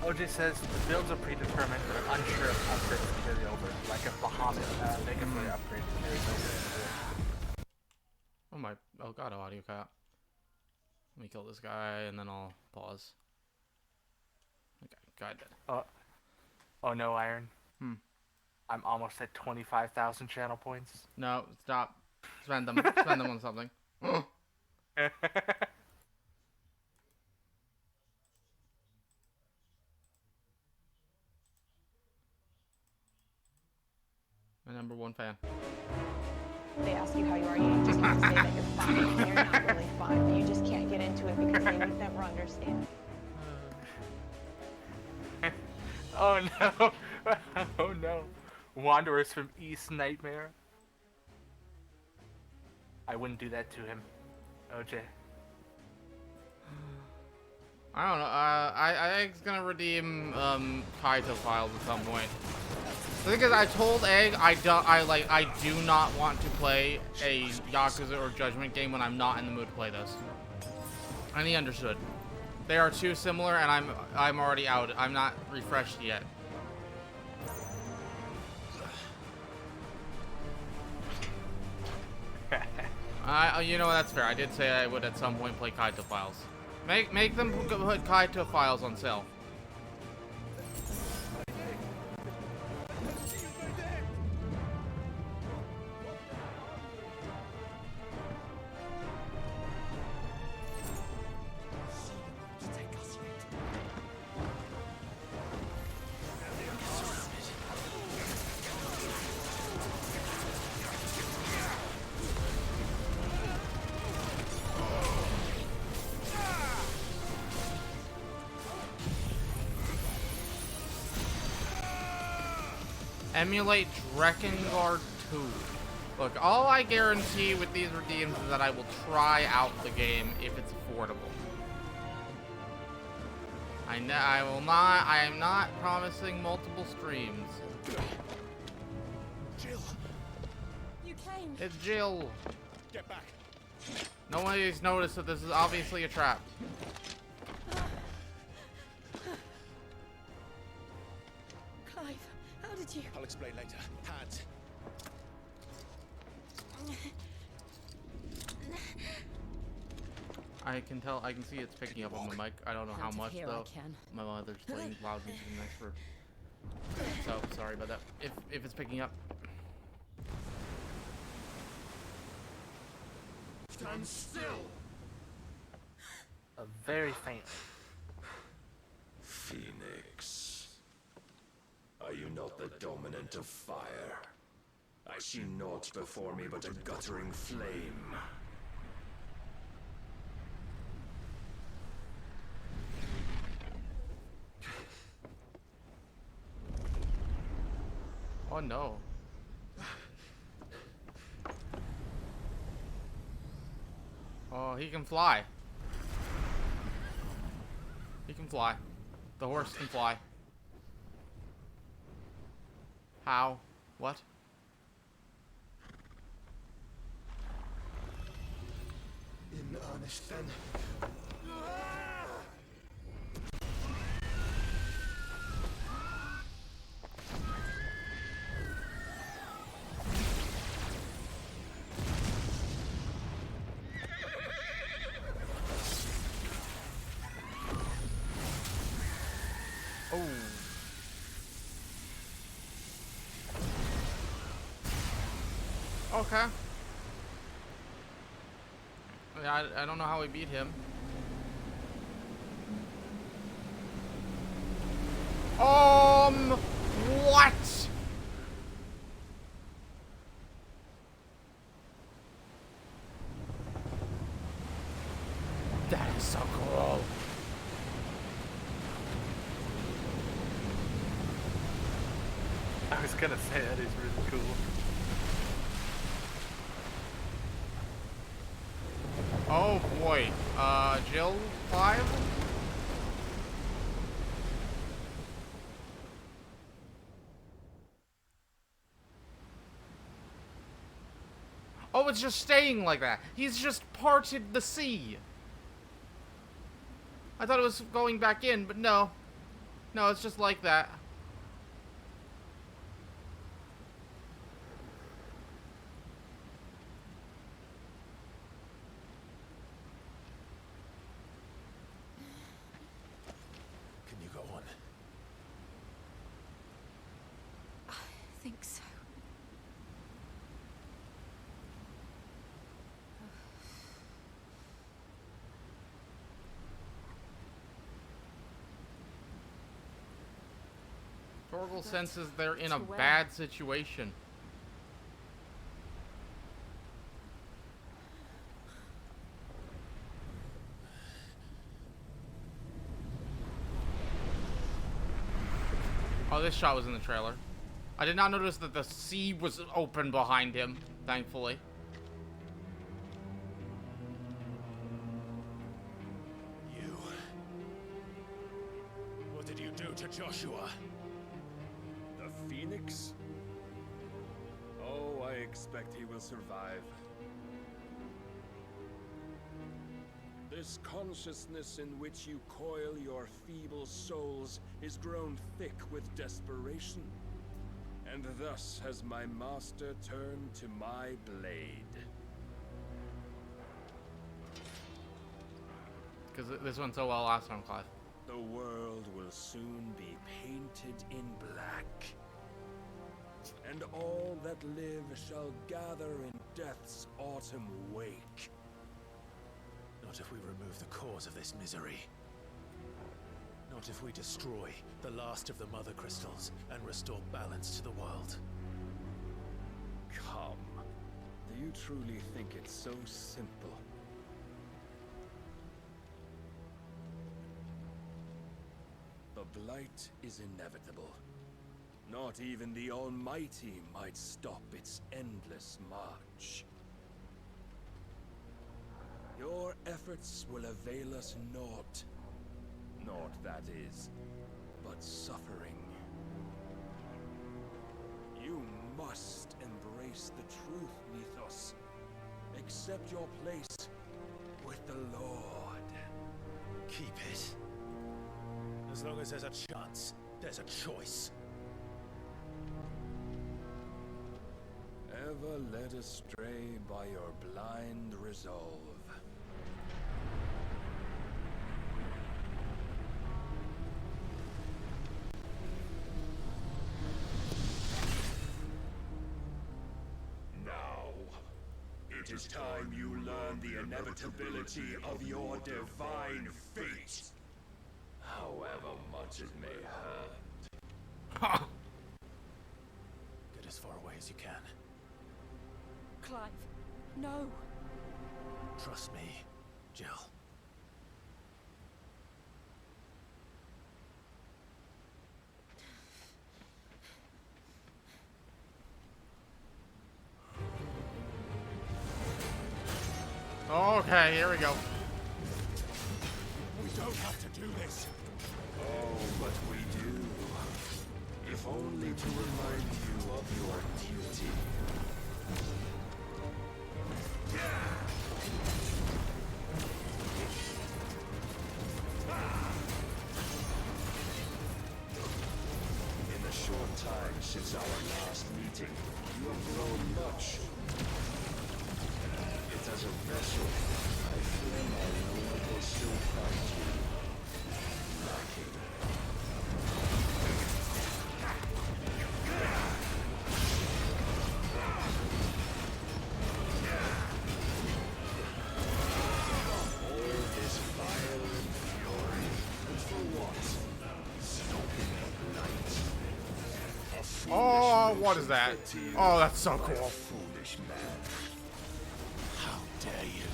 OJ says the builds are predetermined, but I'm unsure if upgrades carry over. Like if Bahamut, they can really upgrade carries over. Oh my! Oh god, audio cut. Let me kill this guy and then I'll pause. Okay, go ahead. Oh no, Iron. Hmm. I'm almost at 25,000 channel points. No, stop. Spend them. Spend them on something. My #1 fan. They ask you how you are, you just have to say that you're fine. And you're not really fine, but you just can't get into it because they would never understand. Oh no! Oh no! Wanderers from East Nightmare. I wouldn't do that to him, OJ. I don't know. I think it's gonna redeem Kaito files at some point. The thing is, I told Egg I do not want to play a Yakuza or Judgment game when I'm not in the mood to play this, and he understood. They are too similar, and I'm already out. I'm not refreshed yet. You know, that's fair. I did say I would at some point play Kaito files. Make them put Kaito files on sale. Emulate Drekengard 2. Look, all I guarantee with these redeems is that I will try out the game if it's affordable. I am not promising multiple streams. Jill. You came. It's Jill. Get back. Nobody's noticed that this is obviously a trap. Clive, how did you? I'll explain later. Hands. I can tell. I can see it's picking up on my mic. I don't know how Out of much here, though. I can. My mother's playing loud music next room. So sorry about that. If it's picking up. Stand still! A very faint. Phoenix. Are you not the dominant of fire? I see naught before me but a guttering flame. Oh no. Oh, he can fly. He can fly. The horse can fly. How? What? In earnest then. Okay. Yeah, I don't know how we beat him. What? That is so cool. I was gonna say that is really cool. Oh boy. Jill 5? Oh, it's just staying like that. He's just parted the sea. I thought it was going back in, but no. No, it's just like that. Can you go on? I think so. Torgal senses they're in To a where? bad situation. Oh, this shot was in the trailer. I did not notice that the sea was open behind him, thankfully. You. What did you do to Joshua? The Phoenix? Oh, I expect he will survive. This consciousness in which you coil your feeble souls is grown thick with desperation, and thus has my master turned to my blade. Because this went so well last time, Clive. The world will soon be painted in black, and all that live shall gather in death's autumn wake. Not if we remove the cause of this misery. Not if we destroy the last of the Mother Crystals and restore balance to the world. Come. Do you truly think it's so simple? The Blight is inevitable. Not even the Almighty might stop its endless march. Your efforts will avail us naught. Naught, that is, but suffering. You must embrace the truth, Mythos. Accept your place with the Lord. Keep it. As long as there's a chance, there's a choice. Ever led astray by your blind resolve. It is time you learn the inevitability of your divine fate. However much it may hurt. Get as far away as you can. Clive, no. Trust me, Jill. Okay, here we go. We don't have to do this. Oh, but we do. If only to remind you of your duty. In the short time since our last meeting, you have grown much. Yet as a vessel, I fear my Lord will still find you lacking. All this fire and fury, and for what? Stopping at night. A foolish Oh, what is notion that? fed to you Oh, that's so by a cool. foolish man. How dare you?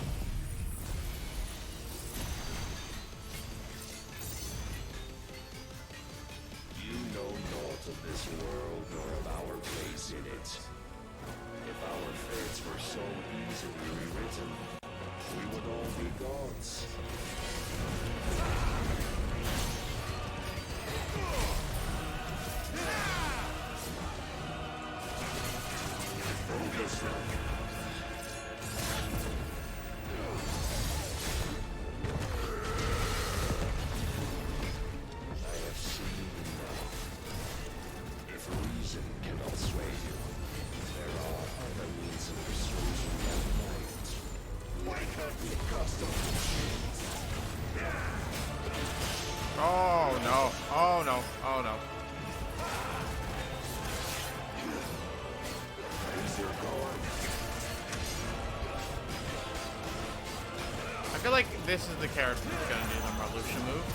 You know naught of this world nor of our place in it. If our fates were so easily rewritten, we would all be gods. Focus now. I have seen enough. If reason cannot sway you, there are other means of persuasion that might. Wake up, you custom machines! Oh no. Oh no. Oh no. Raise your guard. I feel like this is the character that's gonna do the revolution move.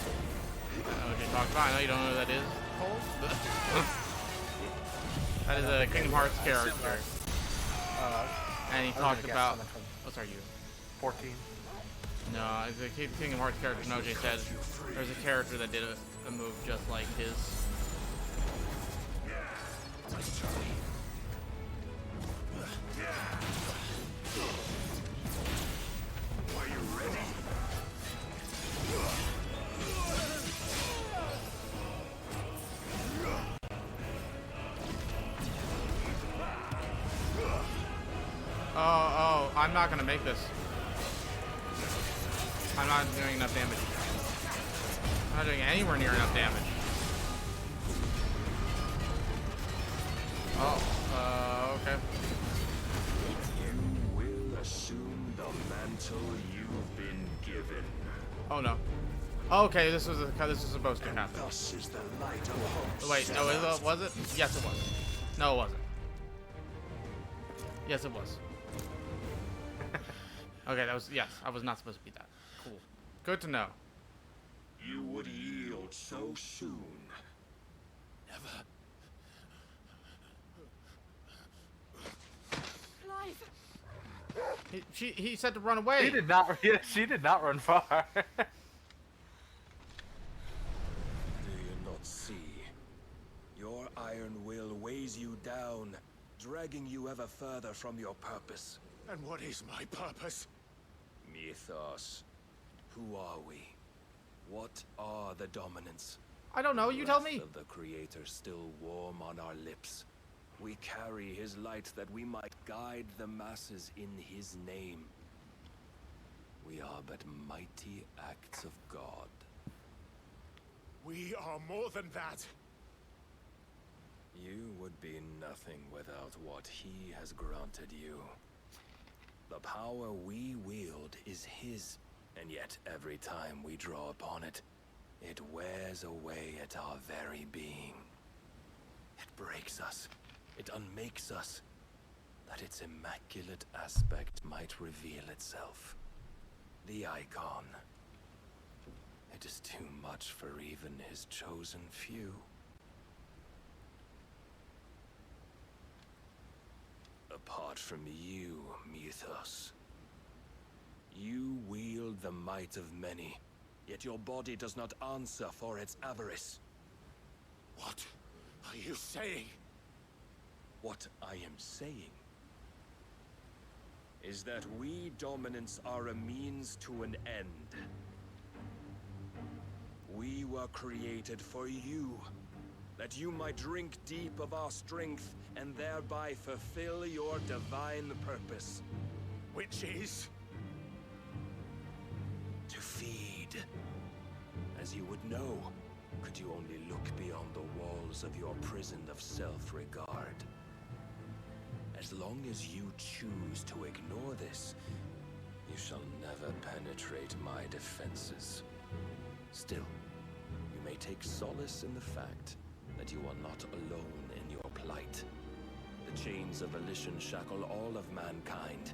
I know what you're talking about. I know you don't know who that is, Cole. That is a Kingdom Hearts character. And he talked about. What's our you? 14. No, it's a Kingdom Hearts character. Noj said there's a character that did a move just like his. Are you ready? Oh, I'm not gonna make this. I'm not doing enough damage. I'm not doing anywhere near enough damage. Oh, okay. You will assume the mantle you've been given. Oh no. Okay, this was supposed to happen. Thus is the light of hope. Wait, no, was it? Yes, it was. No, it wasn't. Yes, it was. Okay, that was, yes, I was not supposed to be that. Cool. Good to know. You would yield so soon. Never. Clive! He said to run away. She did not. Yeah, she did not run far. Do you not see? Your iron will weighs you down, dragging you ever further from your purpose. And what is my purpose? Mythos. Who are we? What are the dominants? I don't know. You tell me. Breath of the Creator still warm on our lips. We carry his light that we might guide the masses in his name. We are but mighty acts of God. We are more than that. You would be nothing without what he has granted you. The power we wield is his, and yet every time we draw upon it, it wears away at our very being. It breaks us. It unmakes us. that its immaculate aspect might reveal itself. The icon. It is too much for even his chosen few. Apart from you, Mythos. You wield the might of many, yet your body does not answer for its avarice. What are you saying? What I am saying is that we dominants are a means to an end. We were created for you, that you might drink deep of our strength and thereby fulfill your divine purpose. Which is? To feed. As you would know, could you only look beyond the walls of your prison of self-regard. As long as you choose to ignore this, you shall never penetrate my defenses. Still, you may take solace in the fact that you are not alone in your plight. The chains of volition shackle all of mankind,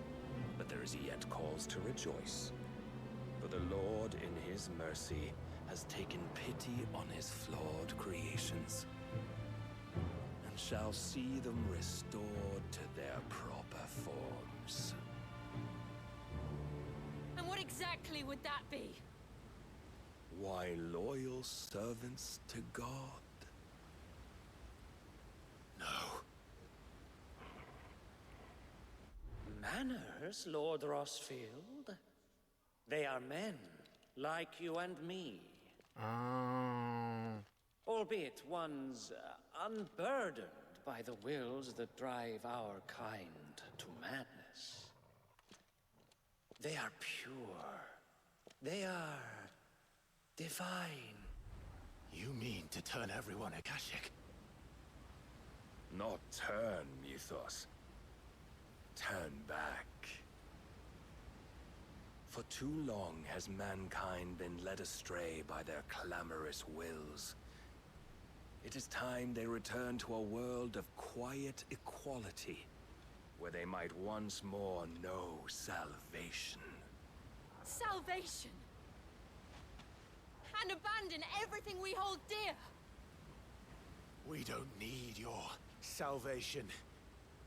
but there is yet cause to rejoice. For the Lord, in his mercy, has taken pity on his flawed creations, and shall see them restored to their proper forms. And what exactly would that be? Why, loyal servants to God. No. Manners, Lord Rossfield? They are men, like you and me. Albeit ones unburdened by the wills that drive our kind to madness. They are pure. They are divine. You mean to turn everyone Akashic? Not turn, Mythos. Turn back. For too long has mankind been led astray by their clamorous wills. It is time they return to a world of quiet equality, where they might once more know salvation. Salvation? And abandon everything we hold dear? We don't need your salvation.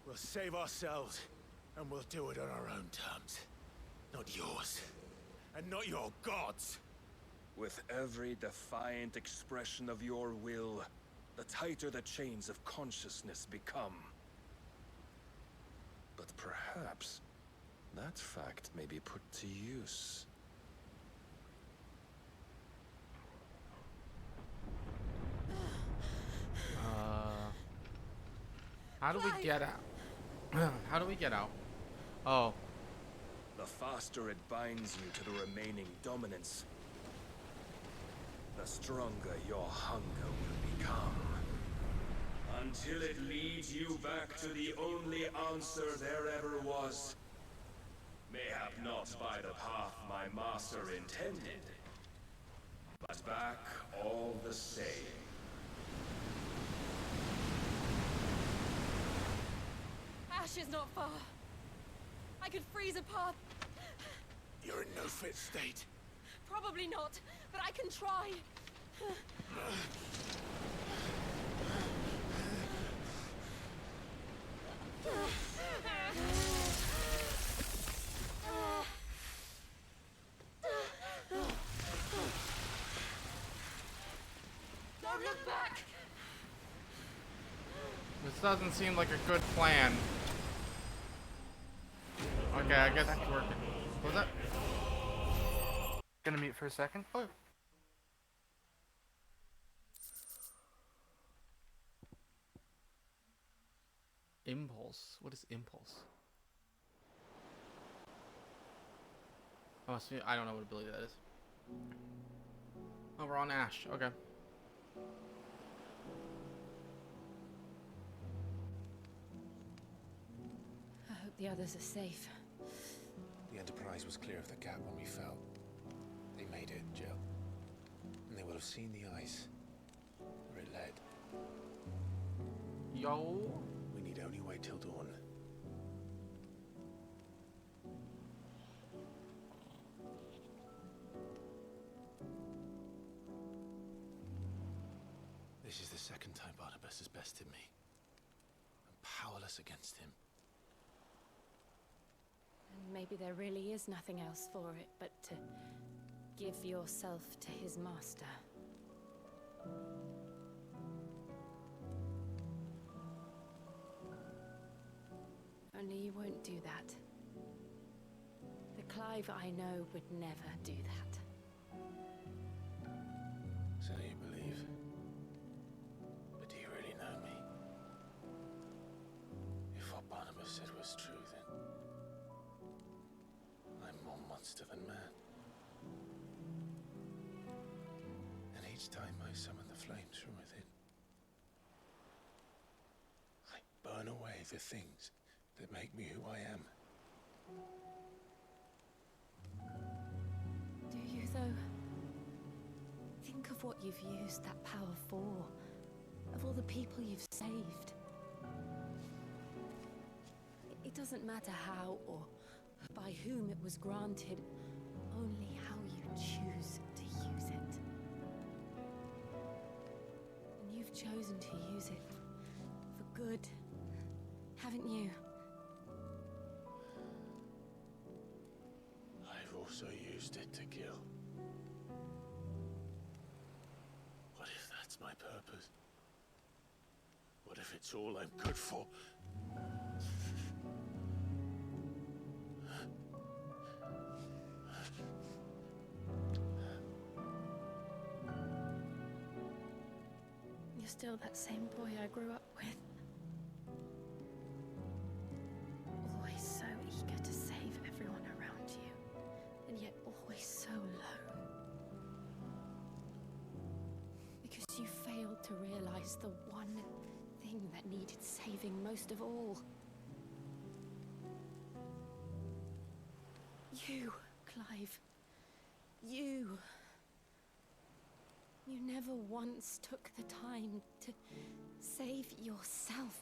We'll save ourselves, and we'll do it on our own terms. Not yours. And not your gods. With every defiant expression of your will, the tighter the chains of consciousness become. But perhaps that fact may be put to use. How do we get out? How do we get out? Oh. The faster it binds you to the remaining dominance, the stronger your hunger will become. Until it leads you back to the only answer there ever was. Mayhap not by the path my master intended, but back all the same. Ash is not far. I could freeze a path. You're in no fit state. Probably not, but I can try. Don't look back. This doesn't seem like a good plan. Okay, I guess it's working. What was that? Gonna mute for a second. Oh. Impulse. What is impulse? Oh, I don't know what ability that is. Oh, we're on Ash. Okay. I hope the others are safe. The Enterprise was clear of the gap when we fell. They made it, Jill. And they will have seen the ice where it led. Yo. We need only wait till dawn. second time Barnabas has bested me. I'm powerless against him. And maybe there really is nothing else for it but to give yourself to his master. Only you won't do that. The Clive I know would never do that. So you believe? But do you really know me? If what Barnabas said was true, then I'm more monster than man. And each time I summon the flames from within, I burn away the things that make me who I am. Do you, though? Think of what you've used that power for. Of all the people you've saved. It doesn't matter how or by whom it was granted, only how you choose to use it. And you've chosen to use it for good, haven't you? I've also used it to kill. What if that's my purpose? What if it's all I'm good for? You're still that same boy I grew up with. Always so eager to save everyone around you, and yet always so alone. Because you failed to realize the one thing that needed saving most of all. You, Clive. You. You never once took the time to save yourself.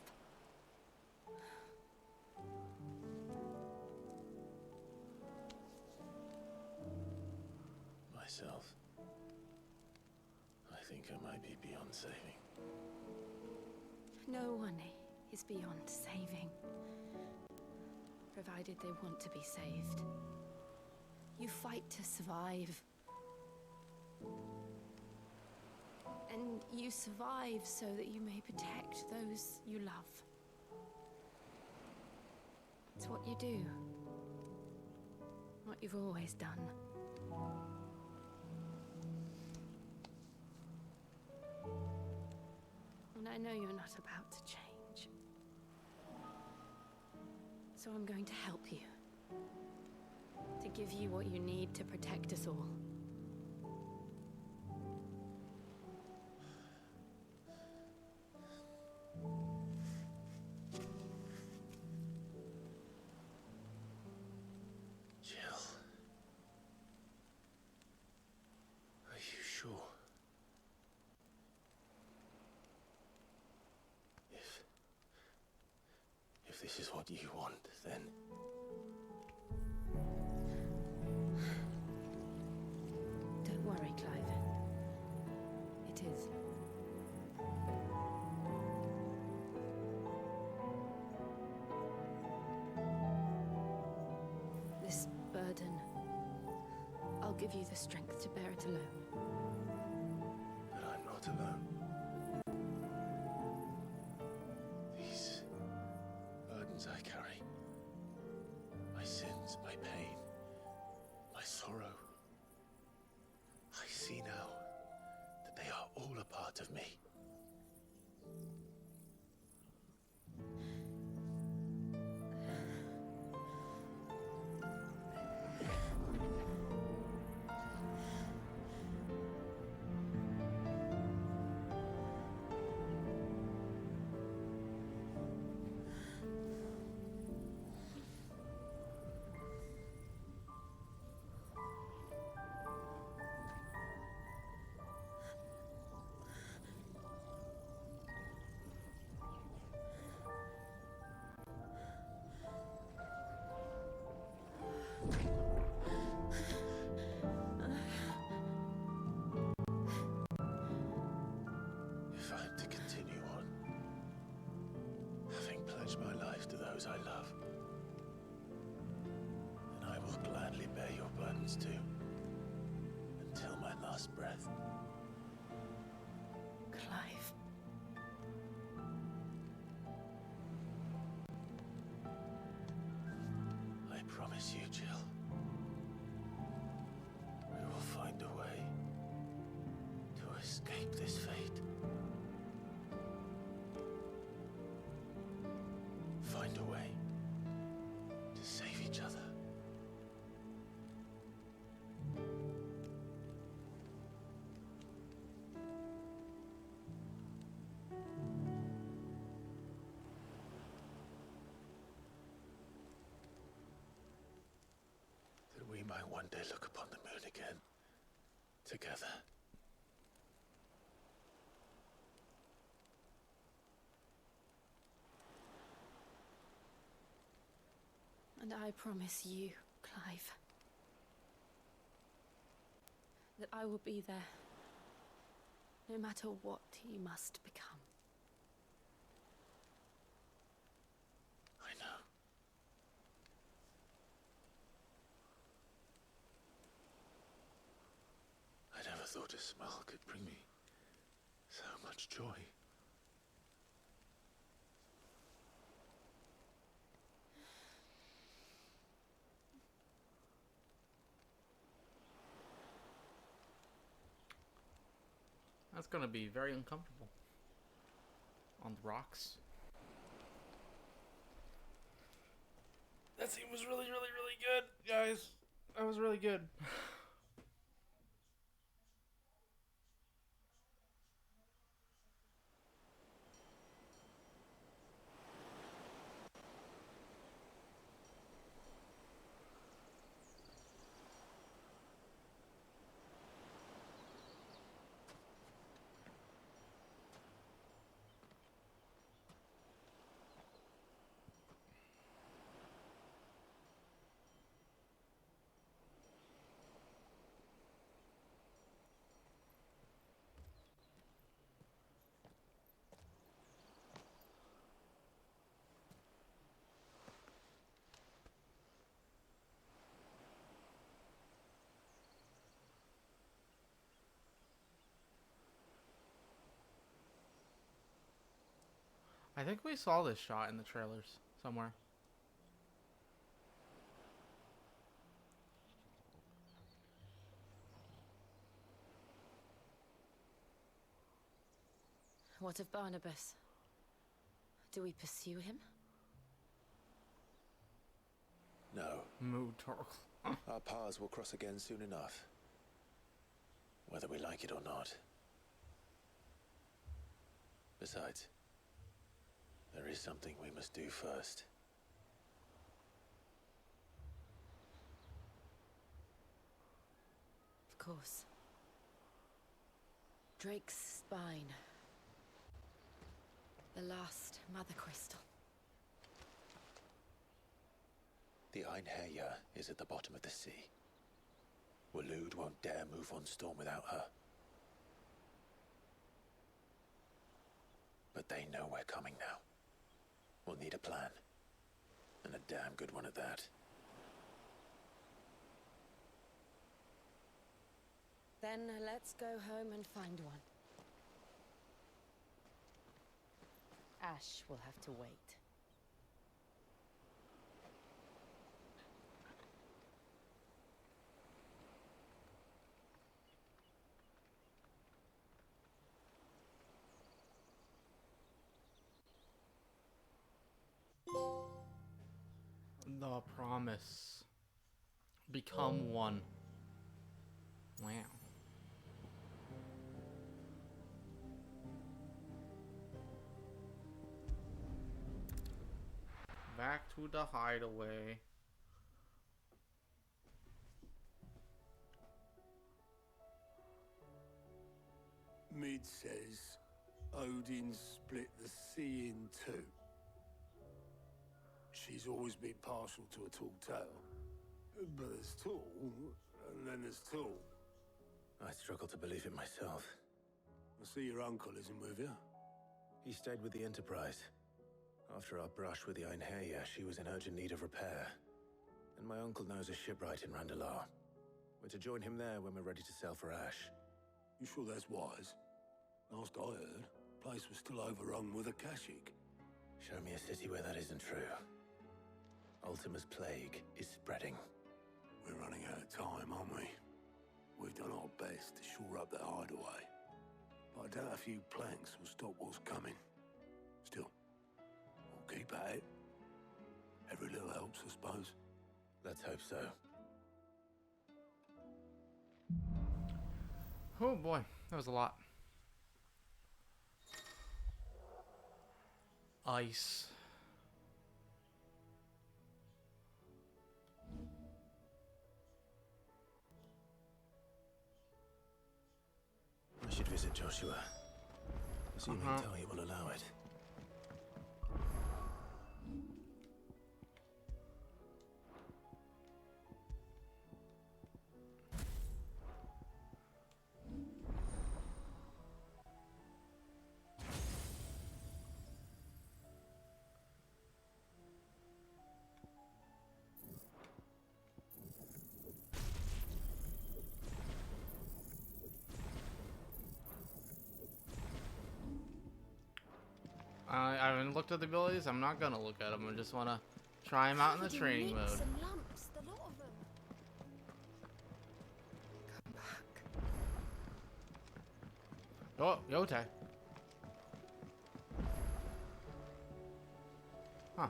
Myself? I think I might be beyond saving. No one is beyond saving, provided they want to be saved. You fight to survive. And you survive so that you may protect those you love. It's what you do. What you've always done. And I know you're not about to change. So I'm going to help you. To give you what you need to protect us all. If this is what you want, then... Don't worry, Clive. It is. This burden, I'll give you the strength to bear it alone. But I'm not alone. These burdens I carry, my sins, my pain, my sorrow, I see now that they are all a part of me. pledge my life to those I love, then I will gladly bear your burdens too, until my last breath. Clive. I promise you, Jill, we will find a way to escape this fate. Find a way to save each other. That we might one day look upon the moon again, together. And I promise you, Clive, that I will be there, no matter what you must become. I know. I never thought a smile could bring me so much joy. That's gonna be very uncomfortable. On the rocks. That scene was really, really, really good, guys. That was really good. I think we saw this shot in the trailers somewhere. What of Barnabas? Do we pursue him? No. Mood turtle. Our paths will cross again soon enough, whether we like it or not. Besides, there is something we must do first. Of course. Drake's spine. The last Mother Crystal. The Einherja is at the bottom of the sea. Waloed won't dare move on Storm without her. But they know we're coming now. We'll need a plan. And a damn good one at that. Then let's go home and find one. Ash will have to wait. The promise. Become one. Wow. Back to the hideaway. Mid says Odin split the sea in two. She's always been partial to a tall tale. But there's tall, and then there's tall. I struggle to believe it myself. I see your uncle isn't with you. He stayed with the Enterprise. After our brush with the Einherja, she was in urgent need of repair. And my uncle knows a shipwright in Randalar. We're to join him there when we're ready to sail for Ash. You sure that's wise? Last I heard, the place was still overrun with Akashic. Show me a city where that isn't true. Ultima's plague is spreading. We're running out of time, aren't we? We've done our best to shore up that hideaway. But I doubt a few planks will stop what's coming. Still, we'll keep at it. Every little helps, I suppose. Let's hope so. Oh boy, that was a lot. Ice. I should visit Joshua. Assuming Talia will allow it. I haven't looked at the abilities. I'm not gonna look at them. I just wanna try them out in the training mode. And lumps, the lot of them. Oh, Yote. Huh.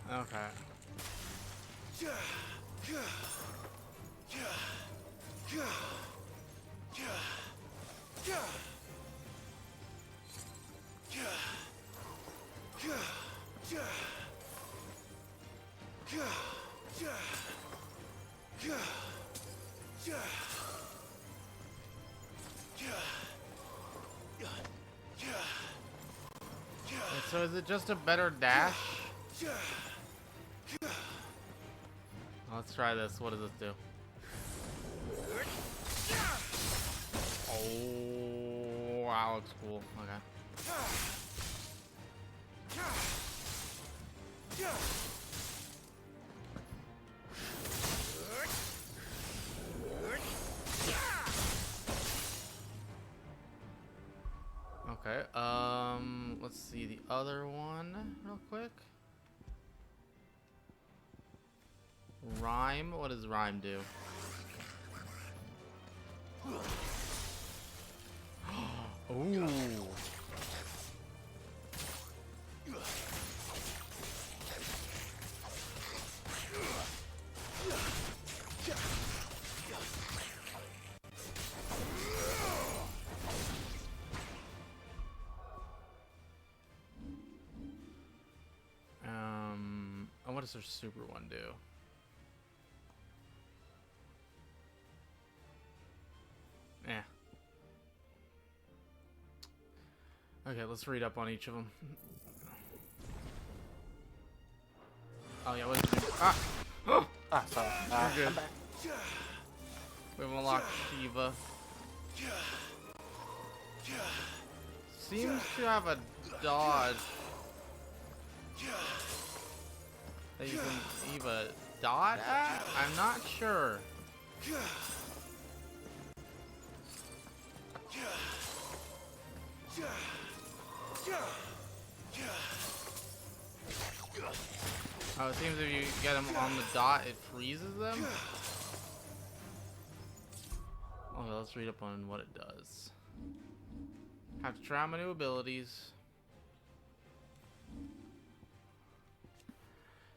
Okay. So is it just a better dash? Let's try this. What does this do? Oh, wow, looks cool. Okay. Okay, let's see the other one real quick. Rhyme? What does Rhyme do? Ooh. And what does their super one do? Yeah. Okay, let's read up on each of them. Oh yeah, what did you do? Ah! Ah, sorry. We're good. I'm back. We have unlocked Shiva. Seems to have a dodge that you can either dodge at? I'm not sure. Oh, it seems if you get them on the dot, it freezes them. Okay, let's read up on what it does. Have to try out my new abilities.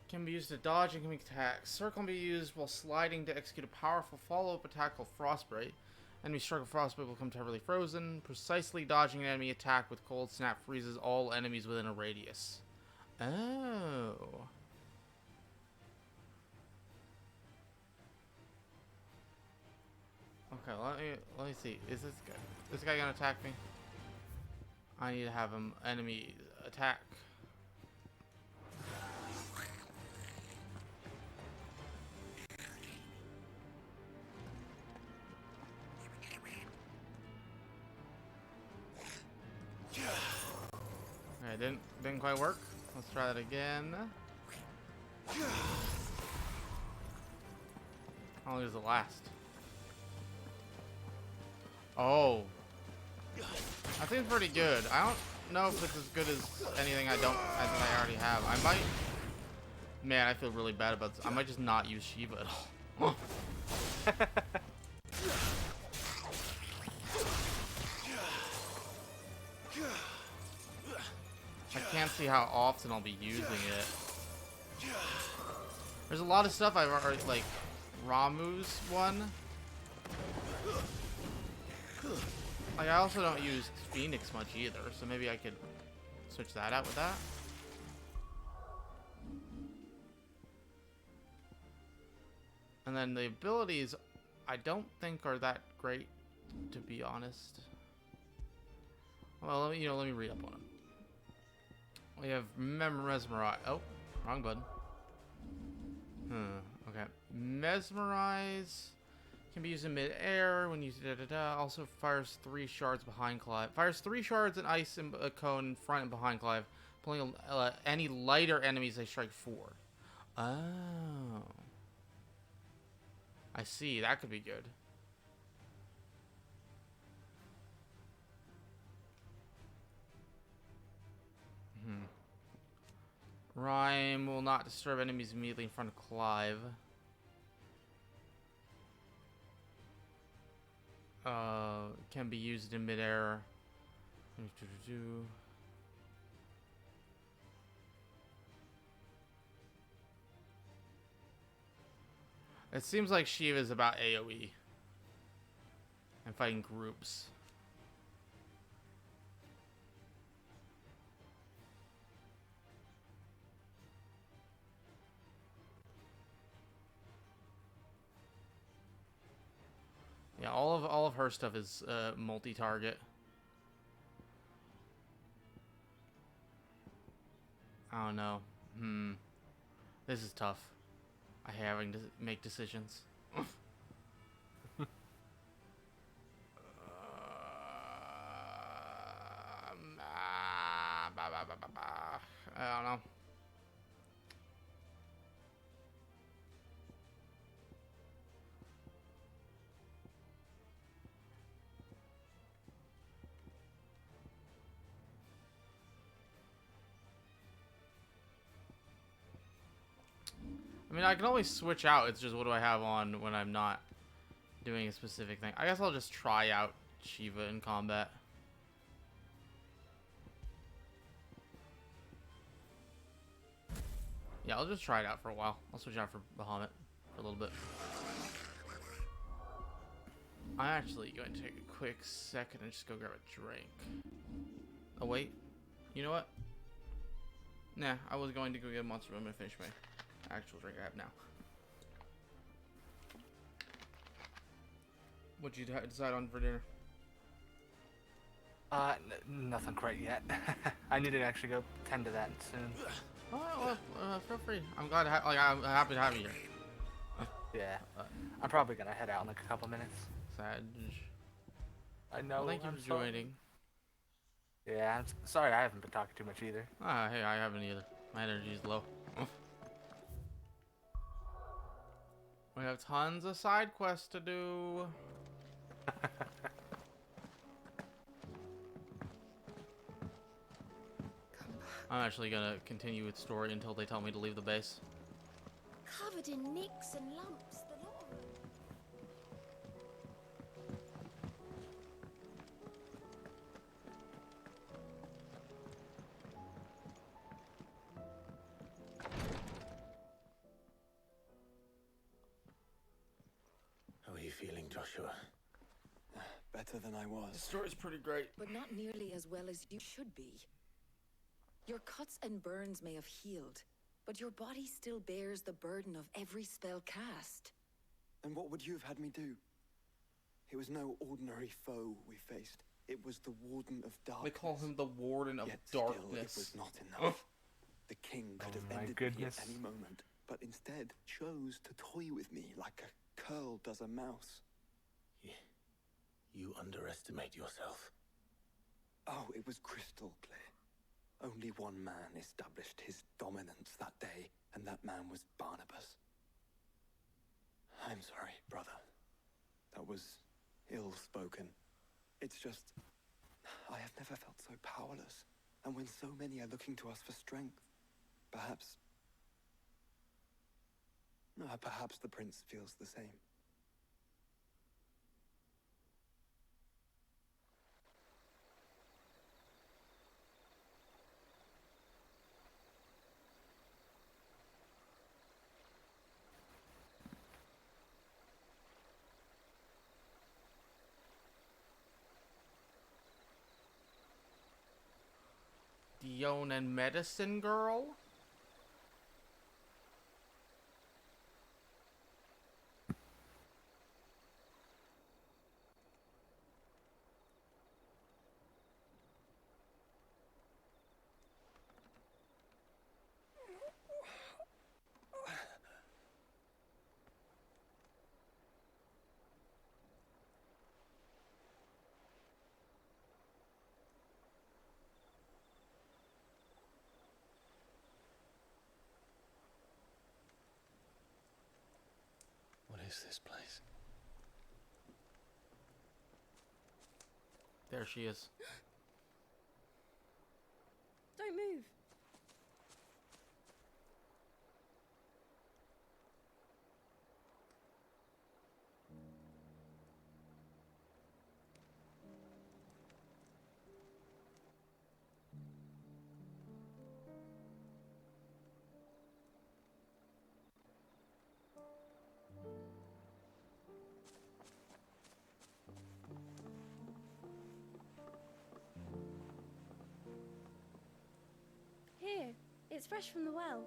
Can be used to dodge and can make attacks. Circle can be used while sliding to execute a powerful follow-up attack called Frostbite. Enemy struck with Frostbite will become temporarily frozen. Precisely dodging an enemy attack with Cold Snap freezes all enemies within a radius. Oh. Okay, let me see. Is this guy gonna attack me? I need to have him enemy attack. Okay, didn't quite work. Let's try that again. How long does it last? Oh. I think it's pretty good. I don't know if it's as good as anything I already have. I might... Man, I feel really bad about this. I might just not use Shiva at all. I can't see how often I'll be using it. There's a lot of stuff I've already, like, Ramu's one. Like, I also don't use Phoenix much either, so maybe I could switch that out with that. And then the abilities, I don't think are that great, to be honest. Well, let me read up on them. We have Mesmerize. Oh, wrong button. Okay. Mesmerize can be used in mid-air when you also fires 3 shards behind Clive. Fires 3 shards and ice and a cone in front and behind Clive, pulling any lighter enemies they strike 4. Oh. I see. That could be good. Rhyme will not disturb enemies immediately in front of Clive. Can be used in midair. It seems like Shiva is about AoE and fighting groups. Yeah, all of her stuff is multi-target. I don't know. This is tough. I having to make decisions. I don't know. I mean, I can always switch out. It's just what do I have on when I'm not doing a specific thing. I guess I'll just try out Shiva in combat. Yeah, I'll just try it out for a while. I'll switch out for Bahamut for a little bit. I'm actually going to take a quick second and just go grab a drink. Oh, wait. You know what? Nah, I was going to go get a monster, but I'm going to finish my actual drink I have now. What'd you decide on for dinner? Nothing quite yet. I need to actually go tend to that soon. Oh, well, feel free. I'm glad to I'm happy to have you here. Yeah. I'm probably gonna head out in like a couple minutes. Sad. I know. Well, thank you for joining. Yeah, I'm sorry I haven't been talking too much either. Hey, I haven't either. My energy's low. We have tons of side quests to do. I'm actually gonna continue with story until they tell me to leave the base. Covered in nicks and lumps, the lot of them. How are you feeling, Joshua? Better than I was. The story's pretty great. But not nearly as well as you should be. Your cuts and burns may have healed, but your body still bears the burden of every spell cast. And what would you have had me do? It was no ordinary foe we faced. It was the Warden of Darkness. They call him the Warden of Yet Darkness. Still, it was not enough. The king could have my ended goodness. me at any moment, but instead chose to toy with me like a curl does a mouse. You underestimate yourself. Oh, it was crystal clear. Only one man established his dominance that day, and that man was Barnabas. I'm sorry, brother. That was ill-spoken. It's just, I have never felt so powerless. And when so many are looking to us for strength, perhaps the prince feels the same. Dion and Medicine Girl? What is this place? There she is. Don't move. Here, it's fresh from the well.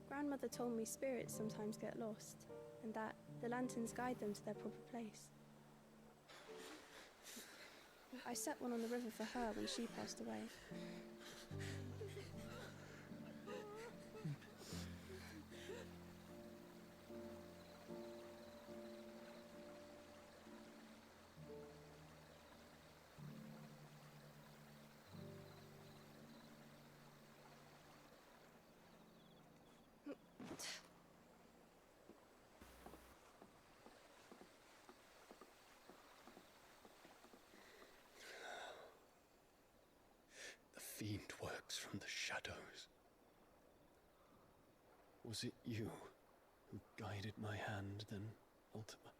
Grandmother told me spirits sometimes get lost, and that the lanterns guide them to their proper place. I set one on the river for her when she passed away. The fiend works from the shadows. Was it you who guided my hand, then ultimately?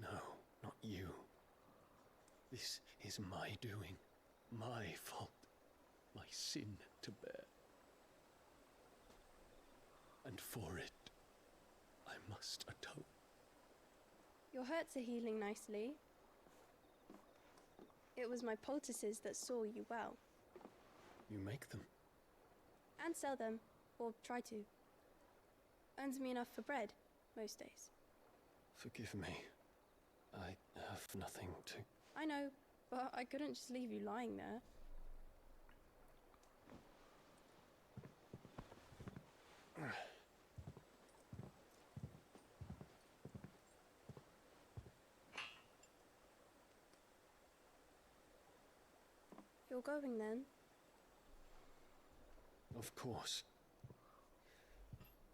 No, not you. This is my doing, my fault, my sin to bear. And for it, I must atone. Your hurts are healing nicely. It was my poultices that saw you well. You make them? And sell them, or try to. Earns me enough for bread, most days. Forgive me. I have nothing to... I know, but I couldn't just leave you lying there. You're going then? Of course.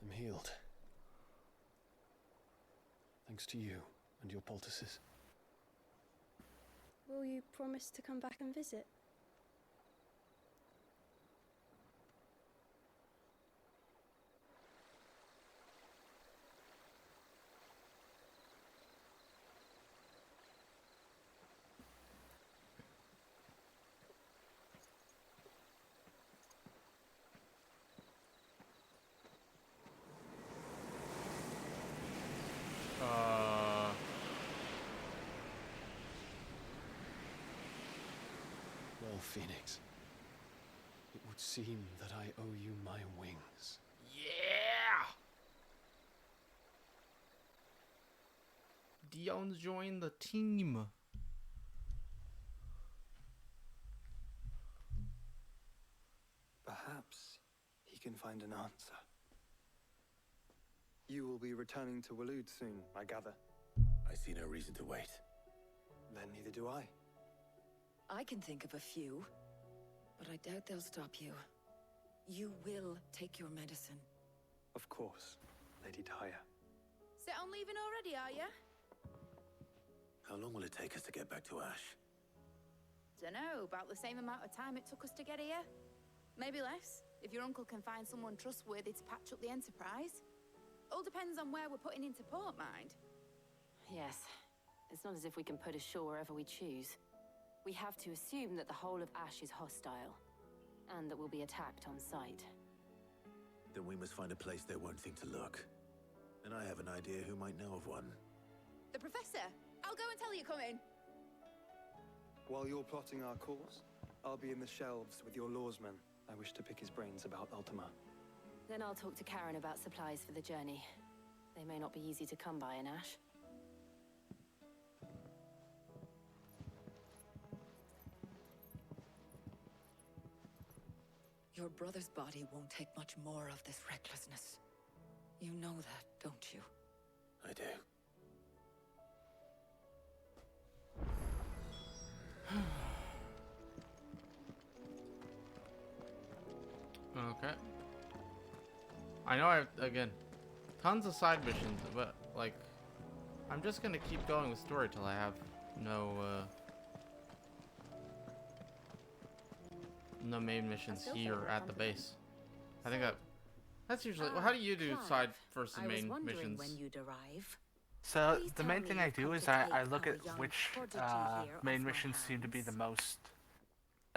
I'm healed. Thanks to you and your poultices. Will you promise to come back and visit? Phoenix. It would seem that I owe you my wings. Yeah! Dion's joined the team. Perhaps he can find an answer. You will be returning to Waloed soon, I gather. I see no reason to wait. Then neither do I. I can think of a few, but I doubt they'll stop you. You will take your medicine. Of course, Lady Tyre. Set on leaving already, are you? How long will it take us to get back to Ash? Dunno, about the same amount of time it took us to get here. Maybe less, if your uncle can find someone trustworthy to patch up the Enterprise. All depends on where we're putting into port, mind. Yes. It's not as if we can put ashore wherever we choose. We have to assume that the whole of Ash is hostile, and that we'll be attacked on sight. Then we must find a place they won't think to look. And I have an idea who might know of one. The Professor! I'll go and tell you coming. While you're plotting our course, I'll be in the shelves with your lawsman. I wish to pick his brains about Ultima. Then I'll talk to Karen about supplies for the journey. They may not be easy to come by in Ash. Your brother's body won't take much more of this recklessness. You know that, don't you? I do. Okay. I know I have, again, tons of side missions, but, like, I'm just gonna keep going with story till I have no main missions here at the base. I think that's usually, well, how do you do side versus main missions? When you'd arrive. So the main thing I do is I look at which main missions seem to be the most,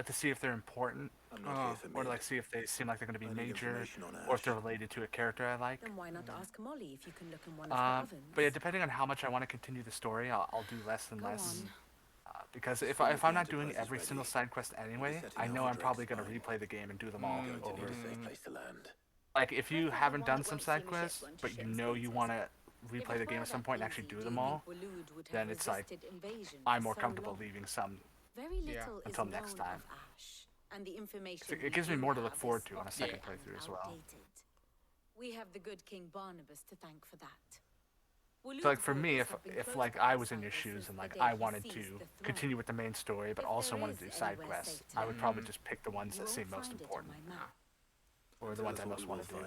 to see if they're important, or to, like, see if they seem like they're going to be major, or if they're related to a character I like. Then why not ask Molly if you can look in one of the ovens? But yeah, depending on how much I want to continue the story, I'll do less and less. Because if I'm not doing every single side quest anyway, I know I'm probably going to replay the game and do them all over. Like, if you haven't done some side quests, but you know you want to replay the game at some point and actually do them all, then it's like, I'm more comfortable leaving some until next time. It gives me more to look forward to on a second playthrough as well. We have the good King Barnabas to thank for that. So, like, for me, if like I was in your shoes and like I wanted to continue with the main story but also wanted to do side quests, I would probably just pick the ones that seem most important, or the ones I most want to do.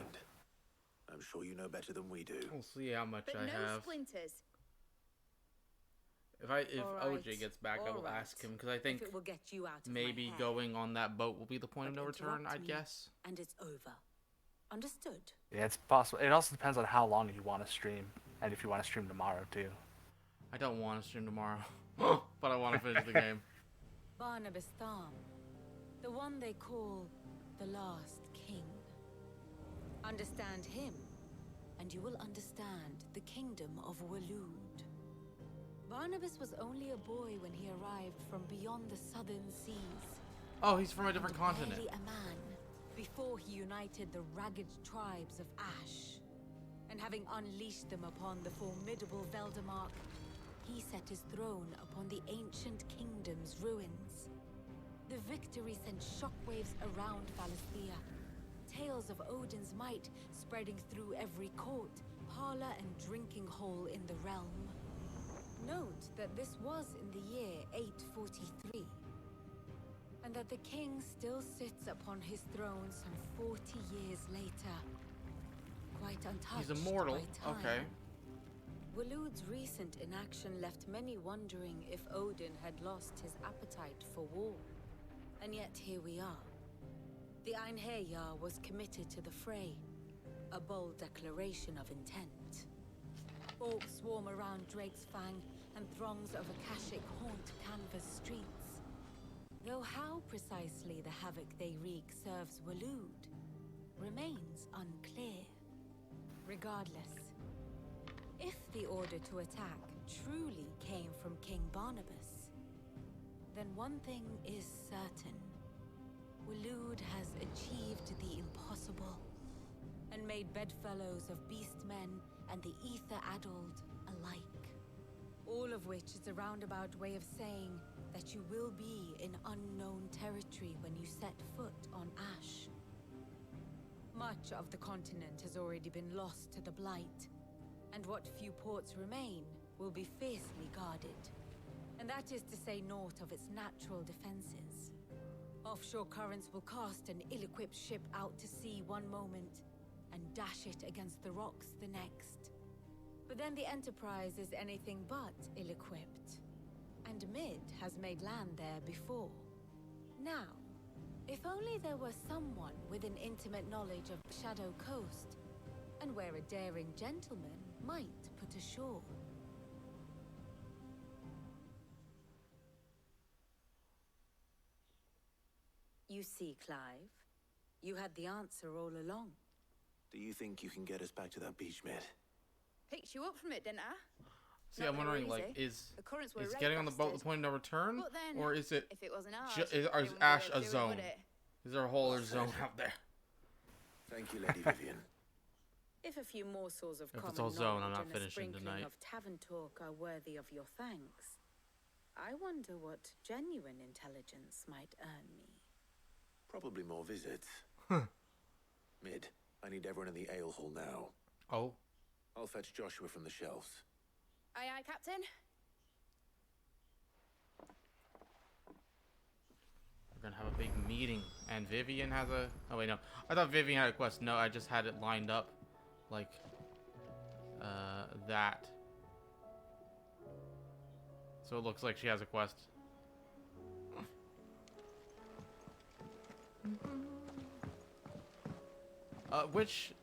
I'm sure you know better than we do. We'll see how much But I no have. splinters. If OJ gets back, I will ask him, because I think maybe going on that boat will be the point of no return, I'd guess. And it's over. Understood? Yeah, it's possible. It also depends on how long you want to stream, and if you want to stream tomorrow too. I don't want to stream tomorrow, but I want to finish the game. Barnabas Tham, the one they call the last king. Understand him, and you will understand the kingdom of Waloed. Barnabas was only a boy when he arrived from beyond the southern seas. Oh, he's from a different continent. Barely a man before he united the ragged tribes of Ash. And having unleashed them upon the formidable Veldemark, he set his throne upon the ancient kingdom's ruins. The victory sent shockwaves around Valisthea. Tales of Odin's might spreading through every court, parlor, and drinking hole in the realm. Note that this was in the year 843, and that the king still sits upon his throne some 40 years later, quite untouched. He's immortal. By time. Okay. Waloed's recent inaction left many wondering if Odin had lost his appetite for war. And yet here we are. The Einherjar was committed to the fray, a bold declaration of intent. Orcs swarm around Drake's Fang, and throngs of Akashic haunt canvas streets. Though how precisely the havoc they wreak serves Waloed remains unclear. Regardless, if the order to attack truly came from King Barnabas, then one thing is certain. Waloed has achieved the impossible and made bedfellows of beastmen and the ether-addled alike. All of which is a roundabout way of saying that you will be in unknown territory when you set foot on Ash. Much of the continent has already been lost to the Blight, and what few ports remain will be fiercely guarded. And that is to say naught of its natural defenses. Offshore currents will cast an ill-equipped ship out to sea one moment, and dash it against the rocks the next. But then the Enterprise is anything but ill-equipped. And Mid has made land there before. Now, if only there were someone with an intimate knowledge of the Shadow Coast, and where a daring gentleman might put ashore. You see, Clive, you had the answer all along. Do you think you can get us back to that beach, Mid? Picked you up from it, didn't I? See, I'm wondering, like, is getting on the boat the point of no return, or is it? If it wasn't Is Ash a zone? Is there a whole other zone out there? Thank you, Lady Vivian. If a few morsels of If common it's all zone, I'm knowledge not and a finishing sprinkling tonight. of tavern talk are worthy of your thanks, I wonder what genuine intelligence might earn me. Probably more visits. Mid, I need everyone in the ale hall now. Oh? I'll fetch Joshua from the shelves. Aye, aye, Captain. We're gonna have a big meeting, and Vivian has a... Oh wait, no. I thought Vivian had a quest. No, I just had it lined up. Like... that. So it looks like she has a quest. Which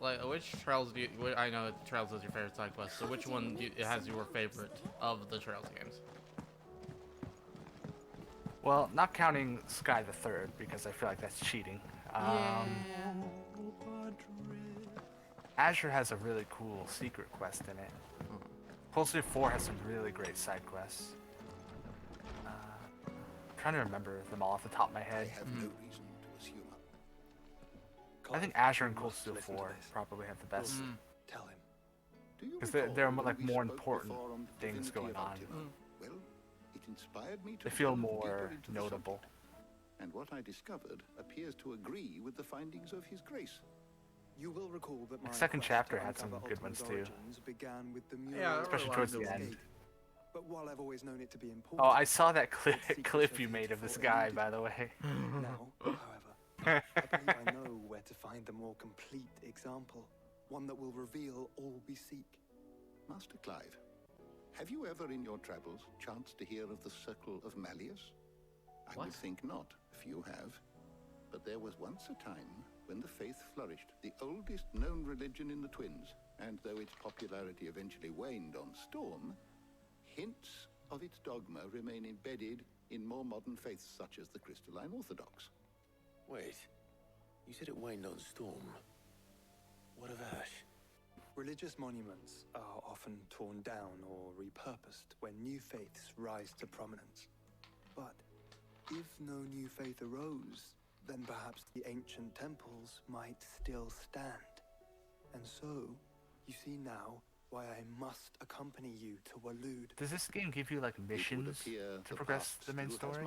trails do you... I know Trails is your favorite side quest, so which one has your favorite of the Trails games? Well, not counting Sky the Third, because I feel like that's cheating. Azure has a really cool secret quest in it. Pulsar 4 has some really great side quests. I'm trying to remember them all off the top of my head. I have no reason to assume. I think Azure and Cold Steel 4 probably have the best. Tell him. Because there are like more important things going on. Well, it inspired me to They feel delve more deeper into the notable. subject. And what I discovered appears to agree with the findings of His Grace. You will recall that my The second quest chapter to had some uncover good ones Ultima's too. origins began with the mural Yeah, especially towards the end. But while I've always known it to be important, Oh, I saw that clip you made of this guy, by the way. now, however, I believe I know where to find the more complete example, one that will reveal all we seek. Master Clive, have you ever in your travels chanced to hear of the Circle of Malleus? I would think not, if you have. But there was once a time when the faith flourished, the oldest known religion in the Twins, and though its popularity eventually waned on Storm, hints of its dogma remain embedded in more modern faiths such as the Crystalline Orthodox. Wait, you said it waned on Storm. What of Ash? Religious monuments are often torn down or repurposed when new faiths rise to prominence. But if no new faith arose, then perhaps the ancient temples might still stand. And so, you see now why I must accompany you to Waloed. Does this game give you like missions to progress the main story?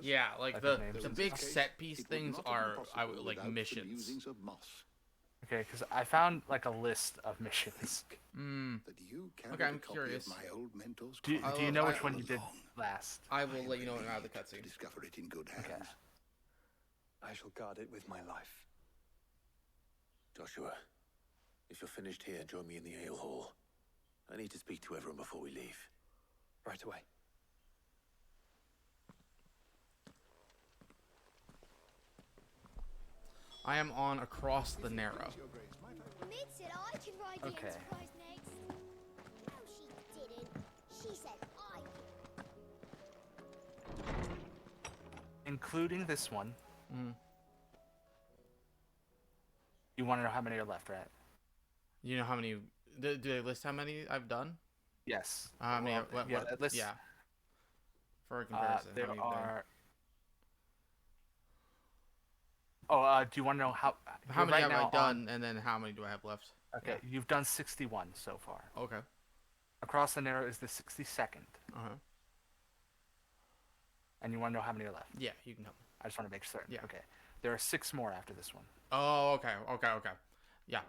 Yeah, like the names big and stuff? set piece things are like missions. Okay, because I found like a list of missions. Okay, I'm curious. Do you know which one you did last? I will let you know out of the cutscene. Discover it in good hands. Okay. I shall guard it with my life. Joshua, if you're finished here, join me in the ale hall. I need to speak to everyone before we leave. Right away. I am on Across the Narrow. Mid said I can ride the Okay. Enterprise next. No, she didn't. She said I. Including this one. You want to know how many are left, right? You know how many? Do they list how many I've done? Yes. How many? Yeah, that lists- yeah. For a comparison, There how many have are Oh, do you want to know how How you're many right have I now done, and then how many do I have left? Okay, you've done 61 so far. Okay. Across the Narrow is the 62nd. Uh-huh. And you want to know how many are left? Yeah, you can tell me. I just want to make certain. Yeah. Okay. There are 6 more after this one. Oh, okay. Yeah.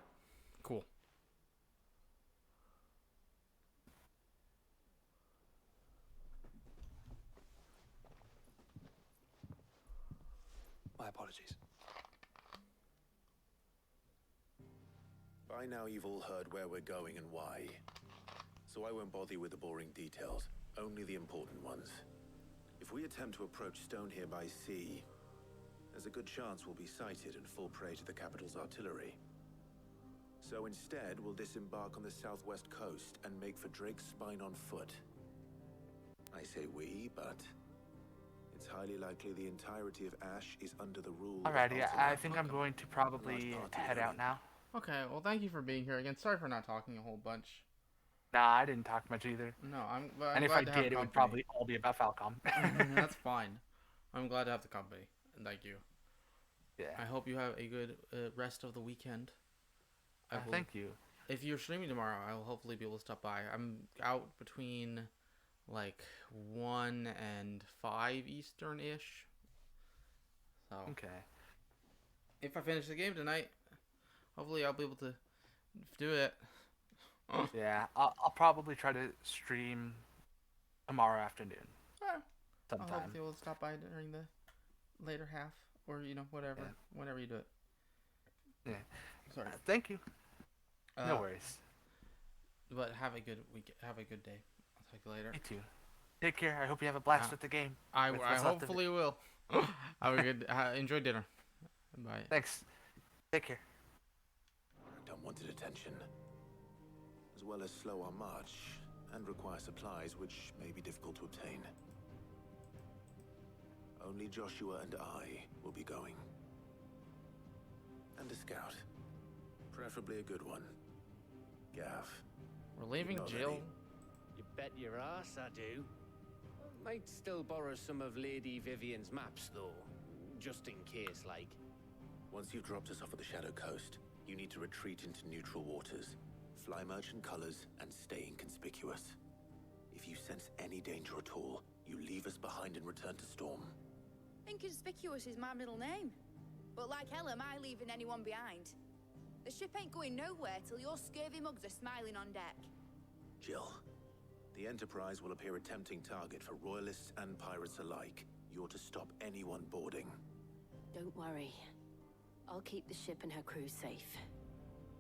Cool. My apologies. By now you've all heard where we're going and why. So I won't bother you with the boring details, only the important ones. If we attempt to approach Stone here by sea, there's a good chance we'll be sighted and fall prey to the capital's artillery. So instead, we'll disembark on the southwest coast and make for Drake's Spine on foot. I say we, but it's highly likely the entirety of Ash is under the rule Alrighty, of I think I'm going to probably head out now. Okay, well, thank you for being here again. Sorry for not talking a whole bunch. Nah, I didn't talk much either. No, I'm and if glad I to have did, it would company. probably all be about Falcom. That's fine. I'm glad to have the company, and thank you. Yeah. I hope you have a good rest of the weekend. Thank you. If you're streaming tomorrow, I will hopefully be able to stop by. I'm out between like 1 and 5 Eastern-ish. So okay. If I finish the game tonight, hopefully I'll be able to do it. Yeah, I'll probably try to stream tomorrow afternoon. I'll hopefully be able to stop by during the later half, or whatever, whenever you do it. Yeah. Sorry. Thank you. No worries. But have a good week. Have a good day. I'll talk to you later. You too. Take care. I hope you have a blast with the game. I hopefully will. Have a good. Enjoy dinner. Bye. Thanks. Take care. Unwanted attention, as well as slow our march and require supplies which may be difficult to obtain. Only Joshua and I will be going. And a scout. Preferably a good one. Gav. We're leaving Jill. You bet your ass I do. Might still borrow some of Lady Vivian's maps, though. Just in case, like. Once you've dropped us off at the Shadow Coast, you need to retreat into neutral waters, fly merchant colors, and stay inconspicuous. If you sense any danger at all, you leave us behind and return to Storm. Inconspicuous is my middle name. But like hell am I leaving anyone behind. The ship ain't going nowhere till your scurvy mugs are smiling on deck. Jill, the Enterprise will appear a tempting target for royalists and pirates alike. You're to stop anyone boarding. Don't worry. I'll keep the ship and her crew safe.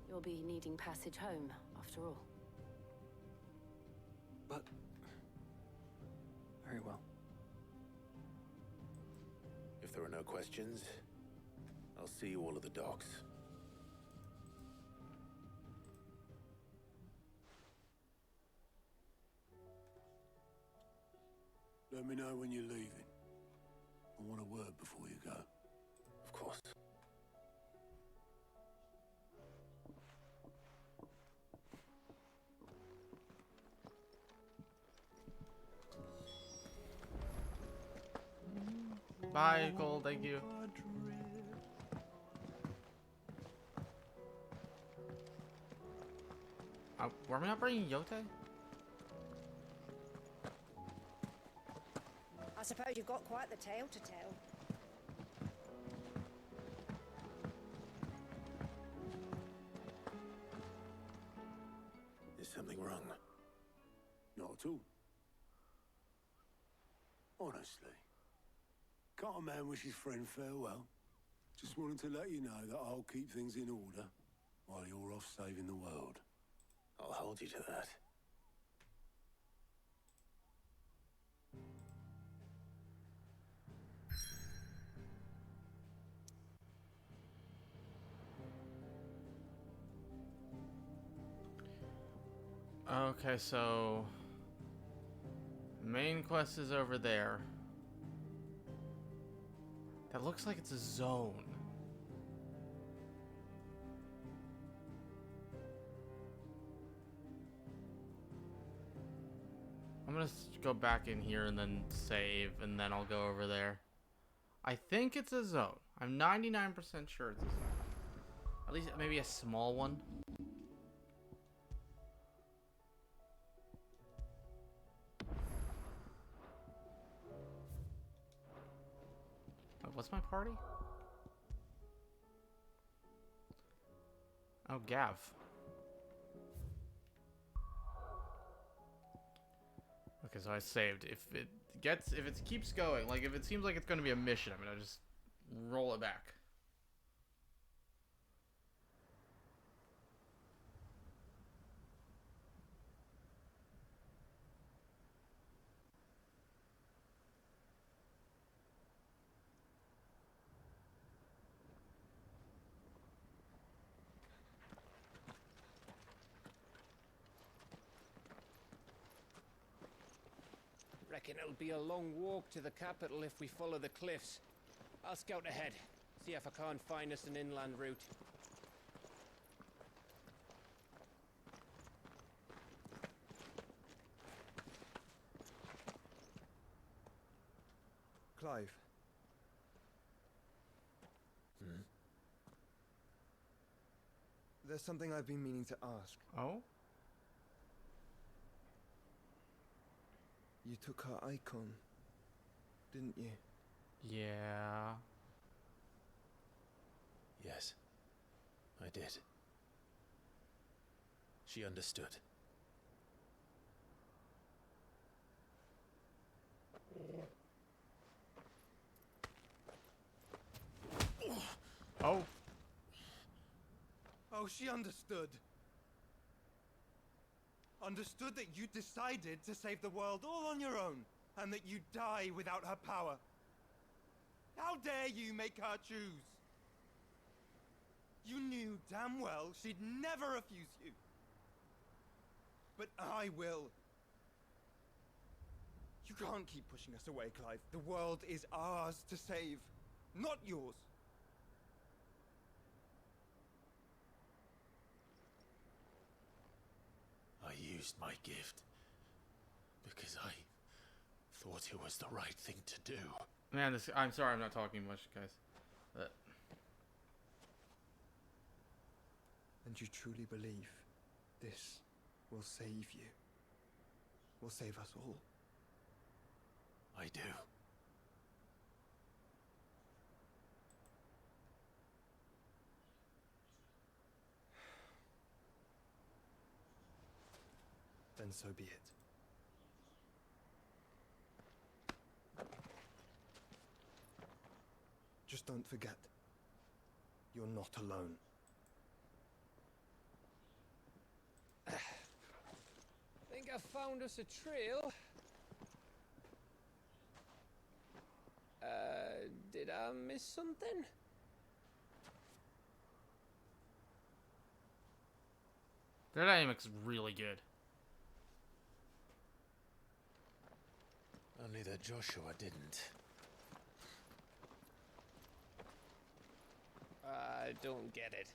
You'll be needing passage home, after all. But... very well. If there are no questions, I'll see you all at the docks. Let me know when you're leaving. I want a word before you go. Of course. Bye, Cole. Thank you. Were we not bringing Yote? I suppose you've got quite the tale to tell. Is something wrong? Not at all. Honestly. Can't a man wish his friend farewell? Just wanted to let you know that I'll keep things in order while you're off saving the world. I'll hold you to that. Okay, so main quest is over there. That looks like it's a zone. I'm gonna go back in here and then save, and then I'll go over there. I think it's a zone. I'm 99% sure it's at least maybe a small one. Oh, what's my party? Oh, Gav. Okay, so I saved. If it keeps going, like if it seems like it's going to be a mission, I'm gonna just roll it back. Reckon it'll be a long walk to the capital if we follow the cliffs. I'll scout ahead, see if I can't find us an inland route. Clive. Hmm? There's something I've been meaning to ask. Oh? You took her icon, didn't you? Yeah. Yes, I did. She understood. Oh. Oh, she understood. Understood that you decided to save the world all on your own, and that you'd die without her power. How dare you make her choose? You knew damn well she'd never refuse you. But I will. You can't keep pushing us away, Clive. The world is ours to save, not yours. I used my gift because I thought it was the right thing to do. Man, I'm sorry I'm not talking much, guys. And you truly believe this will save you? Will save us all? I do. Then so be it. Just don't forget, you're not alone. Think I found us a trail. Did I miss something? Their dynamic's really good. Only that Joshua didn't. I don't get it.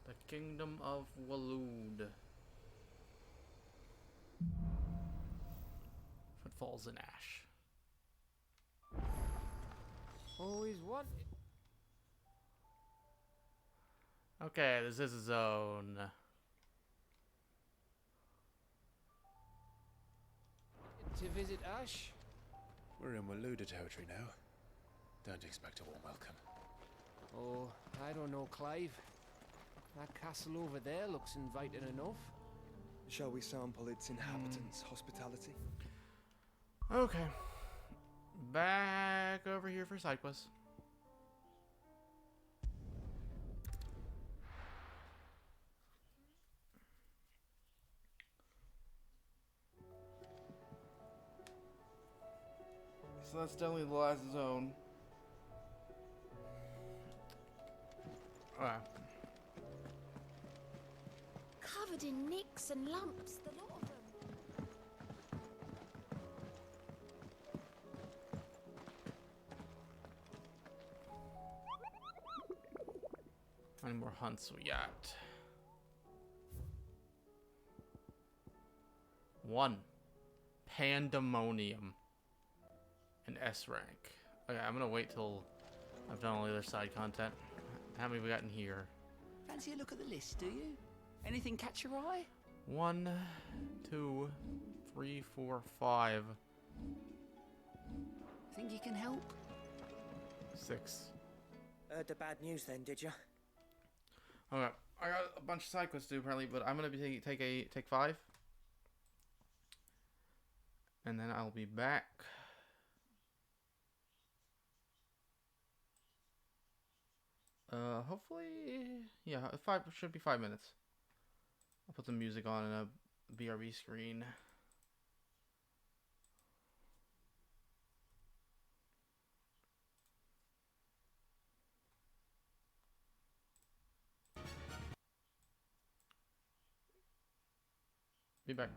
The Kingdom of Waloed. Footfalls in Ash. Always what? Okay, this is a zone. To visit Ash? We're in Waluda territory now. Don't expect a warm welcome. Oh, I don't know, Clive. That castle over there looks inviting enough. Shall we sample its inhabitants' hospitality? Okay. Back over here for side quests. So that's definitely the last zone. Covered in nicks and lumps, the lot of them. How many more hunts we got? 1. Pandemonium. An S rank. Okay, I'm gonna wait till I've done all the other side content. How many we got in here? Fancy a look at the list, do you? Anything catch your eye? 1, 2, 3, 4, 5. Think you can help? 6. Heard the bad news then, did you? Okay, I got a bunch of side quests to do apparently, but I'm gonna be take 5, and then I'll be back. Hopefully, yeah, 5 should be 5 minutes. I'll put the music on and a BRB screen. Be back.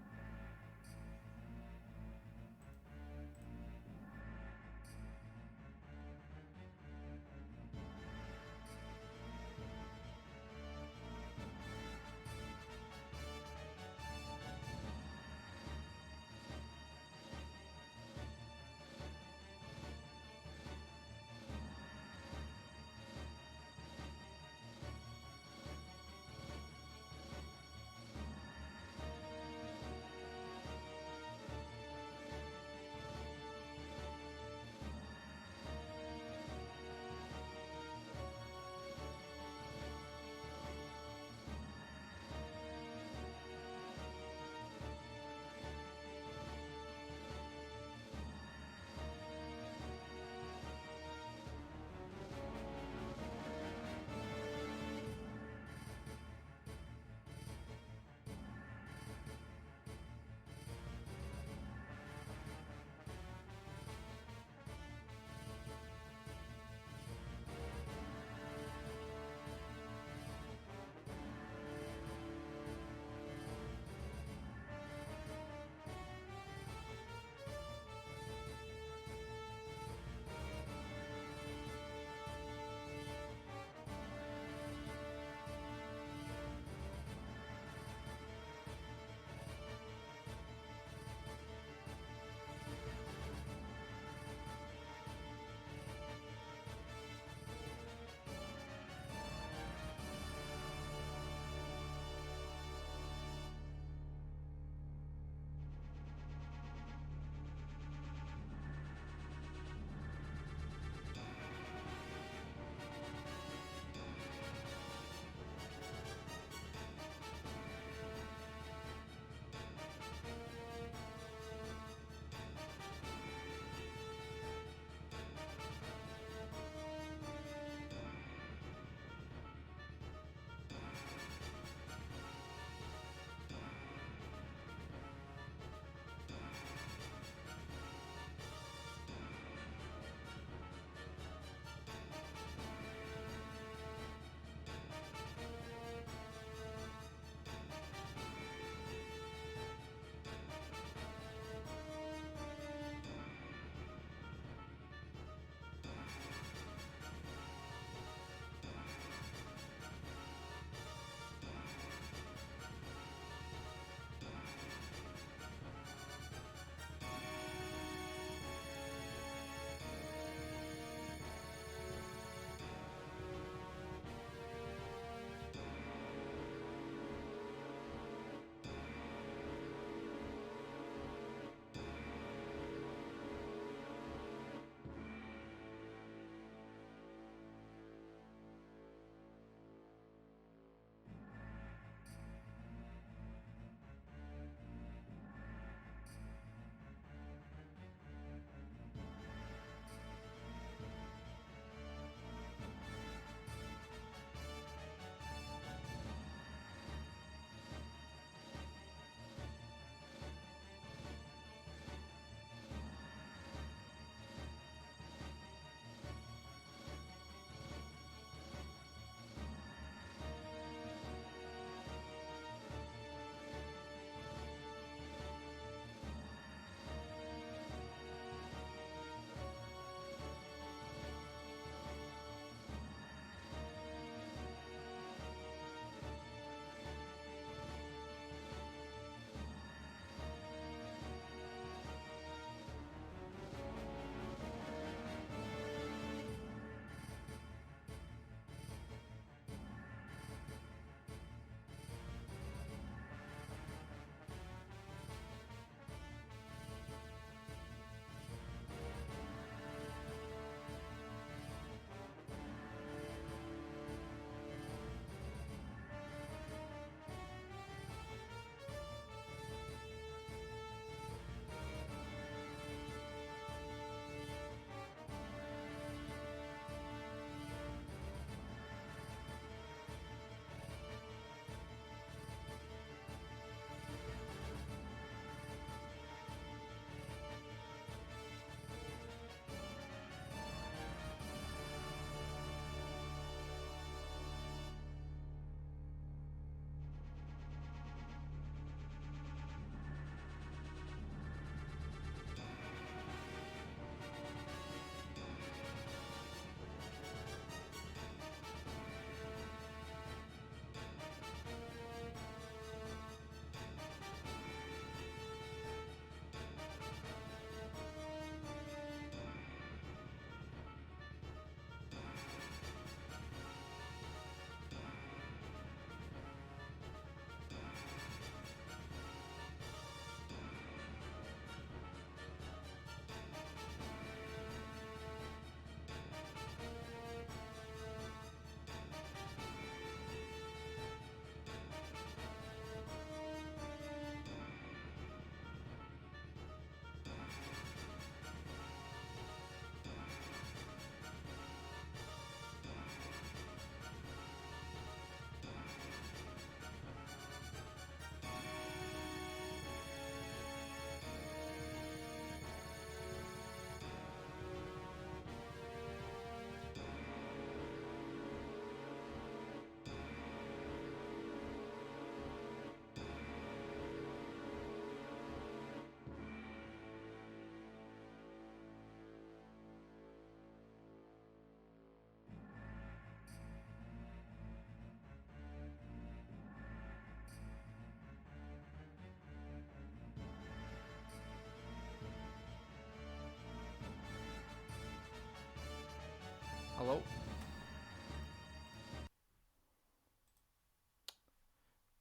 Hello?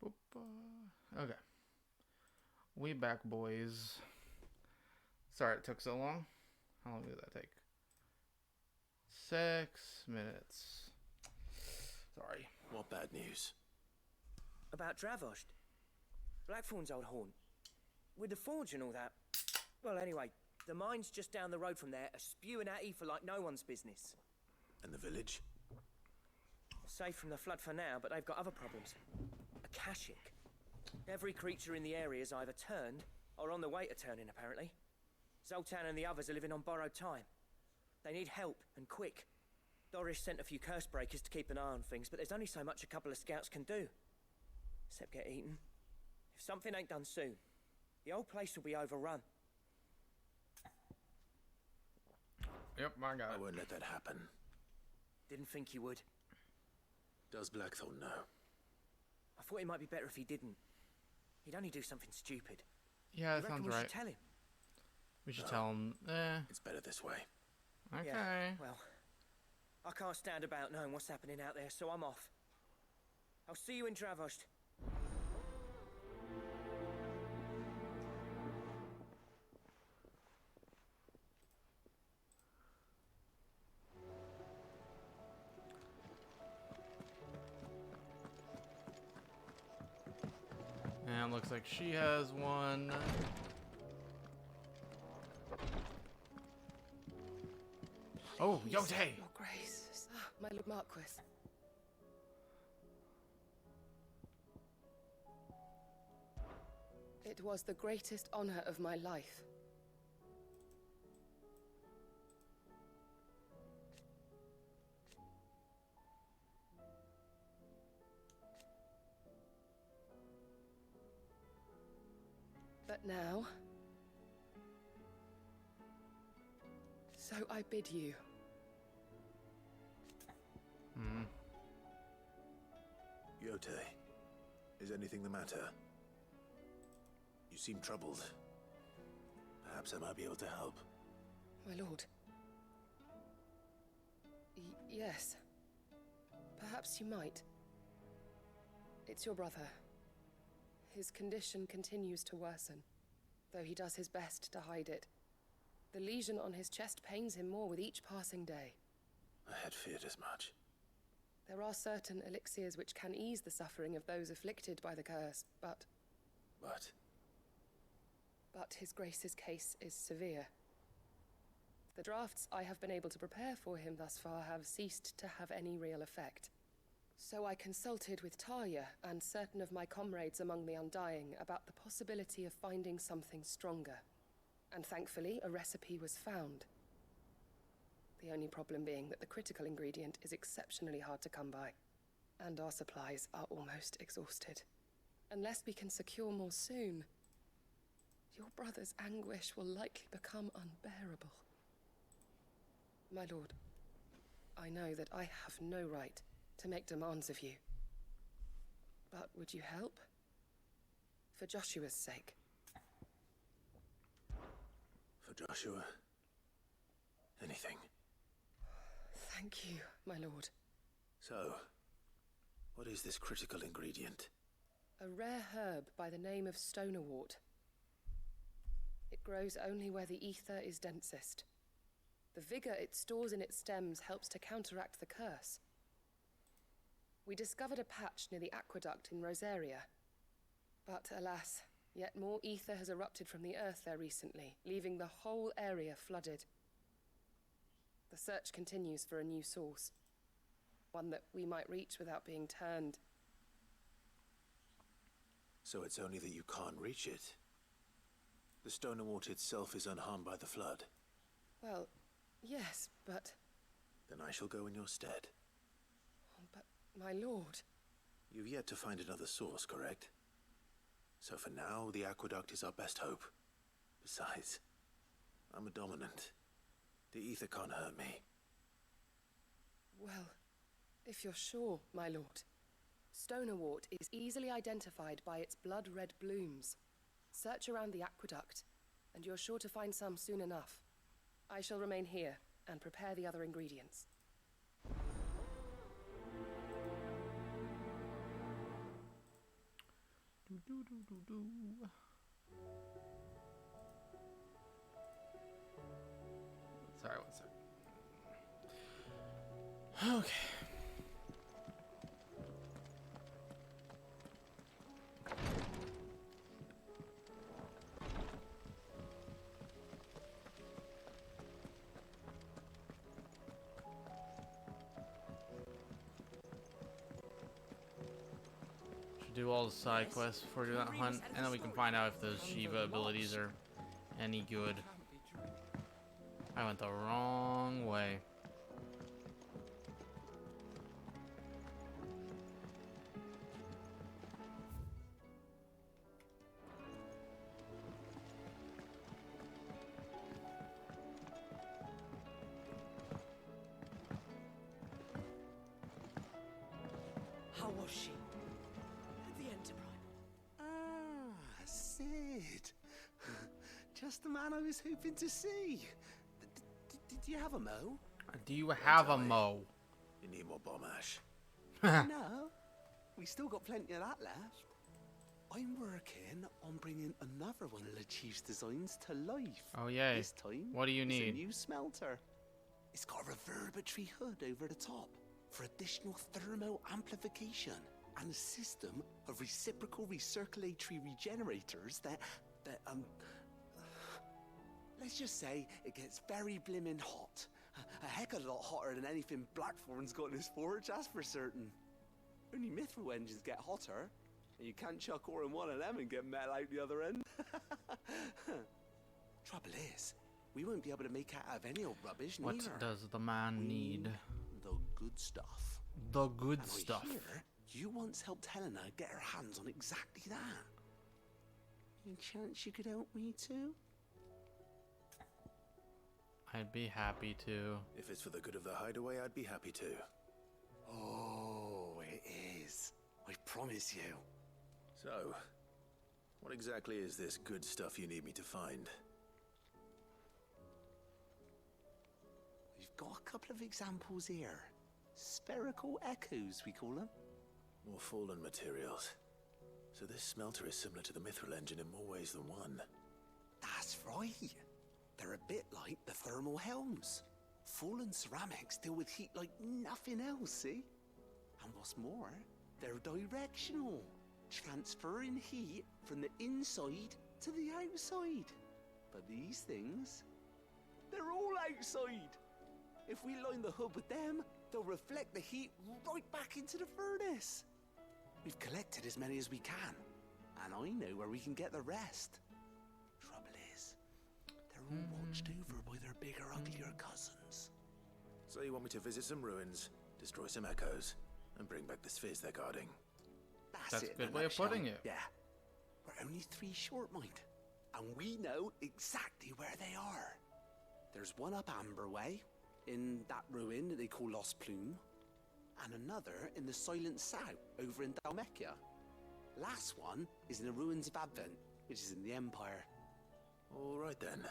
Boop, okay. We back, boys. Sorry it took so long. How long did that take? 6 minutes. Sorry. What bad news? About Dravost. Blackthorn's old haunt. With the forge and all that. Well, anyway, the mines just down the road from there are spewing at Aoife like no one's business. And the village? Safe from the flood for now, but they've got other problems. Akashic. Every creature in the area is either turned or on the way to turning, apparently. Zoltan and the others are living on borrowed time. They need help, and quick. Doris sent a few curse breakers to keep an eye on things, but there's only so much a couple of scouts can do. Except get eaten. If something ain't done soon, the whole place will be overrun. Yep, I got it. I won't let that happen. Didn't think you would. Does Blackthorn know? I thought it might be better if he didn't. He'd only do something stupid. Yeah, that You reckon sounds we right. should tell him? We should tell him. It's better this way. Okay. Yeah, well, I can't stand about knowing what's happening out there, so I'm off. I'll see you in Dravost. And looks like she has one. Oh, Yote! Your Grace, my Lord Marquis. It was the greatest honor of my life. But now, so I bid you. Yote, is anything the matter? You seem troubled. Perhaps I might be able to help. My lord. Yes. Perhaps you might. It's your brother. His condition continues to worsen, though he does his best to hide it. The lesion on his chest pains him more with each passing day. I had feared as much. There are certain elixirs which can ease the suffering of those afflicted by the curse, but... But His Grace's case is severe. The drafts I have been able to prepare for him thus far have ceased to have any real effect. So I consulted with Talia and certain of my comrades among the Undying about the possibility of finding something stronger. And thankfully, a recipe was found. The only problem being that the critical ingredient is exceptionally hard to come by. And our supplies are almost exhausted. Unless we can secure more soon, your brother's anguish will likely become unbearable. My lord, I know that I have no right to make demands of you. But would you help? For Joshua's sake. For Joshua? Anything. Thank you, my lord. So, what is this critical ingredient? A rare herb by the name of stonerwort. It grows only where the ether is densest. The vigor it stores in its stems helps to counteract the curse. We discovered a patch near the aqueduct in Rosaria. But alas, yet more ether has erupted from the earth there recently, leaving the whole area flooded. The search continues for a new source. One that we might reach without being turned. So it's only that you can't reach it. The stonerwort itself is unharmed by the flood. Well, yes, but... Then I shall go in your stead. But, my lord... You've yet to find another source, correct? So for now, the aqueduct is our best hope. Besides, I'm a dominant. The ether can't hurt me. Well, if you're sure, my lord. Stonerwort is easily identified by its blood-red blooms. Search around the aqueduct, and you're sure to find some soon enough. I shall remain here and prepare the other ingredients. Sorry, one sec. Okay. Should do all the side quests before we do that hunt, and then we can find out if those Shiva abilities are any good. I went the wrong way. How was she? The Enterprise. Ah, Sid. Just the man I was hoping to see. Did you have a mo? Do you have a mo? You need more bomb ash. No. We still got plenty of that left. I'm working on bringing another one of the Chief's designs to life. Oh, yay. This time, What do you it's need? a new smelter. It's got a reverberatory hood over the top for additional thermal amplification and a system of reciprocal recirculatory regenerators that let's just say it gets very blimmin' hot. A heck of a lot hotter than anything Blackthorn's got in his forge, that's for certain. Only mithril engines get hotter, and you can't chuck ore in one of them and get metal out the other end. Trouble is, we won't be able to make out of any old rubbish, What neither. does the man need? The good stuff. The good And stuff. I hear you once helped Helena get her hands on exactly that. Any chance you could help me too? I'd be happy to. If it's for the good of the hideaway, I'd be happy to. Oh, it is. I promise you. So, what exactly is this good stuff you need me to find? We've got a couple of examples here. Spherical echoes, we call them. More fallen materials. So this smelter is similar to the mithril engine in more ways than one. That's right. They're a bit like the thermal helms. Fallen ceramics deal with heat like nothing else, see? And what's more, they're directional, transferring heat from the inside to the outside. But these things, they're all outside. If we line the hood with them, they'll reflect the heat right back into the furnace. We've collected as many as we can, and I know where we can get the rest. Trouble is, they're all watched over by their bigger, uglier cousins. So you want me to visit some ruins, destroy some echoes, and bring back the spheres they're guarding? That's it a good in way of nutshell. putting it. Yeah. We're only 3 short, mind. And we know exactly where they are. There's one up Amber Way, in that ruin that they call Lost Plume, and another in the Silent South, over in Dalmekia. Last one is in the ruins of Advent, which is in the Empire. All right then.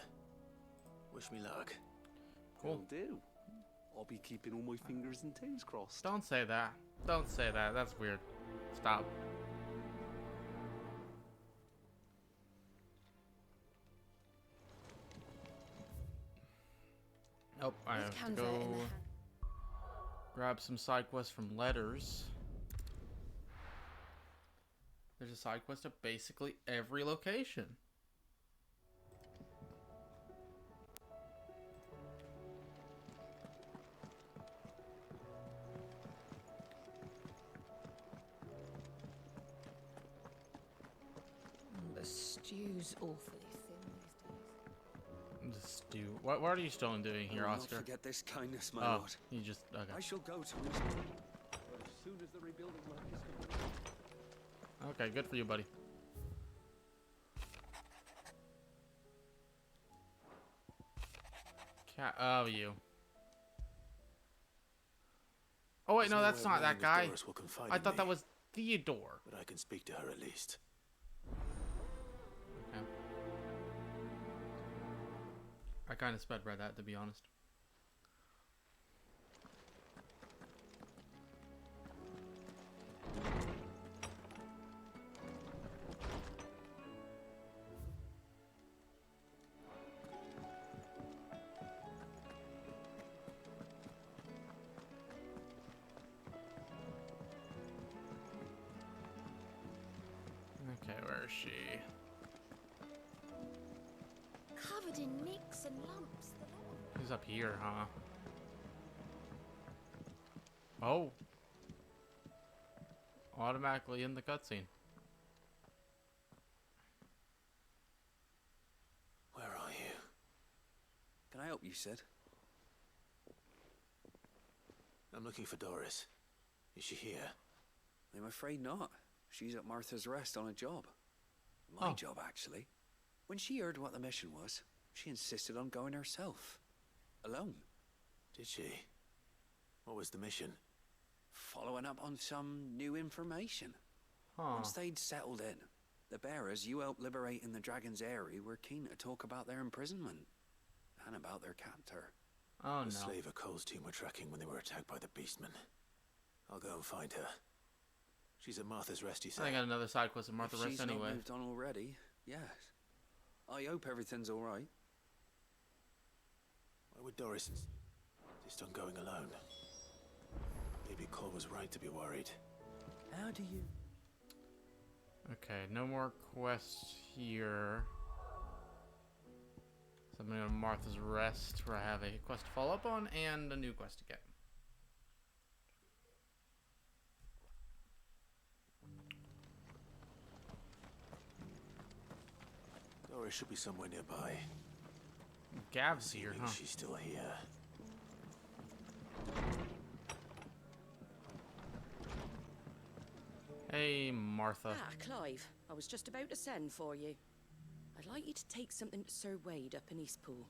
Wish me luck. Cool. Will do. I'll be keeping all my fingers and toes crossed. Don't say that. Don't say that. That's weird. Stop. Oh, I have to go grab some side quests from Letters. There's a side quest at basically every location. The stew's awfully thin these days. The stew. What are you still doing here, I will Oscar? not forget this kindness, my Oh, lord. you just okay. I shall go to Lisbon as soon as the rebuilding work is complete. Okay, good for you, buddy. Cat. Oh, you. Oh wait, no, that's not that guy. I thought that was Theodore. But I can speak to her at least. Okay. I kind of sped by that, to be honest. is she? Covered in nicks and lumps. She's up here, huh? Oh. Automatically in the cutscene. Where are you? Can I help you, Sid? I'm looking for Doris. Is she here? I'm afraid not. She's at Martha's Rest on a job. My job, actually. When she heard what the mission was, she insisted on going herself. Alone. Did she? What was the mission? Following up on some new information. Huh. Once they'd settled in, the bearers you helped liberate in the Dragon's Eyrie were keen to talk about their imprisonment. And about their captor. Oh, the no. slaver Cole's team were tracking when they were attacked by the Beastmen. I'll go and find her. She's at Martha's Rest, you say? I got another side quest at Martha's Rest She's anyway. not moved on already, yes. I hope everything's all right. Why would Doris insist on going alone? Maybe Cole was right to be worried. How do you... Okay, no more quests here. So I'm gonna go to Martha's Rest, where I have a quest to follow up on and a new quest to get. Doris should be somewhere nearby. Gav's here, huh? She's still here. Hey, Martha. Ah, Clive. I was just about to send for you. I'd like you to take something to Sir Wade up in Eastpool.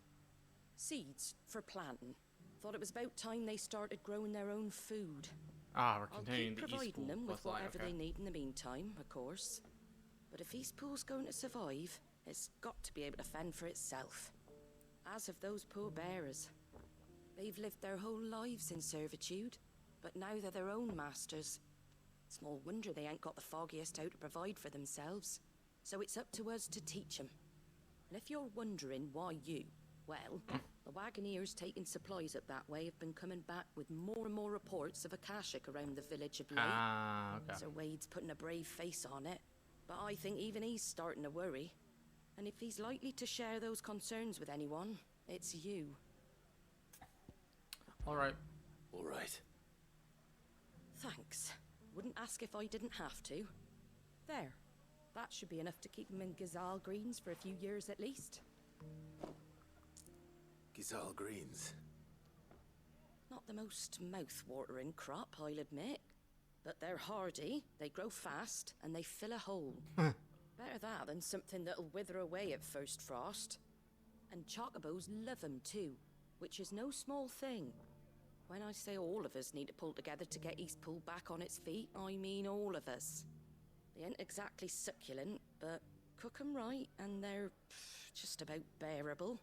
Seeds for planting. Thought it was about time they started growing their own food. Ah, we're I'll continuing keep the providing Eastpool them with quest line, whatever okay. they need in the meantime, of course. But if Eastpool's going to survive, it's got to be able to fend for itself. As have those poor bearers. They've lived their whole lives in servitude, but now they're their own masters. Small wonder they ain't got the foggiest how to provide for themselves. So it's up to us to teach them. And if you're wondering why you, well, the Wagoneers taking supplies up that way have been coming back with more and more reports of Akashic around the village of late. Ah, okay. Sir Wade's putting a brave face on it, but I think even he's starting to worry. And if he's likely to share those concerns with anyone, it's you. Alright. Alright. Thanks. Wouldn't ask if I didn't have to. There. That should be enough to keep him in Gazal Greens for a few years at least. Gazal Greens. Not the most mouth-watering crop, I'll admit. But they're hardy, they grow fast, and they fill a hole. Better that than something that'll wither away at first frost. And chocobos love 'em too, which is no small thing. When I say all of us need to pull together to get Eastpool back on its feet, I mean all of us. They ain't exactly succulent, but cook 'em right, and they're just about bearable.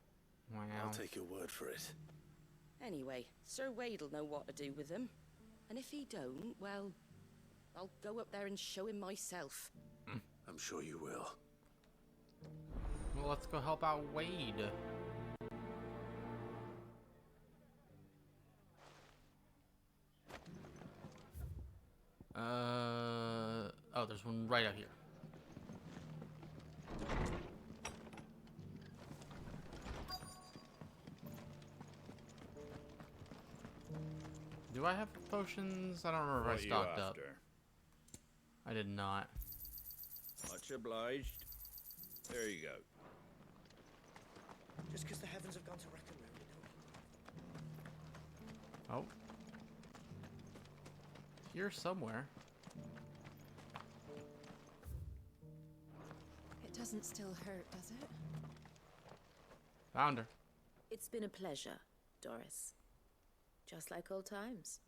Wow. I'll take your word for it. Anyway, Sir Wade'll know what to do with them. And if he don't, well, I'll go up there and show him myself. I'm sure you will. Well, let's go help out Wade. Oh, there's one right out here. Do I have potions? I don't remember if I stocked up. I did not. Much obliged. There you go. Just because the heavens have gone to wreck and ruin it, Oh. Here somewhere. It doesn't still hurt, does it? Found her. It's been a pleasure, Doris. Just like old times.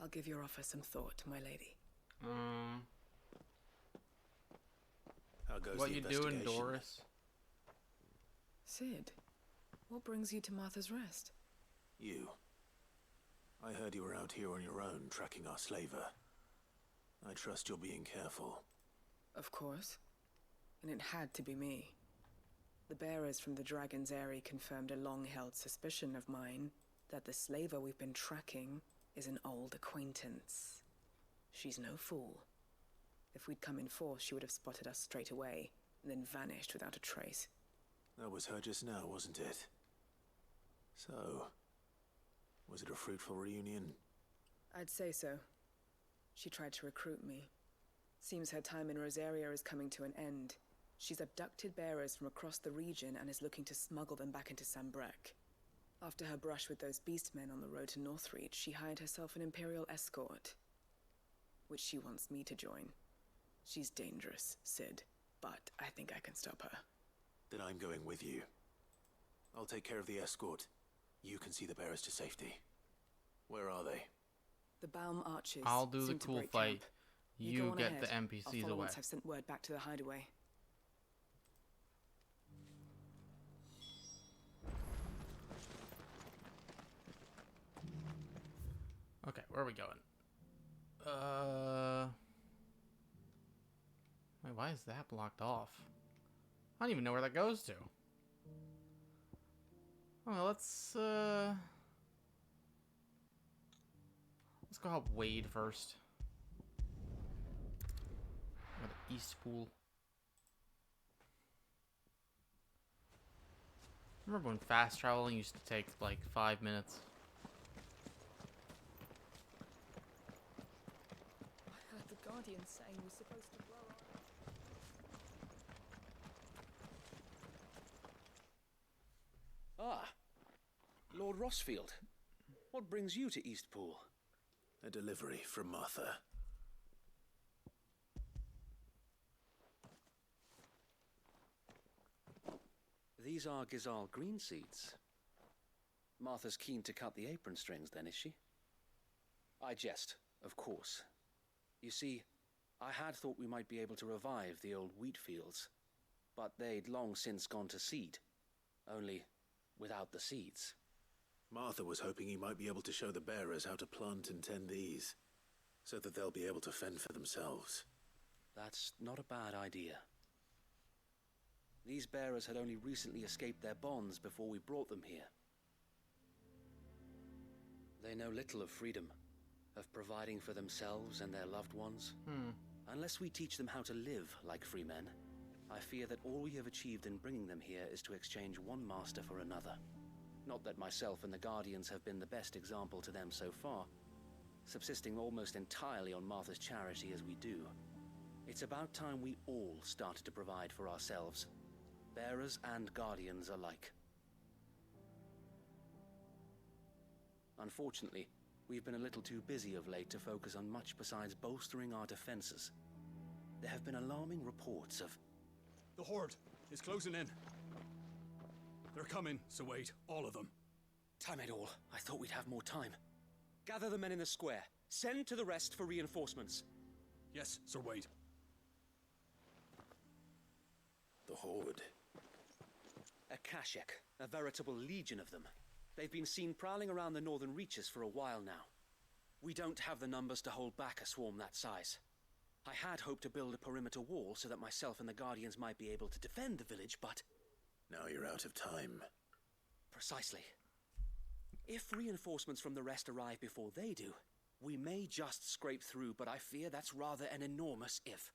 I'll give your offer some thought, my lady. How goes What the you doing, investigation? Doris? Sid, what brings you to Martha's Rest? You. I heard you were out here on your own, tracking our slaver. I trust you're being careful. Of course. And it had to be me. The bearers from the Dragon's Eyrie confirmed a long-held suspicion of mine that the slaver we've been tracking is an old acquaintance. She's no fool. If we'd come in force, she would have spotted us straight away. and then vanished without a trace. That was her just now, wasn't it? So, was it a fruitful reunion? I'd say so. She tried to recruit me. Seems her time in Rosaria is coming to an end. She's abducted bearers from across the region and is looking to smuggle them back into Sambrek. After her brush with those beastmen on the road to Northreach, she hired herself an Imperial escort, which she wants me to join. She's dangerous, Sid, but I think I can stop her. Then I'm going with you. I'll take care of the escort. You can see the bearers to safety. Where are they? The Baum archers. I'll do the seem to cool break fight. camp. You go on get ahead. the I'll NPCs follow away. once I've sent word back to the hideaway. Okay, where are we going? Wait, why is that blocked off? I don't even know where that goes to. Oh, let's go help Wade first. Go to Eastpool. Remember when fast traveling used to take like 5 minutes? I heard the Guardian saying we're supposed to blow Ah, Lord Rossfield. What brings you to Eastpool? A delivery from Martha. These are Gizal green seeds. Martha's keen to cut the apron strings, then, is she? I jest, of course. You see, I had thought we might be able to revive the old wheat fields, but they'd long since gone to seed, only without the seeds. Martha was hoping you might be able to show the bearers how to plant and tend these, so that they'll be able to fend for themselves. That's not a bad idea. These bearers had only recently escaped their bonds before we brought them here. They know little of freedom, of providing for themselves and their loved ones. Unless we teach them how to live like free men, I fear that all we have achieved in bringing them here is to exchange one master for another. Not that myself and the Guardians have been the best example to them so far, subsisting almost entirely on Martha's charity as we do. It's about time we all started to provide for ourselves, bearers and Guardians alike. Unfortunately, we've been a little too busy of late to focus on much besides bolstering our defenses. There have been alarming reports of... The Horde is closing in. They're coming, so wait, all of them. Damn it all, I thought we'd have more time. Gather the men in the square. Send to the rest for reinforcements. Yes, Sir Wade. The Horde. A Kashek, a veritable legion of them. They've been seen prowling around the northern reaches for a while now. We don't have the numbers to hold back a swarm that size. I had hoped to build a perimeter wall so that myself and the Guardians might be able to defend the village, but... Now you're out of time. Precisely. If reinforcements from the rest arrive before they do, we may just scrape through, but I fear that's rather an enormous if.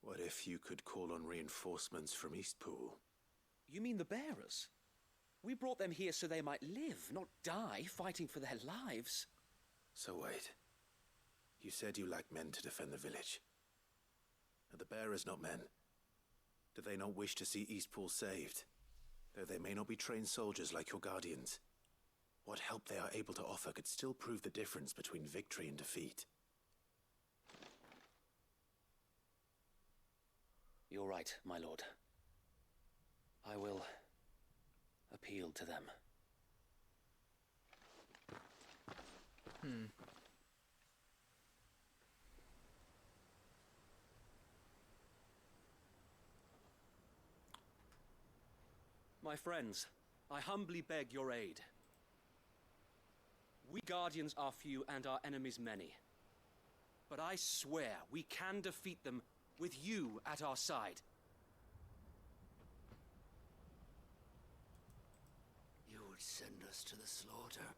What if you could call on reinforcements from Eastpool? You mean the bearers? We brought them here so they might live, not die fighting for their lives. So wait. You said you lack men to defend the village. Are the bearers not men? Do they not wish to see Eastpool saved? Though they may not be trained soldiers like your Guardians, what help they are able to offer could still prove the difference between victory and defeat. You're right, my lord. I will appeal to them. My friends, I humbly beg your aid. We Guardians are few and our enemies many. But I swear we can defeat them with you at our side. You would send us to the slaughter?